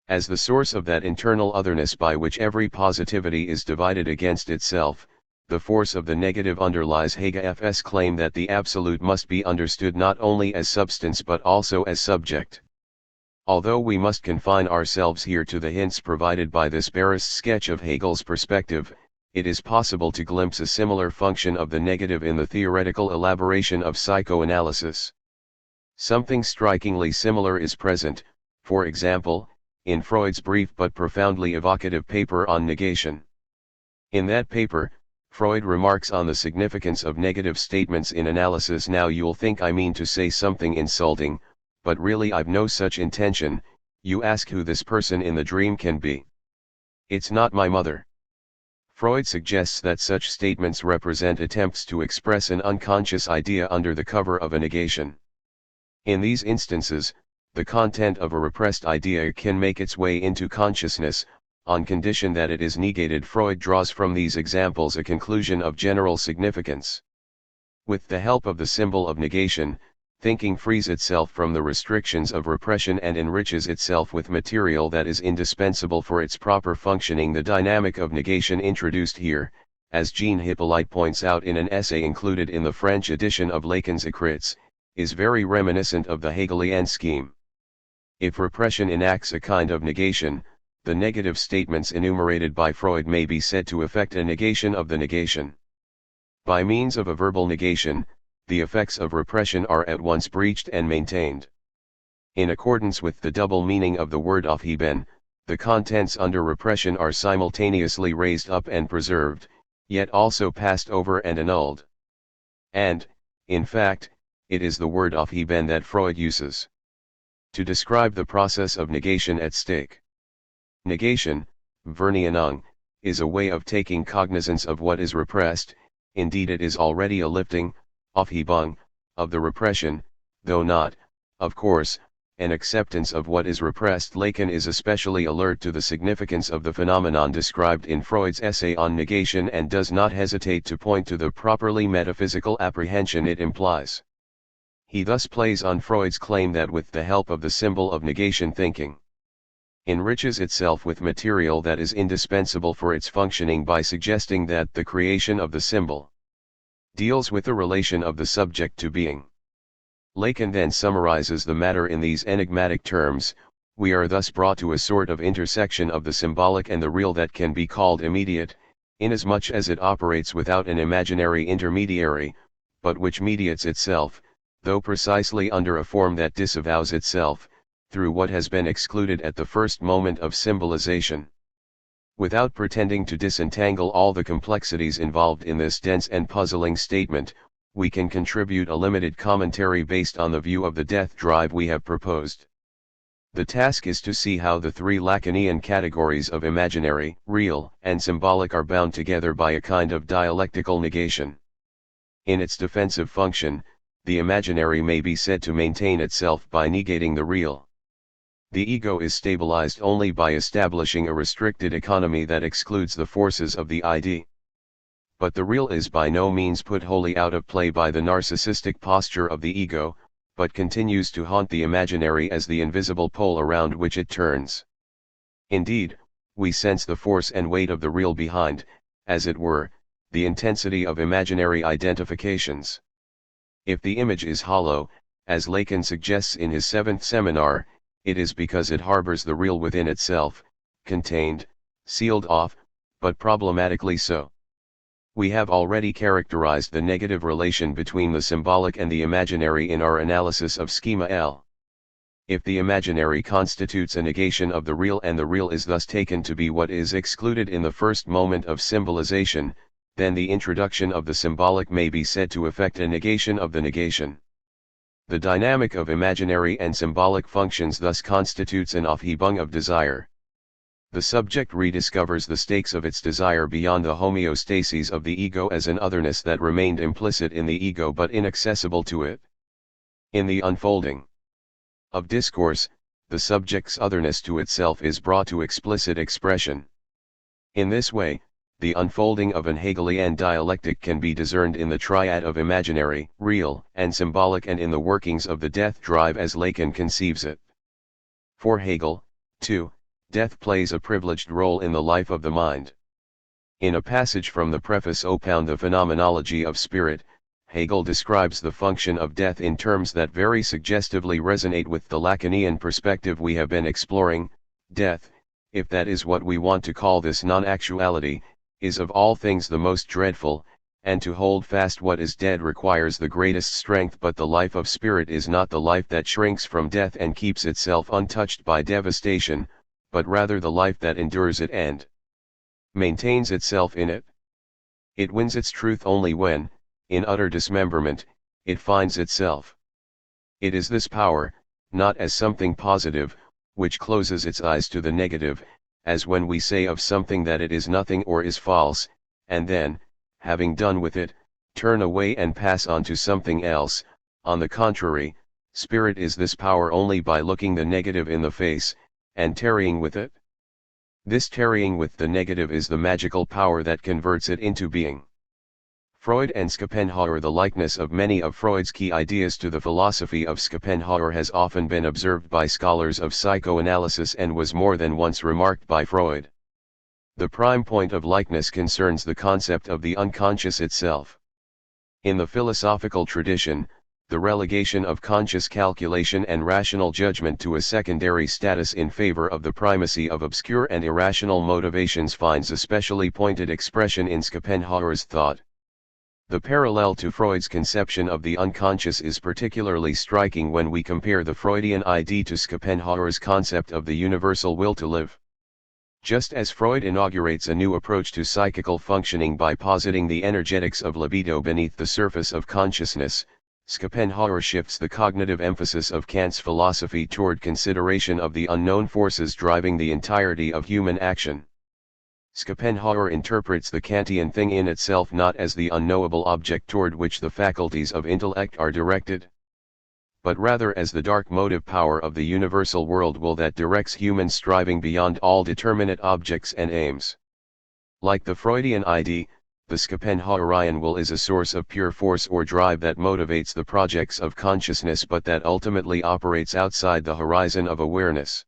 As the source of that internal otherness by which every positivity is divided against itself, the force of the negative underlies Hegel's claim that the absolute must be understood not only as substance but also as subject. Although we must confine ourselves here to the hints provided by this barest sketch of Hegel's perspective, it is possible to glimpse a similar function of the negative in the theoretical elaboration of psychoanalysis. Something strikingly similar is present, for example, in Freud's brief but profoundly evocative paper on negation. In that paper, Freud remarks on the significance of negative statements in analysis. Now you'll think I mean to say something insulting, but really I've no such intention. You ask who this person in the dream can be. It's not my mother. Freud suggests that such statements represent attempts to express an unconscious idea under the cover of a negation. In these instances, the content of a repressed idea can make its way into consciousness, on condition that it is negated. Freud draws from these examples a conclusion of general significance. With the help of the symbol of negation, thinking frees itself from the restrictions of repression and enriches itself with material that is indispensable for its proper functioning. The dynamic of negation introduced here, as Jean Hippolyte points out in an essay included in the French edition of Lacans' Écrits, is very reminiscent of the Hegelian scheme. If repression enacts a kind of negation, the negative statements enumerated by Freud may be said to effect a negation of the negation. By means of a verbal negation, the effects of repression are at once breached and maintained. In accordance with the double meaning of the word aufheben, the contents under repression are simultaneously raised up and preserved, yet also passed over and annulled. And, in fact, it is the word aufheben that Freud uses to describe the process of negation at stake. Negation, Verneinung, is a way of taking cognizance of what is repressed. Indeed, it is already a lifting, Aufhebung, of the repression, though not, of course, an acceptance of what is repressed. Lacan is especially alert to the significance of the phenomenon described in Freud's essay on negation and does not hesitate to point to the properly metaphysical apprehension it implies. He thus plays on Freud's claim that with the help of the symbol of negation thinking enriches itself with material that is indispensable for its functioning by suggesting that the creation of the symbol deals with the relation of the subject to being. Lacan then summarizes the matter in these enigmatic terms: We are thus brought to a sort of intersection of the symbolic and the real that can be called immediate, inasmuch as it operates without an imaginary intermediary, but which mediates itself, though precisely under a form that disavows itself, through what has been excluded at the first moment of symbolization. Without pretending to disentangle all the complexities involved in this dense and puzzling statement, we can contribute a limited commentary based on the view of the death drive we have proposed. The task is to see how the three Lacanian categories of imaginary, real, and symbolic are bound together by a kind of dialectical negation. In its defensive function, the imaginary may be said to maintain itself by negating the real. The ego is stabilized only by establishing a restricted economy that excludes the forces of the id. But the real is by no means put wholly out of play by the narcissistic posture of the ego, but continues to haunt the imaginary as the invisible pole around which it turns. Indeed, we sense the force and weight of the real behind, as it were, the intensity of imaginary identifications. If the image is hollow, as Lacan suggests in his seventh seminar, it is because it harbors the real within itself, contained, sealed off, but problematically so. We have already characterized the negative relation between the symbolic and the imaginary in our analysis of schema L. If the imaginary constitutes a negation of the real and the real is thus taken to be what is excluded in the first moment of symbolization, then the introduction of the symbolic may be said to effect a negation of the negation. The dynamic of imaginary and symbolic functions thus constitutes an Aufhebung of desire. The subject rediscovers the stakes of its desire beyond the homeostasis of the ego as an otherness that remained implicit in the ego but inaccessible to it. In the unfolding of discourse, the subject's otherness to itself is brought to explicit expression. In this way, the unfolding of an Hegelian dialectic can be discerned in the triad of imaginary, real, and symbolic, and in the workings of the death drive as Lacan conceives it. For Hegel, too, death plays a privileged role in the life of the mind. In a passage from the preface Opound the Phenomenology of Spirit, Hegel describes the function of death in terms that very suggestively resonate with the Lacanian perspective we have been exploring. Death, if that is what we want to call this non-actuality, is of all things the most dreadful, and to hold fast what is dead requires the greatest strength, but the life of spirit is not the life that shrinks from death and keeps itself untouched by devastation, but rather the life that endures it and maintains itself in it. It wins its truth only when, in utter dismemberment, it finds itself. It is this power, not as something positive, which closes its eyes to the negative, as when we say of something that it is nothing or is false, and then, having done with it, turn away and pass on to something else. On the contrary, spirit is this power only by looking the negative in the face, and tarrying with it. This tarrying with the negative is the magical power that converts it into being. Freud and Schopenhauer. The likeness of many of Freud's key ideas to the philosophy of Schopenhauer has often been observed by scholars of psychoanalysis and was more than once remarked by Freud. The prime point of likeness concerns the concept of the unconscious itself. In the philosophical tradition, the relegation of conscious calculation and rational judgment to a secondary status in favor of the primacy of obscure and irrational motivations finds especially pointed expression in Schopenhauer's thought. The parallel to Freud's conception of the unconscious is particularly striking when we compare the Freudian ID to Schopenhauer's concept of the universal will to live. Just as Freud inaugurates a new approach to psychical functioning by positing the energetics of libido beneath the surface of consciousness, Schopenhauer shifts the cognitive emphasis of Kant's philosophy toward consideration of the unknown forces driving the entirety of human action. Schopenhauer interprets the Kantian thing in itself not as the unknowable object toward which the faculties of intellect are directed, but rather as the dark motive power of the universal world will that directs human striving beyond all determinate objects and aims. Like the Freudian ID, the Schopenhauerian will is a source of pure force or drive that motivates the projects of consciousness but that ultimately operates outside the horizon of awareness.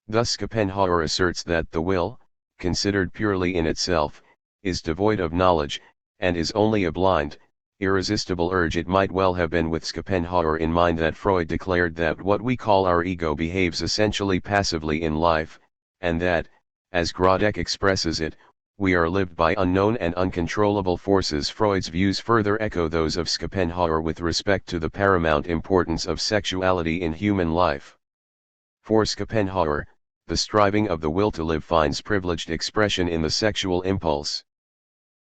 Thus Schopenhauer asserts that the will, considered purely in itself, is devoid of knowledge, and is only a blind, irresistible urge. It might well have been with Schopenhauer in mind that Freud declared that what we call our ego behaves essentially passively in life, and that, as Grodek expresses it, we are lived by unknown and uncontrollable forces. Freud's views further echo those of Schopenhauer with respect to the paramount importance of sexuality in human life. For Schopenhauer, the striving of the will to live finds privileged expression in the sexual impulse.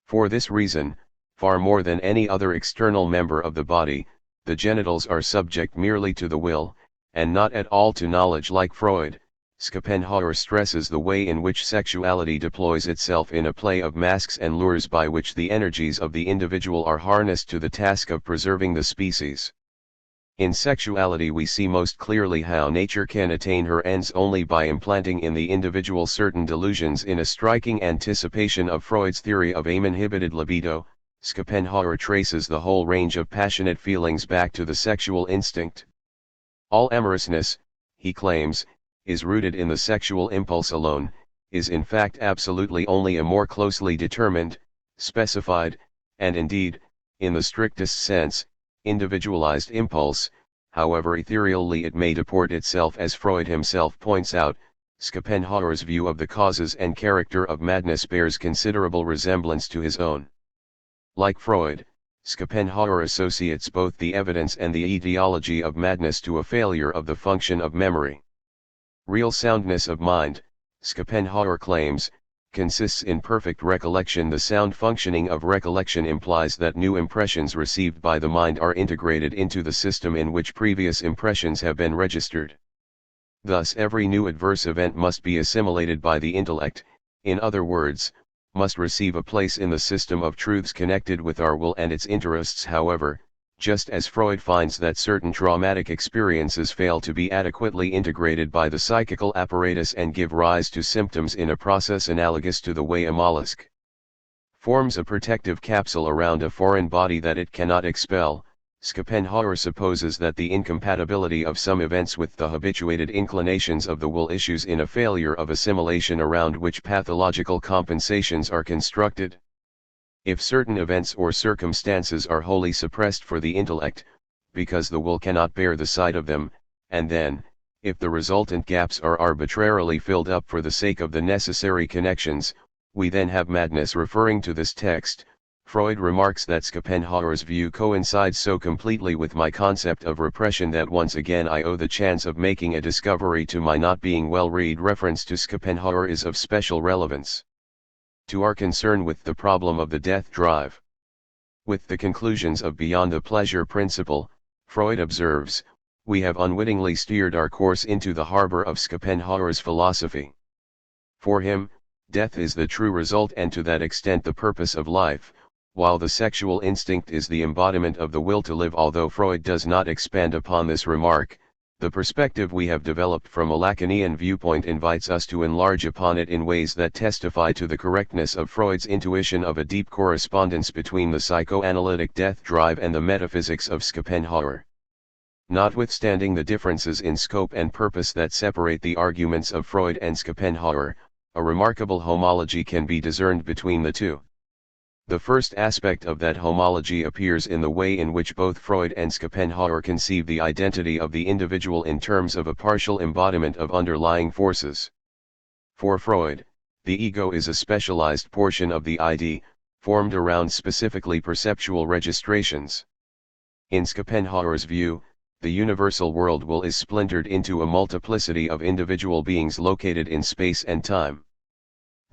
For this reason, far more than any other external member of the body, the genitals are subject merely to the will, and not at all to knowledge. Like Freud, Schopenhauer stresses the way in which sexuality deploys itself in a play of masks and lures by which the energies of the individual are harnessed to the task of preserving the species. In sexuality we see most clearly how nature can attain her ends only by implanting in the individual certain delusions. In a striking anticipation of Freud's theory of uninhibited libido, Schopenhauer traces the whole range of passionate feelings back to the sexual instinct. All amorousness, he claims, is rooted in the sexual impulse alone, is in fact absolutely only a more closely determined, specified, and indeed, in the strictest sense, individualized impulse, however ethereally it may deport itself. As Freud himself points out, Schopenhauer's view of the causes and character of madness bears considerable resemblance to his own. Like Freud, Schopenhauer associates both the evidence and the etiology of madness to a failure of the function of memory. Real soundness of mind, Schopenhauer claims, consists in perfect recollection. The sound functioning of recollection implies that new impressions received by the mind are integrated into the system in which previous impressions have been registered. Thus every new adverse event must be assimilated by the intellect, in other words, must receive a place in the system of truths connected with our will and its interests. However, just as Freud finds that certain traumatic experiences fail to be adequately integrated by the psychical apparatus and give rise to symptoms in a process analogous to the way a mollusk forms a protective capsule around a foreign body that it cannot expel, Schopenhauer supposes that the incompatibility of some events with the habituated inclinations of the will issues in a failure of assimilation around which pathological compensations are constructed. If certain events or circumstances are wholly suppressed for the intellect, because the will cannot bear the sight of them, and then, if the resultant gaps are arbitrarily filled up for the sake of the necessary connections, we then have madness. Referring to this text, Freud remarks that Schopenhauer's view coincides so completely with my concept of repression that once again I owe the chance of making a discovery to my not being well read. Reference to Schopenhauer is of special relevance to our concern with the problem of the death drive. With the conclusions of Beyond the Pleasure Principle, Freud observes, we have unwittingly steered our course into the harbor of Schopenhauer's philosophy. For him, death is the true result and to that extent the purpose of life, while the sexual instinct is the embodiment of the will to live. Although Freud does not expand upon this remark, the perspective we have developed from a Lacanian viewpoint invites us to enlarge upon it in ways that testify to the correctness of Freud's intuition of a deep correspondence between the psychoanalytic death drive and the metaphysics of Schopenhauer. Notwithstanding the differences in scope and purpose that separate the arguments of Freud and Schopenhauer, a remarkable homology can be discerned between the two. The first aspect of that homology appears in the way in which both Freud and Schopenhauer conceive the identity of the individual in terms of a partial embodiment of underlying forces. For Freud, the ego is a specialized portion of the ID, formed around specifically perceptual registrations. In Schopenhauer's view, the universal world will is splintered into a multiplicity of individual beings located in space and time.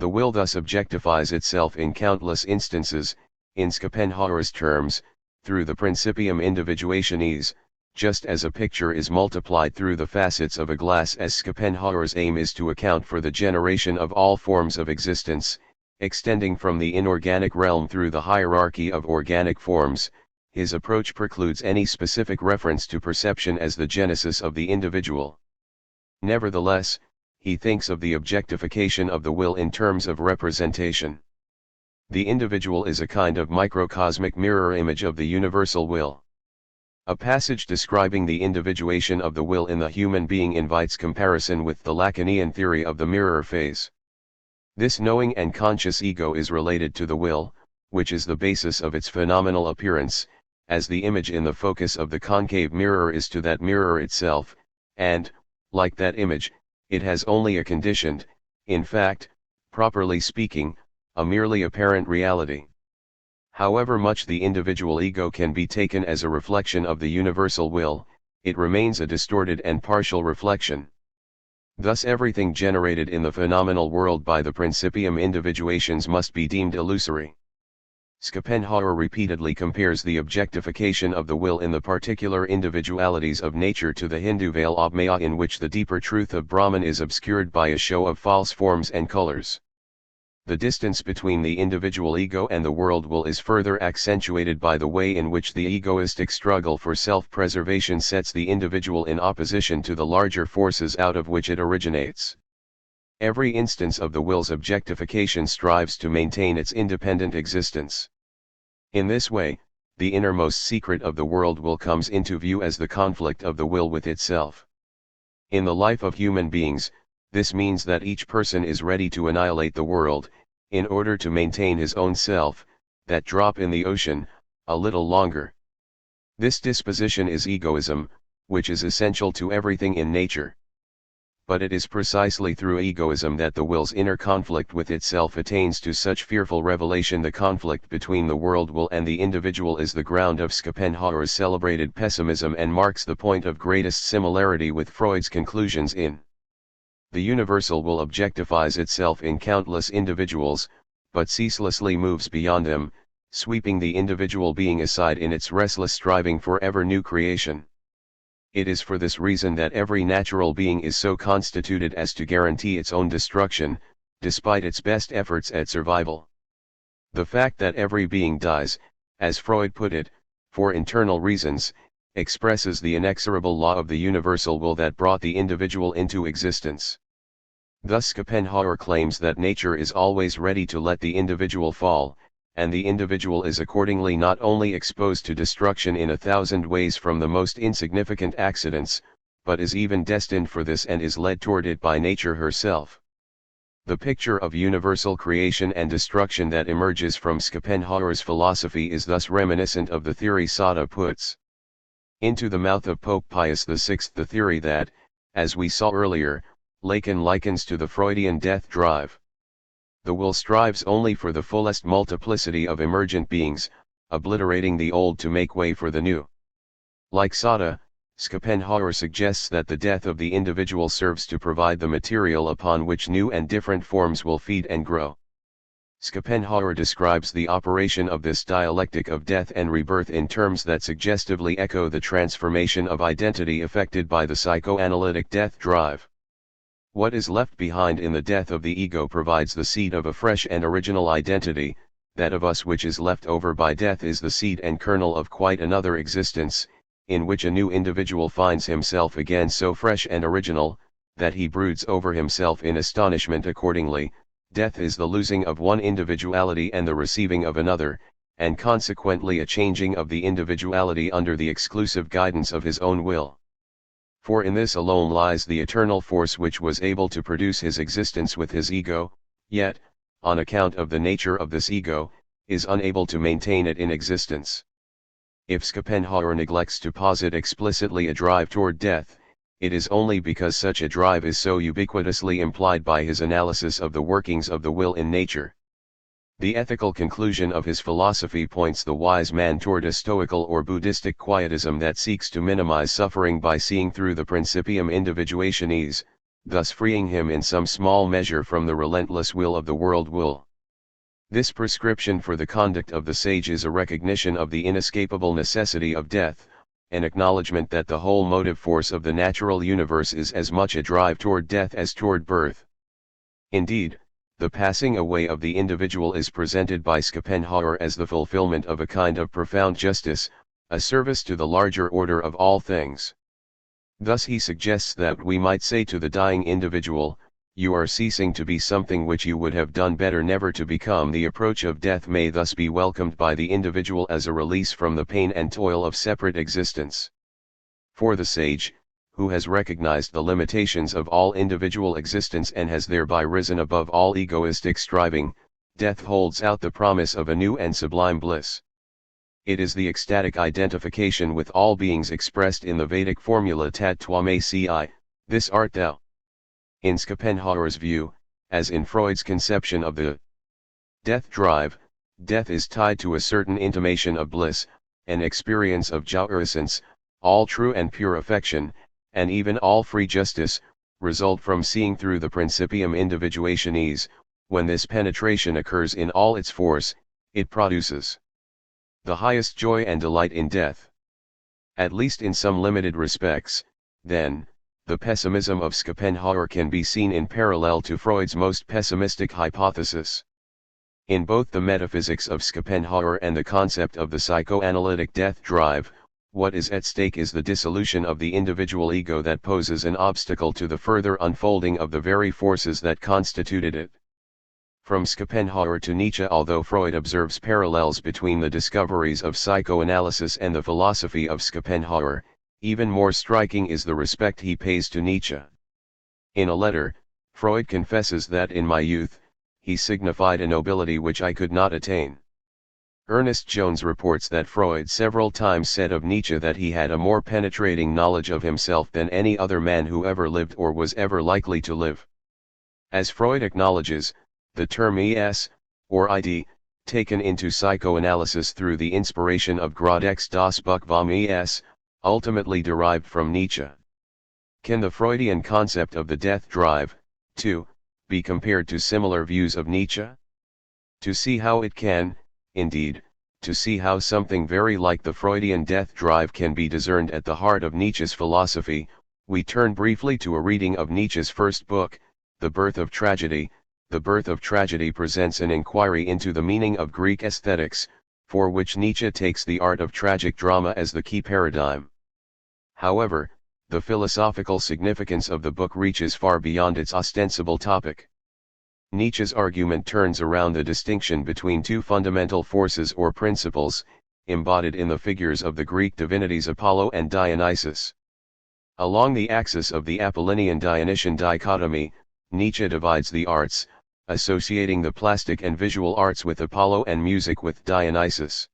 The will thus objectifies itself in countless instances, in Schopenhauer's terms, through the principium individuationis, just as a picture is multiplied through the facets of a glass. As Schopenhauer's aim is to account for the generation of all forms of existence, extending from the inorganic realm through the hierarchy of organic forms, his approach precludes any specific reference to perception as the genesis of the individual. Nevertheless, he thinks of the objectification of the will in terms of representation. The individual is a kind of microcosmic mirror image of the universal will. A passage describing the individuation of the will in the human being invites comparison with the Lacanian theory of the mirror phase. This knowing and conscious ego is related to the will, which is the basis of its phenomenal appearance, as the image in the focus of the concave mirror is to that mirror itself, and, like that image, it has only a conditioned, in fact, properly speaking, a merely apparent reality. However much the individual ego can be taken as a reflection of the universal will, it remains a distorted and partial reflection. Thus everything generated in the phenomenal world by the principium individuations must be deemed illusory. Schopenhauer repeatedly compares the objectification of the will in the particular individualities of nature to the Hindu veil of Maya, in which the deeper truth of Brahman is obscured by a show of false forms and colors. The distance between the individual ego and the world will is further accentuated by the way in which the egoistic struggle for self-preservation sets the individual in opposition to the larger forces out of which it originates. Every instance of the will's objectification strives to maintain its independent existence. In this way, the innermost secret of the world will comes into view as the conflict of the will with itself. In the life of human beings, this means that each person is ready to annihilate the world, in order to maintain his own self, that drop in the ocean, a little longer. This disposition is egoism, which is essential to everything in nature. But it is precisely through egoism that the will's inner conflict with itself attains to such fearful revelation. The conflict between the world will and the individual is the ground of Schopenhauer's celebrated pessimism and marks the point of greatest similarity with Freud's conclusions in The Universal Will objectifies itself in countless individuals, but ceaselessly moves beyond them, sweeping the individual being aside in its restless striving for ever new creation. It is for this reason that every natural being is so constituted as to guarantee its own destruction, despite its best efforts at survival. The fact that every being dies, as Freud put it, for internal reasons, expresses the inexorable law of the universal will that brought the individual into existence. Thus Schopenhauer claims that nature is always ready to let the individual fall, and the individual is accordingly not only exposed to destruction in 1,000 ways from the most insignificant accidents, but is even destined for this and is led toward it by nature herself. The picture of universal creation and destruction that emerges from Schopenhauer's philosophy is thus reminiscent of the theory Sada puts into the mouth of Pope Pius VI, the theory that, as we saw earlier, Lacan likens to the Freudian death drive. The will strives only for the fullest multiplicity of emergent beings, obliterating the old to make way for the new. Like Sada, Schopenhauer suggests that the death of the individual serves to provide the material upon which new and different forms will feed and grow. Schopenhauer describes the operation of this dialectic of death and rebirth in terms that suggestively echo the transformation of identity effected by the psychoanalytic death drive. What is left behind in the death of the ego provides the seed of a fresh and original identity. That of us which is left over by death is the seed and kernel of quite another existence, in which a new individual finds himself again so fresh and original, that he broods over himself in astonishment. Accordingly, death is the losing of one individuality and the receiving of another, and consequently a changing of the individuality under the exclusive guidance of his own will. For in this alone lies the eternal force which was able to produce his existence with his ego, yet, on account of the nature of this ego, is unable to maintain it in existence. If Schopenhauer neglects to posit explicitly a drive toward death, it is only because such a drive is so ubiquitously implied by his analysis of the workings of the will in nature. The ethical conclusion of his philosophy points the wise man toward a stoical or Buddhistic quietism that seeks to minimize suffering by seeing through the principium individuationis, thus freeing him in some small measure from the relentless will of the world will. This prescription for the conduct of the sage is a recognition of the inescapable necessity of death, an acknowledgement that the whole motive force of the natural universe is as much a drive toward death as toward birth. Indeed, the passing away of the individual is presented by Schopenhauer as the fulfillment of a kind of profound justice, a service to the larger order of all things. Thus he suggests that we might say to the dying individual, "You are ceasing to be something which you would have done better never to become." The approach of death may thus be welcomed by the individual as a release from the pain and toil of separate existence. For the sage, who has recognized the limitations of all individual existence and has thereby risen above all egoistic striving, death holds out the promise of a new and sublime bliss. It is the ecstatic identification with all beings expressed in the Vedic formula Tat Twamasi, this art thou. In Schopenhauer's view, as in Freud's conception of the death drive, death is tied to a certain intimation of bliss, an experience of jouissance, all true and pure affection, and even all free justice, result from seeing through the principium individuationis. When this penetration occurs in all its force, it produces the highest joy and delight in death. At least in some limited respects, then, the pessimism of Schopenhauer can be seen in parallel to Freud's most pessimistic hypothesis. In both the metaphysics of Schopenhauer and the concept of the psychoanalytic death drive, what is at stake is the dissolution of the individual ego that poses an obstacle to the further unfolding of the very forces that constituted it. From Schopenhauer to Nietzsche, although Freud observes parallels between the discoveries of psychoanalysis and the philosophy of Schopenhauer, even more striking is the respect he pays to Nietzsche. In a letter, Freud confesses that in my youth, he signified a nobility which I could not attain. Ernest Jones reports that Freud several times said of Nietzsche that he had a more penetrating knowledge of himself than any other man who ever lived or was ever likely to live. As Freud acknowledges, the term es, or id, taken into psychoanalysis through the inspiration of Gradix das Buch vom es, ultimately derived from Nietzsche. Can the Freudian concept of the death drive, too, be compared to similar views of Nietzsche? To see how it can, indeed, to see how something very like the Freudian death drive can be discerned at the heart of Nietzsche's philosophy, we turn briefly to a reading of Nietzsche's first book, The Birth of Tragedy. The Birth of Tragedy presents an inquiry into the meaning of Greek aesthetics, for which Nietzsche takes the art of tragic drama as the key paradigm. However, the philosophical significance of the book reaches far beyond its ostensible topic. Nietzsche's argument turns around the distinction between two fundamental forces or principles, embodied in the figures of the Greek divinities Apollo and Dionysus. Along the axis of the Apollonian-Dionysian dichotomy, Nietzsche divides the arts, associating the plastic and visual arts with Apollo and music with Dionysus.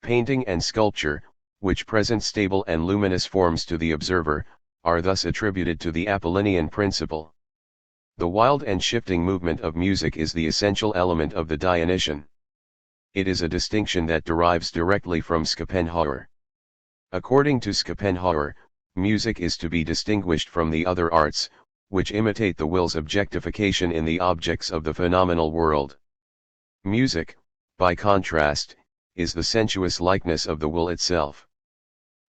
Painting and sculpture, which present stable and luminous forms to the observer, are thus attributed to the Apollonian principle. The wild and shifting movement of music is the essential element of the Dionysian. It is a distinction that derives directly from Schopenhauer. According to Schopenhauer, music is to be distinguished from the other arts, which imitate the will's objectification in the objects of the phenomenal world. Music, by contrast, is the sensuous likeness of the will itself.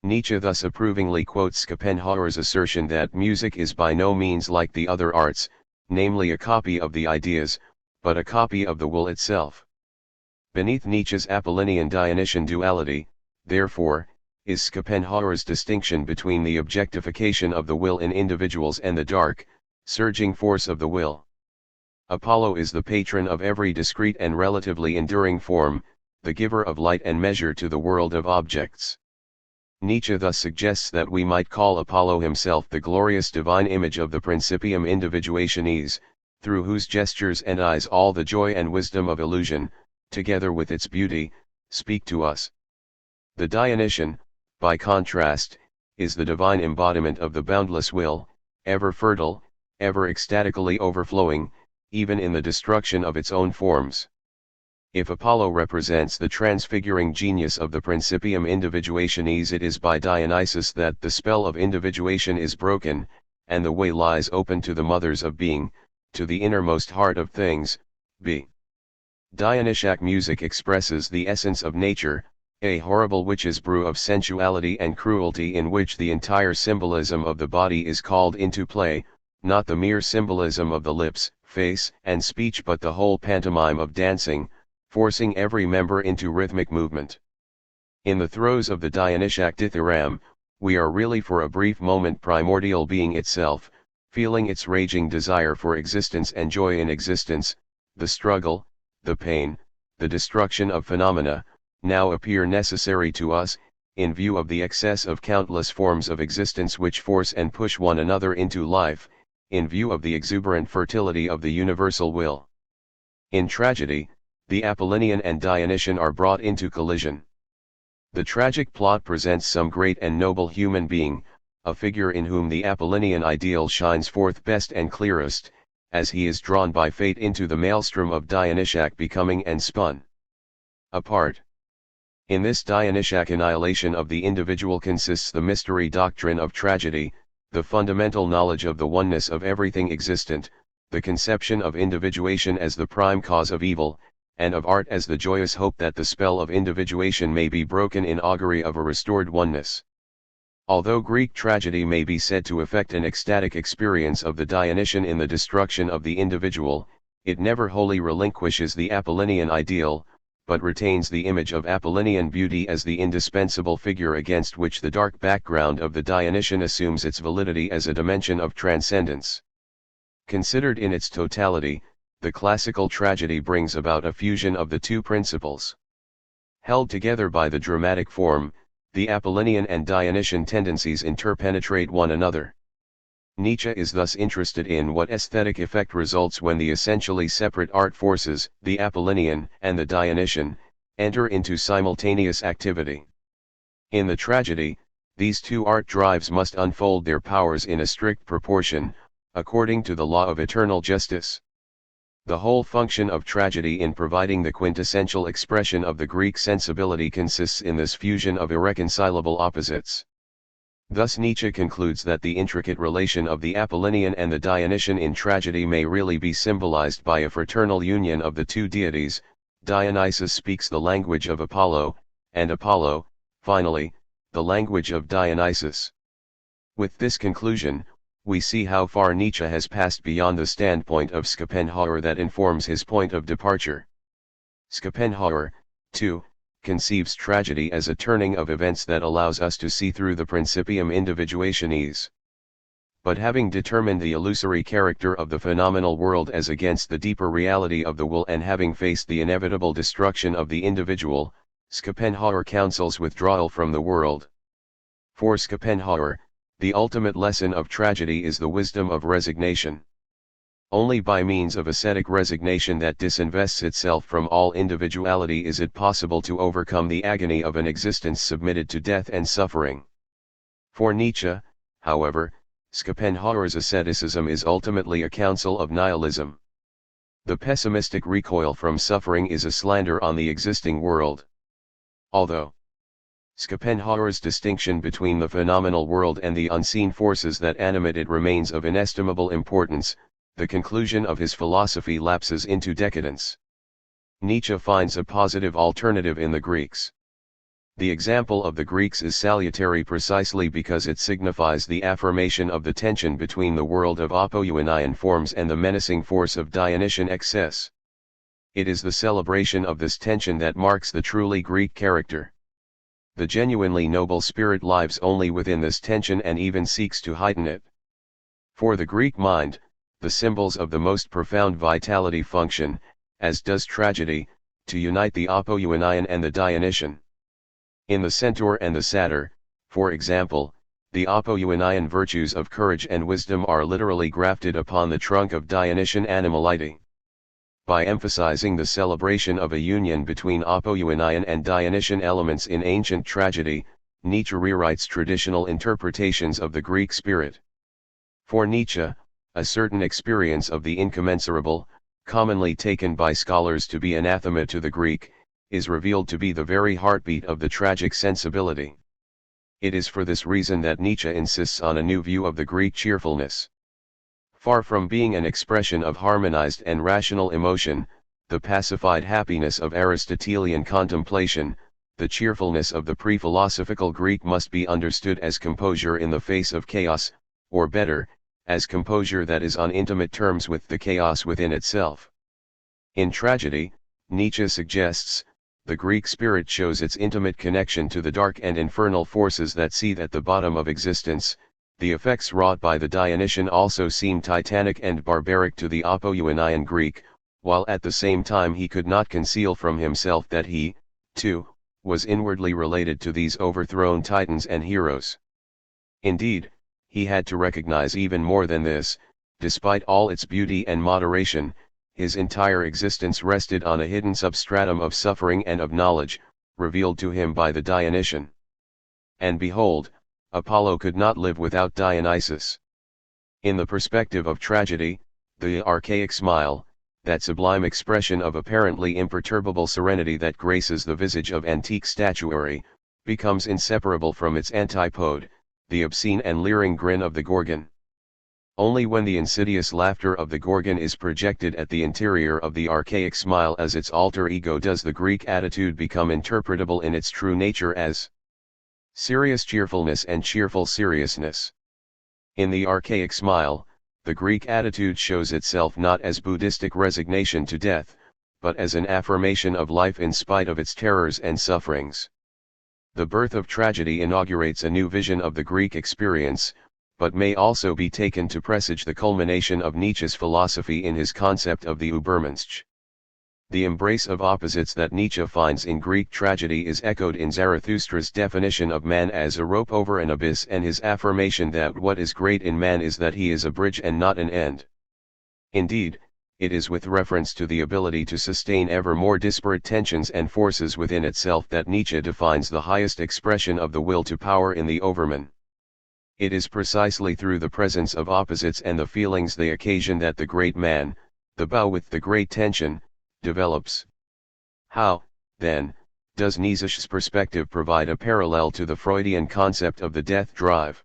Nietzsche thus approvingly quotes Schopenhauer's assertion that music is by no means like the other arts, namely a copy of the ideas, but a copy of the will itself. Beneath Nietzsche's Apollonian-Dionysian duality, therefore, is Schopenhauer's distinction between the objectification of the will in individuals and the dark, surging force of the will. Apollo is the patron of every discrete and relatively enduring form, the giver of light and measure to the world of objects. Nietzsche thus suggests that we might call Apollo himself the glorious divine image of the principium individuationis, through whose gestures and eyes all the joy and wisdom of illusion, together with its beauty, speak to us. The Dionysian, by contrast, is the divine embodiment of the boundless will, ever fertile, ever ecstatically overflowing, even in the destruction of its own forms. If Apollo represents the transfiguring genius of the principium individuationis, it is by Dionysus that the spell of individuation is broken, and the way lies open to the mothers of being, to the innermost heart of things, b. Dionysiac music expresses the essence of nature, a horrible witch's brew of sensuality and cruelty in which the entire symbolism of the body is called into play, not the mere symbolism of the lips, face, and speech, but the whole pantomime of dancing, forcing every member into rhythmic movement. In the throes of the Dionysiac dithyramb, we are really for a brief moment primordial being itself, feeling its raging desire for existence and joy in existence. The struggle, the pain, the destruction of phenomena, now appear necessary to us, in view of the excess of countless forms of existence which force and push one another into life, in view of the exuberant fertility of the universal will. In tragedy, the Apollonian and Dionysian are brought into collision. The tragic plot presents some great and noble human being, a figure in whom the Apollonian ideal shines forth best and clearest, as he is drawn by fate into the maelstrom of Dionysiac becoming and spun apart. In this Dionysiac annihilation of the individual consists the mystery doctrine of tragedy, the fundamental knowledge of the oneness of everything existent, the conception of individuation as the prime cause of evil, and of art as the joyous hope that the spell of individuation may be broken in augury of a restored oneness. Although Greek tragedy may be said to effect an ecstatic experience of the Dionysian in the destruction of the individual, it never wholly relinquishes the Apollonian ideal, but retains the image of Apollonian beauty as the indispensable figure against which the dark background of the Dionysian assumes its validity as a dimension of transcendence. Considered in its totality, the classical tragedy brings about a fusion of the two principles. Held together by the dramatic form, the Apollonian and Dionysian tendencies interpenetrate one another. Nietzsche is thus interested in what aesthetic effect results when the essentially separate art forces, the Apollonian and the Dionysian, enter into simultaneous activity. In the tragedy, these two art drives must unfold their powers in a strict proportion, according to the law of eternal justice. The whole function of tragedy in providing the quintessential expression of the Greek sensibility consists in this fusion of irreconcilable opposites. Thus Nietzsche concludes that the intricate relation of the Apollonian and the Dionysian in tragedy may really be symbolized by a fraternal union of the two deities. Dionysus speaks the language of Apollo, and Apollo, finally, the language of Dionysus. With this conclusion, we see how far Nietzsche has passed beyond the standpoint of Schopenhauer that informs his point of departure. Schopenhauer, too, conceives tragedy as a turning of events that allows us to see through the principium individuationis. But having determined the illusory character of the phenomenal world as against the deeper reality of the will and having faced the inevitable destruction of the individual, Schopenhauer counsels withdrawal from the world. For Schopenhauer, the ultimate lesson of tragedy is the wisdom of resignation. Only by means of ascetic resignation that disinvests itself from all individuality is it possible to overcome the agony of an existence submitted to death and suffering. For Nietzsche, however, Schopenhauer's asceticism is ultimately a counsel of nihilism. The pessimistic recoil from suffering is a slander on the existing world. Although Schopenhauer's distinction between the phenomenal world and the unseen forces that animate it remains of inestimable importance, the conclusion of his philosophy lapses into decadence. Nietzsche finds a positive alternative in the Greeks. The example of the Greeks is salutary precisely because it signifies the affirmation of the tension between the world of Apollonian forms and the menacing force of Dionysian excess. It is the celebration of this tension that marks the truly Greek character. The genuinely noble spirit lives only within this tension and even seeks to heighten it. For the Greek mind, the symbols of the most profound vitality function, as does tragedy, to unite the Apollonian and the Dionysian. In the Centaur and the Satyr, for example, the Apollonian virtues of courage and wisdom are literally grafted upon the trunk of Dionysian animality. By emphasizing the celebration of a union between Apollonian and Dionysian elements in ancient tragedy, Nietzsche rewrites traditional interpretations of the Greek spirit. For Nietzsche, a certain experience of the incommensurable, commonly taken by scholars to be anathema to the Greek, is revealed to be the very heartbeat of the tragic sensibility. It is for this reason that Nietzsche insists on a new view of the Greek cheerfulness. Far from being an expression of harmonized and rational emotion, the pacified happiness of Aristotelian contemplation, the cheerfulness of the pre-philosophical Greek must be understood as composure in the face of chaos, or better, as composure that is on intimate terms with the chaos within itself. In tragedy, Nietzsche suggests, the Greek spirit shows its intimate connection to the dark and infernal forces that seethe at the bottom of existence. The effects wrought by the Dionysian also seem titanic and barbaric to the Apollonian Greek, while at the same time he could not conceal from himself that he, too, was inwardly related to these overthrown titans and heroes. Indeed, he had to recognize even more than this, despite all its beauty and moderation, his entire existence rested on a hidden substratum of suffering and of knowledge, revealed to him by the Dionysian. And behold, Apollo could not live without Dionysus. In the perspective of tragedy, the archaic smile, that sublime expression of apparently imperturbable serenity that graces the visage of antique statuary, becomes inseparable from its antipode, the obscene and leering grin of the Gorgon. Only when the insidious laughter of the Gorgon is projected at the interior of the archaic smile as its alter ego does the Greek attitude become interpretable in its true nature as serious cheerfulness and cheerful seriousness. In the archaic smile, the Greek attitude shows itself not as Buddhistic resignation to death, but as an affirmation of life in spite of its terrors and sufferings. The birth of tragedy inaugurates a new vision of the Greek experience, but may also be taken to presage the culmination of Nietzsche's philosophy in his concept of the Übermensch. The embrace of opposites that Nietzsche finds in Greek tragedy is echoed in Zarathustra's definition of man as a rope over an abyss and his affirmation that what is great in man is that he is a bridge and not an end. Indeed, it is with reference to the ability to sustain ever more disparate tensions and forces within itself that Nietzsche defines the highest expression of the will to power in the Overman. It is precisely through the presence of opposites and the feelings they occasion that the great man, the bow with the great tension, develops. How, then, does Nietzsche's perspective provide a parallel to the Freudian concept of the death drive?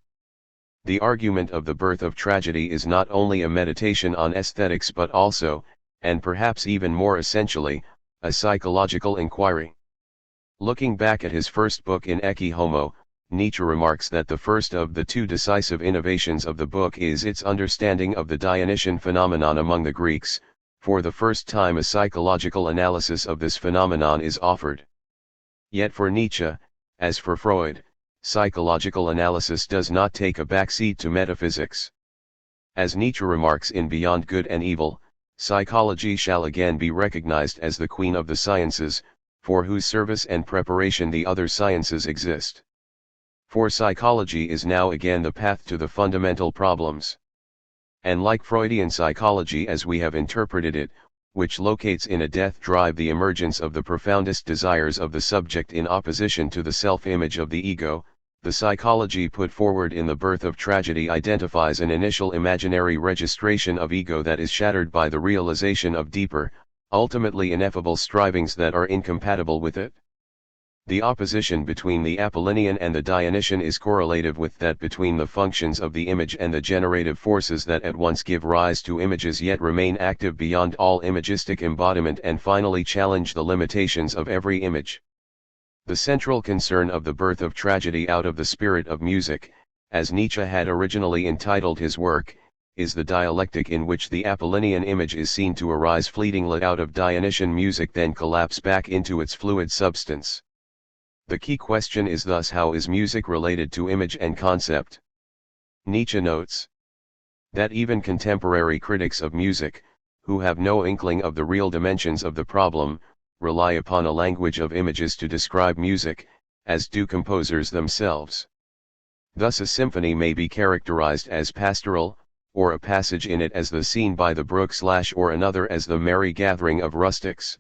The argument of the birth of tragedy is not only a meditation on aesthetics but also, and perhaps even more essentially, a psychological inquiry. Looking back at his first book in Ecce Homo, Nietzsche remarks that the first of the two decisive innovations of the book is its understanding of the Dionysian phenomenon among the Greeks. For the first time a psychological analysis of this phenomenon is offered. Yet for Nietzsche, as for Freud, psychological analysis does not take a backseat to metaphysics. As Nietzsche remarks in Beyond Good and Evil, psychology shall again be recognized as the queen of the sciences, for whose service and preparation the other sciences exist. For psychology is now again the path to the fundamental problems. And like Freudian psychology as we have interpreted it, which locates in a death drive the emergence of the profoundest desires of the subject in opposition to the self-image of the ego, the psychology put forward in the birth of tragedy identifies an initial imaginary registration of ego that is shattered by the realization of deeper, ultimately ineffable strivings that are incompatible with it. The opposition between the Apollonian and the Dionysian is correlative with that between the functions of the image and the generative forces that at once give rise to images yet remain active beyond all imagistic embodiment and finally challenge the limitations of every image. The central concern of the birth of tragedy out of the spirit of music, as Nietzsche had originally entitled his work, is the dialectic in which the Apollonian image is seen to arise fleetingly out of Dionysian music then collapse back into its fluid substance. The key question is thus, how is music related to image and concept? Nietzsche notes that even contemporary critics of music, who have no inkling of the real dimensions of the problem, rely upon a language of images to describe music, as do composers themselves. Thus a symphony may be characterized as pastoral, or a passage in it as the scene by the brook / or another as the merry gathering of rustics.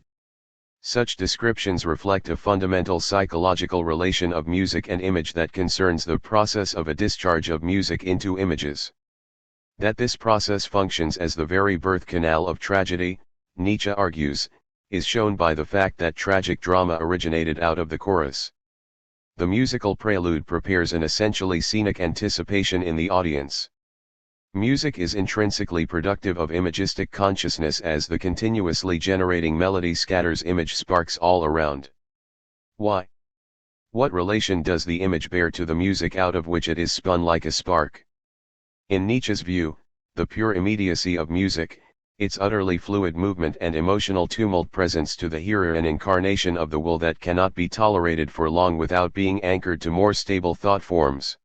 Such descriptions reflect a fundamental psychological relation of music and image that concerns the process of a discharge of music into images. That this process functions as the very birth canal of tragedy, Nietzsche argues, is shown by the fact that tragic drama originated out of the chorus. The musical prelude prepares an essentially scenic anticipation in the audience. Music is intrinsically productive of imagistic consciousness as the continuously generating melody scatters image sparks all around. Why? What relation does the image bear to the music out of which it is spun like a spark? In Nietzsche's view, the pure immediacy of music, its utterly fluid movement and emotional tumult presents to the hearer an incarnation of the will that cannot be tolerated for long without being anchored to more stable thought forms.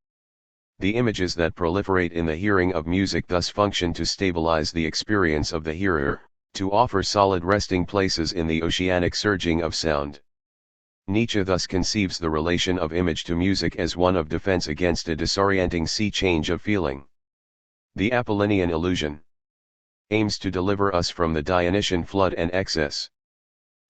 The images that proliferate in the hearing of music thus function to stabilize the experience of the hearer, to offer solid resting places in the oceanic surging of sound. Nietzsche thus conceives the relation of image to music as one of defense against a disorienting sea change of feeling. The Apollonian illusion. aims to deliver us from the Dionysian flood and excess.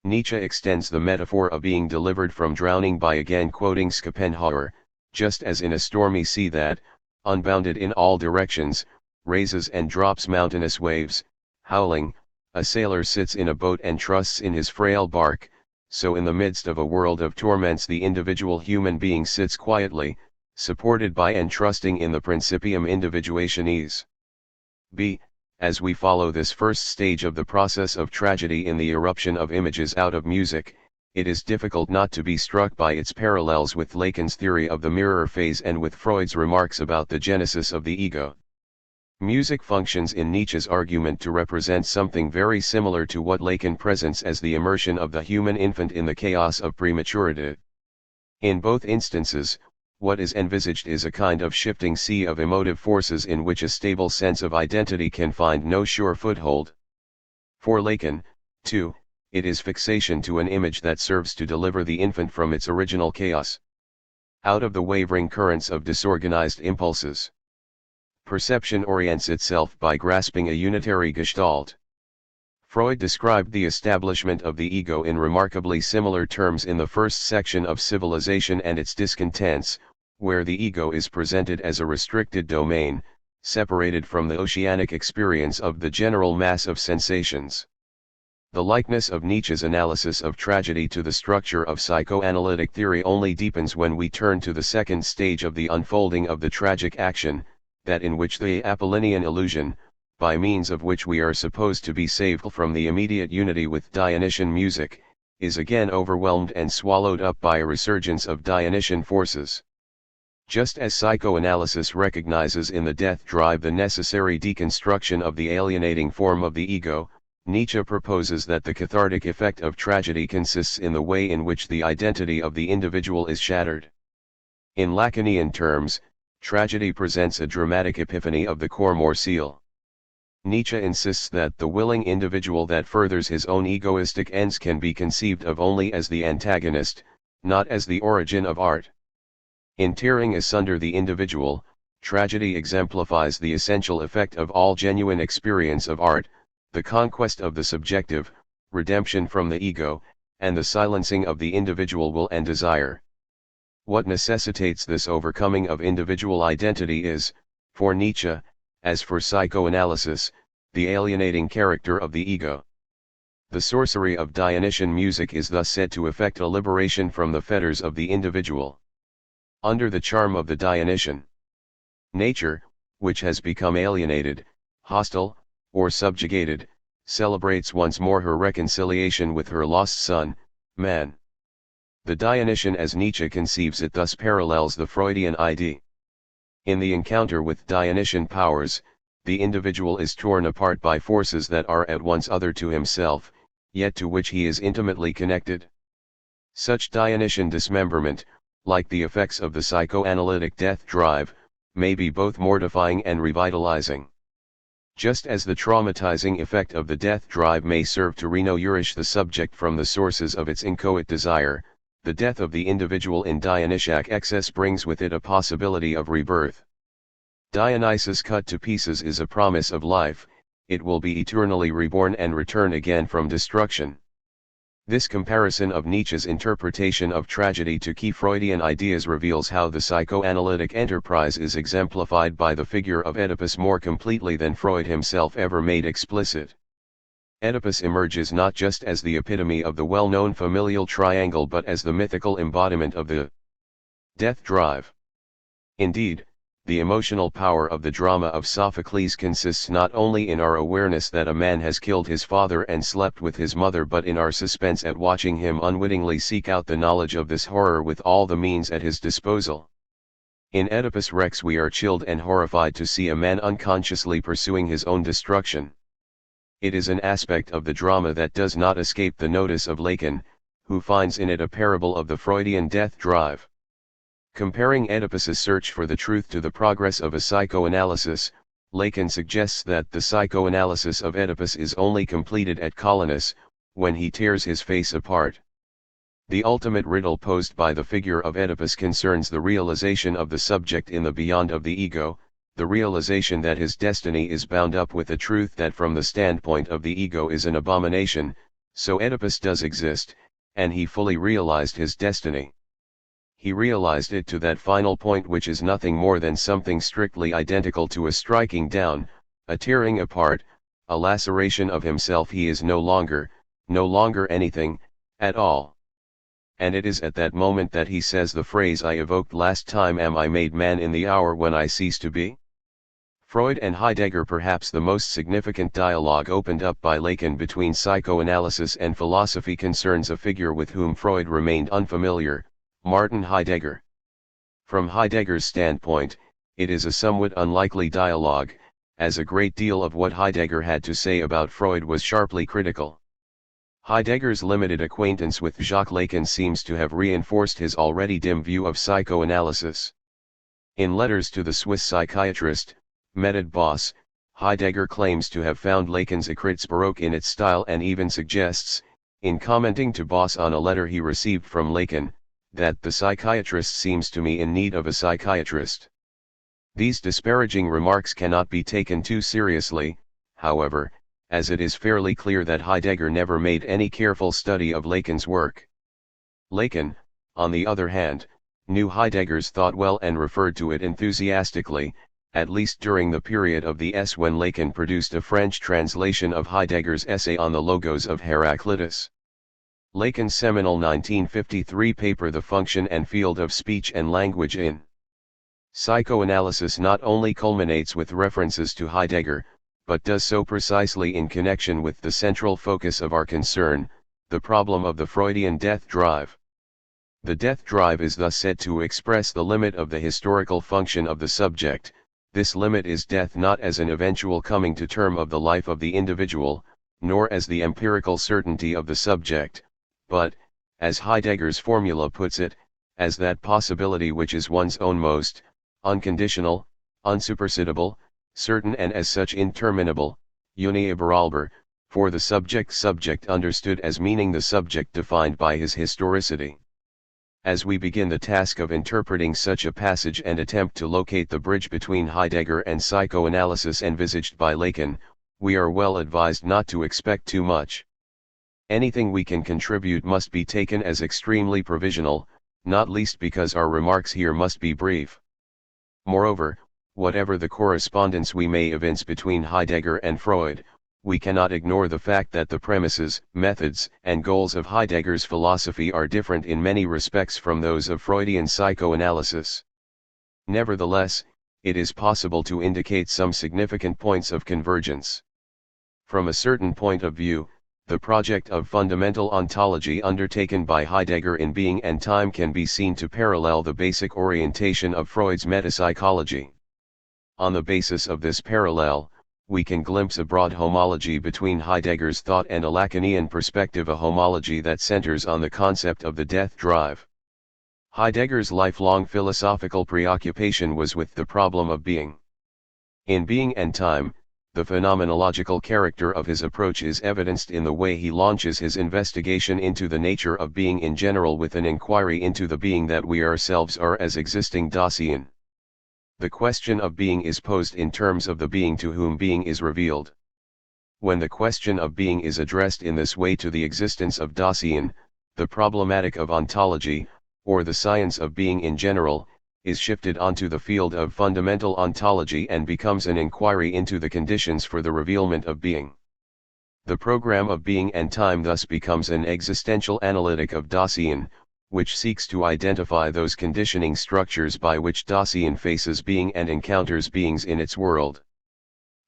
Nietzsche extends the metaphor of being delivered from drowning by again quoting Schopenhauer, just as in a stormy sea that, unbounded in all directions, raises and drops mountainous waves, howling, a sailor sits in a boat and trusts in his frail bark, so in the midst of a world of torments the individual human being sits quietly, supported by and trusting in the principium individuationis. b. As we follow this first stage of the process of tragedy in the eruption of images out of music, it is difficult not to be struck by its parallels with Lacan's theory of the mirror phase and with Freud's remarks about the genesis of the ego. Music functions in Nietzsche's argument to represent something very similar to what Lacan presents as the immersion of the human infant in the chaos of prematurity. In both instances, what is envisaged is a kind of shifting sea of emotive forces in which a stable sense of identity can find no sure foothold. For Lacan, too, it is fixation to an image that serves to deliver the infant from its original chaos. Out of the wavering currents of disorganized impulses, perception orients itself by grasping a unitary gestalt. Freud described the establishment of the ego in remarkably similar terms in the first section of Civilization and its Discontents, where the ego is presented as a restricted domain, separated from the oceanic experience of the general mass of sensations. The likeness of Nietzsche's analysis of tragedy to the structure of psychoanalytic theory only deepens when we turn to the second stage of the unfolding of the tragic action, that in which the Apollinian illusion, by means of which we are supposed to be saved from the immediate unity with Dionysian music, is again overwhelmed and swallowed up by a resurgence of Dionysian forces. Just as psychoanalysis recognizes in the death drive the necessary deconstruction of the alienating form of the ego, Nietzsche proposes that the cathartic effect of tragedy consists in the way in which the identity of the individual is shattered. In Lacanian terms, tragedy presents a dramatic epiphany of the corps morciel. Nietzsche insists that the willing individual that furthers his own egoistic ends can be conceived of only as the antagonist, not as the origin of art. In tearing asunder the individual, tragedy exemplifies the essential effect of all genuine experience of art, the conquest of the subjective, redemption from the ego, and the silencing of the individual will and desire. What necessitates this overcoming of individual identity is, for Nietzsche, as for psychoanalysis, the alienating character of the ego. The sorcery of Dionysian music is thus said to effect a liberation from the fetters of the individual. Under the charm of the Dionysian nature, which has become alienated, hostile, or subjugated, celebrates once more her reconciliation with her lost son, man. The Dionysian as Nietzsche conceives it thus parallels the Freudian idea. In the encounter with Dionysian powers, the individual is torn apart by forces that are at once other to himself, yet to which he is intimately connected. Such Dionysian dismemberment, like the effects of the psychoanalytic death drive, may be both mortifying and revitalizing. Just as the traumatizing effect of the death drive may serve to renourish the subject from the sources of its inchoate desire, the death of the individual in Dionysiac excess brings with it a possibility of rebirth. Dionysus cut to pieces is a promise of life, it will be eternally reborn and return again from destruction. This comparison of Nietzsche's interpretation of tragedy to key Freudian ideas reveals how the psychoanalytic enterprise is exemplified by the figure of Oedipus more completely than Freud himself ever made explicit. Oedipus emerges not just as the epitome of the well-known familial triangle but as the mythical embodiment of the death drive. Indeed, the emotional power of the drama of Sophocles consists not only in our awareness that a man has killed his father and slept with his mother but in our suspense at watching him unwittingly seek out the knowledge of this horror with all the means at his disposal. In Oedipus Rex we are chilled and horrified to see a man unconsciously pursuing his own destruction. It is an aspect of the drama that does not escape the notice of Lacan, who finds in it a parable of the Freudian death drive. Comparing Oedipus's search for the truth to the progress of a psychoanalysis, Lacan suggests that the psychoanalysis of Oedipus is only completed at Colonus, when he tears his face apart. The ultimate riddle posed by the figure of Oedipus concerns the realization of the subject in the beyond of the ego, the realization that his destiny is bound up with a truth that from the standpoint of the ego is an abomination, so Oedipus does exist, and he fully realized his destiny. He realized it to that final point which is nothing more than something strictly identical to a striking down, a tearing apart, a laceration of himself. He is no longer anything, at all. And it is at that moment that he says the phrase I evoked last time, am I made man in the hour when I cease to be? Freud and Heidegger. Perhaps the most significant dialogue opened up by Lacan between psychoanalysis and philosophy concerns a figure with whom Freud remained unfamiliar, Martin Heidegger. From Heidegger's standpoint, it is a somewhat unlikely dialogue, as a great deal of what Heidegger had to say about Freud was sharply critical. Heidegger's limited acquaintance with Jacques Lacan seems to have reinforced his already dim view of psychoanalysis. In letters to the Swiss psychiatrist, Medard Boss, Heidegger claims to have found Lacan's écrits baroque in its style and even suggests, in commenting to Boss on a letter he received from Lacan, that the psychiatrist seems to me in need of a psychiatrist. These disparaging remarks cannot be taken too seriously, however, as it is fairly clear that Heidegger never made any careful study of Lacan's work. Lacan, on the other hand, knew Heidegger's thought well and referred to it enthusiastically, at least during the period of the S when Lacan produced a French translation of Heidegger's essay on the Logos of Heraclitus. Lacan's seminal 1953 paper The Function and Field of Speech and Language in Psychoanalysis not only culminates with references to Heidegger, but does so precisely in connection with the central focus of our concern, the problem of the Freudian death drive. The death drive is thus said to express the limit of the historical function of the subject. This limit is death not as an eventual coming to term of the life of the individual, nor as the empirical certainty of the subject, but, as Heidegger's formula puts it, as that possibility which is one's own most, unconditional, unsupersedable, certain and as such interminable, unilateral, for the subject understood as meaning the subject defined by his historicity. As we begin the task of interpreting such a passage and attempt to locate the bridge between Heidegger and psychoanalysis envisaged by Lacan, we are well advised not to expect too much. Anything we can contribute must be taken as extremely provisional, not least because our remarks here must be brief. Moreover, whatever the correspondence we may evince between Heidegger and Freud, we cannot ignore the fact that the premises, methods, and goals of Heidegger's philosophy are different in many respects from those of Freudian psychoanalysis. Nevertheless, it is possible to indicate some significant points of convergence. From a certain point of view, the project of fundamental ontology undertaken by Heidegger in Being and Time can be seen to parallel the basic orientation of Freud's metapsychology. On the basis of this parallel, we can glimpse a broad homology between Heidegger's thought and a Lacanian perspective, a homology that centers on the concept of the death drive. Heidegger's lifelong philosophical preoccupation was with the problem of being. In Being and Time, the phenomenological character of his approach is evidenced in the way he launches his investigation into the nature of being in general with an inquiry into the being that we ourselves are as existing Dasein. The question of being is posed in terms of the being to whom being is revealed. When the question of being is addressed in this way to the existence of Dasein, the problematic of ontology, or the science of being in general, is shifted onto the field of fundamental ontology and becomes an inquiry into the conditions for the revealment of being. The program of Being and Time thus becomes an existential analytic of Dasein, which seeks to identify those conditioning structures by which Dasein faces being and encounters beings in its world.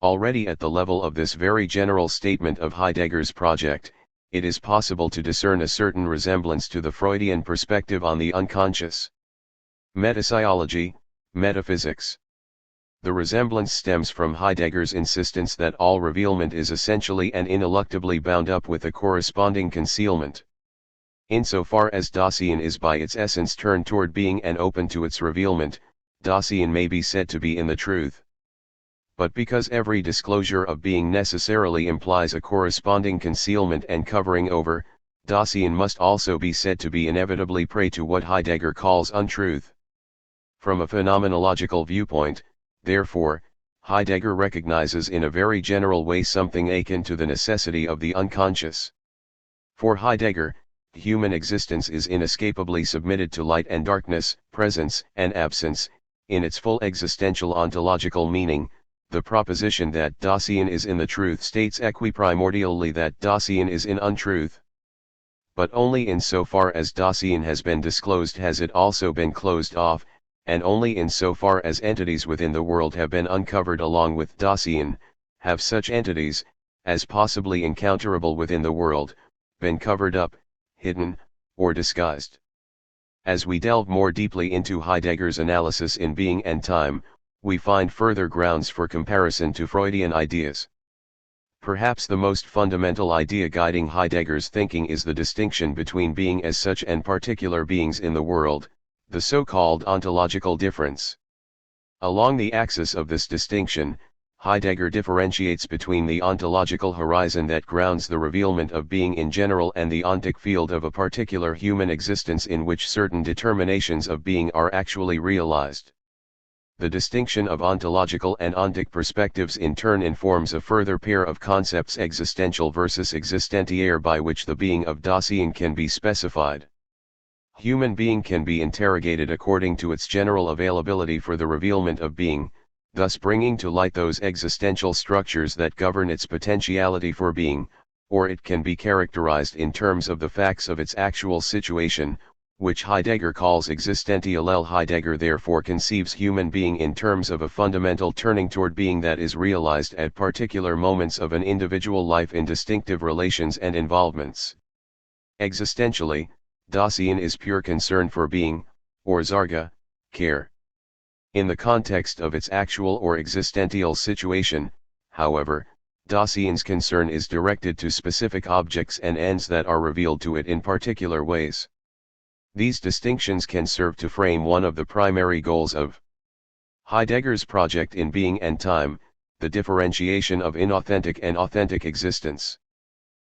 Already at the level of this very general statement of Heidegger's project, it is possible to discern a certain resemblance to the Freudian perspective on the unconscious. Metapsychology, metaphysics. The resemblance stems from Heidegger's insistence that all revealment is essentially and ineluctably bound up with a corresponding concealment. Insofar as Dasein is by its essence turned toward being and open to its revealment, Dasein may be said to be in the truth. But because every disclosure of being necessarily implies a corresponding concealment and covering over, Dasein must also be said to be inevitably prey to what Heidegger calls untruth. From a phenomenological viewpoint, Therefore, Heidegger recognizes in a very general way something akin to the necessity of the unconscious. For Heidegger, human existence is inescapably submitted to light and darkness, presence and absence, in its full existential ontological meaning. The proposition that Dasein is in the truth states equiprimordially that Dasein is in untruth. But only in so far as Dasein has been disclosed has it also been closed off, and only in so far as entities within the world have been uncovered along with Dasein, have such entities, as possibly encounterable within the world, been covered up, hidden, or disguised. As we delve more deeply into Heidegger's analysis in Being and Time, we find further grounds for comparison to Freudian ideas. Perhaps the most fundamental idea guiding Heidegger's thinking is the distinction between being as such and particular beings in the world, the so-called ontological difference. Along the axis of this distinction, Heidegger differentiates between the ontological horizon that grounds the revealment of being in general and the ontic field of a particular human existence in which certain determinations of being are actually realized. The distinction of ontological and ontic perspectives in turn informs a further pair of concepts, existential versus existentiaire, by which the being of Dasein can be specified. Human being can be interrogated according to its general availability for the revealment of being, thus bringing to light those existential structures that govern its potentiality for being, or it can be characterized in terms of the facts of its actual situation, which Heidegger calls existentielle. Heidegger therefore conceives human being in terms of a fundamental turning toward being that is realized at particular moments of an individual life in distinctive relations and involvements. Existentially, Dasein is pure concern for being, or Sorge, care. In the context of its actual or existential situation, however, Dasein's concern is directed to specific objects and ends that are revealed to it in particular ways. These distinctions can serve to frame one of the primary goals of Heidegger's project in Being and Time, the differentiation of inauthentic and authentic existence.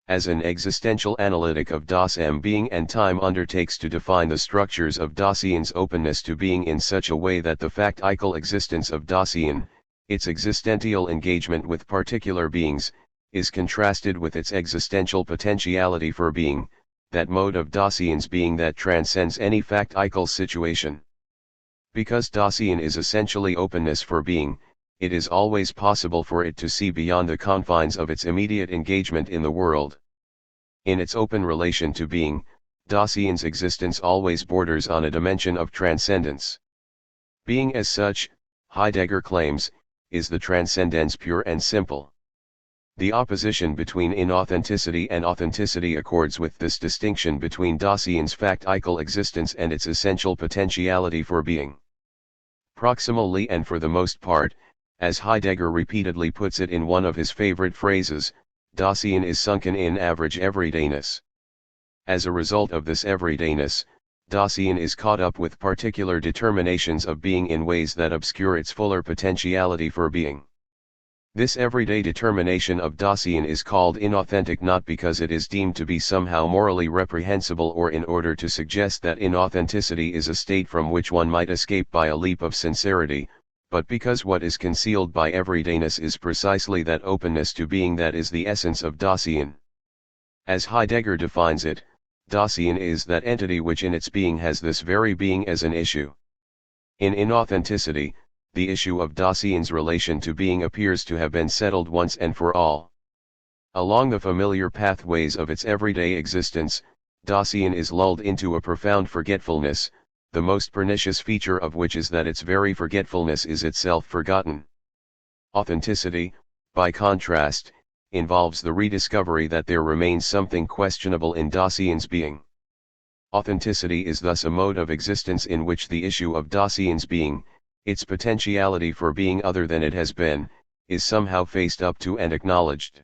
As an existential analytic of Dasein, Being and Time undertakes to define the structures of Dasein's openness to being in such a way that the factical existence of Dasein, its existential engagement with particular beings, is contrasted with its existential potentiality for being, that mode of Dasein's being that transcends any factical situation. Because Dasein is essentially openness for being, it is always possible for it to see beyond the confines of its immediate engagement in the world. In its open relation to being, Dasein's existence always borders on a dimension of transcendence. Being as such, Heidegger claims, is the transcendence pure and simple. The opposition between inauthenticity and authenticity accords with this distinction between Dasein's factical existence and its essential potentiality for being. Proximally and for the most part, as Heidegger repeatedly puts it in one of his favorite phrases, Dasein is sunken in average everydayness. As a result of this everydayness, Dasein is caught up with particular determinations of being in ways that obscure its fuller potentiality for being. This everyday determination of Dasein is called inauthentic not because it is deemed to be somehow morally reprehensible or in order to suggest that inauthenticity is a state from which one might escape by a leap of sincerity, but because what is concealed by everydayness is precisely that openness to being that is the essence of Dasein. As Heidegger defines it, Dasein is that entity which in its being has this very being as an issue. In inauthenticity, the issue of Dasein's relation to being appears to have been settled once and for all. Along the familiar pathways of its everyday existence, Dasein is lulled into a profound forgetfulness, the most pernicious feature of which is that its very forgetfulness is itself forgotten. Authenticity, by contrast, involves the rediscovery that there remains something questionable in Dasein's being. Authenticity is thus a mode of existence in which the issue of Dasein's being, its potentiality for being other than it has been, is somehow faced up to and acknowledged.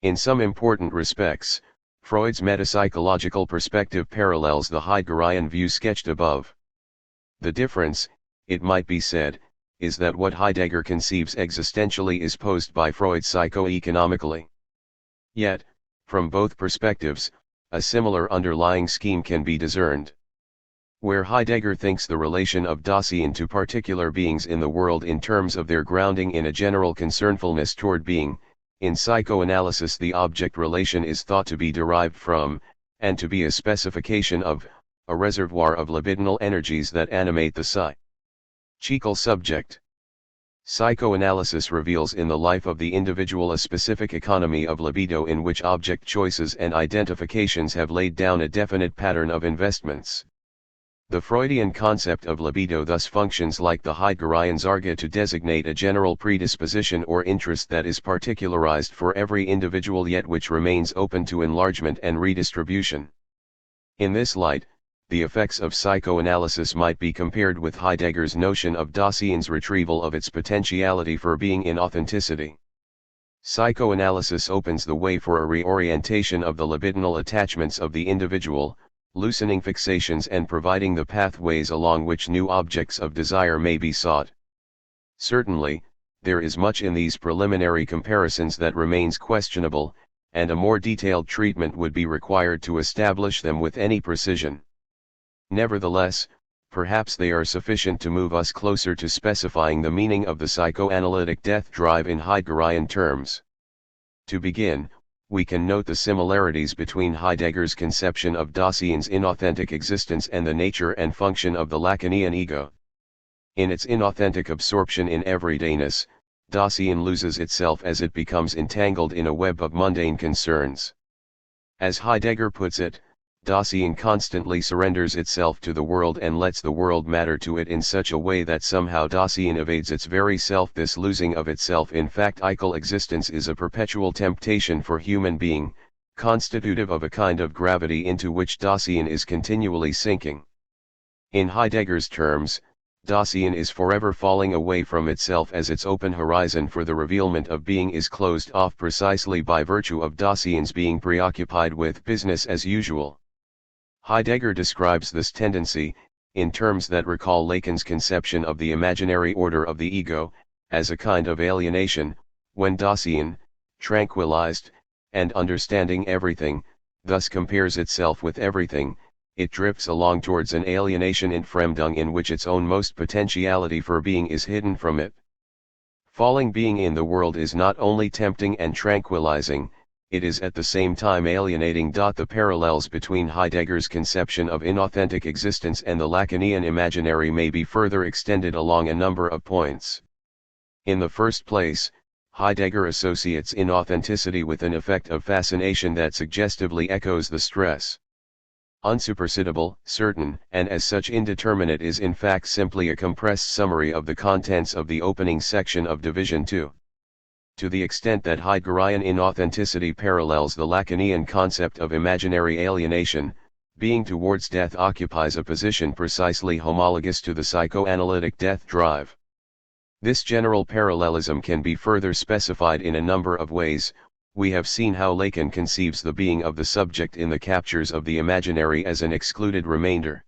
In some important respects, Freud's metapsychological perspective parallels the Heideggerian view sketched above. The difference, it might be said, is that what Heidegger conceives existentially is posed by Freud psychoeconomically. Yet, from both perspectives, a similar underlying scheme can be discerned. Where Heidegger thinks the relation of Dasein to particular beings in the world in terms of their grounding in a general concernfulness toward being, in psychoanalysis the object relation is thought to be derived from, and to be a specification of, a reservoir of libidinal energies that animate the psychical subject. Psychoanalysis reveals in the life of the individual a specific economy of libido in which object choices and identifications have laid down a definite pattern of investments. The Freudian concept of libido thus functions like the Heideggerian Zarga to designate a general predisposition or interest that is particularized for every individual yet which remains open to enlargement and redistribution. In this light, the effects of psychoanalysis might be compared with Heidegger's notion of Dasein's retrieval of its potentiality for being in authenticity. Psychoanalysis opens the way for a reorientation of the libidinal attachments of the individual, loosening fixations and providing the pathways along which new objects of desire may be sought. Certainly, there is much in these preliminary comparisons that remains questionable, and a more detailed treatment would be required to establish them with any precision. Nevertheless, perhaps they are sufficient to move us closer to specifying the meaning of the psychoanalytic death drive in Heideggerian terms. To begin, we can note the similarities between Heidegger's conception of Dasein's inauthentic existence and the nature and function of the Lacanian ego. In its inauthentic absorption in everydayness, Dasein loses itself as it becomes entangled in a web of mundane concerns. As Heidegger puts it, Dasein constantly surrenders itself to the world and lets the world matter to it in such a way that somehow Dasein evades its very self. This losing of itself in factical existence is a perpetual temptation for human being, constitutive of a kind of gravity into which Dasein is continually sinking. In Heidegger's terms, Dasein is forever falling away from itself as its open horizon for the revealment of being is closed off precisely by virtue of Dasein's being preoccupied with business as usual. Heidegger describes this tendency, in terms that recall Lacan's conception of the imaginary order of the ego, as a kind of alienation, when Dasein, tranquilized, and understanding everything, thus compares itself with everything, it drifts along towards an alienation in Fremdung in which its own most potentiality for being is hidden from it. Falling being in the world is not only tempting and tranquilizing, it is at the same time alienating. The parallels between Heidegger's conception of inauthentic existence and the Lacanian imaginary may be further extended along a number of points. In the first place, Heidegger associates inauthenticity with an effect of fascination that suggestively echoes the stress. Unsupersedable, certain, and as such indeterminate is in fact simply a compressed summary of the contents of the opening section of Division 2. To the extent that Heideggerian inauthenticity parallels the Lacanian concept of imaginary alienation, being towards death occupies a position precisely homologous to the psychoanalytic death drive. This general parallelism can be further specified in a number of ways. We have seen how Lacan conceives the being of the subject in the captures of the imaginary as an excluded remainder.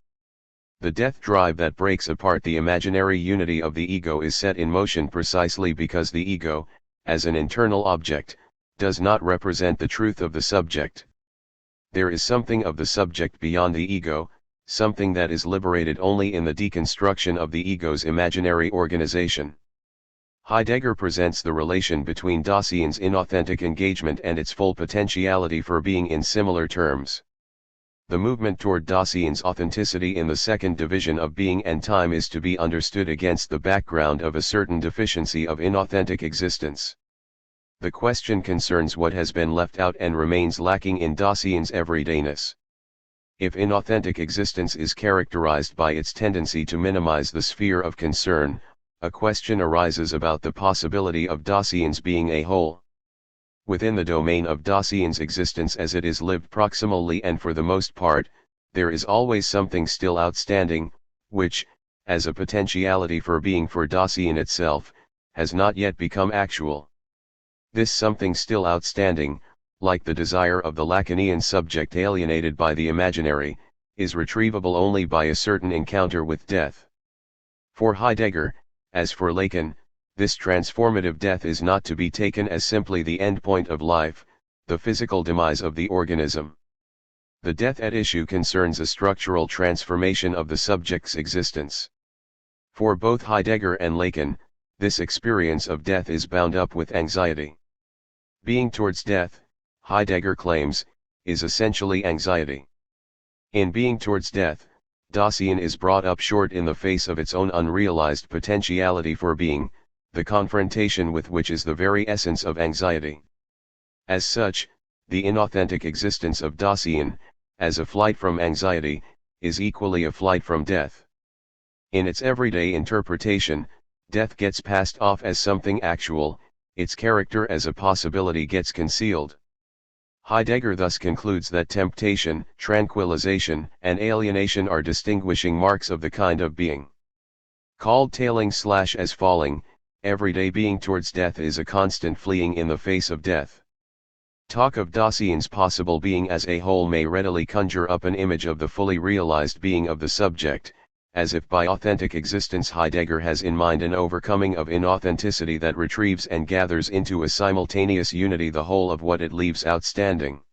The death drive that breaks apart the imaginary unity of the ego is set in motion precisely because the ego, as an internal object, does not represent the truth of the subject. There is something of the subject beyond the ego, something that is liberated only in the deconstruction of the ego's imaginary organization. Heidegger presents the relation between Dasein's inauthentic engagement and its full potentiality for being in similar terms. The movement toward Dasein's authenticity in the second division of being and time is to be understood against the background of a certain deficiency of inauthentic existence. The question concerns what has been left out and remains lacking in Dasein's everydayness. If inauthentic existence is characterized by its tendency to minimize the sphere of concern, a question arises about the possibility of Dasein's being a whole. Within the domain of Dasein's existence as it is lived proximally and for the most part, there is always something still outstanding, which, as a potentiality for being for Dasein itself, has not yet become actual. This something still outstanding, like the desire of the Lacanian subject alienated by the imaginary, is retrievable only by a certain encounter with death. For Heidegger, as for Lacan, this transformative death is not to be taken as simply the endpoint of life, the physical demise of the organism. The death at issue concerns a structural transformation of the subject's existence. For both Heidegger and Lacan, this experience of death is bound up with anxiety. Being towards death, Heidegger claims, is essentially anxiety. In being towards death, Dasein is brought up short in the face of its own unrealized potentiality for being, the confrontation with which is the very essence of anxiety. As such, the inauthentic existence of Dasein, as a flight from anxiety, is equally a flight from death. In its everyday interpretation, death gets passed off as something actual, its character as a possibility gets concealed. Heidegger thus concludes that temptation, tranquilization, and alienation are distinguishing marks of the kind of being called tailing/as falling. Everyday being towards death is a constant fleeing in the face of death. Talk of Dasein's possible being as a whole may readily conjure up an image of the fully realized being of the subject, as if by authentic existence Heidegger has in mind an overcoming of inauthenticity that retrieves and gathers into a simultaneous unity the whole of what it leaves outstanding.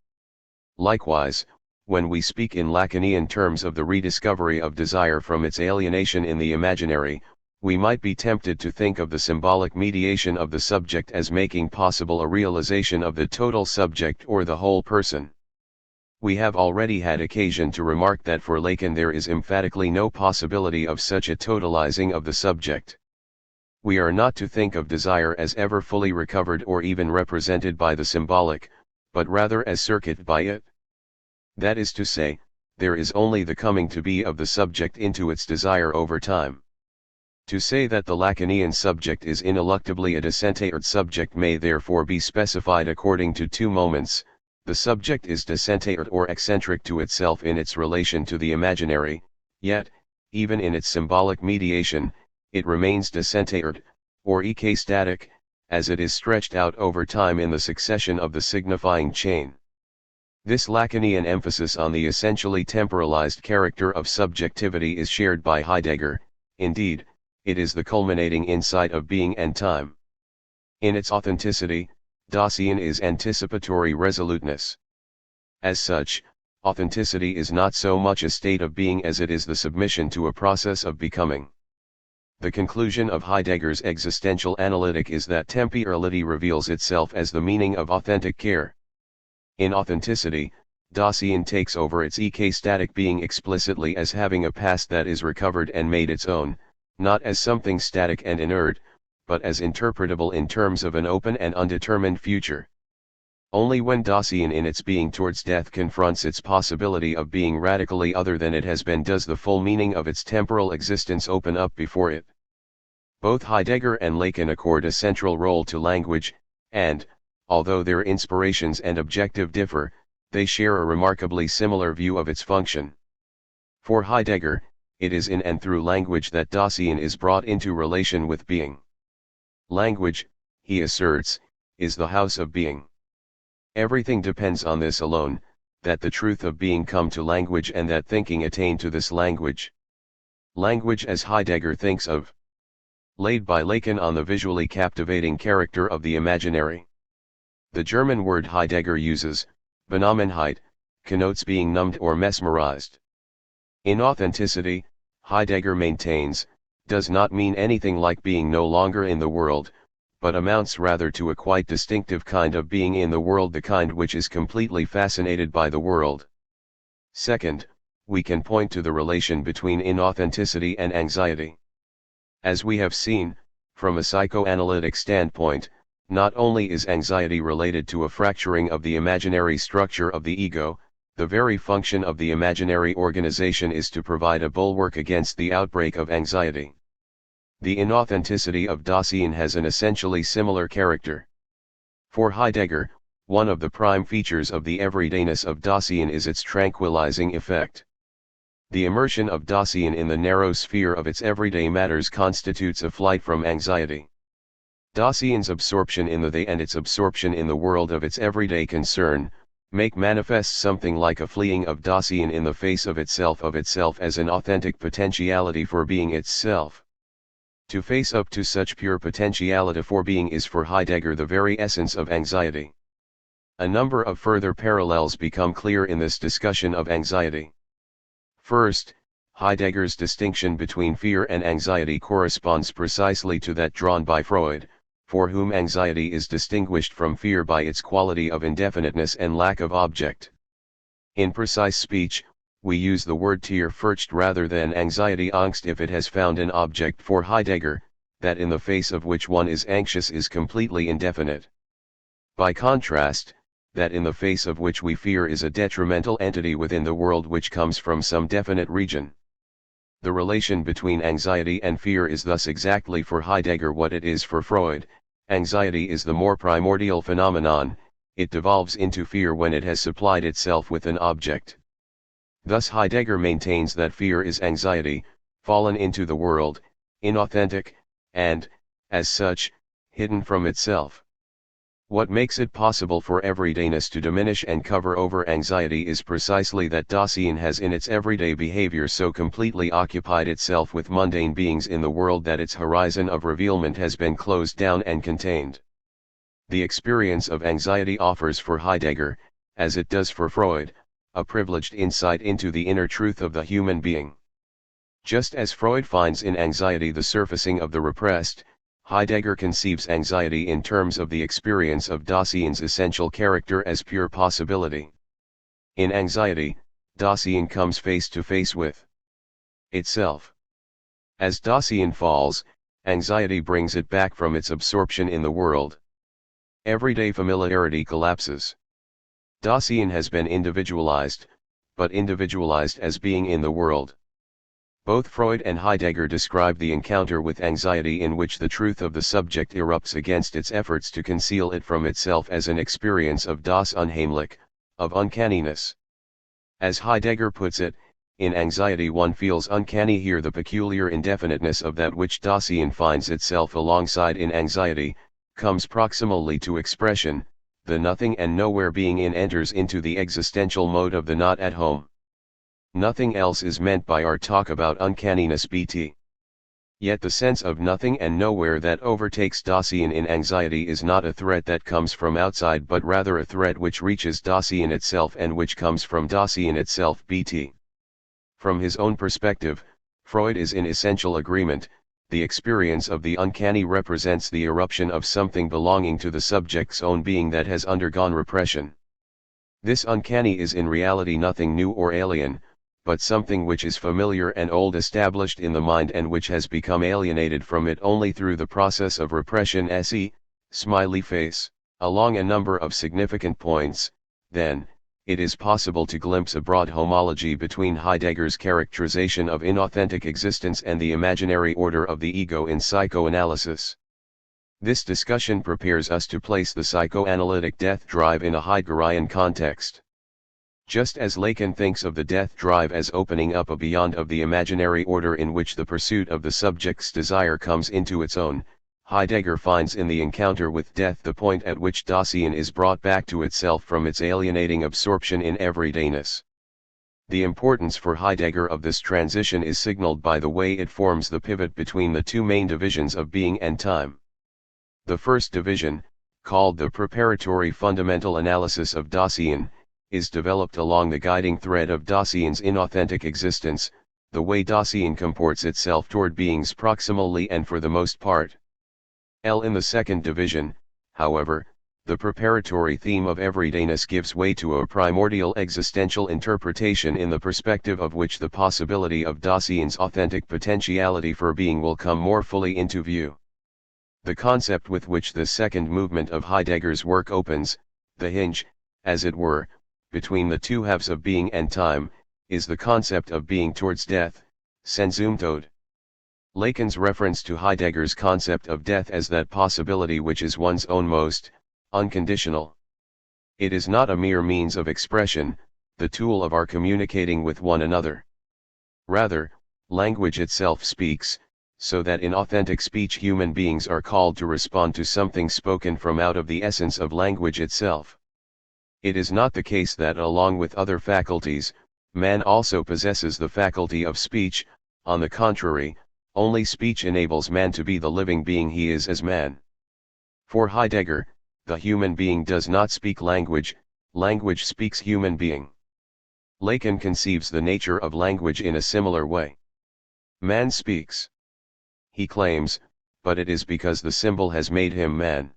Likewise, when we speak in Lacanian terms of the rediscovery of desire from its alienation in the imaginary, we might be tempted to think of the symbolic mediation of the subject as making possible a realization of the total subject or the whole person. We have already had occasion to remark that for Lacan there is emphatically no possibility of such a totalizing of the subject. We are not to think of desire as ever fully recovered or even represented by the symbolic, but rather as circuited by it. That is to say, there is only the coming to be of the subject into its desire over time. To say that the Lacanian subject is ineluctably a decentered subject may therefore be specified according to two moments. The subject is decentered or eccentric to itself in its relation to the imaginary, yet, even in its symbolic mediation, it remains decentered, or ekastatic, as it is stretched out over time in the succession of the signifying chain. This Lacanian emphasis on the essentially temporalized character of subjectivity is shared by Heidegger. Indeed, it is the culminating insight of being and time. In its authenticity, Dasein is anticipatory resoluteness. As such, authenticity is not so much a state of being as it is the submission to a process of becoming. The conclusion of Heidegger's existential analytic is that temporality reveals itself as the meaning of authentic care. In authenticity, Dasein takes over its ekastatic being explicitly as having a past that is recovered and made its own, not as something static and inert, but as interpretable in terms of an open and undetermined future. Only when Dasein in its being towards death confronts its possibility of being radically other than it has been does the full meaning of its temporal existence open up before it. Both Heidegger and Lacan accord a central role to language, and, although their inspirations and objective differ, they share a remarkably similar view of its function. For Heidegger, it is in and through language that Dasein is brought into relation with being. Language, he asserts, is the house of being. Everything depends on this alone, that the truth of being come to language and that thinking attain to this language. Language as Heidegger thinks of, laid by Lacan on the visually captivating character of the imaginary. The German word Heidegger uses, Benommenheit, connotes being numbed or mesmerized. In authenticity, Heidegger maintains, does not mean anything like being no longer in the world, but amounts rather to a quite distinctive kind of being in the world, the kind which is completely fascinated by the world. Second, we can point to the relation between inauthenticity and anxiety. As we have seen, from a psychoanalytic standpoint, not only is anxiety related to a fracturing of the imaginary structure of the ego, the very function of the imaginary organization is to provide a bulwark against the outbreak of anxiety. The inauthenticity of Dasein has an essentially similar character. For Heidegger, one of the prime features of the everydayness of Dasein is its tranquilizing effect. The immersion of Dasein in the narrow sphere of its everyday matters constitutes a flight from anxiety. Dasein's absorption in the they and its absorption in the world of its everyday concern, make manifest something like a fleeing of Dasein in the face of itself as an authentic potentiality for being itself. To face up to such pure potentiality for being is for Heidegger the very essence of anxiety. A number of further parallels become clear in this discussion of anxiety. First, Heidegger's distinction between fear and anxiety corresponds precisely to that drawn by Freud, for whom anxiety is distinguished from fear by its quality of indefiniteness and lack of object. In precise speech, we use the word Tierfurcht rather than anxiety Angst if it has found an object. For Heidegger, that in the face of which one is anxious is completely indefinite. By contrast, that in the face of which we fear is a detrimental entity within the world which comes from some definite region. The relation between anxiety and fear is thus exactly for Heidegger what it is for Freud. Anxiety is the more primordial phenomenon, it devolves into fear when it has supplied itself with an object. Thus Heidegger maintains that fear is anxiety, fallen into the world, inauthentic, and, as such, hidden from itself. What makes it possible for everydayness to diminish and cover over anxiety is precisely that Dasein has in its everyday behavior so completely occupied itself with mundane beings in the world that its horizon of revealment has been closed down and contained. The experience of anxiety offers for Heidegger, as it does for Freud, a privileged insight into the inner truth of the human being. Just as Freud finds in anxiety the surfacing of the repressed, Heidegger conceives anxiety in terms of the experience of Dasein's essential character as pure possibility. In anxiety, Dasein comes face to face with itself. As Dasein falls, anxiety brings it back from its absorption in the world. Everyday familiarity collapses. Dasein has been individualized, but individualized as being in the world. Both Freud and Heidegger describe the encounter with anxiety in which the truth of the subject erupts against its efforts to conceal it from itself as an experience of das Unheimlich, of uncanniness. As Heidegger puts it, in anxiety one feels uncanny here the peculiar indefiniteness of that which Dasein finds itself alongside in anxiety, comes proximally to expression, the nothing and nowhere being in enters into the existential mode of the not at home. Nothing else is meant by our talk about uncanniness bt. Yet the sense of nothing and nowhere that overtakes Dasein in anxiety is not a threat that comes from outside but rather a threat which reaches Dasein itself and which comes from Dasein itself bt. From his own perspective, Freud is in essential agreement. The experience of the uncanny represents the eruption of something belonging to the subject's own being that has undergone repression. This uncanny is in reality nothing new or alien, but something which is familiar and old established in the mind and which has become alienated from it only through the process of repression. Smiley face. Along a number of significant points, then, it is possible to glimpse a broad homology between Heidegger's characterization of inauthentic existence and the imaginary order of the ego in psychoanalysis. This discussion prepares us to place the psychoanalytic death drive in a Heideggerian context. Just as Lacan thinks of the death drive as opening up a beyond of the imaginary order in which the pursuit of the subject's desire comes into its own, Heidegger finds in the encounter with death the point at which Dasein is brought back to itself from its alienating absorption in everydayness. The importance for Heidegger of this transition is signaled by the way it forms the pivot between the two main divisions of being and time. The first division, called the preparatory fundamental analysis of Dasein, is developed along the guiding thread of Dasein's inauthentic existence, the way Dasein comports itself toward beings proximally and for the most part. In the second division, however, the preparatory theme of everydayness gives way to a primordial existential interpretation in the perspective of which the possibility of Dasein's authentic potentiality for being will come more fully into view. The concept with which the second movement of Heidegger's work opens, the hinge, as it were, between the two halves of being and time, is the concept of being towards death, Sehnsuchtod. Lacan's reference to Heidegger's concept of death as that possibility which is one's own most, unconditional. It is not a mere means of expression, the tool of our communicating with one another. Rather, language itself speaks, so that in authentic speech human beings are called to respond to something spoken from out of the essence of language itself. It is not the case that along with other faculties, man also possesses the faculty of speech. On the contrary, only speech enables man to be the living being he is as man. For Heidegger, the human being does not speak language, language speaks human being. Lacan conceives the nature of language in a similar way. Man speaks, he claims, but it is because the symbol has made him man.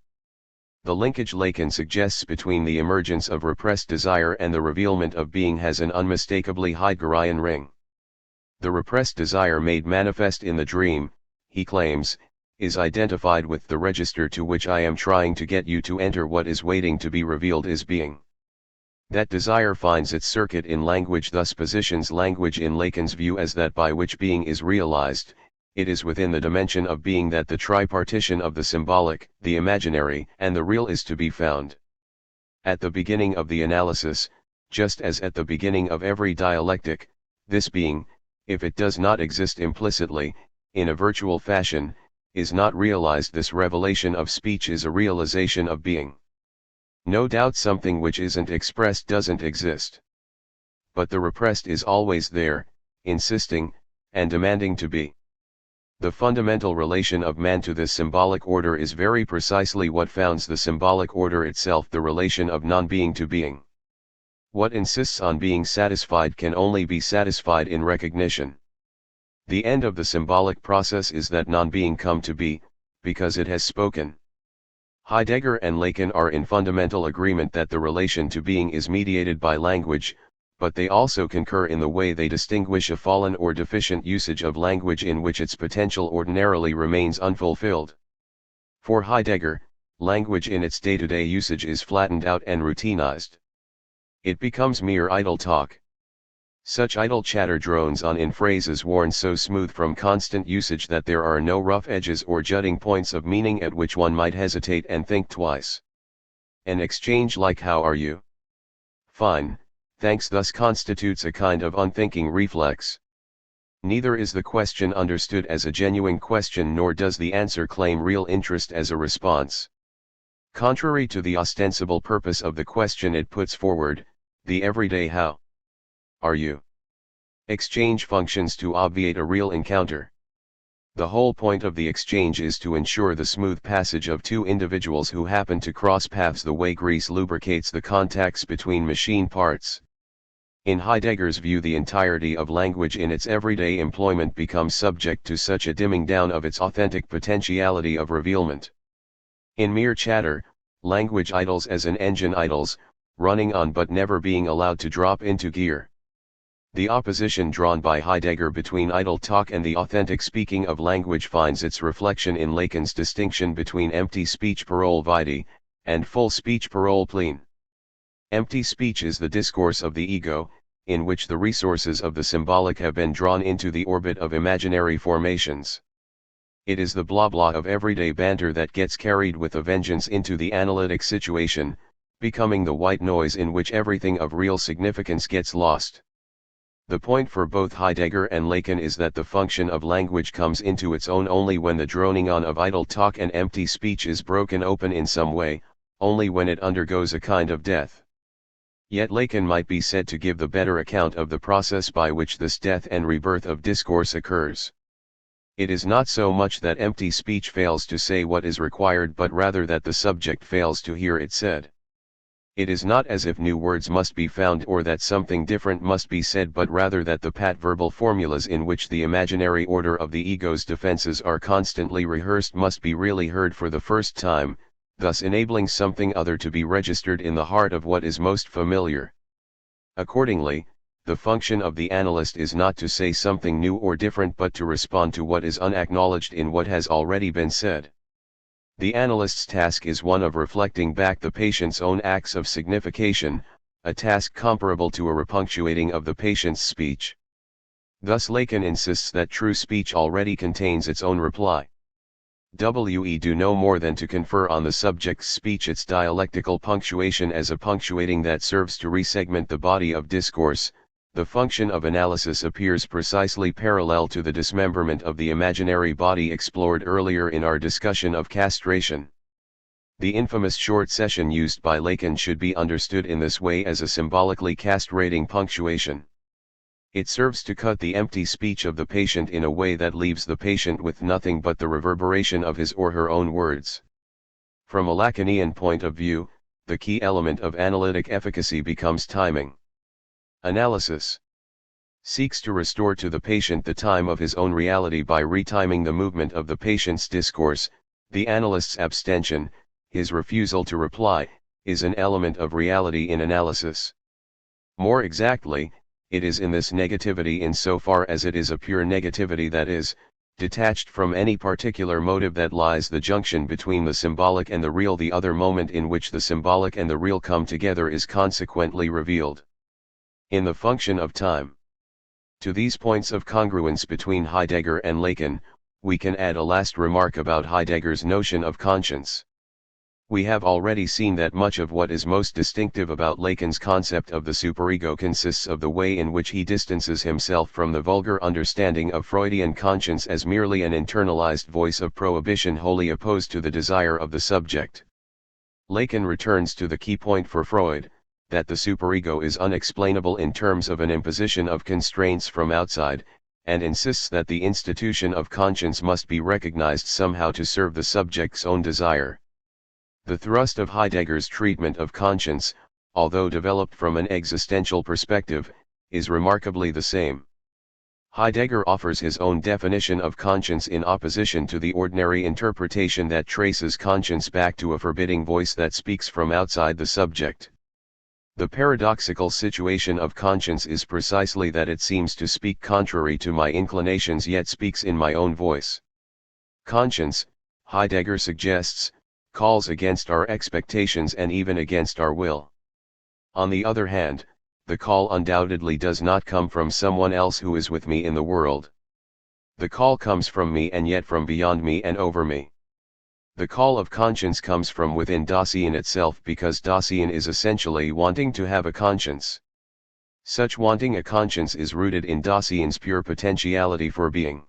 The linkage Lacan suggests between the emergence of repressed desire and the revealment of being has an unmistakably Heideggerian ring. The repressed desire made manifest in the dream, he claims, is identified with the register to which I am trying to get you to enter. What is waiting to be revealed is being. That desire finds its circuit in language, thus positions language in Lacan's view as that by which being is realized. It is within the dimension of being that the tripartition of the symbolic, the imaginary, and the real is to be found. At the beginning of the analysis, just as at the beginning of every dialectic, this being, if it does not exist implicitly, in a virtual fashion, is not realized. This revelation of speech is a realization of being. No doubt something which isn't expressed doesn't exist. But the repressed is always there, insisting, and demanding to be. The fundamental relation of man to this symbolic order is very precisely what founds the symbolic order itself, the relation of non-being to being. What insists on being satisfied can only be satisfied in recognition. The end of the symbolic process is that non-being come to be, because it has spoken. Heidegger and Lacan are in fundamental agreement that the relation to being is mediated by language, but they also concur in the way they distinguish a fallen or deficient usage of language in which its potential ordinarily remains unfulfilled. For Heidegger, language in its day-to-day usage is flattened out and routinized. It becomes mere idle talk. Such idle chatter drones on in phrases worn so smooth from constant usage that there are no rough edges or jutting points of meaning at which one might hesitate and think twice. An exchange like "How are you? Fine, thanks" thus constitutes a kind of unthinking reflex. Neither is the question understood as a genuine question, nor does the answer claim real interest as a response. Contrary to the ostensible purpose of the question it puts forward, the everyday "How are you?" exchange functions to obviate a real encounter. The whole point of the exchange is to ensure the smooth passage of two individuals who happen to cross paths the way grease lubricates the contacts between machine parts. In Heidegger's view, the entirety of language in its everyday employment becomes subject to such a dimming down of its authentic potentiality of revealment. In mere chatter, language idles as an engine idles, running on but never being allowed to drop into gear. The opposition drawn by Heidegger between idle talk and the authentic speaking of language finds its reflection in Lacan's distinction between empty speech parole vitae, and full speech parole plene. Empty speech is the discourse of the ego, in which the resources of the symbolic have been drawn into the orbit of imaginary formations. It is the blah blah of everyday banter that gets carried with a vengeance into the analytic situation, becoming the white noise in which everything of real significance gets lost. The point for both Heidegger and Lacan is that the function of language comes into its own only when the droning on of idle talk and empty speech is broken open in some way, only when it undergoes a kind of death. Yet Lacan might be said to give the better account of the process by which this death and rebirth of discourse occurs. It is not so much that empty speech fails to say what is required, but rather that the subject fails to hear it said. It is not as if new words must be found or that something different must be said, but rather that the pat verbal formulas in which the imaginary order of the ego's defenses are constantly rehearsed must be really heard for the first time, thus enabling something other to be registered in the heart of what is most familiar. Accordingly, the function of the analyst is not to say something new or different, but to respond to what is unacknowledged in what has already been said. The analyst's task is one of reflecting back the patient's own acts of signification, a task comparable to a repunctuating of the patient's speech. Thus Lacan insists that true speech already contains its own reply. We do no more than to confer on the subject's speech its dialectical punctuation as a punctuating that serves to resegment the body of discourse. The function of analysis appears precisely parallel to the dismemberment of the imaginary body explored earlier in our discussion of castration. The infamous short session used by Lacan should be understood in this way as a symbolically castrating punctuation. It serves to cut the empty speech of the patient in a way that leaves the patient with nothing but the reverberation of his or her own words. From a Lacanian point of view, the key element of analytic efficacy becomes timing. Analysis seeks to restore to the patient the time of his own reality by retiming the movement of the patient's discourse. The analyst's abstention, his refusal to reply, is an element of reality in analysis. More exactly, it is in this negativity insofar as it is a pure negativity, that is, detached from any particular motive, that lies the junction between the symbolic and the real. The other moment in which the symbolic and the real come together is consequently revealed in the function of time. To these points of congruence between Heidegger and Lacan, we can add a last remark about Heidegger's notion of conscience. We have already seen that much of what is most distinctive about Lacan's concept of the superego consists of the way in which he distances himself from the vulgar understanding of Freudian conscience as merely an internalized voice of prohibition wholly opposed to the desire of the subject. Lacan returns to the key point for Freud, that the superego is unexplainable in terms of an imposition of constraints from outside, and insists that the institution of conscience must be recognized somehow to serve the subject's own desire. The thrust of Heidegger's treatment of conscience, although developed from an existential perspective, is remarkably the same. Heidegger offers his own definition of conscience in opposition to the ordinary interpretation that traces conscience back to a forbidding voice that speaks from outside the subject. The paradoxical situation of conscience is precisely that it seems to speak contrary to my inclinations yet speaks in my own voice. Conscience, Heidegger suggests, calls against our expectations and even against our will. On the other hand, the call undoubtedly does not come from someone else who is with me in the world. The call comes from me and yet from beyond me and over me. The call of conscience comes from within Dasein itself, because Dasein is essentially wanting to have a conscience. Such wanting a conscience is rooted in Dasein's pure potentiality for being.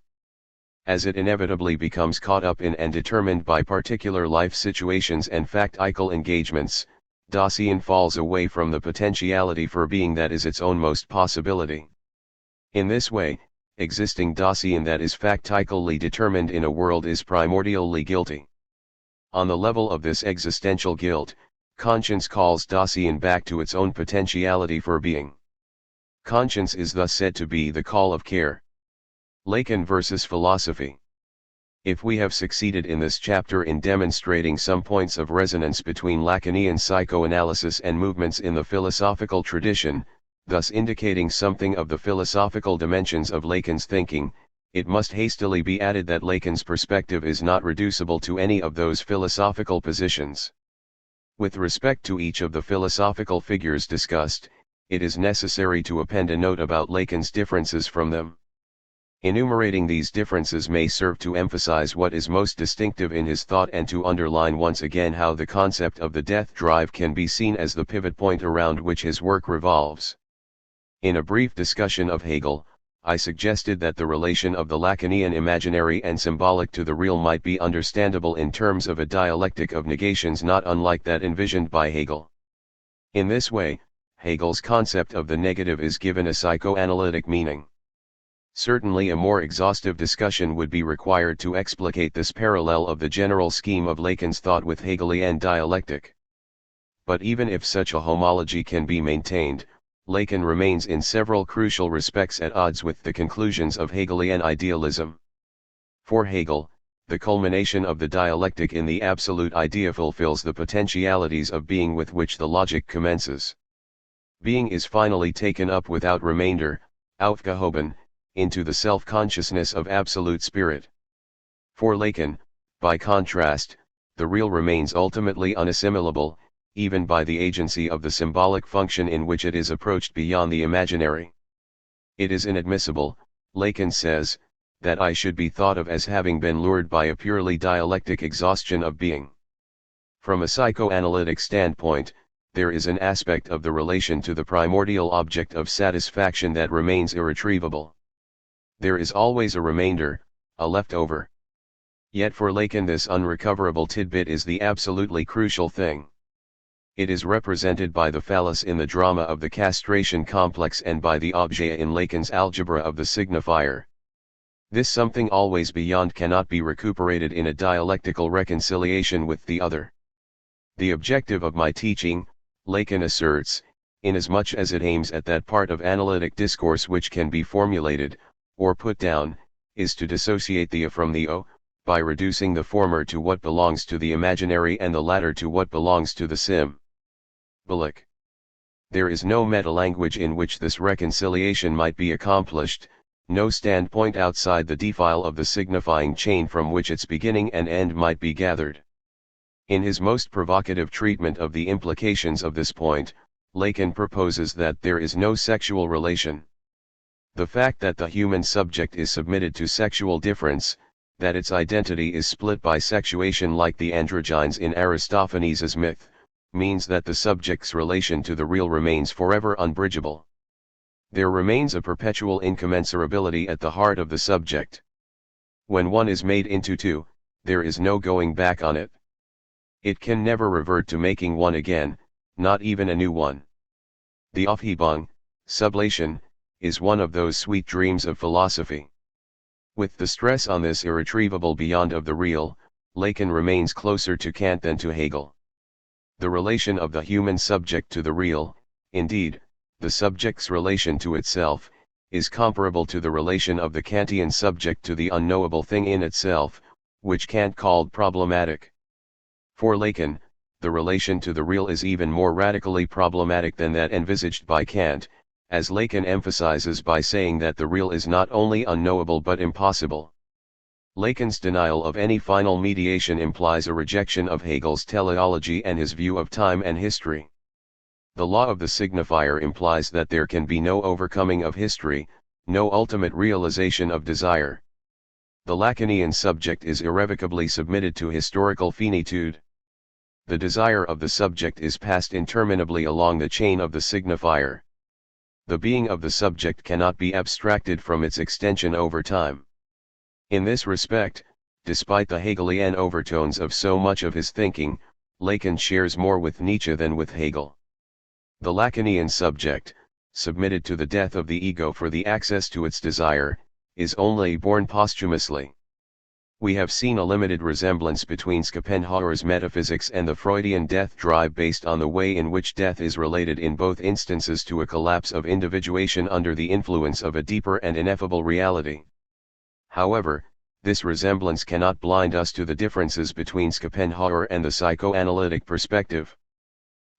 As it inevitably becomes caught up in and determined by particular life situations and factical engagements, Dasein falls away from the potentiality for being that is its own most possibility. In this way, existing Dasein that is factically determined in a world is primordially guilty. On the level of this existential guilt, conscience calls Dasein back to its own potentiality for being. Conscience is thus said to be the call of care. Lacan versus philosophy. If we have succeeded in this chapter in demonstrating some points of resonance between Lacanian psychoanalysis and movements in the philosophical tradition, thus indicating something of the philosophical dimensions of Lacan's thinking, it must hastily be added that Lacan's perspective is not reducible to any of those philosophical positions. With respect to each of the philosophical figures discussed, it is necessary to append a note about Lacan's differences from them. Enumerating these differences may serve to emphasize what is most distinctive in his thought and to underline once again how the concept of the death drive can be seen as the pivot point around which his work revolves. In a brief discussion of Hegel, I suggested that the relation of the Lacanian imaginary and symbolic to the real might be understandable in terms of a dialectic of negations not unlike that envisioned by Hegel. In this way, Hegel's concept of the negative is given a psychoanalytic meaning. Certainly a more exhaustive discussion would be required to explicate this parallel of the general scheme of Lacan's thought with Hegelian dialectic. But even if such a homology can be maintained, Lacan remains in several crucial respects at odds with the conclusions of Hegelian idealism. For Hegel, the culmination of the dialectic in the absolute idea fulfills the potentialities of being with which the logic commences. Being is finally taken up without remainder, aufgehoben, into the self-consciousness of absolute spirit. For Lacan, by contrast, the real remains ultimately unassimilable, even by the agency of the symbolic function in which it is approached beyond the imaginary. It is inadmissible, Lacan says, that I should be thought of as having been lured by a purely dialectic exhaustion of being. From a psychoanalytic standpoint, there is an aspect of the relation to the primordial object of satisfaction that remains irretrievable. There is always a remainder, a leftover. Yet for Lacan this unrecoverable tidbit is the absolutely crucial thing. It is represented by the phallus in the drama of the castration complex and by the objet in Lacan's algebra of the signifier. This something always beyond cannot be recuperated in a dialectical reconciliation with the other. The objective of my teaching, Lacan asserts, inasmuch as it aims at that part of analytic discourse which can be formulated, or put down, is to dissociate the A from the O, by reducing the former to what belongs to the imaginary and the latter to what belongs to the symbolic. There is no meta-language in which this reconciliation might be accomplished, no standpoint outside the defile of the signifying chain from which its beginning and end might be gathered. In his most provocative treatment of the implications of this point, Lacan proposes that there is no sexual relation. The fact that the human subject is submitted to sexual difference, that its identity is split by sexuation like the androgynes in Aristophanes' myth, means that the subject's relation to the real remains forever unbridgeable. There remains a perpetual incommensurability at the heart of the subject. When one is made into two, there is no going back on it. It can never revert to making one again, not even a new one. The Aufhebung, sublation, is one of those sweet dreams of philosophy. With the stress on this irretrievable beyond of the real, Lacan remains closer to Kant than to Hegel. The relation of the human subject to the real, indeed, the subject's relation to itself, is comparable to the relation of the Kantian subject to the unknowable thing in itself, which Kant called problematic. For Lacan, the relation to the real is even more radically problematic than that envisaged by Kant, as Lacan emphasizes by saying that the real is not only unknowable but impossible. Lacan's denial of any final mediation implies a rejection of Hegel's teleology and his view of time and history. The law of the signifier implies that there can be no overcoming of history, no ultimate realization of desire. The Lacanian subject is irrevocably submitted to historical finitude. The desire of the subject is passed interminably along the chain of the signifier. The being of the subject cannot be abstracted from its extension over time. In this respect, despite the Hegelian overtones of so much of his thinking, Lacan shares more with Nietzsche than with Hegel. The Lacanian subject, submitted to the death of the ego for the access to its desire, is only born posthumously. We have seen a limited resemblance between Schopenhauer's metaphysics and the Freudian death drive based on the way in which death is related in both instances to a collapse of individuation under the influence of a deeper and ineffable reality. However, this resemblance cannot blind us to the differences between Schopenhauer and the psychoanalytic perspective.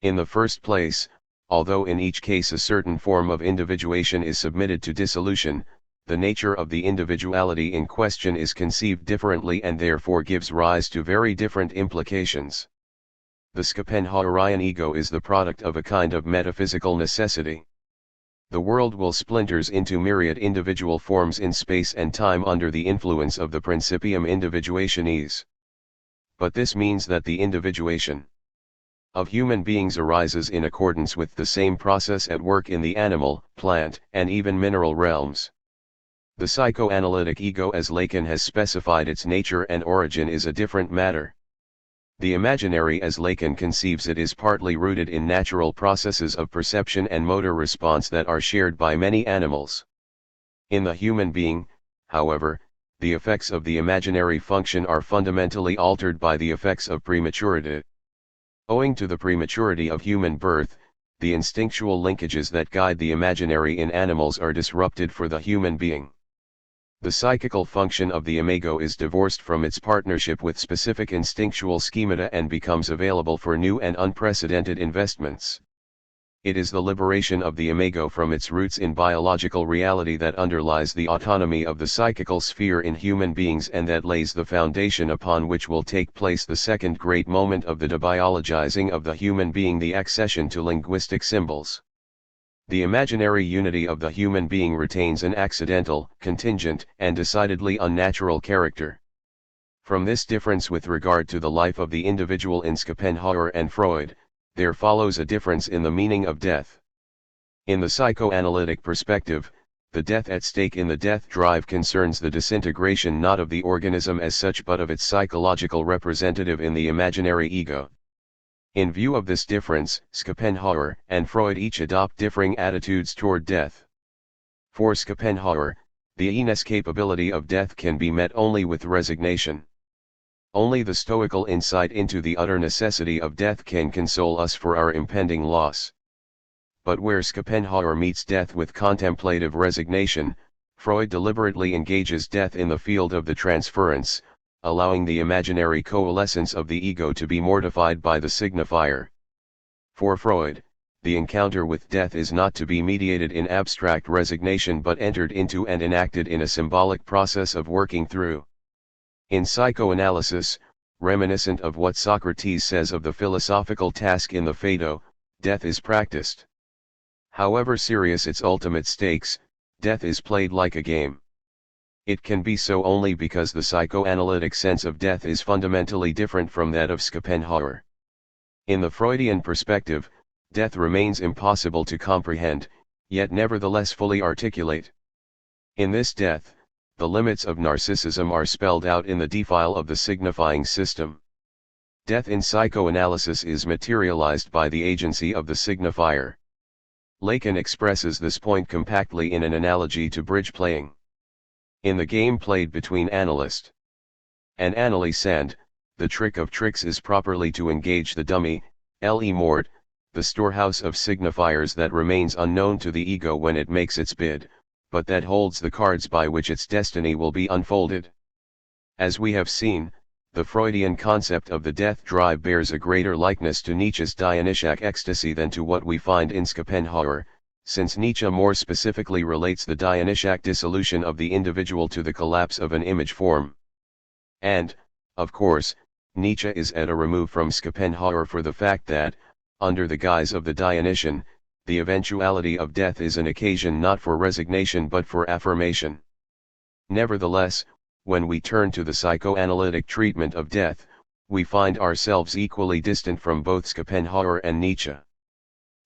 In the first place, although in each case a certain form of individuation is submitted to dissolution, the nature of the individuality in question is conceived differently and therefore gives rise to very different implications. The Schopenhauerian ego is the product of a kind of metaphysical necessity. The world will splinters into myriad individual forms in space and time under the influence of the principium individuationis. But this means that the individuation of human beings arises in accordance with the same process at work in the animal, plant, and even mineral realms. The psychoanalytic ego as Lacan has specified its nature and origin is a different matter. The imaginary as Lacan conceives it is partly rooted in natural processes of perception and motor response that are shared by many animals. In the human being, however, the effects of the imaginary function are fundamentally altered by the effects of prematurity. Owing to the prematurity of human birth, the instinctual linkages that guide the imaginary in animals are disrupted for the human being. The psychical function of the imago is divorced from its partnership with specific instinctual schemata and becomes available for new and unprecedented investments. It is the liberation of the imago from its roots in biological reality that underlies the autonomy of the psychical sphere in human beings and that lays the foundation upon which will take place the second great moment of the debiologizing of the human being, the accession to linguistic symbols. The imaginary unity of the human being retains an accidental, contingent, and decidedly unnatural character. From this difference with regard to the life of the individual in Schopenhauer and Freud, there follows a difference in the meaning of death. In the psychoanalytic perspective, the death at stake in the death drive concerns the disintegration not of the organism as such but of its psychological representative in the imaginary ego. In view of this difference, Schopenhauer and Freud each adopt differing attitudes toward death. For Schopenhauer, the inescapability of death can be met only with resignation. Only the stoical insight into the utter necessity of death can console us for our impending loss. But where Schopenhauer meets death with contemplative resignation, Freud deliberately engages death in the field of the transference, allowing the imaginary coalescence of the ego to be mortified by the signifier. For Freud, the encounter with death is not to be mediated in abstract resignation but entered into and enacted in a symbolic process of working through. In psychoanalysis, reminiscent of what Socrates says of the philosophical task in the Phaedo, death is practiced. However serious its ultimate stakes, death is played like a game. It can be so only because the psychoanalytic sense of death is fundamentally different from that of Schopenhauer. In the Freudian perspective, death remains impossible to comprehend, yet nevertheless fully articulate. In this death, the limits of narcissism are spelled out in the defile of the signifying system. Death in psychoanalysis is materialized by the agency of the signifier. Lacan expresses this point compactly in an analogy to bridge playing. In the game played between analyst and analysand, the trick of tricks is properly to engage the dummy, le-mort, the storehouse of signifiers that remains unknown to the ego when it makes its bid, but that holds the cards by which its destiny will be unfolded. As we have seen, the Freudian concept of the death drive bears a greater likeness to Nietzsche's Dionysiac ecstasy than to what we find in Schopenhauer, since Nietzsche more specifically relates the Dionysiac dissolution of the individual to the collapse of an image form. And, of course, Nietzsche is at a remove from Schopenhauer for the fact that, under the guise of the Dionysian, the eventuality of death is an occasion not for resignation but for affirmation. Nevertheless, when we turn to the psychoanalytic treatment of death, we find ourselves equally distant from both Schopenhauer and Nietzsche.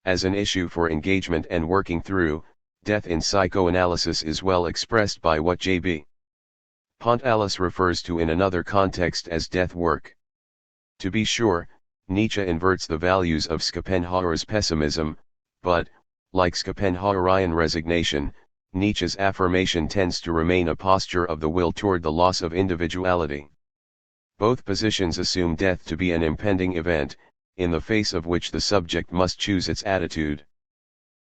As an issue for engagement and working through, death in psychoanalysis is well expressed by what J.B. Pontalis refers to in another context as death work. To be sure, Nietzsche inverts the values of Schopenhauer's pessimism, but, like Schopenhauerian resignation, Nietzsche's affirmation tends to remain a posture of the will toward the loss of individuality. Both positions assume death to be an impending event, in the face of which the subject must choose its attitude.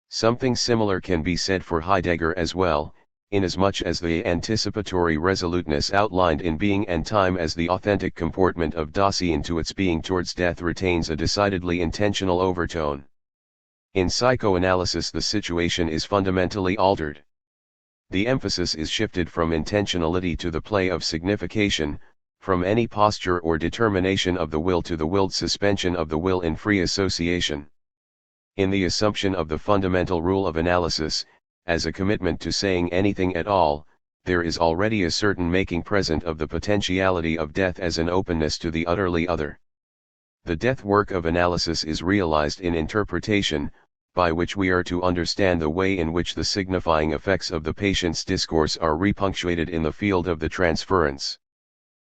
Something similar can be said for Heidegger as well, inasmuch as the anticipatory resoluteness outlined in Being and Time as the authentic comportment of Dasein to its being towards death retains a decidedly intentional overtone. In psychoanalysis the situation is fundamentally altered. The emphasis is shifted from intentionality to the play of signification, from any posture or determination of the will to the willed suspension of the will in free association. In the assumption of the fundamental rule of analysis, as a commitment to saying anything at all, there is already a certain making present of the potentiality of death as an openness to the utterly other. The death work of analysis is realized in interpretation, by which we are to understand the way in which the signifying effects of the patient's discourse are repunctuated in the field of the transference.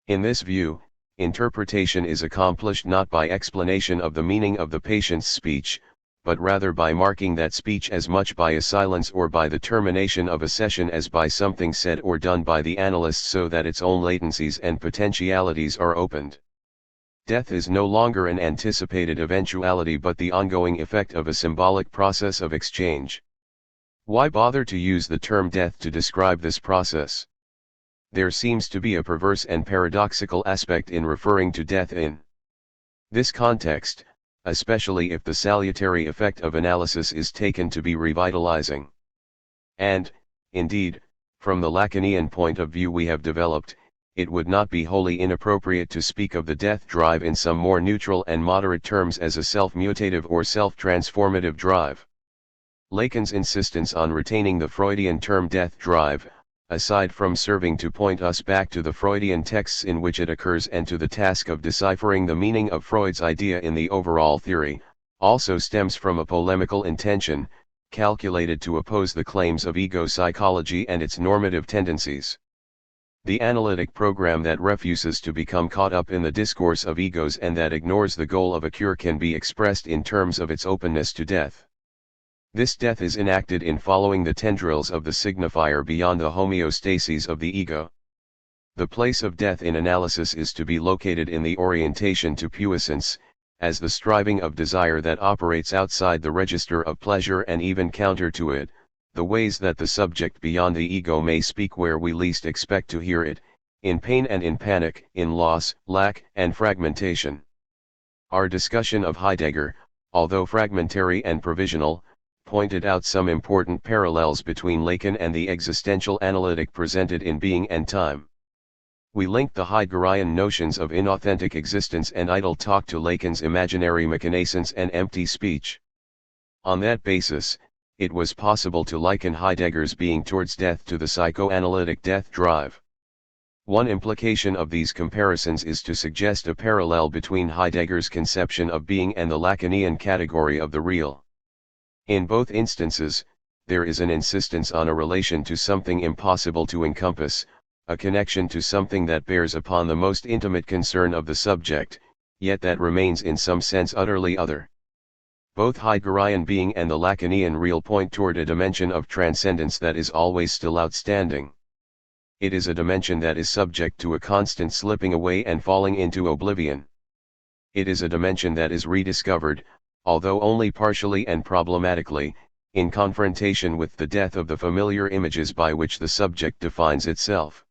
In this view, interpretation is accomplished not by explanation of the meaning of the patient's speech, but rather by marking that speech as much by a silence or by the termination of a session as by something said or done by the analyst so that its own latencies and potentialities are opened. Death is no longer an anticipated eventuality but the ongoing effect of a symbolic process of exchange. Why bother to use the term death to describe this process? There seems to be a perverse and paradoxical aspect in referring to death in this context, especially if the salutary effect of analysis is taken to be revitalizing. And, indeed, from the Lacanian point of view we have developed, it would not be wholly inappropriate to speak of the death drive in some more neutral and moderate terms as a self-mutative or self-transformative drive. Lacan's insistence on retaining the Freudian term death drive, aside from serving to point us back to the Freudian texts in which it occurs and to the task of deciphering the meaning of Freud's idea in the overall theory, also stems from a polemical intention, calculated to oppose the claims of ego psychology and its normative tendencies. The analytic program that refuses to become caught up in the discourse of egos and that ignores the goal of a cure can be expressed in terms of its openness to death. This death is enacted in following the tendrils of the signifier beyond the homeostases of the ego. The place of death in analysis is to be located in the orientation to puissance, as the striving of desire that operates outside the register of pleasure and even counter to it, the ways that the subject beyond the ego may speak where we least expect to hear it, in pain and in panic, in loss, lack, and fragmentation. Our discussion of Heidegger, although fragmentary and provisional, pointed out some important parallels between Lacan and the existential analytic presented in Being and Time. We linked the Heideggerian notions of inauthentic existence and idle talk to Lacan's imaginary mechanisance and empty speech. On that basis, it was possible to liken Heidegger's being towards death to the psychoanalytic death drive. One implication of these comparisons is to suggest a parallel between Heidegger's conception of being and the Lacanian category of the real. In both instances, there is an insistence on a relation to something impossible to encompass, a connection to something that bears upon the most intimate concern of the subject, yet that remains in some sense utterly other. Both Heideggerian being and the Lacanian real point toward a dimension of transcendence that is always still outstanding. It is a dimension that is subject to a constant slipping away and falling into oblivion. It is a dimension that is rediscovered, although only partially and problematically, in confrontation with the death of the familiar images by which the subject defines itself.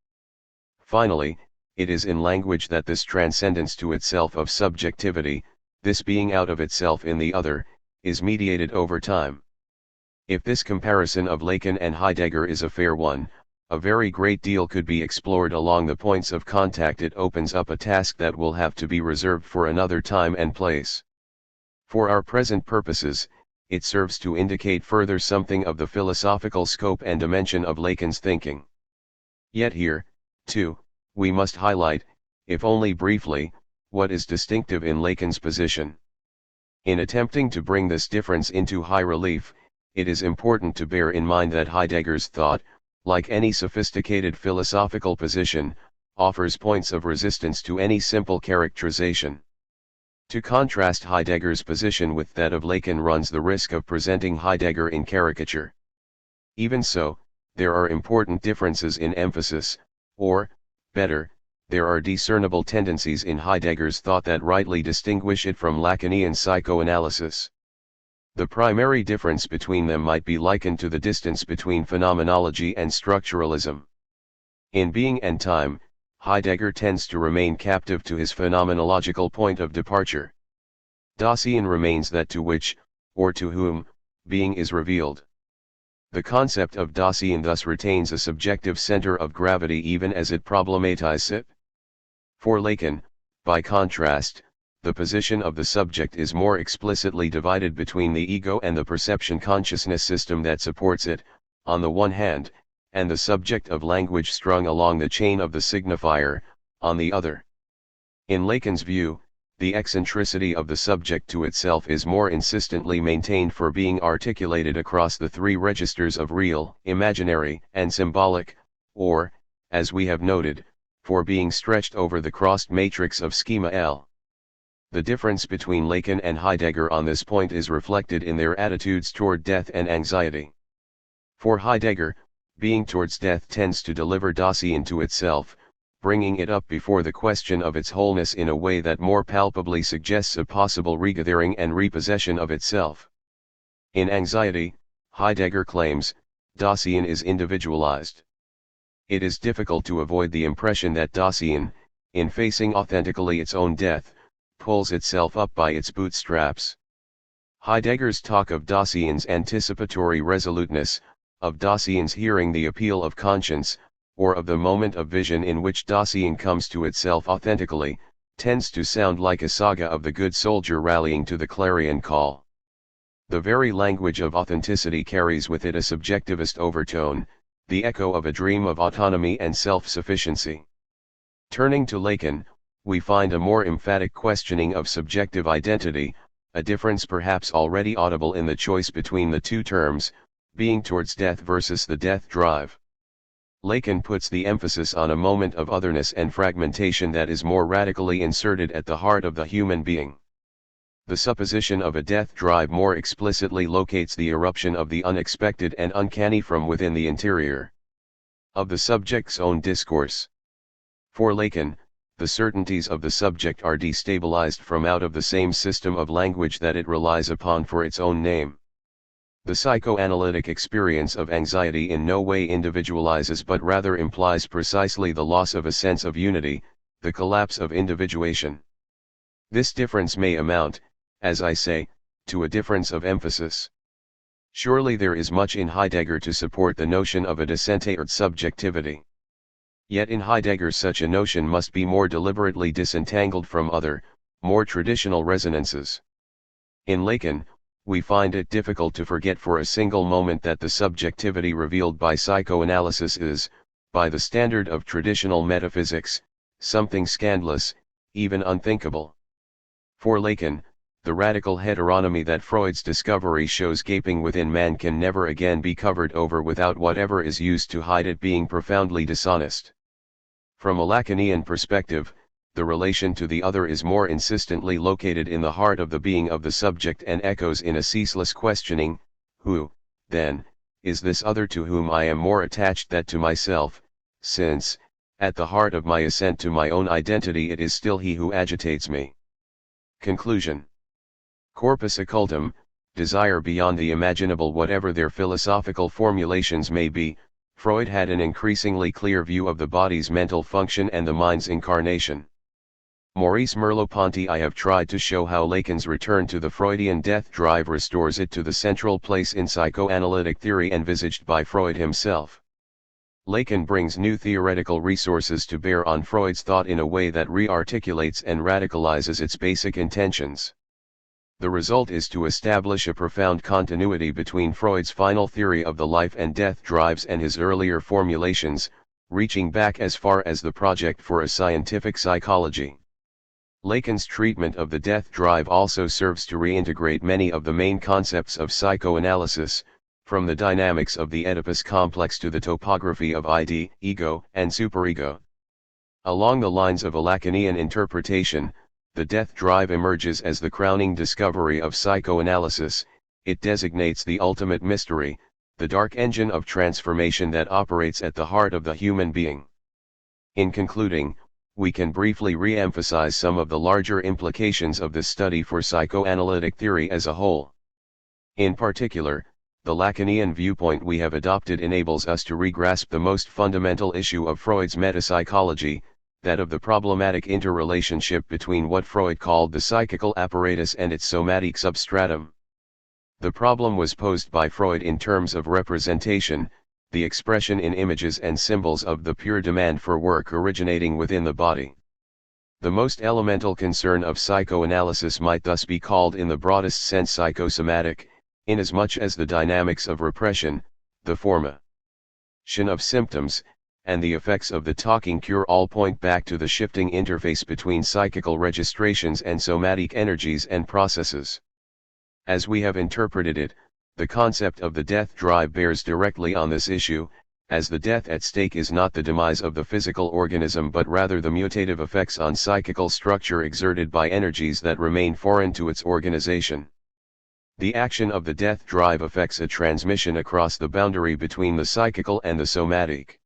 Finally, it is in language that this transcendence to itself of subjectivity, this being out of itself in the other, is mediated over time. If this comparison of Lacan and Heidegger is a fair one, a very great deal could be explored along the points of contact. It opens up a task that will have to be reserved for another time and place. For our present purposes, it serves to indicate further something of the philosophical scope and dimension of Lacan's thinking. Yet here, too, we must highlight, if only briefly, what is distinctive in Lacan's position. In attempting to bring this difference into high relief, it is important to bear in mind that Heidegger's thought, like any sophisticated philosophical position, offers points of resistance to any simple characterization. To contrast Heidegger's position with that of Lacan runs the risk of presenting Heidegger in caricature. Even so, there are important differences in emphasis, or, better, there are discernible tendencies in Heidegger's thought that rightly distinguish it from Lacanian psychoanalysis. The primary difference between them might be likened to the distance between phenomenology and structuralism. In Being and Time, Heidegger tends to remain captive to his phenomenological point of departure. Dasein remains that to which, or to whom, being is revealed. The concept of Dasein thus retains a subjective center of gravity even as it problematizes it. For Lacan, by contrast, the position of the subject is more explicitly divided between the ego and the perception consciousness system that supports it, on the one hand, and the subject of language strung along the chain of the signifier, on the other. In Lacan's view, the eccentricity of the subject to itself is more insistently maintained for being articulated across the three registers of real, imaginary, and symbolic, or, as we have noted, for being stretched over the crossed matrix of schema L. The difference between Lacan and Heidegger on this point is reflected in their attitudes toward death and anxiety. For Heidegger, being towards death tends to deliver Dasein to itself, bringing it up before the question of its wholeness in a way that more palpably suggests a possible regathering and repossession of itself. In anxiety, Heidegger claims, Dasein is individualized. It is difficult to avoid the impression that Dasein, in facing authentically its own death, pulls itself up by its bootstraps. Heidegger's talk of Dasein's anticipatory resoluteness, of Dasein's hearing the appeal of conscience, or of the moment of vision in which Dasein comes to itself authentically, tends to sound like a saga of the good soldier rallying to the clarion call. The very language of authenticity carries with it a subjectivist overtone, the echo of a dream of autonomy and self-sufficiency. Turning to Lacan, we find a more emphatic questioning of subjective identity, a difference perhaps already audible in the choice between the two terms, being towards death versus the death drive. Lacan puts the emphasis on a moment of otherness and fragmentation that is more radically inserted at the heart of the human being. The supposition of a death drive more explicitly locates the eruption of the unexpected and uncanny from within the interior of the subject's own discourse. For Lacan, the certainties of the subject are destabilized from out of the same system of language that it relies upon for its own name. The psychoanalytic experience of anxiety in no way individualizes but rather implies precisely the loss of a sense of unity, the collapse of individuation. This difference may amount, as I say, to a difference of emphasis. Surely there is much in Heidegger to support the notion of a disentangled subjectivity. Yet in Heidegger such a notion must be more deliberately disentangled from other, more traditional resonances. In Lacan, we find it difficult to forget for a single moment that the subjectivity revealed by psychoanalysis is, by the standard of traditional metaphysics, something scandalous, even unthinkable. For Lacan, the radical heteronomy that Freud's discovery shows gaping within man can never again be covered over without whatever is used to hide it being profoundly dishonest. From a Lacanian perspective, the relation to the other is more insistently located in the heart of the being of the subject and echoes in a ceaseless questioning: who, then, is this other to whom I am more attached than to myself, since, at the heart of my assent to my own identity it is still he who agitates me. Conclusion. Corpus occultum, desire beyond the imaginable. Whatever their philosophical formulations may be, Freud had an increasingly clear view of the body's mental function and the mind's incarnation. Maurice Merleau-Ponty. I have tried to show how Lacan's return to the Freudian death drive restores it to the central place in psychoanalytic theory envisaged by Freud himself. Lacan brings new theoretical resources to bear on Freud's thought in a way that re-articulates and radicalizes its basic intentions. The result is to establish a profound continuity between Freud's final theory of the life and death drives and his earlier formulations, reaching back as far as the project for a scientific psychology. Lacan's treatment of the death drive also serves to reintegrate many of the main concepts of psychoanalysis, from the dynamics of the Oedipus complex to the topography of ID, ego, and superego. Along the lines of a Lacanian interpretation, the death drive emerges as the crowning discovery of psychoanalysis. It designates the ultimate mystery, the dark engine of transformation that operates at the heart of the human being. In concluding, we can briefly re-emphasize some of the larger implications of this study for psychoanalytic theory as a whole. In particular, the Lacanian viewpoint we have adopted enables us to re-grasp the most fundamental issue of Freud's metapsychology, that of the problematic interrelationship between what Freud called the psychical apparatus and its somatic substratum. The problem was posed by Freud in terms of representation, the expression in images and symbols of the pure demand for work originating within the body. The most elemental concern of psychoanalysis might thus be called in the broadest sense psychosomatic, inasmuch as the dynamics of repression, the formation of symptoms, and the effects of the talking cure all point back to the shifting interface between psychical registrations and somatic energies and processes. As we have interpreted it, the concept of the death drive bears directly on this issue, as the death at stake is not the demise of the physical organism but rather the mutative effects on psychical structure exerted by energies that remain foreign to its organization. The action of the death drive affects a transmission across the boundary between the psychical and the somatic.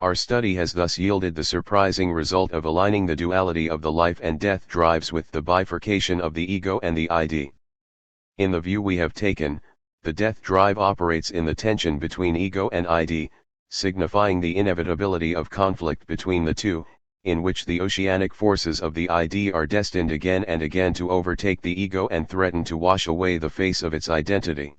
Our study has thus yielded the surprising result of aligning the duality of the life and death drives with the bifurcation of the ego and the ID. In the view we have taken, the death drive operates in the tension between ego and ID, signifying the inevitability of conflict between the two, in which the oceanic forces of the ID are destined again and again to overtake the ego and threaten to wash away the face of its identity.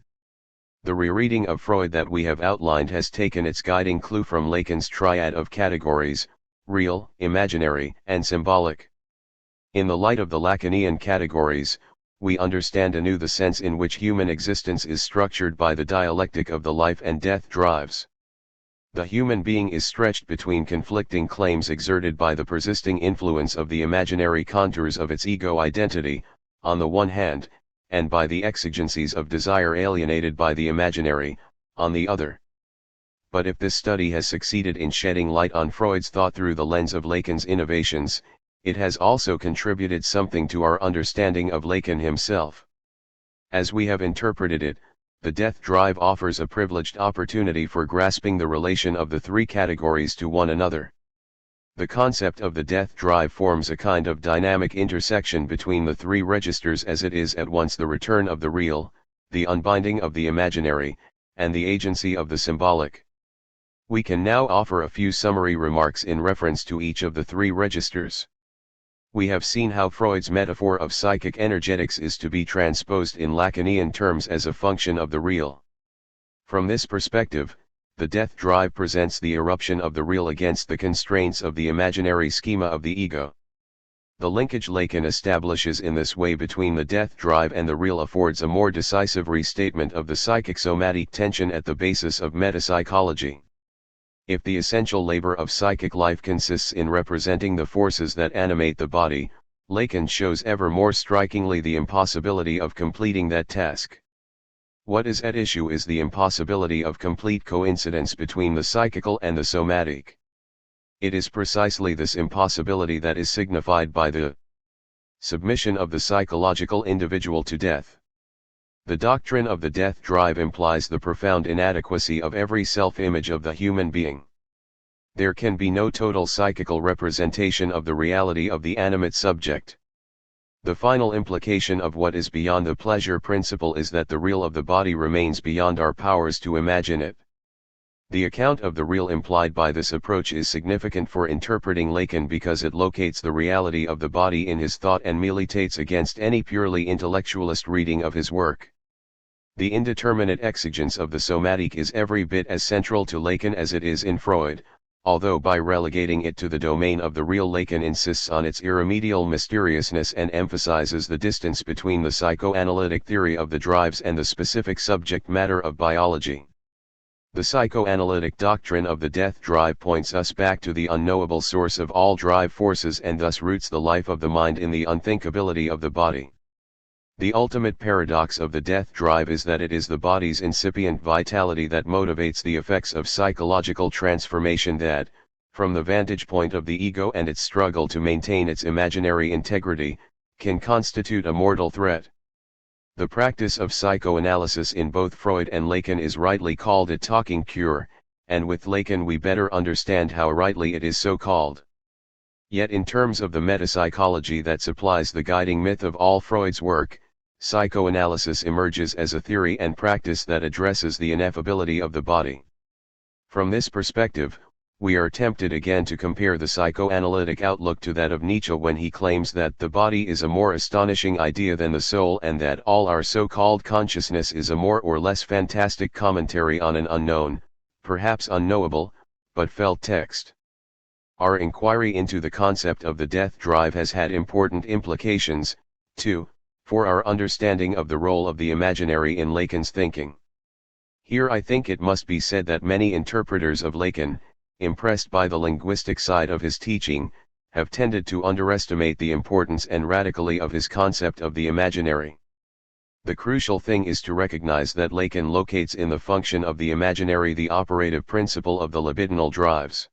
The rereading of Freud that we have outlined has taken its guiding clue from Lacan's triad of categories: real, imaginary, and symbolic. In the light of the Lacanian categories, we understand anew the sense in which human existence is structured by the dialectic of the life and death drives. The human being is stretched between conflicting claims exerted by the persisting influence of the imaginary contours of its ego identity, on the one hand, and by the exigencies of desire alienated by the imaginary, on the other. But if this study has succeeded in shedding light on Freud's thought through the lens of Lacan's innovations, it has also contributed something to our understanding of Lacan himself. As we have interpreted it, the death drive offers a privileged opportunity for grasping the relation of the three categories to one another. The concept of the death drive forms a kind of dynamic intersection between the three registers, as it is at once the return of the real, the unbinding of the imaginary, and the agency of the symbolic. We can now offer a few summary remarks in reference to each of the three registers. We have seen how Freud's metaphor of psychic energetics is to be transposed in Lacanian terms as a function of the real. From this perspective, the death drive presents the eruption of the real against the constraints of the imaginary schema of the ego. The linkage Lacan establishes in this way between the death drive and the real affords a more decisive restatement of the psychic-somatic tension at the basis of metapsychology. If the essential labor of psychic life consists in representing the forces that animate the body, Lacan shows ever more strikingly the impossibility of completing that task. What is at issue is the impossibility of complete coincidence between the psychical and the somatic. It is precisely this impossibility that is signified by the submission of the psychological individual to death. The doctrine of the death drive implies the profound inadequacy of every self-image of the human being. There can be no total psychical representation of the reality of the animate subject. The final implication of what is beyond the pleasure principle is that the real of the body remains beyond our powers to imagine it. The account of the real implied by this approach is significant for interpreting Lacan because it locates the reality of the body in his thought and militates against any purely intellectualist reading of his work. The indeterminate exigence of the somatic is every bit as central to Lacan as it is in Freud, although by relegating it to the domain of the real, Lacan insists on its irremediable mysteriousness and emphasizes the distance between the psychoanalytic theory of the drives and the specific subject matter of biology. The psychoanalytic doctrine of the death drive points us back to the unknowable source of all drive forces and thus roots the life of the mind in the unthinkability of the body. The ultimate paradox of the death drive is that it is the body's incipient vitality that motivates the effects of psychological transformation that, from the vantage point of the ego and its struggle to maintain its imaginary integrity, can constitute a mortal threat. The practice of psychoanalysis in both Freud and Lacan is rightly called a talking cure, and with Lacan we better understand how rightly it is so called. Yet in terms of the metapsychology that supplies the guiding myth of all Freud's work, psychoanalysis emerges as a theory and practice that addresses the ineffability of the body. From this perspective, we are tempted again to compare the psychoanalytic outlook to that of Nietzsche when he claims that the body is a more astonishing idea than the soul and that all our so-called consciousness is a more or less fantastic commentary on an unknown, perhaps unknowable, but felt text. Our inquiry into the concept of the death drive has had important implications, too, for our understanding of the role of the imaginary in Lacan's thinking. Here I think it must be said that many interpreters of Lacan, impressed by the linguistic side of his teaching, have tended to underestimate the importance and radicality of his concept of the imaginary. The crucial thing is to recognize that Lacan locates in the function of the imaginary the operative principle of the libidinal drives.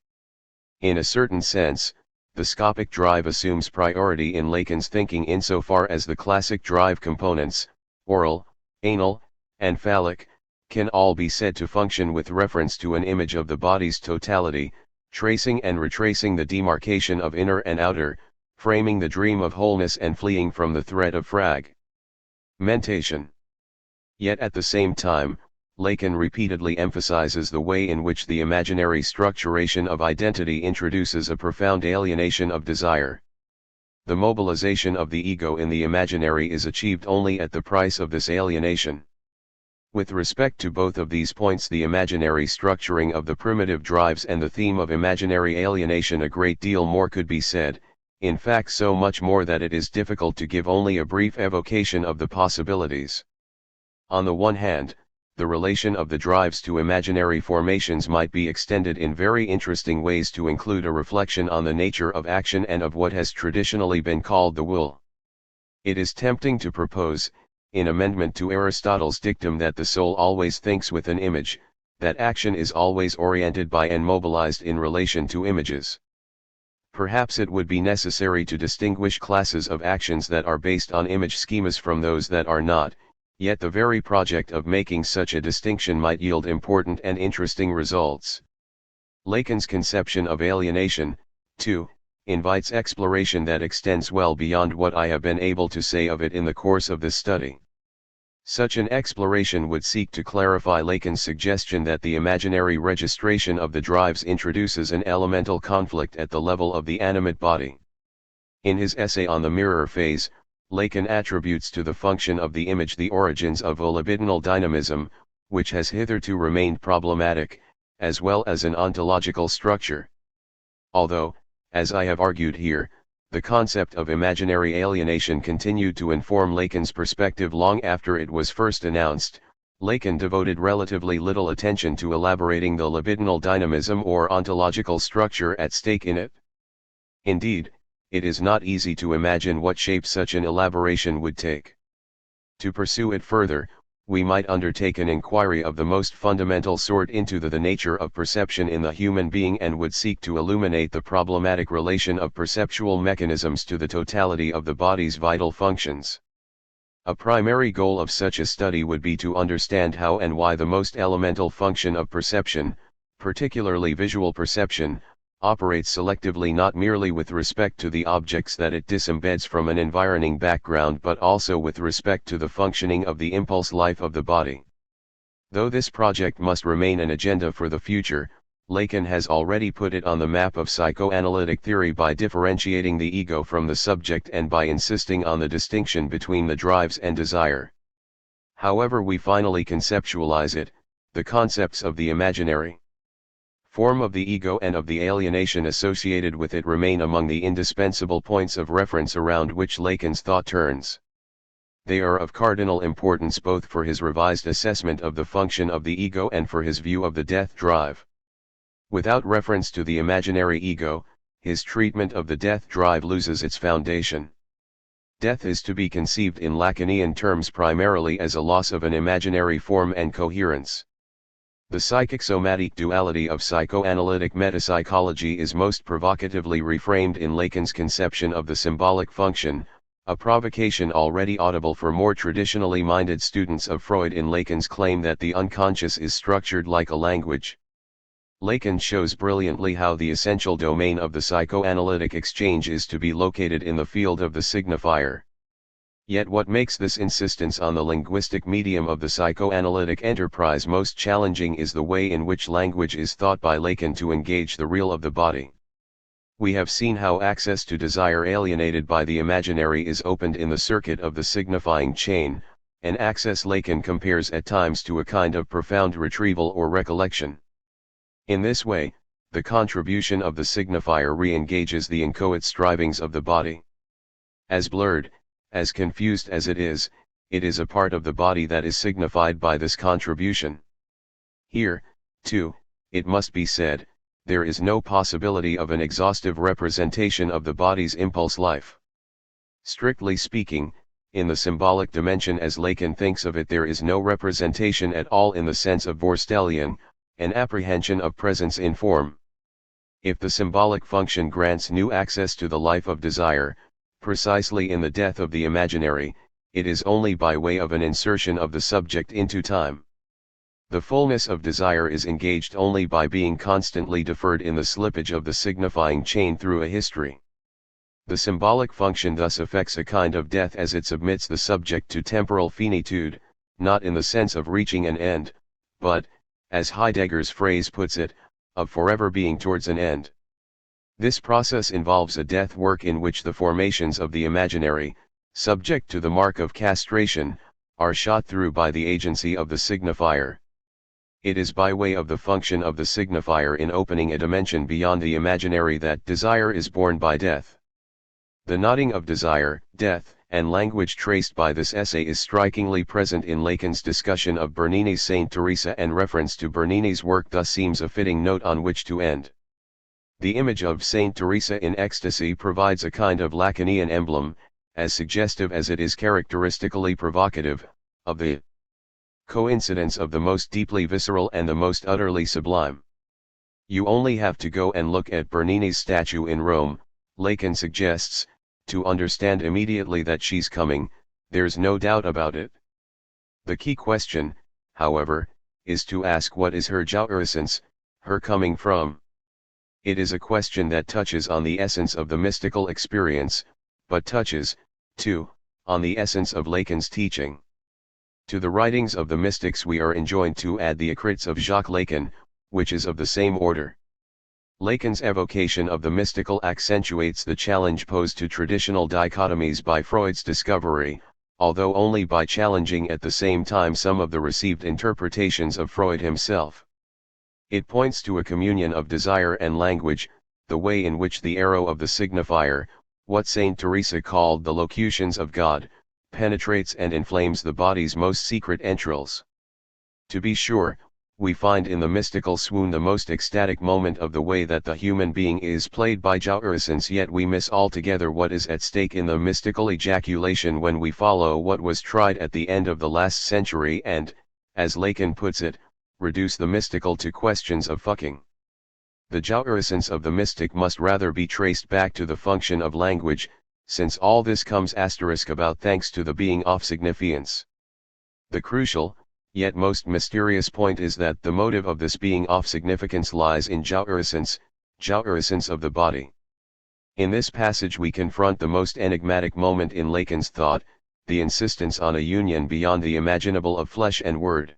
In a certain sense, the scopic drive assumes priority in Lacan's thinking insofar as the classic drive components, oral, anal, and phallic, can all be said to function with reference to an image of the body's totality, tracing and retracing the demarcation of inner and outer, framing the dream of wholeness and fleeing from the threat of fragmentation. Yet at the same time, Lacan repeatedly emphasizes the way in which the imaginary structuration of identity introduces a profound alienation of desire. The mobilization of the ego in the imaginary is achieved only at the price of this alienation. With respect to both of these points, the imaginary structuring of the primitive drives and the theme of imaginary alienation, a great deal more could be said, in fact so much more that it is difficult to give only a brief evocation of the possibilities. On the one hand, the relation of the drives to imaginary formations might be extended in very interesting ways to include a reflection on the nature of action and of what has traditionally been called the will. It is tempting to propose, in amendment to Aristotle's dictum that the soul always thinks with an image, that action is always oriented by and mobilized in relation to images. Perhaps it would be necessary to distinguish classes of actions that are based on image schemas from those that are not, yet the very project of making such a distinction might yield important and interesting results. Lacan's conception of alienation, 2. Invites exploration that extends well beyond what I have been able to say of it in the course of this study. Such an exploration would seek to clarify Lacan's suggestion that the imaginary registration of the drives introduces an elemental conflict at the level of the animate body. In his essay on the mirror phase, Lacan attributes to the function of the image the origins of a libidinal dynamism, which has hitherto remained problematic, as well as an ontological structure. Although, as I have argued here, the concept of imaginary alienation continued to inform Lacan's perspective long after it was first announced, Lacan devoted relatively little attention to elaborating the libidinal dynamism or ontological structure at stake in it. Indeed, it is not easy to imagine what shape such an elaboration would take. To pursue it further, we might undertake an inquiry of the most fundamental sort into the nature of perception in the human being and would seek to illuminate the problematic relation of perceptual mechanisms to the totality of the body's vital functions. A primary goal of such a study would be to understand how and why the most elemental function of perception, particularly visual perception, operates selectively not merely with respect to the objects that it disembeds from an environing background but also with respect to the functioning of the impulse life of the body. Though this project must remain an agenda for the future, Lacan has already put it on the map of psychoanalytic theory by differentiating the ego from the subject and by insisting on the distinction between the drives and desire. However we finally conceptualize it, the concepts of the imaginary form of the ego and of the alienation associated with it remain among the indispensable points of reference around which Lacan's thought turns. They are of cardinal importance both for his revised assessment of the function of the ego and for his view of the death drive. Without reference to the imaginary ego, his treatment of the death drive loses its foundation. Death is to be conceived in Lacanian terms primarily as a loss of an imaginary form and coherence. The psychic-somatic duality of psychoanalytic metapsychology is most provocatively reframed in Lacan's conception of the symbolic function, a provocation already audible for more traditionally minded students of Freud in Lacan's claim that the unconscious is structured like a language. Lacan shows brilliantly how the essential domain of the psychoanalytic exchange is to be located in the field of the signifier. Yet what makes this insistence on the linguistic medium of the psychoanalytic enterprise most challenging is the way in which language is thought by Lacan to engage the real of the body. We have seen how access to desire alienated by the imaginary is opened in the circuit of the signifying chain, an access Lacan compares at times to a kind of profound retrieval or recollection. In this way, the contribution of the signifier re-engages the inchoate strivings of the body. As blurred, as confused as it is a part of the body that is signified by this contribution. Here, too, it must be said, there is no possibility of an exhaustive representation of the body's impulse life. Strictly speaking, in the symbolic dimension as Lacan thinks of it, there is no representation at all in the sense of Vorstellian, an apprehension of presence in form. If the symbolic function grants new access to the life of desire, precisely in the death of the imaginary, it is only by way of an insertion of the subject into time. The fullness of desire is engaged only by being constantly deferred in the slippage of the signifying chain through a history. The symbolic function thus effects a kind of death as it submits the subject to temporal finitude, not in the sense of reaching an end, but, as Heidegger's phrase puts it, of forever being towards an end. This process involves a death work in which the formations of the imaginary, subject to the mark of castration, are shot through by the agency of the signifier. It is by way of the function of the signifier in opening a dimension beyond the imaginary that desire is born by death. The knotting of desire, death, and language traced by this essay is strikingly present in Lacan's discussion of Bernini's Saint Teresa, and reference to Bernini's work thus seems a fitting note on which to end. The image of Saint Teresa in ecstasy provides a kind of Lacanian emblem, as suggestive as it is characteristically provocative, of the coincidence of the most deeply visceral and the most utterly sublime. You only have to go and look at Bernini's statue in Rome, Lacan suggests, to understand immediately that she's coming, there's no doubt about it. The key question, however, is to ask what is her jouissance, her coming from. It is a question that touches on the essence of the mystical experience, but touches, too, on the essence of Lacan's teaching. To the writings of the mystics we are enjoined to add the écrits of Jacques Lacan, which is of the same order. Lacan's evocation of the mystical accentuates the challenge posed to traditional dichotomies by Freud's discovery, although only by challenging at the same time some of the received interpretations of Freud himself. It points to a communion of desire and language, the way in which the arrow of the signifier, what Saint Teresa called the locutions of God, penetrates and inflames the body's most secret entrails. To be sure, we find in the mystical swoon the most ecstatic moment of the way that the human being is played by jouissance, yet we miss altogether what is at stake in the mystical ejaculation when we follow what was tried at the end of the last century and, as Lacan puts it, reduce the mystical to questions of fucking. The jouissance of the mystic must rather be traced back to the function of language, since all this comes about thanks to the being of signifiance. The crucial, yet most mysterious point is that the motive of this being of significance lies in jouissance of the body. In this passage we confront the most enigmatic moment in Lacan's thought, the insistence on a union beyond the imaginable of flesh and word.